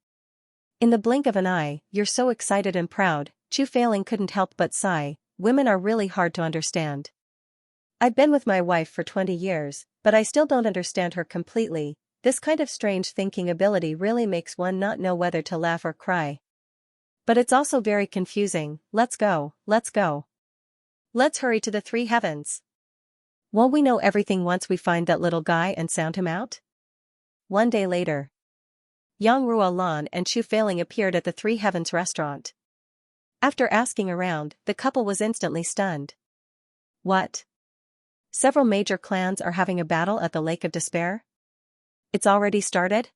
In the blink of an eye, you're so excited and proud. Chu Failing couldn't help but sigh. Women are really hard to understand. I've been with my wife for 20 years, but I still don't understand her completely. This kind of strange thinking ability really makes one not know whether to laugh or cry. But it's also very confusing. Let's go, let's go. Let's hurry to the 3 heavens. Won't we know everything once we find that little guy and sound him out? One day later, Yang Ruolan and Chu Failing appeared at the 3 heavens restaurant. After asking around, the couple was instantly stunned. What? Several major clans are having a battle at the Lake of Despair? It's already started?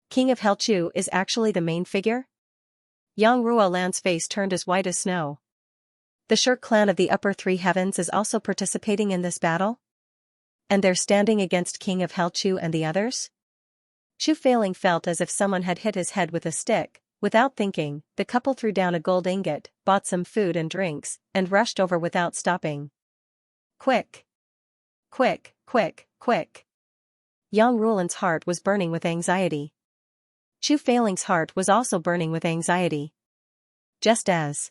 King of Hell Chu is actually the main figure? Yang Ruolan's face turned as white as snow. The Shur clan of the upper 3 heavens is also participating in this battle? And they're standing against King of Hell Chu and the others? Chu Failing felt as if someone had hit his head with a stick. Without thinking, the couple threw down a gold ingot, bought some food and drinks, and rushed over without stopping. Quick! Quick, quick, quick! Yang Ruolan's heart was burning with anxiety. Chu Failing's heart was also burning with anxiety. Just as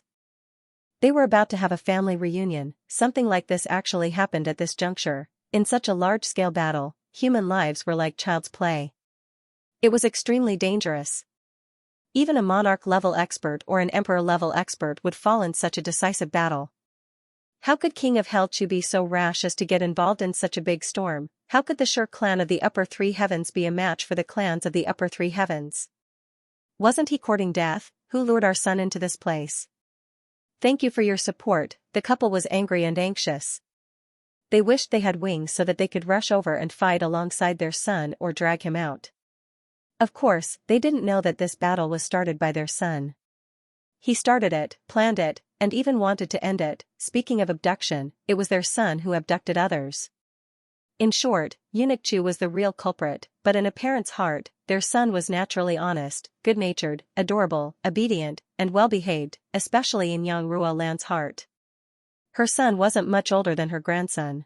they were about to have a family reunion, something like this actually happened at this juncture. In such a large-scale battle, human lives were like child's play. It was extremely dangerous. Even a monarch-level expert or an emperor-level expert would fall in such a decisive battle. How could King of Hell Chu be so rash as to get involved in such a big storm? How could the Sure clan of the upper three heavens be a match for the clans of the upper three heavens? Wasn't he courting death? Who lured our son into this place? Thank you for your support. The couple was angry and anxious. They wished they had wings so that they could rush over and fight alongside their son or drag him out. Of course, they didn't know that this battle was started by their son. He started it, planned it, and even wanted to end it. Speaking of abduction, it was their son who abducted others. In short, Eunuch Chu was the real culprit, but in a parent's heart, their son was naturally honest, good-natured, adorable, obedient, and well-behaved, especially in young Ruo Lan's heart. Her son wasn't much older than her grandson.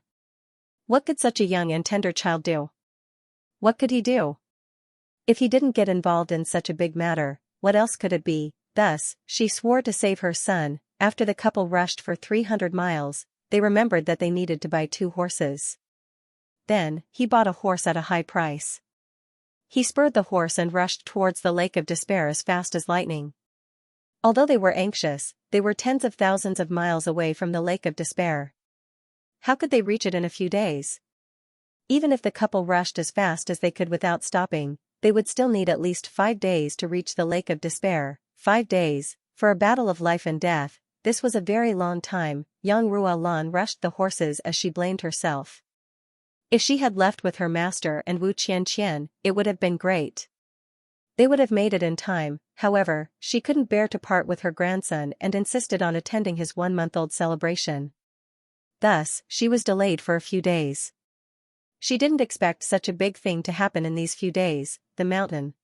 What could such a young and tender child do? What could he do? If he didn't get involved in such a big matter, what else could it be? Thus, she swore to save her son. After the couple rushed for 300 miles, they remembered that they needed to buy 2 horses. Then, he bought a horse at a high price. He spurred the horse and rushed towards the Lake of Despair as fast as lightning. Although they were anxious, they were tens of thousands of miles away from the Lake of Despair. How could they reach it in a few days? Even if the couple rushed as fast as they could without stopping, they would still need at least 5 days to reach the Lake of Despair. 5 days, for a battle of life and death, this was a very long time. Young Ruo Lan rushed the horses as she blamed herself. If she had left with her master and Wu Qianqian, it would have been great. They would have made it in time. However, she couldn't bear to part with her grandson and insisted on attending his 1-month-old celebration. Thus, she was delayed for a few days. She didn't expect such a big thing to happen in these few days. The mountain.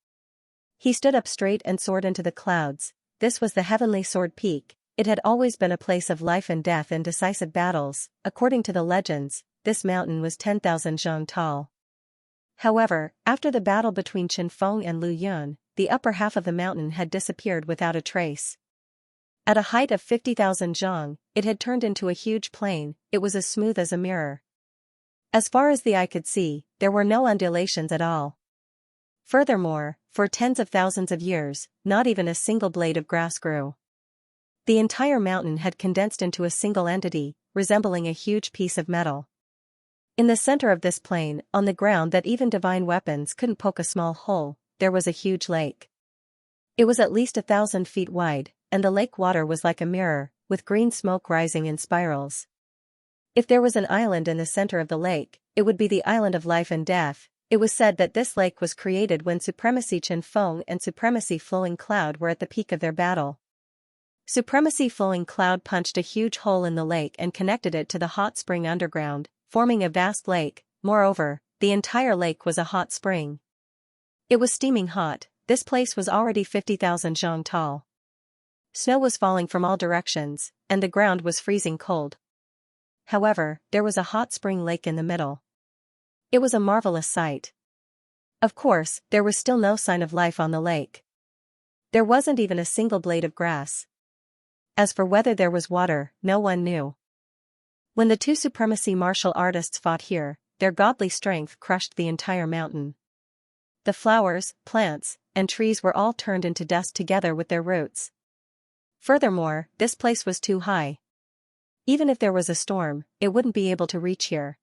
He stood up straight and soared into the clouds. This was the Heavenly Sword Peak. It had always been a place of life and death in decisive battles. According to the legends, this mountain was 10,000 zhang tall. However, after the battle between Chen Feng and Lu Yun, the upper half of the mountain had disappeared without a trace. At a height of 50,000 zhang, it had turned into a huge plain. It was as smooth as a mirror. As far as the eye could see, there were no undulations at all. Furthermore, for tens of thousands of years, not even a single blade of grass grew. The entire mountain had condensed into a single entity, resembling a huge piece of metal. In the center of this plain, on the ground that even divine weapons couldn't poke a small hole, there was a huge lake. It was at least 1,000 feet wide, and the lake water was like a mirror, with green smoke rising in spirals. If there was an island in the center of the lake, it would be the island of life and death. It was said that this lake was created when Supremacy Chen Feng and Supremacy Flowing Cloud were at the peak of their battle. Supremacy Flowing Cloud punched a huge hole in the lake and connected it to the hot spring underground, forming a vast lake. Moreover, the entire lake was a hot spring. It was steaming hot. This place was already 50,000 zhang tall. Snow was falling from all directions, and the ground was freezing cold. However, there was a hot spring lake in the middle. It was a marvelous sight. Of course, there was still no sign of life on the lake. There wasn't even a single blade of grass. As for whether there was water, no one knew. When the 2 supremacy martial artists fought here, their godly strength crushed the entire mountain. The flowers, plants, and trees were all turned into dust together with their roots. Furthermore, this place was too high. Even if there was a storm, it wouldn't be able to reach here.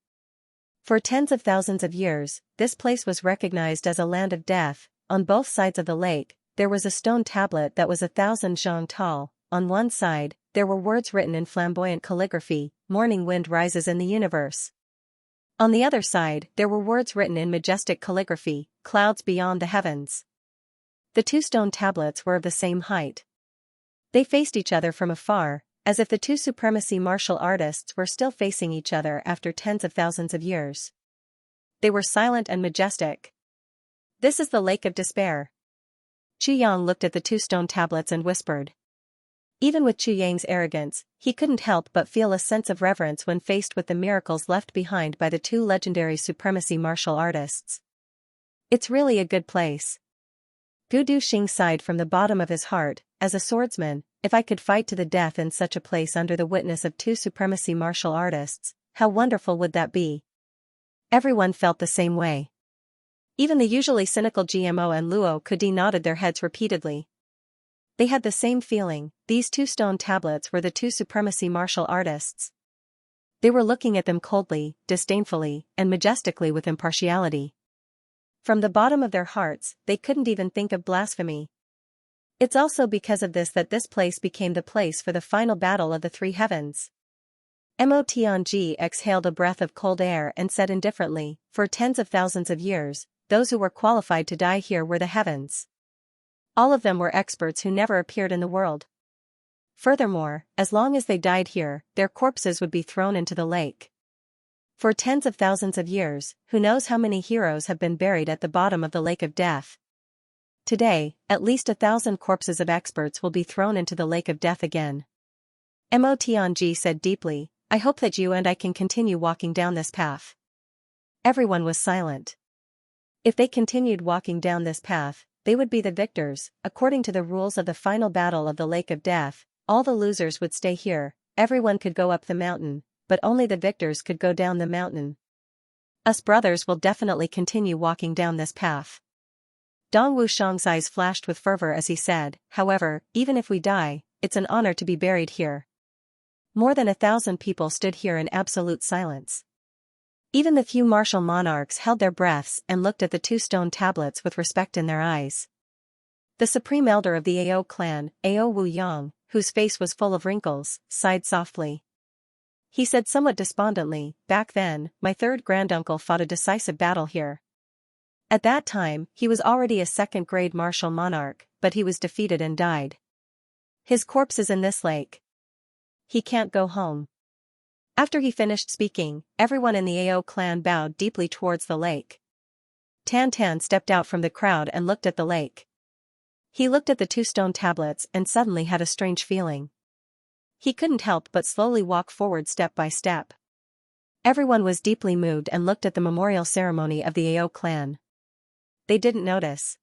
For tens of thousands of years, this place was recognized as a land of death. On both sides of the lake, there was a stone tablet that was 1,000 zhang tall. On one side, there were words written in flamboyant calligraphy, "Morning wind rises in the universe." On the other side, there were words written in majestic calligraphy, "Clouds beyond the heavens." The 2 stone tablets were of the same height. They faced each other from afar, as if the 2 supremacy martial artists were still facing each other after tens of thousands of years. They were silent and majestic. "This is the Lake of Despair." Chu Yang looked at the 2 stone tablets and whispered. Even with Chu Yang's arrogance, he couldn't help but feel a sense of reverence when faced with the miracles left behind by the 2 legendary supremacy martial artists. "It's really a good place." Gu Duxing sighed from the bottom of his heart. As a swordsman, if I could fight to the death in such a place under the witness of 2 supremacy martial artists, how wonderful would that be? Everyone felt the same way. Even the usually cynical GMO and Luo Kudi nodded their heads repeatedly. They had the same feeling. These two stone tablets were the two supremacy martial artists. They were looking at them coldly, disdainfully, and majestically with impartiality. From the bottom of their hearts, they couldn't even think of blasphemy. It's also because of this that this place became the place for the final battle of the three heavens. Mo Tianji exhaled a breath of cold air and said indifferently, for tens of thousands of years, those who were qualified to die here were the heavens. All of them were experts who never appeared in the world. Furthermore, as long as they died here, their corpses would be thrown into the lake. For tens of thousands of years, who knows how many heroes have been buried at the bottom of the lake of death. Today, at least 1,000 corpses of experts will be thrown into the lake of death again. Mo Tianji said deeply, I hope that you and I can continue walking down this path. Everyone was silent. If they continued walking down this path, they would be the victors. According to the rules of the final battle of the lake of death, all the losers would stay here. Everyone could go up the mountain, but only the victors could go down the mountain. Us brothers will definitely continue walking down this path. Dong Wushang's eyes flashed with fervor as he said, however, even if we die, it's an honor to be buried here. More than 1,000 people stood here in absolute silence. Even the few martial monarchs held their breaths and looked at the two stone tablets with respect in their eyes. The supreme elder of the Ao clan, Ao Wu Yang, whose face was full of wrinkles, sighed softly. He said somewhat despondently, back then, my third granduncle fought a decisive battle here. At that time, he was already a second-grade martial monarch, but he was defeated and died. His corpse is in this lake. He can't go home. After he finished speaking, everyone in the Ao clan bowed deeply towards the lake. Tan Tan stepped out from the crowd and looked at the lake. He looked at the two stone tablets and suddenly had a strange feeling. He couldn't help but slowly walk forward step by step. Everyone was deeply moved and looked at the memorial ceremony of the Ao clan. They didn't notice.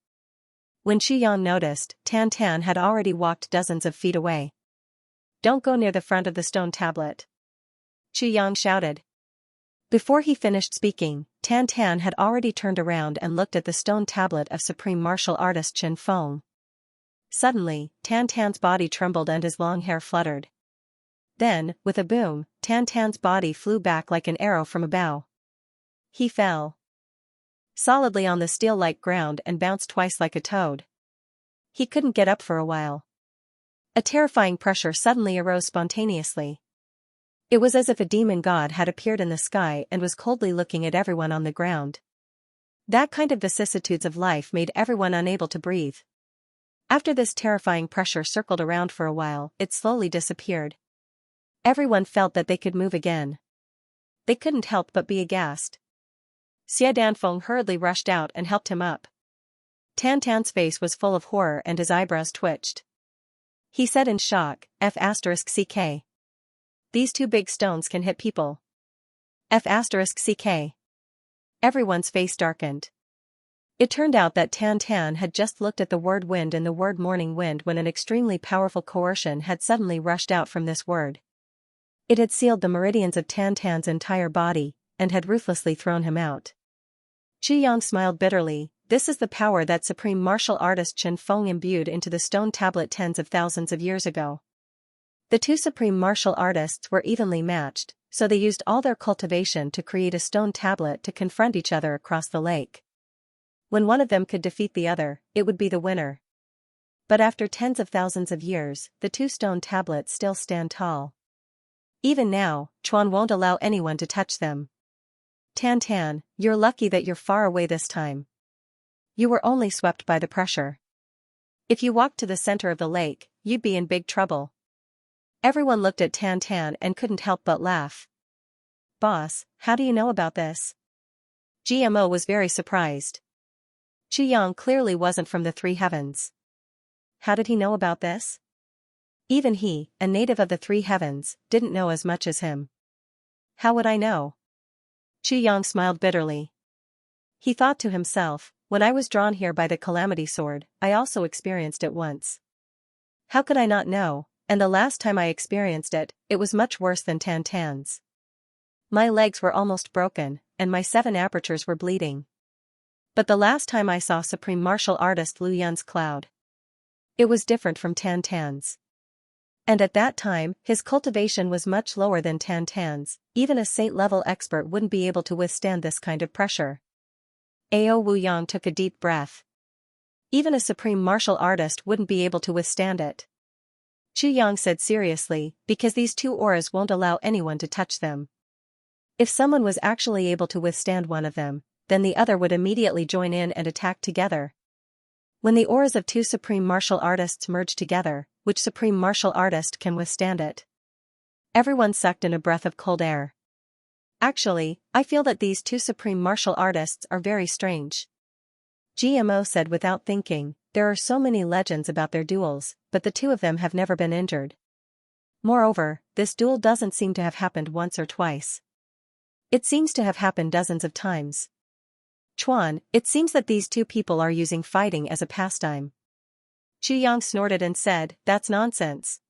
When Yang noticed, Tan Tan had already walked dozens of feet away. Don't go near the front of the stone tablet. Yang shouted. Before he finished speaking, Tan Tan had already turned around and looked at the stone tablet of supreme martial artist Chen Feng. Suddenly, Tan Tan's body trembled and his long hair fluttered. Then, with a boom, Tan Tan's body flew back like an arrow from a bow. He fell solidly on the steel-like ground and bounced twice like a toad. He couldn't get up for a while. A terrifying pressure suddenly arose spontaneously. It was as if a demon god had appeared in the sky and was coldly looking at everyone on the ground. That kind of vicissitudes of life made everyone unable to breathe. After this terrifying pressure circled around for a while, it slowly disappeared. Everyone felt that they could move again. They couldn't help but be aghast. Xie Danfeng hurriedly rushed out and helped him up. Tan Tan's face was full of horror and his eyebrows twitched. He said in shock, F***CK. These two big stones can hit people. F***CK. Everyone's face darkened. It turned out that Tan Tan had just looked at the word wind in the word morning wind when an extremely powerful coercion had suddenly rushed out from this word. It had sealed the meridians of Tan Tan's entire body, and had ruthlessly thrown him out. Yang smiled bitterly. This is the power that supreme martial artist Chen Feng imbued into the stone tablet tens of thousands of years ago. The two supreme martial artists were evenly matched, so they used all their cultivation to create a stone tablet to confront each other across the lake. When one of them could defeat the other, it would be the winner. But after tens of thousands of years, the two stone tablets still stand tall. Even now, Chuan won't allow anyone to touch them. Tan Tan, you're lucky that you're far away this time. You were only swept by the pressure. If you walked to the center of the lake, you'd be in big trouble. Everyone looked at Tan Tan and couldn't help but laugh. Boss, how do you know about this? GMO was very surprised. Yang clearly wasn't from the three heavens. How did he know about this? Even he, a native of the three heavens, didn't know as much as him. How would I know? Yang smiled bitterly. He thought to himself, when I was drawn here by the calamity sword, I also experienced it once. How could I not know? And the last time I experienced it, it was much worse than Tan Tan's. My legs were almost broken, and my 7 apertures were bleeding. But the last time I saw Supreme Martial Artist Lu Yun's cloud, it was different from Tan Tan's. And at that time, his cultivation was much lower than Tan Tan's. Even a saint-level expert wouldn't be able to withstand this kind of pressure. Ao Wu Yang took a deep breath. Even a supreme martial artist wouldn't be able to withstand it. Chu Yang said seriously, because these 2 auras won't allow anyone to touch them. If someone was actually able to withstand one of them, then the other would immediately join in and attack together. When the auras of 2 supreme martial artists merge together, which supreme martial artist can withstand it? Everyone sucked in a breath of cold air. Actually, I feel that these 2 supreme martial artists are very strange. GMO said without thinking, there are so many legends about their duels, but the 2 of them have never been injured. Moreover, this duel doesn't seem to have happened once or twice. It seems to have happened dozens of times. Chuan, it seems that these 2 people are using fighting as a pastime. Chu Yang snorted and said, that's nonsense.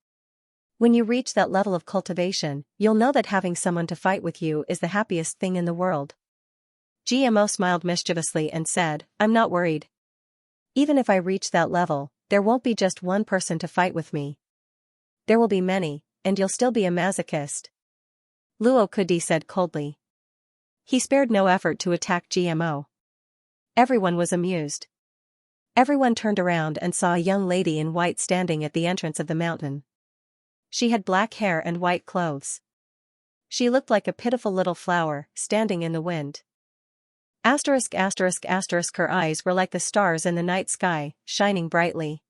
When you reach that level of cultivation, you'll know that having someone to fight with you is the happiest thing in the world. GMO smiled mischievously and said, I'm not worried. Even if I reach that level, there won't be just one person to fight with me. There will be many, and you'll still be a masochist. Luo Kudi said coldly. He spared no effort to attack GMO. Everyone was amused. Everyone turned around and saw a young lady in white standing at the entrance of the mountain. She had black hair and white clothes. She looked like a pitiful little flower, standing in the wind. Her eyes were like the stars in the night sky, shining brightly.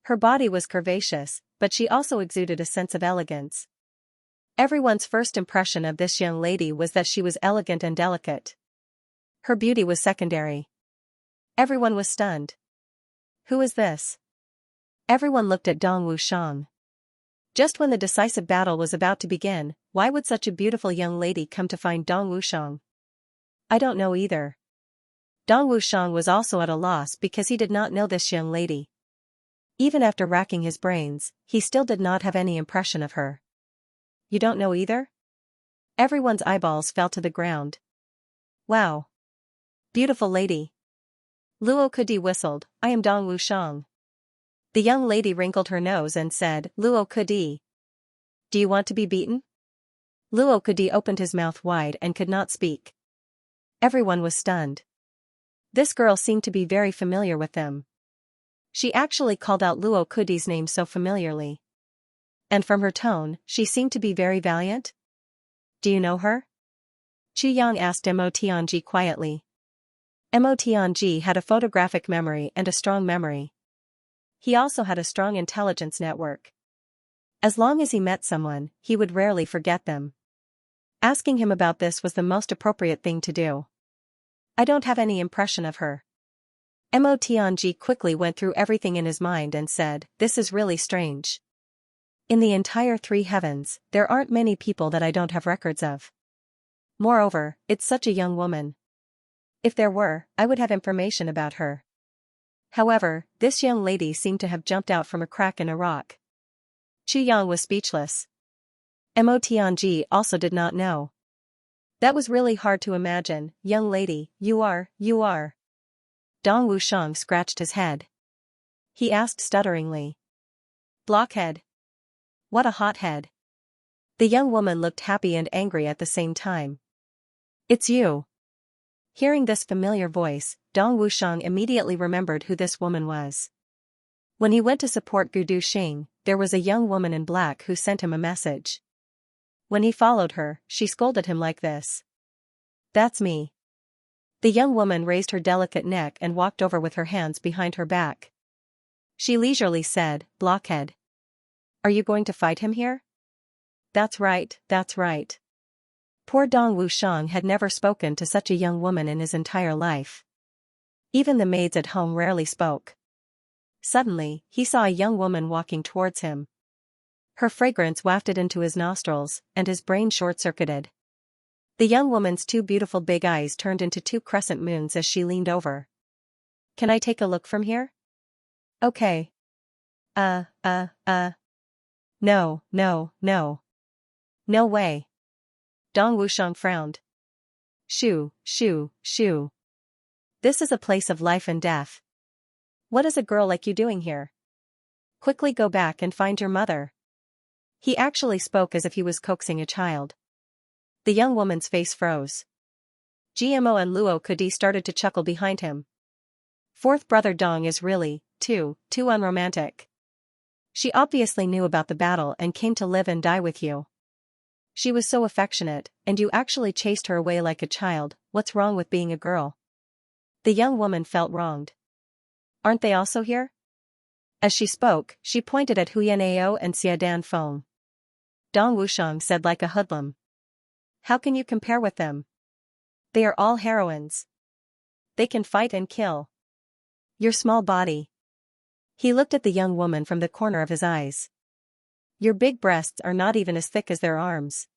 Her body was curvaceous, but she also exuded a sense of elegance. Everyone's first impression of this young lady was that she was elegant and delicate. Her beauty was secondary. Everyone was stunned. Who is this? Everyone looked at Dong Wushang. Just when the decisive battle was about to begin, why would such a beautiful young lady come to find Dong Wushang? I don't know either. Dong Wushang was also at a loss because he did not know this young lady. Even after racking his brains, he still did not have any impression of her. You don't know either? Everyone's eyeballs fell to the ground. Wow. Beautiful lady. Luo Kudi whistled, I am Dong Wushang. The young lady wrinkled her nose and said, Luo Kudi. Do you want to be beaten? Luo Kudi opened his mouth wide and could not speak. Everyone was stunned. This girl seemed to be very familiar with them. She actually called out Luo Kudi's name so familiarly. And from her tone, she seemed to be very valiant. Do you know her? Chu Yang asked Mo Tianji quietly. Mo Tianji had a photographic memory and a strong memory. He also had a strong intelligence network. As long as he met someone, he would rarely forget them. Asking him about this was the most appropriate thing to do. I don't have any impression of her. Mo Tianji quickly went through everything in his mind and said, this is really strange. In the entire 3 heavens, there aren't many people that I don't have records of. Moreover, it's such a young woman. If there were, I would have information about her. However, this young lady seemed to have jumped out from a crack in a rock. Chu Yang was speechless. Mo Tianji also did not know. That was really hard to imagine. Young lady, you are. Dong Wushang scratched his head. He asked stutteringly. Blockhead. What a hothead. The young woman looked happy and angry at the same time. It's you. Hearing this familiar voice, Dong Wushang immediately remembered who this woman was. When he went to support Gudu Xing, there was a young woman in black who sent him a message. When he followed her, she scolded him like this. That's me. The young woman raised her delicate neck and walked over with her hands behind her back. She leisurely said, Blockhead. Are you going to fight him here? That's right. Poor Dong Wushang had never spoken to such a young woman in his entire life. Even the maids at home rarely spoke. Suddenly, he saw a young woman walking towards him. Her fragrance wafted into his nostrils, and his brain short-circuited. The young woman's 2 beautiful big eyes turned into 2 crescent moons as she leaned over. Can I take a look from here? Okay. No. No way. Dong Wushang frowned. Shoo, shoo, shoo. This is a place of life and death. What is a girl like you doing here? Quickly go back and find your mother. He actually spoke as if he was coaxing a child. The young woman's face froze. GMO and Luo Kudi started to chuckle behind him. Fourth brother Dong is really, too unromantic. She obviously knew about the battle and came to live and die with you. She was so affectionate, and you actually chased her away like a child. What's wrong with being a girl? The young woman felt wronged. Aren't they also here? As she spoke, she pointed at Huyanao and Xiadan Feng. Dong Wushang said like a hoodlum. How can you compare with them? They are all heroines. They can fight and kill. Your small body. He looked at the young woman from the corner of his eyes. Your big breasts are not even as thick as their arms.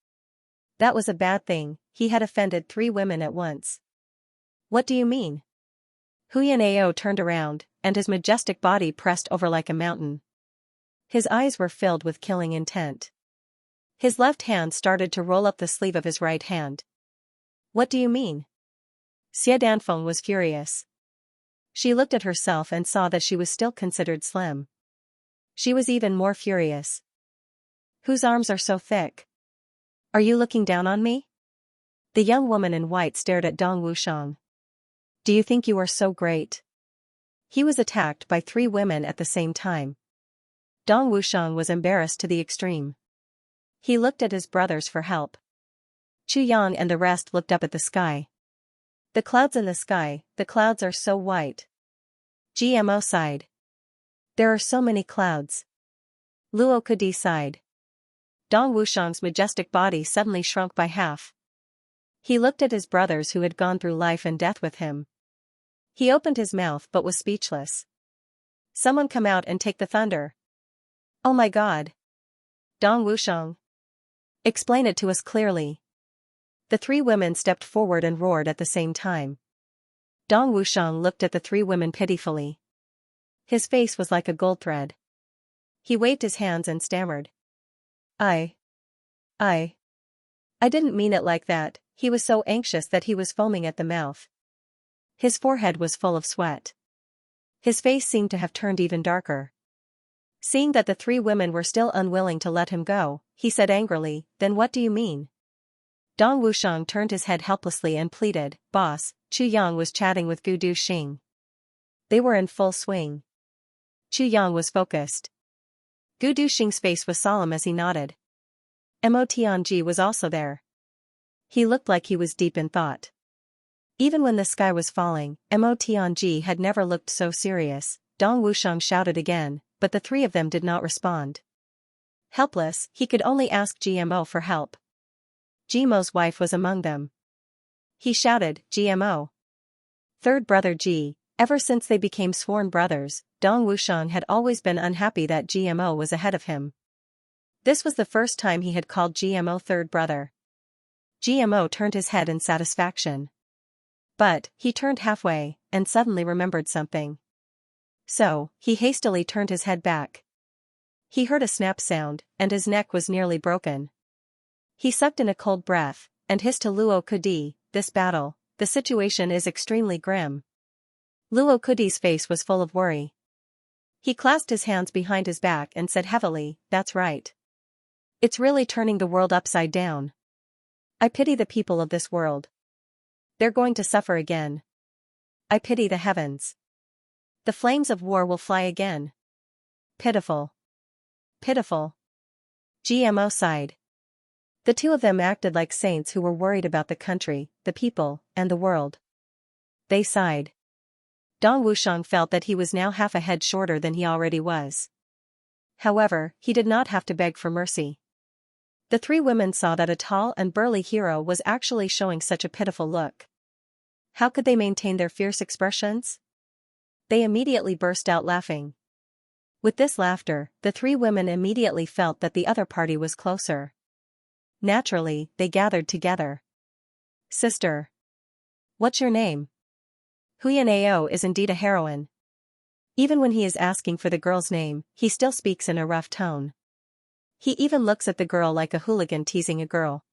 That was a bad thing, he had offended 3 women at once. What do you mean? Huyanao turned around, and his majestic body pressed over like a mountain. His eyes were filled with killing intent. His left hand started to roll up the sleeve of his right hand. What do you mean? Xie Danfeng was furious. She looked at herself and saw that she was still considered slim. She was even more furious. Whose arms are so thick? Are you looking down on me? The young woman in white stared at Dong Wushang. Do you think you are so great? He was attacked by 3 women at the same time. Dong Wushang was embarrassed to the extreme. He looked at his brothers for help. Chu Yang and the rest looked up at the sky. The clouds in the sky, the clouds are so white. GMO sighed. There are so many clouds. Luo Kudi sighed. Dong Wushang's majestic body suddenly shrunk by half. He looked at his brothers who had gone through life and death with him. He opened his mouth but was speechless. Someone come out and take the thunder. Oh my God. Dong Wushang. Explain it to us clearly. The 3 women stepped forward and roared at the same time. Dong Wushang looked at the 3 women pitifully. His face was like a gold thread. He waved his hands and stammered. I didn't mean it like that. He was so anxious that he was foaming at the mouth. His forehead was full of sweat. His face seemed to have turned even darker. Seeing that the 3 women were still unwilling to let him go, he said angrily, then what do you mean? Dong Wushang turned his head helplessly and pleaded, Boss. Chu Yang was chatting with Gu Du Xing. They were in full swing. Chu Yang was focused. Gu Du Xing's face was solemn as he nodded. Mo Tianji was also there. He looked like he was deep in thought. Even when the sky was falling, Mo Tianji had never looked so serious. Dong Wushang shouted again, but the 3 of them did not respond. Helpless, he could only ask GMO for help. GMO's wife was among them. He shouted, GMO. Third brother G. Ever since they became sworn brothers, Dong Wushang had always been unhappy that GMO was ahead of him. This was the first time he had called GMO third brother. GMO turned his head in satisfaction. But, he turned halfway, and suddenly remembered something. So, he hastily turned his head back. He heard a snap sound, and his neck was nearly broken. He sucked in a cold breath, and hissed to Luo Kudi, this battle, the situation is extremely grim. Luo Kudi's face was full of worry. He clasped his hands behind his back and said heavily, that's right. It's really turning the world upside down. I pity the people of this world. They're going to suffer again. I pity the heavens. The flames of war will fly again. Pitiful. Pitiful. GMO sighed. The 2 of them acted like saints who were worried about the country, the people, and the world. They sighed. Dong Wushang felt that he was now half a head shorter than he already was. However, he did not have to beg for mercy. The 3 women saw that a tall and burly hero was actually showing such a pitiful look. How could they maintain their fierce expressions? They immediately burst out laughing. With this laughter, the 3 women immediately felt that the other party was closer. Naturally, they gathered together. Sister. What's your name? Huyanao is indeed a heroine. Even when he is asking for the girl's name, he still speaks in a rough tone. He even looks at the girl like a hooligan teasing a girl.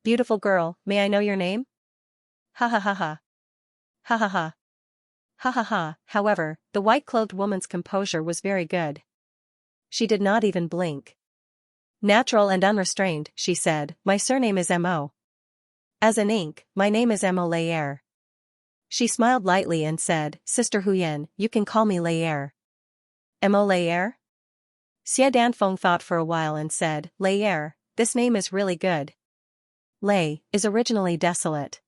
Beautiful girl, may I know your name? Ha ha ha ha. Ha ha ha. Ha ha ha. However, the white-clothed woman's composure was very good. She did not even blink. Natural and unrestrained, she said, my surname is Mo. As in ink, my name is Mo Layer. She smiled lightly and said, Sister Huyen, you can call me Layer. Mo Layer? Xia Danfeng thought for a while and said, Layer, this name is really good. Lei is originally desolate.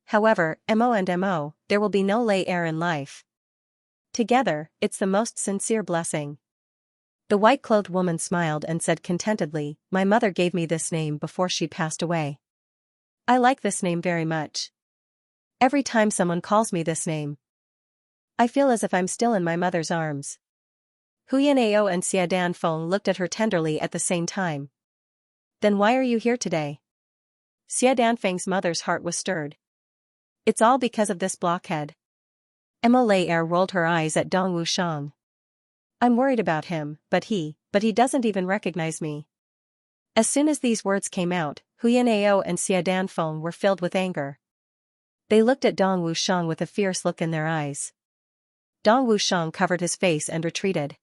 However, Mo and Mo, there will be no Layer in life. Together, it's the most sincere blessing. The white-clothed woman smiled and said contentedly, my mother gave me this name before she passed away. I like this name very much. Every time someone calls me this name, I feel as if I'm still in my mother's arms. Huyan Ao and Xia Danfeng looked at her tenderly at the same time. Then why are you here today? Xia Danfeng's mother's heart was stirred. It's all because of this blockhead. Mo Layer rolled her eyes at Dong Wushang. I'm worried about him, but he doesn't even recognize me. As soon as these words came out, Huyan Ao and Xia Danfeng were filled with anger. They looked at Dong Wushang with a fierce look in their eyes. Dong Wushang covered his face and retreated.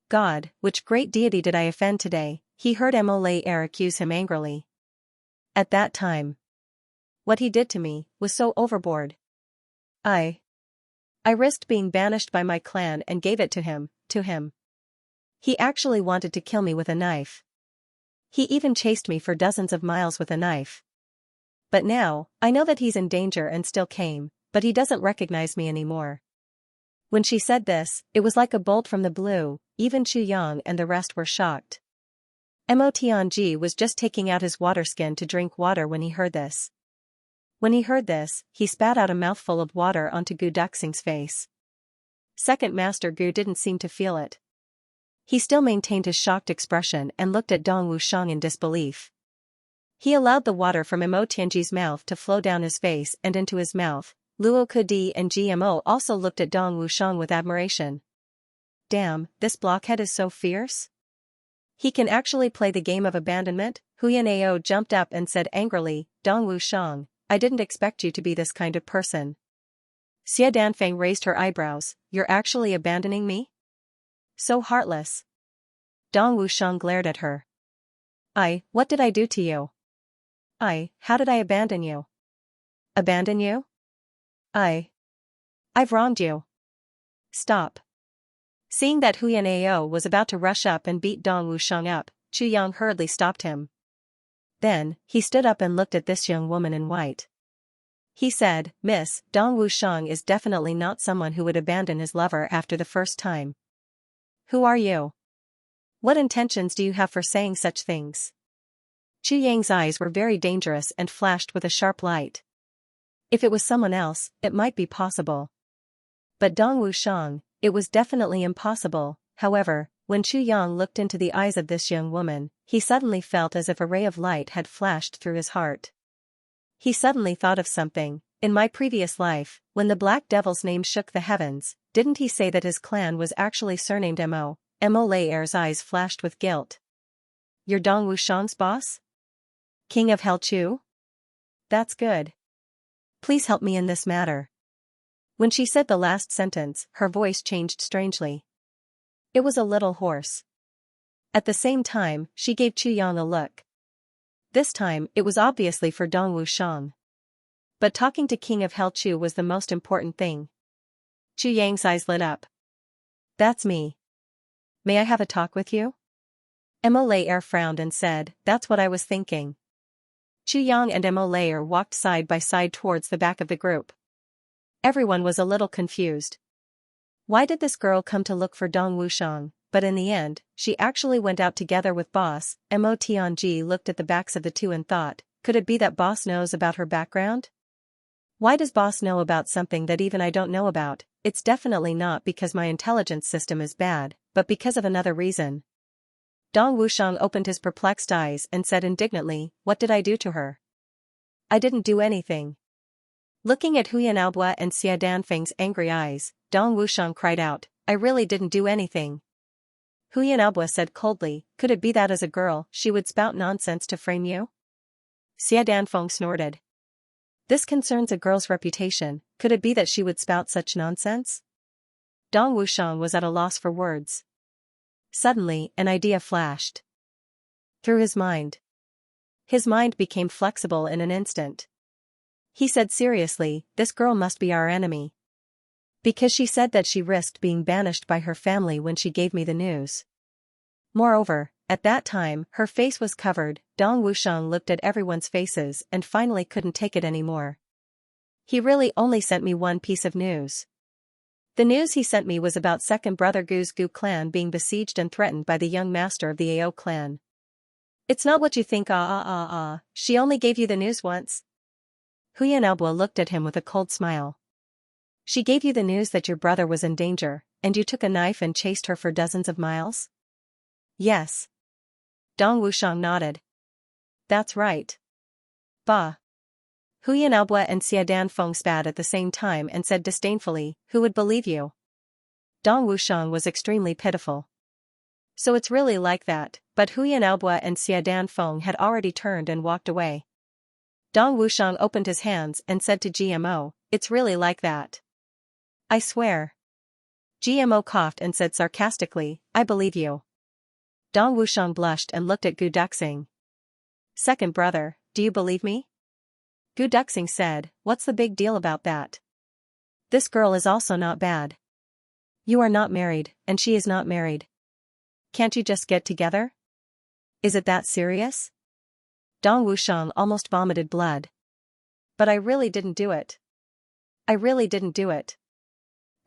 God, which great deity did I offend today? He heard Mo Layer accuse him angrily. At that time, what he did to me was so overboard. I risked being banished by my clan and gave it to him. He actually wanted to kill me with a knife. He even chased me for dozens of miles with a knife. But now, I know that he's in danger and still came, but he doesn't recognize me anymore. When she said this, it was like a bolt from the blue, even Chu Yang and the rest were shocked. Mo Tianji was just taking out his water skin to drink water when he heard this. When he heard this, he spat out a mouthful of water onto Gu Duxing's face. Second Master Gu didn't seem to feel it. He still maintained his shocked expression and looked at Dong Wushang in disbelief. He allowed the water from Mo Tianji's mouth to flow down his face and into his mouth. Luo Kudi and GMO also looked at Dong Wushang with admiration. Damn, this blockhead is so fierce. He can actually play the game of abandonment? Huyan Ao jumped up and said angrily, Dong Wushang, I didn't expect you to be this kind of person. Xia Danfeng raised her eyebrows, you're actually abandoning me? So heartless. Dong Wushang glared at her. What did I do to you? How did I abandon you? Abandon you? I've wronged you. Stop. Seeing that Huyan Ao was about to rush up and beat Dong Wushang up, Chu Yang hurriedly stopped him. Then, he stood up and looked at this young woman in white. He said, Miss, Dong Wushang is definitely not someone who would abandon his lover after the first time. Who are you? What intentions do you have for saying such things? Chu Yang's eyes were very dangerous and flashed with a sharp light. If it was someone else, it might be possible. But Dong Wushang, it was definitely impossible. However, when Chu Yang looked into the eyes of this young woman, he suddenly felt as if a ray of light had flashed through his heart. He suddenly thought of something. In my previous life, when the Black Devil's name shook the heavens, didn't he say that his clan was actually surnamed Mo? Mo Layer's eyes flashed with guilt. You're Dong Wushang's boss? King of Hell Chu? That's good. Please help me in this matter. When she said the last sentence, her voice changed strangely. It was a little hoarse. At the same time, she gave Chu Yang a look. This time, it was obviously for Dong Wushang. But talking to King of Hell Chu was the most important thing. Chu Yang's eyes lit up. That's me. May I have a talk with you? Mo Layer frowned and said, that's what I was thinking. Chu Yang and Mo Layer walked side by side towards the back of the group. Everyone was a little confused. Why did this girl come to look for Dong Wushang? But in the end, she actually went out together with Boss. Mo Tianji looked at the backs of the two and thought, could it be that Boss knows about her background? Why does Boss know about something that even I don't know about? It's definitely not because my intelligence system is bad, but because of another reason. Dong Wushang opened his perplexed eyes and said indignantly, what did I do to her? I didn't do anything. Looking at Huyan Aobua and Xia Danfeng's angry eyes, Dong Wushang cried out, I really didn't do anything. Huyan Aobua said coldly, could it be that as a girl, she would spout nonsense to frame you? Xia Danfeng snorted. This concerns a girl's reputation, could it be that she would spout such nonsense? Dong Wushang was at a loss for words. Suddenly, an idea flashed through his mind. His mind became flexible in an instant. He said seriously, this girl must be our enemy. Because she said that she risked being banished by her family when she gave me the news. Moreover, at that time, her face was covered. Dong Wushang looked at everyone's faces and finally couldn't take it anymore. He really only sent me one piece of news. The news he sent me was about second brother Gu's Gu clan being besieged and threatened by the young master of the AO clan. It's not what you think. She only gave you the news once. Huyan Elbua looked at him with a cold smile. She gave you the news that your brother was in danger, and you took a knife and chased her for dozens of miles? Yes. Dong Wushang nodded. That's right. Bah. Huyan Elbua and Xia Danfeng spat at the same time and said disdainfully, who would believe you? Dong Wushang was extremely pitiful. So it's really like that, but Huyan Elbua and Xia Danfeng had already turned and walked away. Dong Wushang opened his hands and said to GMO, it's really like that. I swear. GMO coughed and said sarcastically, I believe you. Dong Wushang blushed and looked at Gu Duxing. Second brother, do you believe me? Gu Duxing said, what's the big deal about that? This girl is also not bad. You are not married, and she is not married. Can't you just get together? Is it that serious? Dong Wushang almost vomited blood. But I really didn't do it. I really didn't do it.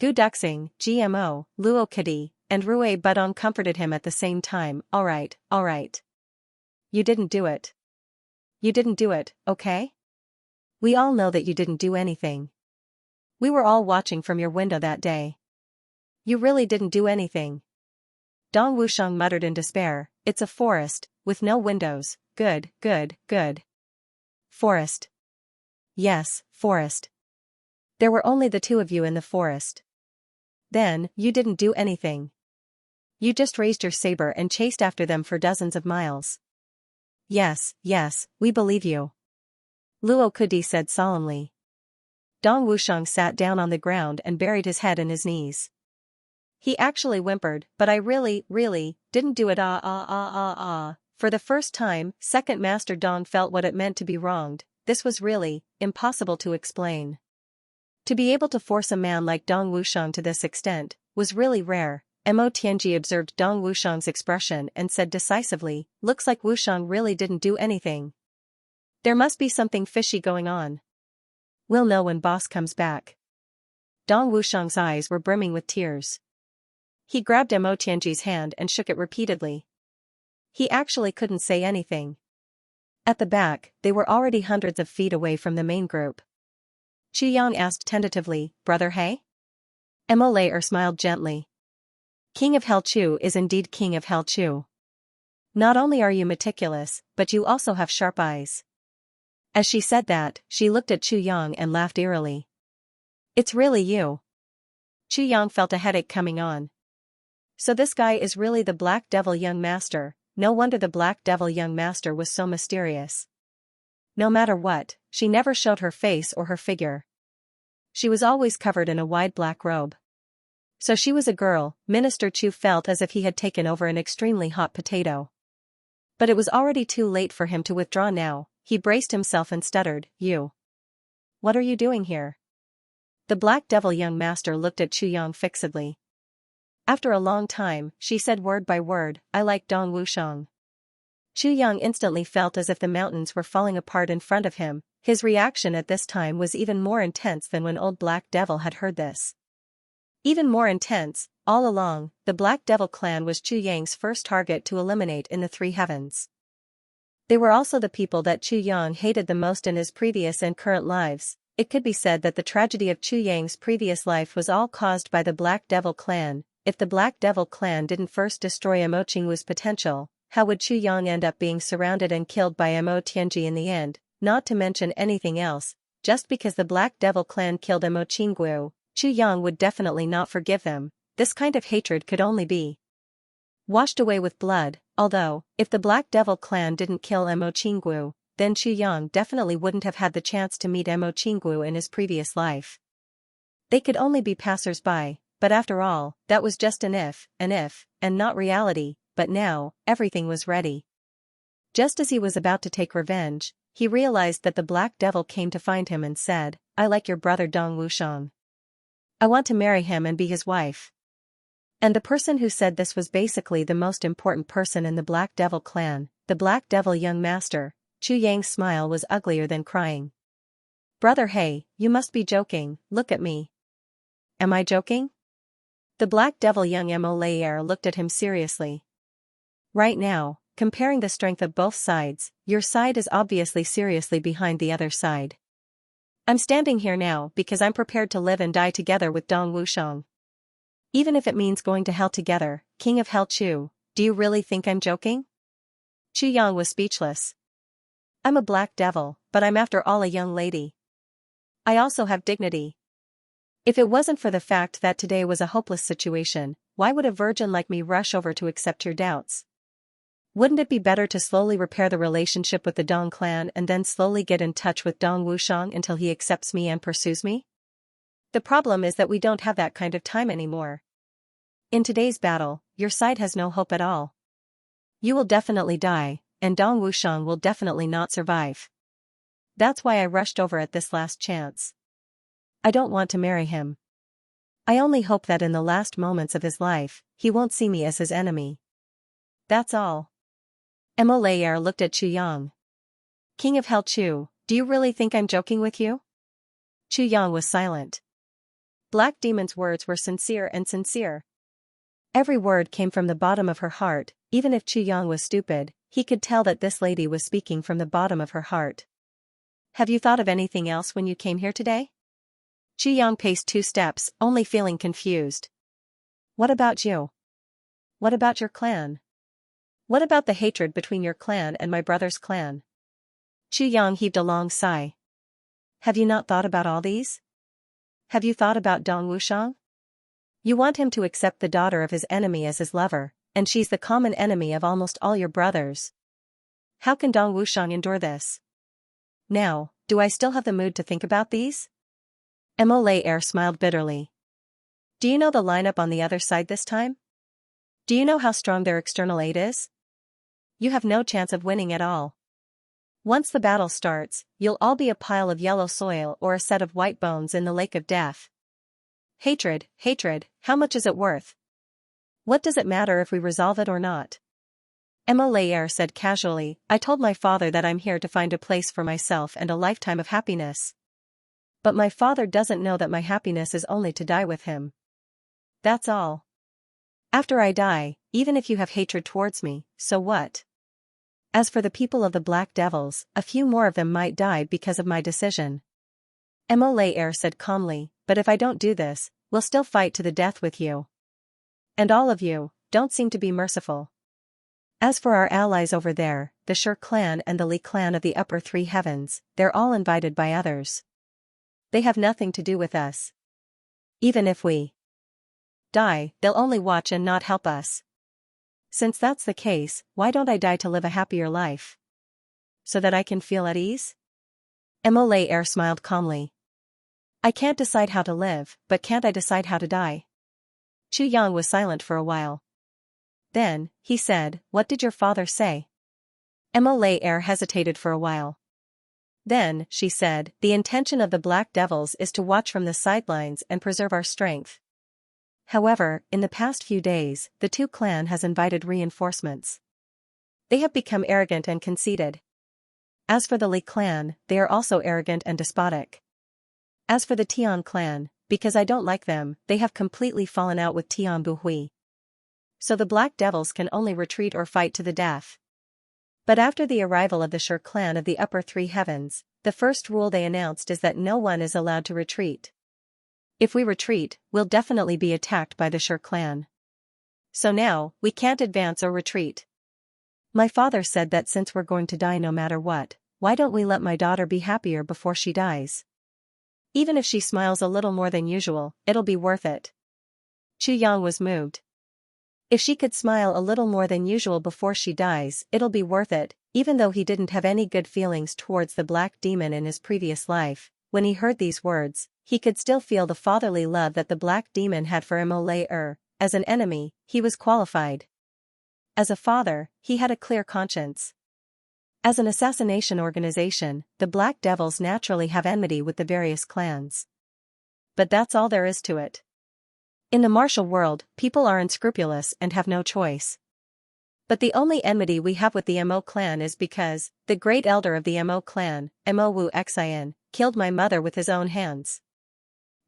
Gu Duxing, GMO, Luo Kadi, and Rue Budong comforted him at the same time. All right. You didn't do it. You didn't do it, okay? We all know that you didn't do anything. We were all watching from your window that day. You really didn't do anything. Dong Wushang muttered in despair, it's a forest, with no windows, good. Forest. Yes, forest. There were only the two of you in the forest. Then, you didn't do anything. You just raised your saber and chased after them for dozens of miles. Yes, we believe you. Luo Kudi said solemnly. Dong Wushang sat down on the ground and buried his head in his knees. He actually whimpered, but I really, didn't do it. For the first time, Second Master Dong felt what it meant to be wronged. This was really impossible to explain. To be able to force a man like Dong Wushang to this extent was really rare. Mo Tianji observed Dong Wushang's expression and said decisively, looks like Wushang really didn't do anything. There must be something fishy going on. We'll know when boss comes back. Dong Wushang's eyes were brimming with tears. He grabbed Mo Tianji's hand and shook it repeatedly. He actually couldn't say anything. At the back, they were already hundreds of feet away from the main group. Chu Yang asked tentatively, Brother He? Mo Lei smiled gently. King of Hell Chu is indeed King of Hell Chu. Not only are you meticulous, but you also have sharp eyes. As she said that, she looked at Chu Yang and laughed eerily. It's really you. Chu Yang felt a headache coming on. So this guy is really the Black Devil Young Master. No wonder the Black Devil Young Master was so mysterious. No matter what, she never showed her face or her figure. She was always covered in a wide black robe. So she was a girl. Minister Chu felt as if he had taken over an extremely hot potato. But it was already too late for him to withdraw now. He braced himself and stuttered, You. What are you doing here? The Black Devil Young Master looked at Chu Yang fixedly. After a long time, she said word by word, I like Dong Wushang. Chu Yang instantly felt as if the mountains were falling apart in front of him. His reaction at this time was even more intense than when Old Black Devil had heard this. Even more intense, all along, the Black Devil clan was Chu Yang's first target to eliminate in the three heavens. They were also the people that Chu Yang hated the most in his previous and current lives. It could be said that the tragedy of Chu Yang's previous life was all caused by the Black Devil clan. If the Black Devil clan didn't first destroy Mo Qingwu's potential, how would Chu Yang end up being surrounded and killed by Mo Tianji in the end? Not to mention anything else, just because the Black Devil clan killed Mo Qingwu, Chu Yang would definitely not forgive them. This kind of hatred could only be washed away with blood, although, if the Black Devil clan didn't kill Mo Qingwu, then Chu Yang definitely wouldn't have had the chance to meet Mo Qinggu in his previous life. They could only be passers-by, but after all, that was just an if, and not reality, but now, everything was ready. Just as he was about to take revenge, he realized that the Black Devil came to find him and said, "I like your brother Dong Wushang. I want to marry him and be his wife." And the person who said this was basically the most important person in the Black Devil clan, the Black Devil young master. Chu Yang's smile was uglier than crying. "Brother, hey, you must be joking, look at me." "Am I joking?" The Black Devil young Mo looked at him seriously. "Right now, comparing the strength of both sides, your side is obviously seriously behind the other side. I'm standing here now because I'm prepared to live and die together with Dong Wushang. Even if it means going to hell together, King of Hell Chu, do you really think I'm joking?" Chu Yang was speechless. "I'm a Black Devil, but I'm after all a young lady. I also have dignity. If it wasn't for the fact that today was a hopeless situation, why would a virgin like me rush over to accept your doubts? Wouldn't it be better to slowly repair the relationship with the Dong clan and then slowly get in touch with Dong Wushang until he accepts me and pursues me? The problem is that we don't have that kind of time anymore. In today's battle, your side has no hope at all. You will definitely die, and Dong Wushang will definitely not survive. That's why I rushed over at this last chance. I don't want to marry him. I only hope that in the last moments of his life, he won't see me as his enemy. That's all." Mo looked at Chu Yang. "King of Hell Chu, do you really think I'm joking with you?" Chu Yang was silent. Black Demon's words were sincere and sincere. Every word came from the bottom of her heart. Even if Chu Yang was stupid, he could tell that this lady was speaking from the bottom of her heart. "Have you thought of anything else when you came here today?" Chu Yang paced 2 steps, only feeling confused. "What about you? What about your clan? What about the hatred between your clan and my brother's clan?" Chu Yang heaved a long sigh. "Have you not thought about all these? Have you thought about Dong Wushang? You want him to accept the daughter of his enemy as his lover, and she's the common enemy of almost all your brothers. How can Dong Wushang endure this? Now, do I still have the mood to think about these?" Mo smiled bitterly. "Do you know the lineup on the other side this time? Do you know how strong their external aid is? You have no chance of winning at all. Once the battle starts, you'll all be a pile of yellow soil or a set of white bones in the lake of death. Hatred, how much is it worth? What does it matter if we resolve it or not?" Mo said casually, "I told my father that I'm here to find a place for myself and a lifetime of happiness. But my father doesn't know that my happiness is only to die with him. That's all. After I die, even if you have hatred towards me, so what? As for the people of the Black Devils, a few more of them might die because of my decision." Mo said calmly, "But if I don't do this, we'll still fight to the death with you. And all of you don't seem to be merciful. As for our allies over there, the Shi clan and the Li clan of the upper 3 heavens, they're all invited by others. They have nothing to do with us. Even if we die, they'll only watch and not help us. Since that's the case, why don't I die to live a happier life? So that I can feel at ease?" Mo smiled calmly. "I can't decide how to live, but can't I decide how to die?" Chu Yang was silent for a while. Then, he said, "What did your father say?" Mo hesitated for a while. Then, she said, "The intention of the Black Devils is to watch from the sidelines and preserve our strength. However, in the past few days, the Tu clan has invited reinforcements. They have become arrogant and conceited. As for the Li clan, they are also arrogant and despotic. As for the Tian clan, because I don't like them, they have completely fallen out with Tian Buhui. So the Black Devils can only retreat or fight to the death. But after the arrival of the Shi clan of the upper 3 heavens, the first rule they announced is that no one is allowed to retreat. If we retreat, we'll definitely be attacked by the Shi clan. So now, we can't advance or retreat. My father said that since we're going to die no matter what, why don't we let my daughter be happier before she dies? Even if she smiles a little more than usual, it'll be worth it." Chu Yang was moved. "If she could smile a little more than usual before she dies, it'll be worth it," Even though he didn't have any good feelings towards the black demon in his previous life, when he heard these words, he could still feel the fatherly love that the black demon had for Mo. As an enemy, he was qualified. As a father, he had a clear conscience. As an assassination organization, the Black Devils naturally have enmity with the various clans. But that's all there is to it. In the martial world, people are unscrupulous and have no choice. But the only enmity we have with the Mo clan is because the great elder of the Mo clan, Mo Wu Xian, killed my mother with his own hands.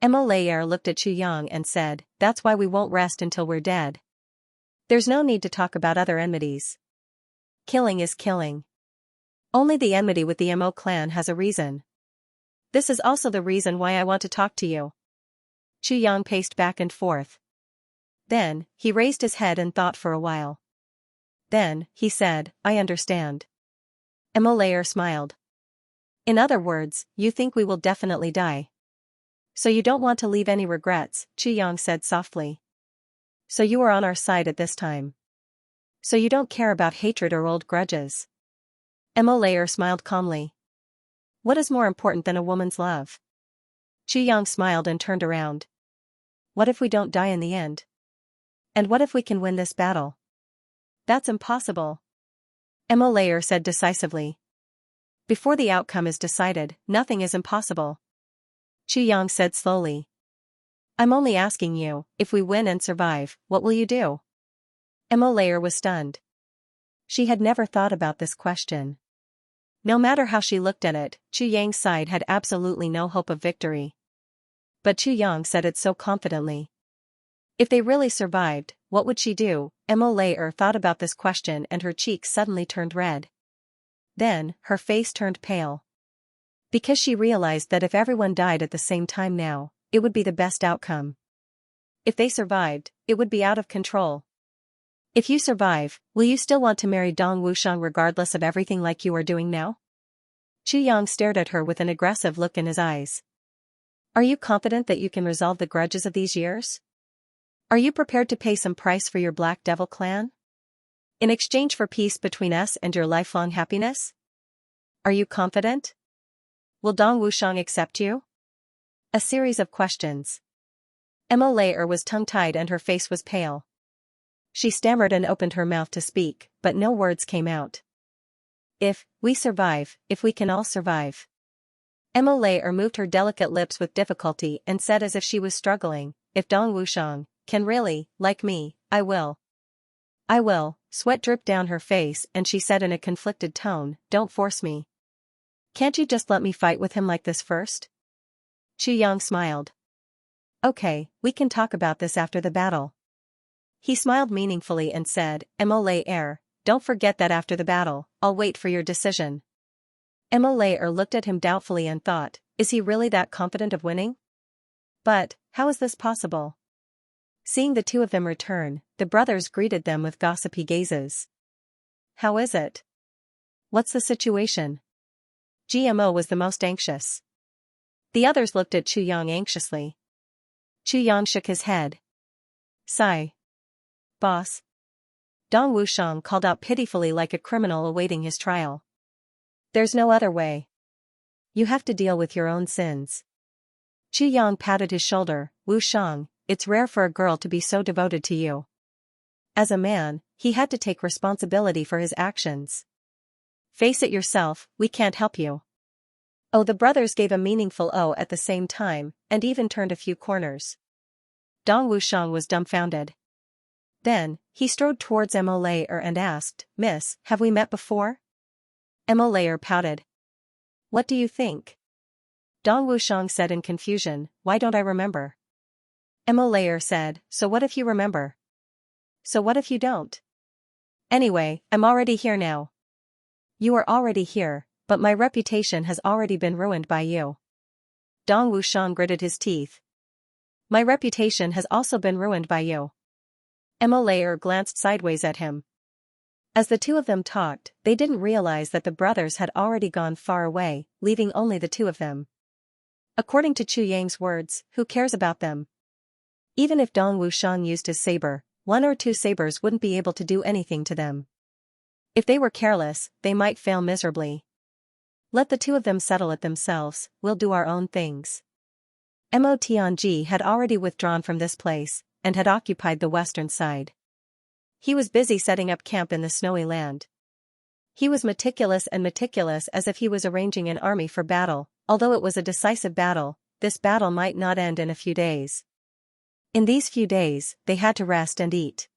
Mo Layer looked at Xianxia and said, "That's why we won't rest until we're dead. There's no need to talk about other enmities. Killing is killing. Only the enmity with the Mo clan has a reason. This is also the reason why I want to talk to you." Xianxia paced back and forth. Then, he raised his head and thought for a while. Then, he said, "I understand." Mo Layer smiled. "In other words, you think we will definitely die. So you don't want to leave any regrets," Xianxia said softly. "So you are on our side at this time. So you don't care about hatred or old grudges." Mo Layer smiled calmly. "What is more important than a woman's love?" Xianxia smiled and turned around. "What if we don't die in the end? And what if we can win this battle?" "That's impossible," Mo Layer said decisively. "Before the outcome is decided, nothing is impossible," Xianxia said slowly. "I'm only asking you, if we win and survive, what will you do?" Mo Layer was stunned. She had never thought about this question. No matter how she looked at it, Xianxia's side had absolutely no hope of victory. But Xianxia said it so confidently. If they really survived, what would she do? Mo Layer thought about this question and her cheeks suddenly turned red. Then, her face turned pale. Because she realized that if everyone died at the same time now, it would be the best outcome. If they survived, it would be out of control. "If you survive, will you still want to marry Dong Wushang regardless of everything like you are doing now?" Xianxia stared at her with an aggressive look in his eyes. "Are you confident that you can resolve the grudges of these years? Are you prepared to pay some price for your Black Devil clan? In exchange for peace between us and your lifelong happiness? Are you confident? Will Dong Wushang accept you?" A series of questions. Mo Layer was tongue-tied and her face was pale. She stammered and opened her mouth to speak, but no words came out. If we survive, if we can all survive." Mo Layer moved her delicate lips with difficulty and said as if she was struggling, "If Dong Wushang can really, like me, I will. I will." Sweat dripped down her face and she said in a conflicted tone, "Don't force me. Can't you just let me fight with him like this first?" Xianxia smiled. "Okay, we can talk about this after the battle." He smiled meaningfully and said, "Mo Layer, don't forget that after the battle, I'll wait for your decision." Mo Layer looked at him doubtfully and thought, is he really that confident of winning? But, how is this possible? Seeing the two of them return, the brothers greeted them with gossipy gazes. "How is it? What's the situation?" GMO was the most anxious. The others looked at Xianxia anxiously. Xianxia shook his head. "Sigh. Boss." Dong Wushang called out pitifully like a criminal awaiting his trial. "There's no other way. You have to deal with your own sins." Xianxia patted his shoulder. "Wushang, it's rare for a girl to be so devoted to you." As a man, he had to take responsibility for his actions. "Face it yourself, we can't help you." Oh, the brothers gave a meaningful "oh" at the same time, and even turned a few corners. Dong Wushang was dumbfounded. Then, he strode towards Mo Layer and asked, "Miss, have we met before?" Mo Layer pouted. "What do you think?" Dong Wushang said in confusion, "Why don't I remember?" Mo Layer said, "So what if you remember? So what if you don't? Anyway, I'm already here now." "You are already here, but my reputation has already been ruined by you." Dong Wushang gritted his teeth. "My reputation has also been ruined by you." Mo Layer glanced sideways at him. As the two of them talked, they didn't realize that the brothers had already gone far away, leaving only the two of them. According to Xianxia's words, who cares about them? Even if Dong Wushang used his saber, one or two sabers wouldn't be able to do anything to them. If they were careless, they might fail miserably. Let the two of them settle it themselves, we'll do our own things. Mo Tianji had already withdrawn from this place, and had occupied the western side. He was busy setting up camp in the snowy land. He was meticulous as if he was arranging an army for battle. Although it was a decisive battle, this battle might not end in a few days. In these few days, they had to rest and eat.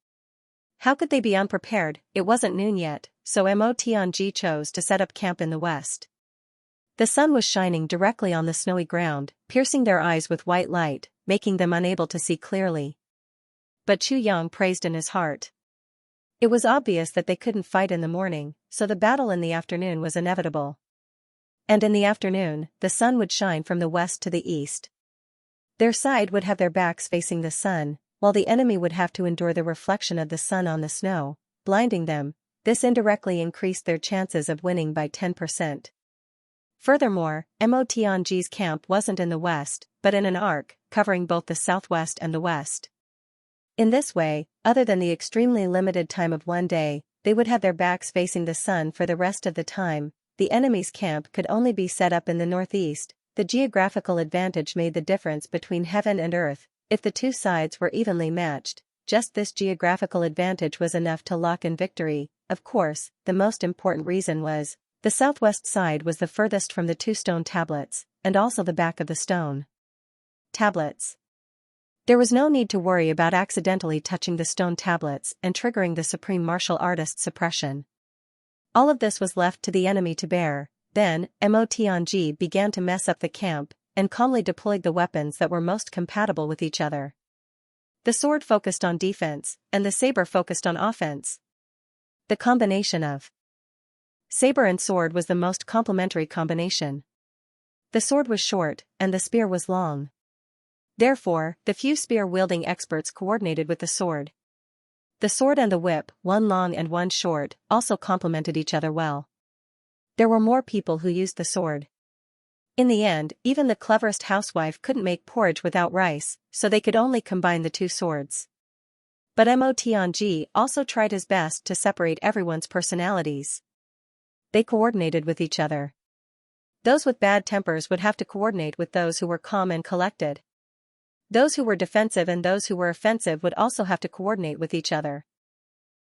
How could they be unprepared? It wasn't noon yet, so Mo Tianji chose to set up camp in the west. The sun was shining directly on the snowy ground, piercing their eyes with white light, making them unable to see clearly. But Chu Yang praised in his heart. It was obvious that they couldn't fight in the morning, so the battle in the afternoon was inevitable. And in the afternoon, the sun would shine from the west to the east. Their side would have their backs facing the sun, while the enemy would have to endure the reflection of the sun on the snow, blinding them. This indirectly increased their chances of winning by 10%. Furthermore, Mo Tianji's camp wasn't in the west, but in an arc, covering both the southwest and the west. In this way, other than the extremely limited time of one day, they would have their backs facing the sun for the rest of the time. The enemy's camp could only be set up in the northeast. The geographical advantage made the difference between heaven and earth. If the two sides were evenly matched, just this geographical advantage was enough to lock in victory. Of course, the most important reason was, the southwest side was the furthest from the two stone tablets, and also the back of the stone tablets. There was no need to worry about accidentally touching the stone tablets and triggering the supreme martial artist suppression. All of this was left to the enemy to bear. Then, Mo Tianji began to mess up the camp, and calmly deployed the weapons that were most compatible with each other. The sword focused on defense, and the saber focused on offense. The combination of saber and sword was the most complementary combination. The sword was short, and the spear was long. Therefore, the few spear-wielding experts coordinated with the sword. The sword and the whip, one long and one short, also complemented each other well. There were more people who used the sword. In the end, even the cleverest housewife couldn't make porridge without rice, so they could only combine the two swords. But Mo Tianji also tried his best to separate everyone's personalities. They coordinated with each other. Those with bad tempers would have to coordinate with those who were calm and collected. Those who were defensive and those who were offensive would also have to coordinate with each other.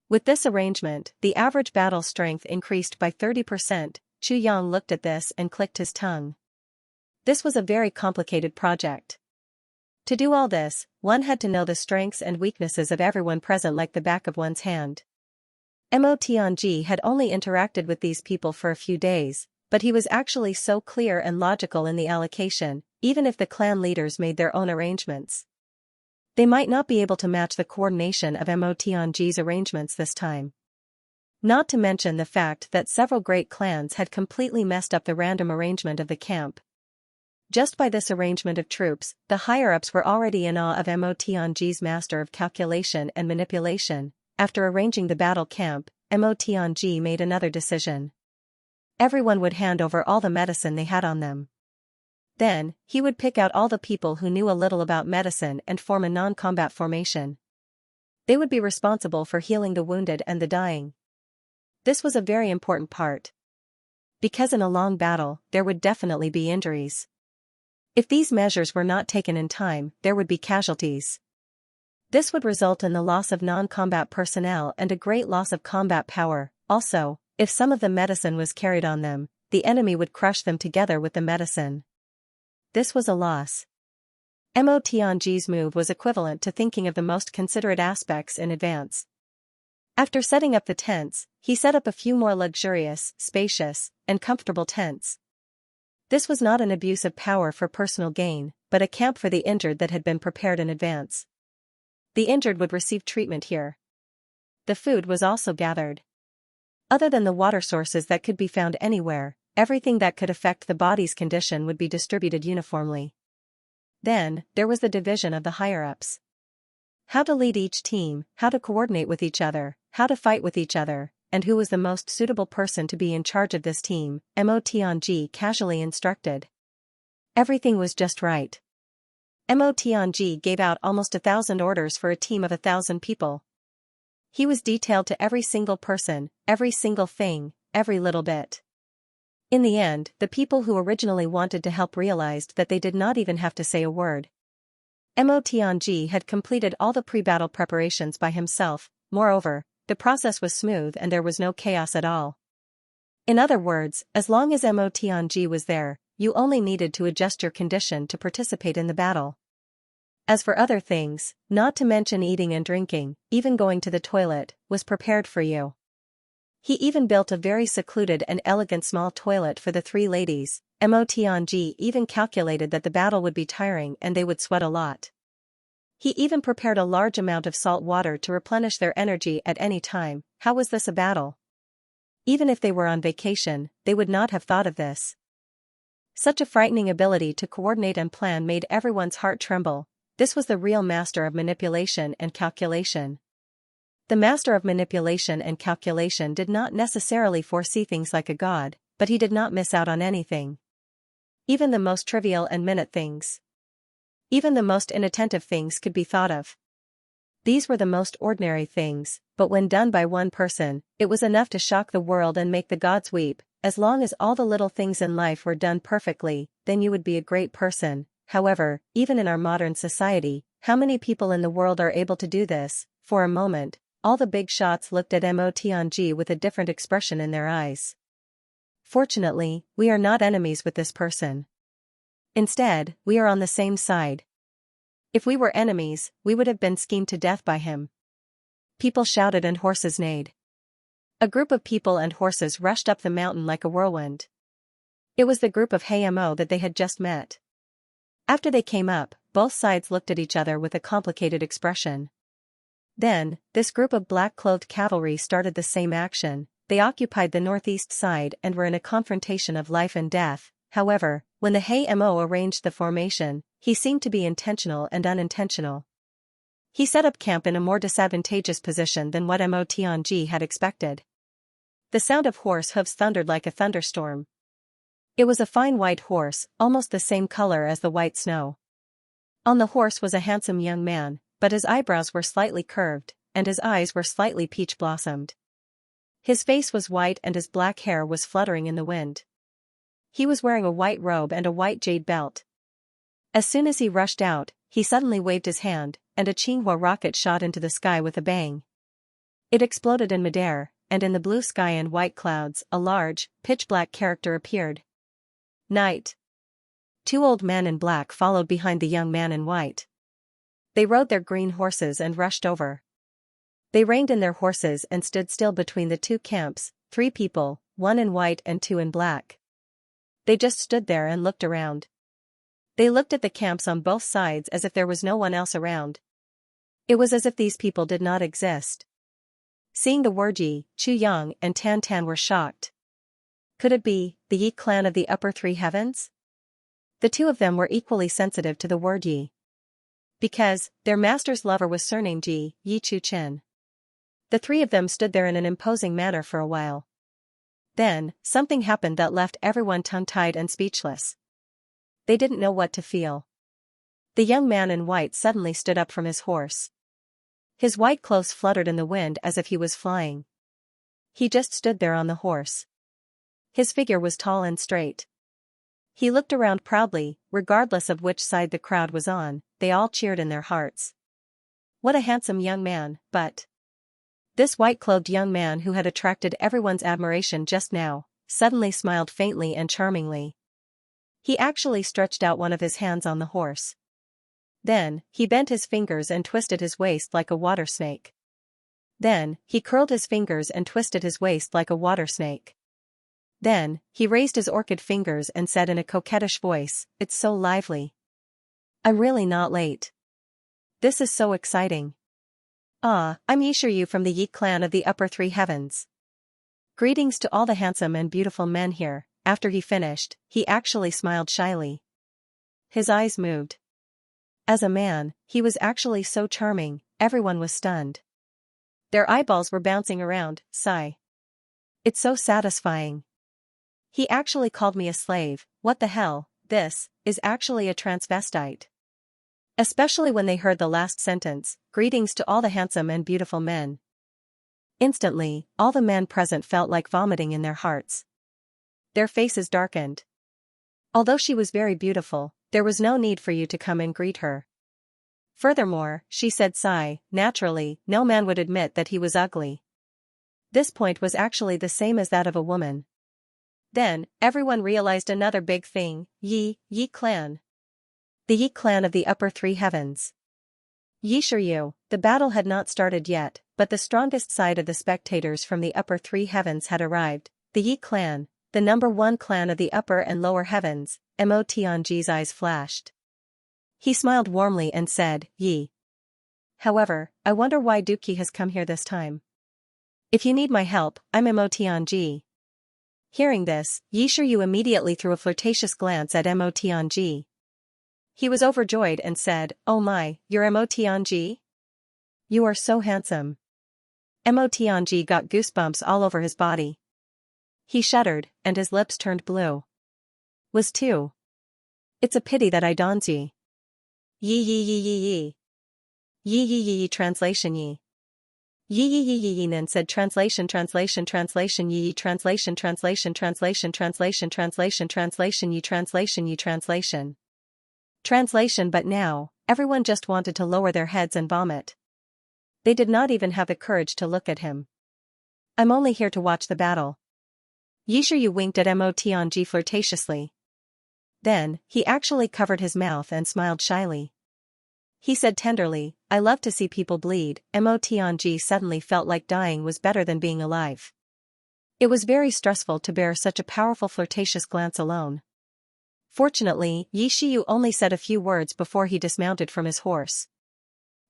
With this arrangement, the average battle strength increased by 30%. Chu Yang looked at this and clicked his tongue. This was a very complicated project. To do all this, one had to know the strengths and weaknesses of everyone present like the back of one's hand. Mo Tianji had only interacted with these people for a few days, but he was actually so clear and logical in the allocation, even if the clan leaders made their own arrangements. They might not be able to match the coordination of Mo Tianji's arrangements this time. Not to mention the fact that several great clans had completely messed up the random arrangement of the camp. Just by this arrangement of troops, the higher-ups were already in awe of Mo Tianji's master of calculation and manipulation. After arranging the battle camp, Mo Tianji made another decision. Everyone would hand over all the medicine they had on them. Then, he would pick out all the people who knew a little about medicine and form a non-combat formation. They would be responsible for healing the wounded and the dying. This was a very important part. Because in a long battle, there would definitely be injuries. If these measures were not taken in time, there would be casualties. This would result in the loss of non-combat personnel and a great loss of combat power. Also, if some of the medicine was carried on them, the enemy would crush them together with the medicine. This was a loss. Mo Tianji's move was equivalent to thinking of the most considerate aspects in advance. After setting up the tents, he set up a few more luxurious, spacious, and comfortable tents. This was not an abuse of power for personal gain, but a camp for the injured that had been prepared in advance. The injured would receive treatment here. The food was also gathered. Other than the water sources that could be found anywhere, everything that could affect the body's condition would be distributed uniformly. Then, there was the division of the higher-ups. How to lead each team, how to coordinate with each other, how to fight with each other, and who was the most suitable person to be in charge of this team, Mo Tianji casually instructed. Everything was just right. Mo Tianji gave out almost 1,000 orders for a team of 1,000 people. He was detailed to every single person, every single thing, every little bit. In the end, the people who originally wanted to help realized that they did not even have to say a word. Mo Tianji had completed all the pre-battle preparations by himself. Moreover, the process was smooth and there was no chaos at all. In other words, as long as Mo Tianji was there, you only needed to adjust your condition to participate in the battle. As for other things, not to mention eating and drinking, even going to the toilet, was prepared for you. He even built a very secluded and elegant small toilet for the three ladies. Mo Tianji even calculated that the battle would be tiring and they would sweat a lot. He even prepared a large amount of salt water to replenish their energy at any time. How was this a battle? Even if they were on vacation, they would not have thought of this. Such a frightening ability to coordinate and plan made everyone's heart tremble. This was the real master of manipulation and calculation. The master of manipulation and calculation did not necessarily foresee things like a god, but he did not miss out on anything. Even the most trivial and minute things. Even the most inattentive things could be thought of. These were the most ordinary things, but when done by one person, it was enough to shock the world and make the gods weep. As long as all the little things in life were done perfectly, then you would be a great person. However, even in our modern society, how many people in the world are able to do this? For a moment, all the big shots looked at Mo Tianji with a different expression in their eyes. Fortunately, we are not enemies with this person. Instead, we are on the same side. If we were enemies, we would have been schemed to death by him. People shouted and horses neighed. A group of people and horses rushed up the mountain like a whirlwind. It was the group of Mo that they had just met. After they came up, both sides looked at each other with a complicated expression. Then, this group of black-clothed cavalry started the same action. They occupied the northeast side and were in a confrontation of life and death. However, when the Mo arranged the formation, he seemed to be intentional and unintentional. He set up camp in a more disadvantageous position than what Mo Tianji had expected. The sound of horse hooves thundered like a thunderstorm. It was a fine white horse, almost the same color as the white snow. On the horse was a handsome young man, but his eyebrows were slightly curved, and his eyes were slightly peach-blossomed. His face was white and his black hair was fluttering in the wind. He was wearing a white robe and a white jade belt. As soon as he rushed out, he suddenly waved his hand, and a Tsinghua rocket shot into the sky with a bang. It exploded in midair, and in the blue sky and white clouds, a large, pitch-black character appeared. Night. Two old men in black followed behind the young man in white. They rode their green horses and rushed over. They reined in their horses and stood still between the two camps, 3 people, 1 in white and 2 in black. They just stood there and looked around. They looked at the camps on both sides as if there was no one else around. It was as if these people did not exist. Seeing the Wurji, Chu Yang and Tan Tan were shocked. Could it be the Yi clan of the upper 3 heavens? The 2 of them were equally sensitive to the word Yi. Because their master's lover was surnamed Yi Chu Chen. The 3 of them stood there in an imposing manner for a while. Then, something happened that left everyone tongue-tied and speechless. They didn't know what to feel. The young man in white suddenly stood up from his horse. His white clothes fluttered in the wind as if he was flying. He just stood there on the horse. His figure was tall and straight. He looked around proudly, regardless of which side the crowd was on, they all cheered in their hearts. What a handsome young man, but... This white-clothed young man who had attracted everyone's admiration just now, suddenly smiled faintly and charmingly. He actually stretched out one of his hands on the horse. Then, he bent his fingers and twisted his waist like a water snake. Then, he curled his fingers and twisted his waist like a water snake. Then, he raised his orchid fingers and said in a coquettish voice, "It's so lively. I'm really not late. This is so exciting. Ah, I'm Yishiryu from the Yi clan of the upper 3 heavens. Greetings to all the handsome and beautiful men here." After he finished, he actually smiled shyly. His eyes moved. As a man, he was actually so charming, everyone was stunned. Their eyeballs were bouncing around. Sigh. It's so satisfying. He actually called me a slave. What the hell, this is actually a transvestite. Especially when they heard the last sentence, "Greetings to all the handsome and beautiful men." Instantly, all the men present felt like vomiting in their hearts. Their faces darkened. Although she was very beautiful, there was no need for you to come and greet her. Furthermore, she said sigh, naturally, no man would admit that he was ugly. This point was actually the same as that of a woman. Then, everyone realized another big thing, Yi clan. The Yi clan of the upper three heavens. Xianxia, the battle had not started yet, but the strongest side of the spectators from the upper three heavens had arrived, the Yi clan, the number one clan of the upper and lower heavens. Tianji's eyes flashed. He smiled warmly and said, Yi. However, I wonder why Duki has come here this time. If you need my help, I'm Tianji. Hearing this, Xianxia immediately threw a flirtatious glance at Tianji. He was overjoyed and said, Oh my, you're Tianji? You are so handsome. Tianji got goosebumps all over his body. He shuddered, and his lips turned blue. Was too. It's a pity that I don't Yi. Yi. Yi. Translation Yi. Yi Nin said translation Yi translation Yi translation Translation but now, everyone just wanted to lower their heads and vomit. They did not even have the courage to look at him. I'm only here to watch the battle. Xianxia winked at Tianji flirtatiously. Then, he actually covered his mouth and smiled shyly. He said tenderly, I love to see people bleed. Tianji suddenly felt like dying was better than being alive. It was very stressful to bear such a powerful flirtatious glance alone. Fortunately, Xianxia only said a few words before he dismounted from his horse.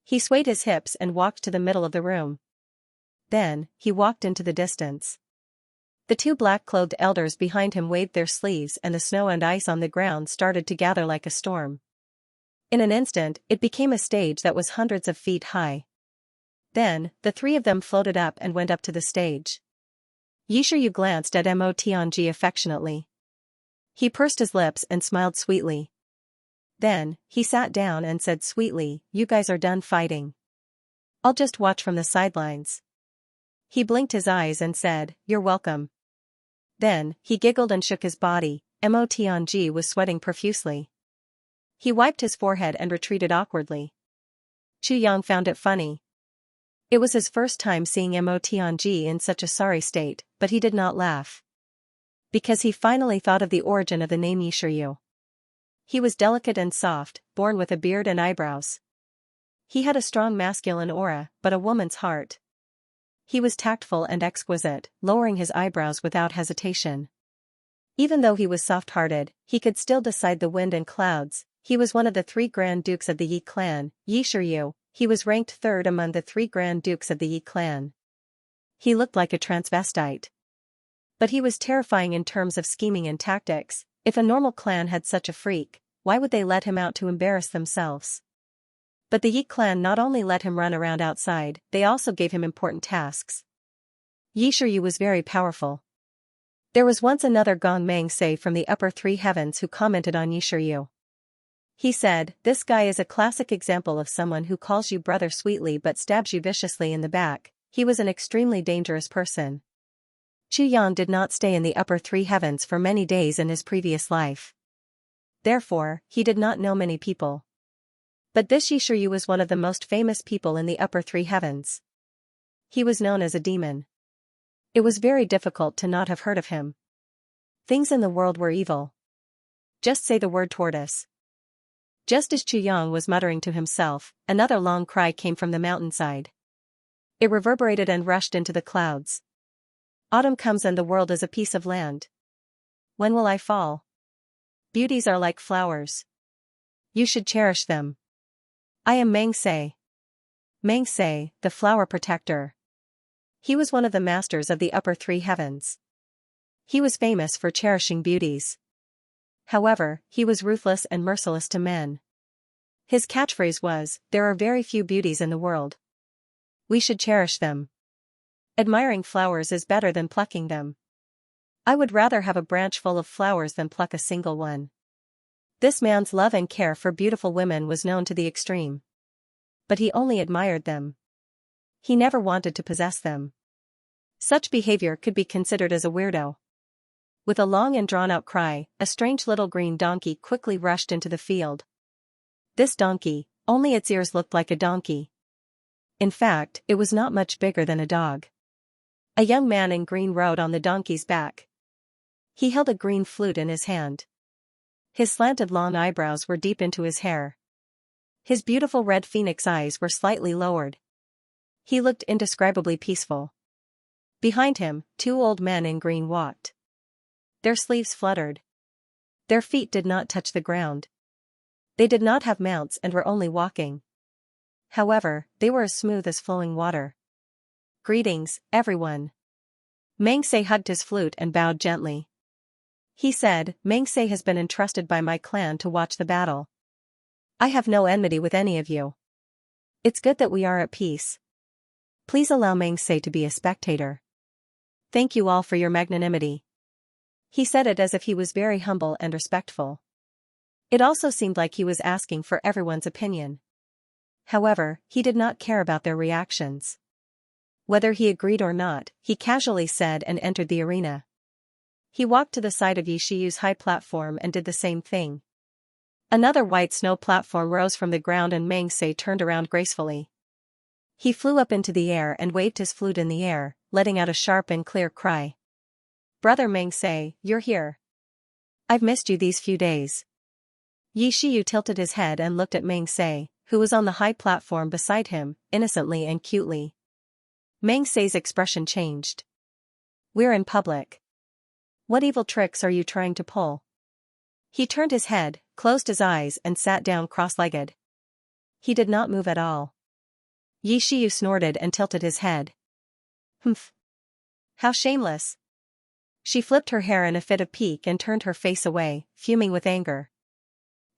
He swayed his hips and walked to the middle of the room. Then, he walked into the distance. The two black-clothed elders behind him waved their sleeves and the snow and ice on the ground started to gather like a storm. In an instant, it became a stage that was hundreds of feet high. Then, the three of them floated up and went up to the stage. Xianxia glanced at Tianji affectionately. He pursed his lips and smiled sweetly. Then, he sat down and said sweetly, You guys are done fighting. I'll just watch from the sidelines. He blinked his eyes and said, You're welcome. Then, he giggled and shook his body. Tianji was sweating profusely. He wiped his forehead and retreated awkwardly. Yang found it funny. It was his first time seeing Tianji in such a sorry state, but he did not laugh. Because he finally thought of the origin of the name Xianxia. He was delicate and soft, born with a beard and eyebrows. He had a strong masculine aura, but a woman's heart. He was tactful and exquisite, lowering his eyebrows without hesitation. Even though he was soft-hearted, he could still decide the wind and clouds. He was one of the three Grand Dukes of the Yi clan, Xianxia. He was ranked third among the three Grand Dukes of the Yi clan. He looked like a transvestite. But he was terrifying in terms of scheming and tactics. If a normal clan had such a freak, why would they let him out to embarrass themselves? But the Yi clan not only let him run around outside, they also gave him important tasks. Xianxia was very powerful. There was once another Gong Meng-se from the upper three heavens who commented on Xianxia. He said, This guy is a classic example of someone who calls you brother sweetly but stabs you viciously in the back. He was an extremely dangerous person. Yang did not stay in the upper three heavens for many days in his previous life. Therefore, he did not know many people. But this Xianxia was one of the most famous people in the upper three heavens. He was known as a demon. It was very difficult to not have heard of him. Things in the world were evil. Just say the word tortoise. Just as Yang was muttering to himself, another long cry came from the mountainside. It reverberated and rushed into the clouds. Autumn comes and the world is a piece of land. When will I fall? Beauties are like flowers. You should cherish them. I am Meng-se. Meng-se, the flower protector. He was one of the masters of the upper three heavens. He was famous for cherishing beauties. However, he was ruthless and merciless to men. His catchphrase was, There are very few beauties in the world. We should cherish them. Admiring flowers is better than plucking them. I would rather have a branch full of flowers than pluck a single one. This man's love and care for beautiful women was known to the extreme. But he only admired them. He never wanted to possess them. Such behavior could be considered as a weirdo. With a long and drawn-out cry, a strange little green donkey quickly rushed into the field. This donkey, only its ears looked like a donkey. In fact, it was not much bigger than a dog. A young man in green rode on the donkey's back. He held a green flute in his hand. His slanted long eyebrows were deep into his hair. His beautiful red phoenix eyes were slightly lowered. He looked indescribably peaceful. Behind him, two old men in green walked. Their sleeves fluttered. Their feet did not touch the ground. They did not have mounts and were only walking. However, they were as smooth as flowing water. "Greetings, everyone." Mengse hugged his flute and bowed gently. He said, "Mengse has been entrusted by my clan to watch the battle. I have no enmity with any of you. It's good that we are at peace. Please allow Mengse to be a spectator. Thank you all for your magnanimity." He said it as if he was very humble and respectful. It also seemed like he was asking for everyone's opinion. However, he did not care about their reactions. Whether he agreed or not, he casually said and entered the arena. He walked to the side of Yixiu's high platform and did the same thing. Another white snow platform rose from the ground and Mengse turned around gracefully. He flew up into the air and waved his flute in the air, letting out a sharp and clear cry. "Brother Mengse, you're here. I've missed you these few days." Yixiu tilted his head and looked at Mengse, who was on the high platform beside him, innocently and cutely. Mengse's expression changed. "We're in public. What evil tricks are you trying to pull?" He turned his head, closed his eyes and sat down cross-legged. He did not move at all. Yixiu snorted and tilted his head. "Humph. How shameless." She flipped her hair in a fit of pique and turned her face away, fuming with anger.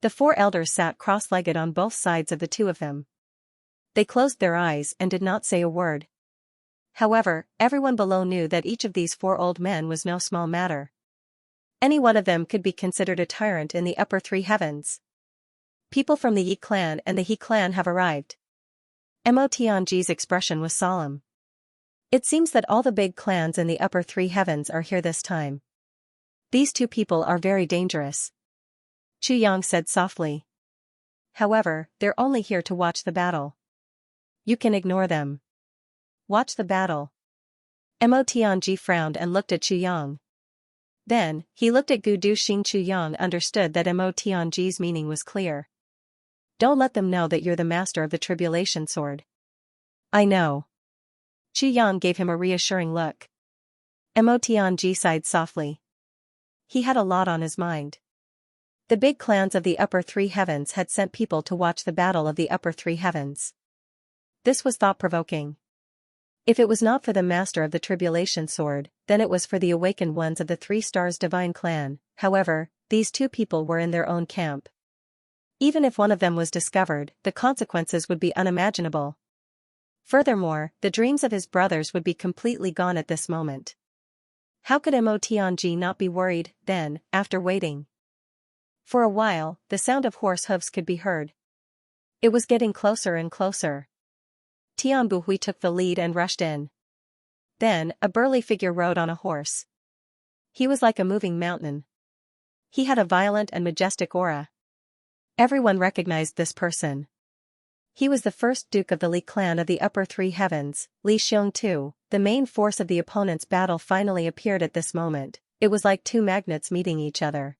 The four elders sat cross-legged on both sides of the two of them. They closed their eyes and did not say a word. However, everyone below knew that each of these four old men was no small matter. Any one of them could be considered a tyrant in the upper three heavens. "People from the Yi clan and the He clan have arrived." Mo Tianji's expression was solemn. "It seems that all the big clans in the upper three heavens are here this time. These two people are very dangerous," Chu Yang said softly. "However, they're only here to watch the battle. You can ignore them." "Watch the battle?" Mo Tianji frowned and looked at Chu Yang. Then, he looked at Gu Du Xing. Chu Yang understood that Mo Tianji's meaning was clear. "Don't let them know that you're the master of the tribulation sword." "I know." Chu Yang gave him a reassuring look. Mo Tianji sighed softly. He had a lot on his mind. The big clans of the upper three heavens had sent people to watch the battle of the upper three heavens. This was thought-provoking. If it was not for the master of the tribulation sword, then it was for the awakened ones of the Three Stars Divine Clan. However, these two people were in their own camp. Even if one of them was discovered, the consequences would be unimaginable. Furthermore, the dreams of his brothers would be completely gone at this moment. How could Mo Tianji not be worried, then, after waiting? For a while, the sound of horse hooves could be heard. It was getting closer and closer. Tianbuhui took the lead and rushed in. Then, a burly figure rode on a horse. He was like a moving mountain. He had a violent and majestic aura. Everyone recognized this person. He was the first Duke of the Li clan of the upper three heavens, Li Xianxia. The main force of the opponent's battle finally appeared at this moment. It was like two magnets meeting each other.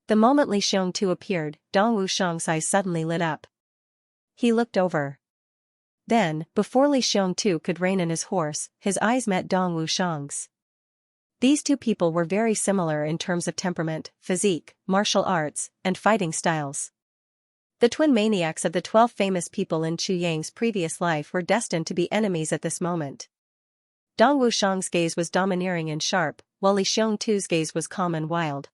The moment Li Xianxia appeared, Dong Wushang's eyes suddenly lit up. He looked over. Then, before Li Xianxia could rein in his horse, his eyes met Dong Wushang's. These two people were very similar in terms of temperament, physique, martial arts, and fighting styles. The twin maniacs of the 12 famous people in Chu Yang's previous life were destined to be enemies at this moment. Dong Wushang's gaze was domineering and sharp, while Li Xianxia's gaze was calm and wild.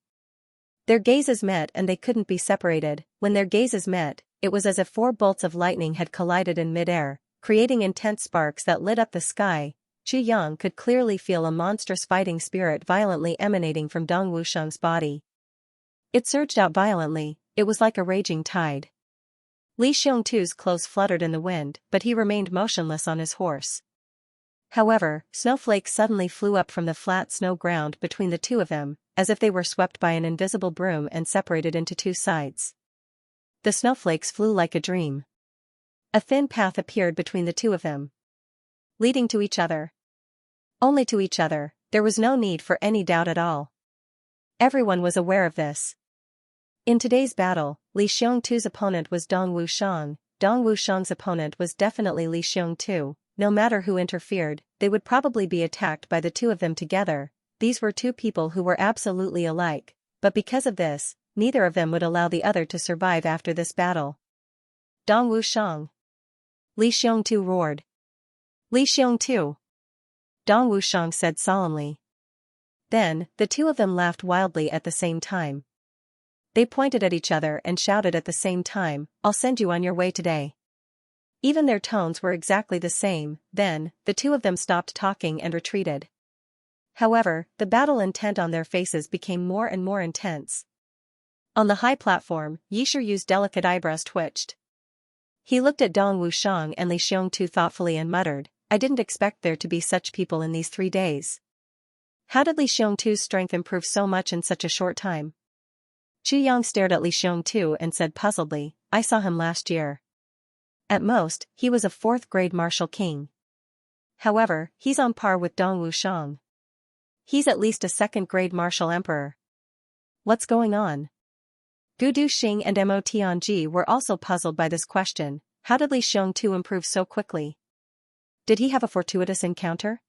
Their gazes met and they couldn't be separated. When their gazes met, it was as if 4 bolts of lightning had collided in midair, creating intense sparks that lit up the sky. Chu Yang could clearly feel a monstrous fighting spirit violently emanating from Dong Wushang's body. It surged out violently, it was like a raging tide. Li Xianxia's clothes fluttered in the wind, but he remained motionless on his horse. However, snowflakes suddenly flew up from the flat snow ground between the two of them, as if they were swept by an invisible broom and separated into two sides. The snowflakes flew like a dream. A thin path appeared between the two of them, leading to each other. Only to each other, there was no need for any doubt at all. Everyone was aware of this. In today's battle, Li Xiongtu's opponent was Dong Wushang. Dong Wushang's opponent was definitely Li Xiongtu. No matter who interfered, they would probably be attacked by the two of them together. These were two people who were absolutely alike, but because of this, neither of them would allow the other to survive after this battle. Dong Wushang! Li Xiongtu roared. Li Xiongtu! Dong Wushang said solemnly. Then, the two of them laughed wildly at the same time. They pointed at each other and shouted at the same time, "I'll send you on your way today." Even their tones were exactly the same. Then, the two of them stopped talking and retreated. However, the battle intent on their faces became more and more intense. On the high platform, Yi Shiryu's delicate eyebrows twitched. He looked at Dong Wushang and Li Xiongtu thoughtfully and muttered, "I didn't expect there to be such people in these 3 days. How did Li Xiongtu's strength improve so much in such a short time?" Chu Yang stared at Li Xiongtu and said puzzledly, "I saw him last year. At most, he was a 4th-grade martial king. However, he's on par with Dong Wushang. He's at least a 2nd-grade martial emperor. What's going on?" Gu Duxing and Mo Tianji were also puzzled by this question. How did Li Xiongtu improve so quickly? Did he have a fortuitous encounter?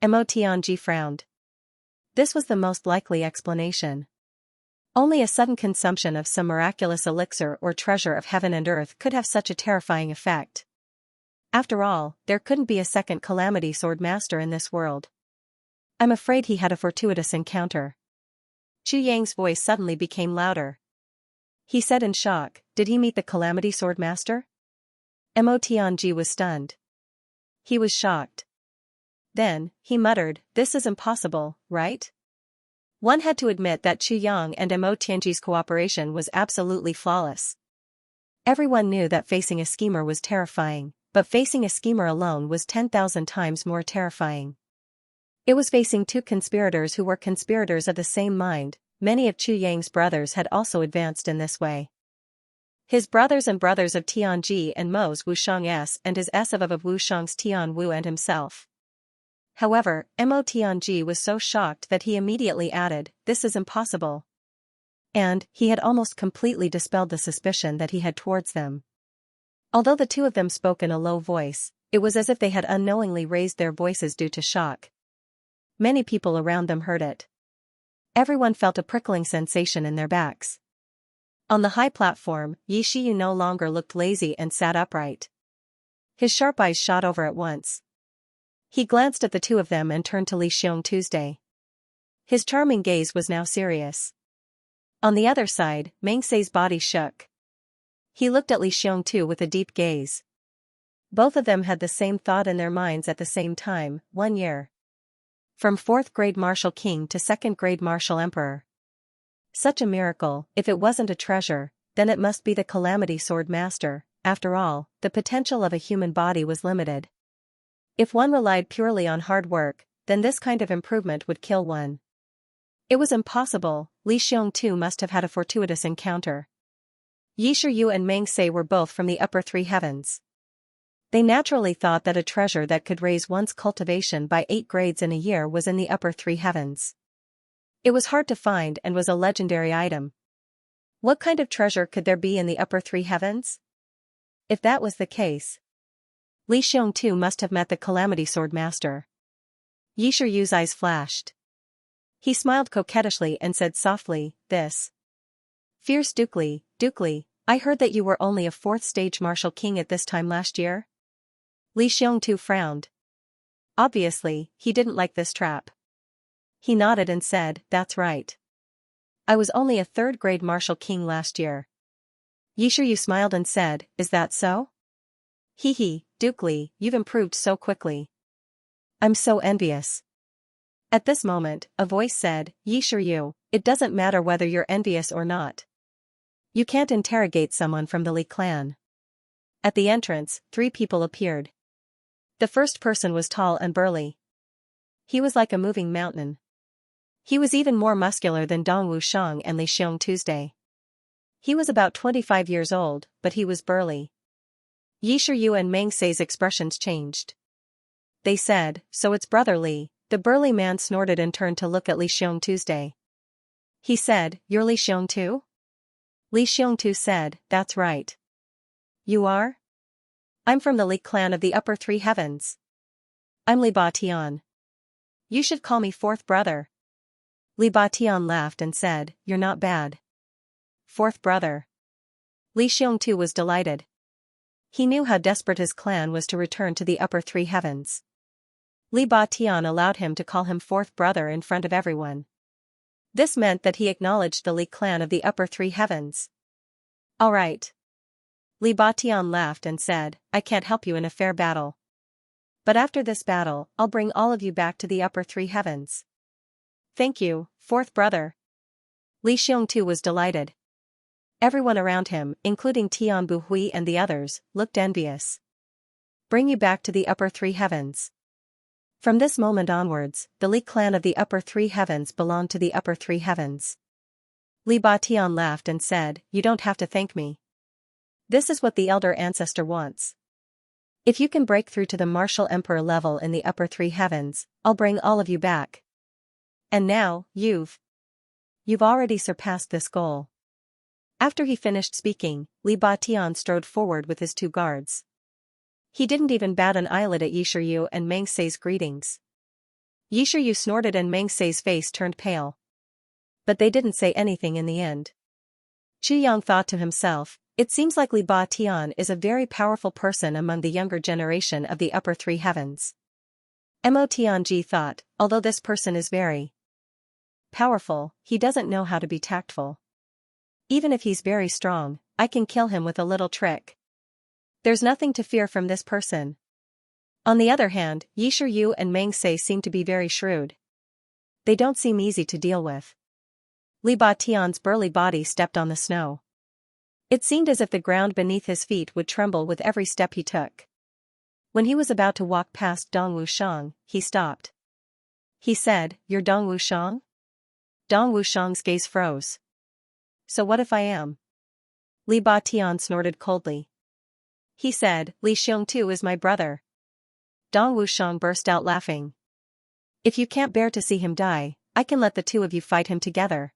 Mo Tianji frowned. This was the most likely explanation. Only a sudden consumption of some miraculous elixir or treasure of heaven and earth could have such a terrifying effect. After all, there couldn't be a second Calamity Sword Master in this world. I'm afraid he had a fortuitous encounter. Chu Yang's voice suddenly became louder. He said in shock, "Did he meet the Calamity Sword Master?" Mo Tianji was stunned. He was shocked. Then, he muttered, "This is impossible, right?" One had to admit that Chu Yang and Mo Tianji's cooperation was absolutely flawless. Everyone knew that facing a schemer was terrifying, but facing a schemer alone was 10,000 times more terrifying. It was facing two conspirators who were conspirators of the same mind. Many of Chu Yang's brothers had also advanced in this way. His brothers and brothers of Tianji and Mo's Wushang S and his S of Wushang's Tian Wu and himself. However, Mo Tianji was so shocked that he immediately added, "This is impossible." And, he had almost completely dispelled the suspicion that he had towards them. Although the two of them spoke in a low voice, it was as if they had unknowingly raised their voices due to shock. Many people around them heard it. Everyone felt a prickling sensation in their backs. On the high platform, Yi Shiyu no longer looked lazy and sat upright. His sharp eyes shot over at once. He glanced at the two of them and turned to Li Xiongtu. His charming gaze was now serious. On the other side, Mengsei's body shook. He looked at Li Xiongtu with a deep gaze. Both of them had the same thought in their minds at the same time, 1 year. From 4th-grade martial king to 2nd-grade martial emperor. Such a miracle, if it wasn't a treasure, then it must be the Calamity Sword Master. After all, the potential of a human body was limited. If one relied purely on hard work, then this kind of improvement would kill one. It was impossible. Li Xiongtu must have had a fortuitous encounter. Yi Shiryu and Mengsei were both from the upper 3 heavens. They naturally thought that a treasure that could raise one's cultivation by 8 grades in a year was in the upper 3 heavens. It was hard to find and was a legendary item. What kind of treasure could there be in the upper 3 heavens? If that was the case, Li Xiongtu must have met the Calamity Sword Master. Yi Shiryu's eyes flashed. He smiled coquettishly and said softly, "This. Fierce Dukely, I heard that you were only a 4th-stage martial king at this time last year?" Li Xiongtu frowned. Obviously, he didn't like this trap. He nodded and said, "That's right. I was only a 3rd-grade martial king last year." Yi Shiryu smiled and said, "Is that so? Hee, Dukely, you've improved so quickly. I'm so envious." At this moment, a voice said, "Yi Shiryu, it doesn't matter whether you're envious or not. You can't interrogate someone from the Li clan." At the entrance, 3 people appeared. The first person was tall and burly. He was like a moving mountain. He was even more muscular than Dong Wushang and Li Xiong Tuesday. He was about 25 years old, but he was burly. Yi Shiyu and Meng Sei's expressions changed. They said, "So it's Brother Li." The burly man snorted and turned to look at Li Xiong Tuesday. He said, "You're Li Xiong Tu?" Li Xiong Tu said, "That's right." "You are?" "I'm from the Li clan of the upper three heavens. I'm Li Ba Tian." "You should call me fourth brother." Li Ba Tian laughed and said, "You're not bad." Fourth brother. Li Xiong Tu was delighted. He knew how desperate his clan was to return to the upper three heavens. Li Ba Tian allowed him to call him fourth brother in front of everyone. This meant that he acknowledged the Li clan of the upper three heavens. "All right." Li Ba Tian laughed and said, "I can't help you in a fair battle. But after this battle, I'll bring all of you back to the upper three heavens." "Thank you, fourth brother." Li Xiong Tu was delighted. Everyone around him, including Tian Buhui and the others, looked envious. "Bring you back to the upper three heavens." From this moment onwards, the Li clan of the upper three heavens belonged to the upper three heavens. Li Ba Tian laughed and said, "You don't have to thank me. This is what the elder ancestor wants. If you can break through to the martial emperor level in the upper three heavens, I'll bring all of you back. And now, you've already surpassed this goal." After he finished speaking, Li Ba Tian strode forward with his two guards. He didn't even bat an eyelid at Yi Shiyu and Meng Sei's greetings. Yi Shiyu snorted and Meng Sei's face turned pale. But they didn't say anything in the end. Chu Yang thought to himself, "It seems like Li Ba Tian is a very powerful person among the younger generation of the upper three heavens." Mo Tianji thought, "Although this person is very powerful, he doesn't know how to be tactful. Even if he's very strong, I can kill him with a little trick. There's nothing to fear from this person." On the other hand, Yi Shiyu and Meng Sei seem to be very shrewd. They don't seem easy to deal with. Li Ba Tian's burly body stepped on the snow. It seemed as if the ground beneath his feet would tremble with every step he took. When he was about to walk past Dong Wushang, he stopped. He said, "You're Dong Wushang?" Dong Wushang's gaze froze. "So what if I am?" Li Ba Tian snorted coldly. He said, "Li Xiong Tu is my brother." Dong Wushang burst out laughing. "If you can't bear to see him die, I can let the two of you fight him together."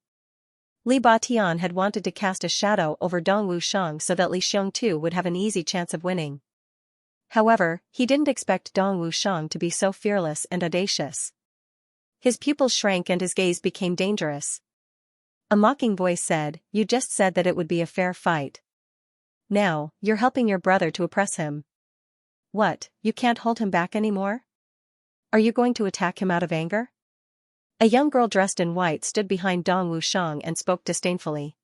Li Ba Tian had wanted to cast a shadow over Dong Wushang so that Li Xiong Tu would have an easy chance of winning. However, he didn't expect Dong Wushang to be so fearless and audacious. His pupils shrank and his gaze became dangerous. A mocking voice said, "You just said that it would be a fair fight. Now, you're helping your brother to oppress him. What, you can't hold him back anymore? Are you going to attack him out of anger?" A young girl dressed in white stood behind Dong Wushang and spoke disdainfully.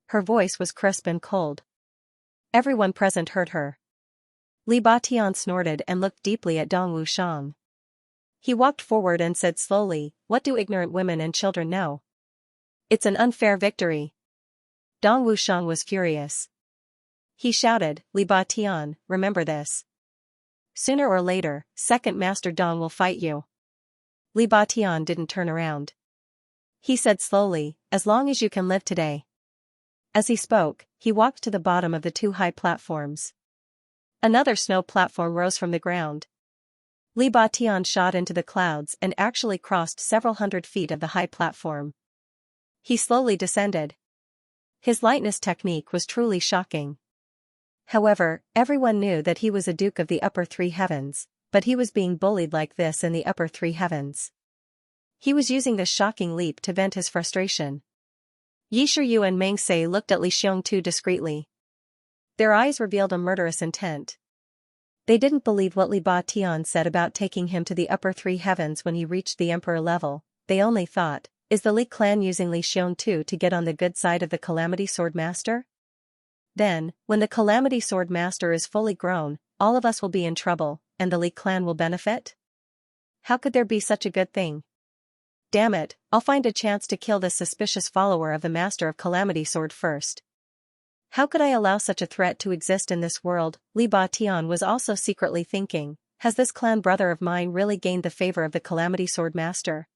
Her voice was crisp and cold. Everyone present heard her. Li Ba Tian snorted and looked deeply at Dong Wushang. He walked forward and said slowly, "What do ignorant women and children know? It's an unfair victory." Dong Wushang was furious. He shouted, "Li Ba Tian, remember this. Sooner or later, Second Master Dong will fight you." Li Ba Tian didn't turn around. He said slowly, "As long as you can live today." As he spoke, he walked to the bottom of the two high platforms. Another snow platform rose from the ground. Li Ba Tian shot into the clouds and actually crossed several hundred feet of the high platform. He slowly descended. His lightness technique was truly shocking. However, everyone knew that he was a duke of the upper three heavens, but he was being bullied like this in the upper three heavens. He was using this shocking leap to vent his frustration. Yi Shiyu and Meng Sei looked at Li Xiong Tu discreetly. Their eyes revealed a murderous intent. They didn't believe what Li Ba Tian said about taking him to the upper three heavens when he reached the emperor level. They only thought, is the Li clan using Li Xiong Tu to get on the good side of the Calamity Sword Master? Then, when the Calamity Sword Master is fully grown, all of us will be in trouble, and the Li clan will benefit? How could there be such a good thing? Damn it, I'll find a chance to kill this suspicious follower of the Master of Calamity Sword first. How could I allow such a threat to exist in this world? Li Ba Tian was also secretly thinking, Has this clan brother of mine really gained the favor of the Calamity Sword Master?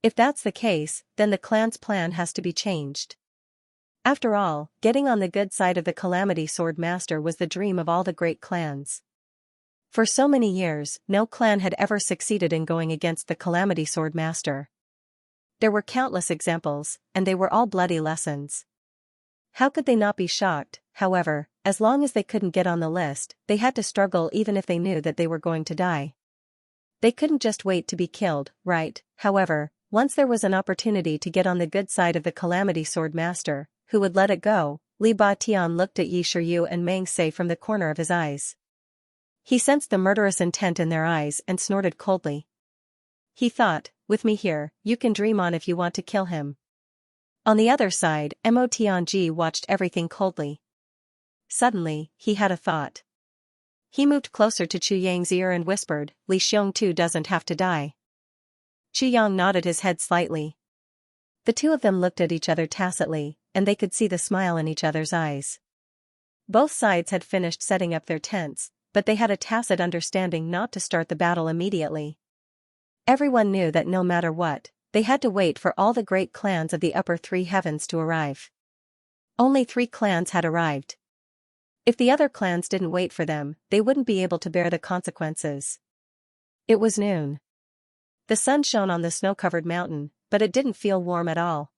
If that's the case, then the clan's plan has to be changed. After all, getting on the good side of the Calamity Sword Master was the dream of all the great clans. For so many years, no clan had ever succeeded in going against the Calamity Sword Master. There were countless examples, and they were all bloody lessons. How could they not be shocked, however, as long as they couldn't get on the list, they had to struggle even if they knew that they were going to die. They couldn't just wait to be killed, right? However, once there was an opportunity to get on the good side of the Calamity Sword Master, who would let it go? Li Ba Tian looked at Yi Shiryu and Meng Se from the corner of his eyes. He sensed the murderous intent in their eyes and snorted coldly. He thought, with me here, you can dream on if you want to kill him. On the other side, Mo Tianji watched everything coldly. Suddenly, he had a thought. He moved closer to Chu Yang's ear and whispered, Li Xiongtu doesn't have to die. Chu Yang nodded his head slightly. The two of them looked at each other tacitly, and they could see the smile in each other's eyes. Both sides had finished setting up their tents, but they had a tacit understanding not to start the battle immediately. Everyone knew that no matter what, they had to wait for all the great clans of the upper three heavens to arrive. Only 3 clans had arrived. If the other clans didn't wait for them, they wouldn't be able to bear the consequences. It was noon. The sun shone on the snow-covered mountain, but it didn't feel warm at all.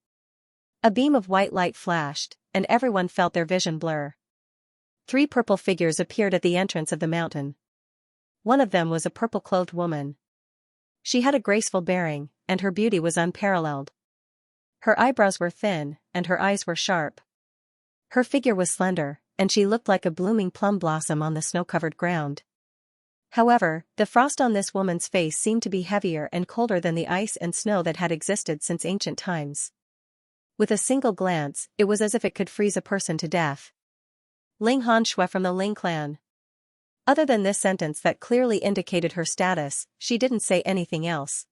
A beam of white light flashed, and everyone felt their vision blur. 3 purple figures appeared at the entrance of the mountain. One of them was a purple-clothed woman. She had a graceful bearing, and her beauty was unparalleled. Her eyebrows were thin, and her eyes were sharp. Her figure was slender, and she looked like a blooming plum blossom on the snow-covered ground. However, the frost on this woman's face seemed to be heavier and colder than the ice and snow that had existed since ancient times. With a single glance, it was as if it could freeze a person to death. Ling Hanshui from the Ling clan. Other than this sentence that clearly indicated her status, she didn't say anything else.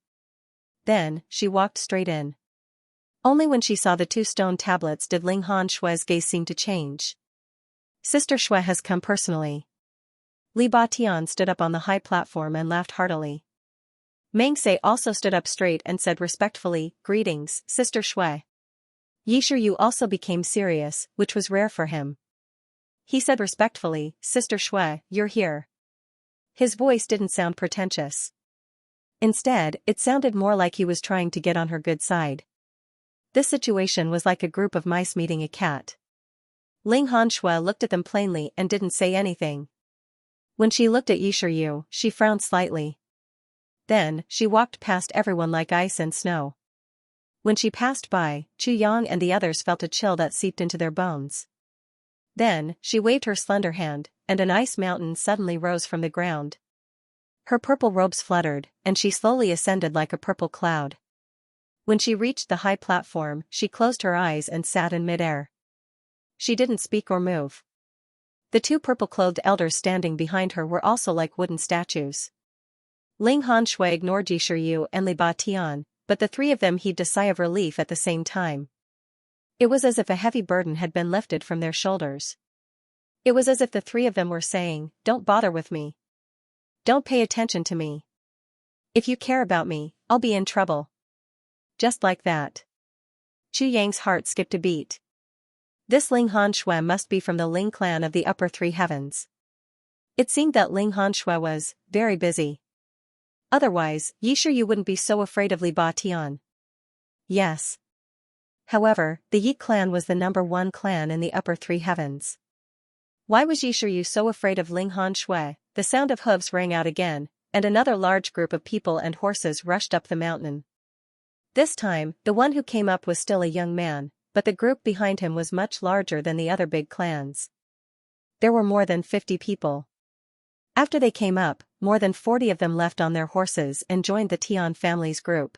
Then, she walked straight in. Only when she saw the 2 stone tablets did Ling Hanshui's gaze seem to change. Sister Shui has come personally. Li Ba Tian stood up on the high platform and laughed heartily. Meng Se also stood up straight and said respectfully, Greetings, Sister Shui. Yi Shiryu also became serious, which was rare for him. He said respectfully, Sister Shui, you're here. His voice didn't sound pretentious. Instead, it sounded more like he was trying to get on her good side. This situation was like a group of mice meeting a cat. Ling Hanshui looked at them plainly and didn't say anything. When she looked at Yi Shiryu, she frowned slightly. Then, she walked past everyone like ice and snow. When she passed by, Chu Yang and the others felt a chill that seeped into their bones. Then, she waved her slender hand, and an ice mountain suddenly rose from the ground. Her purple robes fluttered, and she slowly ascended like a purple cloud. When she reached the high platform, she closed her eyes and sat in midair. She didn't speak or move. The 2 purple-clothed elders standing behind her were also like wooden statues. Ling Hanshui ignored Yi Shiryu and Li Ba Tian, but the 3 of them heaved a sigh of relief at the same time. It was as if a heavy burden had been lifted from their shoulders. It was as if the 3 of them were saying, Don't bother with me. Don't pay attention to me. If you care about me, I'll be in trouble. Just like that. Chu Yang's heart skipped a beat. This Ling Hanshui must be from the Ling clan of the upper 3 heavens. It seemed that Ling Hanshui was very busy. Otherwise, Yi Shiryu wouldn't be so afraid of Li Ba Tian. Yes. However, the Yi clan was the number 1 clan in the upper 3 heavens. Why was Yi Shiryu so afraid of Ling Hanshui? The sound of hooves rang out again, and another large group of people and horses rushed up the mountain. This time, the one who came up was still a young man, but the group behind him was much larger than the other big clans. There were more than 50 people. After they came up, more than 40 of them left on their horses and joined the Tian family's group.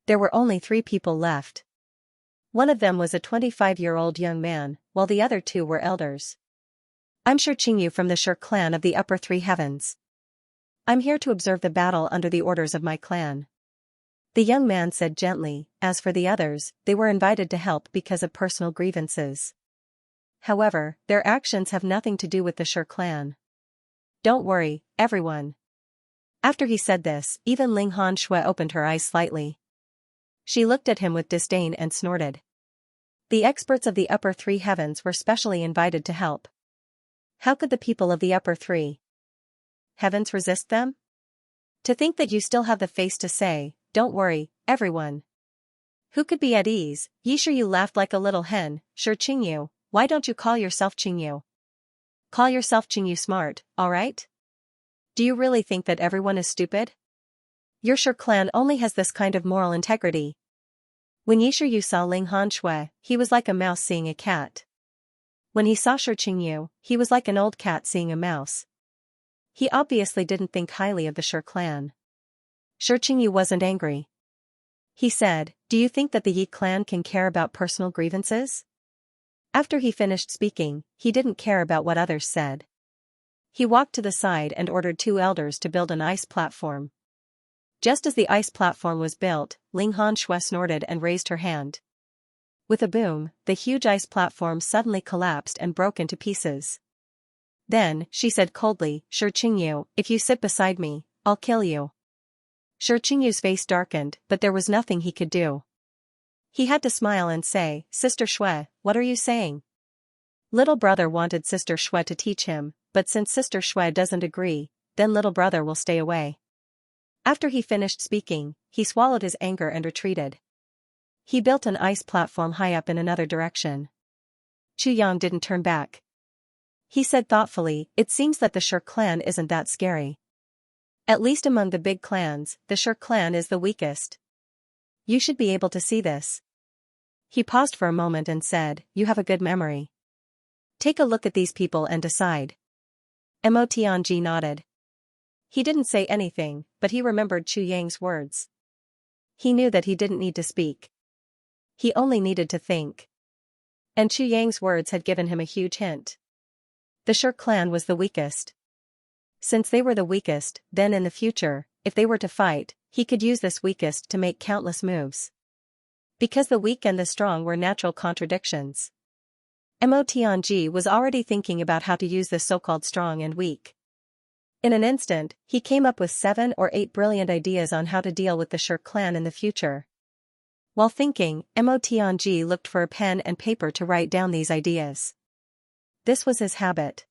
There were only 3 people left. One of them was a 25-year-old young man, while the other 2 were elders. I'm Shi Qingyu from the Shi clan of the upper 3 heavens. I'm here to observe the battle under the orders of my clan. The young man said gently. As for the others, they were invited to help because of personal grievances. However, their actions have nothing to do with the Shi clan. Don't worry, everyone, After he said this, even Ling Han Shui opened her eyes slightly. She looked at him with disdain and snorted. The experts of the upper three heavens were specially invited to help. How could the people of the upper three heavens resist them? To think that you still have the face to say, "Don't worry, everyone." Who could be at ease? Yu laughed like a little hen. Sure, Qingyu, why don't you call yourself Qingyu? Call yourself Qingyu smart, alright? Do you really think that everyone is stupid? Your Shi clan only has this kind of moral integrity. When Yu saw Ling Han Shui, he was like a mouse seeing a cat. When he saw Shi Qingyu, he was like an old cat seeing a mouse. He obviously didn't think highly of the Shi clan. Shi Qingyu wasn't angry. He said, "Do you think that the Yi clan can care about personal grievances?" After he finished speaking, he didn't care about what others said. He walked to the side and ordered 2 elders to build an ice platform. Just as the ice platform was built, Ling Han Shui snorted and raised her hand. With a boom, the huge ice platform suddenly collapsed and broke into pieces. Then, she said coldly, "Shi Qingyu, if you sit beside me, I'll kill you." Shi Qingyu's face darkened, but there was nothing he could do. He had to smile and say, "Sister Shui, what are you saying?" Little brother wanted Sister Shui to teach him, but since Sister Shui doesn't agree, then little brother will stay away. After he finished speaking, he swallowed his anger and retreated. He built an ice platform high up in another direction. Chu Yang didn't turn back. He said thoughtfully, "It seems that the Shi clan isn't that scary. At least among the big clans, the Shi clan is the weakest. You should be able to see this." He paused for a moment and said, "You have a good memory. Take a look at these people and decide." Mo Tianji nodded. He didn't say anything, but he remembered Chu Yang's words. He knew that he didn't need to speak. He only needed to think. And Chu Yang's words had given him a huge hint. The Shi clan was the weakest. Since they were the weakest, then in the future, if they were to fight, he could use this weakest to make countless moves. Because the weak and the strong were natural contradictions. Mo Tianji was already thinking about how to use this so-called strong and weak. In an instant, he came up with 7 or 8 brilliant ideas on how to deal with the Shi clan in the future. While thinking, Mo Tianji looked for a pen and paper to write down these ideas. This was his habit.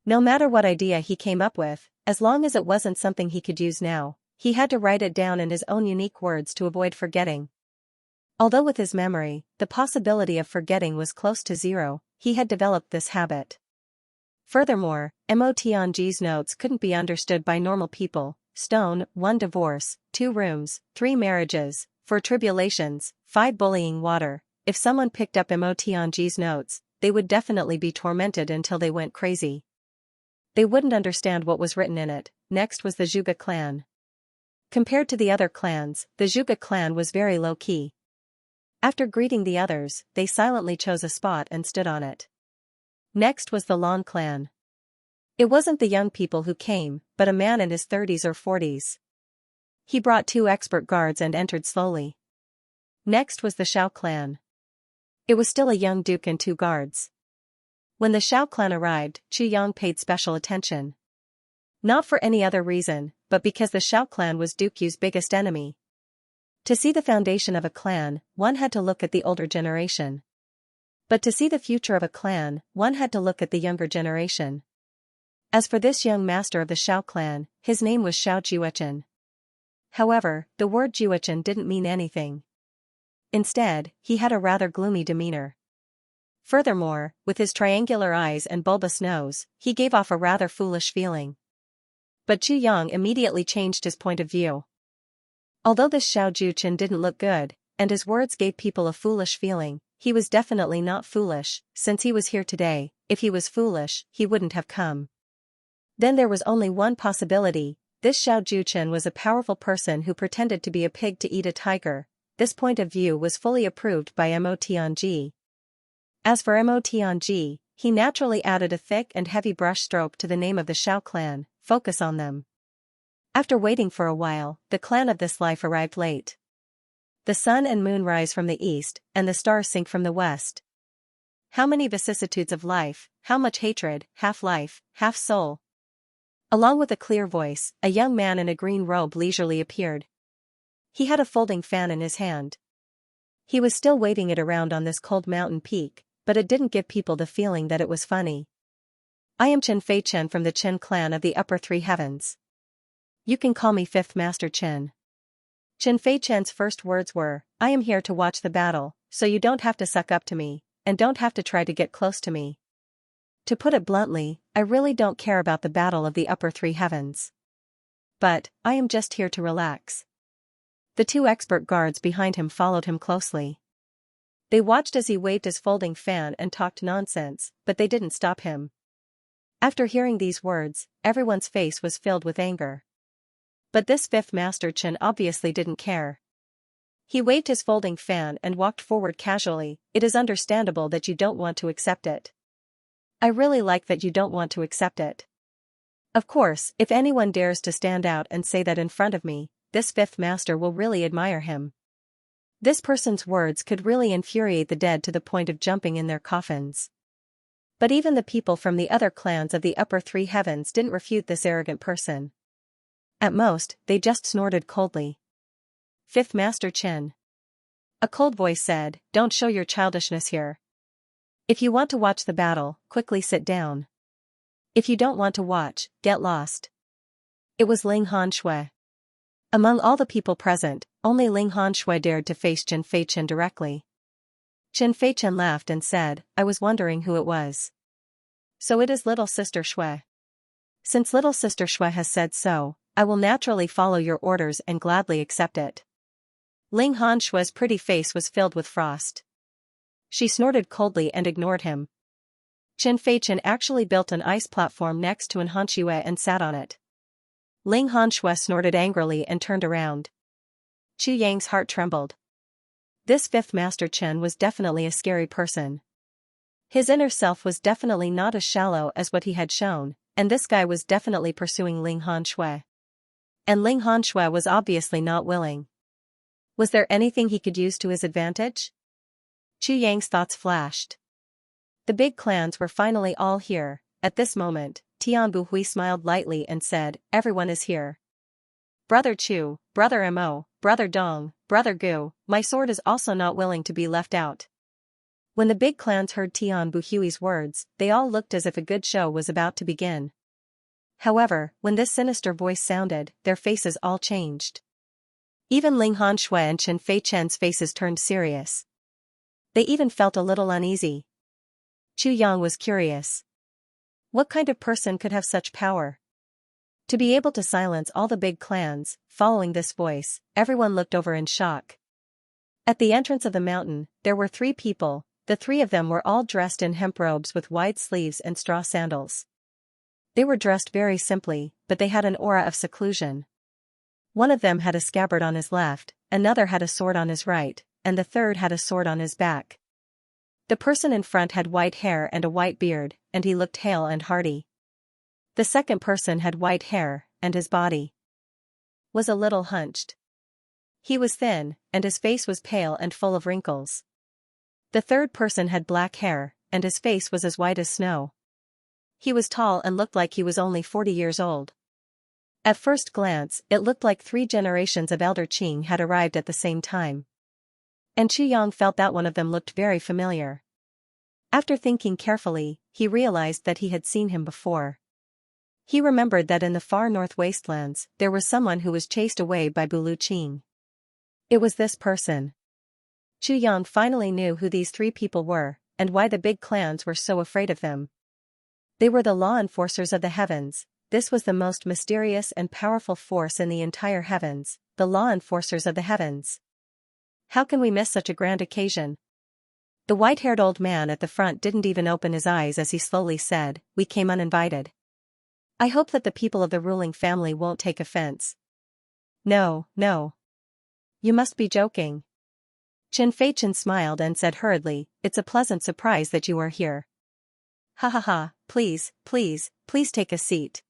No matter what idea he came up with, as long as it wasn't something he could use now, he had to write it down in his own unique words to avoid forgetting. Although with his memory, the possibility of forgetting was close to zero, he had developed this habit. Furthermore, Mo Tianji's notes couldn't be understood by normal people. Stone, 1 divorce, 2 rooms, 3 marriages, 4 tribulations, 5 bullying water. If someone picked up Mo Tianji's notes, they would definitely be tormented until they went crazy. They wouldn't understand what was written in it. Next was the Zhuge clan. Compared to the other clans, the Zhuge clan was very low-key. After greeting the others, they silently chose a spot and stood on it. Next was the Lan clan. It wasn't the young people who came, but a man in his 30s or 40s. He brought 2 expert guards and entered slowly. Next was the Xiao clan. It was still a young duke and 2 guards. When the Xiao clan arrived, Chu Yang paid special attention. Not for any other reason, but because the Xiao clan was Duke Yu's biggest enemy. To see the foundation of a clan, one had to look at the older generation. But to see the future of a clan, one had to look at the younger generation. As for this young master of the Xiao clan, his name was Xiao Juechen. However, the word Juechen didn't mean anything. Instead, he had a rather gloomy demeanor. Furthermore, with his triangular eyes and bulbous nose, he gave off a rather foolish feeling. But Chu Yang immediately changed his point of view. Although this Xiao Juechen didn't look good, and his words gave people a foolish feeling, he was definitely not foolish. Since he was here today, if he was foolish, he wouldn't have come. Then there was only one possibility. This Xiao Juechen was a powerful person who pretended to be a pig to eat a tiger. This point of view was fully approved by Mo Tianji. As for Mo Tianji, he naturally added a thick and heavy brushstroke to the name of the Xiao clan, focus on them. After waiting for a while, the clan of this life arrived late. The sun and moon rise from the east, and the stars sink from the west. How many vicissitudes of life, how much hatred, half life, half soul. Along with a clear voice, a young man in a green robe leisurely appeared. He had a folding fan in his hand. He was still waving it around on this cold mountain peak, but it didn't give people the feeling that it was funny. I am Xianxia from the Qin clan of the Upper Three Heavens. You can call me Fifth Master Qin. Xianxia's first words were, I am here to watch the battle, so you don't have to suck up to me, and don't have to try to get close to me. To put it bluntly, I really don't care about the battle of the Upper Three Heavens. But, I am just here to relax. The two expert guards behind him followed him closely. They watched as he waved his folding fan and talked nonsense, but they didn't stop him. After hearing these words, everyone's face was filled with anger. But this Fifth Master Qin obviously didn't care. He waved his folding fan and walked forward casually. It is understandable that you don't want to accept it. I really like that you don't want to accept it. Of course, if anyone dares to stand out and say that in front of me, this Fifth Master will really admire him. This person's words could really infuriate the dead to the point of jumping in their coffins. But even the people from the other clans of the Upper Three Heavens didn't refute this arrogant person. At most, they just snorted coldly. Fifth Master Qin. A cold voice said, don't show your childishness here. If you want to watch the battle, quickly sit down. If you don't want to watch, get lost. It was Ling Hanshui. Among all the people present, only Ling Hanshui dared to face Xianxia directly. Xianxia laughed and said, I was wondering who it was. So it is little sister Shui. Since little sister Shui has said so, I will naturally follow your orders and gladly accept it. Ling Hanshui's pretty face was filled with frost. She snorted coldly and ignored him. Xianxia actually built an ice platform next to Hanshui and sat on it. Ling Hanshui snorted angrily and turned around. Chu Yang's heart trembled. This Fifth Master Qin was definitely a scary person. His inner self was definitely not as shallow as what he had shown, and this guy was definitely pursuing Ling Hanshui. And Ling Hanshui was obviously not willing. Was there anything he could use to his advantage? Chu Yang's thoughts flashed. The big clans were finally all here. At this moment, Tian Buhui smiled lightly and said, everyone is here. Brother Chu, Brother Mo, Brother Dong, Brother Gu, my sword is also not willing to be left out. When the big clans heard Tian Buhui's words, they all looked as if a good show was about to begin. However, when this sinister voice sounded, their faces all changed. Even Ling Hanshui and Xianxia's faces turned serious. They even felt a little uneasy. Chu Yang was curious. What kind of person could have such power? To be able to silence all the big clans, following this voice, everyone looked over in shock. At the entrance of the mountain, there were 3 people. The 3 of them were all dressed in hemp robes with wide sleeves and straw sandals. They were dressed very simply, but they had an aura of seclusion. One of them had a scabbard on his left, another had a sword on his right, and the third had a sword on his back. The person in front had white hair and a white beard, and he looked hale and hearty. The second person had white hair, and his body was a little hunched. He was thin, and his face was pale and full of wrinkles. The third person had black hair, and his face was as white as snow. He was tall and looked like he was only 40 years old. At first glance, it looked like 3 generations of Elder Qing had arrived at the same time. And Chu Yang felt that one of them looked very familiar. After thinking carefully, he realized that he had seen him before. He remembered that in the far north wastelands, there was someone who was chased away by Bulu Qing. It was this person. Chu Yang finally knew who these 3 people were, and why the big clans were so afraid of them. They were the law enforcers of the heavens. This was the most mysterious and powerful force in the entire heavens, the law enforcers of the heavens. How can we miss such a grand occasion? The white-haired old man at the front didn't even open his eyes as he slowly said, we came uninvited. I hope that the people of the ruling family won't take offense. No, no. You must be joking. Xianxia smiled and said hurriedly, it's a pleasant surprise that you are here. Ha ha ha, please, please, please take a seat.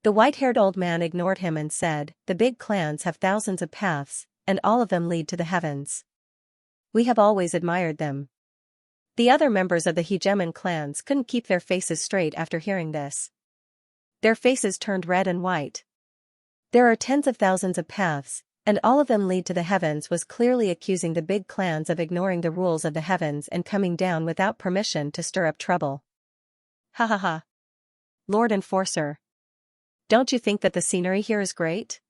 The white-haired old man ignored him and said, the big clans have thousands of paths, and all of them lead to the heavens. We have always admired them. The other members of the hegemon clans couldn't keep their faces straight after hearing this. Their faces turned red and white. There are tens of thousands of paths, and all of them lead to the heavens, was clearly accusing the big clans of ignoring the rules of the heavens and coming down without permission to stir up trouble. Ha ha ha. Lord Enforcer. Don't you think that the scenery here is great?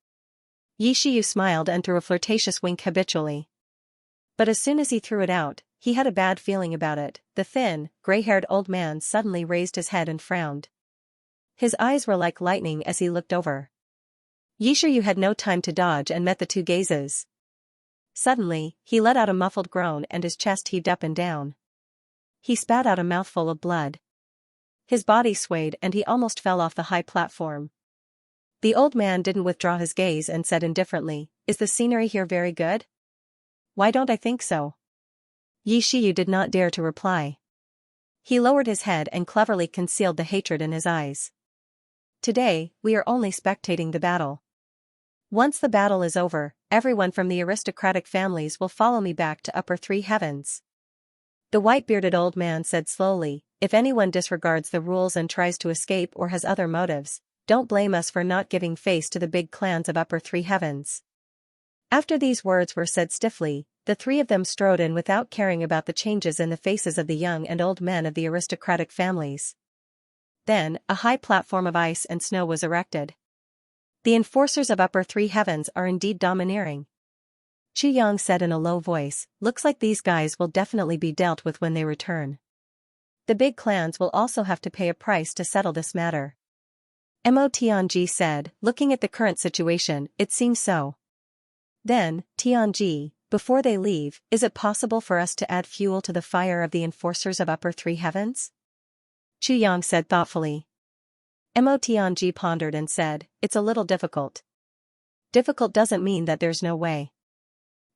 Xianxia smiled and threw a flirtatious wink habitually. But as soon as he threw it out, he had a bad feeling about it. The thin, gray-haired old man suddenly raised his head and frowned. His eyes were like lightning as he looked over. Xianxia had no time to dodge and met the two gazes. Suddenly, he let out a muffled groan and his chest heaved up and down. He spat out a mouthful of blood. His body swayed and he almost fell off the high platform. The old man didn't withdraw his gaze and said indifferently, "Is the scenery here very good?" "Why don't I think so?" Xianxia did not dare to reply. He lowered his head and cleverly concealed the hatred in his eyes. "Today, we are only spectating the battle. Once the battle is over, everyone from the aristocratic families will follow me back to upper three heavens." The white-bearded old man said slowly, "If anyone disregards the rules and tries to escape or has other motives, don't blame us for not giving face to the big clans of upper three heavens." After these words were said stiffly, the three of them strode in without caring about the changes in the faces of the young and old men of the aristocratic families. Then, a high platform of ice and snow was erected. "The enforcers of upper three heavens are indeed domineering," Xianxia said in a low voice. "Looks like these guys will definitely be dealt with when they return. The big clans will also have to pay a price to settle this matter." Mo Tianji said, "Looking at the current situation, it seems so." Then, "Tianji, before they leave, is it possible for us to add fuel to the fire of the enforcers of upper three heavens?" Xianxia said thoughtfully. Mo Tianji pondered and said, "It's a little difficult." "Difficult doesn't mean that there's no way."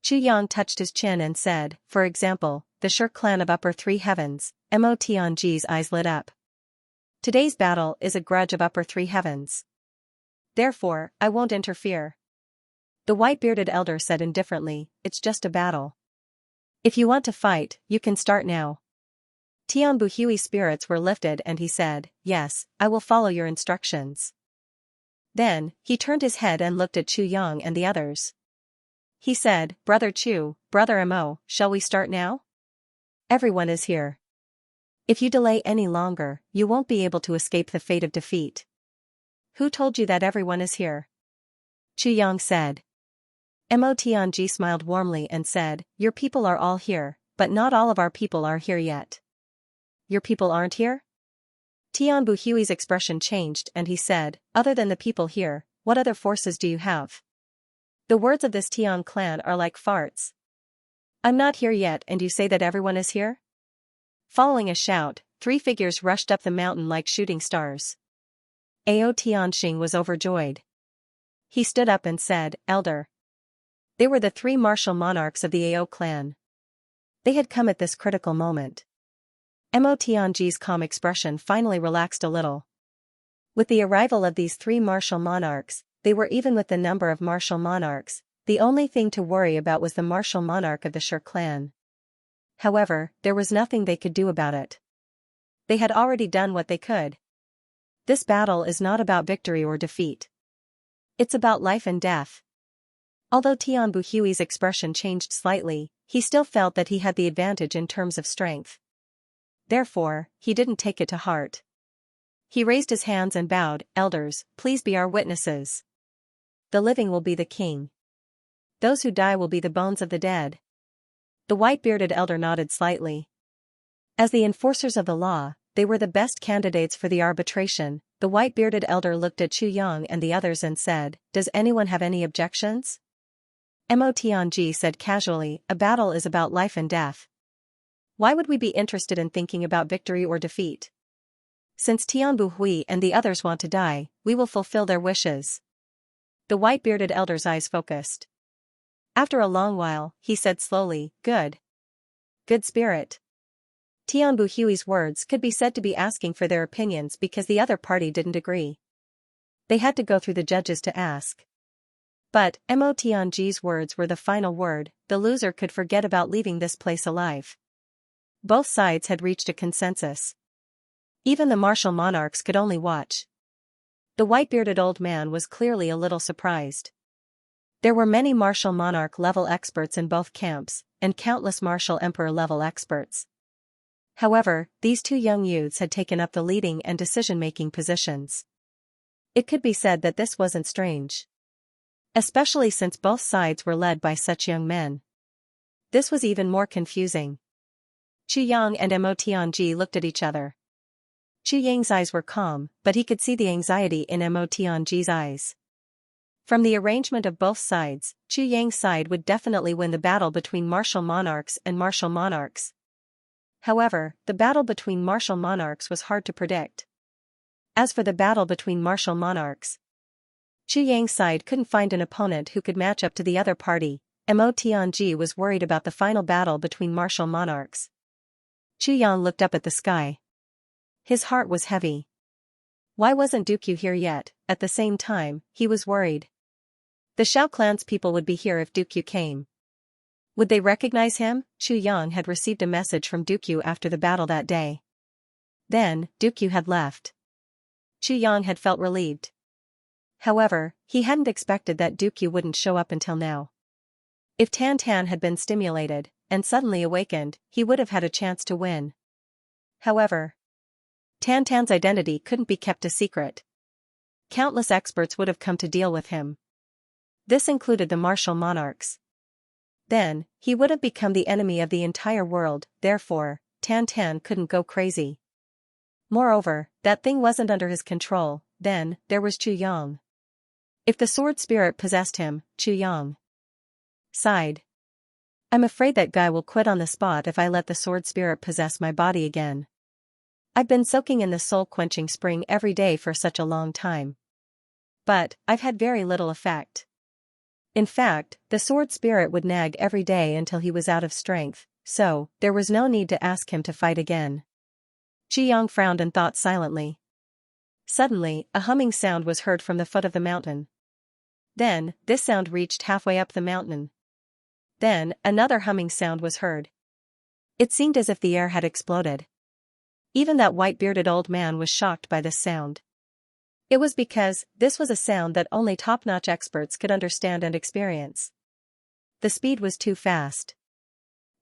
Xianxia touched his chin and said, "For example, the Shi clan of upper three heavens." Mo Tianji's eyes lit up. "Today's battle is a grudge of upper three heavens. Therefore, I won't interfere." The white-bearded elder said indifferently, "It's just a battle. If you want to fight, you can start now." Tian Buhui's spirits were lifted and he said, "Yes, I will follow your instructions." Then, he turned his head and looked at Chu Yang and the others. He said, "Brother Chu, Brother Mo, shall we start now? Everyone is here. If you delay any longer, you won't be able to escape the fate of defeat." "Who told you that everyone is here?" Chu Yang said. Mo Tianji smiled warmly and said, "Your people are all here, but not all of our people are here yet." "Your people aren't here?" Tian Buhui's expression changed and he said, "Other than the people here, what other forces do you have?" The words of this Tian clan are like farts. "I'm not here yet and you say that everyone is here?" Following a shout, three figures rushed up the mountain like shooting stars. Ao Tianxing was overjoyed. He stood up and said, "Elder." They were the three martial monarchs of the Ao clan. They had come at this critical moment. Mo Tianji's calm expression finally relaxed a little. With the arrival of these three martial monarchs, they were even with the number of martial monarchs. The only thing to worry about was the martial monarch of the Shi clan. However, there was nothing they could do about it. They had already done what they could. This battle is not about victory or defeat. It's about life and death. Although Tian Buhui's expression changed slightly, he still felt that he had the advantage in terms of strength. Therefore, he didn't take it to heart. He raised his hands and bowed, "Elders, please be our witnesses. The living will be the king. Those who die will be the bones of the dead." The white-bearded elder nodded slightly. As the enforcers of the law, they were the best candidates for the arbitration. The white-bearded elder looked at Chu Yang and the others and said, "Does anyone have any objections?" Mo Tianji said casually, "A battle is about life and death. Why would we be interested in thinking about victory or defeat? Since Tian Buhui and the others want to die, we will fulfill their wishes." The white-bearded elder's eyes focused. After a long while, he said slowly, "Good. Good spirit." Tian Buhui's words could be said to be asking for their opinions because the other party didn't agree. They had to go through the judges to ask. But, Mo Tianji's words were the final word. The loser could forget about leaving this place alive. Both sides had reached a consensus. Even the martial monarchs could only watch. The white-bearded old man was clearly a little surprised. There were many martial monarch-level experts in both camps, and countless martial emperor-level experts. However, these two young youths had taken up the leading and decision-making positions. It could be said that this wasn't strange. Especially since both sides were led by such young men. This was even more confusing. Qu Yang and Mo Tianji looked at each other. Qu Yang's eyes were calm, but he could see the anxiety in Mo Tianji's eyes. From the arrangement of both sides, Qu Yang's side would definitely win the battle between martial monarchs and martial monarchs. However, the battle between martial monarchs was hard to predict. As for the battle between martial monarchs, Qu Yang's side couldn't find an opponent who could match up to the other party. Mo Tianji was worried about the final battle between martial monarchs. Qu Yang looked up at the sky. His heart was heavy. Why wasn't Dooku here yet? At the same time, he was worried. The Shao clan's people would be here if Dooku came. Would they recognize him? Qu Yang had received a message from Dooku after the battle that day. Then, Dooku had left. Qu Yang had felt relieved. However, he hadn't expected that Dooku wouldn't show up until now. If Tan Tan had been stimulated, and suddenly awakened, he would have had a chance to win. However, Tan Tan's identity couldn't be kept a secret. Countless experts would have come to deal with him. This included the martial monarchs. Then, he would have become the enemy of the entire world, therefore, Tan Tan couldn't go crazy. Moreover, that thing wasn't under his control. Then, there was Qu Yang. If the sword spirit possessed him, Qu Yang sighed. I'm afraid that guy will quit on the spot if I let the sword spirit possess my body again. I've been soaking in the soul-quenching spring every day for such a long time. But, I've had very little effect. In fact, the sword spirit would nag every day until he was out of strength, so, there was no need to ask him to fight again. Qu Yang frowned and thought silently. Suddenly, a humming sound was heard from the foot of the mountain. Then, this sound reached halfway up the mountain. Then, another humming sound was heard. It seemed as if the air had exploded. Even that white-bearded old man was shocked by this sound. It was because this was a sound that only top-notch experts could understand and experience. The speed was too fast.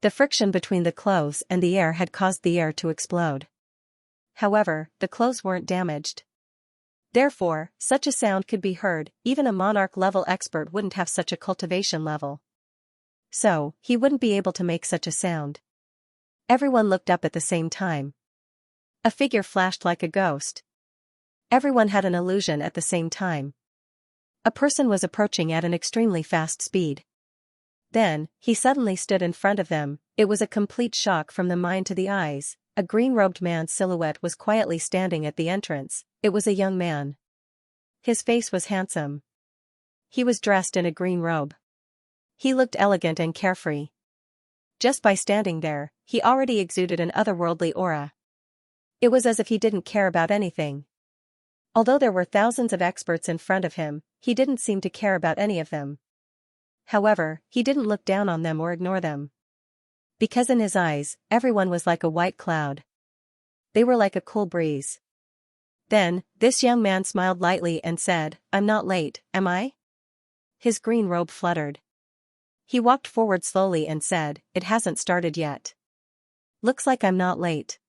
The friction between the clothes and the air had caused the air to explode. However, the clothes weren't damaged. Therefore, such a sound could be heard. Even a monarch-level expert wouldn't have such a cultivation level. So, he wouldn't be able to make such a sound. Everyone looked up at the same time. A figure flashed like a ghost. Everyone had an illusion at the same time. A person was approaching at an extremely fast speed. Then, he suddenly stood in front of them. It was a complete shock from the mind to the eyes. A green-robed man's silhouette was quietly standing at the entrance. It was a young man. His face was handsome. He was dressed in a green robe. He looked elegant and carefree. Just by standing there, he already exuded an otherworldly aura. It was as if he didn't care about anything. Although there were thousands of experts in front of him, he didn't seem to care about any of them. However, he didn't look down on them or ignore them. Because in his eyes, everyone was like a white cloud. They were like a cool breeze. Then, this young man smiled lightly and said, "I'm not late, am I?" His green robe fluttered. He walked forward slowly and said, "It hasn't started yet. Looks like I'm not late."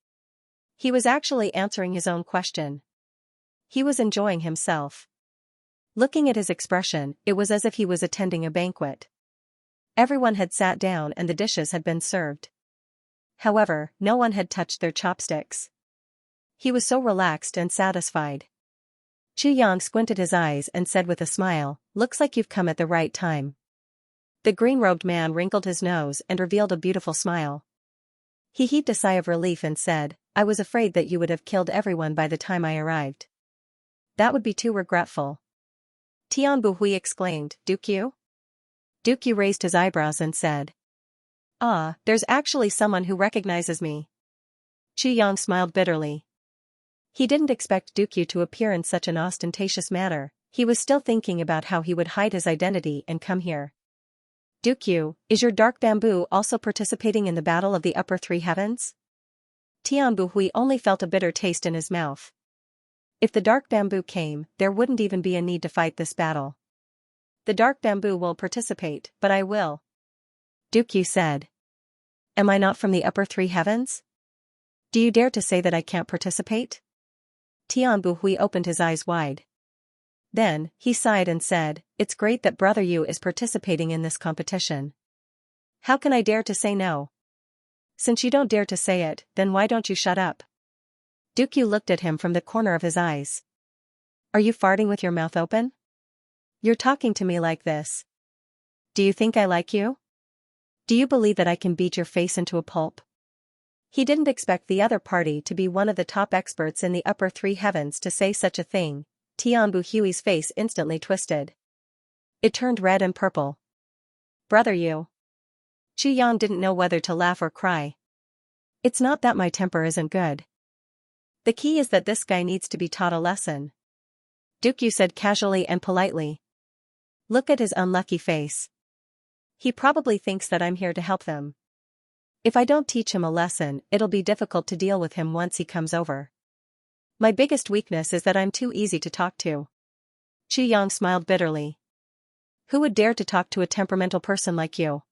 He was actually answering his own question. He was enjoying himself. Looking at his expression, it was as if he was attending a banquet. Everyone had sat down and the dishes had been served. However, no one had touched their chopsticks. He was so relaxed and satisfied. Qu Yang squinted his eyes and said with a smile, "Looks like you've come at the right time." The green-robed man wrinkled his nose and revealed a beautiful smile. He heaved a sigh of relief and said, "I was afraid that you would have killed everyone by the time I arrived. That would be too regretful." Tian Buhui exclaimed, "Dooku?" Dooku raised his eyebrows and said, "Ah, there's actually someone who recognizes me." Qu Yang smiled bitterly. He didn't expect Dooku to appear in such an ostentatious manner. He was still thinking about how he would hide his identity and come here. "Dooku, is your dark bamboo also participating in the battle of the upper three heavens?" Tian Buhui only felt a bitter taste in his mouth. If the dark bamboo came, there wouldn't even be a need to fight this battle. The dark bamboo will participate, but I will. Dukyu said. Am I not from the upper three heavens? Do you dare to say that I can't participate? Tianbu Hui opened his eyes wide. Then, he sighed and said, it's great that Brother Yu is participating in this competition. How can I dare to say no? Since you don't dare to say it, then why don't you shut up? Dukyu looked at him from the corner of his eyes. Are you farting with your mouth open? You're talking to me like this. Do you think I like you? Do you believe that I can beat your face into a pulp? He didn't expect the other party to be one of the top experts in the upper three heavens to say such a thing. Tianbu Hui's face instantly twisted. It turned red and purple. Brother Yu. Chu Yang didn't know whether to laugh or cry. It's not that my temper isn't good. The key is that this guy needs to be taught a lesson. Dukyu said casually and politely. Look at his unlucky face. He probably thinks that I'm here to help them. If I don't teach him a lesson, it'll be difficult to deal with him once he comes over. My biggest weakness is that I'm too easy to talk to. Chu Yang smiled bitterly. Who would dare to talk to a temperamental person like you?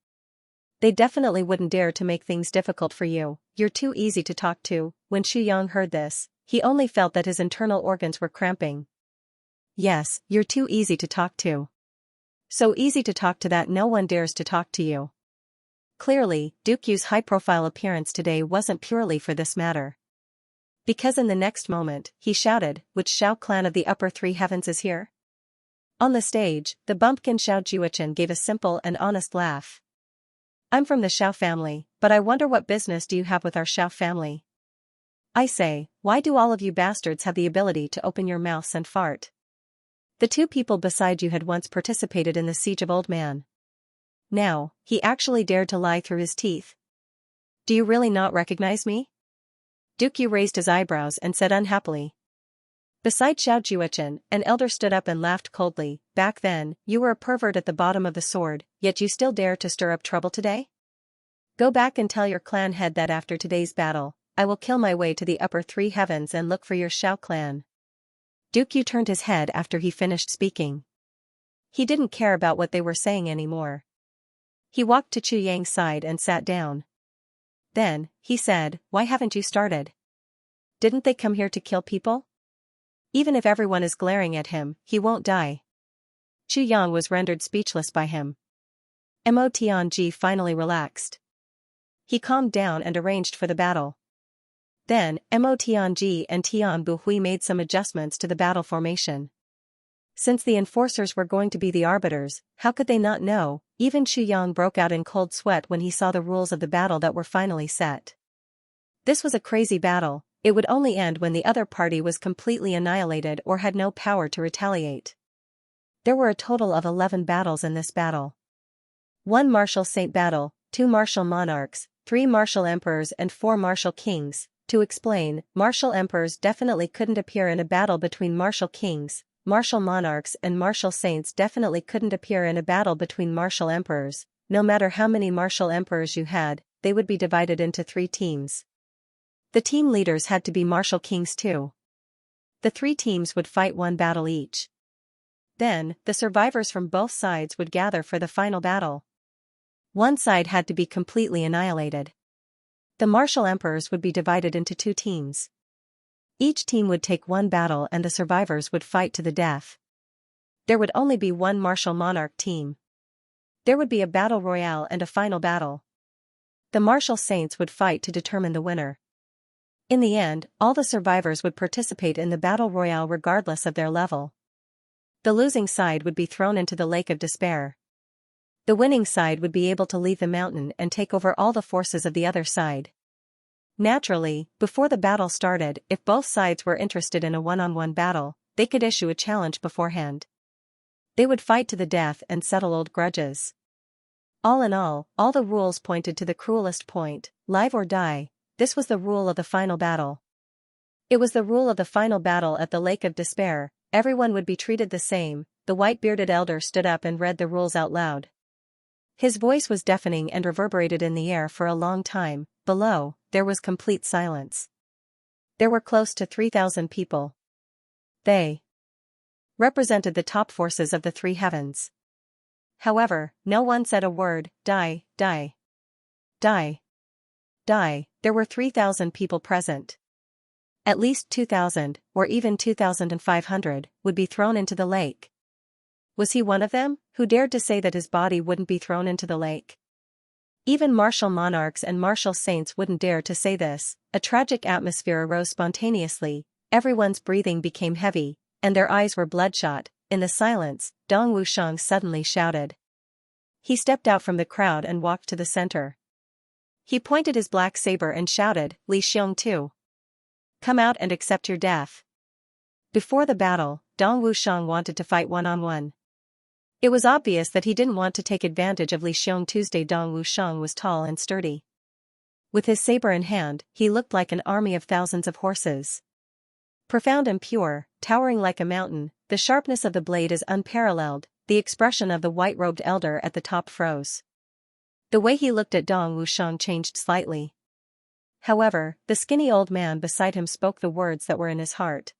They definitely wouldn't dare to make things difficult for you. You're too easy to talk to. When Chu Yang heard this, he only felt that his internal organs were cramping. Yes, you're too easy to talk to. So easy to talk to that no one dares to talk to you. Clearly, Dukyu's high-profile appearance today wasn't purely for this matter. Because in the next moment, he shouted, which Xiao clan of the upper three heavens is here? On the stage, the bumpkin Xiao Juichen gave a simple and honest laugh. I'm from the Xiao family, but I wonder what business do you have with our Xiao family? I say, why do all of you bastards have the ability to open your mouths and fart? The two people beside you had once participated in the siege of Old Man. Now, he actually dared to lie through his teeth. Do you really not recognize me? Dukyu raised his eyebrows and said unhappily. Beside Xiao Juichen, an elder stood up and laughed coldly. Back then, you were a pervert at the bottom of the sword, yet you still dare to stir up trouble today? Go back and tell your clan head that after today's battle, I will kill my way to the upper three heavens and look for your Xiao clan. Dukyu turned his head after he finished speaking. He didn't care about what they were saying anymore. He walked to Chu Yang's side and sat down. Then, he said, why haven't you started? Didn't they come here to kill people? Even if everyone is glaring at him, he won't die. Chu Yang was rendered speechless by him. Mo Tianji finally relaxed. He calmed down and arranged for the battle. Then, Mo Tianji and Tianbu Hui made some adjustments to the battle formation. Since the enforcers were going to be the arbiters, how could they not know? Even Chu Yang broke out in cold sweat when he saw the rules of the battle that were finally set. This was a crazy battle. It would only end when the other party was completely annihilated or had no power to retaliate. There were a total of 11 battles in this battle. 1 martial saint battle, 2 martial monarchs, 3 martial emperors and 4 martial kings. To explain, martial emperors definitely couldn't appear in a battle between martial kings. Martial monarchs and martial saints definitely couldn't appear in a battle between martial emperors. No matter how many martial emperors you had, they would be divided into 3 teams. The team leaders had to be martial kings too. The 3 teams would fight 1 battle each. Then, the survivors from both sides would gather for the final battle. One side had to be completely annihilated. The martial emperors would be divided into 2 teams. Each team would take 1 battle and the survivors would fight to the death. There would only be 1 martial monarch team. There would be a battle royale and a final battle. The martial saints would fight to determine the winner. In the end, all the survivors would participate in the battle royale regardless of their level. The losing side would be thrown into the lake of despair. The winning side would be able to leave the mountain and take over all the forces of the other side. Naturally, before the battle started, if both sides were interested in a one-on-one battle, they could issue a challenge beforehand. They would fight to the death and settle old grudges. All in all the rules pointed to the cruelest point, live or die. This was the rule of the final battle. It was the rule of the final battle at the Lake of Despair. Everyone would be treated the same. The white-bearded elder stood up and read the rules out loud. His voice was deafening and reverberated in the air for a long time. Below, there was complete silence. There were close to 3,000 people. They represented the top forces of the three heavens. However, no one said a word. Die, die, die, die. There were 3,000 people present. At least 2,000, or even 2,500, would be thrown into the lake. Was he one of them, who dared to say that his body wouldn't be thrown into the lake? Even martial monarchs and martial saints wouldn't dare to say this. A tragic atmosphere arose spontaneously, everyone's breathing became heavy, and their eyes were bloodshot. In the silence, Dong Wushang suddenly shouted. He stepped out from the crowd and walked to the center. He pointed his black saber and shouted, Li Xiongtu, come out and accept your death. Before the battle, Dong Wushang wanted to fight one-on-one. It was obvious that he didn't want to take advantage of Li Xiongtu's day. Dong Wushang was tall and sturdy. With his saber in hand, he looked like an army of thousands of horses. Profound and pure, towering like a mountain, the sharpness of the blade is unparalleled. The expression of the white-robed elder at the top froze. The way he looked at Dong Wushang changed slightly. However, the skinny old man beside him spoke the words that were in his heart.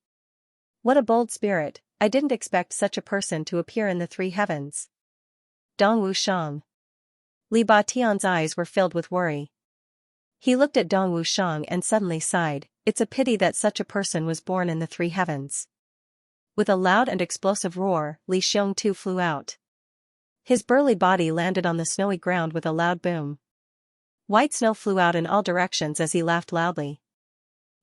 What a bold spirit, I didn't expect such a person to appear in the three heavens. Dong Wushang. Li Batian's eyes were filled with worry. He looked at Dong Wushang and suddenly sighed, it's a pity that such a person was born in the three heavens. With a loud and explosive roar, Li Xiongtu flew out. His burly body landed on the snowy ground with a loud boom. White snow flew out in all directions as he laughed loudly.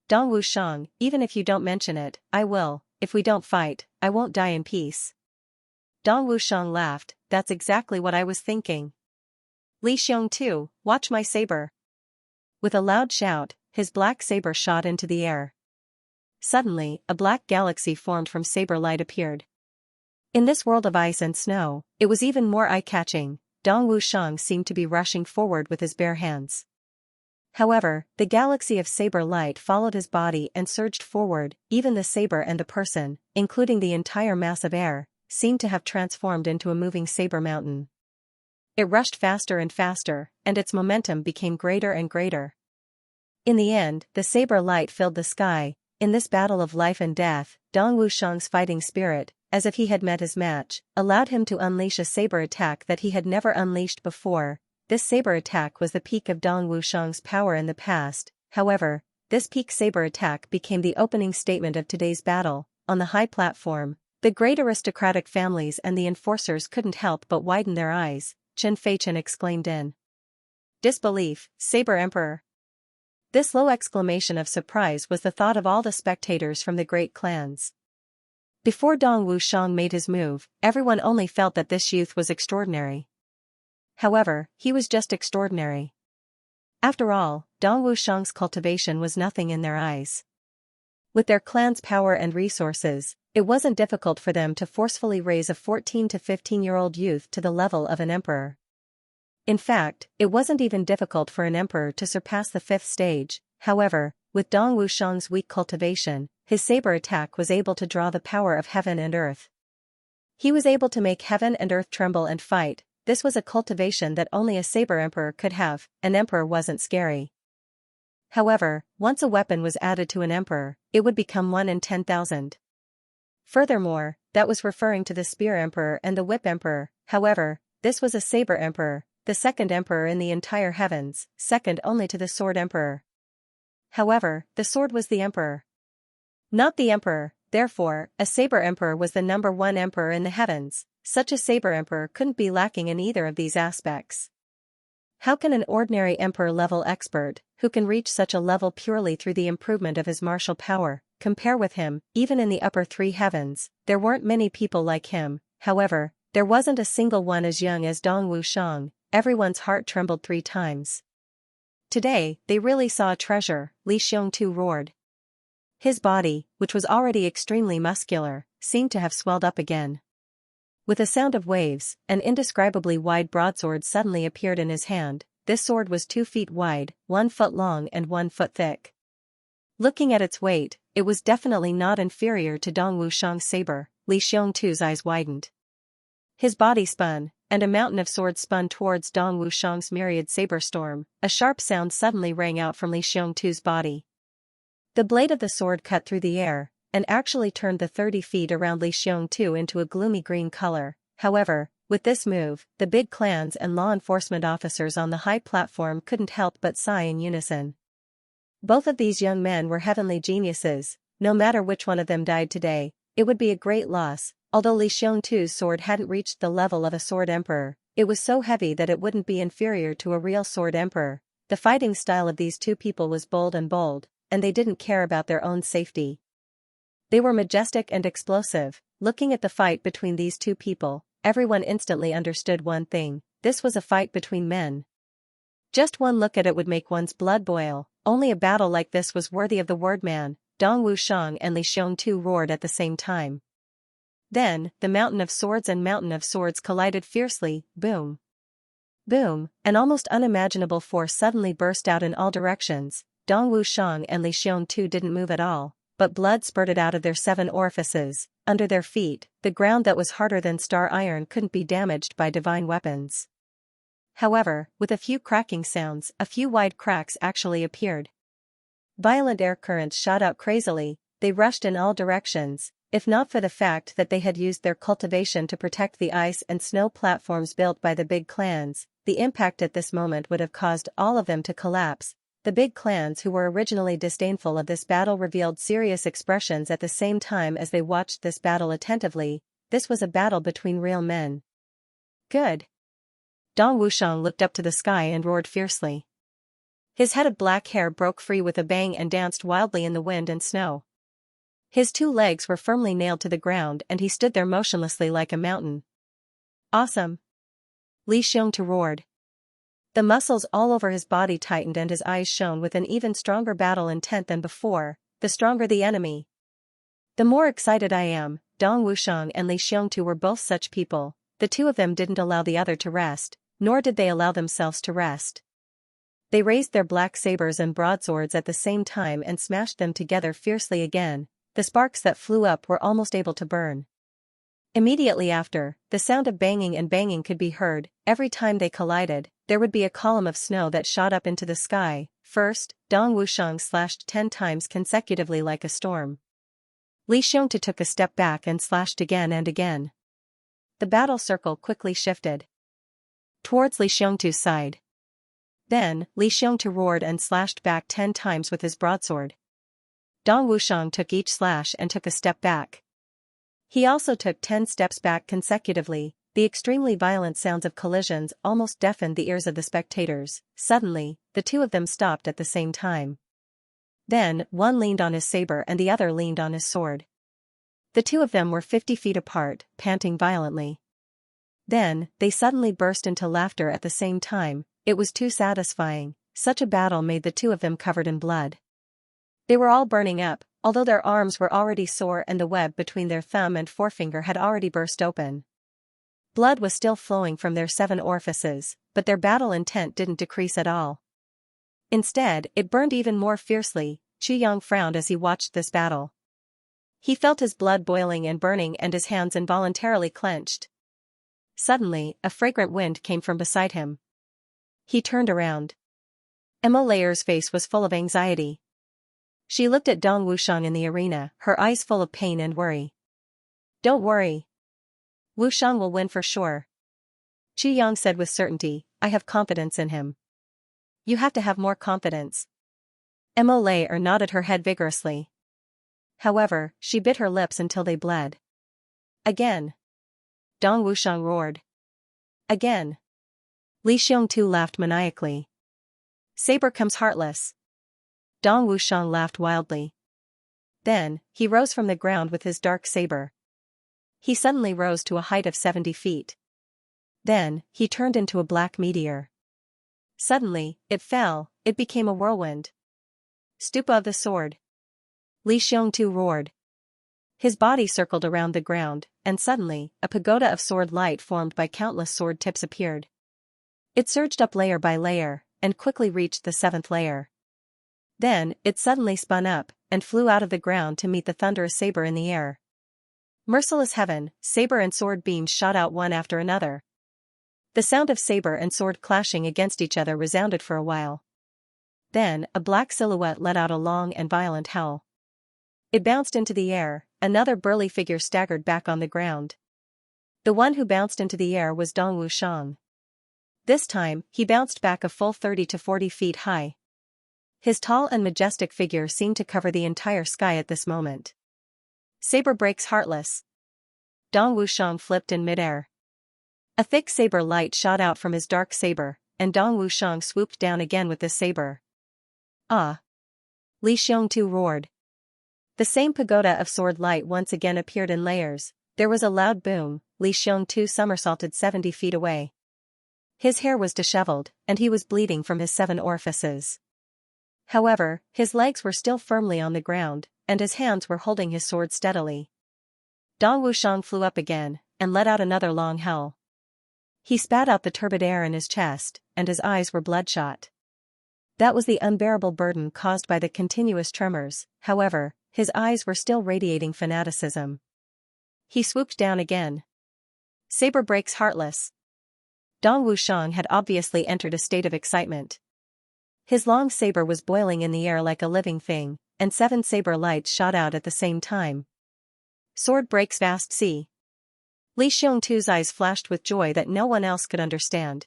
Dong Wushang, even if you don't mention it, I will. If we don't fight, I won't die in peace. Dong Wushang laughed, that's exactly what I was thinking. Li Xiongtu, watch my saber. With a loud shout, his black saber shot into the air. Suddenly, a black galaxy formed from saber light appeared. In this world of ice and snow, it was even more eye-catching. Dong Wushang seemed to be rushing forward with his bare hands. However, the galaxy of saber light followed his body and surged forward. Even the saber and the person, including the entire mass of air, seemed to have transformed into a moving saber mountain. It rushed faster and faster, and its momentum became greater and greater. In the end, the saber light filled the sky. In this battle of life and death, Dong Wushang's fighting spirit, as if he had met his match, allowed him to unleash a saber attack that he had never unleashed before. This saber attack was the peak of Dong Wushang's power in the past. However, this peak saber attack became the opening statement of today's battle. On the high platform, the great aristocratic families and the enforcers couldn't help but widen their eyes. Chen Feichen exclaimed in disbelief, Saber Emperor. This low exclamation of surprise was the thought of all the spectators from the great clans. Before Dong Wushang made his move, everyone only felt that this youth was extraordinary. However, he was just extraordinary. After all, Dong Wushang's cultivation was nothing in their eyes. With their clan's power and resources, it wasn't difficult for them to forcefully raise a 14 to 15-year-old youth to the level of an emperor. In fact, it wasn't even difficult for an emperor to surpass the 5th stage. However, with Dong Wushang's weak cultivation, his saber attack was able to draw the power of heaven and earth. He was able to make heaven and earth tremble and fight. This was a cultivation that only a saber emperor could have. An emperor wasn't scary. However, once a weapon was added to an emperor, it would become 1 in 10,000. Furthermore, that was referring to the spear emperor and the whip emperor. However, this was a saber emperor, the second emperor in the entire heavens, second only to the sword emperor. However, the sword was the emperor, not the emperor. Therefore, a saber emperor was the number 1 emperor in the heavens. Such a saber emperor couldn't be lacking in either of these aspects. How can an ordinary emperor-level expert, who can reach such a level purely through the improvement of his martial power, compare with him? Even in the upper 3 heavens, there weren't many people like him. However, there wasn't a single one as young as Dong Wushang. Everyone's heart trembled 3 times. Today, they really saw a treasure, Li Xiongtu roared. His body, which was already extremely muscular, seemed to have swelled up again. With a sound of waves, an indescribably wide broadsword suddenly appeared in his hand. This sword was 2 feet wide, 1 foot long and 1 foot thick. Looking at its weight, it was definitely not inferior to Dong Wushang's saber. Li Xiongtu's eyes widened. His body spun, and a mountain of swords spun towards Dong Wushang's myriad saber storm. A sharp sound suddenly rang out from Li Xiongtu's body. The blade of the sword cut through the air, and actually turned the 30 feet around Li Xiongtu into a gloomy green color. However, with this move, the big clans and law enforcement officers on the high platform couldn't help but sigh in unison. Both of these young men were heavenly geniuses. No matter which one of them died today, it would be a great loss. Although Li Xiongtu's sword hadn't reached the level of a sword emperor, it was so heavy that it wouldn't be inferior to a real sword emperor. The fighting style of these two people was bold, and they didn't care about their own safety. They were majestic and explosive. Looking at the fight between these two people, everyone instantly understood one thing: this was a fight between men. Just one look at it would make one's blood boil. Only a battle like this was worthy of the word man. Dong Wushang and Li Xiongtu roared at the same time. Then, the mountain of swords and mountain of swords collided fiercely. Boom! Boom! An almost unimaginable force suddenly burst out in all directions. Dong Wushang and Li Xiongtu didn't move at all, but blood spurted out of their 7 orifices. Under their feet, the ground that was harder than star iron couldn't be damaged by divine weapons. However, with a few cracking sounds, a few wide cracks actually appeared. Violent air currents shot out crazily. They rushed in all directions. If not for the fact that they had used their cultivation to protect the ice and snow platforms built by the big clans, the impact at this moment would have caused all of them to collapse. The big clans who were originally disdainful of this battle revealed serious expressions at the same time as they watched this battle attentively. This was a battle between real men. Good. Dong Wushang looked up to the sky and roared fiercely. His head of black hair broke free with a bang and danced wildly in the wind and snow. His 2 legs were firmly nailed to the ground and he stood there motionlessly like a mountain. Awesome! Li Xiongtu roared. The muscles all over his body tightened and his eyes shone with an even stronger battle intent than before. The stronger the enemy, the more excited I am. Dong Wushang and Li Xiongtu were both such people. The two of them didn't allow the other to rest, nor did they allow themselves to rest. They raised their black sabers and broadswords at the same time and smashed them together fiercely again. The sparks that flew up were almost able to burn. Immediately after, the sound of banging and banging could be heard. Every time they collided, there would be a column of snow that shot up into the sky. First, Dong Wushang slashed 10 times consecutively like a storm. Li Xiongtu took a step back and slashed again and again. The battle circle quickly shifted towards Li Xiongtu's side. Then, Li Xiongtu roared and slashed back 10 times with his broadsword. Dong Wushang took each slash and took a step back. He also took 10 steps back consecutively. The extremely violent sounds of collisions almost deafened the ears of the spectators. Suddenly, the two of them stopped at the same time. Then, one leaned on his saber and the other leaned on his sword. The two of them were 50 feet apart, panting violently. Then, they suddenly burst into laughter at the same time. It was too satisfying. Such a battle made the two of them covered in blood. They were all burning up, although their arms were already sore and the web between their thumb and forefinger had already burst open. Blood was still flowing from their 7 orifices, but their battle intent didn't decrease at all. Instead, it burned even more fiercely. Chu Yang frowned as he watched this battle. He felt his blood boiling and burning and his hands involuntarily clenched. Suddenly, a fragrant wind came from beside him. He turned around. Emma Layer's face was full of anxiety. She looked at Dong Wushang in the arena, her eyes full of pain and worry. Don't worry. Wushang will win for sure. Chu Yang said with certainty, I have confidence in him. You have to have more confidence. Emma Layer nodded her head vigorously. However, she bit her lips until they bled. Again. Dong Wushang roared. Again. Li Xiongtu laughed maniacally. Saber comes heartless. Dong Wushang laughed wildly. Then, he rose from the ground with his dark saber. He suddenly rose to a height of 70 feet. Then, he turned into a black meteor. Suddenly, it fell, it became a whirlwind. Stupa of the sword. Li Xiongtu roared. His body circled around the ground, and suddenly, a pagoda of sword light formed by countless sword tips appeared. It surged up layer by layer, and quickly reached the 7th layer. Then, it suddenly spun up, and flew out of the ground to meet the thunderous saber in the air. Merciless heaven, saber and sword beams shot out one after another. The sound of saber and sword clashing against each other resounded for a while. Then, a black silhouette let out a long and violent howl. It bounced into the air, another burly figure staggered back on the ground. The one who bounced into the air was Dong Wushang. This time, he bounced back a full 30 to 40 feet high. His tall and majestic figure seemed to cover the entire sky at this moment. Saber breaks heartless. Dong Wushang flipped in midair. A thick saber light shot out from his dark saber, and Dong Wushang swooped down again with this saber. Ah! Li Xiongtu roared. The same pagoda of sword light once again appeared in layers. There was a loud boom. Li Xiongtu somersaulted 70 feet away. His hair was disheveled, and he was bleeding from his 7 orifices. However, his legs were still firmly on the ground, and his hands were holding his sword steadily. Dong Wushang flew up again, and let out another long howl. He spat out the turbid air in his chest, and his eyes were bloodshot. That was the unbearable burden caused by the continuous tremors. However, his eyes were still radiating fanaticism. He swooped down again. Saber breaks heartless. Dong Wushang had obviously entered a state of excitement. His long saber was boiling in the air like a living thing, and 7 saber lights shot out at the same time. Sword breaks vast sea. Li Xiongtu's eyes flashed with joy that no one else could understand.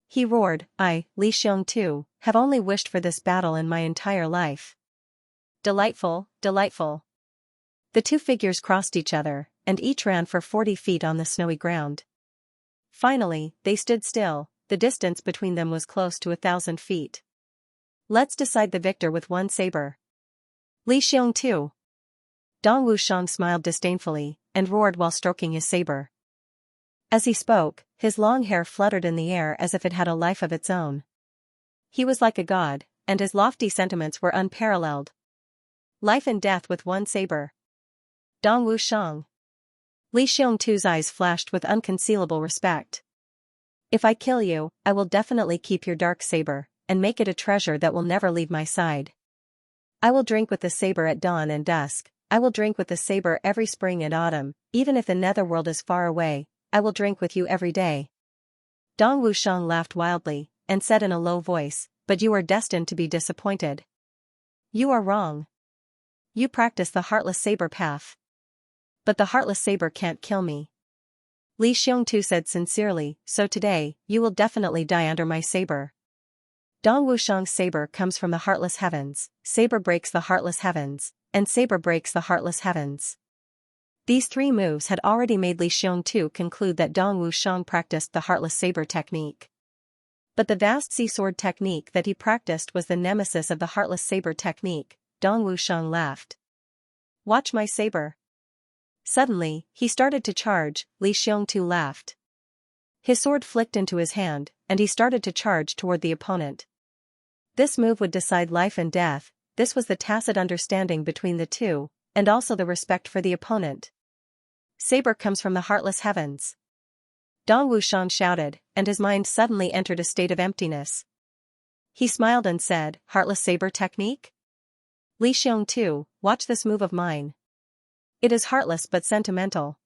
He roared, I, Li Xiongtu, have only wished for this battle in my entire life. Delightful, delightful. The 2 figures crossed each other, and each ran for 40 feet on the snowy ground. Finally, they stood still. The distance between them was close to 1,000 feet. Let's decide the victor with 1 saber. Li Xiongtu. Dong Wushang smiled disdainfully, and roared while stroking his saber. As he spoke, his long hair fluttered in the air as if it had a life of its own. He was like a god, and his lofty sentiments were unparalleled. Life and death with 1 saber. Dong Wushang. Li Xiongtu's eyes flashed with unconcealable respect. If I kill you, I will definitely keep your dark saber, and make it a treasure that will never leave my side. I will drink with the saber at dawn and dusk. I will drink with the saber every spring and autumn, even if the netherworld is far away. I will drink with you every day. Dong Wushang laughed wildly, and said in a low voice, but you are destined to be disappointed. You are wrong. You practice the heartless saber path. But the heartless saber can't kill me. Li Xiongtu said sincerely, so today, you will definitely die under my saber. Dong Wushang's saber comes from the heartless heavens, saber breaks the heartless heavens, and saber breaks the heartless heavens. These 3 moves had already made Li Xiongtu conclude that Dong Wushang practiced the heartless saber technique. But the vast sea sword technique that he practiced was the nemesis of the heartless saber technique. Dong Wushang laughed. Watch my saber. Suddenly, he started to charge. Li Xiongtu laughed. His sword flicked into his hand, and he started to charge toward the opponent. This move would decide life and death. This was the tacit understanding between the 2, and also the respect for the opponent. Saber comes from the heartless heavens. Dong Wushang shouted, and his mind suddenly entered a state of emptiness. He smiled and said, Heartless saber technique? Li Xiongtu, watch this move of mine. It is heartless but sentimental.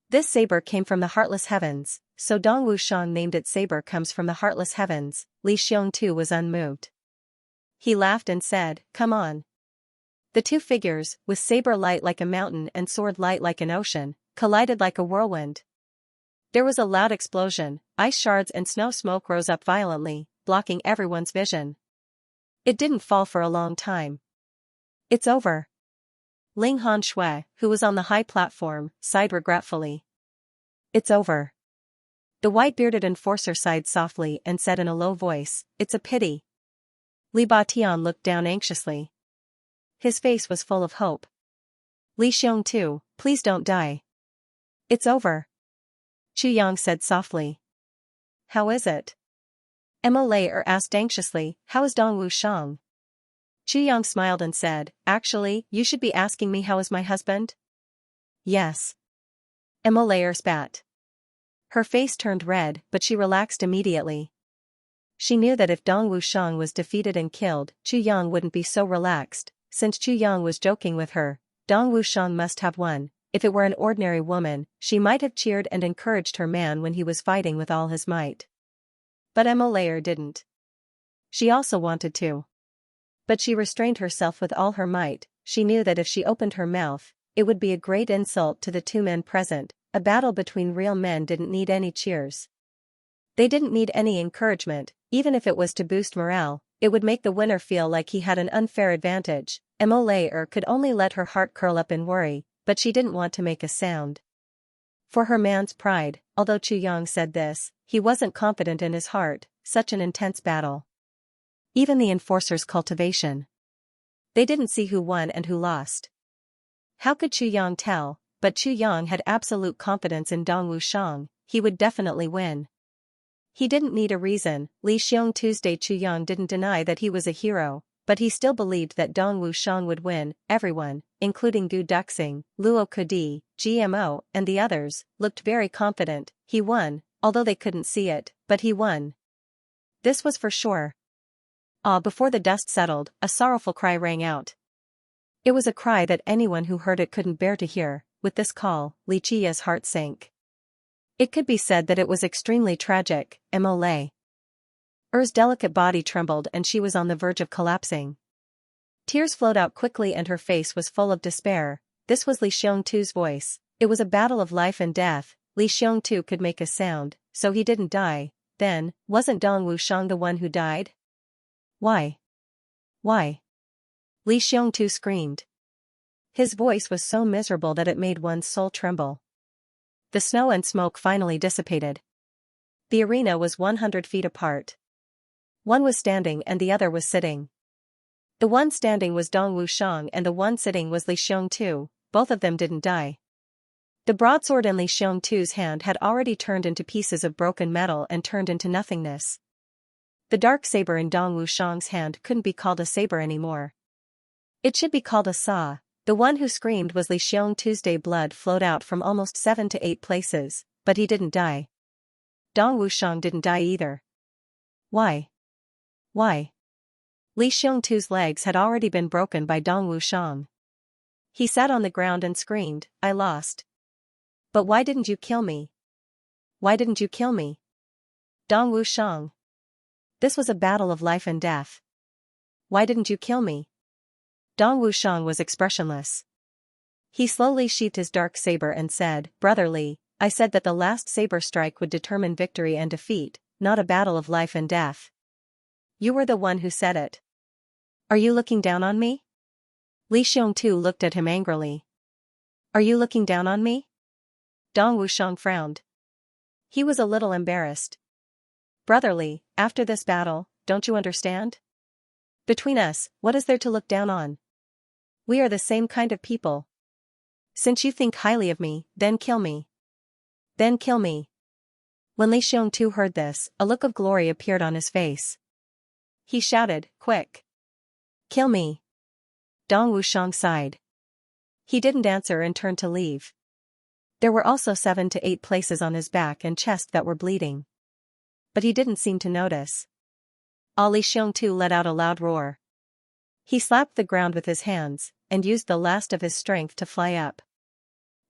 This saber came from the heartless heavens, so Dong Wushang named it saber comes from the heartless heavens. Li Xiongtu was unmoved. He laughed and said, come on. The 2 figures, with saber light like a mountain and sword light like an ocean, collided like a whirlwind. There was a loud explosion, ice shards and snow smoke rose up violently, blocking everyone's vision. It didn't fall for a long time. It's over. Ling Han Shui, who was on the high platform, sighed regretfully. It's over. The white-bearded enforcer sighed softly and said in a low voice, it's a pity. Li Batian looked down anxiously. His face was full of hope. Li Xiongtu, please don't die. It's over. Chu Yang said softly. How is it? Emma Layer asked anxiously, how is Dong Wushang? Chu Yang smiled and said, actually, you should be asking me how is my husband? Yes. Emma Layer spat. Her face turned red, but she relaxed immediately. She knew that if Dong Wushang was defeated and killed, Chu Yang wouldn't be so relaxed. Since Chu Yang was joking with her, Dong Wushang must have won. If it were an ordinary woman, she might have cheered and encouraged her man when he was fighting with all his might. But Emma Layer didn't. She also wanted to. But she restrained herself with all her might. she knew that if she opened her mouth, it would be a great insult to the two men present. A battle between real men didn't need any cheers. They didn't need any encouragement, even if it was to boost morale, it would make the winner feel like he had an unfair advantage. Mole could only let her heart curl up in worry, but she didn't want to make a sound. For her man's pride, although Chu Yang said this, he wasn't confident in his heart. Such an intense battle. Even the enforcer's cultivation. They didn't see who won and who lost. How could Chu Yang tell? But Chu Yang had absolute confidence in Dong Wushang, he would definitely win. He didn't need a reason. Li Xiong Tuesday Chu Yang didn't deny that he was a hero, but he still believed that Dong Wushang would win. Everyone, including Gu Duxing, Luo Kudi, GMO, and the others, looked very confident. He won, although they couldn't see it, but he won. This was for sure. Before the dust settled, a sorrowful cry rang out. It was a cry that anyone who heard it couldn't bear to hear. With this call, Li Qiya's heart sank. It could be said that it was extremely tragic. Mole. Er's delicate body trembled and she was on the verge of collapsing. Tears flowed out quickly and her face was full of despair. This was Li Xiongtu's voice. It was a battle of life and death. Li Xiongtu could make a sound, so he didn't die. Then, wasn't Dong Wushang the one who died? Why? Why? Li Xiongtu screamed. His voice was so miserable that it made one's soul tremble. The snow and smoke finally dissipated. The arena was 100 feet apart. One was standing and the other was sitting. The one standing was Dong Wushang and the one sitting was Li Xiongtu. Both of them didn't die. The broadsword in Li Xiongtu's hand had already turned into pieces of broken metal and turned into nothingness. The dark saber in Dong Wushang's hand couldn't be called a saber anymore. It should be called a saw. The one who screamed was Li Xiongtu's. Blood flowed out from almost 7 to 8 places, but he didn't die. Dong Wushang didn't die either. Why? Why? Li Xiongtu's legs had already been broken by Dong Wushang. He sat on the ground and screamed, "I lost. But why didn't you kill me? Why didn't you kill me? Dong Wushang. This was a battle of life and death. Why didn't you kill me?" Dong Wushang was expressionless. He slowly sheathed his dark saber and said, "Brother Li, I said that the last saber strike would determine victory and defeat, not a battle of life and death. You were the one who said it. Are you looking down on me?" Li Xiongtu looked at him angrily. "Are you looking down on me?" Dong Wushang frowned. He was a little embarrassed. "Brother Li, after this battle, don't you understand? Between us, what is there to look down on? We are the same kind of people. Since you think highly of me, then kill me. Then kill me." When Li Xiongtu heard this, a look of glory appeared on his face. He shouted, "Quick! Kill me!" Dong Wushang sighed. He didn't answer and turned to leave. There were also 7 to 8 places on his back and chest that were bleeding. But he didn't seem to notice. Li Xiongtu let out a loud roar. He slapped the ground with his hands, and used the last of his strength to fly up.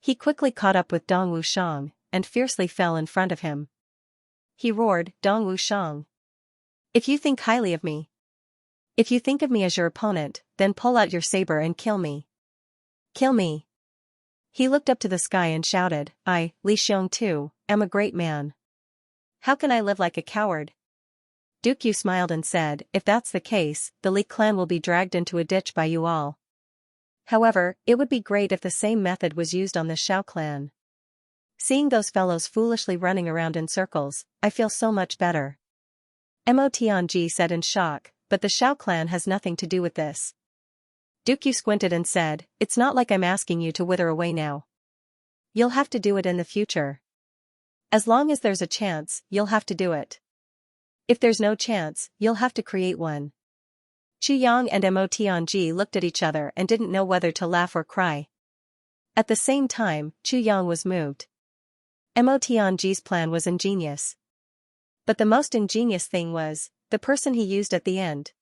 He quickly caught up with Dong Wushang, and fiercely fell in front of him. He roared, "Dong Wushang! If you think highly of me, if you think of me as your opponent, then pull out your saber and kill me. Kill me!" He looked up to the sky and shouted, "I, Li Xiongtu, am a great man. How can I live like a coward?" Dukyu smiled and said, "If that's the case, the Li clan will be dragged into a ditch by you all. However, it would be great if the same method was used on the Shao clan. Seeing those fellows foolishly running around in circles, I feel so much better." Mo Tianji said in shock, "But the Shao clan has nothing to do with this." Dukyu squinted and said, "It's not like I'm asking you to wither away now. You'll have to do it in the future. As long as there's a chance, you'll have to do it. If there's no chance, you'll have to create one." Chu Yang and Mo Tianji looked at each other and didn't know whether to laugh or cry. At the same time, Chu Yang was moved. Mo Tianji's plan was ingenious. But the most ingenious thing was the person he used at the end.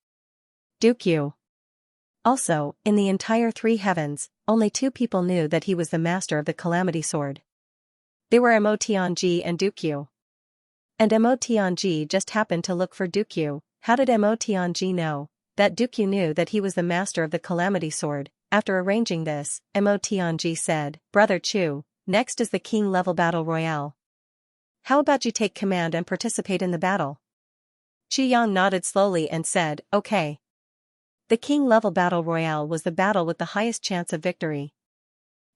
Dukyu. Also, in the entire 3 heavens, only 2 people knew that he was the master of the Calamity Sword. They were Mo Tianji and Dukyu. And Mo Tianji just happened to look for Dukyu. How did Mo Tianji know that Dukyu knew that he was the master of the Calamity Sword? After arranging this, Mo Tianji said, Brother Chu, next is the king-level battle royale. How about you take command and participate in the battle? Chu Yang nodded slowly and said, okay. The king-level battle royale was the battle with the highest chance of victory.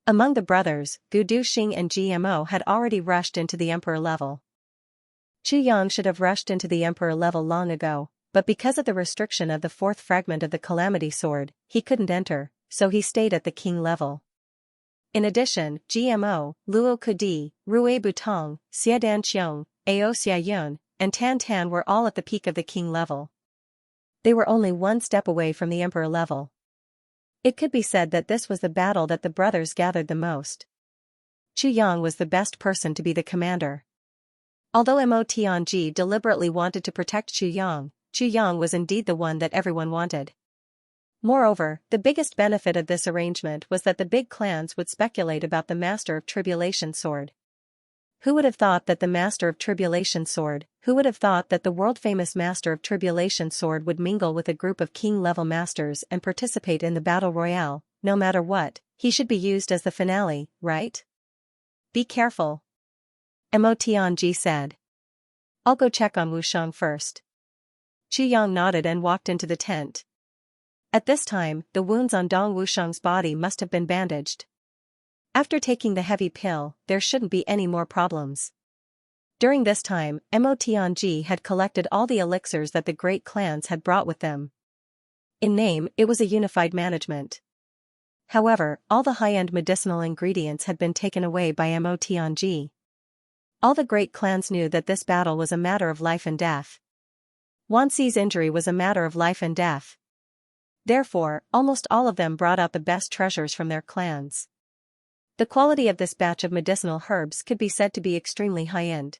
Among the brothers, Gu Duxing and GMO had already rushed into the emperor level. Chu Yang should have rushed into the emperor level long ago, but because of the restriction of the fourth fragment of the Calamity Sword, he couldn't enter, so he stayed at the king level. In addition, GMO, Luo Kudi, Rui Butong, Xiedan Qiong, Ao Xiayun, and Tan Tan were all at the peak of the king level. They were only one step away from the emperor level. It could be said that this was the battle that the brothers gathered the most. Chu Yang was the best person to be the commander. Although Mo Tianji deliberately wanted to protect Chu Yang was indeed the one that everyone wanted. Moreover, the biggest benefit of this arrangement was that the big clans would speculate about the Master of Tribulation Sword. Who would have thought that the Master of Tribulation Sword, who would have thought that the world-famous Master of Tribulation Sword would mingle with a group of king-level masters and participate in the battle royale? No matter what, he should be used as the finale, right? Be careful. Mo Tianji said. I'll go check on Wushang first. Chu Yang nodded and walked into the tent. At this time, the wounds on Dong Wushang's body must have been bandaged. After taking the heavy pill, there shouldn't be any more problems. During this time, Mo Tianji had collected all the elixirs that the great clans had brought with them. In name, it was a unified management. However, all the high-end medicinal ingredients had been taken away by Mo Tianji. All the great clans knew that this battle was a matter of life and death. Wanxi's injury was a matter of life and death. Therefore, almost all of them brought out the best treasures from their clans. The quality of this batch of medicinal herbs could be said to be extremely high-end.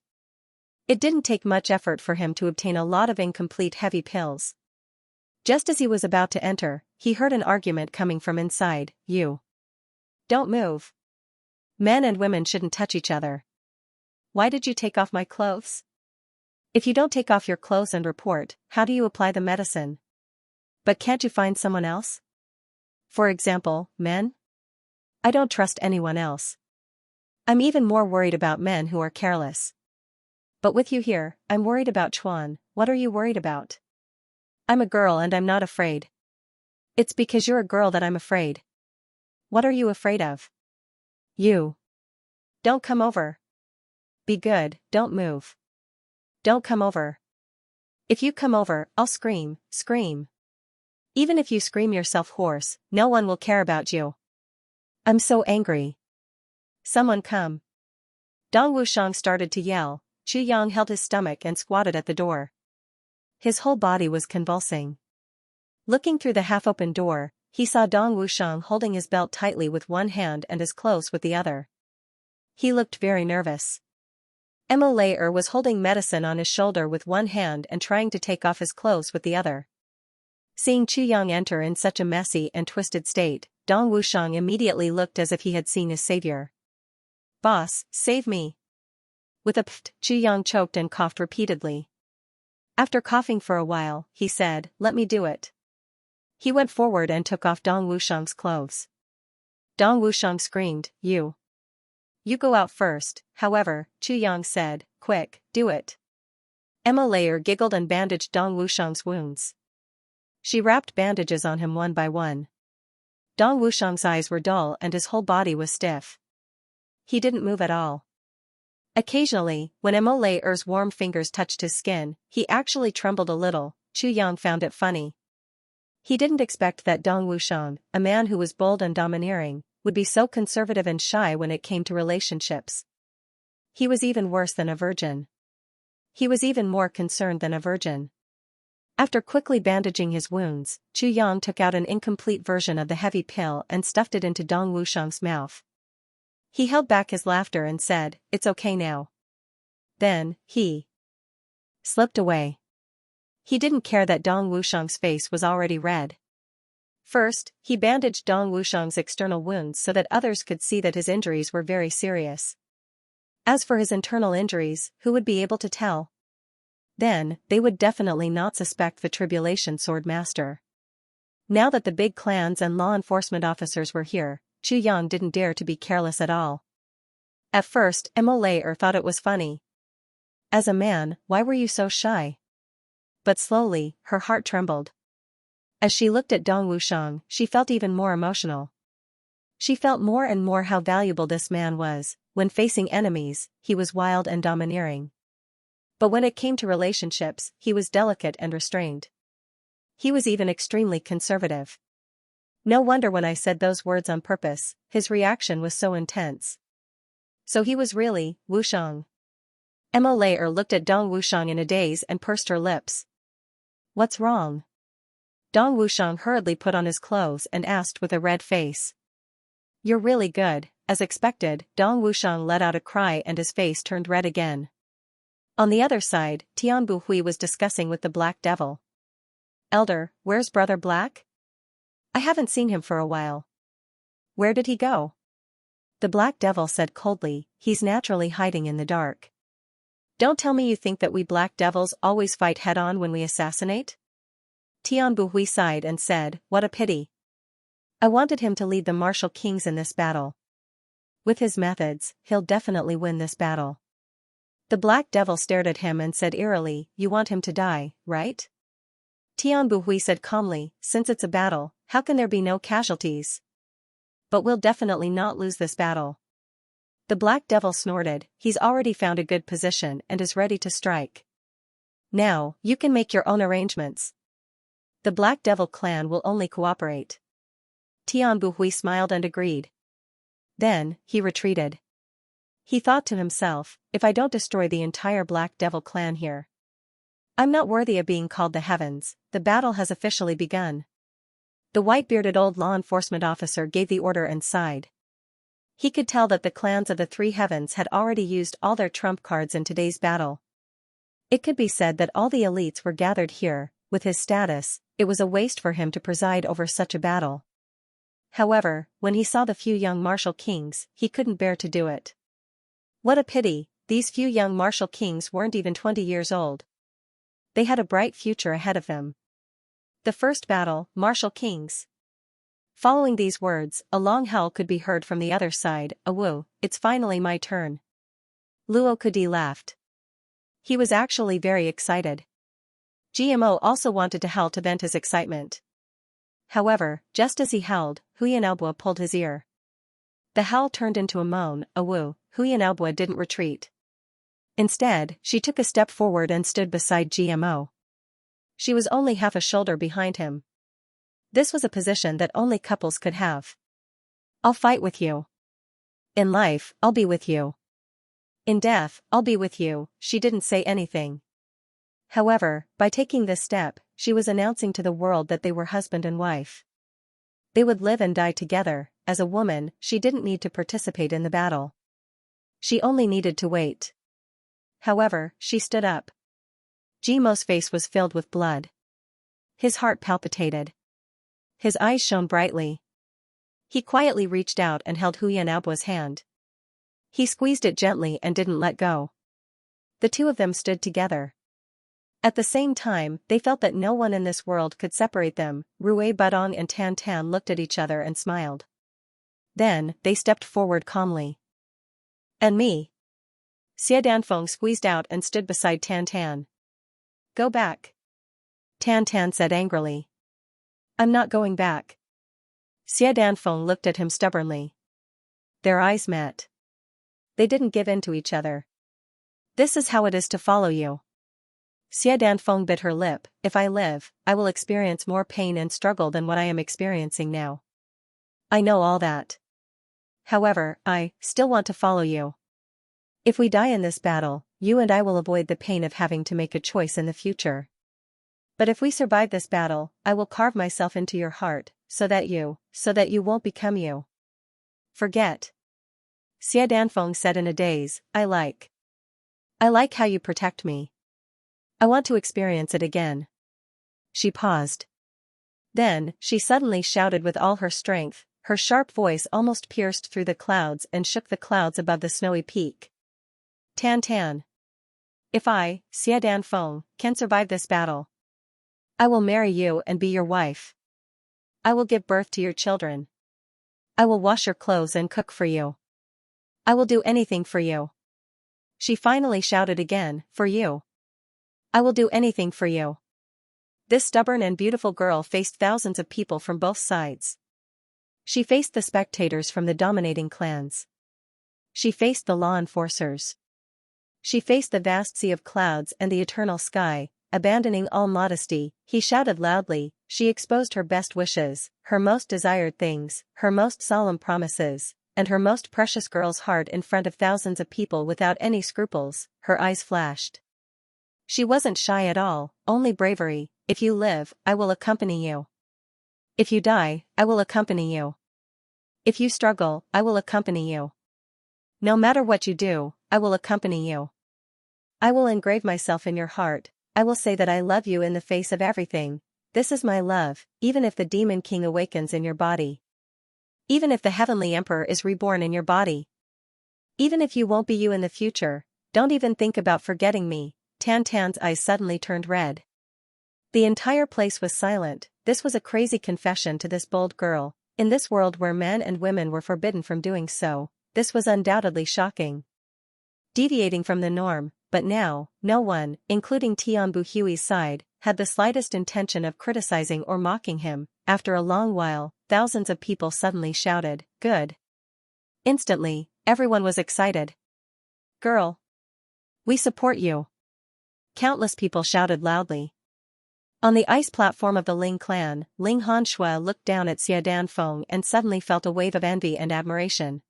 It didn't take much effort for him to obtain a lot of incomplete heavy pills. Just as he was about to enter, he heard an argument coming from inside. You don't move. Men and women shouldn't touch each other. Why did you take off my clothes? If you don't take off your clothes and report, how do you apply the medicine? But can't you find someone else? For example, men? I don't trust anyone else. I'm even more worried about men who are careless. But with you here, I'm worried about Chuan. What are you worried about? I'm a girl and I'm not afraid. It's because you're a girl that I'm afraid. What are you afraid of? You. Don't come over. Be good, don't move. Don't come over. If you come over, I'll scream, scream. Even if you scream yourself hoarse, no one will care about you. I'm so angry. Someone come. Dong Wushang started to yell. Chu Yang held his stomach and squatted at the door. His whole body was convulsing. Looking through the half-open door, he saw Dong Wushang holding his belt tightly with one hand and his clothes with the other. He looked very nervous. Mo Layer was holding medicine on his shoulder with one hand and trying to take off his clothes with the other. Seeing Chu Yang enter in such a messy and twisted state, Dong Wushang immediately looked as if he had seen his savior. Boss, save me. With a pft, Chu Yang choked and coughed repeatedly. After coughing for a while, he said, let me do it. He went forward and took off Dong Wushang's clothes. Dong Wushang screamed, You go out first. However, Chu Yang said, quick, do it. Emma Layer giggled and bandaged Dong Wushang's wounds. She wrapped bandages on him one by one. Dong Wushang's eyes were dull and his whole body was stiff. He didn't move at all. Occasionally, when Emma Layer's warm fingers touched his skin, he actually trembled a little. Chu Yang found it funny. He didn't expect that Dong Wushang, a man who was bold and domineering, would be so conservative and shy when it came to relationships. He was even worse than a virgin. He was even more concerned than a virgin. After quickly bandaging his wounds, Chu Yang took out an incomplete version of the heavy pill and stuffed it into Dong Wushang's mouth. He held back his laughter and said, it's okay now. Then, he slipped away. He didn't care that Dong Wushang's face was already red. First, he bandaged Dong Wushang's external wounds so that others could see that his injuries were very serious. As for his internal injuries, who would be able to tell? Then, they would definitely not suspect the Tribulation Sword Master. Now that the big clans and law enforcement officers were here, Chu Yang didn't dare to be careless at all. At first, Mo thought it was funny. As a man, why were you so shy? But slowly, her heart trembled. As she looked at Dong Wushang, she felt even more emotional. She felt more and more how valuable this man was. When facing enemies, he was wild and domineering. But when it came to relationships, he was delicate and restrained. He was even extremely conservative. No wonder when I said those words on purpose, his reaction was so intense. So he was really, Wushang. Mo looked at Dong Wushang in a daze and pursed her lips. What's wrong? Dong Wushang hurriedly put on his clothes and asked with a red face. You're really good. As expected, Dong Wushang let out a cry and his face turned red again. On the other side, Tian Buhui was discussing with the Black Devil. Elder, where's Brother Black? I haven't seen him for a while. Where did he go? The Black Devil said coldly, he's naturally hiding in the dark. Don't tell me you think that we Black Devils always fight head-on when we assassinate? Tian Buhui sighed and said, what a pity. I wanted him to lead the martial kings in this battle. With his methods, he'll definitely win this battle. The Black Devil stared at him and said eerily, you want him to die, right? Tian Buhui said calmly, since it's a battle, how can there be no casualties? But we'll definitely not lose this battle. The Black Devil snorted, he's already found a good position and is ready to strike. Now, you can make your own arrangements. The Black Devil clan will only cooperate. Tian Buhui smiled and agreed. Then, he retreated. He thought to himself, if I don't destroy the entire Black Devil clan here, I'm not worthy of being called the heavens. The battle has officially begun. The white-bearded old law enforcement officer gave the order and sighed. He could tell that the clans of the three heavens had already used all their trump cards in today's battle. It could be said that all the elites were gathered here. With his status, it was a waste for him to preside over such a battle. However, when he saw the few young martial kings, he couldn't bear to do it. What a pity, these few young martial kings weren't even 20 years old. They had a bright future ahead of them. The first battle, martial kings. Following these words, a long howl could be heard from the other side, awoo, it's finally my turn. Luo Kudi laughed. He was actually very excited. GMO also wanted to howl to vent his excitement. However, just as he howled, Huyan pulled his ear. The howl turned into a moan, awoo, Huyan didn't retreat. Instead, she took a step forward and stood beside GMO. She was only half a shoulder behind him. This was a position that only couples could have. I'll fight with you. In life, I'll be with you. In death, I'll be with you. She didn't say anything. However, by taking this step, she was announcing to the world that they were husband and wife. They would live and die together. As a woman, she didn't need to participate in the battle. She only needed to wait. However, she stood up. Jimo's face was filled with blood. His heart palpitated. His eyes shone brightly. He quietly reached out and held Huyan hand. He squeezed it gently and didn't let go. The two of them stood together. At the same time, they felt that no one in this world could separate them. Rui Badong and Tan Tan looked at each other and smiled. Then, they stepped forward calmly. And me? Xie Danfeng squeezed out and stood beside Tan Tan. Go back. Tan Tan said angrily. I'm not going back. Xie Danfeng looked at him stubbornly. Their eyes met. They didn't give in to each other. This is how it is to follow you. Xie Danfeng bit her lip, if I live, I will experience more pain and struggle than what I am experiencing now. I know all that. However, I still want to follow you. If we die in this battle, you and I will avoid the pain of having to make a choice in the future. But if we survive this battle, I will carve myself into your heart, so that you won't become you. Forget. Xie Danfeng said in a daze, I like how you protect me. I want to experience it again. She paused. Then, she suddenly shouted with all her strength, her sharp voice almost pierced through the clouds and shook the clouds above the snowy peak. Tan Tan. If I, Xie Danfeng, can survive this battle, I will marry you and be your wife. I will give birth to your children. I will wash your clothes and cook for you. I will do anything for you. She finally shouted again, for you. I will do anything for you. This stubborn and beautiful girl faced thousands of people from both sides. She faced the spectators from the dominating clans. She faced the law enforcers. She faced the vast sea of clouds and the eternal sky. Abandoning all modesty, he shouted loudly. She exposed her best wishes, her most desired things, her most solemn promises, and her most precious girl's heart in front of thousands of people without any scruples. Her eyes flashed. She wasn't shy at all, only bravery. If you live, I will accompany you. If you die, I will accompany you. If you struggle, I will accompany you. No matter what you do, I will accompany you. I will engrave myself in your heart. I will say that I love you in the face of everything. This is my love, even if the demon king awakens in your body. Even if the heavenly emperor is reborn in your body. Even if you won't be you in the future, don't even think about forgetting me. Tan Tan's eyes suddenly turned red. The entire place was silent. This was a crazy confession to this bold girl. In this world where men and women were forbidden from doing so, this was undoubtedly shocking. Deviating from the norm, but now, no one, including Tian Buhui's side, had the slightest intention of criticizing or mocking him. After a long while, thousands of people suddenly shouted, "Good." Instantly, everyone was excited. "Girl! We support you!" Countless people shouted loudly. On the ice platform of the Ling clan, Ling Hanshui looked down at Xia Danfeng and suddenly felt a wave of envy and admiration.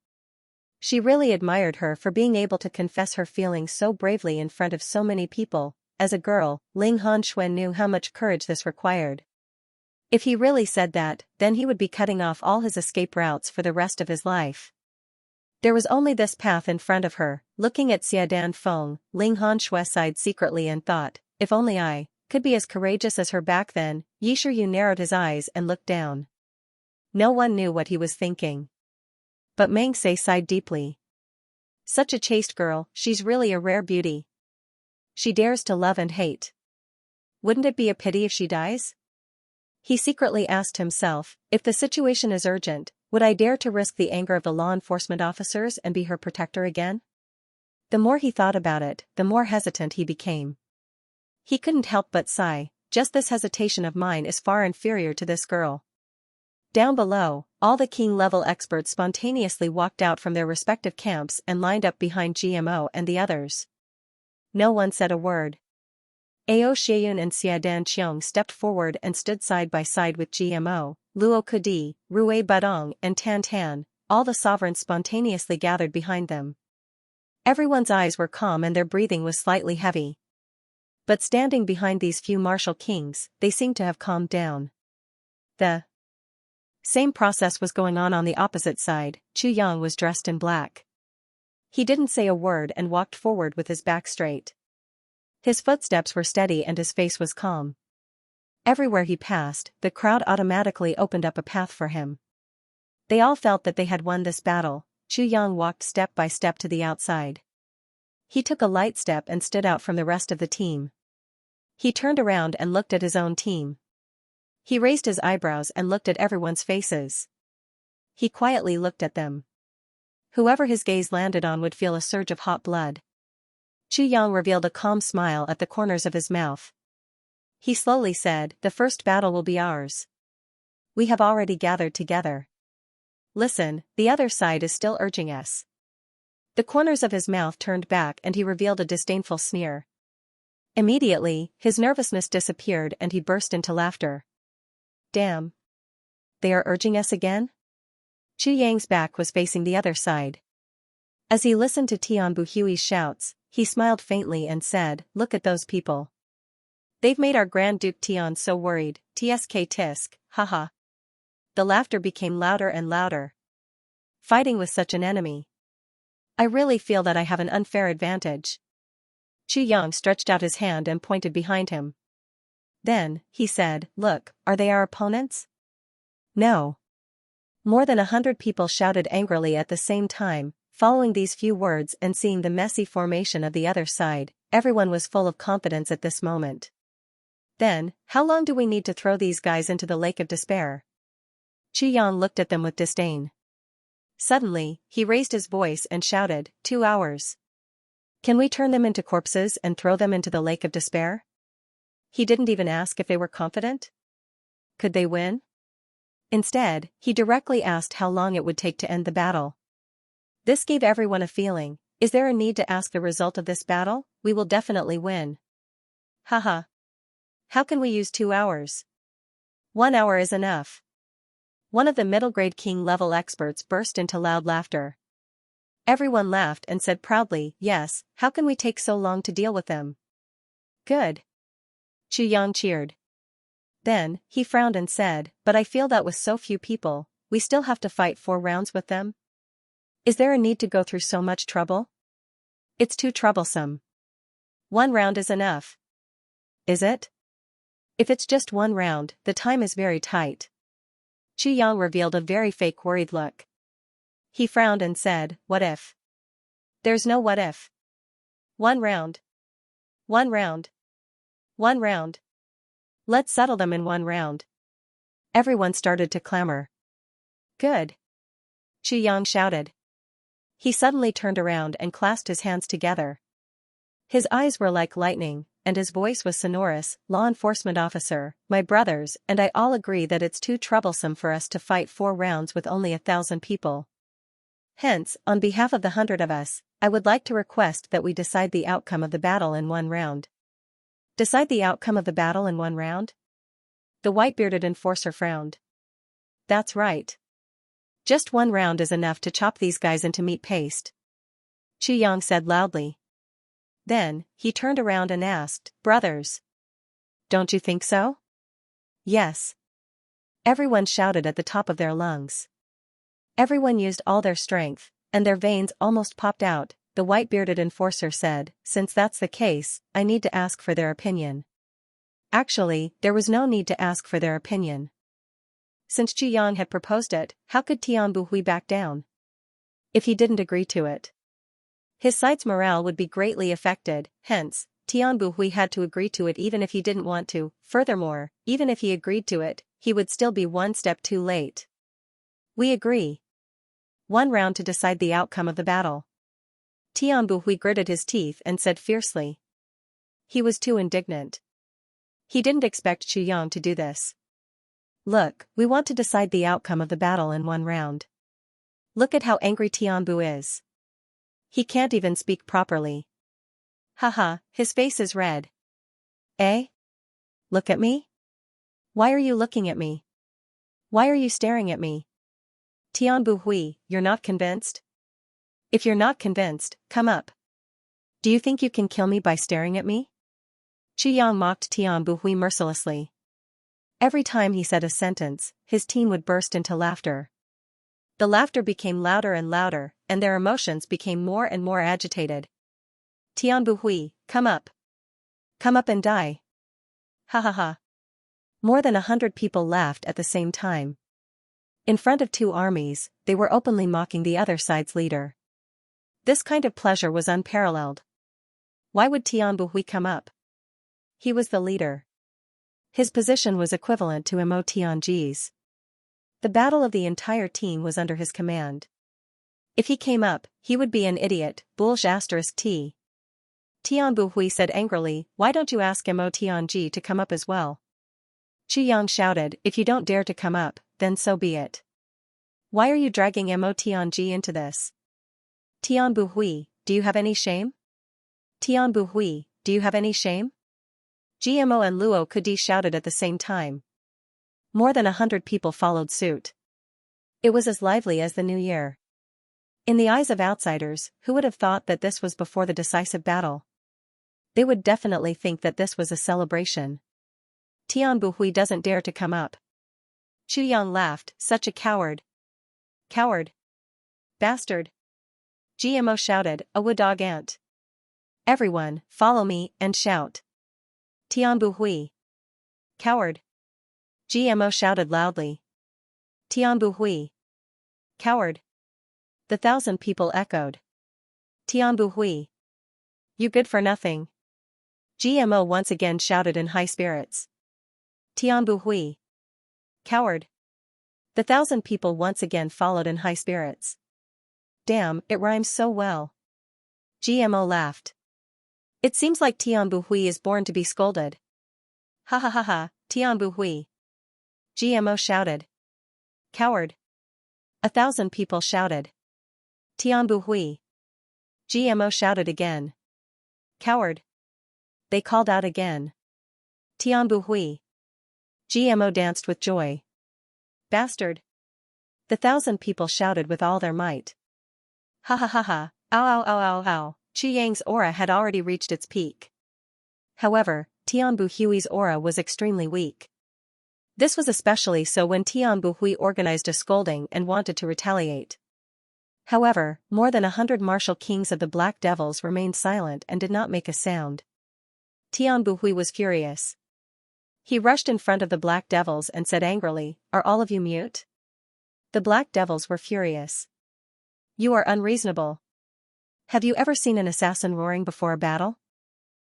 She really admired her for being able to confess her feelings so bravely in front of so many people. As a girl, Ling Hanshui knew how much courage this required. If he really said that, then he would be cutting off all his escape routes for the rest of his life. There was only this path in front of her. Looking at Xia Danfeng, Ling Hanshui sighed secretly and thought, if only I could be as courageous as her back then. Yishu narrowed his eyes and looked down. No one knew what he was thinking. But Mengse sighed deeply. Such a chaste girl, she's really a rare beauty. She dares to love and hate. Wouldn't it be a pity if she dies? He secretly asked himself, if the situation is urgent, would I dare to risk the anger of the law enforcement officers and be her protector again? The more he thought about it, the more hesitant he became. He couldn't help but sigh. Just this hesitation of mine is far inferior to this girl. Down below, all the king-level experts spontaneously walked out from their respective camps and lined up behind GMO and the others. No one said a word. Ao Xieyun and Xia Danqiang stepped forward and stood side by side with GMO, Luo Kudi, Rui Badong and Tan Tan. All the sovereigns spontaneously gathered behind them. Everyone's eyes were calm and their breathing was slightly heavy. But standing behind these few martial kings, they seemed to have calmed down. The same process was going on the opposite side. Chu Yang was dressed in black. He didn't say a word and walked forward with his back straight. His footsteps were steady and his face was calm. Everywhere he passed, the crowd automatically opened up a path for him. They all felt that they had won this battle. Chu Yang walked step by step to the outside. He took a light step and stood out from the rest of the team. He turned around and looked at his own team. He raised his eyebrows and looked at everyone's faces. He quietly looked at them. Whoever his gaze landed on would feel a surge of hot blood. Chu Yang revealed a calm smile at the corners of his mouth. He slowly said, "The first battle will be ours. We have already gathered together. Listen, the other side is still urging us." The corners of his mouth turned back and he revealed a disdainful sneer. Immediately, his nervousness disappeared and he burst into laughter. "Damn. They are urging us again?" Chu Yang's back was facing the other side. As he listened to Tian Buhui's shouts, he smiled faintly and said, "Look at those people. They've made our Grand Duke Tian so worried, tsk tisk, haha." The laughter became louder and louder. Fighting with such an enemy. I really feel that I have an unfair advantage. Chu Yang stretched out his hand and pointed behind him. Then, he said, "Look, are they our opponents?" "No." More than 100 people shouted angrily at the same time. Following these few words and seeing the messy formation of the other side, everyone was full of confidence at this moment. "Then, how long do we need to throw these guys into the lake of despair?" Chu Yang looked at them with disdain. Suddenly, he raised his voice and shouted, 2 hours. Can we turn them into corpses and throw them into the lake of despair? He didn't even ask if they were confident. Could they win? Instead, he directly asked how long it would take to end the battle. This gave everyone a feeling, is there a need to ask the result of this battle? We will definitely win. Haha. How can we use 2 hours? 1 hour is enough. One of the middle-grade king-level experts burst into loud laughter. Everyone laughed and said proudly, yes, how can we take so long to deal with them? Good. Chu Yang cheered. Then, he frowned and said, but I feel that with so few people, we still have to fight 4 rounds with them? Is there a need to go through so much trouble? It's too troublesome. 1 round is enough. Is it? If it's just 1 round, the time is very tight. Chu Yang revealed a very fake worried look. He frowned and said, what if? There's no what if. 1 round. 1 round. 1 round. Let's settle them in 1 round. Everyone started to clamor. Good. Chu Yang shouted. He suddenly turned around and clasped his hands together. His eyes were like lightning, and his voice was sonorous. Law enforcement officer, my brothers and I all agree that it's too troublesome for us to fight 4 rounds with only 1,000 people. Hence, on behalf of the 100 of us, I would like to request that we decide the outcome of the battle in 1 round. Decide the outcome of the battle in 1 round? The white-bearded enforcer frowned. That's right. Just 1 round is enough to chop these guys into meat paste. Chu Yang said loudly. Then, he turned around and asked, brothers. Don't you think so? Yes. Everyone shouted at the top of their lungs. Everyone used all their strength, and their veins almost popped out. The white-bearded enforcer said, since that's the case, I need to ask for their opinion. Actually, there was no need to ask for their opinion. Since Chu Yang had proposed it, how could Tian Buhui back down? If he didn't agree to it, his side's morale would be greatly affected, hence, Tian Buhui had to agree to it even if he didn't want to. Furthermore, even if he agreed to it, he would still be 1 step too late. We agree. 1 round to decide the outcome of the battle. Tian Buhui gritted his teeth and said fiercely. He was too indignant. He didn't expect Chu Yang to do this. Look, we want to decide the outcome of the battle in 1 round. Look at how angry Tian Bu is. He can't even speak properly. Haha, his face is red. Eh? Look at me? Why are you looking at me? Why are you staring at me? Tian Buhui, you're not convinced? If you're not convinced, come up. Do you think you can kill me by staring at me? Chu Yang mocked Tian Buhui mercilessly. Every time he said a sentence, his team would burst into laughter. The laughter became louder and louder, and their emotions became more and more agitated. Tian Buhui, come up. Come up and die. Ha ha ha. More than 100 people laughed at the same time. In front of 2 armies, they were openly mocking the other side's leader. This kind of pleasure was unparalleled. Why would Tian Buhui come up? He was the leader. His position was equivalent to Mo Tianji's. The battle of the entire team was under his command. If he came up, he would be an idiot. T. Tian Buhui said angrily, why don't you ask Mo Tianji to come up as well? Chu Yang shouted, if you don't dare to come up, then so be it. Why are you dragging Mo Tianji into this? Tian Buhui, do you have any shame? Tian Buhui, do you have any shame? GMO and Luo Kudi shouted at the same time. More than 100 people followed suit. It was as lively as the new year. In the eyes of outsiders, who would have thought that this was before the decisive battle? They would definitely think that this was a celebration. Tian Buhui doesn't dare to come up. Chu Yang laughed, such a coward. Coward. Bastard. GMO shouted, a wood-dog ant. Everyone, follow me, and shout. Tian Buhui. Coward. GMO shouted loudly. Tian Buhui. Coward. The 1,000 people echoed. Tian Buhui. You good for nothing. GMO once again shouted in high spirits. Tian Buhui. Coward. The 1,000 people once again followed in high spirits. Damn, it rhymes so well. GMO laughed. It seems like Tianbu Hui is born to be scolded. Ha ha ha ha, Tianbu Hui. GMO shouted. Coward. 1,000 people shouted. Tianbu Hui. GMO shouted again. Coward. They called out again. Tianbu Hui. GMO danced with joy. Bastard. The 1,000 people shouted with all their might. Ha ha ha ha, ow ow ow ow ow, Chu Yang's aura had already reached its peak. However, Tianbu Hui's aura was extremely weak. This was especially so when Tianbu Hui organized a scolding and wanted to retaliate. However, more than 100 martial kings of the Black Devils remained silent and did not make a sound. Tianbu Hui was furious. He rushed in front of the Black Devils and said angrily, "Are all of you mute?" The Black Devils were furious. "You are unreasonable. Have you ever seen an assassin roaring before a battle?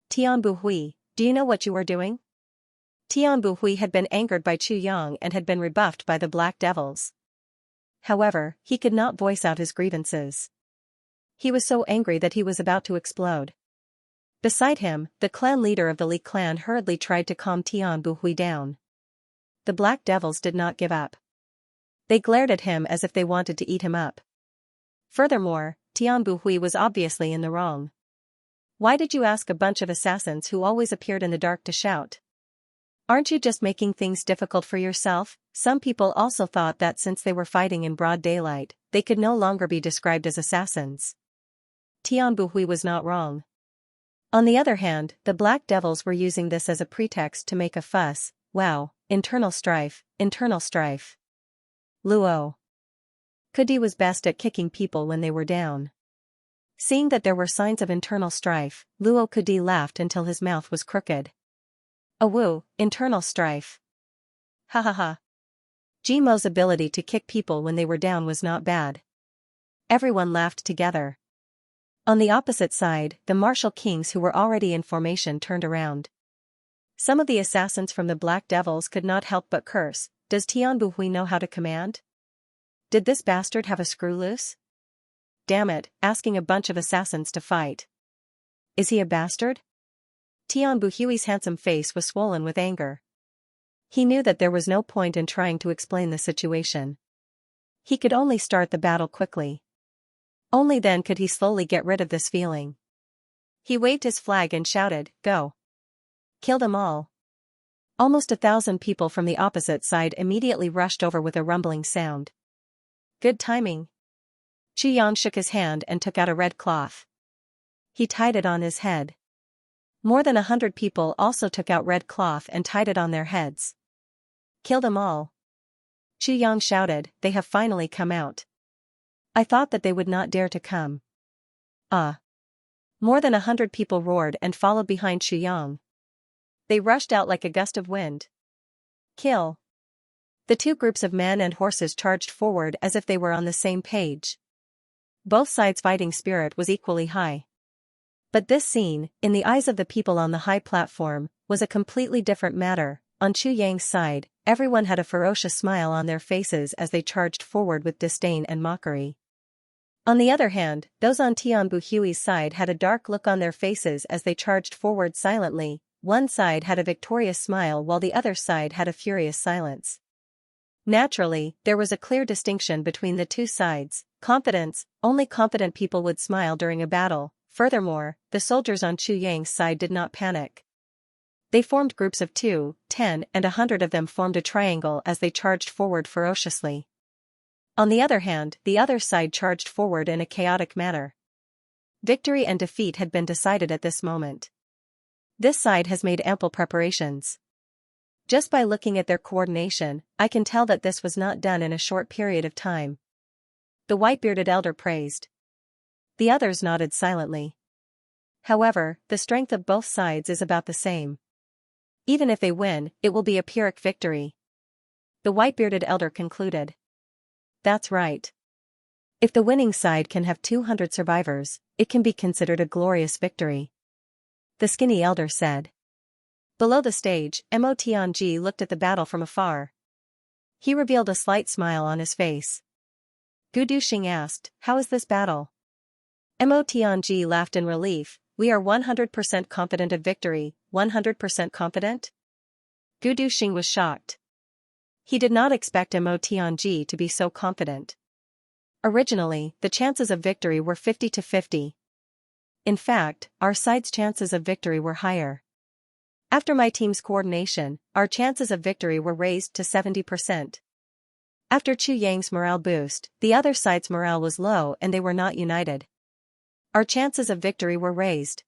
Tianbu Hui, do you know what you are doing?" Tianbu Hui had been angered by Chu Yang and had been rebuffed by the Black Devils. However, he could not voice out his grievances. He was so angry that he was about to explode. Beside him, the clan leader of the Li clan hurriedly tried to calm Tianbu Hui down. The Black Devils did not give up. They glared at him as if they wanted to eat him up. Furthermore, Tianbu Hui was obviously in the wrong. Why did you ask a bunch of assassins who always appeared in the dark to shout? Aren't you just making things difficult for yourself? Some people also thought that since they were fighting in broad daylight, they could no longer be described as assassins. Tianbu Hui was not wrong. On the other hand, the Black Devils were using this as a pretext to make a fuss. Wow, internal strife, internal strife. Luo. Kudi was best at kicking people when they were down. Seeing that there were signs of internal strife, Luo Kudi laughed until his mouth was crooked. Awoo, internal strife. Ha ha ha. Jimo's ability to kick people when they were down was not bad. Everyone laughed together. On the opposite side, the martial kings who were already in formation turned around. Some of the assassins from the Black Devils could not help but curse. Does Tianbu Hui know how to command? Did this bastard have a screw loose? Damn it, asking a bunch of assassins to fight. Is he a bastard? Tianbu Hui's handsome face was swollen with anger. He knew that there was no point in trying to explain the situation. He could only start the battle quickly. Only then could he slowly get rid of this feeling. He waved his flag and shouted, "Go! Kill them all!" Almost 1,000 people from the opposite side immediately rushed over with a rumbling sound. Good timing. Chu Yang shook his hand and took out a red cloth. He tied it on his head. More than 100 people also took out red cloth and tied it on their heads. Kill them all. Chu Yang shouted, "They have finally come out. I thought that they would not dare to come." More than 100 people roared and followed behind Chu Yang. They rushed out like a gust of wind. Kill. The two groups of men and horses charged forward as if they were on the same page. Both sides' fighting spirit was equally high. But this scene, in the eyes of the people on the high platform, was a completely different matter. On Chu Yang's side, everyone had a ferocious smile on their faces as they charged forward with disdain and mockery. On the other hand, those on Tianbu Hui's side had a dark look on their faces as they charged forward silently. One side had a victorious smile while the other side had a furious silence. Naturally, there was a clear distinction between the two sides. Confidence, only confident people would smile during a battle. Furthermore, the soldiers on Chu Yang's side did not panic. They formed groups of 2, 10, and 100 of them formed a triangle as they charged forward ferociously. On the other hand, the other side charged forward in a chaotic manner. Victory and defeat had been decided at this moment. This side has made ample preparations. Just by looking at their coordination, I can tell that this was not done in a short period of time. The white-bearded elder praised. The others nodded silently. However, the strength of both sides is about the same. Even if they win, it will be a Pyrrhic victory. The white-bearded elder concluded. That's right. If the winning side can have 200 survivors, it can be considered a glorious victory. The skinny elder said. Below the stage, Mo Tianji looked at the battle from afar. He revealed a slight smile on his face. Gu Duxing asked, "How is this battle?" Mo Tianji laughed in relief. "We are 100% confident of victory." 100% confident? Gu Duxing was shocked. He did not expect Mo Tianji to be so confident. Originally, the chances of victory were 50 to 50. In fact, our side's chances of victory were higher. After my team's coordination, our chances of victory were raised to 70%. After Chu Yang's morale boost, the other side's morale was low and they were not united. Our chances of victory were raised.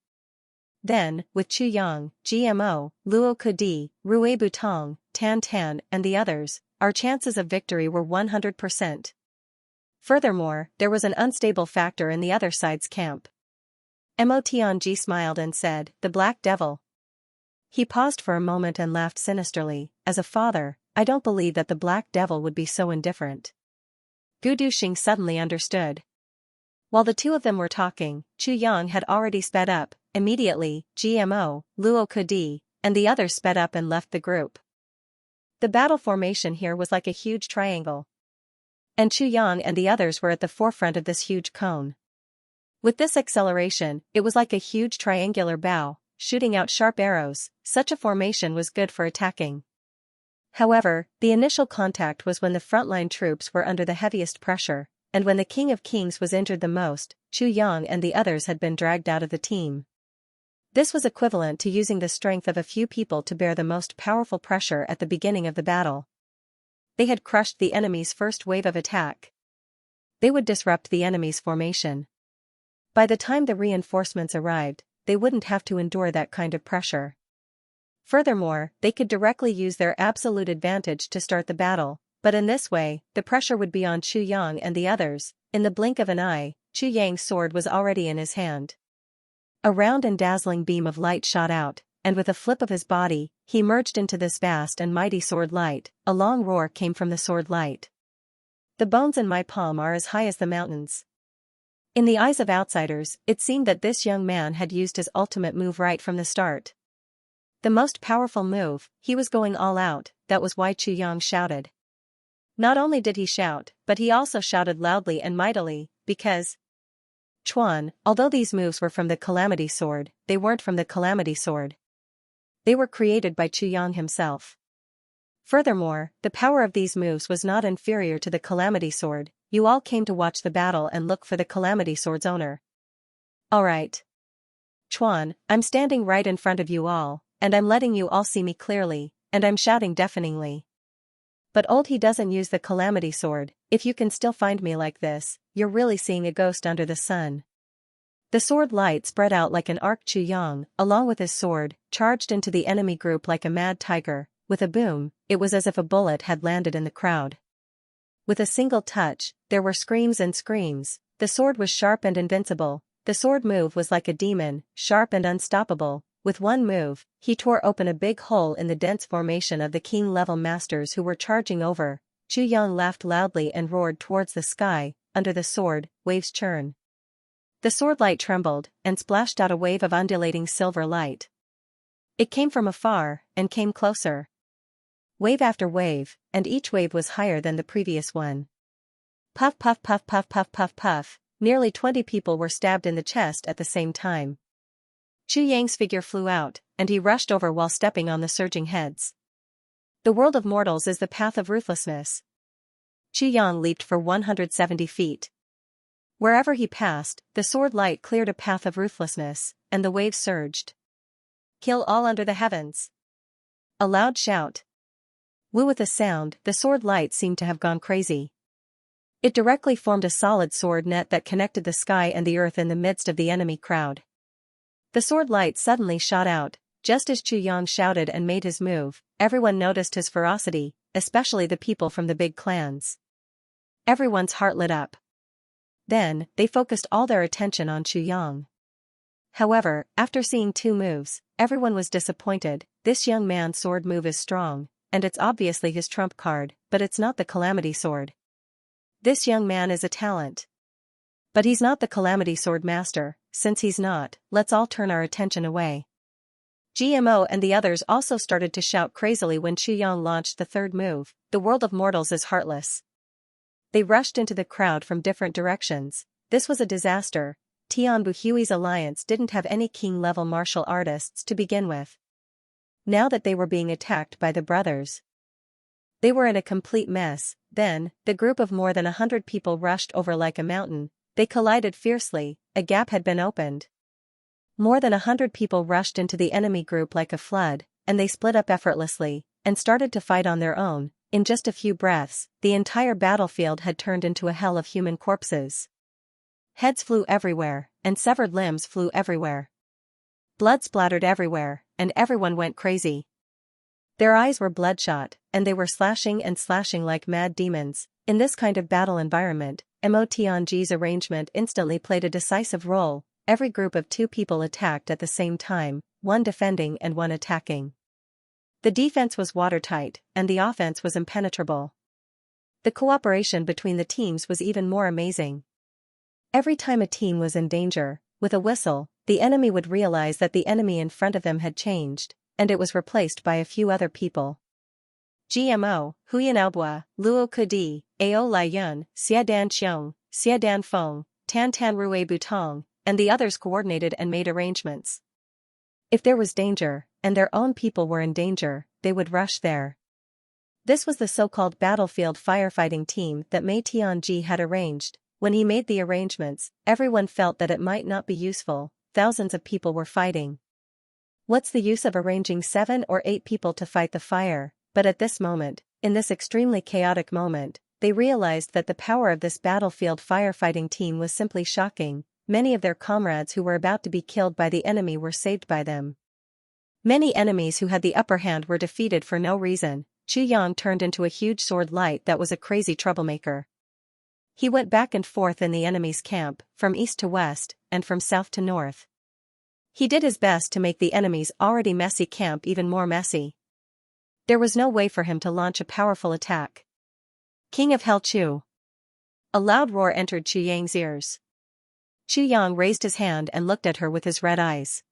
Then, with Chu Yang, GMO, Luo Kudi, Rui Butong, Tan Tan, and the others, our chances of victory were 100%. Furthermore, there was an unstable factor in the other side's camp. Mo Tianji smiled and said, "The Black Devil." He paused for a moment and laughed sinisterly. "As a father, I don't believe that the Black Devil would be so indifferent." Gu Duxing suddenly understood. While the two of them were talking, Chu Yang had already sped up. Immediately, GMO, Luo Kudi, and the others sped up and left the group. The battle formation here was like a huge triangle. And Chu Yang and the others were at the forefront of this huge cone. With this acceleration, it was like a huge triangular bow, shooting out sharp arrows. Such a formation was good for attacking. However, the initial contact was when the frontline troops were under the heaviest pressure, and when the King of Kings was injured the most. Chu Yang and the others had been dragged out of the team. This was equivalent to using the strength of a few people to bear the most powerful pressure at the beginning of the battle. They had crushed the enemy's first wave of attack. They would disrupt the enemy's formation. By the time the reinforcements arrived, they wouldn't have to endure that kind of pressure. Furthermore, they could directly use their absolute advantage to start the battle, but in this way, the pressure would be on Chu Yang and the others. In the blink of an eye, Chu Yang's sword was already in his hand. A round and dazzling beam of light shot out, and with a flip of his body, he merged into this vast and mighty sword light. A long roar came from the sword light. "The bones in my palm are as high as the mountains." In the eyes of outsiders, it seemed that this young man had used his ultimate move right from the start. The most powerful move, he was going all out. That was why Chu Yang shouted. Not only did he shout, but he also shouted loudly and mightily, because Chuan, although these moves were from the Calamity Sword, they weren't from the Calamity Sword. They were created by Chu Yang himself. Furthermore, the power of these moves was not inferior to the Calamity Sword. You all came to watch the battle and look for the Calamity Sword's owner. Alright. Chuan, I'm standing right in front of you all, and I'm letting you all see me clearly, and I'm shouting deafeningly. But he doesn't use the Calamity Sword. If you can still find me like this, you're really seeing a ghost under the sun. The sword light spread out like an arc. Chu Yang, along with his sword, charged into the enemy group like a mad tiger. With a boom, it was as if a bullet had landed in the crowd. With a single touch, there were screams and screams. The sword was sharp and invincible. The sword move was like a demon, sharp and unstoppable. With one move, he tore open a big hole in the dense formation of the king-level masters who were charging over. Chu Yang laughed loudly and roared towards the sky. Under the sword, waves churn. The sword light trembled, and splashed out a wave of undulating silver light. It came from afar, and came closer. Wave after wave, and each wave was higher than the previous one. Puff puff puff puff puff puff puff, nearly 20 people were stabbed in the chest at the same time. Chu Yang's figure flew out, and he rushed over while stepping on the surging heads. The world of mortals is the path of ruthlessness. Chu Yang leaped for 170 feet. Wherever he passed, the sword light cleared a path of ruthlessness, and the waves surged. Kill all under the heavens. A loud shout. Woo! With a sound, the sword light seemed to have gone crazy. It directly formed a solid sword net that connected the sky and the earth in the midst of the enemy crowd. The sword light suddenly shot out. Just as Chu Yang shouted and made his move, everyone noticed his ferocity, especially the people from the big clans. Everyone's heart lit up. Then, they focused all their attention on Chu Yang. However, after seeing two moves, everyone was disappointed. This young man's sword move is strong, and it's obviously his trump card, but it's not the Calamity Sword. This young man is a talent. But he's not the Calamity Sword master. Since he's not, let's all turn our attention away. GMO and the others also started to shout crazily when Chuyang launched the third move, "The world of mortals is heartless." They rushed into the crowd from different directions. This was a disaster. Tian Buhui's alliance didn't have any king-level martial artists to begin with. Now that they were being attacked by the brothers, they were in a complete mess. Then, the group of more than 100 people rushed over like a mountain. They collided fiercely. A gap had been opened. More than 100 people rushed into the enemy group like a flood, and they split up effortlessly, and started to fight on their own. In just a few breaths, the entire battlefield had turned into a hell of human corpses. Heads flew everywhere, and severed limbs flew everywhere. Blood splattered everywhere, and everyone went crazy. Their eyes were bloodshot, and they were slashing and slashing like mad demons. In this kind of battle environment, Mo Tianji's arrangement instantly played a decisive role. Every group of 2 people attacked at the same time, one defending and one attacking. The defense was watertight, and the offense was impenetrable. The cooperation between the teams was even more amazing. Every time a team was in danger, with a whistle, the enemy would realize that the enemy in front of them had changed, and it was replaced by a few other people. GMO, Huyan Aobua, Luo Kudi, Ao Lai Yun, Xia Dan Qiong, Xia Dan Feng, Tan Tan Rui Butong, and the others coordinated and made arrangements. If there was danger, and their own people were in danger, they would rush there. This was the so-called battlefield firefighting team that Mei Tianji had arranged. When he made the arrangements, everyone felt that it might not be useful. Thousands of people were fighting. What's the use of arranging 7 or 8 people to fight the fire? But at this moment, in this extremely chaotic moment, they realized that the power of this battlefield firefighting team was simply shocking. Many of their comrades who were about to be killed by the enemy were saved by them. Many enemies who had the upper hand were defeated for no reason. Chuyang turned into a huge sword light that was a crazy troublemaker. He went back and forth in the enemy's camp, from east to west, and from south to north. He did his best to make the enemy's already messy camp even more messy. There was no way for him to launch a powerful attack. King of Hell Chu! A loud roar entered Chuyang's ears. Chuyang raised his hand and looked at her with his red eyes,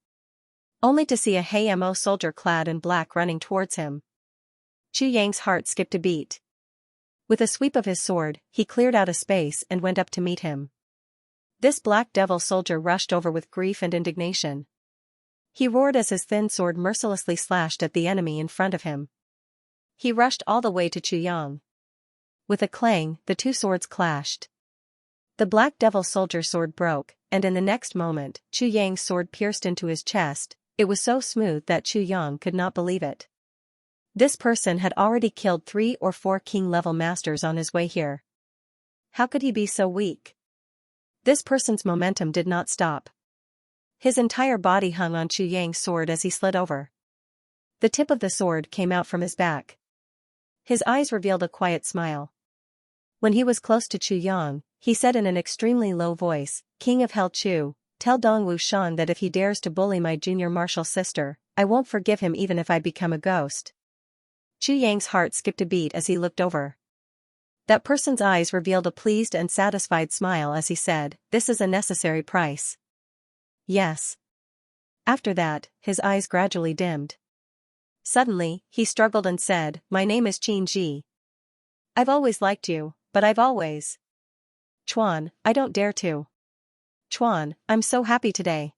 only to see a Hamo soldier clad in black running towards him. Chuyang's heart skipped a beat. With a sweep of his sword, he cleared out a space and went up to meet him. This black devil soldier rushed over with grief and indignation. He roared as his thin sword mercilessly slashed at the enemy in front of him. He rushed all the way to Chuyang. With a clang, the 2 swords clashed. The black devil soldier's sword broke, and in the next moment, Chuyang's sword pierced into his chest. It was so smooth that Chuyang could not believe it. This person had already killed 3 or 4 king-level masters on his way here. How could he be so weak? This person's momentum did not stop. His entire body hung on Chuyang's sword as he slid over. The tip of the sword came out from his back. His eyes revealed a quiet smile. When he was close to Chuyang, he said in an extremely low voice, "King of Hell Chu, tell Dong Wuxian that if he dares to bully my junior martial sister, I won't forgive him even if I become a ghost." Chuyang's heart skipped a beat as he looked over. That person's eyes revealed a pleased and satisfied smile as he said, "This is a necessary price." Yes. After that, his eyes gradually dimmed. Suddenly, he struggled and said, "My name is Qin Ji. I've always liked you, but I've always... Chuan, I don't dare to. Chuan, I'm so happy today."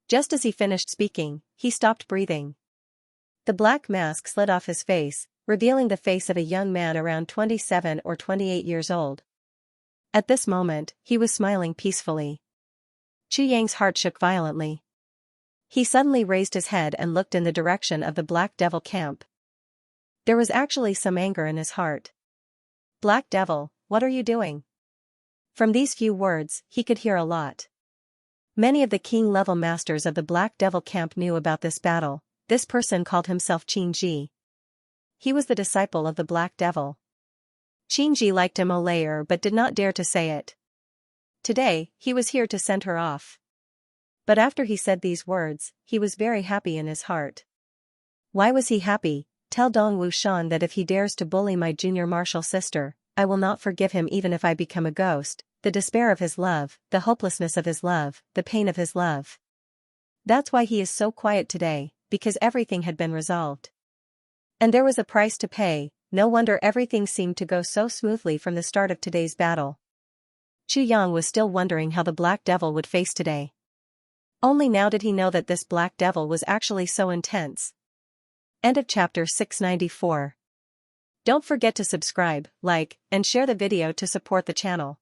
Just as he finished speaking, he stopped breathing. The black mask slid off his face, revealing the face of a young man around 27 or 28 years old. At this moment, he was smiling peacefully. Chuyang's heart shook violently. He suddenly raised his head and looked in the direction of the Black Devil camp. There was actually some anger in his heart. "Black Devil, what are you doing?" From these few words, he could hear a lot. Many of the king-level masters of the Black Devil camp knew about this battle. This person called himself Qin Ji. He was the disciple of the Black Devil. Qin Ji liked him layer but did not dare to say it. Today, he was here to send her off. But after he said these words, he was very happy in his heart. Why was he happy? "Tell Dong Wuxian that if he dares to bully my junior martial sister, I will not forgive him even if I become a ghost." The despair of his love, the hopelessness of his love, the pain of his love. That's why he is so quiet today. because everything had been resolved. And there was a price to pay. No wonder everything seemed to go so smoothly from the start of today's battle. Chu Yang was still wondering how the Black Devil would face today. Only now did he know that this Black Devil was actually so intense. End of chapter 694. Don't forget to subscribe, like, and share the video to support the channel.